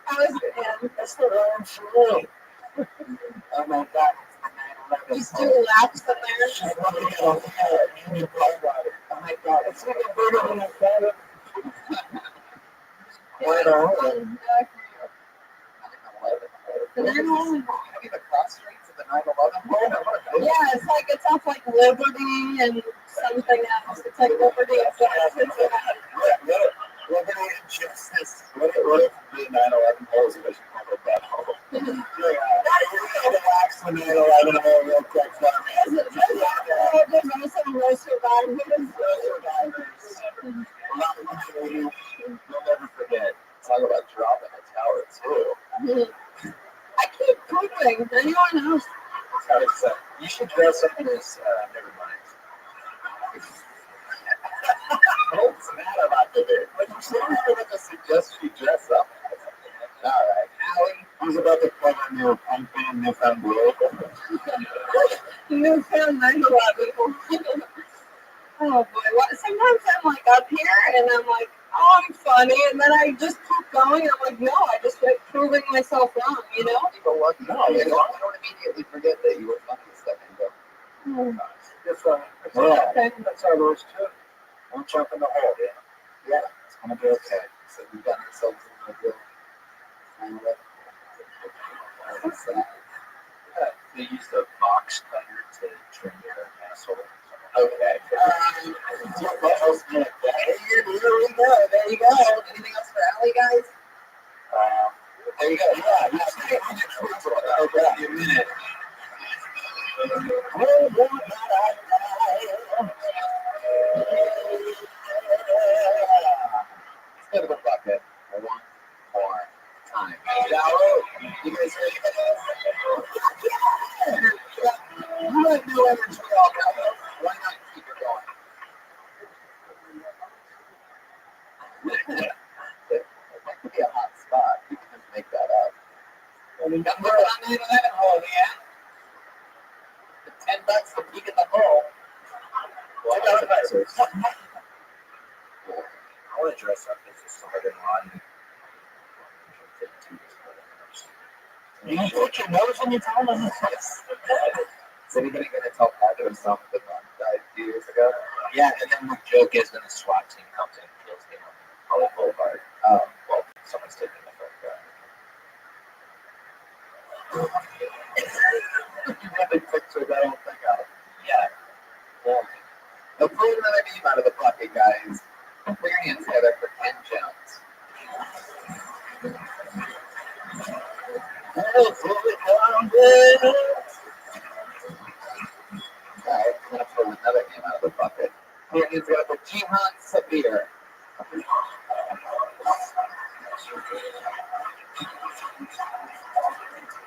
I was in. That's the wrong story. Oh my God. Just do laps in there. She's looking at all the Oh my God. It's even bigger than I thought it. Yeah, fun. The 9/11 hole. I mean, the cross streets of the 9/11 hole. Yeah, it's like it's off like Liberty and something else. It's like Liberty and Justice. Liberty and Justice. What if the 9/11 hole is officially called that hole? We're going to wax the 9/11 hole real quick for me. There's also no survivors. You'll never forget. Talk about dropping a tower, too. I keep pooping. Anyone else? You should dress up as, never mind. What's the matter about today? But you said you were going to suggest you dress up. All right. Allie, who's about to cover new pumpkin, newfound glory? Newfound 9/11. Oh boy. Sometimes I'm like up here and I'm like, oh, I'm funny. And then I just keep going. I'm like, no, I just like proving myself wrong, you know? People look, no, you don't immediately forget that you were funny a second ago. It's fine. That's how it is too. Don't jump in the hole, Yeah, it's going to be okay. So we've gotten ourselves in a good 9/11. What's that? They used a box cutter to trim your asshole. Okay. What else can I say? Here we go. There you go. Anything else for Allie, guys? There you go. Yeah. Okay. Give me a minute. Let's go to the bucket one more time. You guys ready for this? You have no energy at all, guys. Why not keep it going? That could be a hot spot. You can just make that up. Number on 9/11 hole, yeah? The $10 for peeking the hole. Well, I want to dress up as a Southern Ron. You put your nose in your tongue on this. Is anybody going to tell Pat there was something that died a few years ago? Yeah, and then the joke is when the SWAT team comes in and kills him on Hollywood Boulevard. Well, someone's taking the photograph. You really pictured that whole thing out. Yeah. Well, the pull another name out of the bucket, guys. Put your hands together Alright, I'm gonna pull another name out of the bucket. Here is the Jihan Sabir.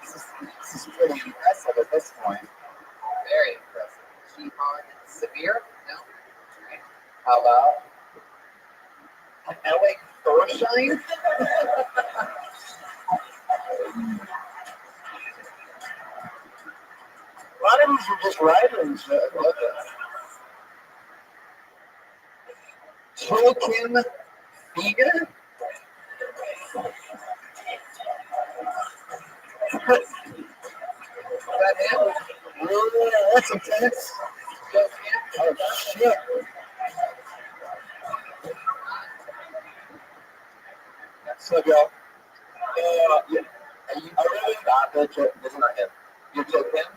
This is pretty impressive at this point. Very impressive. Jihan Sabir? No? Okay. How about Alec Thorshine? A lot of these are just writers. Joachim Fieger? That him? Yeah, that's intense. Oh, shit. So, y'all. Yeah. Are you stop it? This is not him. You took him?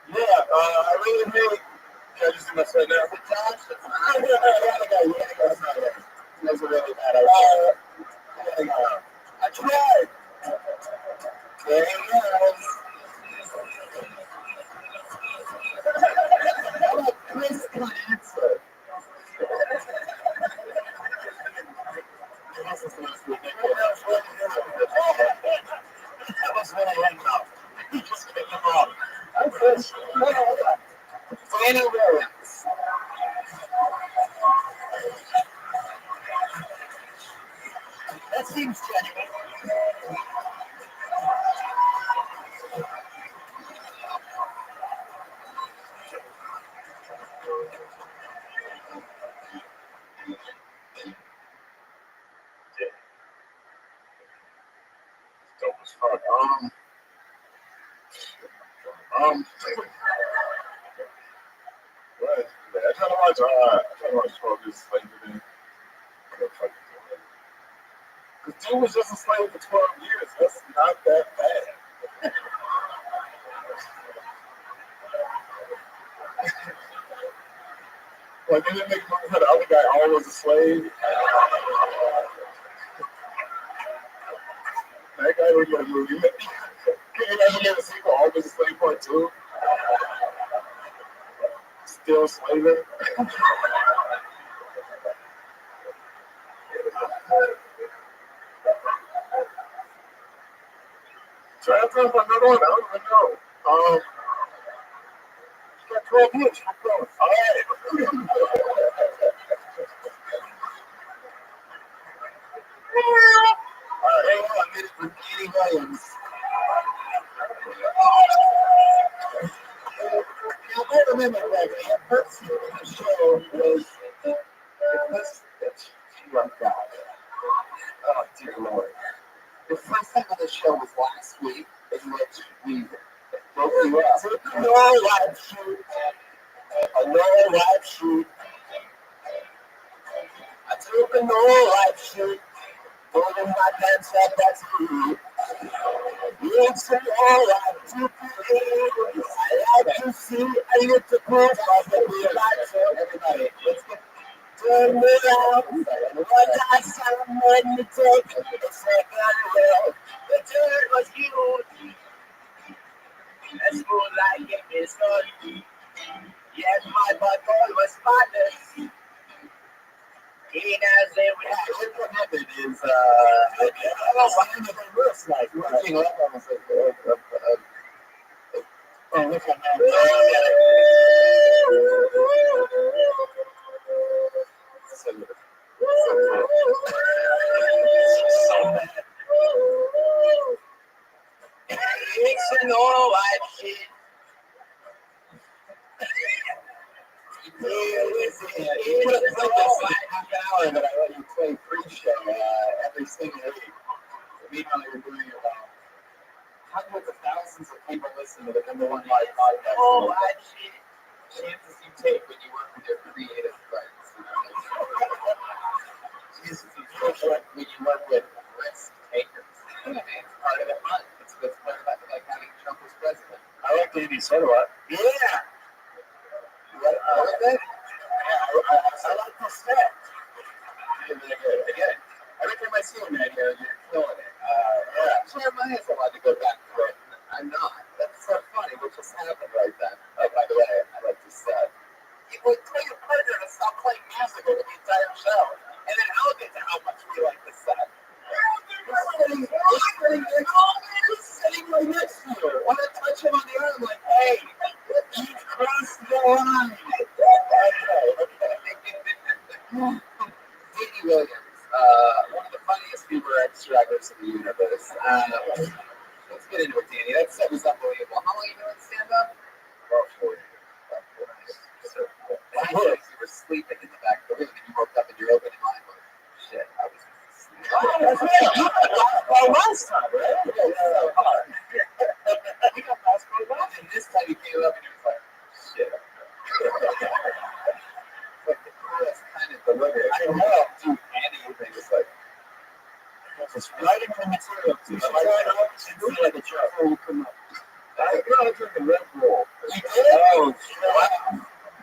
Yeah, I really hate. Can I just do my set now? That's a really bad idea. I tried. There he goes. How about Chris Clancy? This is ridiculous. That was really enough. He just picked him up. Danny Williams. That seems genuine. Dope as fuck. What? I try to watch 12 Years a Slave today. Because dude was just a slave for 12 years. That's not that bad. Like, they didn't make money for the other guy always a slave. That guy would get a movie. Can you imagine getting a sequel, Always a Slave Part 2? Still slaving. Try to talk about another one. I don't even know. You got 12 years. Keep going. All right. Hang on a minute for Danny Williams. Now, I remember correctly, the first scene of the show was the first God. Oh, dear Lord. The first time of the show was last week, in which we broke you up. No live shoot. A no live shoot. I took a no live shoot. Holding my pants up, that's me. It's an all I do. I like to see a little proof of the real life. So everybody, let's get turn it out. What I saw when you take a second look. The turn was huge. As full like it is on. Yes, my butthole was spotless. Clean as they were. What happened is, I don't know what happened, but it looks like. Looking up on the oh, look at that. So bad. It's an all white shit. You could have played this half hour that I let you play pre-show every single week. Meanwhile, you're doing about hundreds of thousands of people listen to the number one live podcast. Oh, I shit. Chances you take when you work with your creative friends. Jesus, when you work with risk takers. It's part of the fun. It's part of like having Trump as president. I like Davey, so do I. Yeah. I like the set. Really good. Again, every time I see him out here, you're killing it. Jeremiah's allowed to go back to it. I'm not. That's so funny. What just happened right then? Oh, by the way, I like to say, you would tell your partner to stop playing music over the entire show, and then I'll get to how much we like the set. He's sitting right next to you. Want to touch him on the arm, like, hey, you've crossed the line. Okay. Katie Williams, one of the funniest Uber X drivers in the universe. Let's get into it, Danny. That set was unbelievable. How long have you been doing stand-up? About 4 years. You were sleeping in the back of the room, and you woke up and you're opening mind like, shit, I was asleep. Last time, right? It was so hard. We got last one last, and this time you came up and you was like, shit. Like the chorus kind of delivered. I don't know, do anything. It's like, it's writing the material. You should try it out. You should do it like a job. Before you come up. I drink a Red Bull. You did? Oh, wow.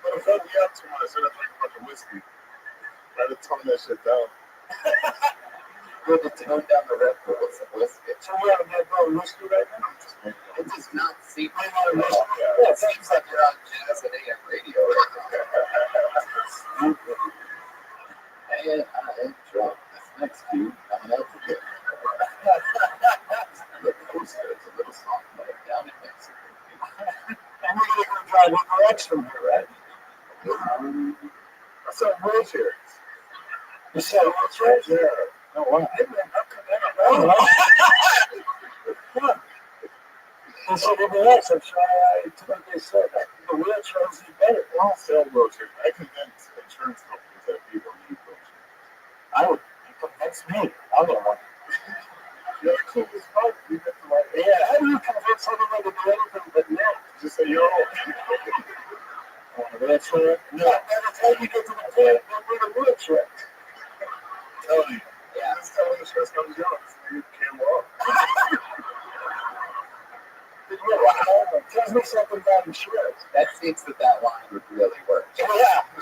But if I be up too much, I drink a bunch of whiskey. Try to tone that shit down. You have to tone down the Red Bull with some whiskey. So we're on Red Bull whiskey right now? It does not seem like it seems like you're on Jazz and AM radio right now. And I am drunk. This next dude coming out for good. The poster is a little song playing down in Mexico. And we're going to drive one more X from here, right? I saw wheelchairs. You saw wheelchairs? Yeah. Oh, wow. I said, everything else, I'm sure I took what they said. The wheelchairs is better. I'll sell wheelchairs. I convince insurance companies that people need wheelchairs. I would convince me. I don't want You're the coolest part. You get to like, yeah, how do you convince someone to do anything but no? just say you're old. That's right. No, by the time you get to the point, they'll need a wheelchair. Tell you. Yeah. Just tell the insurance companies you're old. You can't walk. Wow. Tells me something about insurance. That seems that line would really work. Yeah.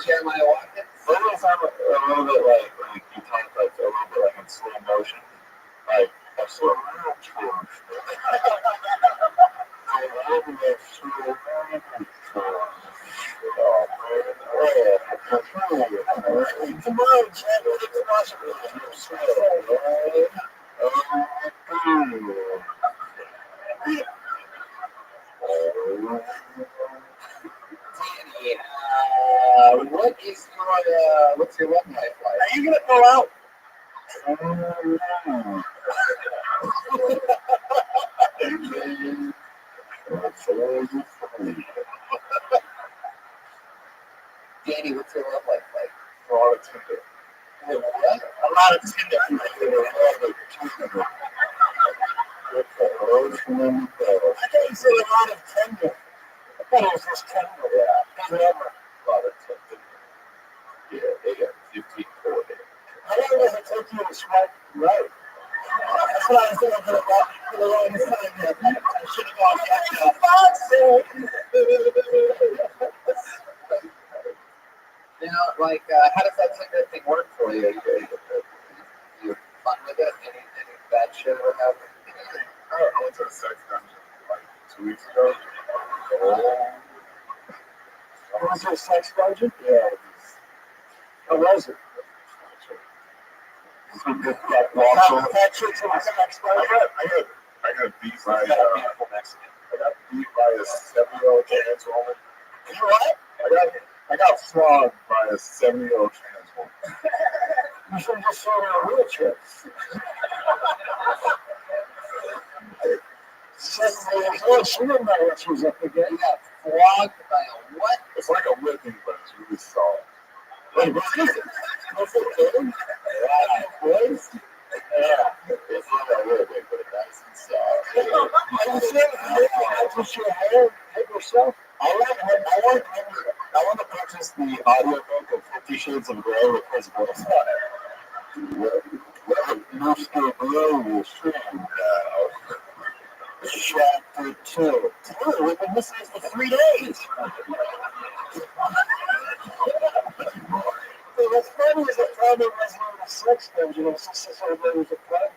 Jeremiah Watkins. Sometimes I'm a little bit like you talk like a little bit like in slow motion. Like, I'm slow motion. Come on, Chad, what did you watch what's your love life like? Are you gonna go out? Danny, what's your love life like? A lot of Tinder. A lot of Tinder. I thought you said a lot of tender. I thought it was just tender. Yeah. Never. A lot of Tinder. Yeah, they got 15 4 there. How long does it take you to swipe right? That's what I was thinking for the longest time. I should have gone You know, like, how does that Tinder thing work for you? You fun with it? Any bad shit ever happen? I went to a sex dungeon like 2 weeks ago. What was your sex dungeon? Yeah. How was it? I got beat by I got beat by a 7-year-old trans woman. You what? I got flogged by a 7-year-old trans woman. You should just show her a wheelchair. 7 years old, she didn't know what she was up against. You got flogged by a what? It's like a whipping, but it's really soft. Wait, what is it? What's it doing? Yeah, boys? Yeah, it's not a whipping, but it's nice and soft. Are you saying I just your hair hit yourself? I want to purchase the audiobook of 50 Shades of Grey with Chris Wilson on it. Mr. Blue will stream now. Chapter 2. We've been listening for 3 days. What's funny is that probably wasn't on the sex dungeon. It was just everybody was a friend.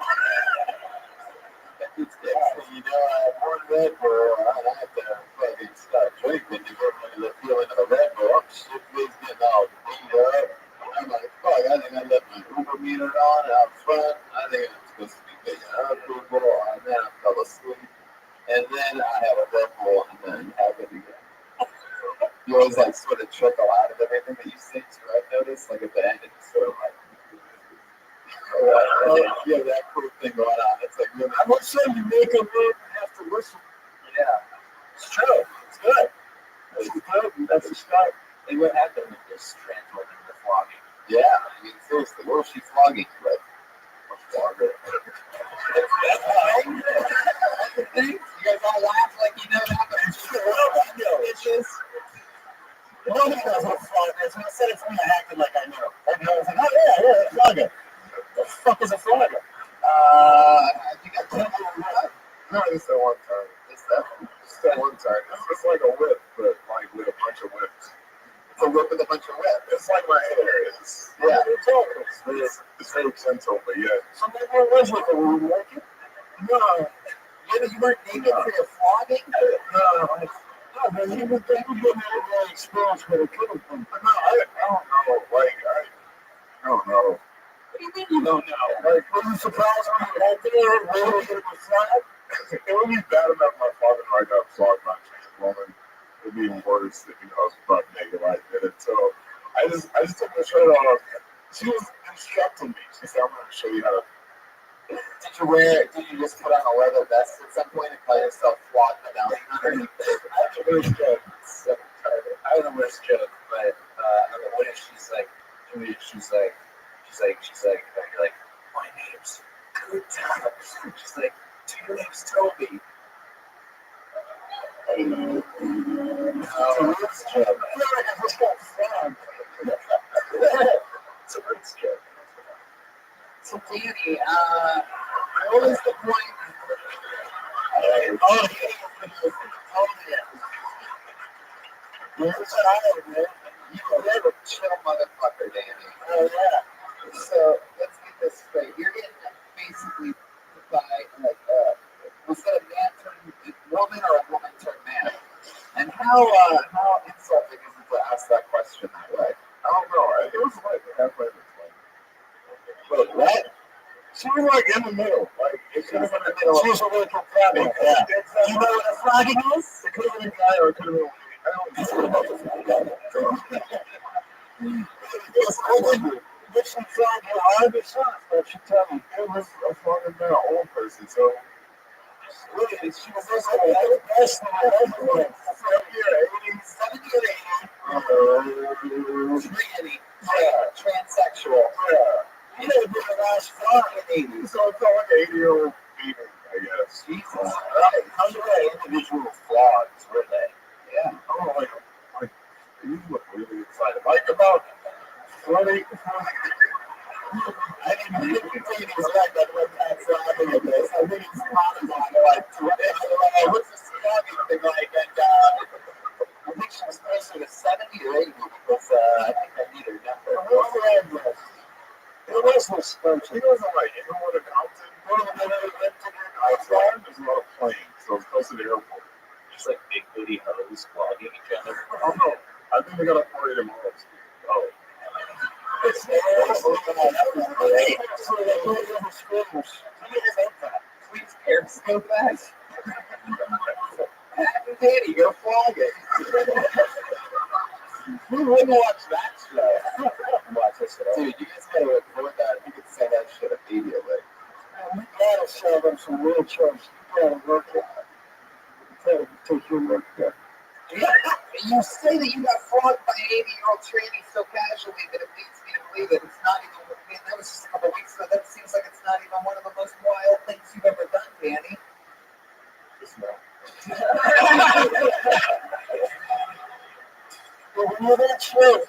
Next thing you know, I have one Red Bull, I have to fucking start drinking to get rid of the feeling of the Red Bull. I'm shit faced getting all beat up. I'm like, fuck, I think I left my Uber meter on out front. I think I'm supposed to be picking up people, and then I fell asleep. And then I have a Red Bull, and then have it again. You always like sort of trickle out of everything that you say too. I've noticed, like at the end, it's sort of like, you have that cool thing going on. It's like, really, I'm not saying you make a move and have to listen. Yeah, it's true. It's good. That's good. That's a start. Like what happened with this trans woman in the flogging? Yeah, I mean, seriously, what was she flogging? Like, a flogger. That's fine. That's the thing. You guys all laugh like you know that, but it's true. It's just. Nobody knows what flog is. When I said it to me, I acted like I knew. And I was like, oh yeah, a flogger. The fuck is a flogger? You got what? No, it's that one time. It's that one time. It's just like a whip, but like with a bunch of whips. It's a whip with a bunch of whips. It's like my hair is. Yeah. It's very gentle, but yeah. So maybe it was like a room naked? No. You weren't naked for your flogging? No. No, man, he was getting a experience with a kid. No, I don't know. Like, I don't know. What do you mean you don't know? Like, were you surprised when you got there? Where you were flat? It would be bad enough my father and I got flogged by a trans woman. It would be even worse if, I was butt naked like I did it. So I just took my shirt off. She was instructing me. She said, I'm going to show you how to. Did you just put on a leather vest at some point and call yourself Flog the Bounty Hunter? I don't know where it's joke. I don't know where it's joke, but what if she's like, you're like, my name's Good Times. She's like, your name's Toby. It's a joke. I feel like I just got flogged. It's a great joke. So, Danny, what was the point? Oh, yeah. You're tired, man. You're a chill motherfucker, Danny. Oh, yeah. So, let's get this straight. You're getting basically by, like, instead of man turn woman or a woman turn man. And how insulting is it to ask that question that way? I don't know. It was like halfway between. Wait, what? She was like in the middle. Like, it could have been in the middle. She was a little confused. Yeah. Do you know what a flogging is? It could have been a guy or it could have been a lady. I don't know. Which she flog you hard or soft? What she tell me? It was a fucking man, an old person. So, Really, she was also the best one I ever lived. 70 or 80. Really? Yeah. Transsexual. yeah. You know, it was the last flog in the 80s. So it felt like an 80-year-old female, I guess. Jesus. Right. How many individual flogs were they? Yeah. Oh, like you look really excited. Like about 20. I didn't think he was like that when that's flogging of this. I think it's monogon, like 20. What's the flogging thing like? And I think she was closer to 70 or 80 because I think I need her number. It was no sponge. He wasn't like anyone in Compton. Outside, there's a lot of planes, so it's close to the airport. Just like big booty hoes flogging each other. I don't know. I think they got a party tomorrow. Oh. It's Please periscope that. Danny, go flog it. Who wouldn't watch that show? Watch this shit. Dude, you guys gotta record that. You can say that shit immediately. We gotta show them some real choice. You gotta work it. You gotta take your work there. Yeah. You say that you got flogged by an 80-year-old tranny so casually that it leads me to believe that it's not even, I mean, that was just a couple weeks ago. That seems like it's not even one of the most wild things you've ever done, Danny. Well, when you're that shit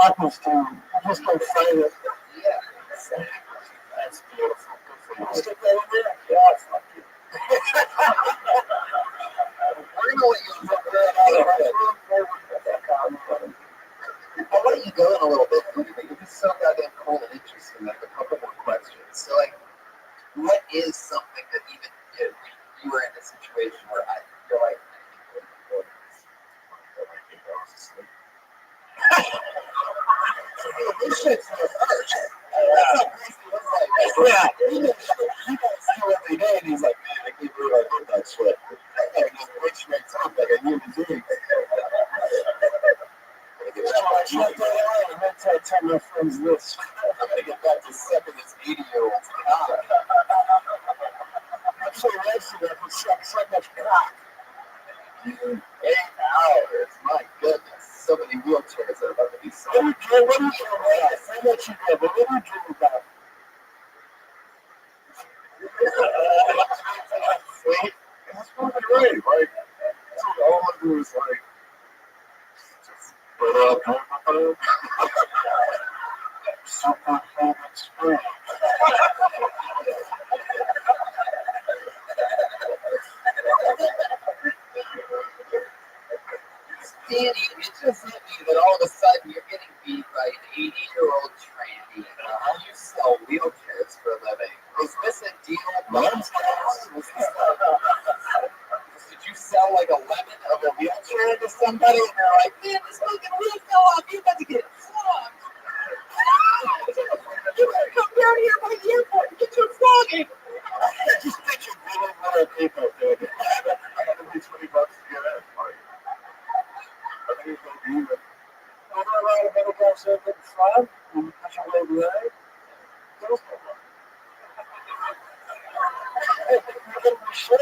happens to you. You just go fight it. Yeah, that's beautiful. Good for you. Stick that in there? Yeah, fuck you. We're gonna let you jump right out of the room. I'll let you go in a little bit, but you're just so goddamn cool and interesting. I have a couple more questions. So, like, what is something that even if you were in a situation where I feel like this shit's so harsh. Yeah, he does still every day, and he's like, man, I can't believe I did that shit. Like, just rich makes up like a human being. I'm gonna tell my friends this. I'm gonna get back to sucking this 80-year-old's cock. I'm so rich that I can suck much cock. 8 hours, my goodness. So many wheelchairs are about to be sold. What do you do? I know what you do, but what do you dream about? That's probably right. Like, that's what all I do is like, just put up, super home experience. Danny, it just hit me that all of a sudden you're getting beat by an 80-year-old tranny. You sell wheelchairs for a living. Is this a deal? Did you sell like a lemon of a wheelchair to somebody and they're like, man, this fucking wheel fell off. You're about to get flogged. You better come down here by the airport and get your flogging. I just picture really little people, dude. I got to be $20 to get in. Like, I think it's going to be even. I'm going to ride a middle class over the front and push a way behind.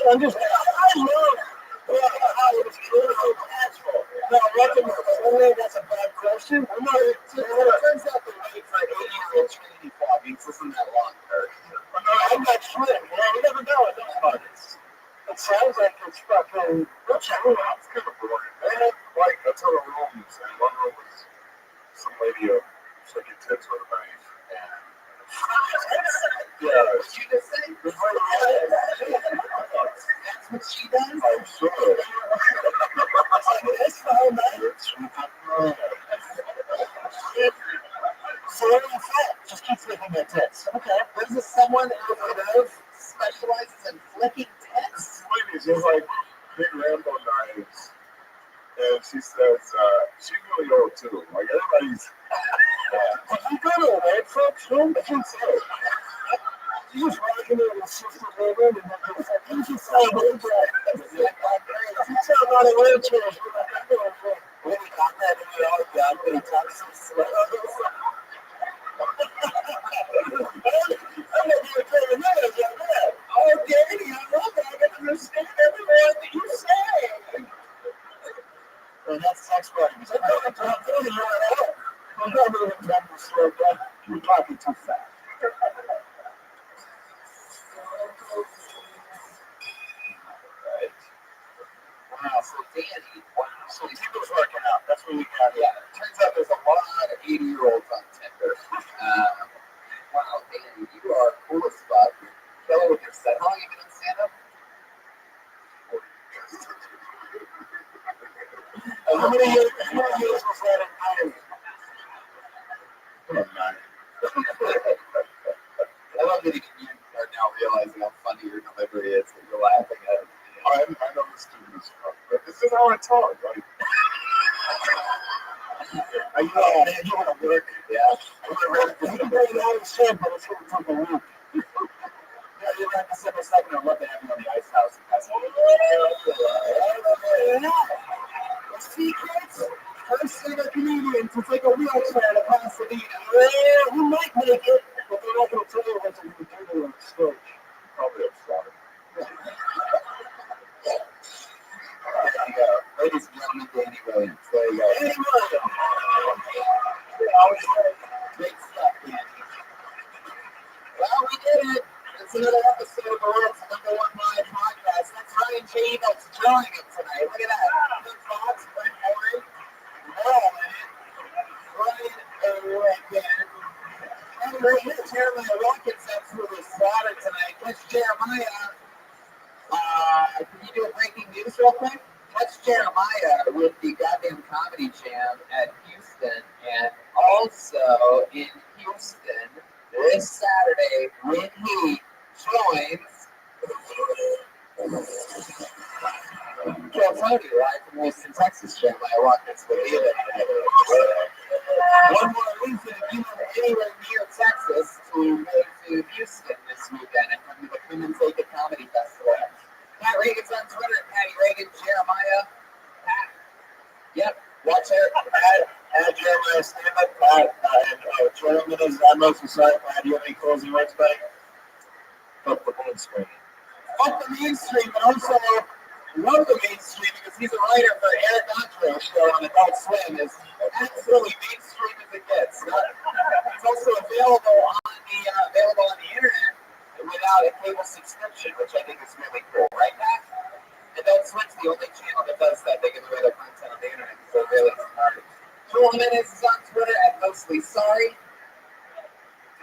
I'm just, I love how it was created. Now, that's a bad question. It turns out the wait for an 80-year-old Trinity floggings isn't that long. I'm not sure. You never know at those parties. It sounds like it's fucking. It's kind of boring. They had like a ton of rooms, and one room was some lady sucking tits with a knife. Yeah. What you just say? That's what she does? I'm sure. That's fine, man. So what do you think? Just keep flicking their tits. Okay. This is someone who specializes in flicking tits? This lady, she's like big Rambo knives. And she says, she's really old too. Like everybody's. Did you go to a white folks room? I think so. You just walking in with assisted living and then you just say, you tell about a wheelchair. When he got that in the old gun, when he talks some slow. Oh, Danny, I love that. I can understand every word that you say. And that's sex parties. I'm not really trying to slow down. You're talking too fast. Right. Wow, so Danny, so Tinder's working out. That's what we got. yeah, it turns out there's a lot of 80-year-olds on Tinder. Wow, Danny, you are cool as fuck. You're killer with your set. How long have you been on stand-up? How many years was that in Ireland? I love that even you are now realizing how funny your delivery is that you're laughing at it. I know this dude is fun, but this is how I talk. Like, Are you man, you want to work? Yeah. You can bring it out of shit, but it's going to take a week. Yeah, you're like December 2nd. I'd love to have you on the Ice House in Pasadena. The secrets? First ever comedian to take a wheelchair to Pasadena. We might make it, but they're not going to tell you what to do on stage. probably upset. There you go. Ladies and gentlemen, Danny Williams. There you go. Danny Williams. Always great stuff, Danny. Well, we did it. It's another episode of the world's #1 live podcast. That's Ryan J. that's joining us tonight. Look at that. Good thoughts, Brent Horry. And right here, Jeremiah Watkins absolutely slaughtered tonight. Catch Jeremiah. Can you do a breaking news real quick? Catch Jeremiah with the goddamn comedy jam at Houston, and also in Houston this Saturday when he joins Can't tell you, live from Houston, Texas, Jeremiah Watkins will be there. One more reason, if you live anywhere near Texas, to go to Houston this weekend and come to the Come and Take It Comedy Festival. Pat Reagan's on Twitter, Patty Reagan, Jeremiah. Pat. Yep, watch it. Add Jeremiah stand-up, Pat, and Jeremiah is I'm most excited. Pat, do you have any closing words, buddy? Fuck the mainstream. Fuck the mainstream, but also love the mainstream because he's a writer for Eric Andre's show on Adult Swim. Is absolutely mainstream as it gets. It's also available on the internet without a cable subscription, which I think is really cool. Right, Matt? Adult Swim's the only channel that does that. They give away their content on the internet. So really smart. Joel Jimenez is on Twitter at Mostly Sorry.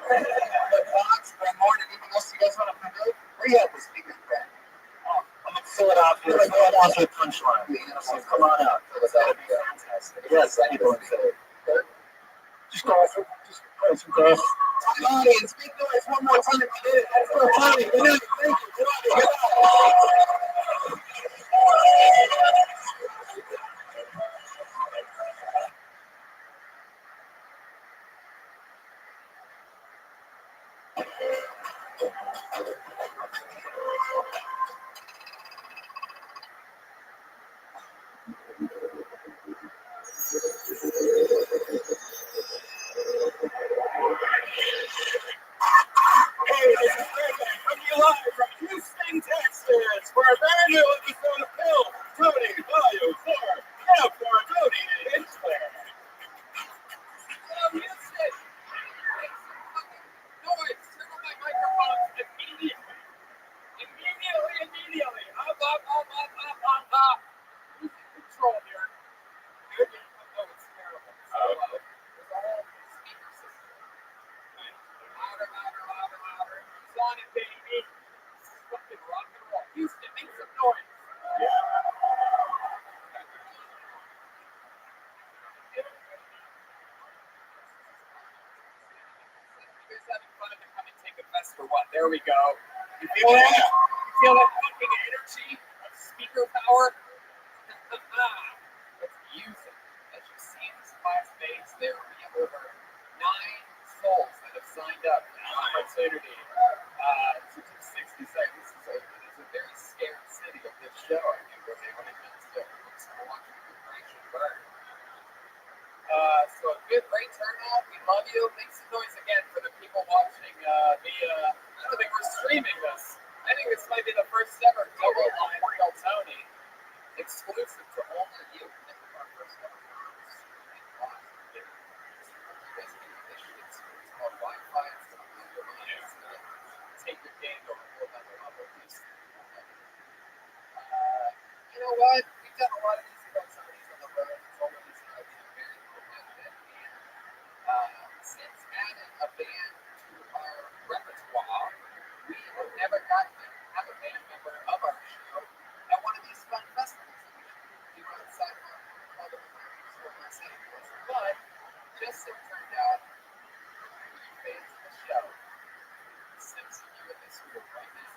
Fox, Brent Moore, anything else you guys want to promote? Where you at this weekend, Brent? I'm in Philadelphia. Philadelphia punchline. So come on out. Philadelphia. Fantastic. Yes, I need to say. Just go for just play some golf. Audience, make noise one more time. Let's go, Tommy. Good night. Thank you. Good night. Good night. Live from Houston, Texas, for a brand new episode of Bill, Tony, Value, for Tony, and Claire. Hello, Houston. Noise, turn on my microphones immediately. Immediately. Up. Losing control here. Good. Oh, it's terrible. So, there's a whole speaker system. Louder. Who's on it, baby? Fucking rock and roll. Houston, make some noise. You guys having fun at the Come and Take a Fest or what? There we go. You feel that? You feel that fucking energy of speaker power? Let's use it. As you see in this class base, there we have over 9 souls that have signed up for the opportunity to do 60 seconds. It's a very scared city of this show. I think we're able to get to watching the creation burn. So a great turnout. We love you. Make some noise again for the people watching I don't think we're streaming this. I think this might be the first ever double line Real Tony exclusive to only you. Our first ever streaming live. You guys can do this shit. It's called Wi-Fi. It's on your mind. Take your game to a whole other level. You know what? We've done a lot of these events on the road. It's always been very competitive. And since adding a band to our repertoire, we have never gotten to have a band member of our show at one of these fun festivals that we do outside of our other festivals. But just so it turned out, you fans of the show, since you're in this group right now,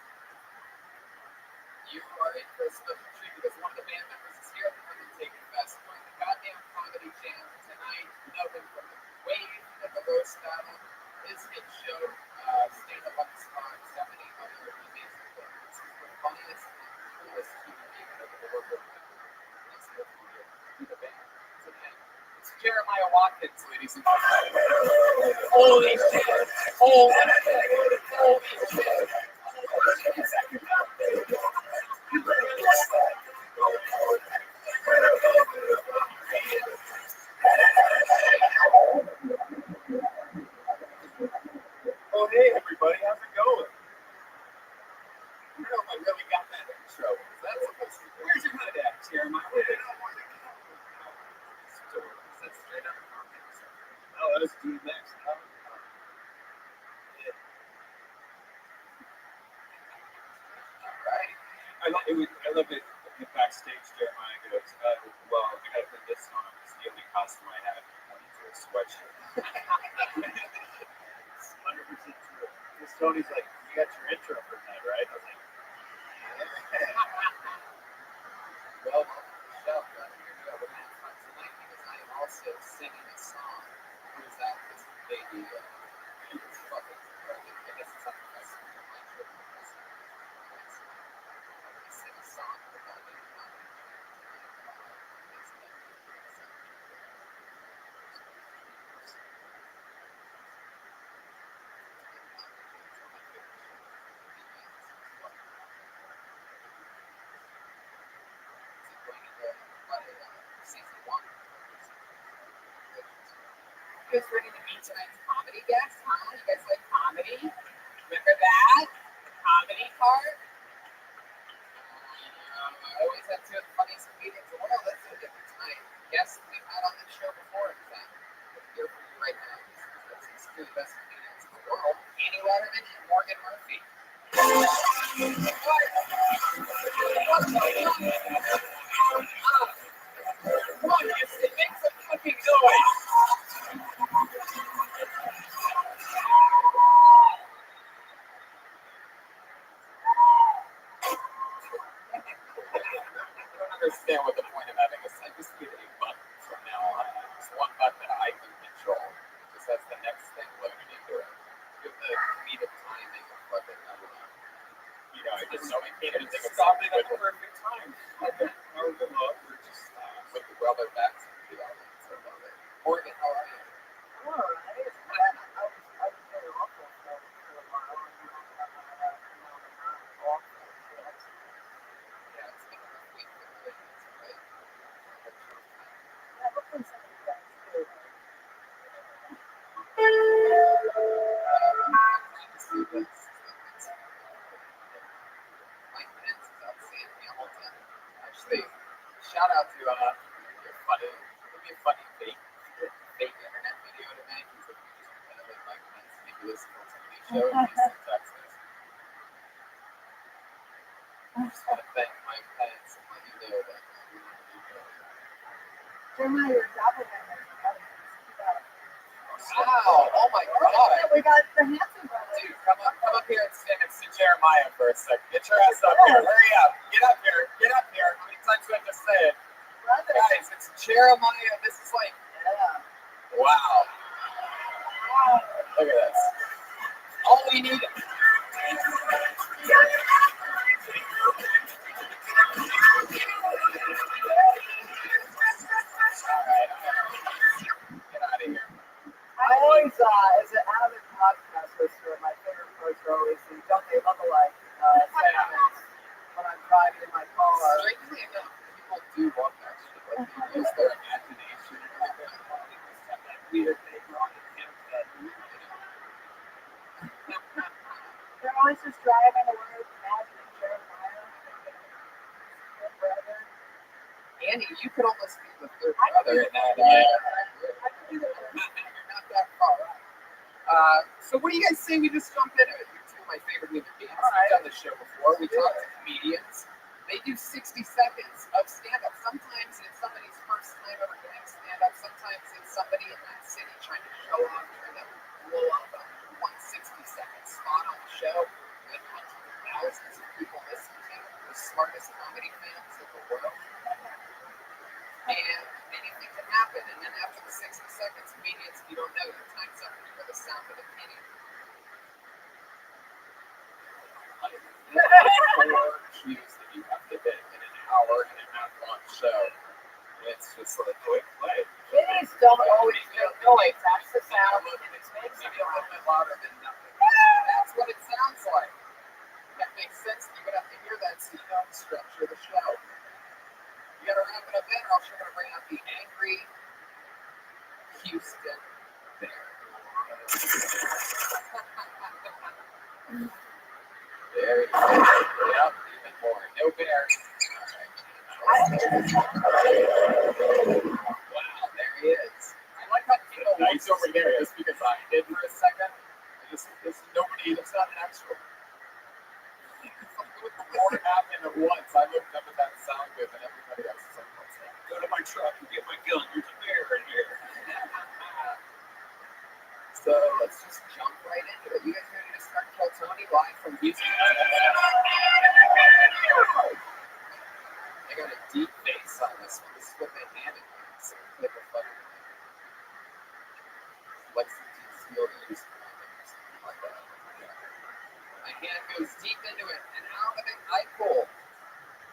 you are in for a special treat because one of the band members is here at the Come and Take It Fest. We're in the goddamn comedy jam tonight. You know him from the Wave and the Roast Battle, his hit show, Stand Up on the Spot, so many other amazing things. He's the funniest and coolest human being I've ever worked with. Let's hear from you. Do the band tonight. It's Jeremiah Watkins, ladies and gentlemen. Holy shit! Holy shit! Oh, hey, everybody, how's it going? I don't know if I really got that intro. That's supposed to be. Where's your hood at, Jeremiah? That's straight up comments. Oh, let's do next. Alright. I love it in the backstage. Jeremiah goes, well, I gotta put this on. It's the only costume I have. I need to a sweatshirt. 100% true. Tony's like, you got your intro for tonight, right? I was like, Well, show, we're gonna have fun tonight because I am also singing a song. Who's that? This baby, it's fucking perfect. I guess it's on the festival. I'm not sure if it's on the festival. I'm gonna sing a song about it. You guys ready to meet tonight's comedy guest? Huh? You guys like comedy? Remember that? The comedy part? I always have two of the funniest comedians in the world. That's no different tonight. Guests we've had on this show before, in fact. I'm here for you right now. That's these two of the best comedians in the world. Annie Letterman and Morgan Murphy. Come on, Houston, make some fucking noise. I don't understand what the point of having a I just need a button from now on. Just one button that I can control. Just that's the next thing loaded into it. Give the comedic timing of fucking, I don't know. You know, I just know I can't even think of something at the perfect time. We're just with the weather back to the audience. I love it. Morgan, how are you? I'm all right. I was very awful for a while. Yeah, it's been a rough week for the ladies, right? Yeah, hopefully some of you guys too. Mike Pence is out Sam Hamilton. Actually, shout out to your funny, it'd be a funny fake internet video to make. He's like, you just pretend like Mike Pence, maybe listen to a TV show in Houston, Texas. I just want to thank Mike Pence and let you know that we want to do good. Jeremiah, your doppelganger. Wow! Oh my God! We got the Hanson brothers. Dude, come up here and stand next to Jeremiah for a second. Get your ass up here. Hurry up. Get up here. Get up here. How many times do I have to say it? Guys, it's Jeremiah. This is like, wow. Look at this. All we need. Alright, get out of here. I always, as an avid podcast listener, my favorite parts are always the don't they look alike segments when I'm driving in my car. Strangely enough, people do love that shit. Like, they use their imagination and like that. They just have that weird thing on the internet. They're always just driving to work, imagining Jeremiah, their brother. Annie, you could almost be the third brother in that. You're not that far out. So what do you guys say we just jump into it? You're two of my favorite human beings. We've done this show before. We talk to comedians. They do 60 seconds of stand-up. Sometimes it's somebody's first time ever doing stand-up. Sometimes it's somebody in that city trying to show off, trying to blow up a 160-second spot on the show with hundreds of thousands of people listening to the smartest comedy fans in the world. And anything can happen. And then after the 60 seconds, comedians, if you don't know, your time's up and you hear the sound of a penny. Like 4 cues that you have to hit in an hour and a half long show. And it's just like quick play. Pennies don't always make noise. That's the sound. It makes me a little bit louder than nothing. That's what it sounds like. That makes sense. You're going to have to hear that so you don't structure the show. You gotta wrap it up in, or else you're gonna bring out the angry Houston Bear. There you go. Yep, even more. No bear. Wow, there he is. I like how Tito looks over here just because I did for a second. There's nobody, it's not an extra. With the more happening at once, I looked up at that sound booth and everybody else is like, what's that? Go to my truck and get my gun. There's a bear in here. So let's just jump right into it. You guys ready to start Kill Tony live from Houston? got a deep face on this one. This is what they handed me. It's like a fucking Lexington steel use like that. My hand goes deep into it, and out of it I pull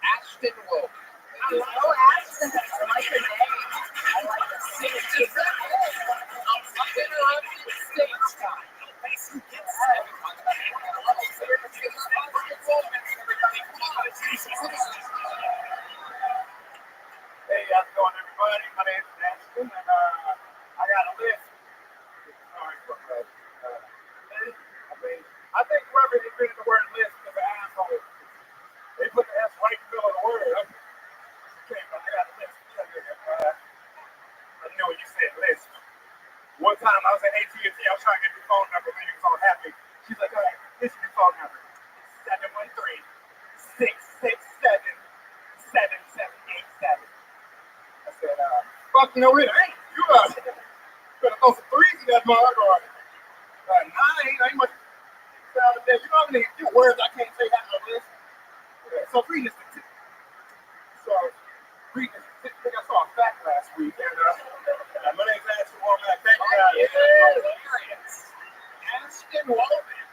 Ashton Woke. Oh, Ashton, I like your name. I like the Stage time. I'm interrupting stage time. Hey, how's it going, everybody? My name's Ashton, and I got a list. Sorry for that. I think whoever invented the word list is an asshole. They put the S right in the middle of the word. Okay, but I got a list. I know when you said list. One time I was at AT&T, I was trying to get your phone number, and you was all happy. She's like, all right, this is your phone number. 713-667-7787. I said, fuck no, it ain't. You better throw some threes in that mug, or nine, ain't much. You know how many words I can't say have on the list? Okay, so reading is the tip. So, reading is the tip. I think I saw a fact last week, and my name's Ashton Womack. Thank you guys. Hilarious. Ashton Womack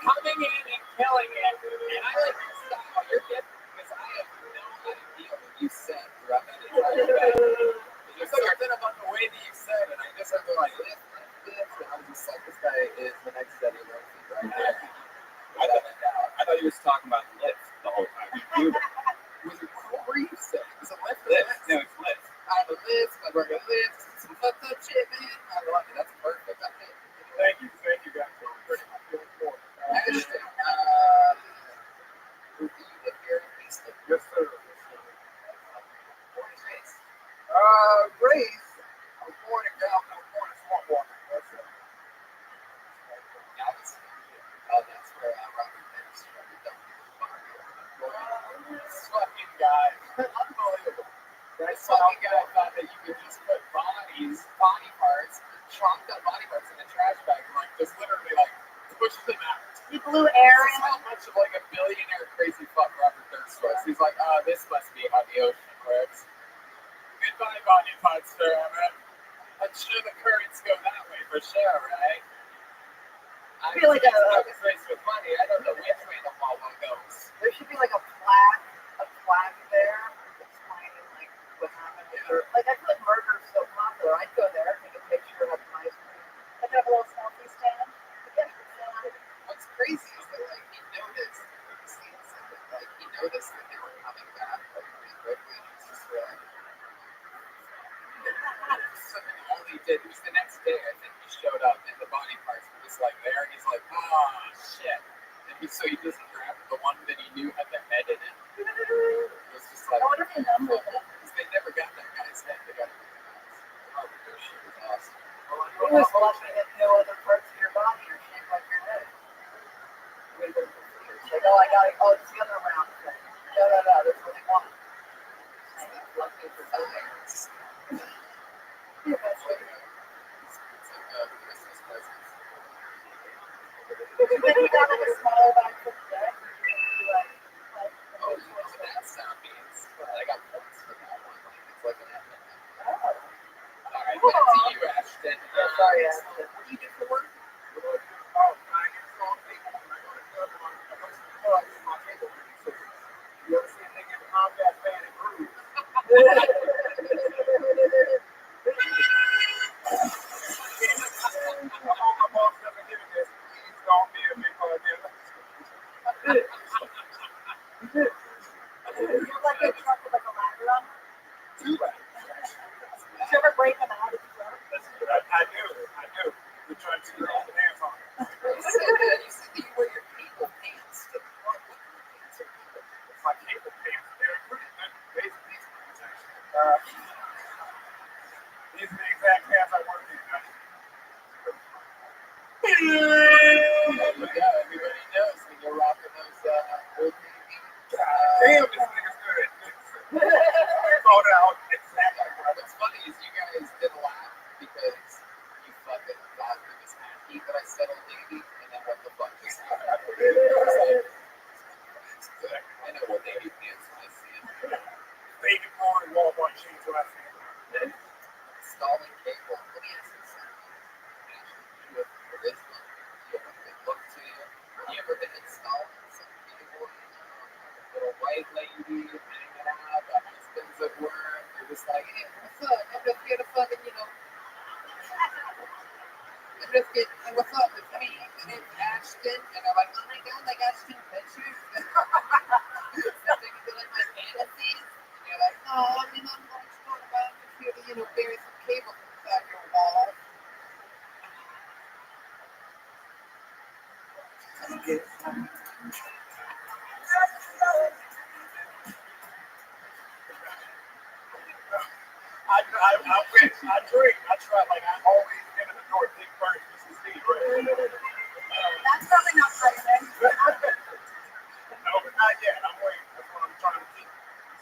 coming in and killing it. And I like your style. You're different because I have no idea what you said throughout that entire day. There's something about the way that you said it. I just have to like this. And I was just like, this guy is the next Eddie Murphy right there. I thought he was talking about lift the whole time. What were you saying? Is it lift? No, it's lift. I have a list, my burger list, some fucked up shit, man. I love it. That's perfect. I think. Thank you guys. Ashton, who do you live here in Easton? Yes, sir. What is Grace? Grace, I was born in Galveston. I was born in Swampwater. That's it. Galveston. Oh, that's where Robert lives. This fucking guy. Unbelievable. This fucking guy thought that you could just put body parts, chopped up body parts in a trash bag and like just literally like push them out. You blew air This is in how much of like a billionaire crazy fuck Robert Durst was. He's like, this must be how the ocean works. Goodbye, body parts, sir. I'm sure the currents go that way for sure, right? I feel like I was raised with money. I don't know which way the Wawa goes. There should be like a plaque there explaining like what happened. Yeah. Like I feel like murder is so popular. I'd go there, take a picture, have some ice cream. Like have a little selfie stand. Yeah, What's crazy is that like he noticed the scenes of it. Like he noticed that they were coming back like pretty quickly. It's just like something all he did. It was the next day I think he showed up and the body parts were just like there. He's like, oh shit. And so he just grabbed the one that he knew had the head in it. It was just like, I wonder if they numbered it. because they never got that guy's head. They got it. Oh, this shit was awesome. It was lucky that no other parts of your body are shaped like your head. Like, oh, I got it. Oh, it's the other round thing. No, there's only one. Lucky for tires. Yeah, that's what It's like a Christmas present. Then you got like a smaller bag for the day. Oh, you know what that sound means? I got points for that one. It's like an epic. Oh. All right, back to you, Ashton. Sorry, Ashton. What do you do for work? Oh, I get so big. I go to club on my table. You ever see a nigga in a Comcast van and cruise? My boss doesn't give me this. Please don't be a big part of this. never been installing some cable, little white lady hanging out, the husband's at work. They're just like, hey, what's up? I'm just here to fucking, I'm just getting, hey, what's up? It's me. My name's Ashton. And I'm like, oh my god, I got some pictures. So they can do like my fantasies. And you're like, no, I mean, I'm not talking about I'm just here to, bury some cable inside your wall. I wish. I drink. I try. Like, I always get in the door, think first. This is Steve, right? That's probably not right. No, but not yet. I'm waiting. That's what I'm trying to keep.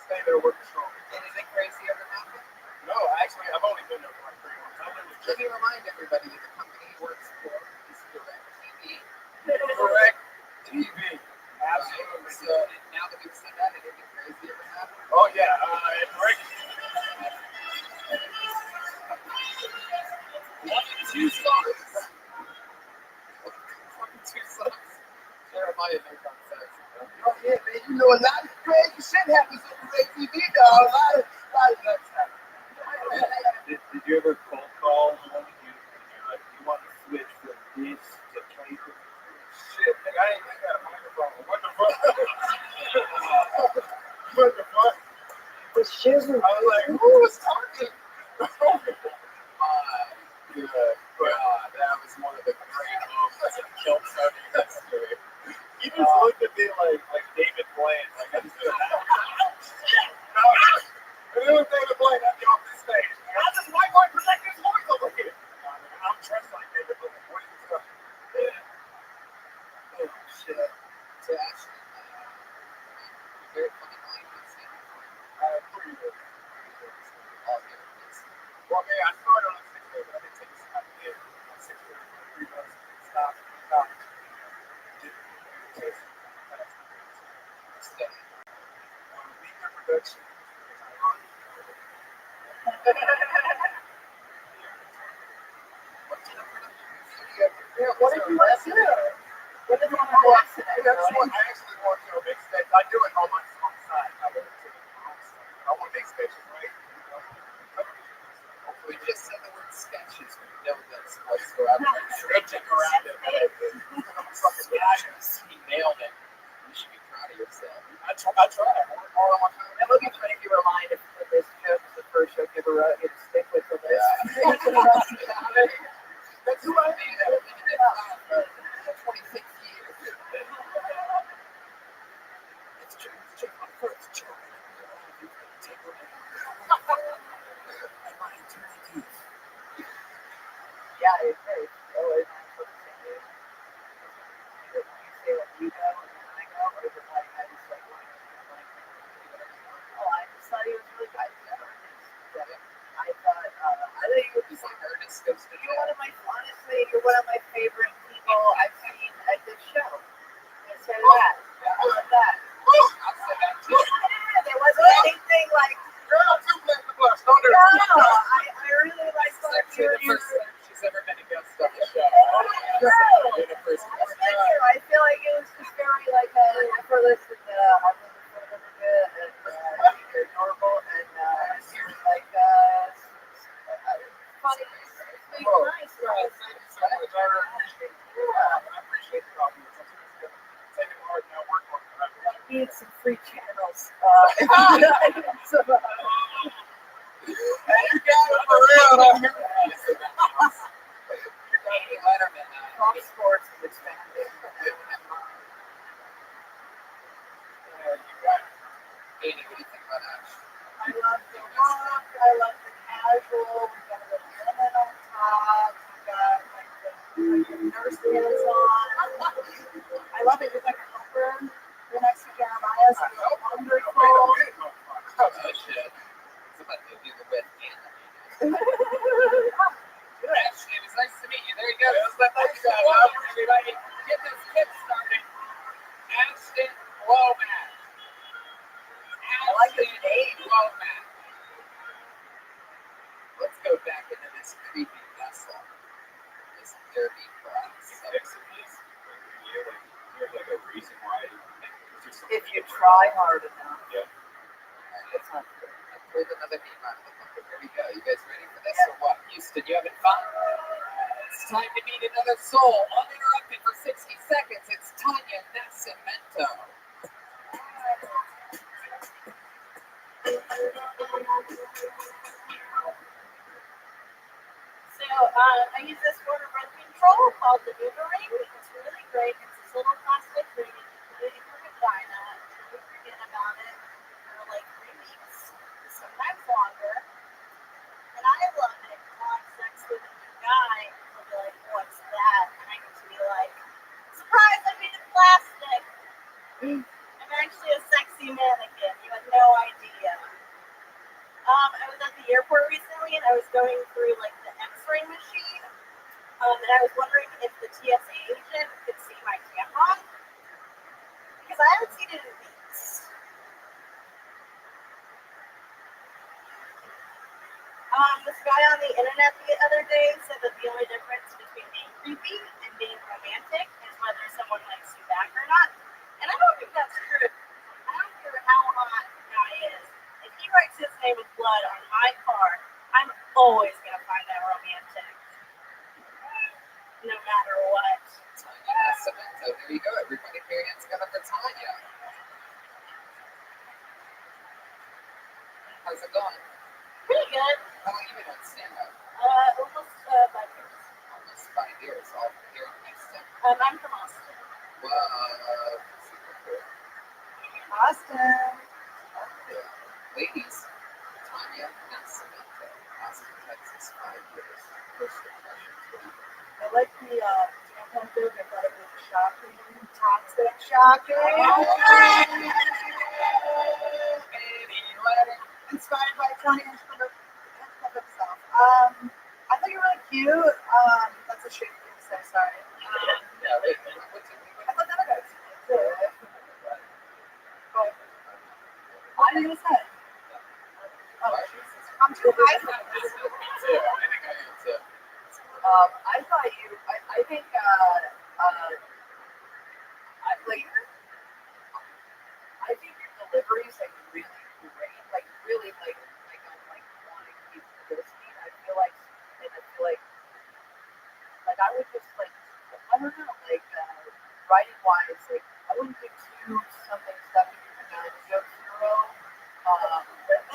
Stay there working strong. Anything crazy ever happen? No, actually, I've only been there for like 3 months. I live with Let me remind everybody that the company he works for is Direct TV. Direct TV. Absolutely. So now that we've said that, anything crazy ever happen? Oh, yeah. Direct. 1 and 2 songs. 1 and 2 songs. Jeremiah knows on sex. Oh yeah, man, you know a lot of crazy shit happens on Direct TV, dog. A lot of nuts happen. Did you ever cold call someone and you're like, you want to switch from this to cable? Shit, nigga, I ain't even got a microphone. What the fuck? What the fuck? The shizzle. I was like, who was talking? That was one of the great moments of Kill Sony history. He just looked at me like David Blaine. Like, I just feel that. No, it was David Blaine at the office stage. Like, I'm just white boy protecting his voice over here. I'm dressed like David Blaine. What is this? Oh, shit. So actually, very funny line on stage. Pretty good. All here, please. Well, man, I started on 6 days, but I didn't take a stop. I did 6 days, 3 months. Stop. Steady. Weekend production. What did you want to do? What did you want to watch today? I actually want to make stage. I do it on the side. I want to make stages, right? We just said the word sketches. We know this whatsoever. Scripting around it. He nailed it. You should be proud of yourself. I try. I work hard on my time. It would be funny if you were lying if this joke was the first joke you ever wrote. You'd stick with the list. That's who I mean. I've been in this for 26 years. It's true. It's true. My first joke. Yeah, it's very always nice to say it. You say what you know and then I go, or is it like I just like want to oh, I just thought he was really good. I thought you would be He's like Ernest. you're one of my favorite people I've seen at this show. Let's say that. I love that. I'll say that too. There wasn't anything like Girl, two bless the bus. Don't do no, I really like It's actually the first time she's ever been a guest on the show. Thank The first one. you. I feel like it was just very like effortless and I'm really good and you're adorable and like funny. It's nice. Thank you so much. I appreciate the compliments. I'm taking it hard now, work on it. I need some free channels. Hey, you got it for real. Letterman. Fox Sports is expanding. Katie, what do you think about Ash? I love the rock. I love the casual. We got a little lemon on top. We got like the nurse pants on. I love it. It's like a helper. You're next to Jeremiah, so you're wonderful. Oh, shit. It's about to do the wet hand. Ash, it was nice to meet you. There you go. Get this kid started. Ashton Womack. I like his name. Womack. Let's go back into this creepy vessel. This dirty cross. You're like reason why. If you try hard enough. Yeah. That's not true. I pulled another name out of the bucket. Here we go. You guys ready for this or what? Houston, you having fun? It's time to meet another soul. Uninterrupted for 60 seconds. It's Tanya Nascimento. So I use this for birth control called the Ring. It's really great. It's this little plastic ring. You put it in your vagina. You forget about it for like 3 weeks, sometimes longer. And I love it. I'll have sex with a new guy. He'll be like, "What's that?" And I get to be like, "Surprise! I made it plastic. I'm actually a sexy mannequin. You had no idea." I was at the airport recently and I was going through like the X-ray machine. And I was wondering if the TSA agent could see my tampon because I haven't seen it in weeks. This guy on the internet the other day said that the only difference between being creepy and being romantic is whether someone likes you back or not. And I don't think that's true. I don't care how hot the guy is. If he writes his name with blood on my car, I'm always going to find that romantic. No matter what. Tanya Nascimento. There you go. Everybody put your hands together for Tanya. How's it going? Pretty good. How long have you been on stand-up? Almost 5 years. Almost 5 years. All here in Houston. I'm from Austin. Whoa. Super cool. Austin. Okay. Ladies, Tanya Nascimento. Austin, Texas, 5 years. First impressions. I like the tampon joke. I thought it was shocking. Toxic shocking. Inspired by Tony Ashford himself. I thought you were really cute. That's a shame to say, sorry. Yeah, wait. I thought that was good. But what did you say? Oh, I'm too high for this. I thought you, I think, I think your delivery is like really great, like really like I'm like wanting to keep listening. I feel like I would just like I don't know like writing wise like I wouldn't do something stuff in your vagina joke zero.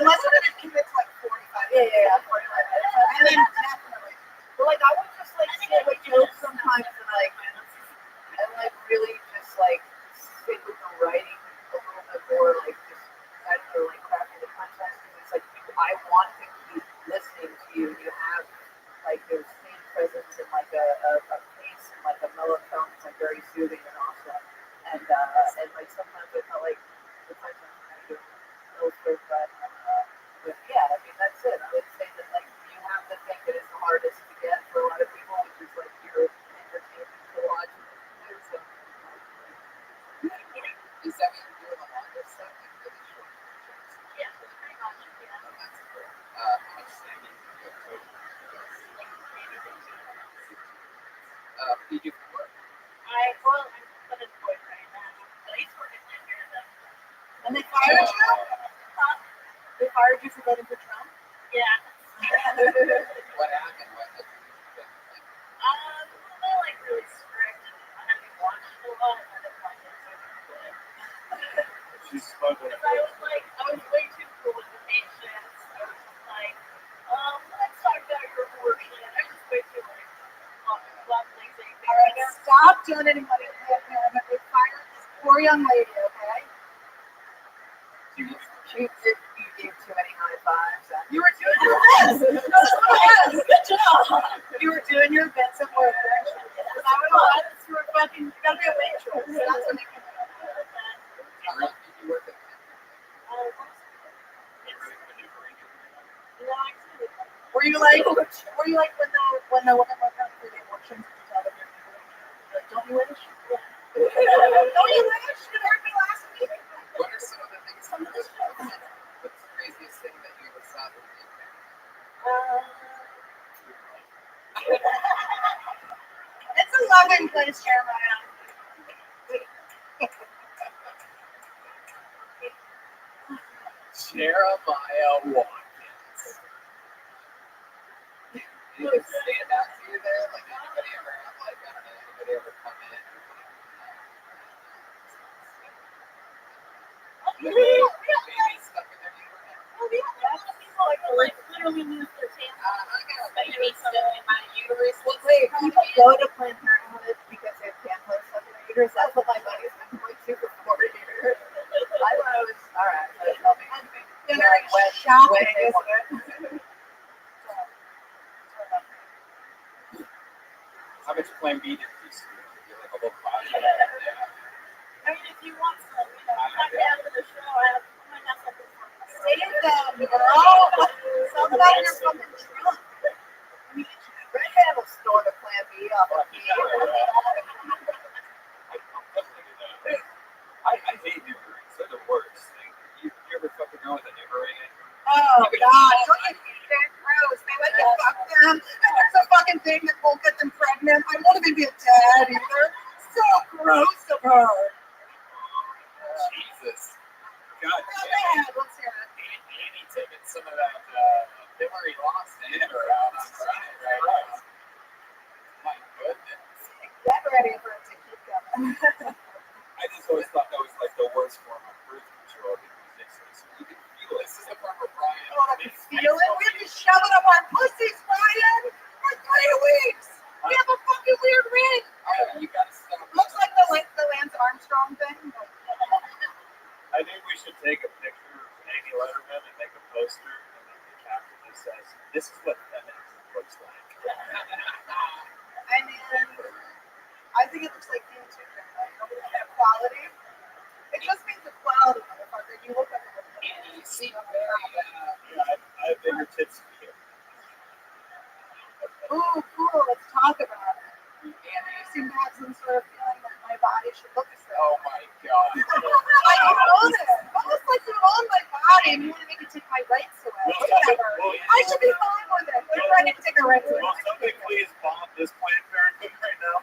Unless I'm gonna commit to like 45. Yeah, 45 minutes. And then definitely. But like I would just like say like jokes sometimes and like really just like sit with the writing a little bit more like just kind of like crafting the content because it's like I want to keep listening to you. You have like your same presence and like a pace and like a mellow tone that's like very soothing and awesome. And like sometimes I felt like the times I'm kind of doing illustrate but yeah, I mean that's it. I would say that like you have the thing that is the hardest to get for a lot of people, which is like your entertainment to watch. So, Is that what you're doing the longest stuff? Like really short pictures? Yeah, pretty much. Yeah. Oh, that's cool. How much time do you go to? What do you do for work? I'm unemployed right now. But I used to work at Lincoln. and they fired you? They fired you for voting for Trump? Yeah. What happened? What did you do? They're like really strict and I had to watch a lot and I didn't like it, so I didn't do it. She's smuggling. Because I was way too cool with the patients. I was just like, let's talk about your abortion. I was just way too like lovely. All right, stop doing anybody. They fired this poor young lady, okay? You gave too many high fives. You were doing your best. Good job. You were doing your best at work. And I would have let you were fucking, you gotta be a waitress. That's what you can do. How long did you work at Were you like when the woman went out for the abortion? Like, don't you wish? Don't you wish? You heard me last week. What are some of the things you wish you had? What's the craziest thing that you ever saw that you did? It's a loving place, Jeremiah. Jeremiah Watkins. Did it stand out to you there? Like anybody ever have like I don't know, anybody ever come in? Baby stuck in their uterus. Like literally lose their tampons. Baby stuck in my uterus. Wait, people go to Planned Parenthood because they have tampons stuck in their uterus. That's what my buddy's been going to for 4 years. I thought it was alright. Very shocking, isn't it? How much Plan B did you see? You're like a little body. I mean, if you want some, come down to the show. I might have something for you. Save them, girl. Some of that in your fucking trunk. Red have a store to Plan B off of here. I hate new rings. They're the worst thing. You ever fucking know with a new ring? Oh, God. Don't you think they're gross? They let you fuck them. And there's a fucking thing that won't get them pregnant. I won't even be a dad either. So gross of her. Jesus. God Go damn. ahead. Let's hear it. Annie taking some of that Hillary lost in her out on Friday, right? My goodness. Get ready for it to keep coming. I just always thought that was like the worst form of birth control because you can feel it. This is the part where Brian. Oh, I can feel it. We have to shove it up our pussies, Brian, for 3 weeks. We have a fucking weird ring. Oh, you gotta stop. Looks like the Lance Armstrong thing. I think we should take a picture of Amy Letterman and make a poster, and then the caption just says, "This is what feminism looks like." I mean, I think it looks like you too, equality. It just means equality, motherfucker. You look like a Annie, you seem very, I have bigger tits than you. ooh, cool. Let's talk about it. Annie, you seem to have some sort of feeling that my body should look as though. Oh my god. Like you own it. Almost like you own my body and you want to make me take my rights away. Whatever. I should be fine with it. Whatever I need to take a rights away. Will somebody please bomb this Planned Parenthood right now?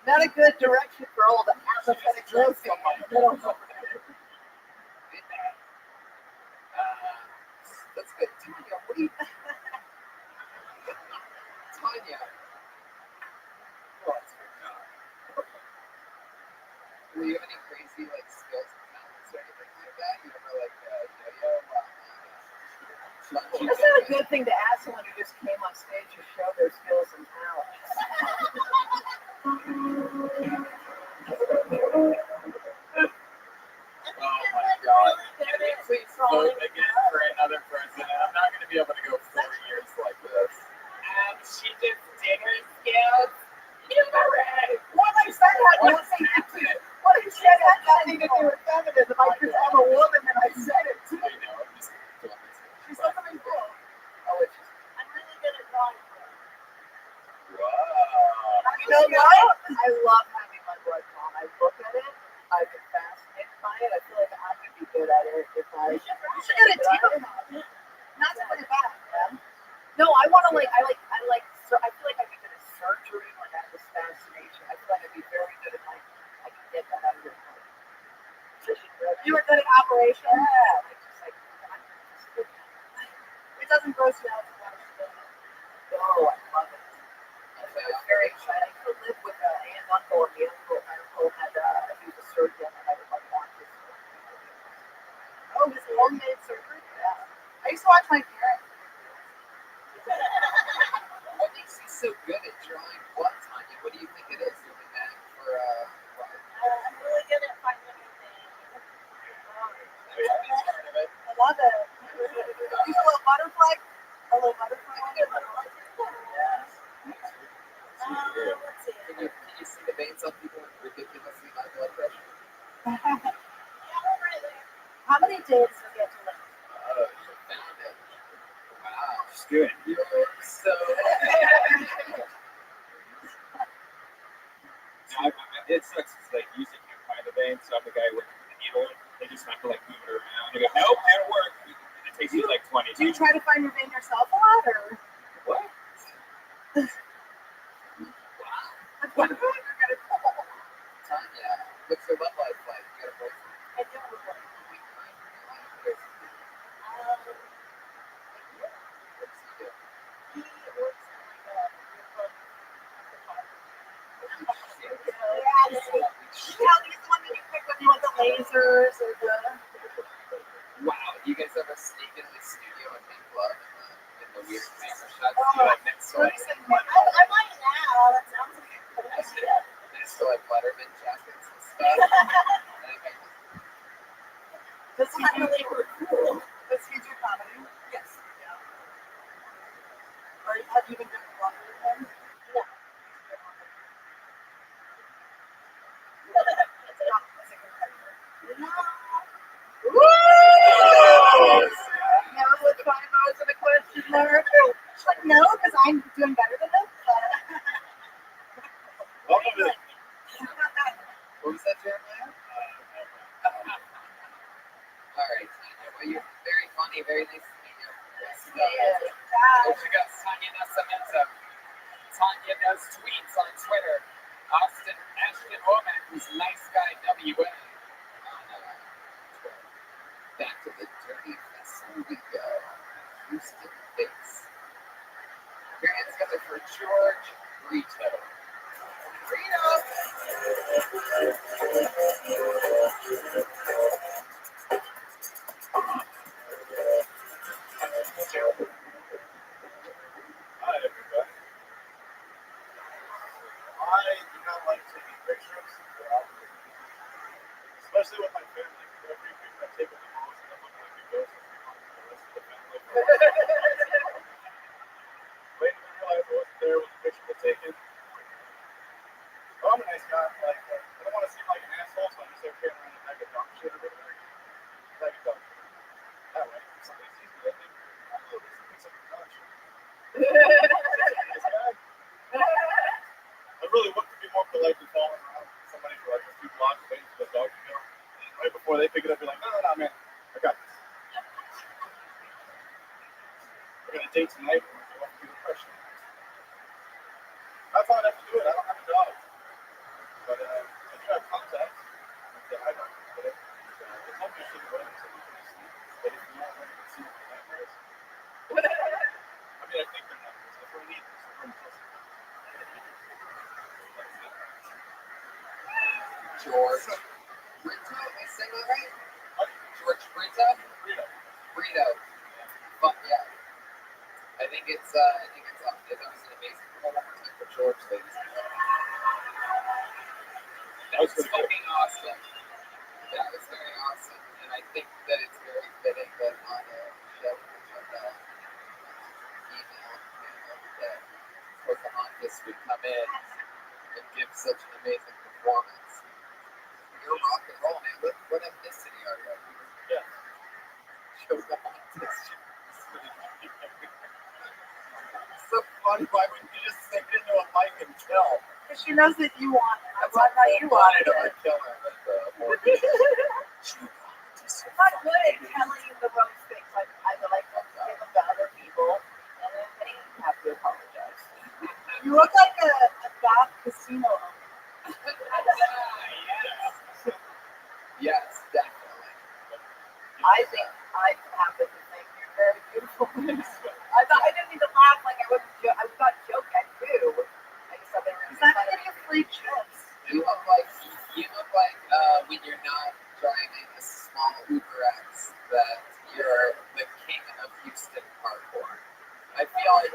Not a good direction for all the apathetic growth in the middle. That's good. Tanya, what do you Tanya. What's your job? Do you have any crazy like skills and talents or anything like that? You ever like yo-yo? That's not a good thing to ask someone who just came on stage to show their skills and talents. Oh my god. Can we please vote again for another president? I'm not going to be able to go 4 years like this. She just did her skills. You're right. What I said had nothing to do. What I said had nothing to do with feminism. I just am a woman and I said it. I know. I'm just doing this. She said something cool. I'll let you. I'm really good at drawing. Wow. You know what? I love having my blood drawn. I look at it. I've been fascinated by it. I feel like I could be good at it if I. You should get a team. Not to put it back, man. No, I want to I feel like I'd be good at surgery. Like I have this fascination. I feel like I'd be very good at I can get that out of your head. You were good at operation. Yeah. It doesn't gross you out. Oh, I love it. It was very exciting to live with an aunt and uncle. And the uncle had he was a surgeon, and I would want his. Oh, his homemade surgery. Yeah. I used to watch my parents. What makes you so good at drawing blood, Tanya? What do you think it is? You'll be back for what? I'm really good at finding new things. I love it. Use a little butterfly. A little butterfly. Let's see. Can you see the veins on people with ridiculously high blood pressure? Yeah, we're right there. How many days do you get to live? You found it. Wow. It's good. You're so. It sucks. It's like usually can't find the vein, so I'm the guy with the needle. They just have to like move it around. They go, nope, that'll work. It takes you like 20 Do you times. try to find your vein yourself a lot, or? What? What? You're gonna pull. Tanya, what's your love life like? You got a boyfriend? I do have a boyfriend. What does he do? What's he do? He works in like a book photography. Yeah, he's the one that you pick when you want the lasers or the. Wow, do you guys ever sneak into the studio and make love in the weird camera shots? Oh, Like next to like, I might now. That sounds like a cool idea. next to like Letterman jackets and stuff. And I make Does he really cool? Does he do comedy? yes. Or have you been doing a lot with him? No. It's not as a competitor. No. Woo! No, with 5 hours of a question mark. She's like, no, because I'm doing better than him. Welcome to What was that, Jeremiah? All right, Tanya. Well, you're very funny. Very nice to meet you. So, there she goes, Tanya Nascimento. Tanya does tweets on Twitter. Ashton Womack was nice guy WA on Twitter. Back to the dirty vessel we go. Houston Bates. Your hands together for George Brito. Brito! Hi, everybody. I do not like taking pictures, especially with my family. Every picture I take with them always end up looking like a ghost for the rest of the family. Wait to realize I wasn't there when the picture was taken. Oh, I'm a nice guy. Like, I don't want to seem like an asshole, so I just start carrying around a bag of dog shit everywhere. Bag of dog shit. That way, if somebody sees me, they think, oh, this is some dog shit. Nice guy. I really want to be more polite than following around somebody for like a few blocks waiting for the dog to go. And right before they pick it up, you're like, no, man, I got this. We're gonna date tonight. I want to do the pressure. I thought I have to do it. I don't have a dog, but I do have contacts. I don't. But they told me I shouldn't go into something for sleep. But if you want to see my nightmares, I mean, I think they're nightmares. If we need this, we're going to George Brito, am I saying that right? George Brito? Brito. But yeah. I think it's up. That was an amazing performance for George, ladies and gentlemen. That was fucking awesome. That was very awesome. And I think that it's very fitting that on a show with a female that Pocahontas would come in and give such an amazing performance. You're rock and roll, man. What ethnicity are you? Yeah. Pocahontas. So funny. Why wouldn't you just stick it into a mic and kill? Because she knows that you want it. That's That's why you want it. I kill her with the more. I'm not good at telling the wrong things. Like I like to give them to other people, and then they have to apologize. You look like a goth casino owner. Yes, definitely. I think I happen to think you're very beautiful. I didn't mean to laugh like I was not joking. I do. I just thought they were really funny. Give you free chips. You look like when you're not driving a small Uber X that you're the king of Houston parkour. I feel like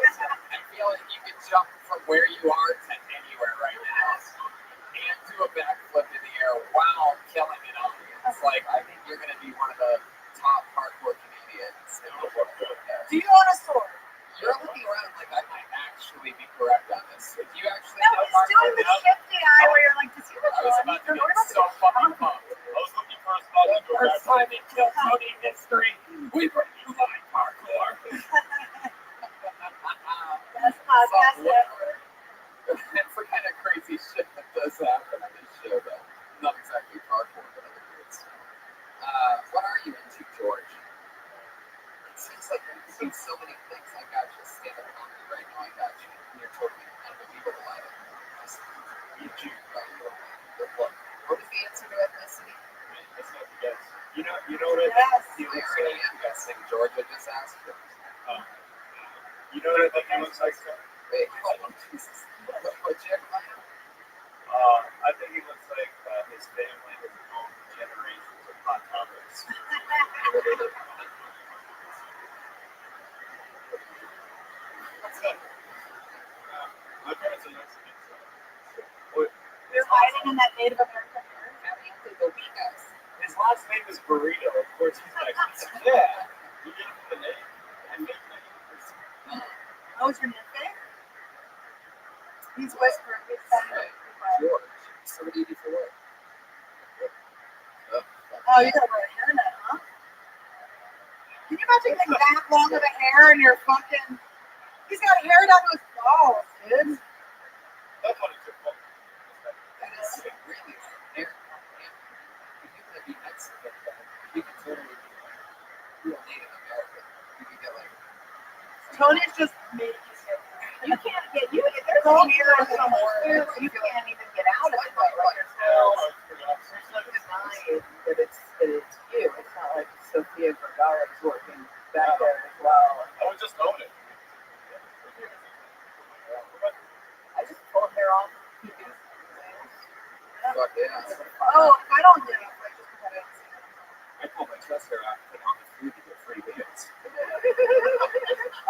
you could jump from where you are to anywhere right now and do a backflip in the air while killing an audience. Like I think you're gonna be one of the top parkour comedians. Do you own a sword? You're looking around like I might actually be correct on this. Do you actually No, know he's parkour? doing the shifty eye where you're like, does he look I was about to get so fucking pumped. I was looking for a spot to go back. First time in Kill Tony history, we bring you live parkour. That's podcast ever. It's the kind of crazy shit that does happen on this show, though. Not exactly parkour, but other weird stuff. What are you into, George? It seems like you're doing so many things. I got you. Stand up comedy right now. I got you. You're totally unbelievable at it. Just you do. What is the answer to ethnicity? That's not the guess. You know what it is? Yes. He looks like, I'm guessing Georgia disaster. You know what I think he looks like? Wait, hold on, Jesus. What Jeremiah? I think he looks like his family has owned generations of hot topics. My parents are Mexican, so. You're hiding in that Native American hair. His last name is Burrito. Of course, he's Mexican. Yeah. You gave him the name. I made name. Oh, is your nephew? He's whispering. He's saying, George. 784. oh, you got a hairnet, huh? Can you imagine getting that long of a hair and your fucking... He's got hair down to his balls, dude. That's what it's called. That is really there. If you could be Mexican, you could totally be real Native American. You could get like. Tony's just making it. You can't get... You, if there's a mirror somewhere, you can't even get out of it. Like, there's no denying that it's you. It's not like Sofia Vergara is working back there as well. I would just own it. I just pull hair off. Fuck yeah. Oh, if I don't do it, like just because I don't see it. I pull my chest hair out and put on the food to get free dance.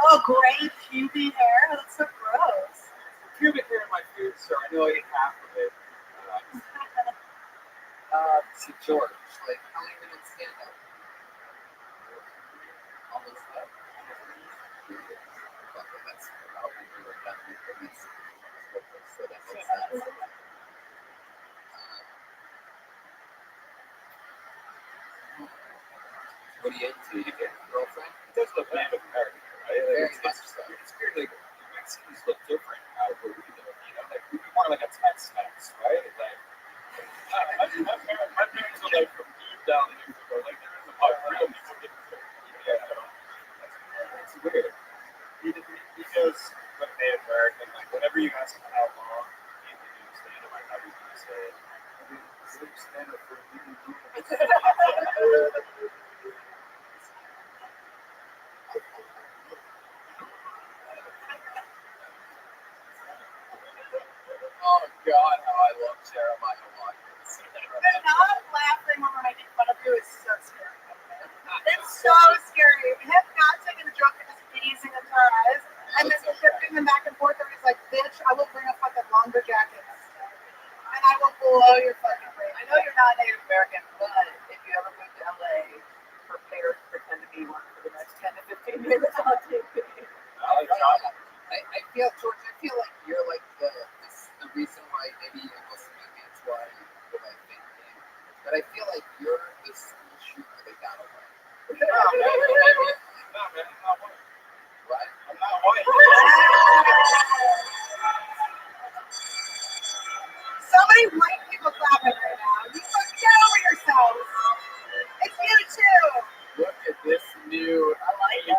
Oh, gray pubic hair? That's so gross. Pubic hair in my food, sir. I know I ate half of it. See George, like how many minutes stand up? Almost up. Fuck it, that's about when we were done with this. So that makes sense. What are you into? You get a girlfriend? It does look Native American, right? Very much so. It's weird, like, Mexicans look different out where we live, you know? Like, we're more like a Tex-Mex, right? Like, my parents are like from deep down in Mexico. Like, there is a lot of real Mexican food. Yeah. It's weird. Because with Native American, like, whenever you ask them how long you can understand them, I never going to say it. Stand up for Oh God, how I love Jeremiah Watkins. But not laughing when we're making fun of you is so scary. It's so scary. Him not taking a joke and just gazing into our eyes and then shifting them back and forth and he's like, bitch, I will bring a fucking longer jacket and I will blow your fucking brain. I know you're not Native American, but if you ever move to LA, prepare to pretend to be one for the next 10 to 15 years on TV. I feel, George, I feel like you're like the reason why maybe it wasn't maybe it's why you like big name. But I feel like you're the school shooter that got away. No, man, I'm not white. What? I'm not white. So many white people clapping right now. You fucking get over yourselves. It's you too. Look at this new white man.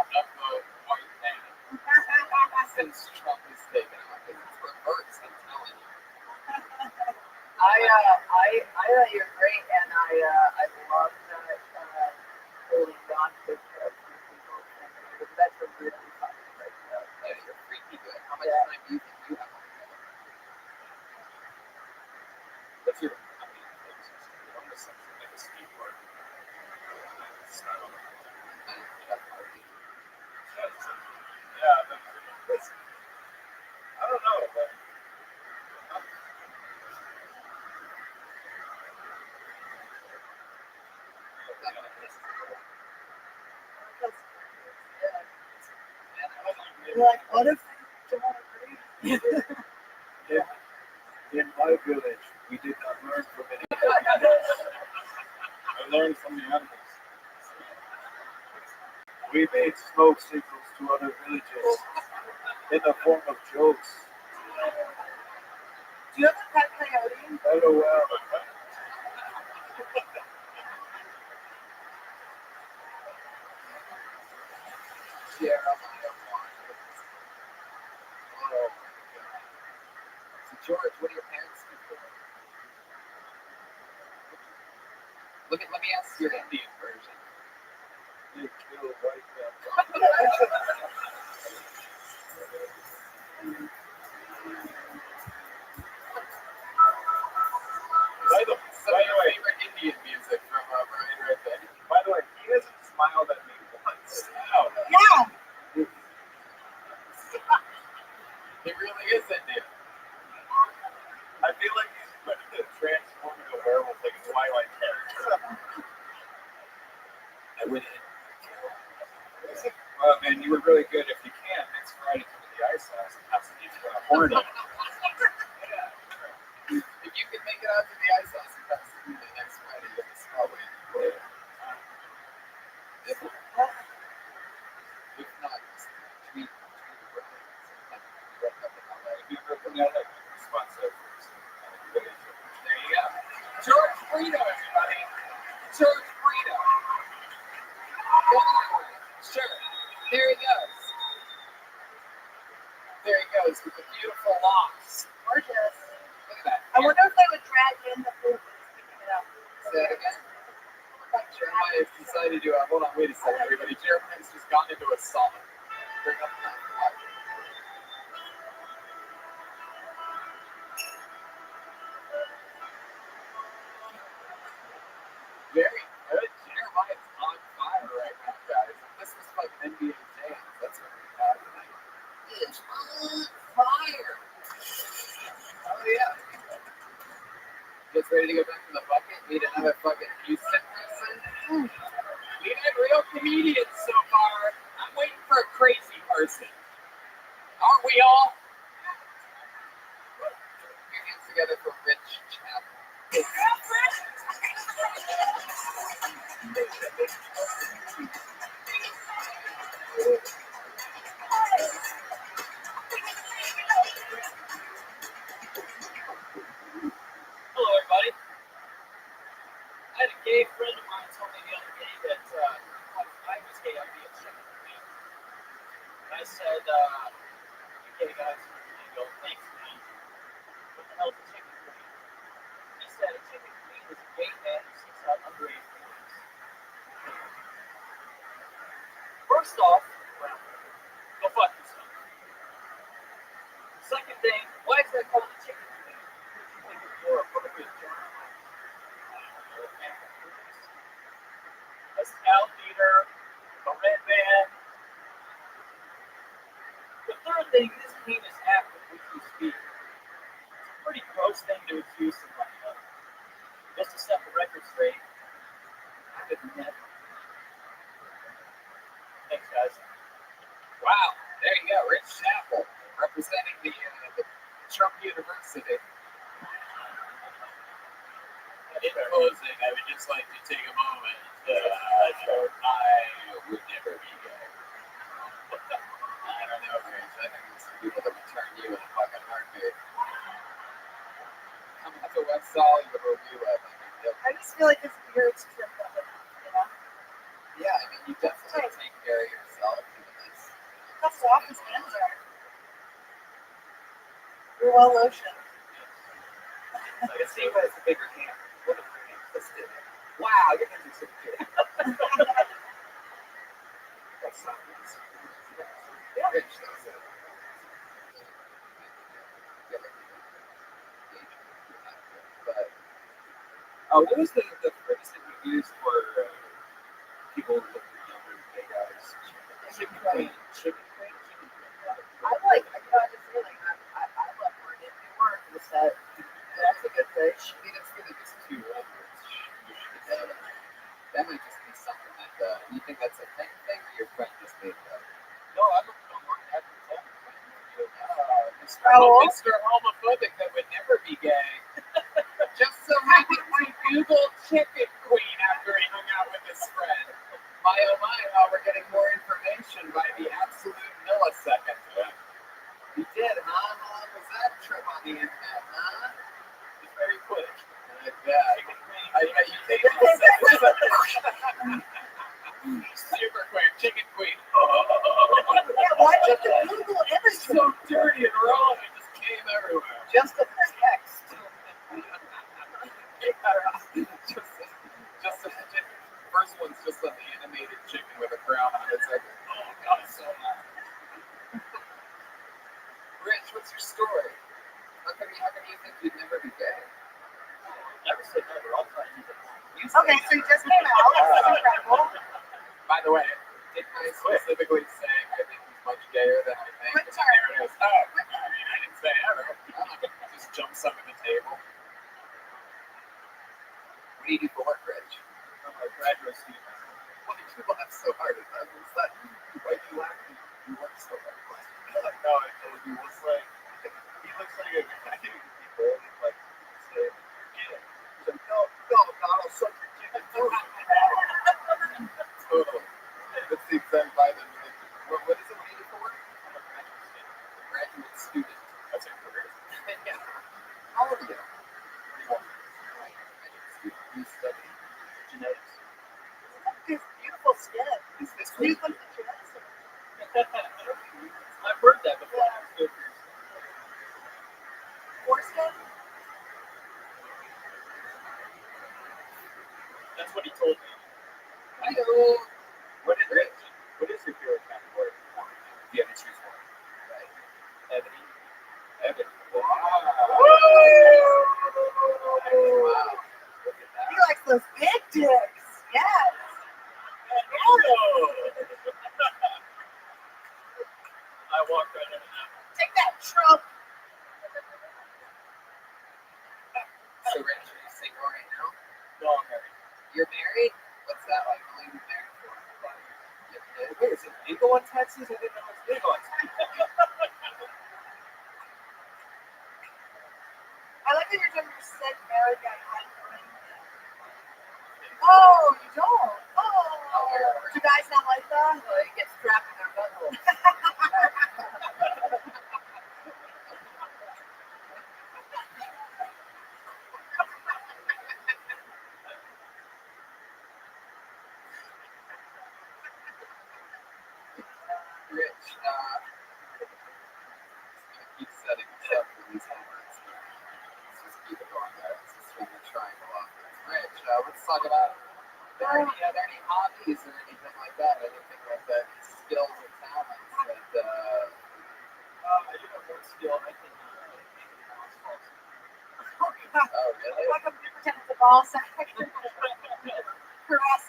Since Trump is taken office, it's reversed, I'm telling you. I thought you were great, and I love that holding on to people. That's a really fun right now. Yeah, you're freaky good. How much time do you think you have on that? What's your, I mean, I'm just something like a skateboard. It's not on the yeah, I don't know, but You're like, what if they don't agree? in my village, we did not learn from any animals. I learned from the animals. We made smoke signals to other villages in the form of jokes. Do you have a pet coyote? LOL. Jeremiah Watkins. Oh my God. So George, what do your parents do for work? Let me ask your Indian version. They kill white men. By the way, favorite Indian music from Brian right there. By the way, he hasn't smiled at me once. Oh, Yeah. he really is Indian. I feel like he's transforming a werewolf like a Twilight character. I went in. Well, man, you were really good. If you can't, next Friday come to the ice house and have some horny. If you can make it out to the ice house and have some next Friday, you'll be probably in. If not, just treat the brother. If you ever come out, sponsor. There you go. George Frito, everybody. George Frito. Sure. There he goes. There he goes with the beautiful locks. Gorgeous. Look at that. I wonder if they would drag in the food when it's picking it up. Say that again. Jeremiah has decided to. Hold on, wait a second, everybody. Jeremiah's just gone into a solid. Bring up the very good. Jeremiah's on fire right now, guys. This was like NBA Jams. That's what we have tonight. He is on fire. Oh, yeah. Gets ready to go back to the bucket. Need another fucking Houston person. We had real comedians so far. I'm waiting for a crazy person. Aren't we all? Put your hands together for Rich Chapel. Hello, everybody. I had a gay friend of mine tell me the other day that if I was gay, I'd be a chicken queen. And I said, you gay guys, I go, thanks, man. What the hell's a chicken queen? He said, a chicken queen is a gay man who seeks out underage boys. First off, well, go fuck yourself. Second thing, why is that called a chicken queen? Think it's more appropriate term. A scout leader, a red band. The third thing, this heinous act of which you speak, it's a pretty gross thing to accuse somebody of. Just to set the record straight, I could never. Thanks, guys. Wow, there you go, Rich Chapel, representing the Trump University. In closing, I would just like to take a moment to show I would never be gay. I don't know, Rich. I think it's people that would turn you in a fucking heartbeat. Come out to West Hollywood where we live. I just feel like his beard's trimmed up enough, you know? Yeah, I mean, you definitely take care of yourself. How soft his hands are. You're well lotioned. I can see who has the bigger hand. What a great twisted. Wow, your hands are so good. That's not nice. Yeah, Rich, that's it. But, what was the phrase that you used for people looking younger than gay guys? Chicken queen. Chicken queen? I like, I just feel like I love her. If you weren't the set, that's a good fish. I mean, it's really just two old words. That might just be something that, you think that's a thing or your friend just made it up? No, I don't know what happened to him. Mr. Homophobic that would never be gay. Just so happened to Google chicken queen after he hung out with his friend. My oh my, we're getting more information by the absolute millisecond. We did, huh? How long was that trip on the internet, huh? It's very quick. I bet you take it. Super quick, chicken queen. Yeah, why did you Google everything? So dirty and wrong, it just came everywhere. Just a text. Just imagine. First one's just an animated chicken with around on it. It's like, oh god, so much. Rich, what's your story? How come you think you'd never be gay? Never say never. I'll try anything. Okay, so you just came out. That's incredible. By the way, didn't I specifically say I think he's much gayer than I think? Which And there it is. Oh, I mean, I didn't say ever. Just jumps up in the table. What do you do for work, Rich? I'm a graduate student. Why do you laugh so hard at that? Why do you laugh when you work so hard? No, I told you. It's like, he looks like a guy who would be bold and like say, yeah. He's like, no, I'll suck your dick. Totally. That's the exact vibe that what is it? What do you do for work? I'm a graduate student. Graduate student. That's a career. Yeah. How old are you? 31. Right. Graduate student. You study Genetics. This beautiful skin. Is this Do you what think that you're innocent? I've heard that before. It's good for your Foreskin? That's what he told me. Hello. What is your favorite category? You have to choose one. Right. Ebony. Evan. Wow. Wow. Look at that. He likes those big dicks. Yes. I walked right into that. Take that, Trump. So, Rich, are you single right now? No, I'm married. You're married? What's that like? How long have you been married for? Wait, is it legal in Texas? I didn't know it was legal in Texas. I like that you're doing your sick married guy. Oh, you don't? Oh. Do guys not like that? They get strapped in their butthole. Rich, keep setting us up for these homeworks. Let's just keep it going there. Let's just swing the triangle off this. Rich, let's talk about are there any hobbies or anything like that? Anything like that? Skills or talents that I do have one skill. I can make a mouse fall. oh really? Like I'm pretend it's a ball sack. Caress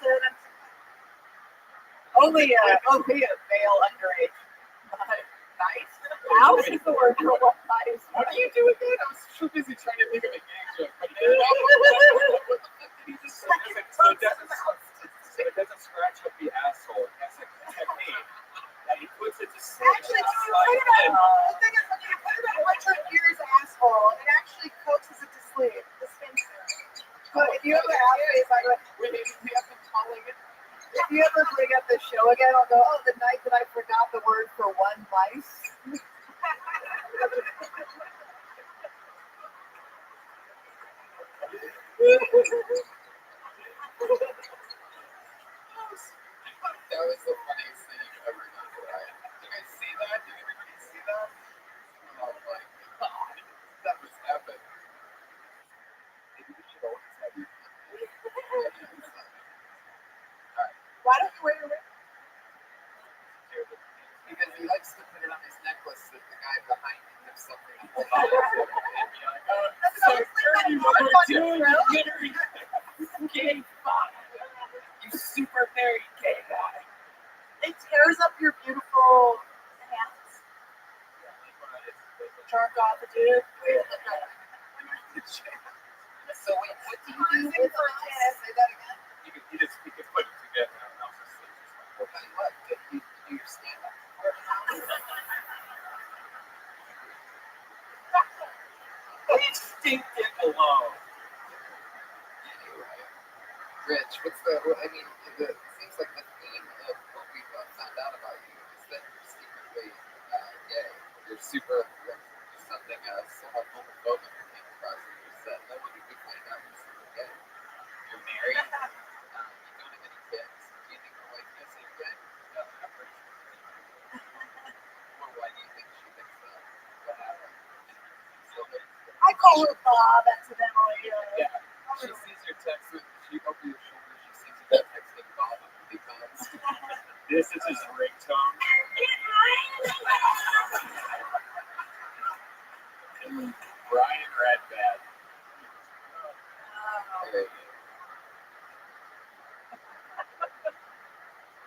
it. Only a male underage. Nice. Mouse is the word for what nice. What do you do again? I was too busy trying to think of a gang joke. But what the fuck did he just say? So it doesn't scratch up the asshole. That's a technique that he puts it to sleep. Actually, when you put it on, the thing is, when you put it on Richard Gere's asshole, it actually coaxes it to sleep. The sphincter. But if you ever ask me if I would, We have been calling it. if you ever bring up the show again, I'll go, oh, the night that I forgot the word for one lice. That was the funniest thing you've ever done, Ryan. Did you guys see that? Did everybody see that? Oh my god. That was epic. Maybe we should always have you. Alright. Why don't you wear your ring? Because he likes to put it on his necklace so the guy behind him has something to hold on to. And be like, oh, That's so always like dirty, that what mark we're on your doing, throat. you gay fuck. You super married gay guy. It tears up your beautiful hands. Jerk off a dude. So wait, what do you do with the hands? Say that again. You can put it together. Well, tell you what, you do your stand-up. Instinct it alone. Anyway, Rich, it seems like the theme of what we've found out about you is that you're secretly gay. You're something somewhat homophobic that came across what you said. Then when did we find out you're super gay? You're married? You don't have any kids? Do you think your wife knows you're gay? No, I'm pretty sure. Well, why do you think she thinks that? What happened? I call her Bob accidentally. Yeah. She sees your text, she over your shoulder, she sees you texting Bob a few times. This is his ringtone. Brian Radbad.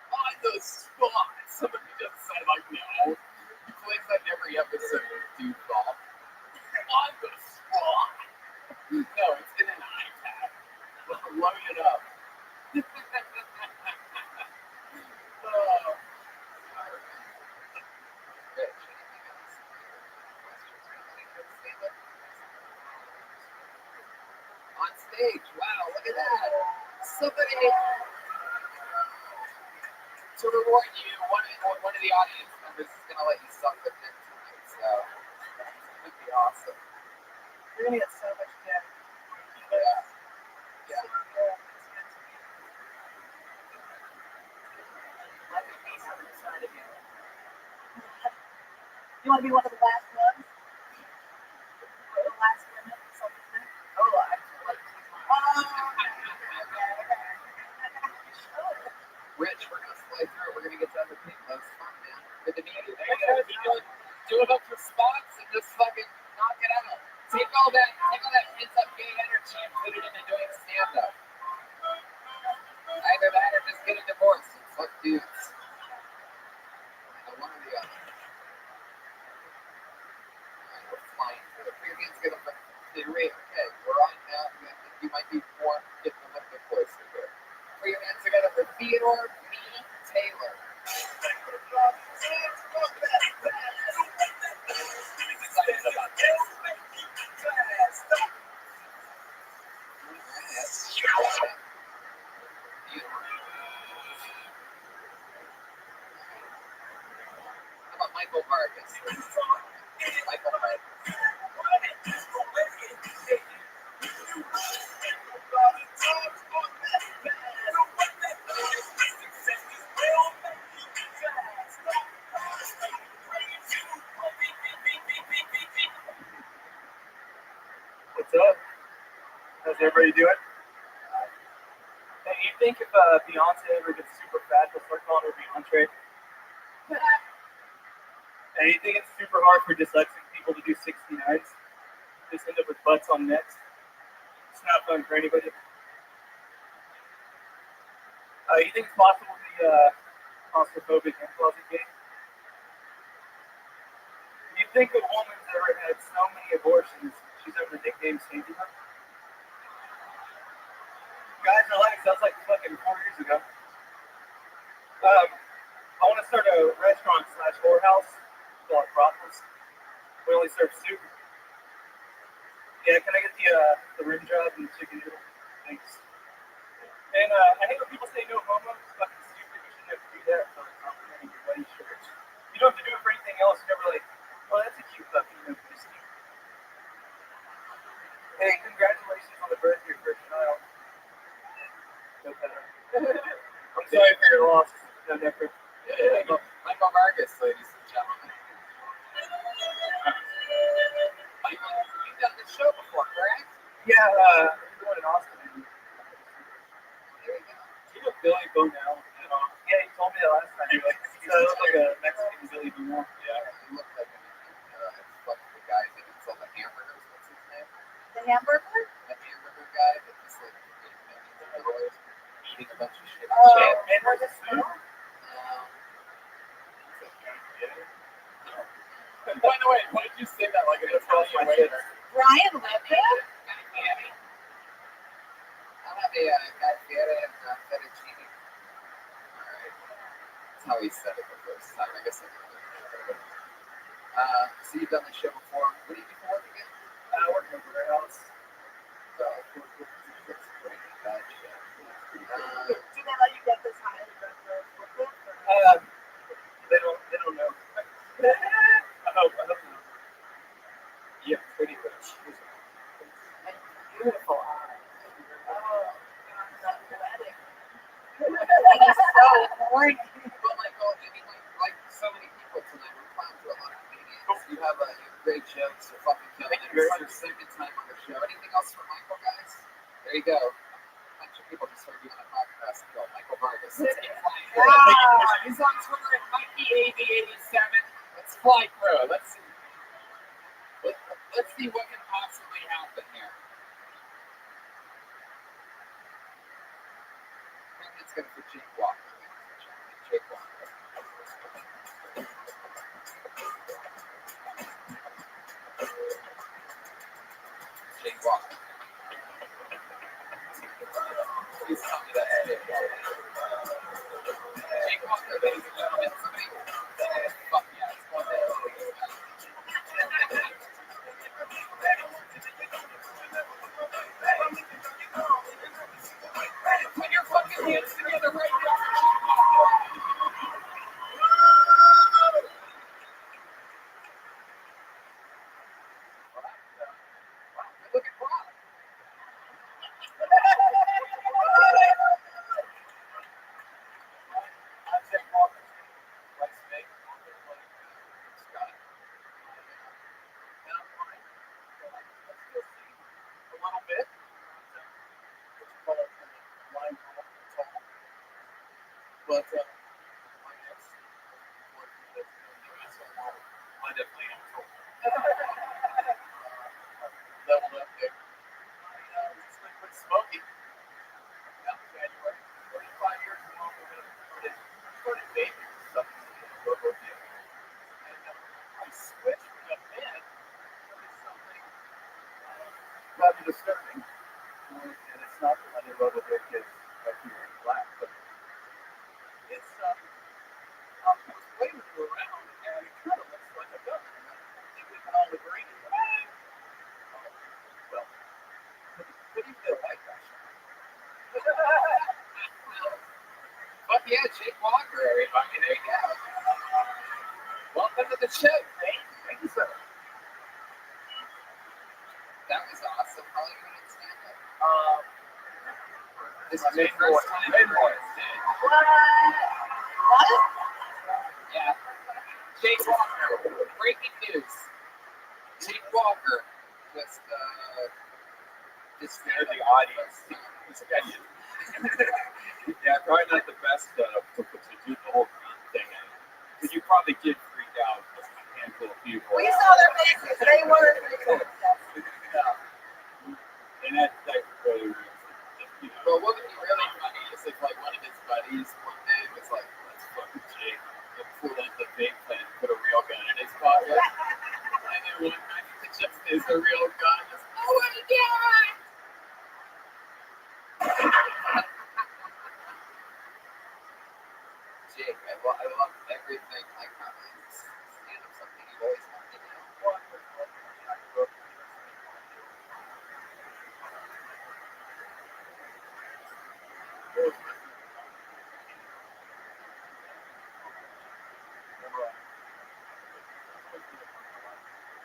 On the spot. Somebody just said, like, no. He plays that every episode of Dude Ball. On the spot. No, it's in an iPad. Load it up. Oh. On stage. Wow, look at that. Somebody, to reward you, one of the audience members is going to let you suck the dick tonight. So, it would be awesome. You're gonna get so much dick. Yeah. Yeah. Let me be something inside of you. You want to be one of the last ones? Or the last women? Something? Oh, I like Rich, we're going to slide through. We're going to get to other people. That was fun, man. Good to meet you. There you go. Do it up for spots and just fucking knock it out. Take all that pent-up gay energy and put it into doing stand-up. Either that or just get a divorce and fuck dudes. Either one or the other. Alright, we're flying through. The premium's gonna theory. Okay, we're on now. You might be more getting a little bit closer here. Premiums are gonna for Theodore B. Taylor. Excited about this. How about Michael Vargas? Michael Vargas. What's up? How's everybody doing? Hey, you think if Beyonce ever gets super fat, they'll start calling her Beyonce? And you think it's super hard for dyslexic people to do 69s? Just end up with butts on necks? It's not fun for anybody. You think it's possible to be claustrophobic and closet gay? You think a woman's ever had so many abortions, she's ever nicknamed Sandy Hook? Guys are like, sounds like fucking 4 years ago. I want to start a restaurant / whorehouse called Rothschild. We only serve soup. Yeah, can I get the rim job and the chicken noodle? Thanks. And I hate when people say no homo. It's fucking stupid. You shouldn't have to do that for complimenting your wedding shirt. You don't have to do it for anything else. You're never like, oh, that's a cute puppy. You know, just cute. Hey, congratulations on the birth of your first child. I'm sorry for your loss. No, never. Michael Vargas, ladies and gentlemen. Michael, you've done this show before, correct? Yeah, you're going in Austin. There you go. Do you know Billy Bonell at all? Yeah, he told me that last time. He looked like a Mexican Billy Bonell. Yeah, he looked like fuck the guy that sold the hamburgers. What's his name? The hamburger? The hamburger guy that just like made millions of dollars eating a bunch of shit. Man, where's this food? By the way, why did you say that like an Italian waiter? Brian lived there? I'll have a gazzetta and fettuccine. Alright. That's how he said it the first time. I guess I did it. So you've done this show before. What do you do for work again? I work in a warehouse. Gotcha. Do they let you get this high and go for They don't know. I hope not. Yeah, pretty much. beautiful eyes? Oh, that's poetic. So horny. But like so many people tonight, we're playing for a lot of comedians. You have great jokes. You're fucking killing it. It's your second time on the show. Anything else for Michael, guys? There you go. A bunch of people just heard you on a podcast called Michael Vargas. He's on Twitter at MikeyAB87. Let's fly through. Let's see what can possibly happen here. It's going for Jake Walker. Jake Walker. Jake Walker. Please tell me that's Jake Walker. Jake Walker, ladies and gentlemen. Somebody. Fuck yeah. It's one day. Put your fucking hands together right now. Look at Rob. I'm Jake Walker. Like Snake. Scott. And I'm fine. Let's go see a little bit. But my next I definitely am told. Leveled up there. Just been quit smoking. That was January. 35 years ago, I started vaping stuff. And I switched from a pen to something rather disturbing. And it's not the honey rubber dick is up here in black, but it's I was waving it around and it kind of looks like a gun. I think we can all agree. Well, what do you feel like that? Fuck yeah, Jake Walker, everybody. There you go. Welcome to the show, mate. Thank you, sir. That was awesome. How long have you been in stand-up? This is your first time. What? Yeah. Jake Walker. Breaking news. Jake Walker just scared the audience. Yeah, probably not the best to do the whole thing. Because you probably did freak out a handful of people. We saw their faces. They were. And that's really, you know. But what would be really funny is if like one of his buddies one day was like, let's fucking Jake and pull out the big pen, put a real gun in his pocket. And then one night it just is a real gun. Just, oh my god! Jake, I love everything like how he's stand-up something you've always wanted to do.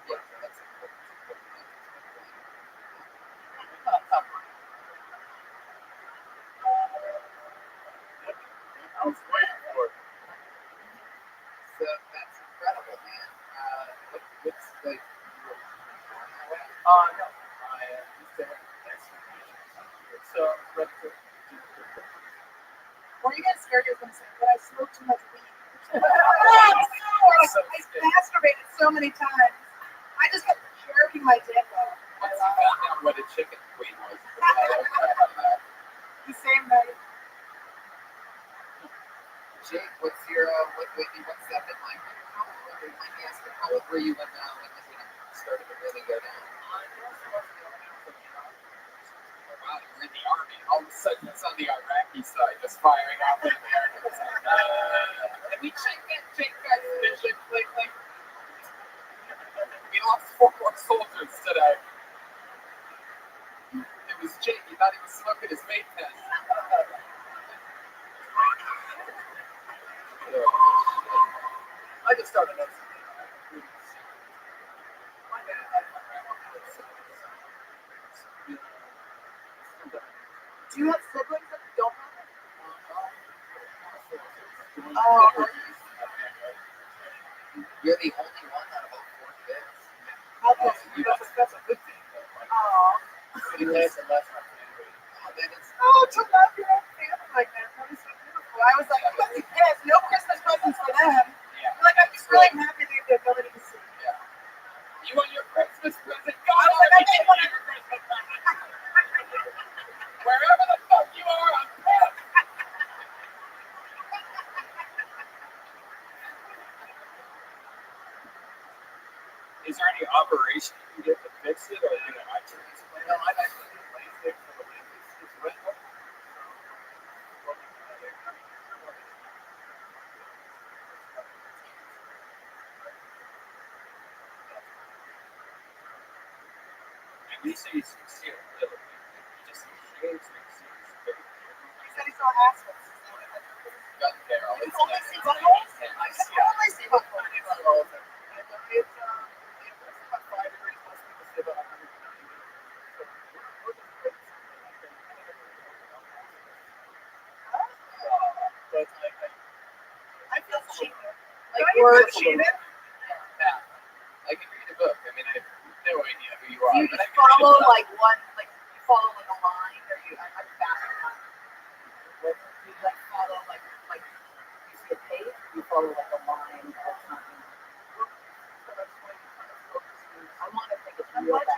Yeah, that's I was waiting for it. So that's incredible, man. What's like? No. I used to have so Were you guys scared you were going to say, but I smoked too much weed? I masturbated so many times. I just kept jerking my dick off. Once you found out what a chicken queen was, The same night. Jake, what's your what's that been like? Let me ask you, how old were you when it started to really go down? Wow, you're in the army. All of a sudden, it's on the Iraqi side, just firing off in there. Can we check that Jake guy's mission lately? We lost 4 more soldiers today. It was Jake. He thought he was smoking his vape pen. I just started noticing. My dad had my grandma. Do you have siblings that don't have it? You're the only one out of all 4 kids. That's a good thing. Oh, You less and less. to love your own family like that. That is so beautiful. Is there any operation you can get to fix it, or you know, I transplant? No, I've actually been LASIK for the lens. It's rental. At least you see a little bit. You just see shades, you see it's very He said he saw assholes. Gun barrel. It's only seen buttholes? I only see buttholes. It's about 5 degrees. Most people say about 190. So it's like I feel cheated. like Don't you we're feel cheated? yeah. I can read a book. I mean, I have no idea who you are. Do you but I just can read a follow book. like one, like you follow like a line, or I'm fast. You like follow like you see a page, you follow like a line or something. I want to think it's real bad.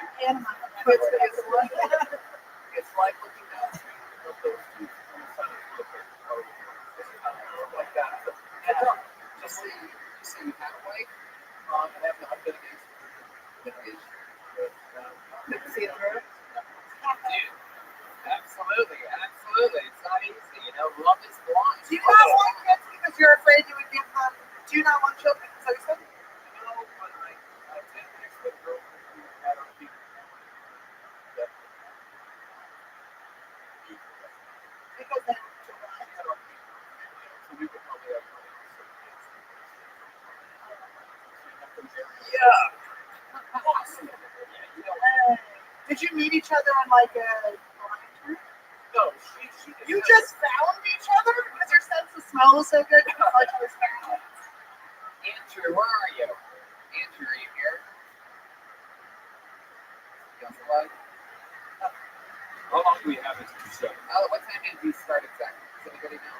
It's like looking down the street of those two on the side of the road. Like that. Yeah. Just see you have white. And I've been against litigation. See it through? Dude, absolutely. It's not easy. You know, love is blind. Do you not want kids because you're afraid you would give them? Do you not want children? So you said. No, but I did next to a girl who had our people. Because then So we could probably have did you meet each other on like a No, she you just found each other because your sense of smell was so good? Like you was found. Andrew, where are you? Andrew, are you here? Yes, what? How long do we have until the show? Oh, what time did we start exactly? Does anybody know?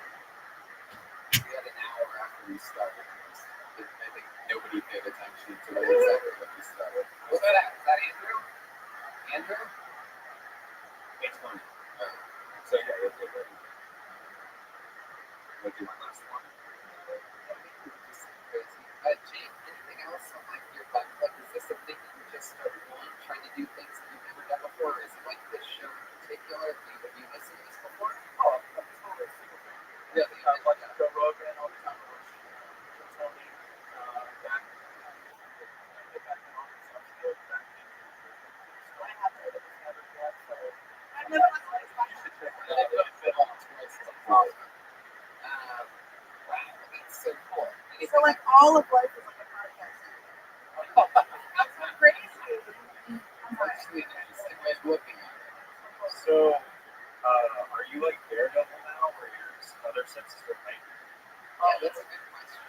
We had an hour after we started. I think nobody paid attention to exactly when we started. Was that at? Is that Andrew? Andrew? It's fun. So yeah, let's get ready. We'll do my last one. Jake, anything else on like your butt plug? Is this something you just started doing, trying to do things that you've never done before? Or is it like this show in particular? Have you listened to this before? Oh, that's totally single thing. Really? I watch Joe Rogan all the time. I watch Tony, back. I get back in office. I'm still back in. So I have to have it yet. So I've never listened to you should check it Really out. good fit on its voice. It's awesome. Wow, that's so cool. so like all of life is like a podcast. That's so crazy. It's actually an interesting way of looking at it. So, are you like Daredevil now, where your other senses are heightened? Yeah, that's a good question.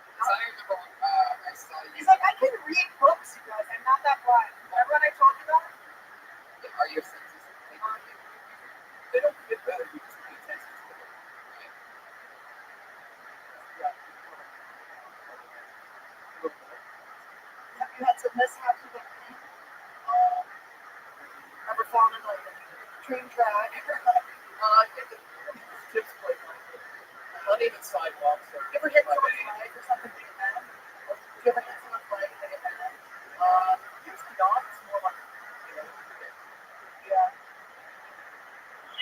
Because I remember when I saw you. He's like, I can read books, you guys. I'm not that blind. Remember when I told you that? Are your senses heightened? They don't get better. You just pay attention to them. Right. Have you had some mishaps with a plane? Ever fallen in like a train track? Tips like uneven sidewalks or You ever hit someone's leg or something big bad? Did you ever hit someone's leg and they get bad? usually not. It's more like Yeah.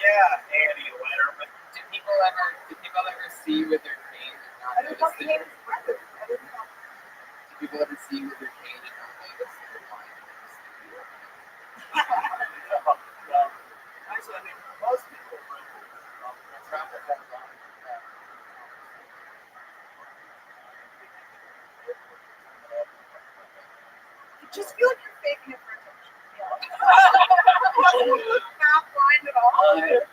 Yeah, Annie Letterman. do people ever see with their cane and not I didn't know notice he that hated his brother. I didn't know. do people ever see with their cane and not notice that they're blind? Actually, I mean, most people travel that long. You just feel like you're faking it for attention. Yeah. You look not blind at all. I've given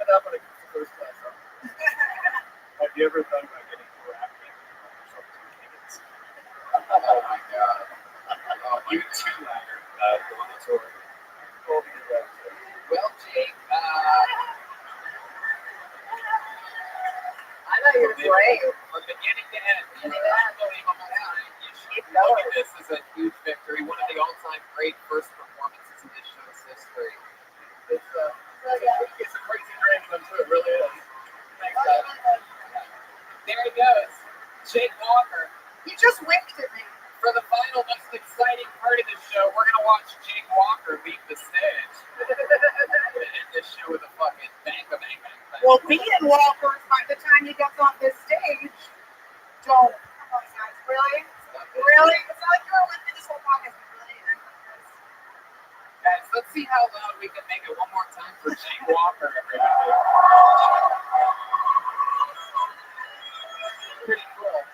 it up when it comes to first class. Have you ever thought about getting graphic or something? Oh my god. You too, ladder. The one that's over. Well, Jake, I know you're great. from beginning to end, Beginning you're to end. unbelievable tonight. You should Keep look going. at this as a huge victory, one of the all-time great first performances in this show's history. It's a crazy dream come true. It really is. Thanks, there he goes, Jake Walker, You just winked at me. for the final most exciting exciting part of the show. We're gonna watch Jake Walker leave the stage. End this show with a fucking bang, bang, bang, bang. Well, being Walker, by the time he gets on this stage, don't. Come on, guys. Really? Really? It's not like you were with me this whole podcast. Really? Guys, let's see how loud we can make it one more time for Jake Walker, everybody. Pretty cool.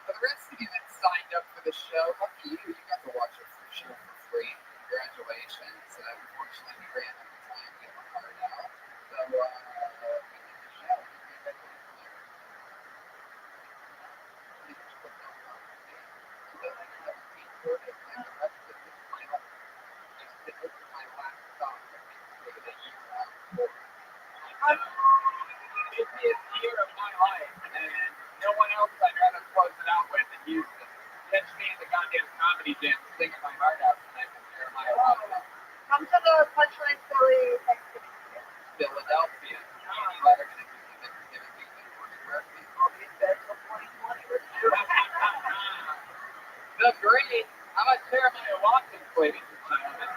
For the rest of you that signed up for the show, lucky you, you got to watch it for show for free. Congratulations. Unfortunately, we ran out of time to get my heart out. So, we did the show. We did this is my last song. This is a year out. Busiest year of my life, and no one else I'd rather close it out with in Houston. Catch me in the goddamn comedy jam singing my heart out tonight with Jeremiah Rothschild. Come to the Punchline Philly Thanksgiving. Philadelphia. Andy Letterman is going to be Thanksgiving weekend for me. Where I'll be in bed till 2020. The great. How about Jeremiah Watkins, ladies and gentlemen?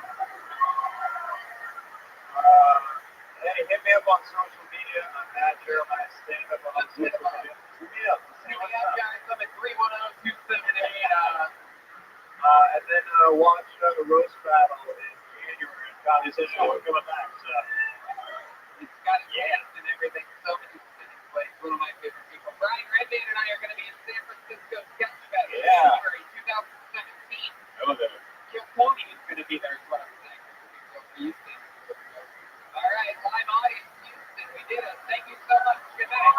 Hey, hit me up on social media. I'm at Jeremiah Stand Up on social media. Hit me up. Hit me up, guys. I'm at 310-278. And then watch the roast battle in January. Comedy Central coming back. So. It's got and everything. So many cities plays. One of my favorite people. Brian Redman and I are going to be in San Francisco Sketch Fest in January 2017. Kim Pony is going to be there, is what I'm saying. Houston. All right, live audience, Houston. We did it. Thank you so much. Good night.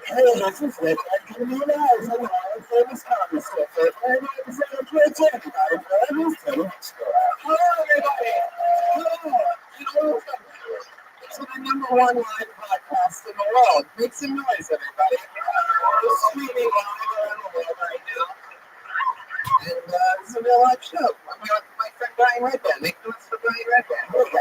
Hey, this is Rich. I'm coming to you guys. I'm a famous comedy skipper. And I'm saying I'm Rich everybody. Hello, everybody. Hello. It's the #1 live podcast in the world. Make some noise, everybody. We're streaming live around the world right now. And this is a real live show. I'm here with my friend Brian Redman. Make noise for Brian Redman. Here we go.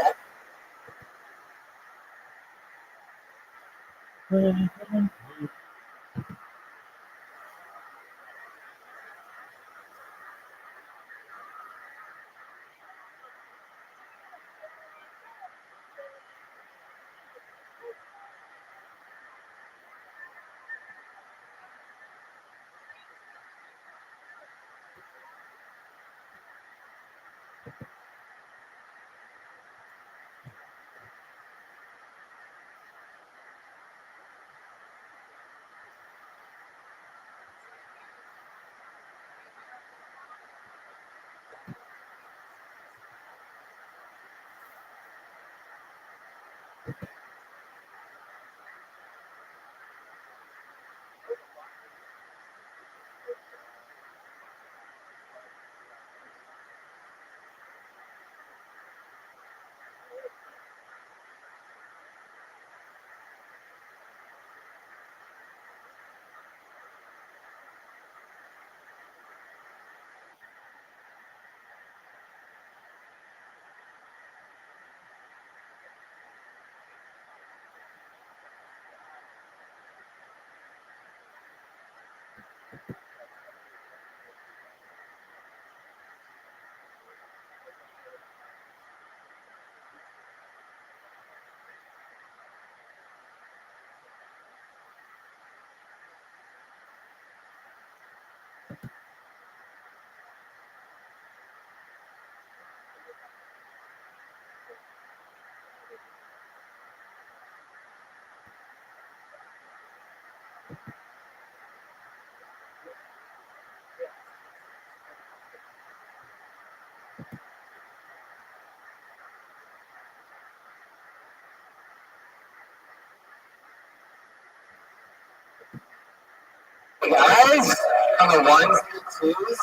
Guys, on the ones and twos,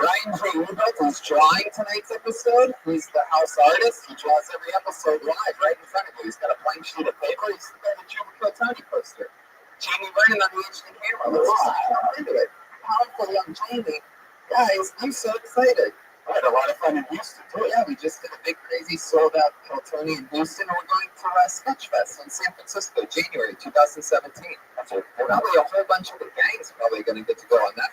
Ryan J. Ebert is drawing tonight's episode. He's the house artist. He draws every episode live right in front of you. He's got a blank sheet of paper. He's got a Jim Tony poster. Jamie Vernon on the HD camera. Let's just jump into it. Powerful young Jamie. Guys, I'm so excited. I had a lot of fun in Houston too. Yeah, we just did a big, crazy, sold-out Tony in Houston, and we're going to Sketchfest in San Francisco, January 2017. That's a Probably a whole bunch of the gangs probably going to get to go on that.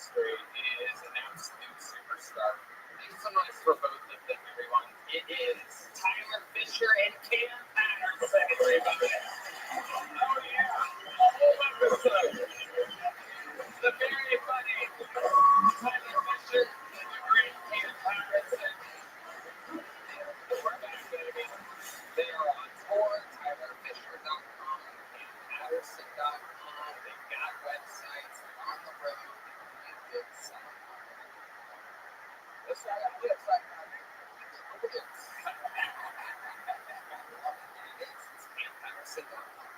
history is an absolute superstar. Make some noise for both of them, everyone. It is Tyler Fisher and Cam Patterson, everybody. Oh, yeah. A whole episode. The very funny Tyler Fisher and the great Cam Patterson. We're back, baby. They are on tour, TylerFisher.com, CamPatterson.com. They've got websites. They're on the road. It's right on this. Look at this. It's CamPatterson.com.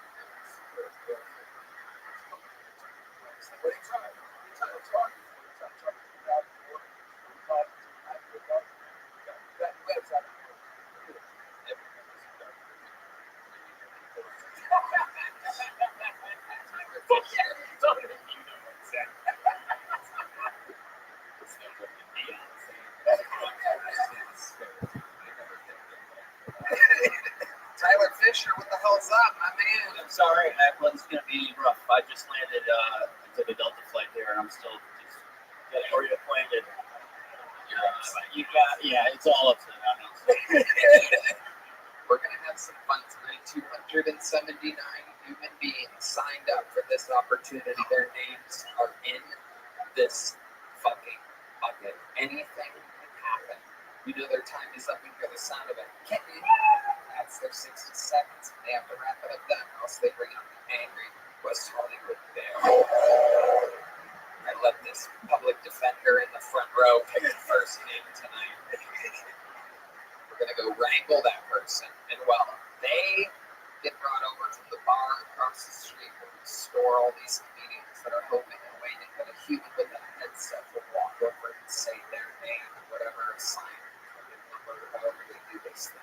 What are you trying to talk? That website. Tyler Fisher, what the hell's up, my man? I'm sorry, that one's gonna be rough. I just landed, took a Delta flight here, and I'm still just getting reacquainted. You got, yeah, it's all up to them. We're gonna have some fun tonight. 279 human beings signed up for this opportunity. Their names are in this fucking bucket. Anything can happen. You know their time is up. You hear the sound of a kitten. That's their 60 seconds. They have to wrap it up then, else they bring out the angry West Hollywood bear. I let this public defender in the front row pick the first name tonight. We're going to go wrangle that person. And while they get brought over from the bar across the street where we store all these comedians that are hoping and waiting that a human with a headset will walk over and say their name, whatever assignment, number, however they do this thing.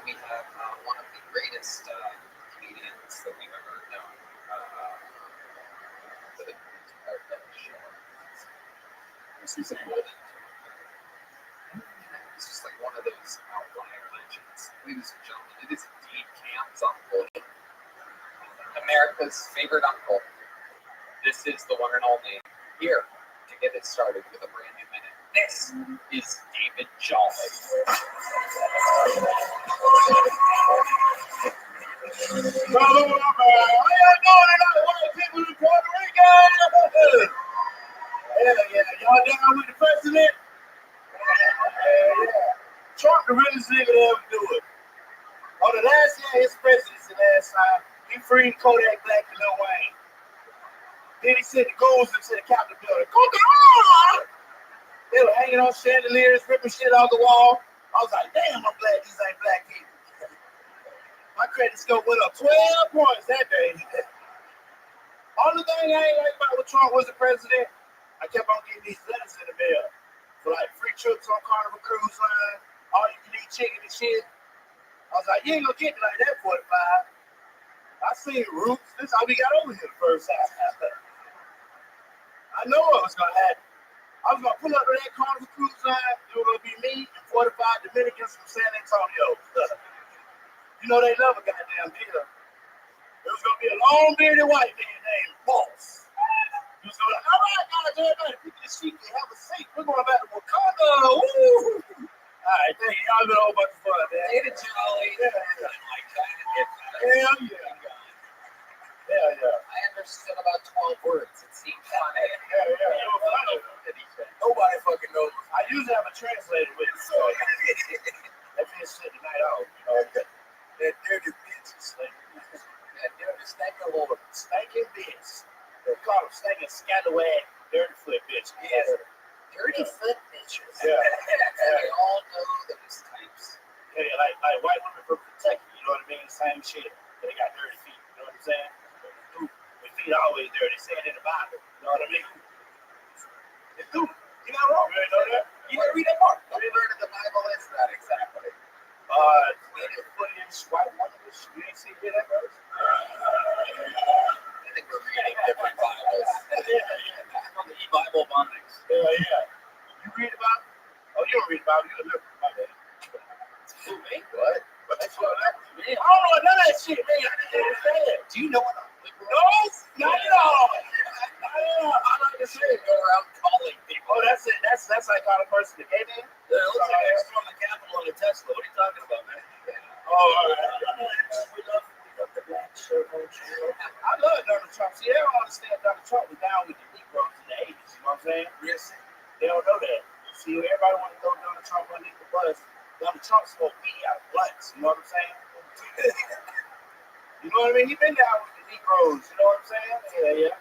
We have one of the greatest comedians that we've ever known for the show. It's just like one of those outlier legends. Ladies and gentlemen, it is indeed Cam's uncle. America's favorite uncle. This is the one and only. Here to get it started with a brand new minute. This is David Jolly. How y'all doing tonight, white people in Puerto Rico? Hell yeah, y'all down with the president? Trump the realest nigga to ever do it. On the last year of his presidency last time, he freed Kodak Black and Lil Wayne. Then he sent the ghouls into the Capitol building. They were hanging on chandeliers, ripping shit off the wall. I was like, damn, I'm glad these ain't black people. My credit score went up 12 points that day. Only thing I ain't like about when Trump was the president, I kept on getting these letters in the mail. For like free trips on Carnival Cruise Line, all you can eat chicken and shit. I was like, you ain't gonna get me like that 45. I seen Roots. This is how we got over here the first time. I know what was gonna happen. I was gonna pull up to that Carnival Cruise Line. It was gonna be me and 45 Dominicans from San Antonio. You know they love a goddamn deal. There was gonna be a long-bearded white man named Boss. He was gonna be like, all right, guys, everybody, pick your seat and have a seat. We're going back to Wakanda. Woo! All right, thank you. Y'all been a whole bunch of fun, man. David Jolly. Hell yeah. Hell yeah. I understood about 12 words. It seemed funny. Yeah. It was funny. Nobody fucking knows. I usually have a translator with me, so that bitch shit tonight out. You know, that dirty bitch is stinking. That dirty stinking little stinking bitch. They call them stinking scallywag, dirty foot bitch. Yes. Dirty foot bitches. Yeah. They all know those types. Yeah, like white women from Kentucky, you know what I mean? Same shit. But they got dirty feet, you know what I'm saying? Their feet are always dirty. Say it in the Bible, you know what I mean? It's true. You're not wrong. You ain't know that? You didn't read that part. What word of the Bible is that exactly? Native footage, white woman, you ain't see that verse? I think we're reading different Bibles. On the e-Bible bondings. Yeah. You read about it? Oh, you don't read about it. You live my bad. Who, me? What? That's what happened to me. I don't know none of that shit, man. I didn't understand it. Do you know what a liberal No, not at all. I like to say go around calling people. Oh, that's it. That's like kind of person that gave in. It looks like they're throwing the Capitol on a Tesla. What are you talking about, man? Oh, all right. We love the black shirt. I love Donald Trump. See, they don't understand Donald Trump was down with the Negroes in the 80s. You know what I'm saying? Yes. They don't know that. See, everybody want to throw Donald Trump underneath the bus. Donald Trump smoked weed out of blunts. You know what I'm saying? You know what I mean? He been down with the Negroes. You know what I'm saying? Yeah.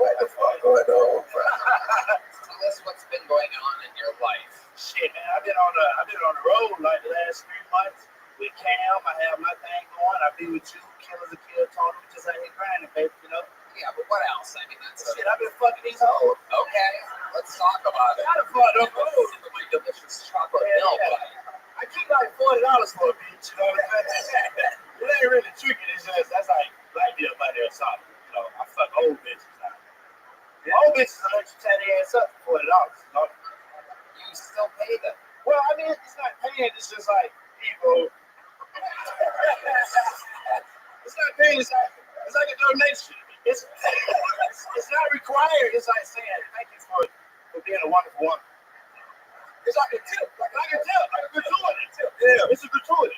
What the fuck going on? Tell us what's been going on in your life. Shit, man, I've been on the road like the last 3 months with Cam. I have my thing going. I be with you, Killers of Kill Tony. We just out here grinding, baby. You know? Yeah, but what else? I mean, that's shit. I've been fucking these hoes. Okay, let's talk about it. I done fucked up hoes. My delicious chocolate milk. I keep like $40 for a bitch. You know what I'm saying? It ain't really tricky. It's just that's like black deal by there or something. You know, I fuck old bitches now. The old bitches will let you tie their ass up for $40. You know? You still pay them? Well, I mean, it's not paying. It's just like people. It's not paying. It's like a donation. It's not required. It's like saying thank you for being a wonderful woman. It's like a tip, like a gratuity. Yeah, it's a gratuity.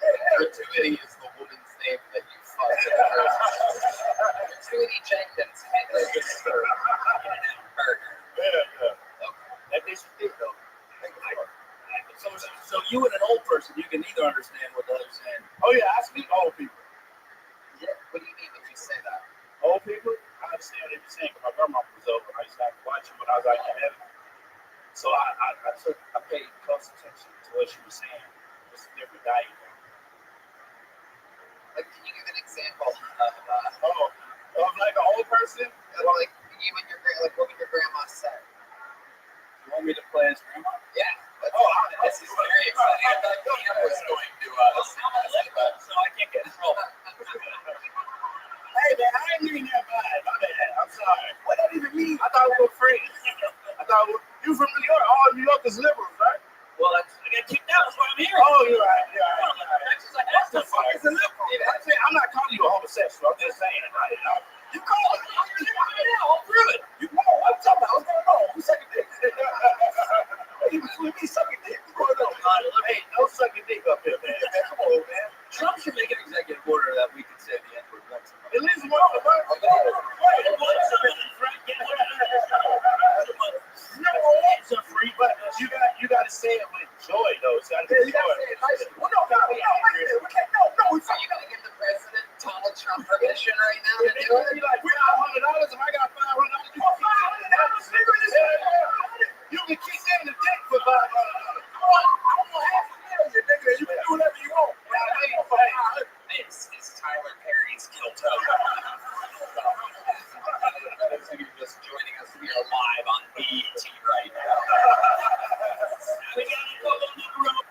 Gratuity is the woman's name that you fucked in the first place. Gratuity Jenkins, head register, In-N-Out Burger. That makes you think, though. So you and an old person, you can neither understand what the other's saying. Oh yeah, I speak old people. Yeah, what do you mean when you say that? Old people, I understand what they're saying. My grandma was over. I used to have to watch her when I was out in heaven. So I paid close attention to what she was saying. It's a different dialect. Like, can you give an example of Like an old person? like you and your like what would your grandma say? You want me to play as grandma? Yeah. This is very exciting. I thought Cam was going to sing this, but So I can't get in trouble. Hey man, I ain't mean that bad. My bad. I'm sorry. What that even mean? I thought we were friends. You from New York? All New York is liberals, right? Well, I got kicked out. That's why I'm here. Oh, you're right. What the fuck is a liberal? I'm not calling you a homosexual. I'm just saying it. You call it. I'm good. You know what I'm talking about. What's going on? Who's sucking dick? Hey, between me sucking dick. What's going on? Hey, no sucking dick up here, man. Come on, man. Trump should make an executive order that we can say the N-word once a month. At least once a month. It's a free, but you got to say it with joy, though. So you got to say it nicely. Well, no, we can't. No. so you gotta give the president Donald Trump permission right now to do it? You're like, we're $100. If I got $500, you want $500? You can keep saying the dick for $500. I want $500,000, nigga. You can do whatever you want. This is Tyler Perry's Kill Toad. You're just joining us. We are live on BET right now. We got to go on the road.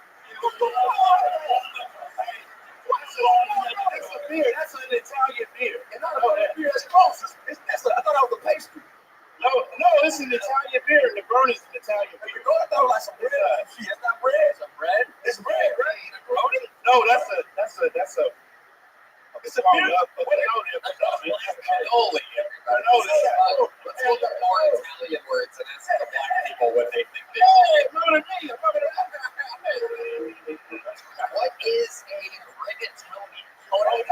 That's a beer. That's an Italian beer. And not a beer that's close. I thought that was a pastry. No, it's an Italian beer. The Negroni is an Italian beer. I thought like some bread. It's not bread. It's a bread. It's bread, right? Negroni? No, that's a. It's a beer. Cannoli, everybody. Let's look up more Italian words and ask the black people what they think they are. What is a rigatoni?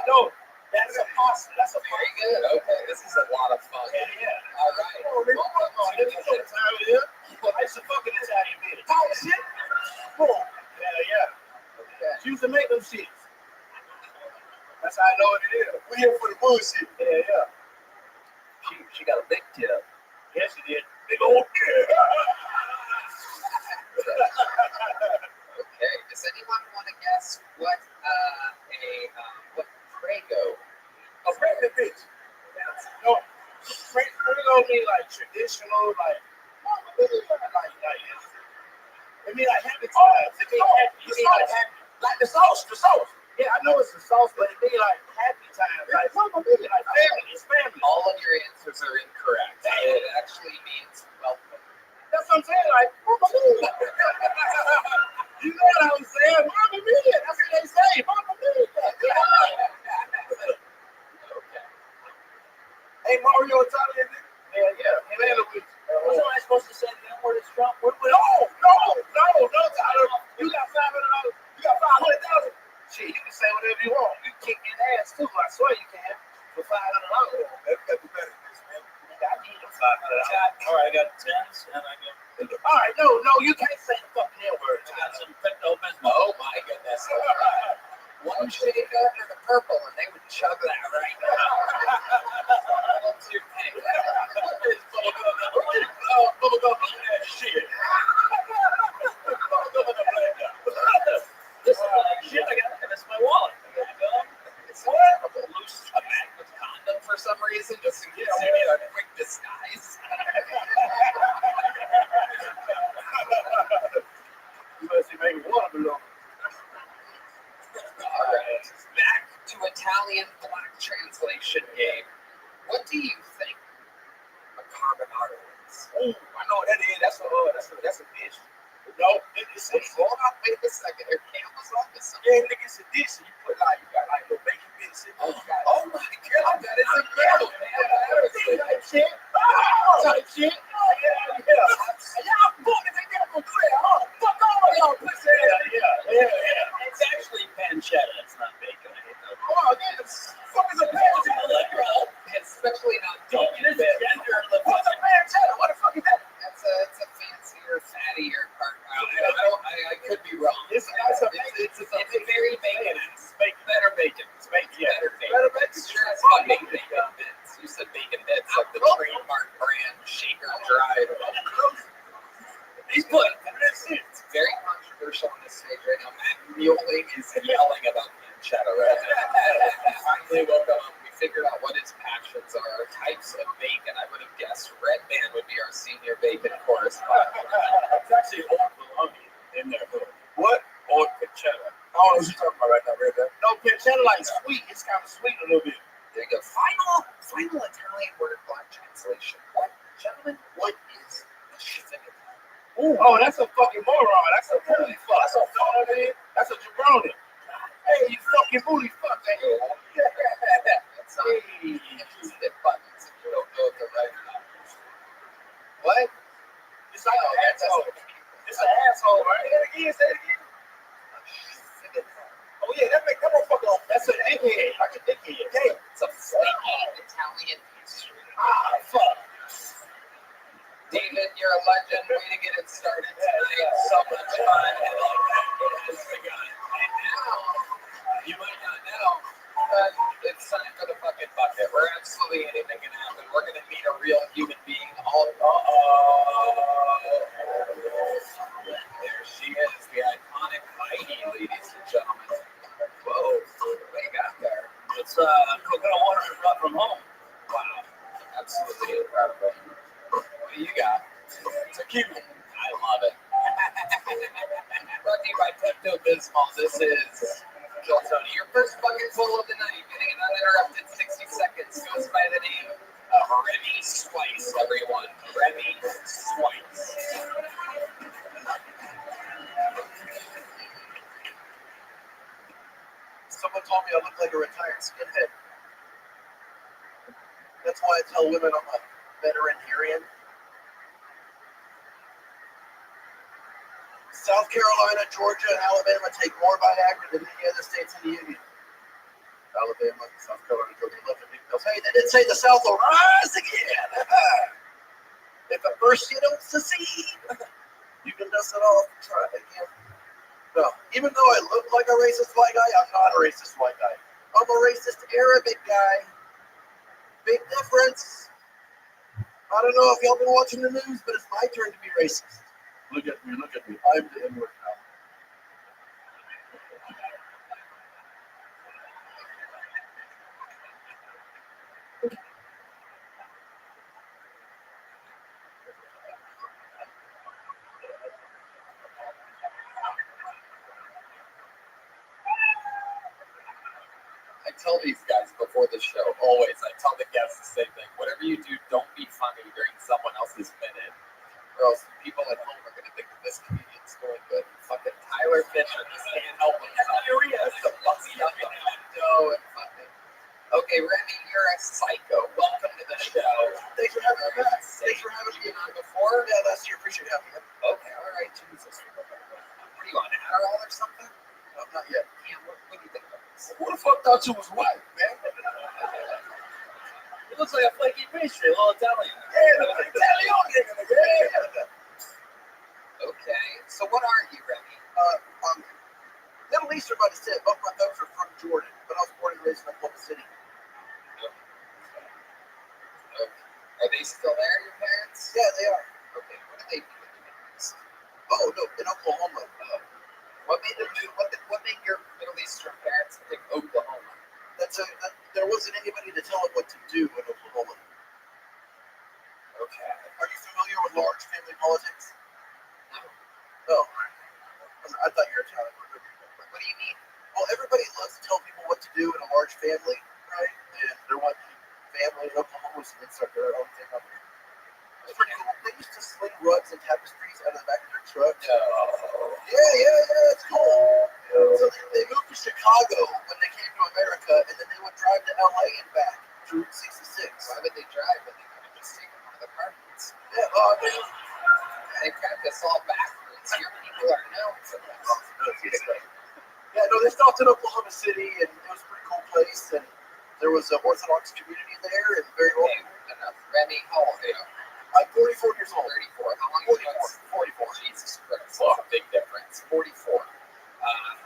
No, that's a pasta. That's a Very good. Okay, this is a lot of fun. Yeah. All right. It's a fucking Italian beer. Oh, shit. Cool. Yeah. Okay. She used to make them shits. That's how I know what it is. We're here for the bullshit. Yeah. She got a big tip. Yes, she did. Big old tip. Okay. Does anyone want to guess what what Prego? A pregnant bitch. No, Prego mean like traditional, like it mean like happy times. It mean happy. It mean like happy. Like the sauce. Yeah, I know it's the sauce, but it mean like happy times. Like family. It's family. All of your answers are incorrect. It actually means welcome. That's what I'm saying. Like, Mama Mia. You know what I was saying? Mama Mia. That's what they say. Mama Mia. Okay. Hey, Mario Italian nigga. Yeah. What's somebody supposed to say the N-word is Trump? No, Tyler. You got $500. You got 500,000. Shit, you can say whatever you want. You can kick in ass too. I swear you can. For $500. That's better, man. I need them $500. All right, I got 10s and I got. All right, no, you can't say the fucking N-word. I got some crypto business. Oh my goodness. One shade after the purple and they would chug that right now. What's your pick? Shit. This is like shit. I got to miss my wallet. It's a loose a magnet condom for some reason, just in case you need a quick disguise. You must be making water below. All right, back to Italian black translation game. What do you think a carbonara is? Oh, I know what that is. That's a dish. No, it's Hold on, wait a second. There cameras on this. yeah, nigga, it's a dish. And you got like little bacon bits in it. Oh my god, that is incredible, man. Type shit. Yeah. Y'all fucking think that from clear, huh? Fuck all y'all pussy. Yeah. It's actually pancetta. Oh, yes. Fuck is a pancetta? Especially not Don't deep in bed. misgender the What's a pancetta? What the fuck is that? It's a fancier, fattier part. I could be wrong. It's a It's very bacon. Better bacon. Better bacon. Better bacon? Sure, it's fucking bacon bits. You said bacon bits, like the trademark brand shaker dried. He's putting It's very controversial on this stage right now. Matt Mueling is yelling about pancetta right now. We finally woke up. We figured out what his passions are. Types of bacon. I would have guessed Red Band would be our senior bacon correspondent. It's actually old bologna in there. what? Old pancetta. I don't know what you're talking about right now, Red Band. No, pancetta like sweet. It's kind of sweet a little bit. There you go. Final Italian word block translation. What, gentlemen? What is a shifting? Oh, that's a fucking moron. That's a booty fuck. That's a fuck, man. That's a jabroni. Hey, you fucking booty fuck, man. That's not you just hit buttons if you don't know if they're right or not. What? It's like an asshole. It's an asshole, right? Say it again. Oh, yeah, that motherfucker. That's a dickhead. Like a dickhead. Hey, It's a flaky Italian pastry. fuck. David, you're a legend. Way to get it started tonight. So much fun. It has begun. And now, you might not know, but it's time for the fucking bucket. Where absolutely anything can happen. We're going to meet a real human being. There she is, the iconic Heidi, ladies and gentlemen. Whoa, what you got there? It's coconut water we brought from home. Wow, absolutely incredible. What do you got? Tequila. I love it. Brought to you by Pepto-Bismol. This is Joel Tony. Your first bucket full of the night. Getting an uninterrupted 60 seconds. Goes by the name of Remy Swice, everyone. Remy Swice. Someone told me I look like a retired skinhead. That's why I tell women I'm a veterinarian. South Carolina, Georgia, and Alabama take more Viagra than any other states in the Union. Alabama, South Carolina, Georgia, left and goes, hey, they didn't say the South will rise again. If at first you don't succeed, you can dust it off and try it again. No, even though I look like a racist white guy, I'm not a racist white guy. I'm a racist Arabic guy. Big difference. I don't know if y'all been watching the news, but it's my turn to be racist. Look at me. I'm the N-word now. I tell these guys before the show, always, I tell the guests the same thing. Whatever you do, don't be funny during someone else's minute, or else people at home are going to think that this comedian's doing good. Fucking Tyler Fisher just can't help himself. That's the bust up the window and fucking. Okay, Remy, you're a psycho. Welcome to the show. Thanks for having me back. Thanks for having me on before. Yeah, last year. Appreciate having me. Okay, all right, Jesus. What are you on, Adderall or something? No, not yet. Yeah, what do you think about this? Who the fuck thought you was white, man? It looks like a flaky pastry, a little Italian. Yeah, the Italian nigga. Yeah. Okay, so what are you, Remy? Middle Eastern by descent. Both my folks are from Jordan, but I was born and raised in Oklahoma City. Okay. Are they still there, your parents? Yeah, they are. Okay, what do they do in the Middle East? Oh, no, in Oklahoma. What made them do? What made your Middle Eastern parents pick Oklahoma? There wasn't anybody to tell them what to do in Oklahoma. Okay. Are you familiar with large family politics? No. No. I thought you were Italian. What do you mean? Well, everybody loves to tell people what to do in a large family, right? And there was family in Oklahoma, so they start their own thing up here. It's pretty cool. They used to sling rugs and tapestries out of the back of their trucks. No. Yeah, it's cool. So they moved to Chicago when they came to America, and then they would drive to LA and back through 66. Why would they drive when they could have just taken one of the apartments? Yeah, They got this all backwards. Your people are known for this. Yeah, no, they stopped in Oklahoma City, and it was a pretty cool place, and there was an Orthodox community there, and very old. Enough. Remy, how old are you? I'm 44 years old. 34. How long have you been? 44. Jesus Christ. That's a big difference. 44.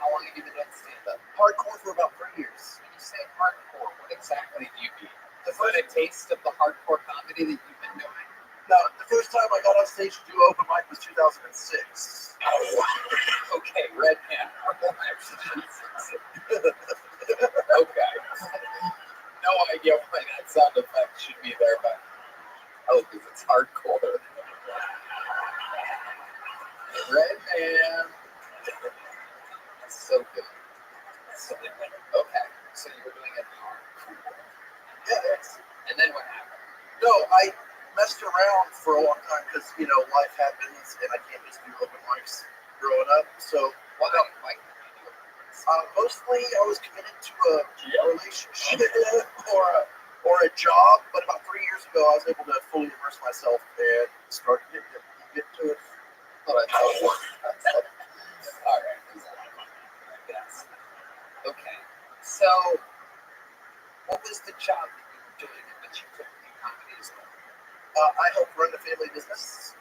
How long have you been doing stand-up? Hardcore for about 3 years. When you say hardcore, what exactly do you mean? Is that a taste of the hardcore comedy that you've been doing? No, the first time I got on stage to do open mic was 2006. Oh, wow. Okay, Red Man. Okay. No idea why that sound effect should be there, but because it's hardcore. Red Man. That's so good. Okay, so you were doing it hardcore. Yeah, And then what happened? no, I messed around for a long time because, life happens and I can't just do open mics growing up. So, Why couldn't you do it? mostly I was committed to a relationship or a job, but about 3 years ago I was able to fully immerse myself and start to get to it. Oh, that's all right. Yes. Okay. So, what was the job that you were doing in which you couldn't do comedy as well? I help run the family business.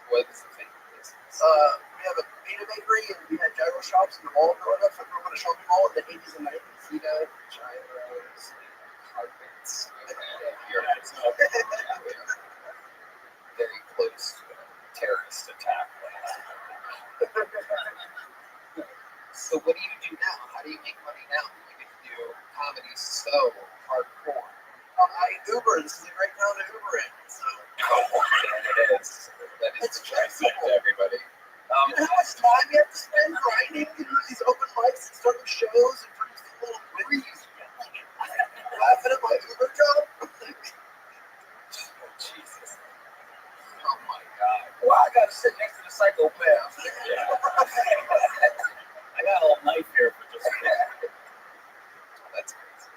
What was the family business? We have a pita bakery and we had gyro shops in the mall growing up. So I grew up in a shopping mall in the 80s and 90s. Gyros and carpets. Very close to a terrorist attack. So what do you do now? How do you make money now? You get to do comedy so hardcore. I Uber. This is a great town to Uber in. So It is. That is attractive to everybody. you know how much time you have to spend grinding to do these open mics and starting shows and producing little movies? Laughing at my Uber job? Jesus. Oh my God. Well, I got to sit next to the psychopath. I got a little knife here for just a minute. That's crazy.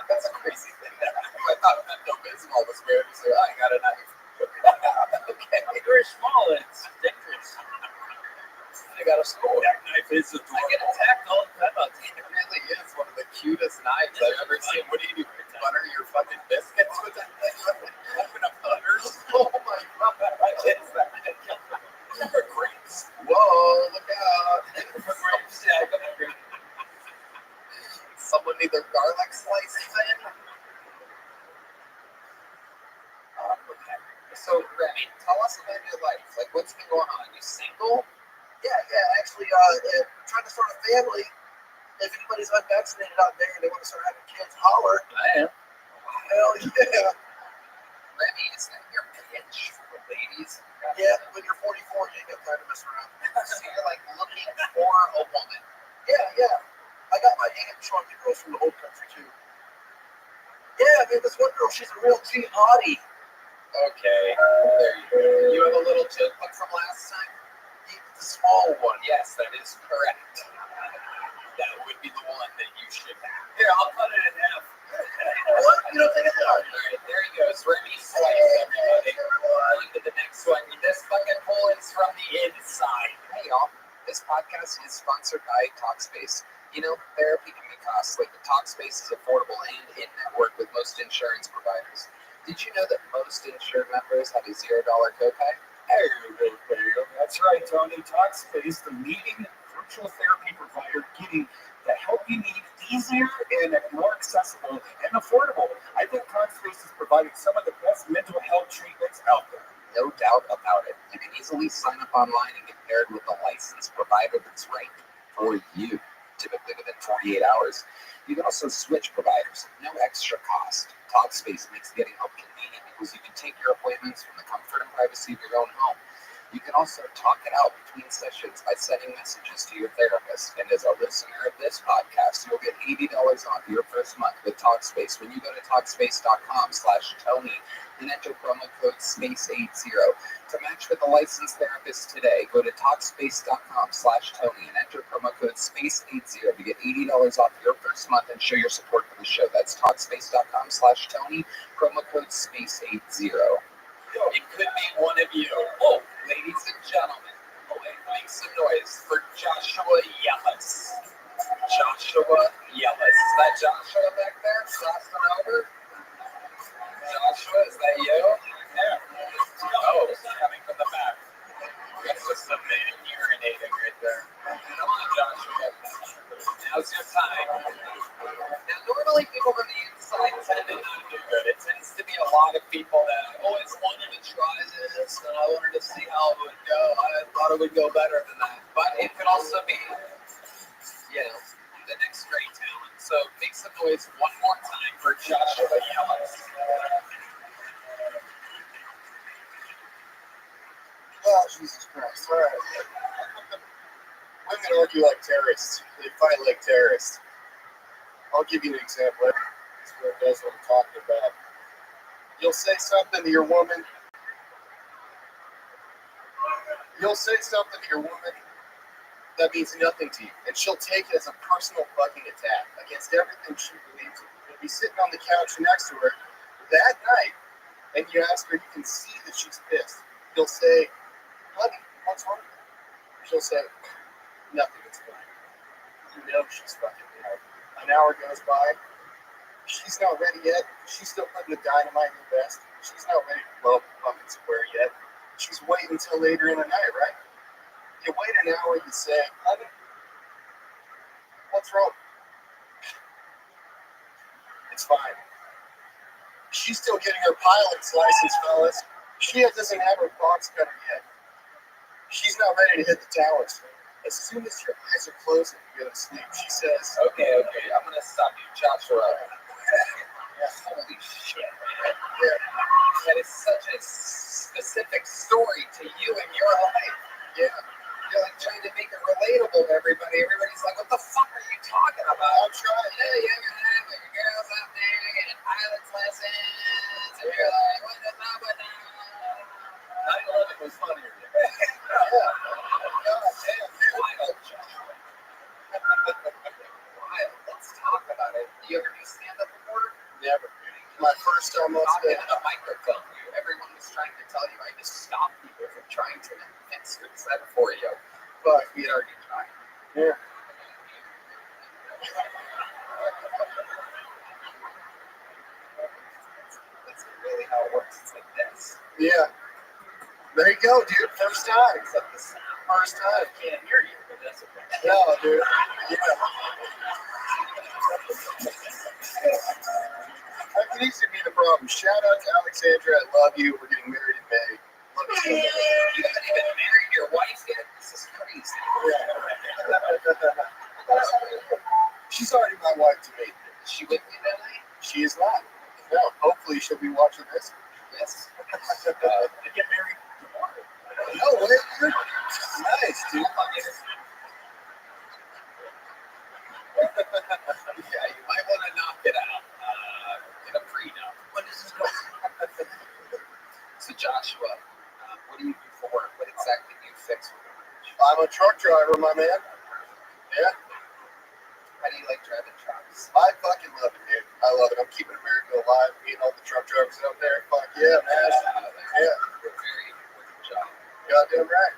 That's a crazy thing. I thought mental baseball was weird. So I got a knife. Okay. It's very small. It's dangerous. I got a score. That knife is a I get attacked all the time. It really is one of the cutest knives I've ever seen. What do you do? Butter your fucking biscuits with that thing? Open up butters? Oh my God. What is that? For grapes. Whoa, look out. For grapes, yeah. Someone need their garlic slices in? Okay. So, Remy, tell us about your life. Like, what's been going on? You single? Yeah. Actually, trying to start a family. If anybody's unvaccinated out there and they want to start having kids, holler. I am. Hell yeah. Remy, is that your pitch for ladies? Yeah, when you're 44, you ain't got time to mess around. So you're like looking for a woman. Yeah. I got my hand showing to girls from the old country too. Yeah, man, this one girl, she's a real G hottie. Okay, there you go. You have a little joke book from last time? The small one. Yes, that is correct. That would be the one that you should have. Here, I'll cut it in half. What? You don't think it's hard? All right, there he goes. Remy slice, everybody. On to the next one. This fucking hole is from the inside. Hey, y'all. This podcast is sponsored by Talkspace. You know, therapy can be costly, but Talkspace is affordable and in-network with most insurance providers. Did you know that most insured members have a $0 copay? That's right, Tony. Talkspace, the leading virtual therapy provider, getting the help you need easier and more accessible and affordable. I think Talkspace is providing some of the best mental health treatments out there. No doubt about it. You can easily sign up online and get paired with a licensed provider that's right for you, typically within 48 hours. You can also switch providers, no extra cost. Talkspace makes getting help convenient because you can take your appointments from the comfort and privacy of your own home. You can also talk it out between sessions by sending messages to your therapist. And as a listener of this podcast, you'll get $80 off your first month with Talkspace when you go to Talkspace.com/Tony and enter promo code SPACE80. To match with a licensed therapist today, go to Talkspace.com/Tony and enter promo code SPACE80 to get $80 off your first month and show your support for the show. That's Talkspace.com/Tony, promo code SPACE80. It could be one of you. Oh, ladies and gentlemen. Oh, wait. Make some noise for Joshua Yellis. Joshua Yellis. Is that Joshua back there? Crossing over? Joshua, is that you? Yeah. Oh, it's coming from the back. That's just some man urinating right there. Come on, Joshua. Now's your time. Now, normally people from the inside tend to not do good. It tends to be a lot of people that I always wanted to try this, and I wanted to see how it would go. I thought it would go better than that. But it could also be, you know, the next great talent. So make some noise one more time for Joshua Yellis. Oh, Jesus Christ. All right. Women argue like terrorists. They fight like terrorists. I'll give you an example. This one knows what I'm talking about. You'll say something to your woman. That means nothing to you. And she'll take it as a personal fucking attack against everything she believes in. You'll be sitting on the couch next to her that night, and you ask her, you can see that she's pissed. You'll say, honey, what's wrong? She'll say, nothing, it's fine. You know she's fucking mad. An hour goes by. She's not ready yet. She's still putting the dynamite in the vest. She's not ready to blow up the fucking square yet. She's waiting until later in the night, right? You wait an hour, you say, honey, what's wrong? It's fine. She's still getting her pilot's license, fellas. She doesn't have her box cutter yet. She's not ready to hit the towers. As soon as your eyes are closed and you go to sleep, she says, Okay, I'm going to stop you, Joshua. Holy shit, man. That is such a specific story to you and your life. yeah. You're like trying to make it relatable to everybody. Everybody's like, what the fuck are you talking about? I'm trying. Yeah, you're gonna have your girls out there getting pilot's lessons. And you're like, what is up with that? 9/11 was funnier. Wild, Joshua. Wild. Let's talk about it. You ever do stand-up before? Never. My first time on Talking stage. to the microphone. Everyone was trying to tell you. I just stopped people from trying to fix that for you. But we had already tried. Yeah. That's really how it works. It's like this. Yeah. There you go, dude. First time. Except this First time. I can't hear you, but that's okay. No, dude. Yeah. That can easily be the problem. Shout out to Alexandra. I love you. We're getting married in May. Love you so much. You haven't even married your wife yet? This is crazy. She's already my wife to me. Is she with you that night? She is not. No. Hopefully she'll be watching this. Yes. I get married tomorrow. No way, dude. Nice, dude. Yeah, you might want to knock it out. Get a prenup. When does this go? So Joshua, what do you do for work? What exactly do you fix for work? I'm a truck driver, my man. Yeah. How do you like driving trucks? I fucking love it, dude. I love it. I'm keeping America alive. Me and all the truck drivers out there. Fuck yeah, man. Yeah. Very important job. Goddamn right.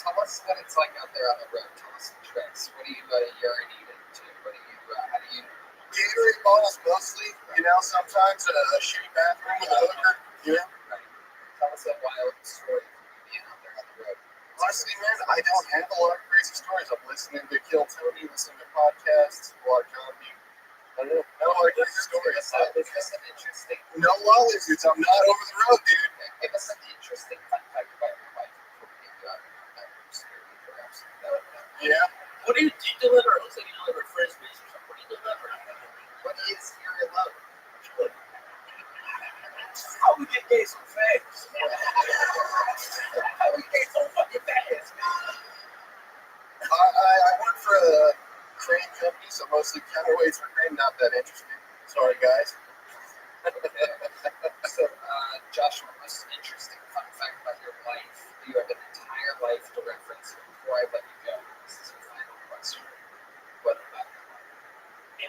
Tell us what it's like out there on the road. Tell us some tricks. What do you urinate into? What do you? How do you? Gatorade bottles mostly. You know, sometimes a shitty bathroom with a hooker. You know. Right. Tell us a wild story from being out there on the road. Honestly, man, I don't have a lot of crazy stories. I'm listening to Kill Tony, listening to podcasts, a lot of comedy. I don't know. I don't like crazy stories. Is this an interesting? No lollies, I'm not over the road, dude. Give us an interesting fun fact about your wife before we get done. Perhaps. Yeah. What do you deliver? It looks like you deliver frisbees or something. What do you deliver? What is your love? How we get gay so fast? How we get so fucking fast? I work for a crane company, so mostly counterweights for crane. Not that interesting. Sorry, guys. So, Joshua, most interesting fun fact about your life. You have an entire life to reference before I let you go. This is your final question. What about your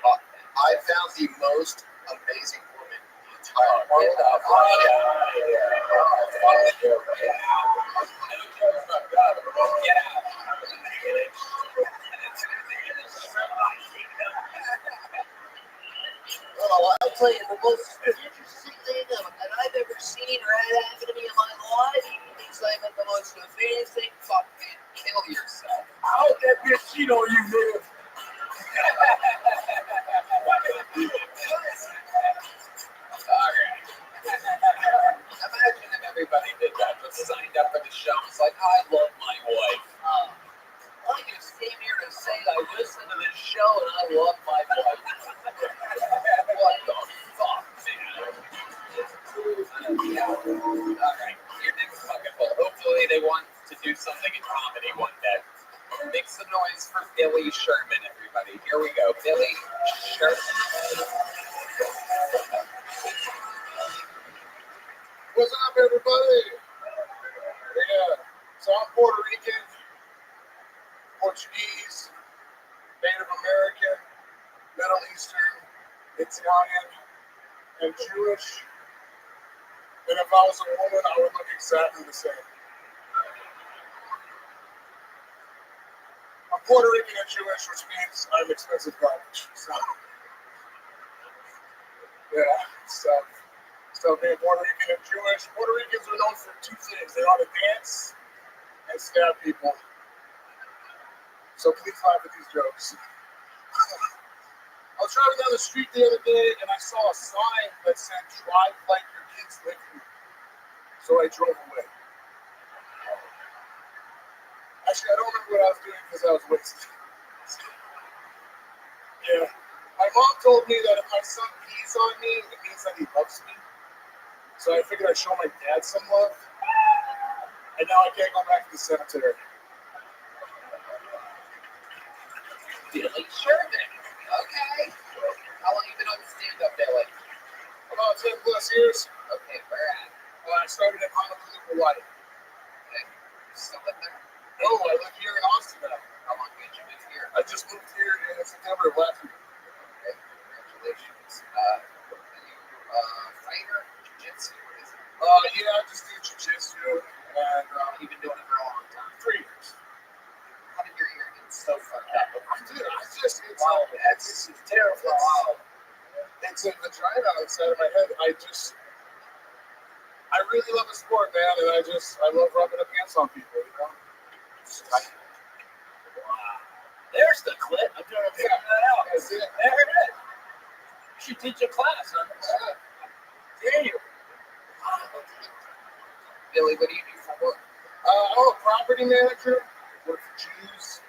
life? I found the most amazing woman in the Well, I'll tell you, the most interesting thing that I've ever seen or had happen to me in my life is like the most famous thing. Fuck, man, kill yourself. How would that bitch cheat on you, nigga? Imagine if everybody did that, just signed up for the show. It's like, I love my wife. I just came here to say I listened to this show and I love my wife. What the fuck, man? Alright, your dick's fucking full. Hopefully they want to do something in comedy one day. Make some noise for Billy Sherman, everybody. Here we go. Billy Sherman. What's up, everybody? Yeah, so I'm Puerto Rican, Portuguese, Native American, Middle Eastern, Italian, and Jewish. And if I was a woman, I would look exactly the same. I'm Puerto Rican and Jewish, which means I'm expensive garbage. So, yeah, so being Puerto Rican and Jewish, Puerto Ricans are known for two things. They know how to dance and stab people. So please laugh at these jokes. I was driving down the street the other day and I saw a sign that said, "Drive like your kids live here." So I drove away. Actually, I don't remember what I was doing because I was wasted. Yeah. My mom told me that if my son pees on me, it means that he loves me. So I figured I'd show my dad some love. And now I can't go back to the cemetery. Billy Sherman. Okay. How long you been on the stand-up, Billy? About 10 plus years. Okay, where at? I started in Honolulu, Hawaii. Okay. You still live there? No, I live here in Austin now. How long did you move here? I just moved here in September of last year. Okay, congratulations. Are you a fighter? Jiu-jitsu? What is it? Yeah, I just do jiu-jitsu. And You've been doing it for a long time. 3 years. How did your ear get so fucked up? Dude, it's Wow, that's terrible. Wow. It's a vagina on the side of my head. I really love the sport, man, and I love rubbing the pants on people, you know? Wow. There's the clip. I'm trying to figure that out. That's it. There it is. You should teach a class on this. Dare you? Billy, what do you do for work? I'm a property manager. Work for Jews.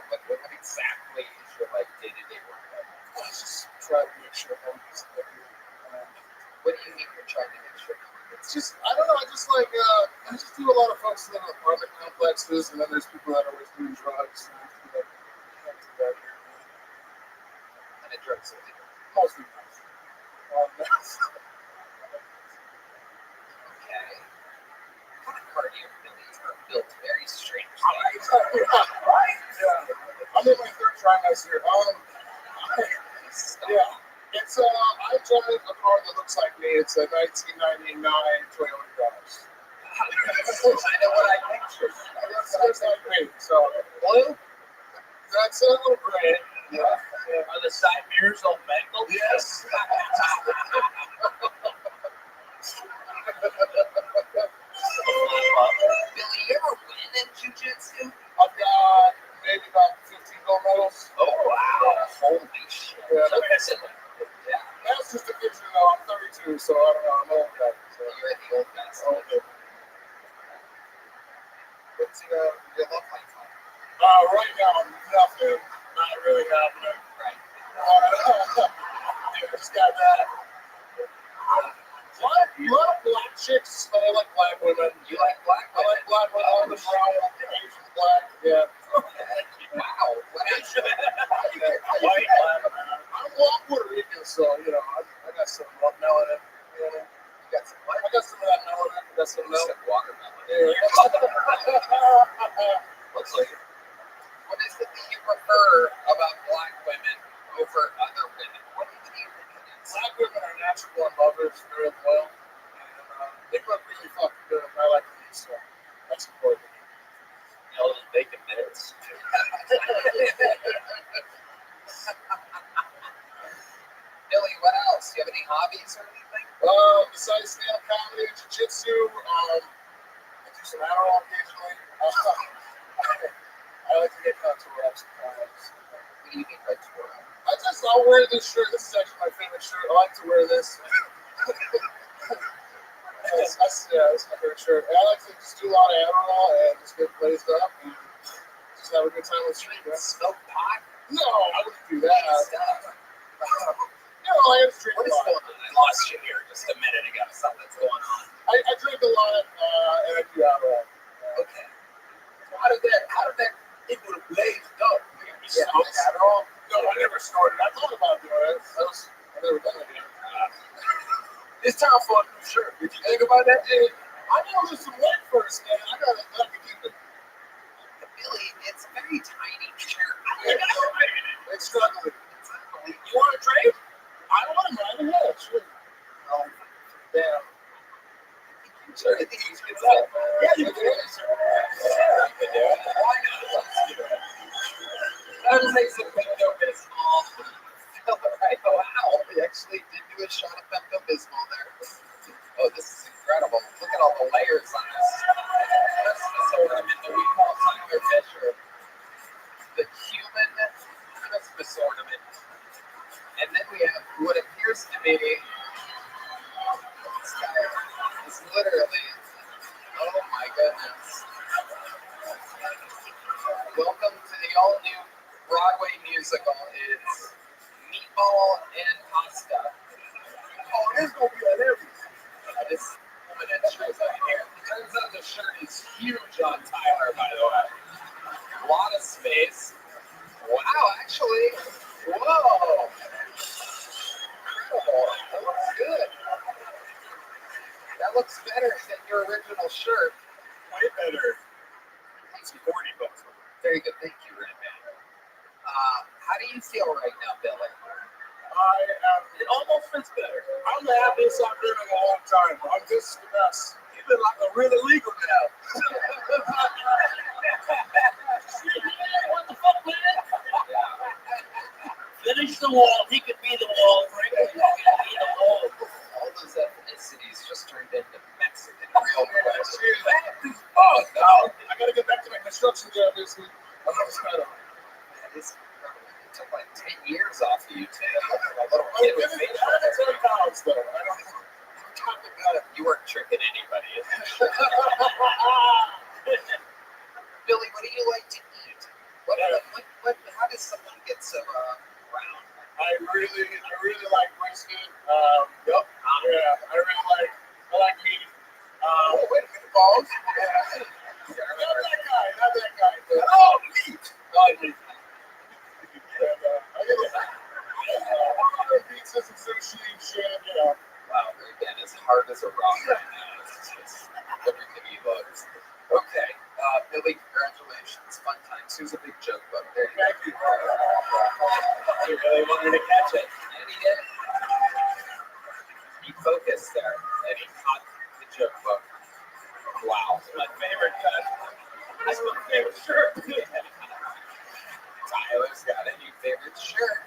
What exactly is your like day-to-day work? I just try to make sure everything's good. What do you mean you're trying to make sure? It's just, I don't know, I just do a lot of folks that live in apartment complexes, and then there's people that are always doing drugs. And I feel like you can't do that here. And it drugs are legal. Mostly drugs. Okay. What kind of cardio abilities are built very strange? Right? Yeah. I'm in my 3rd trimester. Yeah. It's I drive a car that looks like me. It's a 1999 Toyota Prius. That's kind of what I pictured. That's just like me. So Blue? that's a little gray. Yeah. Are the side mirrors all mangled? Yes. Billy, you ever win in jiu-jitsu? I've got maybe about 15 gold medals. Oh, wow. Holy shit. Yeah, That's it. Yeah. that's just a picture though. I'm 32, so I don't know. I'm old guy. So. You're the old guy. Okay. What's your love life like? Right now, nothing. Not really happening. Right. I just got that. A lot of black chicks, but I like black women. You like black I women? like black women. I like the brown, Asian black. Yeah. Wow. White black. I'm Puerto Rican, so you know I got some melanin. You know, You got some what? I got some of that melanin. I got some You said watermelon. Yeah. What's like? What is the thing you prefer about black women over other women? What do you think it is? Black women are natural born lovers. real well. And they look really fucking good. I like them, so that's important. All those bacon bits. Billy, what else? Do you have any hobbies or anything? Besides stand-up comedy and jiu-jitsu, I do some Adderall occasionally. I like to get contoured up sometimes. What do you mean by tour? I'll wear this shirt. This is actually my favorite shirt. I like to wear this. This is my favorite shirt. And I like to just do a lot of Adderall and just get blazed up and just have a good time with the street. Smoke pot? No, I wouldn't do that. I just drink What a is lot. going on? I lost you here just a minute ago. Something's going on. I drink a lot and I do Adderall. Okay. So how did that it would have blazed up? Yeah, Adderall? No, I never started. I thought about doing it. I've never done it yet. It's time for a new shirt. Did you think about that? I know just some weight first, man. I gotta keep it. Billy, it's a very tiny shirt. It's struggling. You want to trade? I don't want to buy the head. Sure. Oh, damn. Sure, I think he's good stuff. Yeah, you can. Yeah, you can do it. Why not? Let's do it. That was like some Pepto-Bismol. Oh, wow. He actually did do a shot of Pepto-Bismol there. Oh, this is incredible. Look at all the layers on this. Christmas ornament that we call Tyler Fisher. The human Christmas ornament. And then we have what appears to be this guy is literally, oh my goodness. Welcome to the all-new Broadway musical. It's Meatball and Pasta. Oh, there's going to be an everything. This woman in shows up here. Turns out the shirt is huge on Tyler, by the way. A lot of space. Wow, actually. Whoa. Incredible. That looks good. That looks better than your original shirt. Way better. It's $40. Very good. Thank you, Rabbi. How do you feel right now, Billy? It almost fits better. I'm the happiest I've been in a long time. I'm just the best. Even like a really legal now. What the fuck, man? Finish the wall. He could be the wall. Frank could be the wall. All those ethnicities just turned into Mexican real quick. Oh, no. I got to get back to my construction job this week. That is incredible. It took like 10 years off of you, too. A little kid with facial hair. $10, though. I don't know. You weren't tricking anybody. Billy, what do you like to eat? How does someone get so round? I really like brisket. Yep. Yeah, I like meat. Wait a minute, balls. Not that guy. Oh, meat. And, I get pizzas and sushi and shit, you know. Wow, again, as hard as a rock right now. It's just everything he loves. Okay, Billy, congratulations. Fun times. Who's a big joke book? There you go. Thank you. You really wanted to catch it. And he did. He focused there, and he caught the joke book. Wow, my favorite cut. That's my favorite shirt. Tyler's got a new favorite shirt.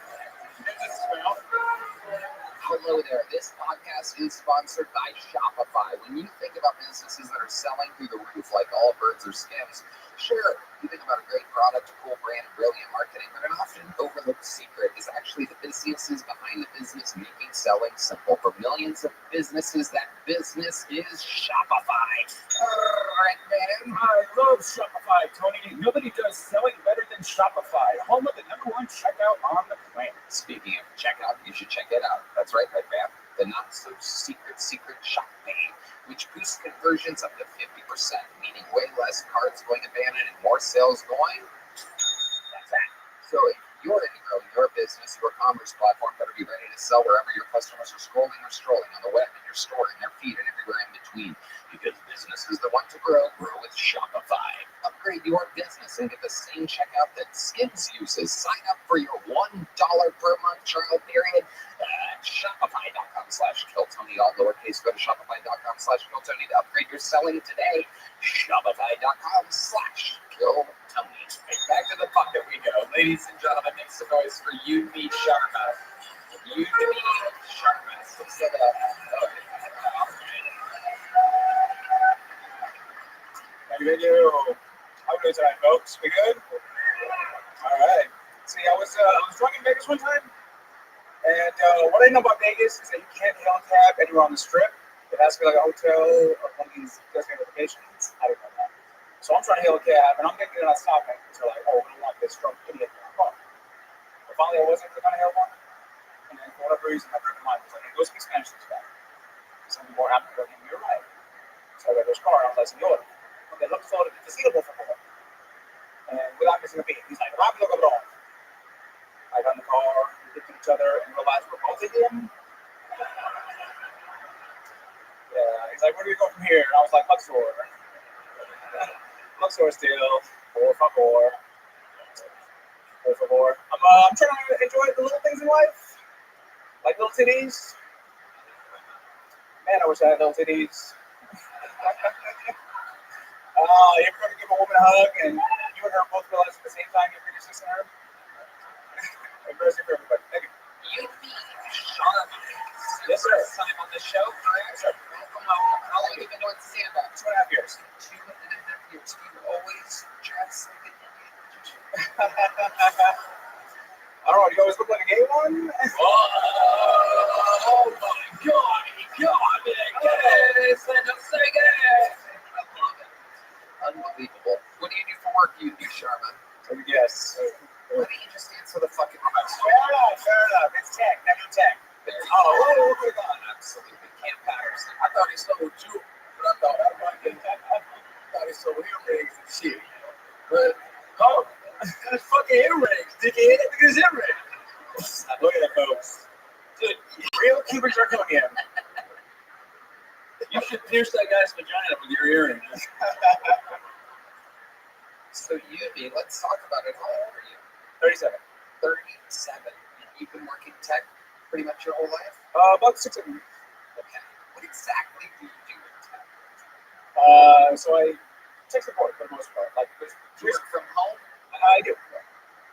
Hello there. This podcast is sponsored by Shopify. When you think about businesses that are selling through the roof like all birds or skims, sure, you think about a great product, a cool brand, brilliant marketing, but an often overlooked secret is actually the businesses behind the business making selling simple. For millions of businesses, that business is Shopify. Right, man? I love Shopify, Tony. Nobody does selling better than Shopify, home of the #1 checkout on the planet. Speaking of checkout, you should check it out. That's right, man. The not-so-secret shopping, which boosts conversions up to 50%, meaning way less cards going abandoned and more sales going. That's that. So if you're in to grow your business, your commerce platform better be ready to sell wherever your customers are scrolling or strolling on the web, in your store, in their feed, and everywhere in between. Because business is the one to grow with Shopify. Upgrade your business and get the same checkout that Skims uses. Sign up for your $1 per month trial period at shopify.com/killtony, all lowercase days. Go to shopify.com/KillTony to upgrade your selling today. Shopify.com/KillTony. Back to the bucket we go. Ladies and gentlemen, make some noise for Udemy Sharma. Udemy Sharma. Thank you. How are we doing tonight, folks? We good? All right. See, I was drunk in Vegas one time, and what I know about Vegas is that you can't hail a cab anywhere on the strip. It has to be like a hotel or one of these designated locations. I don't know that. So I'm trying to hail a cab, and I'm getting it on stopping. So like, oh, we don't want this drunk idiot in our car. But finally, I wasn't going to hail one, and then for whatever reason, my friend of mine was like, hey, go speak Spanish to this guy. Some people were happy to give me a ride. So I got this car, and I was like, señor, okay, let's go to the casino, por favor. And without missing a beat, he's like, rápido, cabrón. I got in the car, we looked at each other, and realized we're both Indian. Yeah, he's like, where do we go from here? And I was like, Luxor. Luxor still, por favor. Por favor. I'm trying to enjoy the little things in life, like little titties. Man, I wish I had little titties. You ever going to give a woman a hug and you and her both realize at the same time you're just her? Embarrassing for everybody. Thank you. Yes, sir. Time on the show, correct? Sir. Welcome home. How long have you been doing stand-up? 2.5 years. 2.5 years. Do you always dress like an Indian? I don't know. You always look like a gay one? Oh my God! Gay! Stand up, say gay! I love it. Unbelievable. What do you do for work, you Sharma? Yes. Why don't you just answer the fucking question? Fair enough. It's tech. That's tech. There you Oh, go. what have we got? Absolutely. Camp Patterson. I thought he sold you, but I thought he sold earrings and shit. But, oh, that's fucking earrings, dickhead. Look at his earrings. Look at it, folks. Dude, Real Cubans are coming in. You should pierce that guy's vagina with your earrings. so let's talk about it. How old are you? 37. 37. And you've been working tech pretty much your whole life? About 6 of them. Okay. What exactly do you do in tech? So I tech support for the most part. Like, Do you work from home? I do.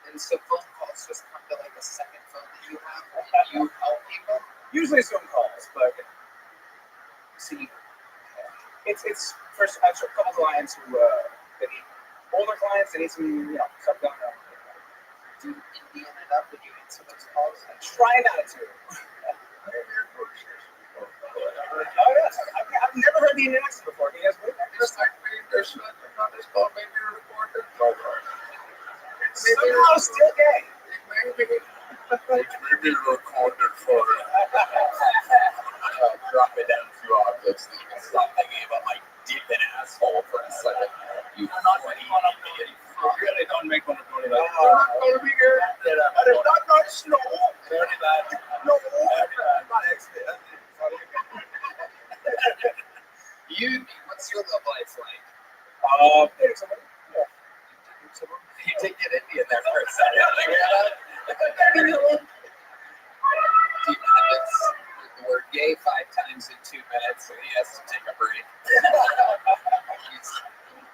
And so phone calls just come to like a second phone that you have? You help people? Usually Zoom calls, but See, it's first. I have a couple clients who they need older clients. They need some, stuff done. do you Indian it up when you answer those calls? Try not to. Oh yes, I've never heard the Indian accent before. Can you guys believe that? Somehow still gay. Drop it down a few objects. You can stop thinking about my deep in asshole for a second. You're not making fun of me. Really don't make fun of me. They're not going to be here. They're not nice, no. Very bad. No. Not accident. What's your love life like? Dating somebody. Yeah. You did get Indian there for a second. Do you have the word gay 5 times in 2 minutes, so he has to take a break. He's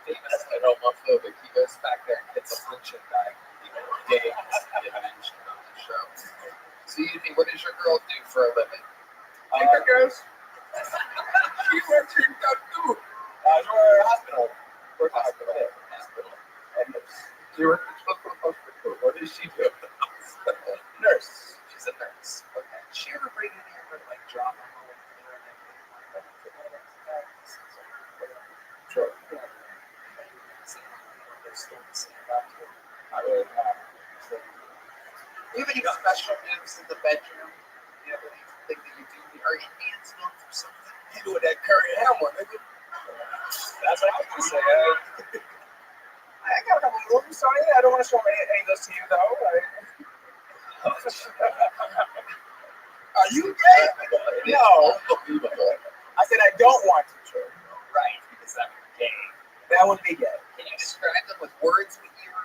famously homophobic. He goes back there and gets a punching bag. Gay get mentioned on the show. So, what does your girl do for a living? Girls. She works in too. We're a hospital. We're a hospital. Hospital. And She works in a hospital. What does she do? nurse. She's a nurse. Okay. Did she ever bring any other drama home with her? Sure. Do you have any special moves in the bedroom? Do you have anything that you do? Are Indians known for something? You do that curry hammer, nigga. That's what I was gonna say. I got a couple of moves, Sonny. I don't want to show any of those to you, though. Are you gay? No. Unbelievable. I said I don't want to show you. Right, because that would be gay. That would be gay. Can you describe them with words what your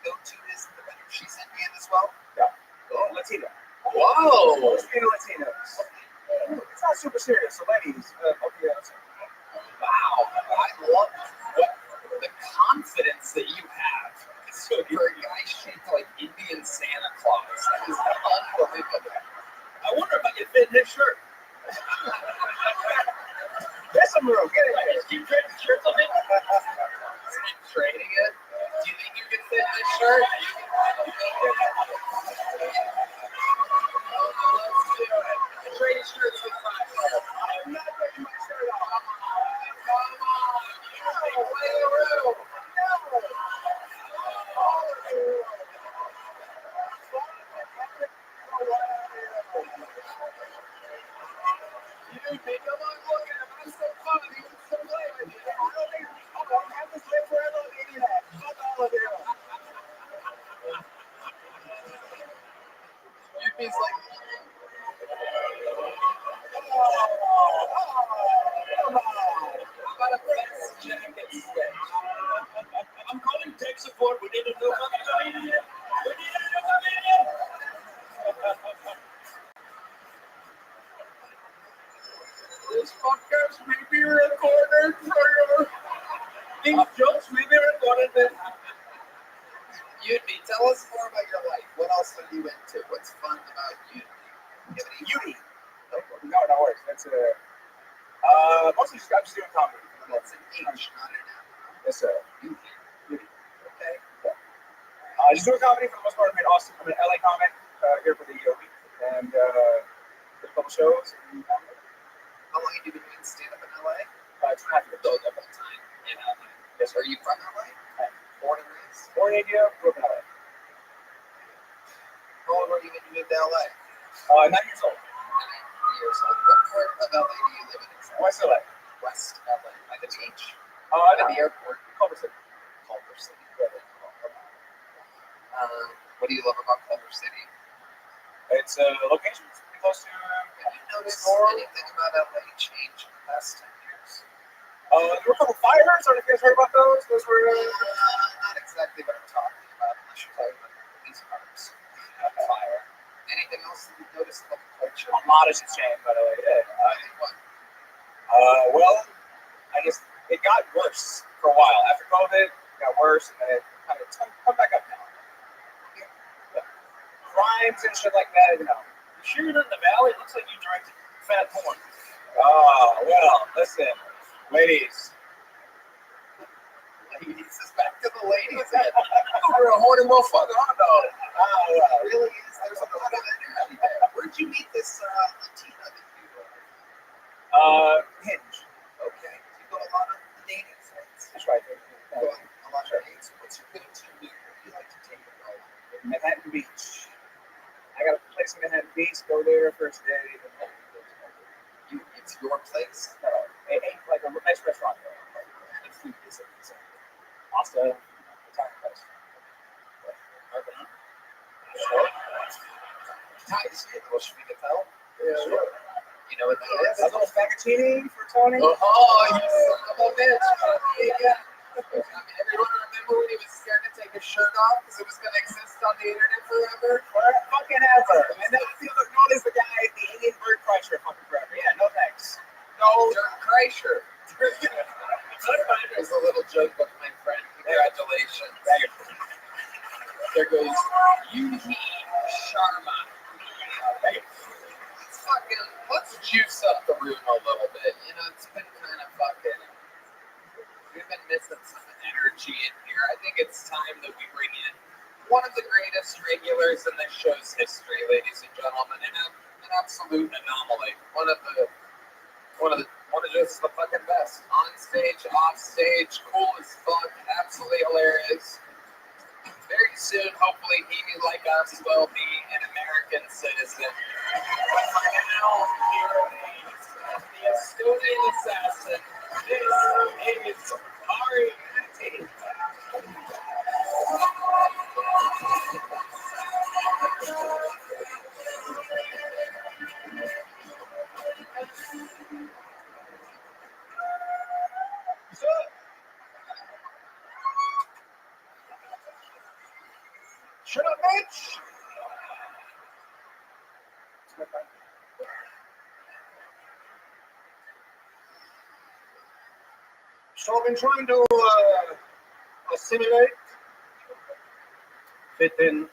go-to is in the bedroom? She's Indian as well? Yeah. Oh, Latino. Whoa! Latino Latinos. It's not super serious. So, ladies, okay, Wow, I love the confidence that you have. So you're a guy shaped like Indian Santa Claus. That is unbelievable. I wonder if I can fit in this shirt. there's some room. Get in I there. just keep trading shirts on it. Trading it? Do you think you can fit in this shirt? Trading shirts with my I'm not taking my shirt off. He's like, how about a best jacket switch? I'm calling tech support. We need a new comedian. We need a new comedian. This podcast may be recorded for you. These jokes may be recorded. Unity, tell us more about your life. What else are you into? What's fun about Unity? Uni. No worries. That's mostly just I'm just doing comedy. That's an H, not an M. It's Uni. Okay. just doing comedy for the most part. I'm in Austin. I'm an LA comic here for the week, and did a couple shows. And, How long have you been doing stand-up in LA? 2.5 years. The whole time in LA. Yes, Are you from LA? Born and raised? Born in India, grew up in LA. How old were you when you moved to LA? 9 years old. 9 years old. What part of LA do you live in? West LA. West LA. By the beach? No. By the airport? Culver City. Culver City. What do you love about Culver City? It's location. It's pretty close to. Have you noticed Store. anything about LA change in the past 10 years? There were a couple fires. I don't know if you guys heard about those. Those were. Not exactly what I'm talking about, unless you're talking about the police cars. Fire. Anything else that you've noticed about the culture? A modest change, by the way. What? Well, I guess it got worse for a while. After COVID, it got worse, and then it kind of come back up now. Yeah. Crimes and shit like that, You sure you're not in the valley? It looks like you directed fat porn. Oh, well, listen, ladies. Ladies, it's back to the ladies again. We're a horny motherfucker, huh, dog? It really is. There's a lot of energy there. Where'd you meet this Latina that you Hinge. Okay. You go a lot of dating sites. That's right. Go on a lot of dates. What's your go-to meet? Where do you like to take a girl? Manhattan Beach. I got a place in Manhattan Beach. Go there first date. It's your place? No, it ain't like a nice restaurant. The food is Pasta. Italian place. Sure. Nice. Well, should we get that? Yeah, sure. You know what that is? A little fettuccine for Tony. Oh, you son of a bitch. Yeah. Everyone remember when he was scared to take his shirt off because it was going to exist on the internet forever? Fucking ever. And then the other known as the guy, the Indian bird crusher, fucking forever. Yeah, no thanks. No, Dirk Kreischer. There's a little joke with my friend. Congratulations. There goes Yuhi Sharma. Let's juice up the room a little bit. You know, it's been kind of fucking. We've been missing some energy in here. I think it's time that we bring in one of the greatest regulars in this show's history, ladies and gentlemen, and an absolute anomaly. One of just the fucking best. On stage, off stage, cool as fuck, absolutely hilarious. Very soon, hopefully, he, like us, will be an American citizen. But for now, here is the Estonian assassin. This is Ari Matti. Shut up, bitch! So I've been trying to assimilate, fit in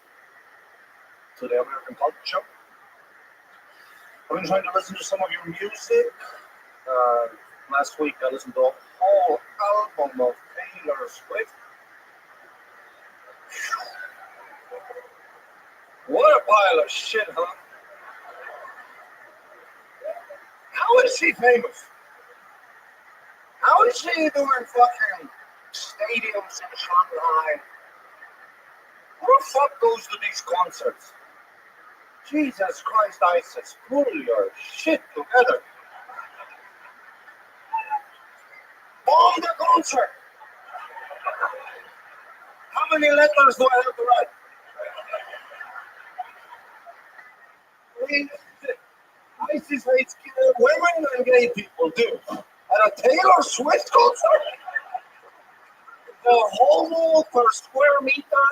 to the American culture. I've been trying to listen to some of your music. Last week I listened to a whole album of Taylor Swift. What a pile of shit, huh? How is she famous? How is she doing fucking stadiums in Shanghai? Who the fuck goes to these concerts? Jesus Christ, ISIS, pull your shit together. Bomb the concert. How many letters do I have to write? ISIS hates women and gay people too. At a Taylor Swift concert? The homo per square meter?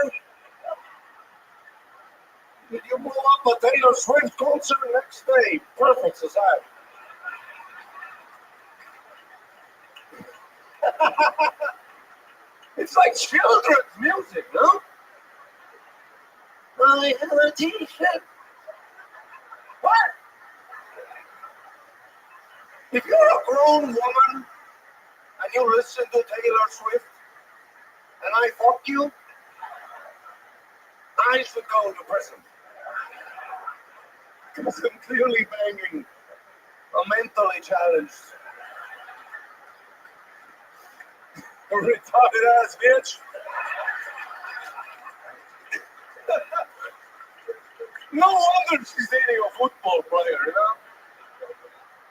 Did you blow up a Taylor Swift concert next day? Perfect society. It's like children's music, no? I have a t-shirt. What? If you're a grown woman and you listen to Taylor Swift and I fuck you, I should go to prison. Because I'm clearly banging a mentally challenged, a retarded ass bitch. No wonder she's dating a football player, you know?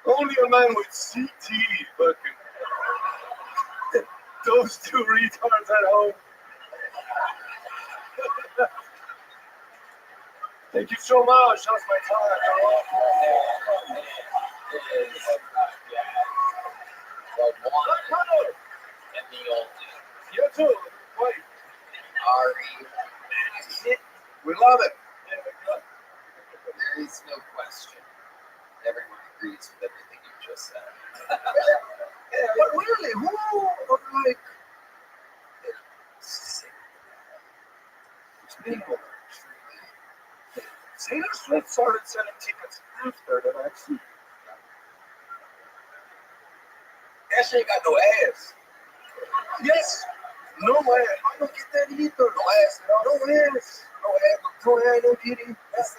Only a man with CT fucking. Those two retards at home. Thank you so much. That's my time. And the old You too. Wait. Ari. We love it. There is no question. Everyone agrees with everything you just said. Yeah, but really, who of like people? Taylor Swift started selling tickets after that actually. And she ain't got no ass. Yes. No ass. I don't get that either. No ass at all. No ass. No ass. No ass. No kitty. Has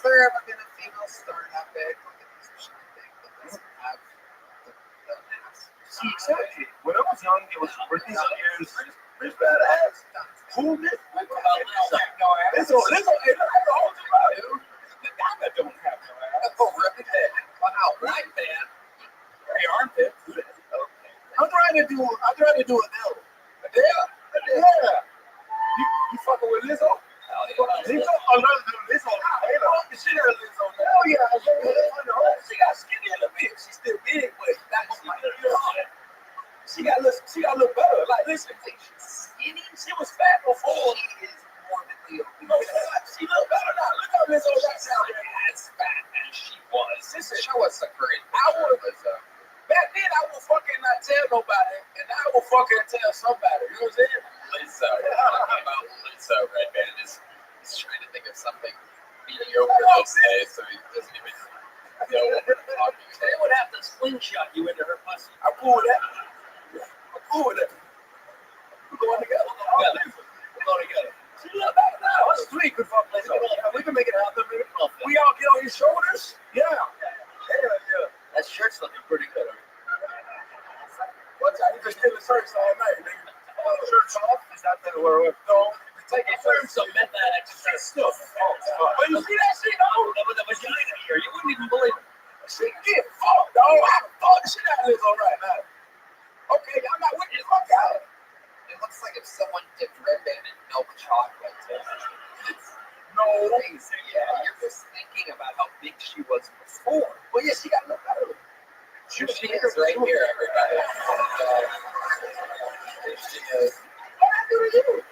there ever been a female star that big? Look at these big that doesn't have the ass. See, exactly. When I was young, it was Britney Spears. There's bad ass. Who did? Lizzo. Hey, look, dude. The guy that don't have no ass. Oh, really? Wow, black man. Hey, armpit. Okay. I'm trying to do Adele. Adele? Yeah. You fucking with Lizzo? Hell yeah. Lizzo? Oh, no, Lizzo. Hey, look, the shit out of Lizzo. Hell yeah. She got skinny a little bit. She's still big, but that's my she got a little better. Like, listen, she's skinny. She was fat before. She is morbidly obese. No, she look better now. Look how Lizzo got sound. As fat as she was. Listen, Show us the current Lizzo. back then I would fucking not tell nobody, and I will fucking tell somebody. You know what I'm saying? Lizzo. Talking about Lizzo, Redman is trying to think of something mediocre to say, so he doesn't even know what we're talking about. They would have to slingshot you into her pussy. I'm cool with that. I'm cool with that. We're going together. We're going together. See, look back now. Us three could fuck Lizzo. We can make it happen, baby. We all get on his shoulders. Yeah. Yeah. That shirt's looking pretty good. What's that? You just steal the shirts all night, nigga. Shirts off? Is that where we're going? Take it for some meth addicts. Stuff. But you see that shit, though? With the vagina here, you wouldn't even believe it. She get fucked, dog. I can fuck the shit out of Lizzo right now. Okay, y'all not with this. Fuck out. It looks like if someone dipped Redman in milk chocolate. It's No. crazy. Yeah, you're just thinking about how big she was before. Well, yeah, she got a little better. She is right here, everybody. There she is. What I do to you?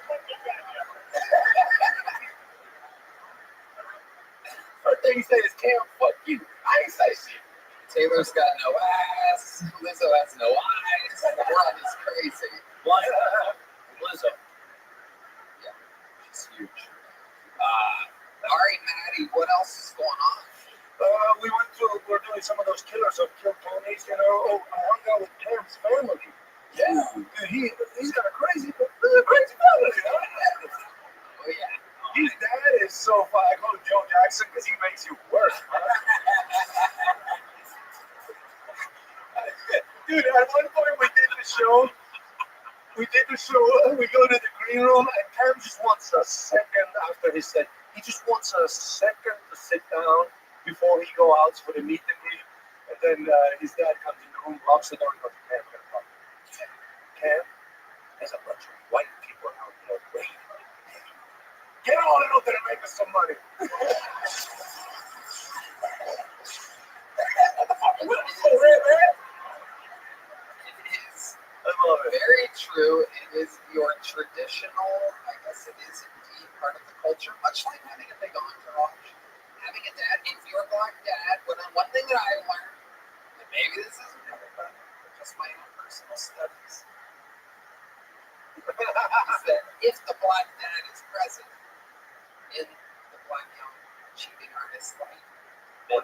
First thing you say is, Cam, fuck you. I ain't say shit. Taylor's got no ass. Lizzo has no eyes. The world is crazy. Lizzo. Yeah, she's huge. All right, Maddie, what else is going on? We're doing some of those killers of kill ponies, you know. I hung out with Cam's family. Yeah. Dude, he's got a crazy family, you know? Oh, yeah. His dad is so fun. I call him Joe Jackson because he makes you work. Dude, at one point we did the show. We go to the green room, and Cam just wants a second after he said, he just wants a second to sit down before he go out for the meet and greet. And then his dad comes in the room, locks the door, and goes, Cam, there's a bunch of white people out there waiting. Get on out there and make us some money. Very true. It is your traditional, I guess it is indeed part of the culture, much like having a big entourage. Having a dad, if you're a black dad, one thing that I learned, and maybe this isn't everybody, but just my own personal studies, is that if the black dad is present in the black young achieving artist's life, or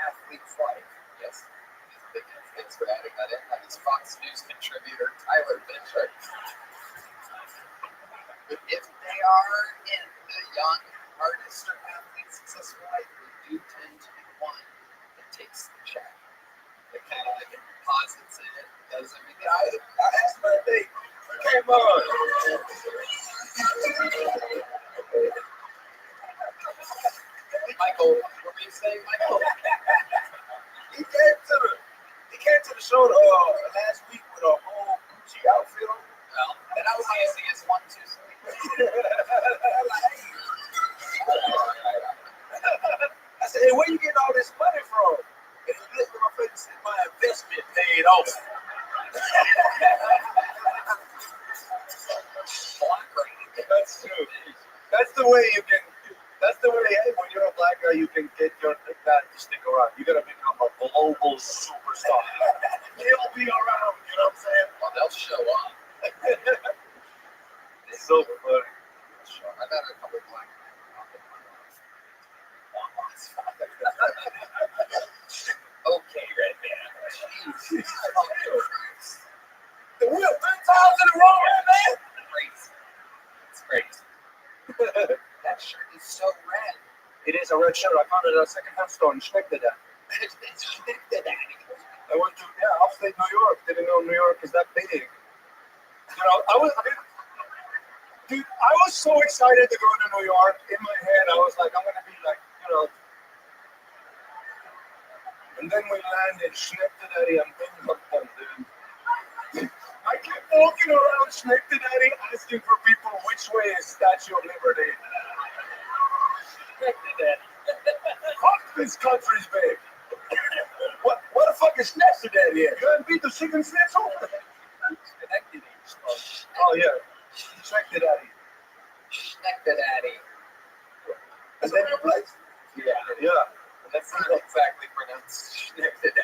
athlete's life, yes, thanks for adding that in. That is Fox News contributor Tyler Bishop. If they are in the young artist or athlete successful life, we do tend to be one that takes the check. That kind of like deposits it, does everything. I asked my date. Come on. Michael, what were you saying, Michael? He came to the show last week with a whole Gucci outfit on. Well, and I was using his 1-2 sleep. I said, hey, where you getting all this money from? And he looked at my face and said, my investment paid off. That's true. That's the way you can. That's the way. Hey, when you're a black guy, you can get your dad to stick around. You gotta become a global superstar. They'll be around. You know what I'm saying? Well, they'll show up. It's so funny. I've had a couple black men up in my life. Okay, Red Man. Jeez. The wheel 3 times in a row, man. Crazy. It's crazy. That shirt is so red. It is a red shirt. I found it at a secondhand store in Schneckenburg. It's Schneckenburg. I went to upstate New York. Didn't know New York is that big. You know, I was so excited to go to New York. In my head, I was like, I'm gonna be like, you know. And then we landed Schneckenburg and Binghamton, dude. I kept walking around Schneckenburg asking for people which way is Statue of Liberty. Fuck, this country's big. What the fuck is Schneckenburg here? You haven't been to Chicken Schnitzel? Oh yeah, Schneckenburg. Schneckenburg. Is that your place? Yeah. That's not exactly pronounced Schneckenburg.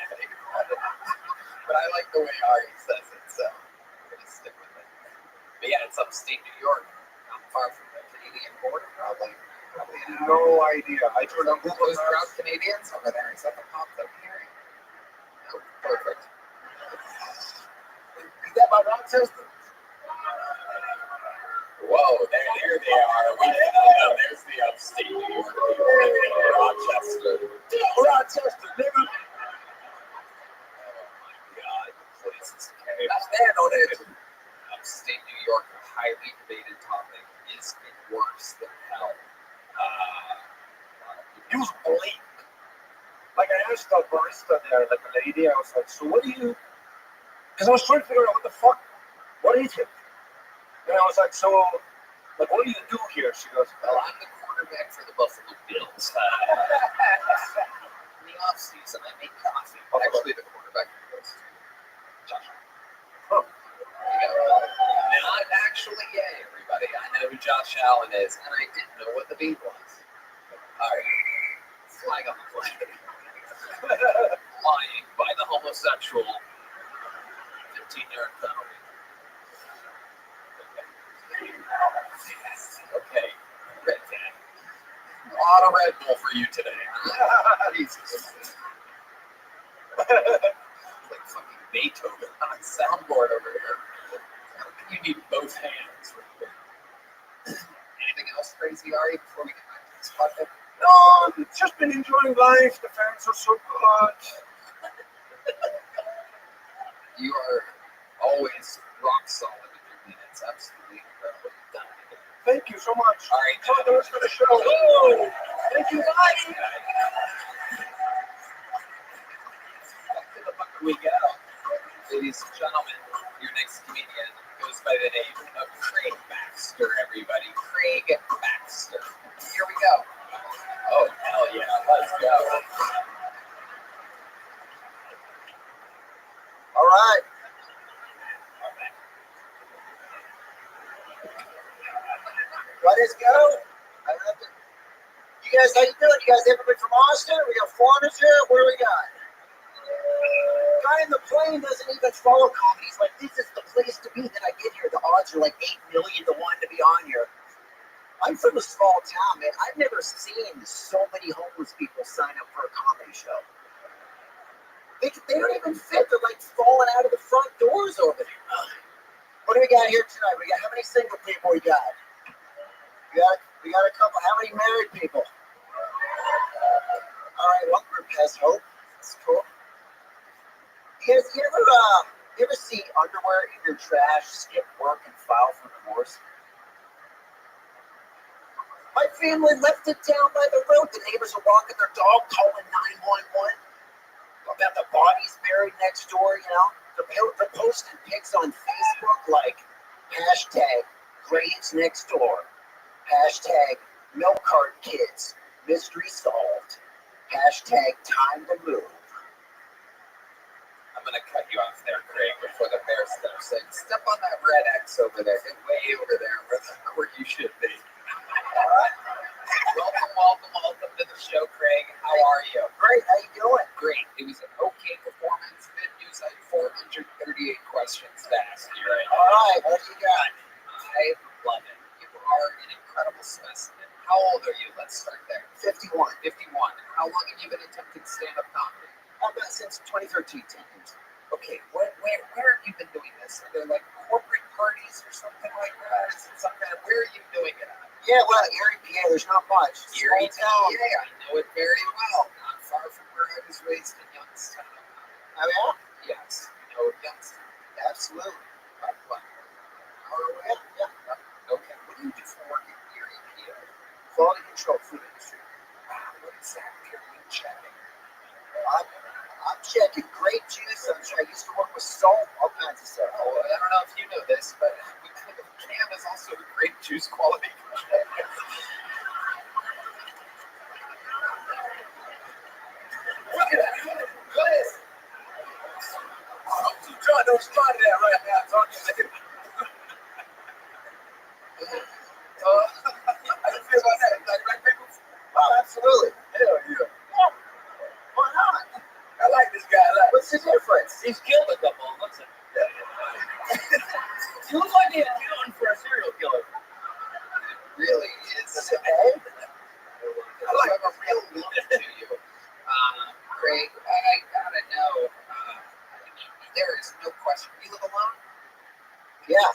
But I like the way Ari says it, so I'm going to stick with it. But yeah, it's upstate New York, not far from the Canadian border, probably. No idea. I turned on Google Those proud Canadians over there. Is that the pop that I'm hearing? No, perfect. Is that my Rothschild? Whoa, there they are. There's the upstate New York. Rochester. Rochester, nigga. God, places cannot handle it. Upstate New York, a highly debated topic. Is it worse than hell? It was bleak. Like I asked a barista there, like a lady, I was like, so what do you? Because I was trying to figure out what the fuck, what is it? And I was like, so, like, what do you do here? She goes, Well, I'm the quarterback for the Buffalo Bills. In the off season, I make coffee. Actually, the quarterback goes to Josh Allen. Not actually, yay, everybody. I know who Josh Allen is, and I didn't know what the beat was. All right, flag on the play. homosexual 15-yard penalty. Okay. Red tag. A lot of Red Bull for you today. Like fucking Beethoven on a soundboard over here. You need both hands. Anything else crazy, Ari, before we get back to this podcast? No, just been enjoying life. The fans are so good. You are always rock solid with your minutes. Absolutely incredible. You've done it. Thank you so much. All right, Enjoy the rest of the show. Woo! Thank you, guys. Back to the bucket we go. Ladies and gentlemen, your next comedian goes by the name of Craig Baxter, everybody. Craig Baxter. Here we go. Oh, hell yeah. Let's go. All right. Let us go. You guys, how you doing? You guys ever been from Austin? We got foreigners here. What do we got? Guy in the plane doesn't even follow comedy. He's like, this is the place to be. Then I get here. The odds are like 8 million to 1 to be on here. I'm from a small town, man. I've never seen so many homeless people sign up for a comedy show. They don't even fit. They're like falling out of the front doors over there. What do we got here tonight? We got how many single people we got? We got a couple. How many married people? All right, one group has hope. That's cool. You ever see underwear in your trash, skip work, and file for divorce? My family left it down by the road. The neighbors are walking their dog, calling 911 about the bodies buried next door. You know, they're posting pics on Facebook like hashtag graves next door. Hashtag milk cart kids, mystery solved. Hashtag time to move. I'm going to cut you off there, Craig, before the bear steps in. Step on that red X over there. Get way over there where you should be. All right. Welcome to the show, Craig. How are you? Great. How you doing? Great. It was an okay performance. Good news. I had 438 questions to ask you. Right? All right. What do you got? I love it. You are an incredible specimen. How old are you? Let's start there. 51. 51. How long have you been attempting stand-up comedy? About since 2013. 10 years. Okay, where have you been doing this? Are there like corporate parties or something like that? Is it some kind of, where are you doing it at? Yeah, well, Erie, PA, there's not much. Erie, Small town. PA, I know it very well. Not far from where I was raised in Youngstown. Oh, yeah? Yes, you know Youngstown. Absolutely. What? Yeah. Okay, what do you do for work in Erie, PA? Quality control food industry. What exactly are you checking? I'm checking grape juice. I used to work with salt, all kinds of stuff. Oh, I don't know if you know this, but Cam is also a grape juice quality control. Look at that. What is it? I'm too trying to respond to that right now, so I'm just thinking. I can feel about that. Like black people? Oh, absolutely. Hell yeah. Why not? I like this guy. What's the difference? He's killed a couple. Looks like You look like an accountant for a serial killer. Really is. Is it bad? I like a real look to you. Craig, I gotta know. There is no question. You live alone? Yeah.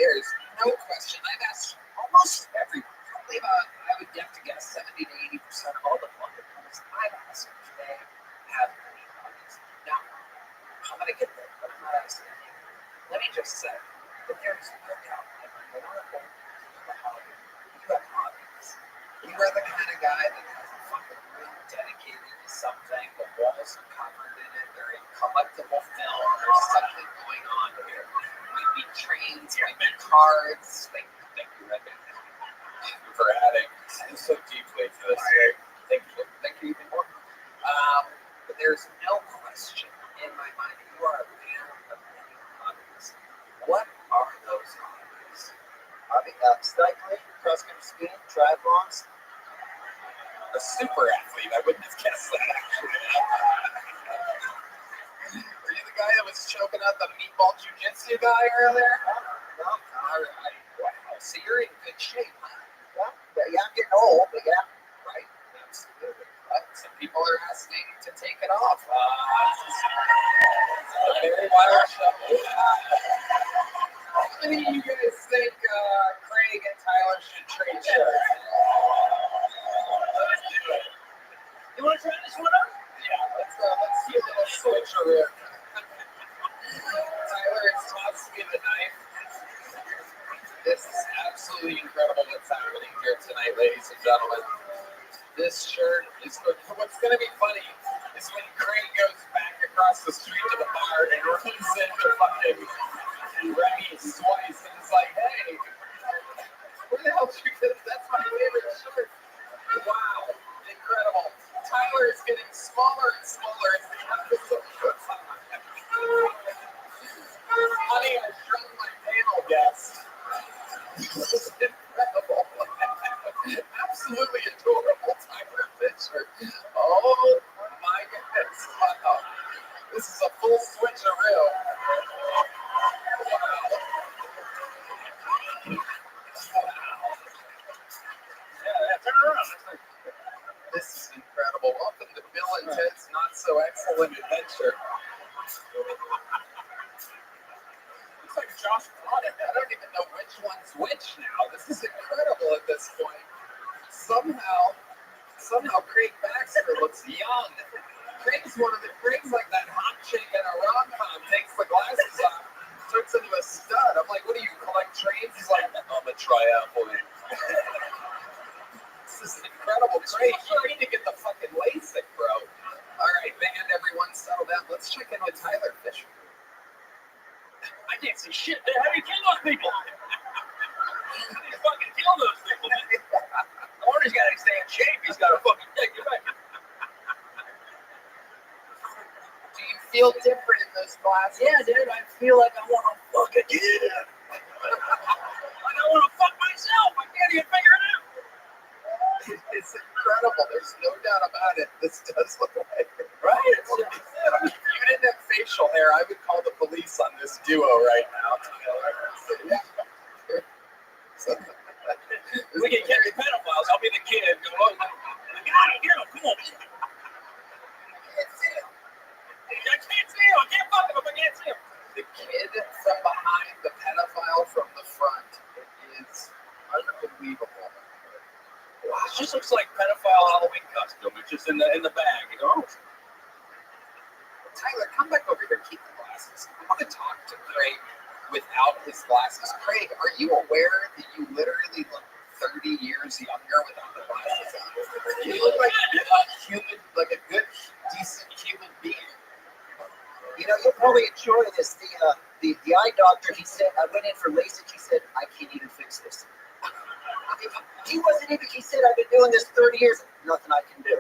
There is no question. I've asked almost everyone, probably about, I would have to guess, 70 to 80% of all the wonderfuls I've asked today have many hobbies. Now, I'm going to get there, but I'm not asking you. Let me just say that there is no doubt that when you're a hobby, you have hobbies. You are the kind of guy that has a fucking room dedicated to something. The walls are covered in it. They're in collectible film. There's something going on here. Might be trains, might be cards. Thank you, Rabbi. Thank you for adding so deeply to this. Thank you even more. But there's no question in my mind that you are a man of many hobbies. What are those hobbies? Cycling, cross-country skiing, triathlons. A super athlete. I wouldn't have guessed that, actually. Are you the guy that was choking out the meatball jujitsu guy earlier? No. All right. Wow. So you're in good shape, huh? Yeah, I'm getting old, but yeah. Right? Absolutely. Some people are asking to take it off. This is a very wild show. How many of you guys think Craig and Tyler should trade shirts? Let's do it. You want to try this one out? Yeah, let's do a little switcheroo. Tyler has tossed me the knife. This is absolutely incredible what's happening here tonight, ladies and gentlemen. This shirt is what's going to be funny is when Craig goes back across the street to the bar and runs into fucking Rabbi's twice and is like, hey, where the hell did you get it? That's my favorite shirt. Wow, incredible. Tyler is getting smaller and smaller as the episode goes on. Honey, I shrunk my panel guest. This is incredible. Absolutely adorable Tyler picture. Oh my goodness. Wow. This is a full switcheroo. Yeah, turn around. This is incredible. Welcome to Bill and Ted's Not So Excellent Adventure. Looks like Josh brought it. I don't even know which one's which now. This is incredible at this point. Somehow Craig Baxter looks young. Craig's like that hot chick in a rom-com, takes the glasses off, turns into a stud. I'm like, what do you collect trains? He's like, I'm a triathlete. This is incredible. Craig, you need to get the fucking LASIK, bro. All right, man, everyone settle down. Let's check in with Tyler Fisher. I can't see shit. How do you kill those people? How do you fucking kill those people, man? Or he's got to stay in shape. He's got to fucking take it back. Do you feel different in those glasses? Yeah, dude, I feel like I want to fuck again. Like I want to fuck myself. I can't even figure it out. It's incredible. There's no doubt about it. This does look like it. Right? If you didn't have facial hair, I would call the police on this duo right now. We can carry pedophiles. I'll be the kid. Go, oh, get him. Come on. Can't see him. I can't see him. I can't fuck him if I can't see him. The kid from behind, the pedophile from the front. It is unbelievable. Wow. It just looks like pedophile Halloween costume. It's just in the bag. You know? Tyler, come back over here. Keep the glasses. I want to talk to Craig without his glasses. Craig, are you aware that you literally look 30 years younger without the glasses on? You look like a human, like a good, decent human being. You know, you'll probably enjoy this. The eye doctor, he said, I went in for LASIK. He said, I can't even fix this. He wasn't even, he said, I've been doing this 30 years. Nothing I can do.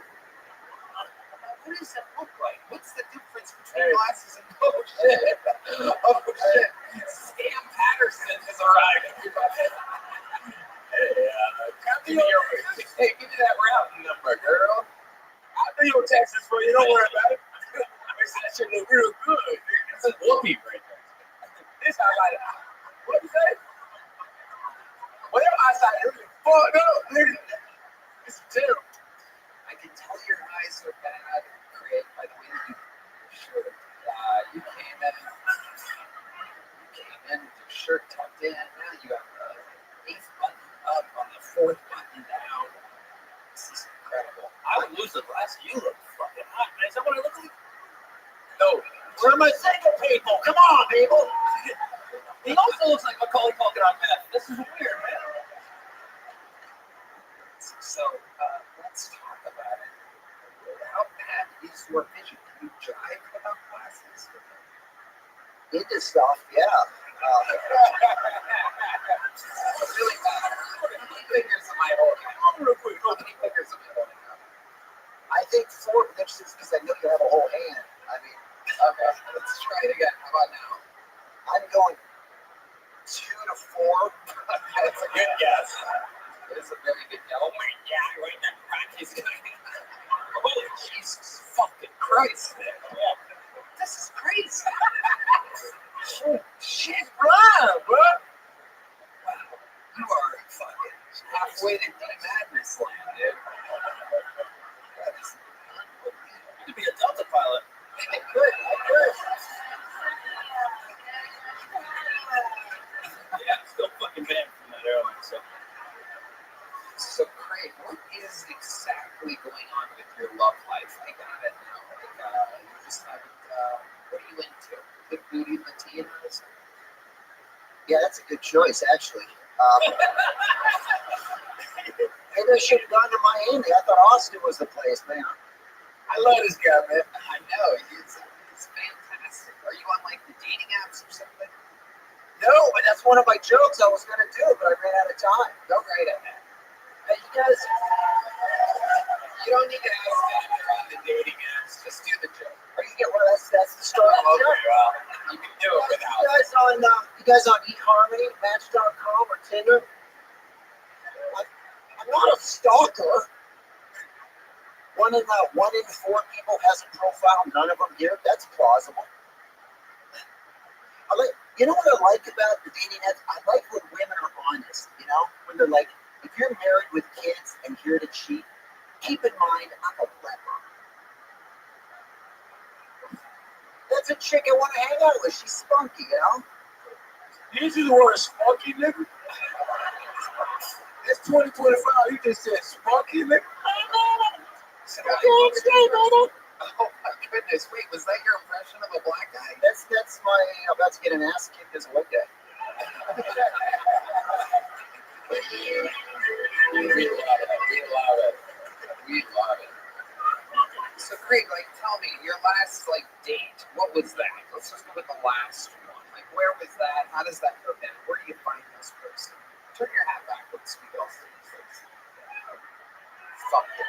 What does that look like? What's the difference between glasses and oh shit? Oh shit! Sam Patterson has arrived, everybody. Hey, give me that routing number, girl. I'll do your taxes for you. Don't worry about it. That shit look real good. It's a whoopee right there. This I like. What you say? Whatever I say, fuck no. It's two. I can tell your eyes are bad, Craig, by the way that you shirt. You came in with your shirt tucked in. Now you got the 8th button up on the 4th button down. This is incredible. I would lose the glasses. You look fucking hot, man. Is that what I look like? No. Where are my single people? Come on, people. He also looks like Macaulay Culkin on meth. This is weird, man. So, let's talk about it. How bad is your vision? Can you drive without glasses? Into stuff, yeah. Really bad. How many fingers am I holding? Real quick. How many fingers am I holding up? I think 4, but that's just because I know you have a whole hand. I mean, Okay, let's try it again. How about now? I'm going 2 to 4. That's a good guess. It is a very good guess. Oh my God, right there. He's going to exactly going on with your love life? I got it now. Like, you just haven't, what are you into? Big booty Latinas? Yeah, that's a good choice, actually. Maybe I should have gone to Miami. I thought Austin was the place, man. I love this guy, man. I know. He's fantastic. Are you on, like, the dating apps or something? No, but that's one of my jokes I was going to do, but I ran out of time. Go right ahead. Hey, you guys, You don't need to ask them if they're on the dating apps. Just do the joke. that's the story. Okay, well, you can do it without. You guys on eHarmony, Match.com, or Tinder? I'm not a stalker. One in 4 people has a profile, none of them here. That's plausible. You know what I like about the dating apps? I like when women are honest. You know, when they're like, if you're married with kids and here to cheat, keep in mind I'm a leper. That's a chick I want to hang out with. She's spunky, you know. You use the word spunky, nigga. It's 2025. You just said spunky, nigga. Oh my goodness! Wait, was that your impression of a black guy? That's my about to get an ass kicked as a white guy. We love it. So Craig, like, tell me, your last date. What was that? Let's just go with the last one. Like, where was that? How does that go down? Where do you find this person? Turn your hat backwards. We all see your face. Fuck it.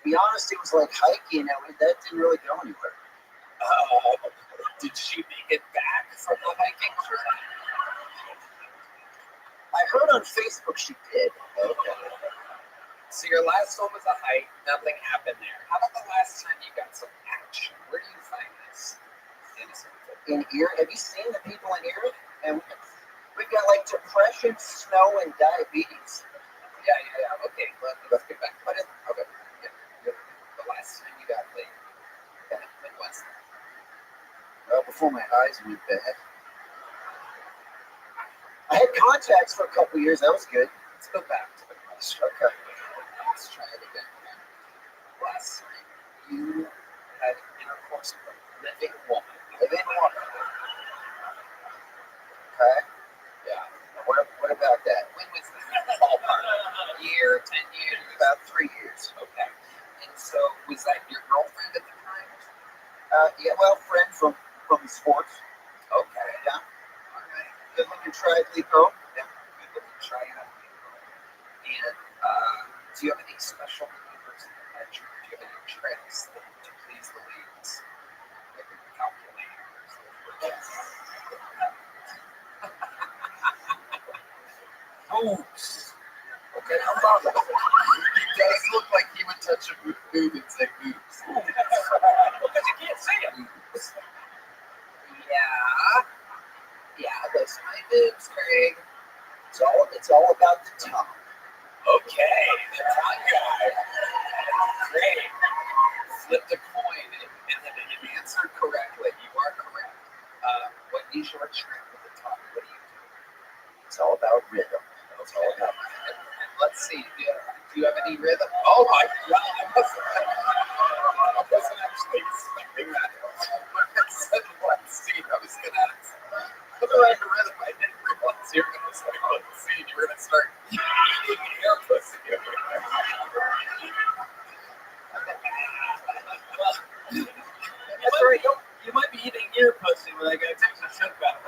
To be honest, it was like hiking, and that didn't really go anywhere. Did she make it back from the hiking trip? I heard on Facebook she did. Okay. So your last one was a hike. Nothing happened there. How about the last time you got some action? Where do you find this? In Erie, have you seen the people in Erie? And we've got like depression, snow, and diabetes. Yeah. Okay, let's get back. Okay. Yeah. The last time you got laid. Yeah. When was that? Before my eyes went bad. I had contacts for a couple years. That was good. Let's go back to the question. Okay. Let's try it again. Last time you had intercourse with a living woman. Okay. Yeah. What about that? When was that? Ballpark. A year, 10 years? About 3 years. Okay. And so, was that your girlfriend at the time? Yeah, well, friend from sports. Okay. Yeah. All right. Good looking triathlete girl. Yeah. Good looking triathlete girl. And do you have any special maneuvers in the bedroom? Do you have any tricks to please the ladies? Like a calculators? Yes. Boobs. Okay, I'm not. He does look like he would touch a boob and say boobs. Because you can't see it. Yeah, those are my boobs, Craig. It's all about the tongue. Okay, the tongue guy. Great. Flipped a coin and then it answered correctly. You are correct. What is your trick with the tongue? What do you do? It's all about rhythm. It's all about And let's see. Do you have any rhythm? Oh my God! I wasn't actually expecting that. When I said let's see, I was gonna ask. What do I have a rhythm? I didn't realize you were gonna say let's see. You were gonna start eating air pussy. That's right. You might be eating ear pussy when that guy takes a shit back.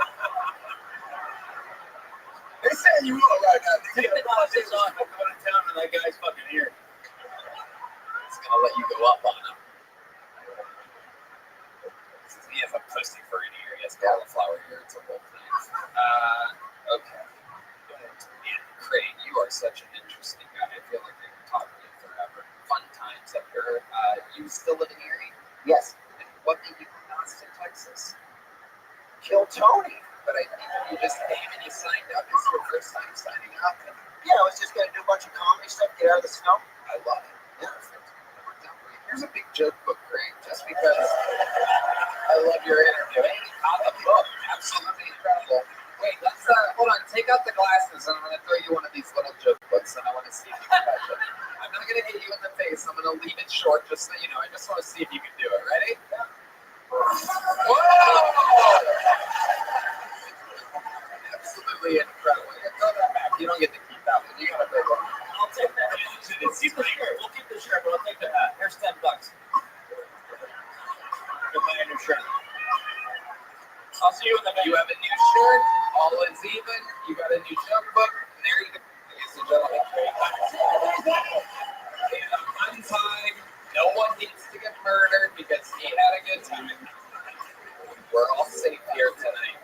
They say you will right now. Take the glasses off and go to town on that guy's fucking ear. It's gonna let you go up on him. He has a pussy for an ear. He has cauliflower ear. It's a whole thing. Okay. And Craig, you are such an interesting guy. I feel like I can talk to you forever. Fun times up here. You still live in Erie? Yes. And what made you come to Austin, Texas? Kill Tony. But you just came and you signed up. This is your first time signing up. And Yeah, I was just gonna do a bunch of comedy stuff, get out of the snow. I love it. Yeah, perfect. It worked out great. Here's a big joke book, Craig, just because I love your interview. Hey, on the book. Absolutely incredible. Wait, let's hold on. take out the glasses and I'm gonna throw you one of these little joke books and I want to see if you can catch it. I'm not gonna hit you in the face. I'm gonna leave it short just so you know. I just want to see if you can do it. Ready? Whoa! Absolutely incredible. Yeah, throw that back. You don't get to keep that one. You got a big one. I'll take that. Keep the shirt. We'll keep the shirt, but I'll take the hat. Here's $10. You're buying your shirt. I'll see you in the You have a new shirt. All is even. You got a new joke book. And there you go, ladies and gentlemen. Untied. No one needs to get murdered because he had a good time. We're all safe here tonight.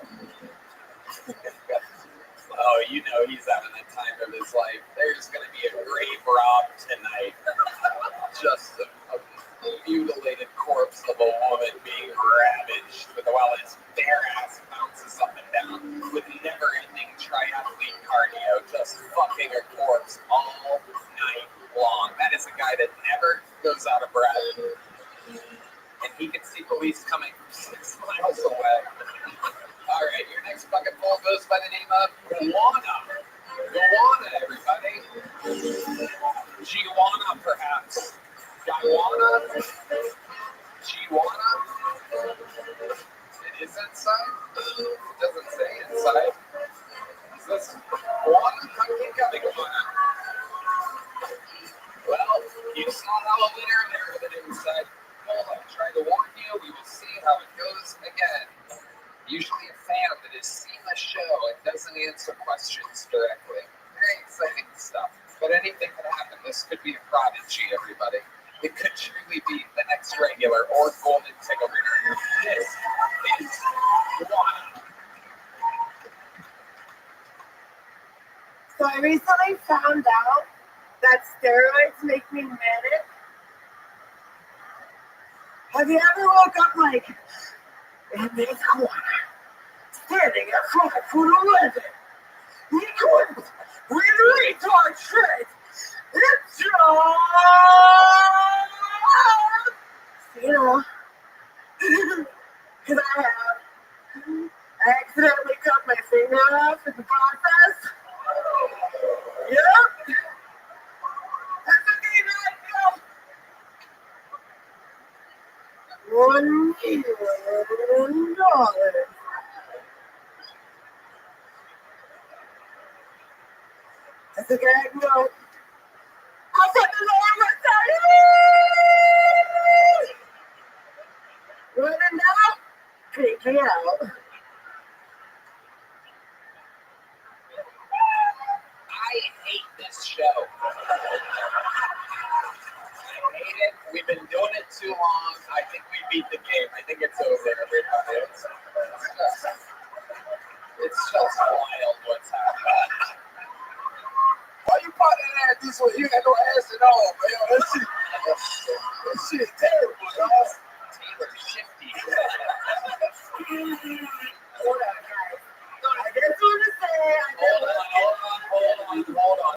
Oh, you know he's having the time of his life. There's going to be a grave rob tonight. Just a mutilated corpse of a woman being ravaged while his bare ass bounces up and down with never-ending triathlete cardio, just fucking a corpse all night long. That is a guy that never goes out of breath. And he can see police coming from 6 miles away. All right, your next bucket full goes by the name of Gowana. Gowana, everybody. Giwana, perhaps. Guyana? Giwana? It is inside? It doesn't say inside. Is this Gowana? Keep coming, Gowana. Well, you saw how a winner there with it inside. Well, I tried to warn you. We will see how it goes again. Usually a fan that has seen the show and doesn't answer questions directly. Very exciting stuff. But anything could happen. This could be a prodigy, everybody. It could truly be the next regular or golden ticket winner. This is Gowana. So I recently found out that steroids make me manic. Have you ever woke up like, in this corner, standing at 5'11", equipped with retard shit, it's just, you know, because I accidentally cut my finger off in the process. Yep. That's okay, man. $1 million. That's okay, I can go. I'll set the alarm outside. When in doubt, take me out. I hate this show. I hate it. We've been doing it too long. I think we beat the game. I think it's over, everybody. It's just wild what's happening. Why you pointing at this one? You got no ass at all, man. That shit is terrible, y'all. Taylor Shifty. Whatever.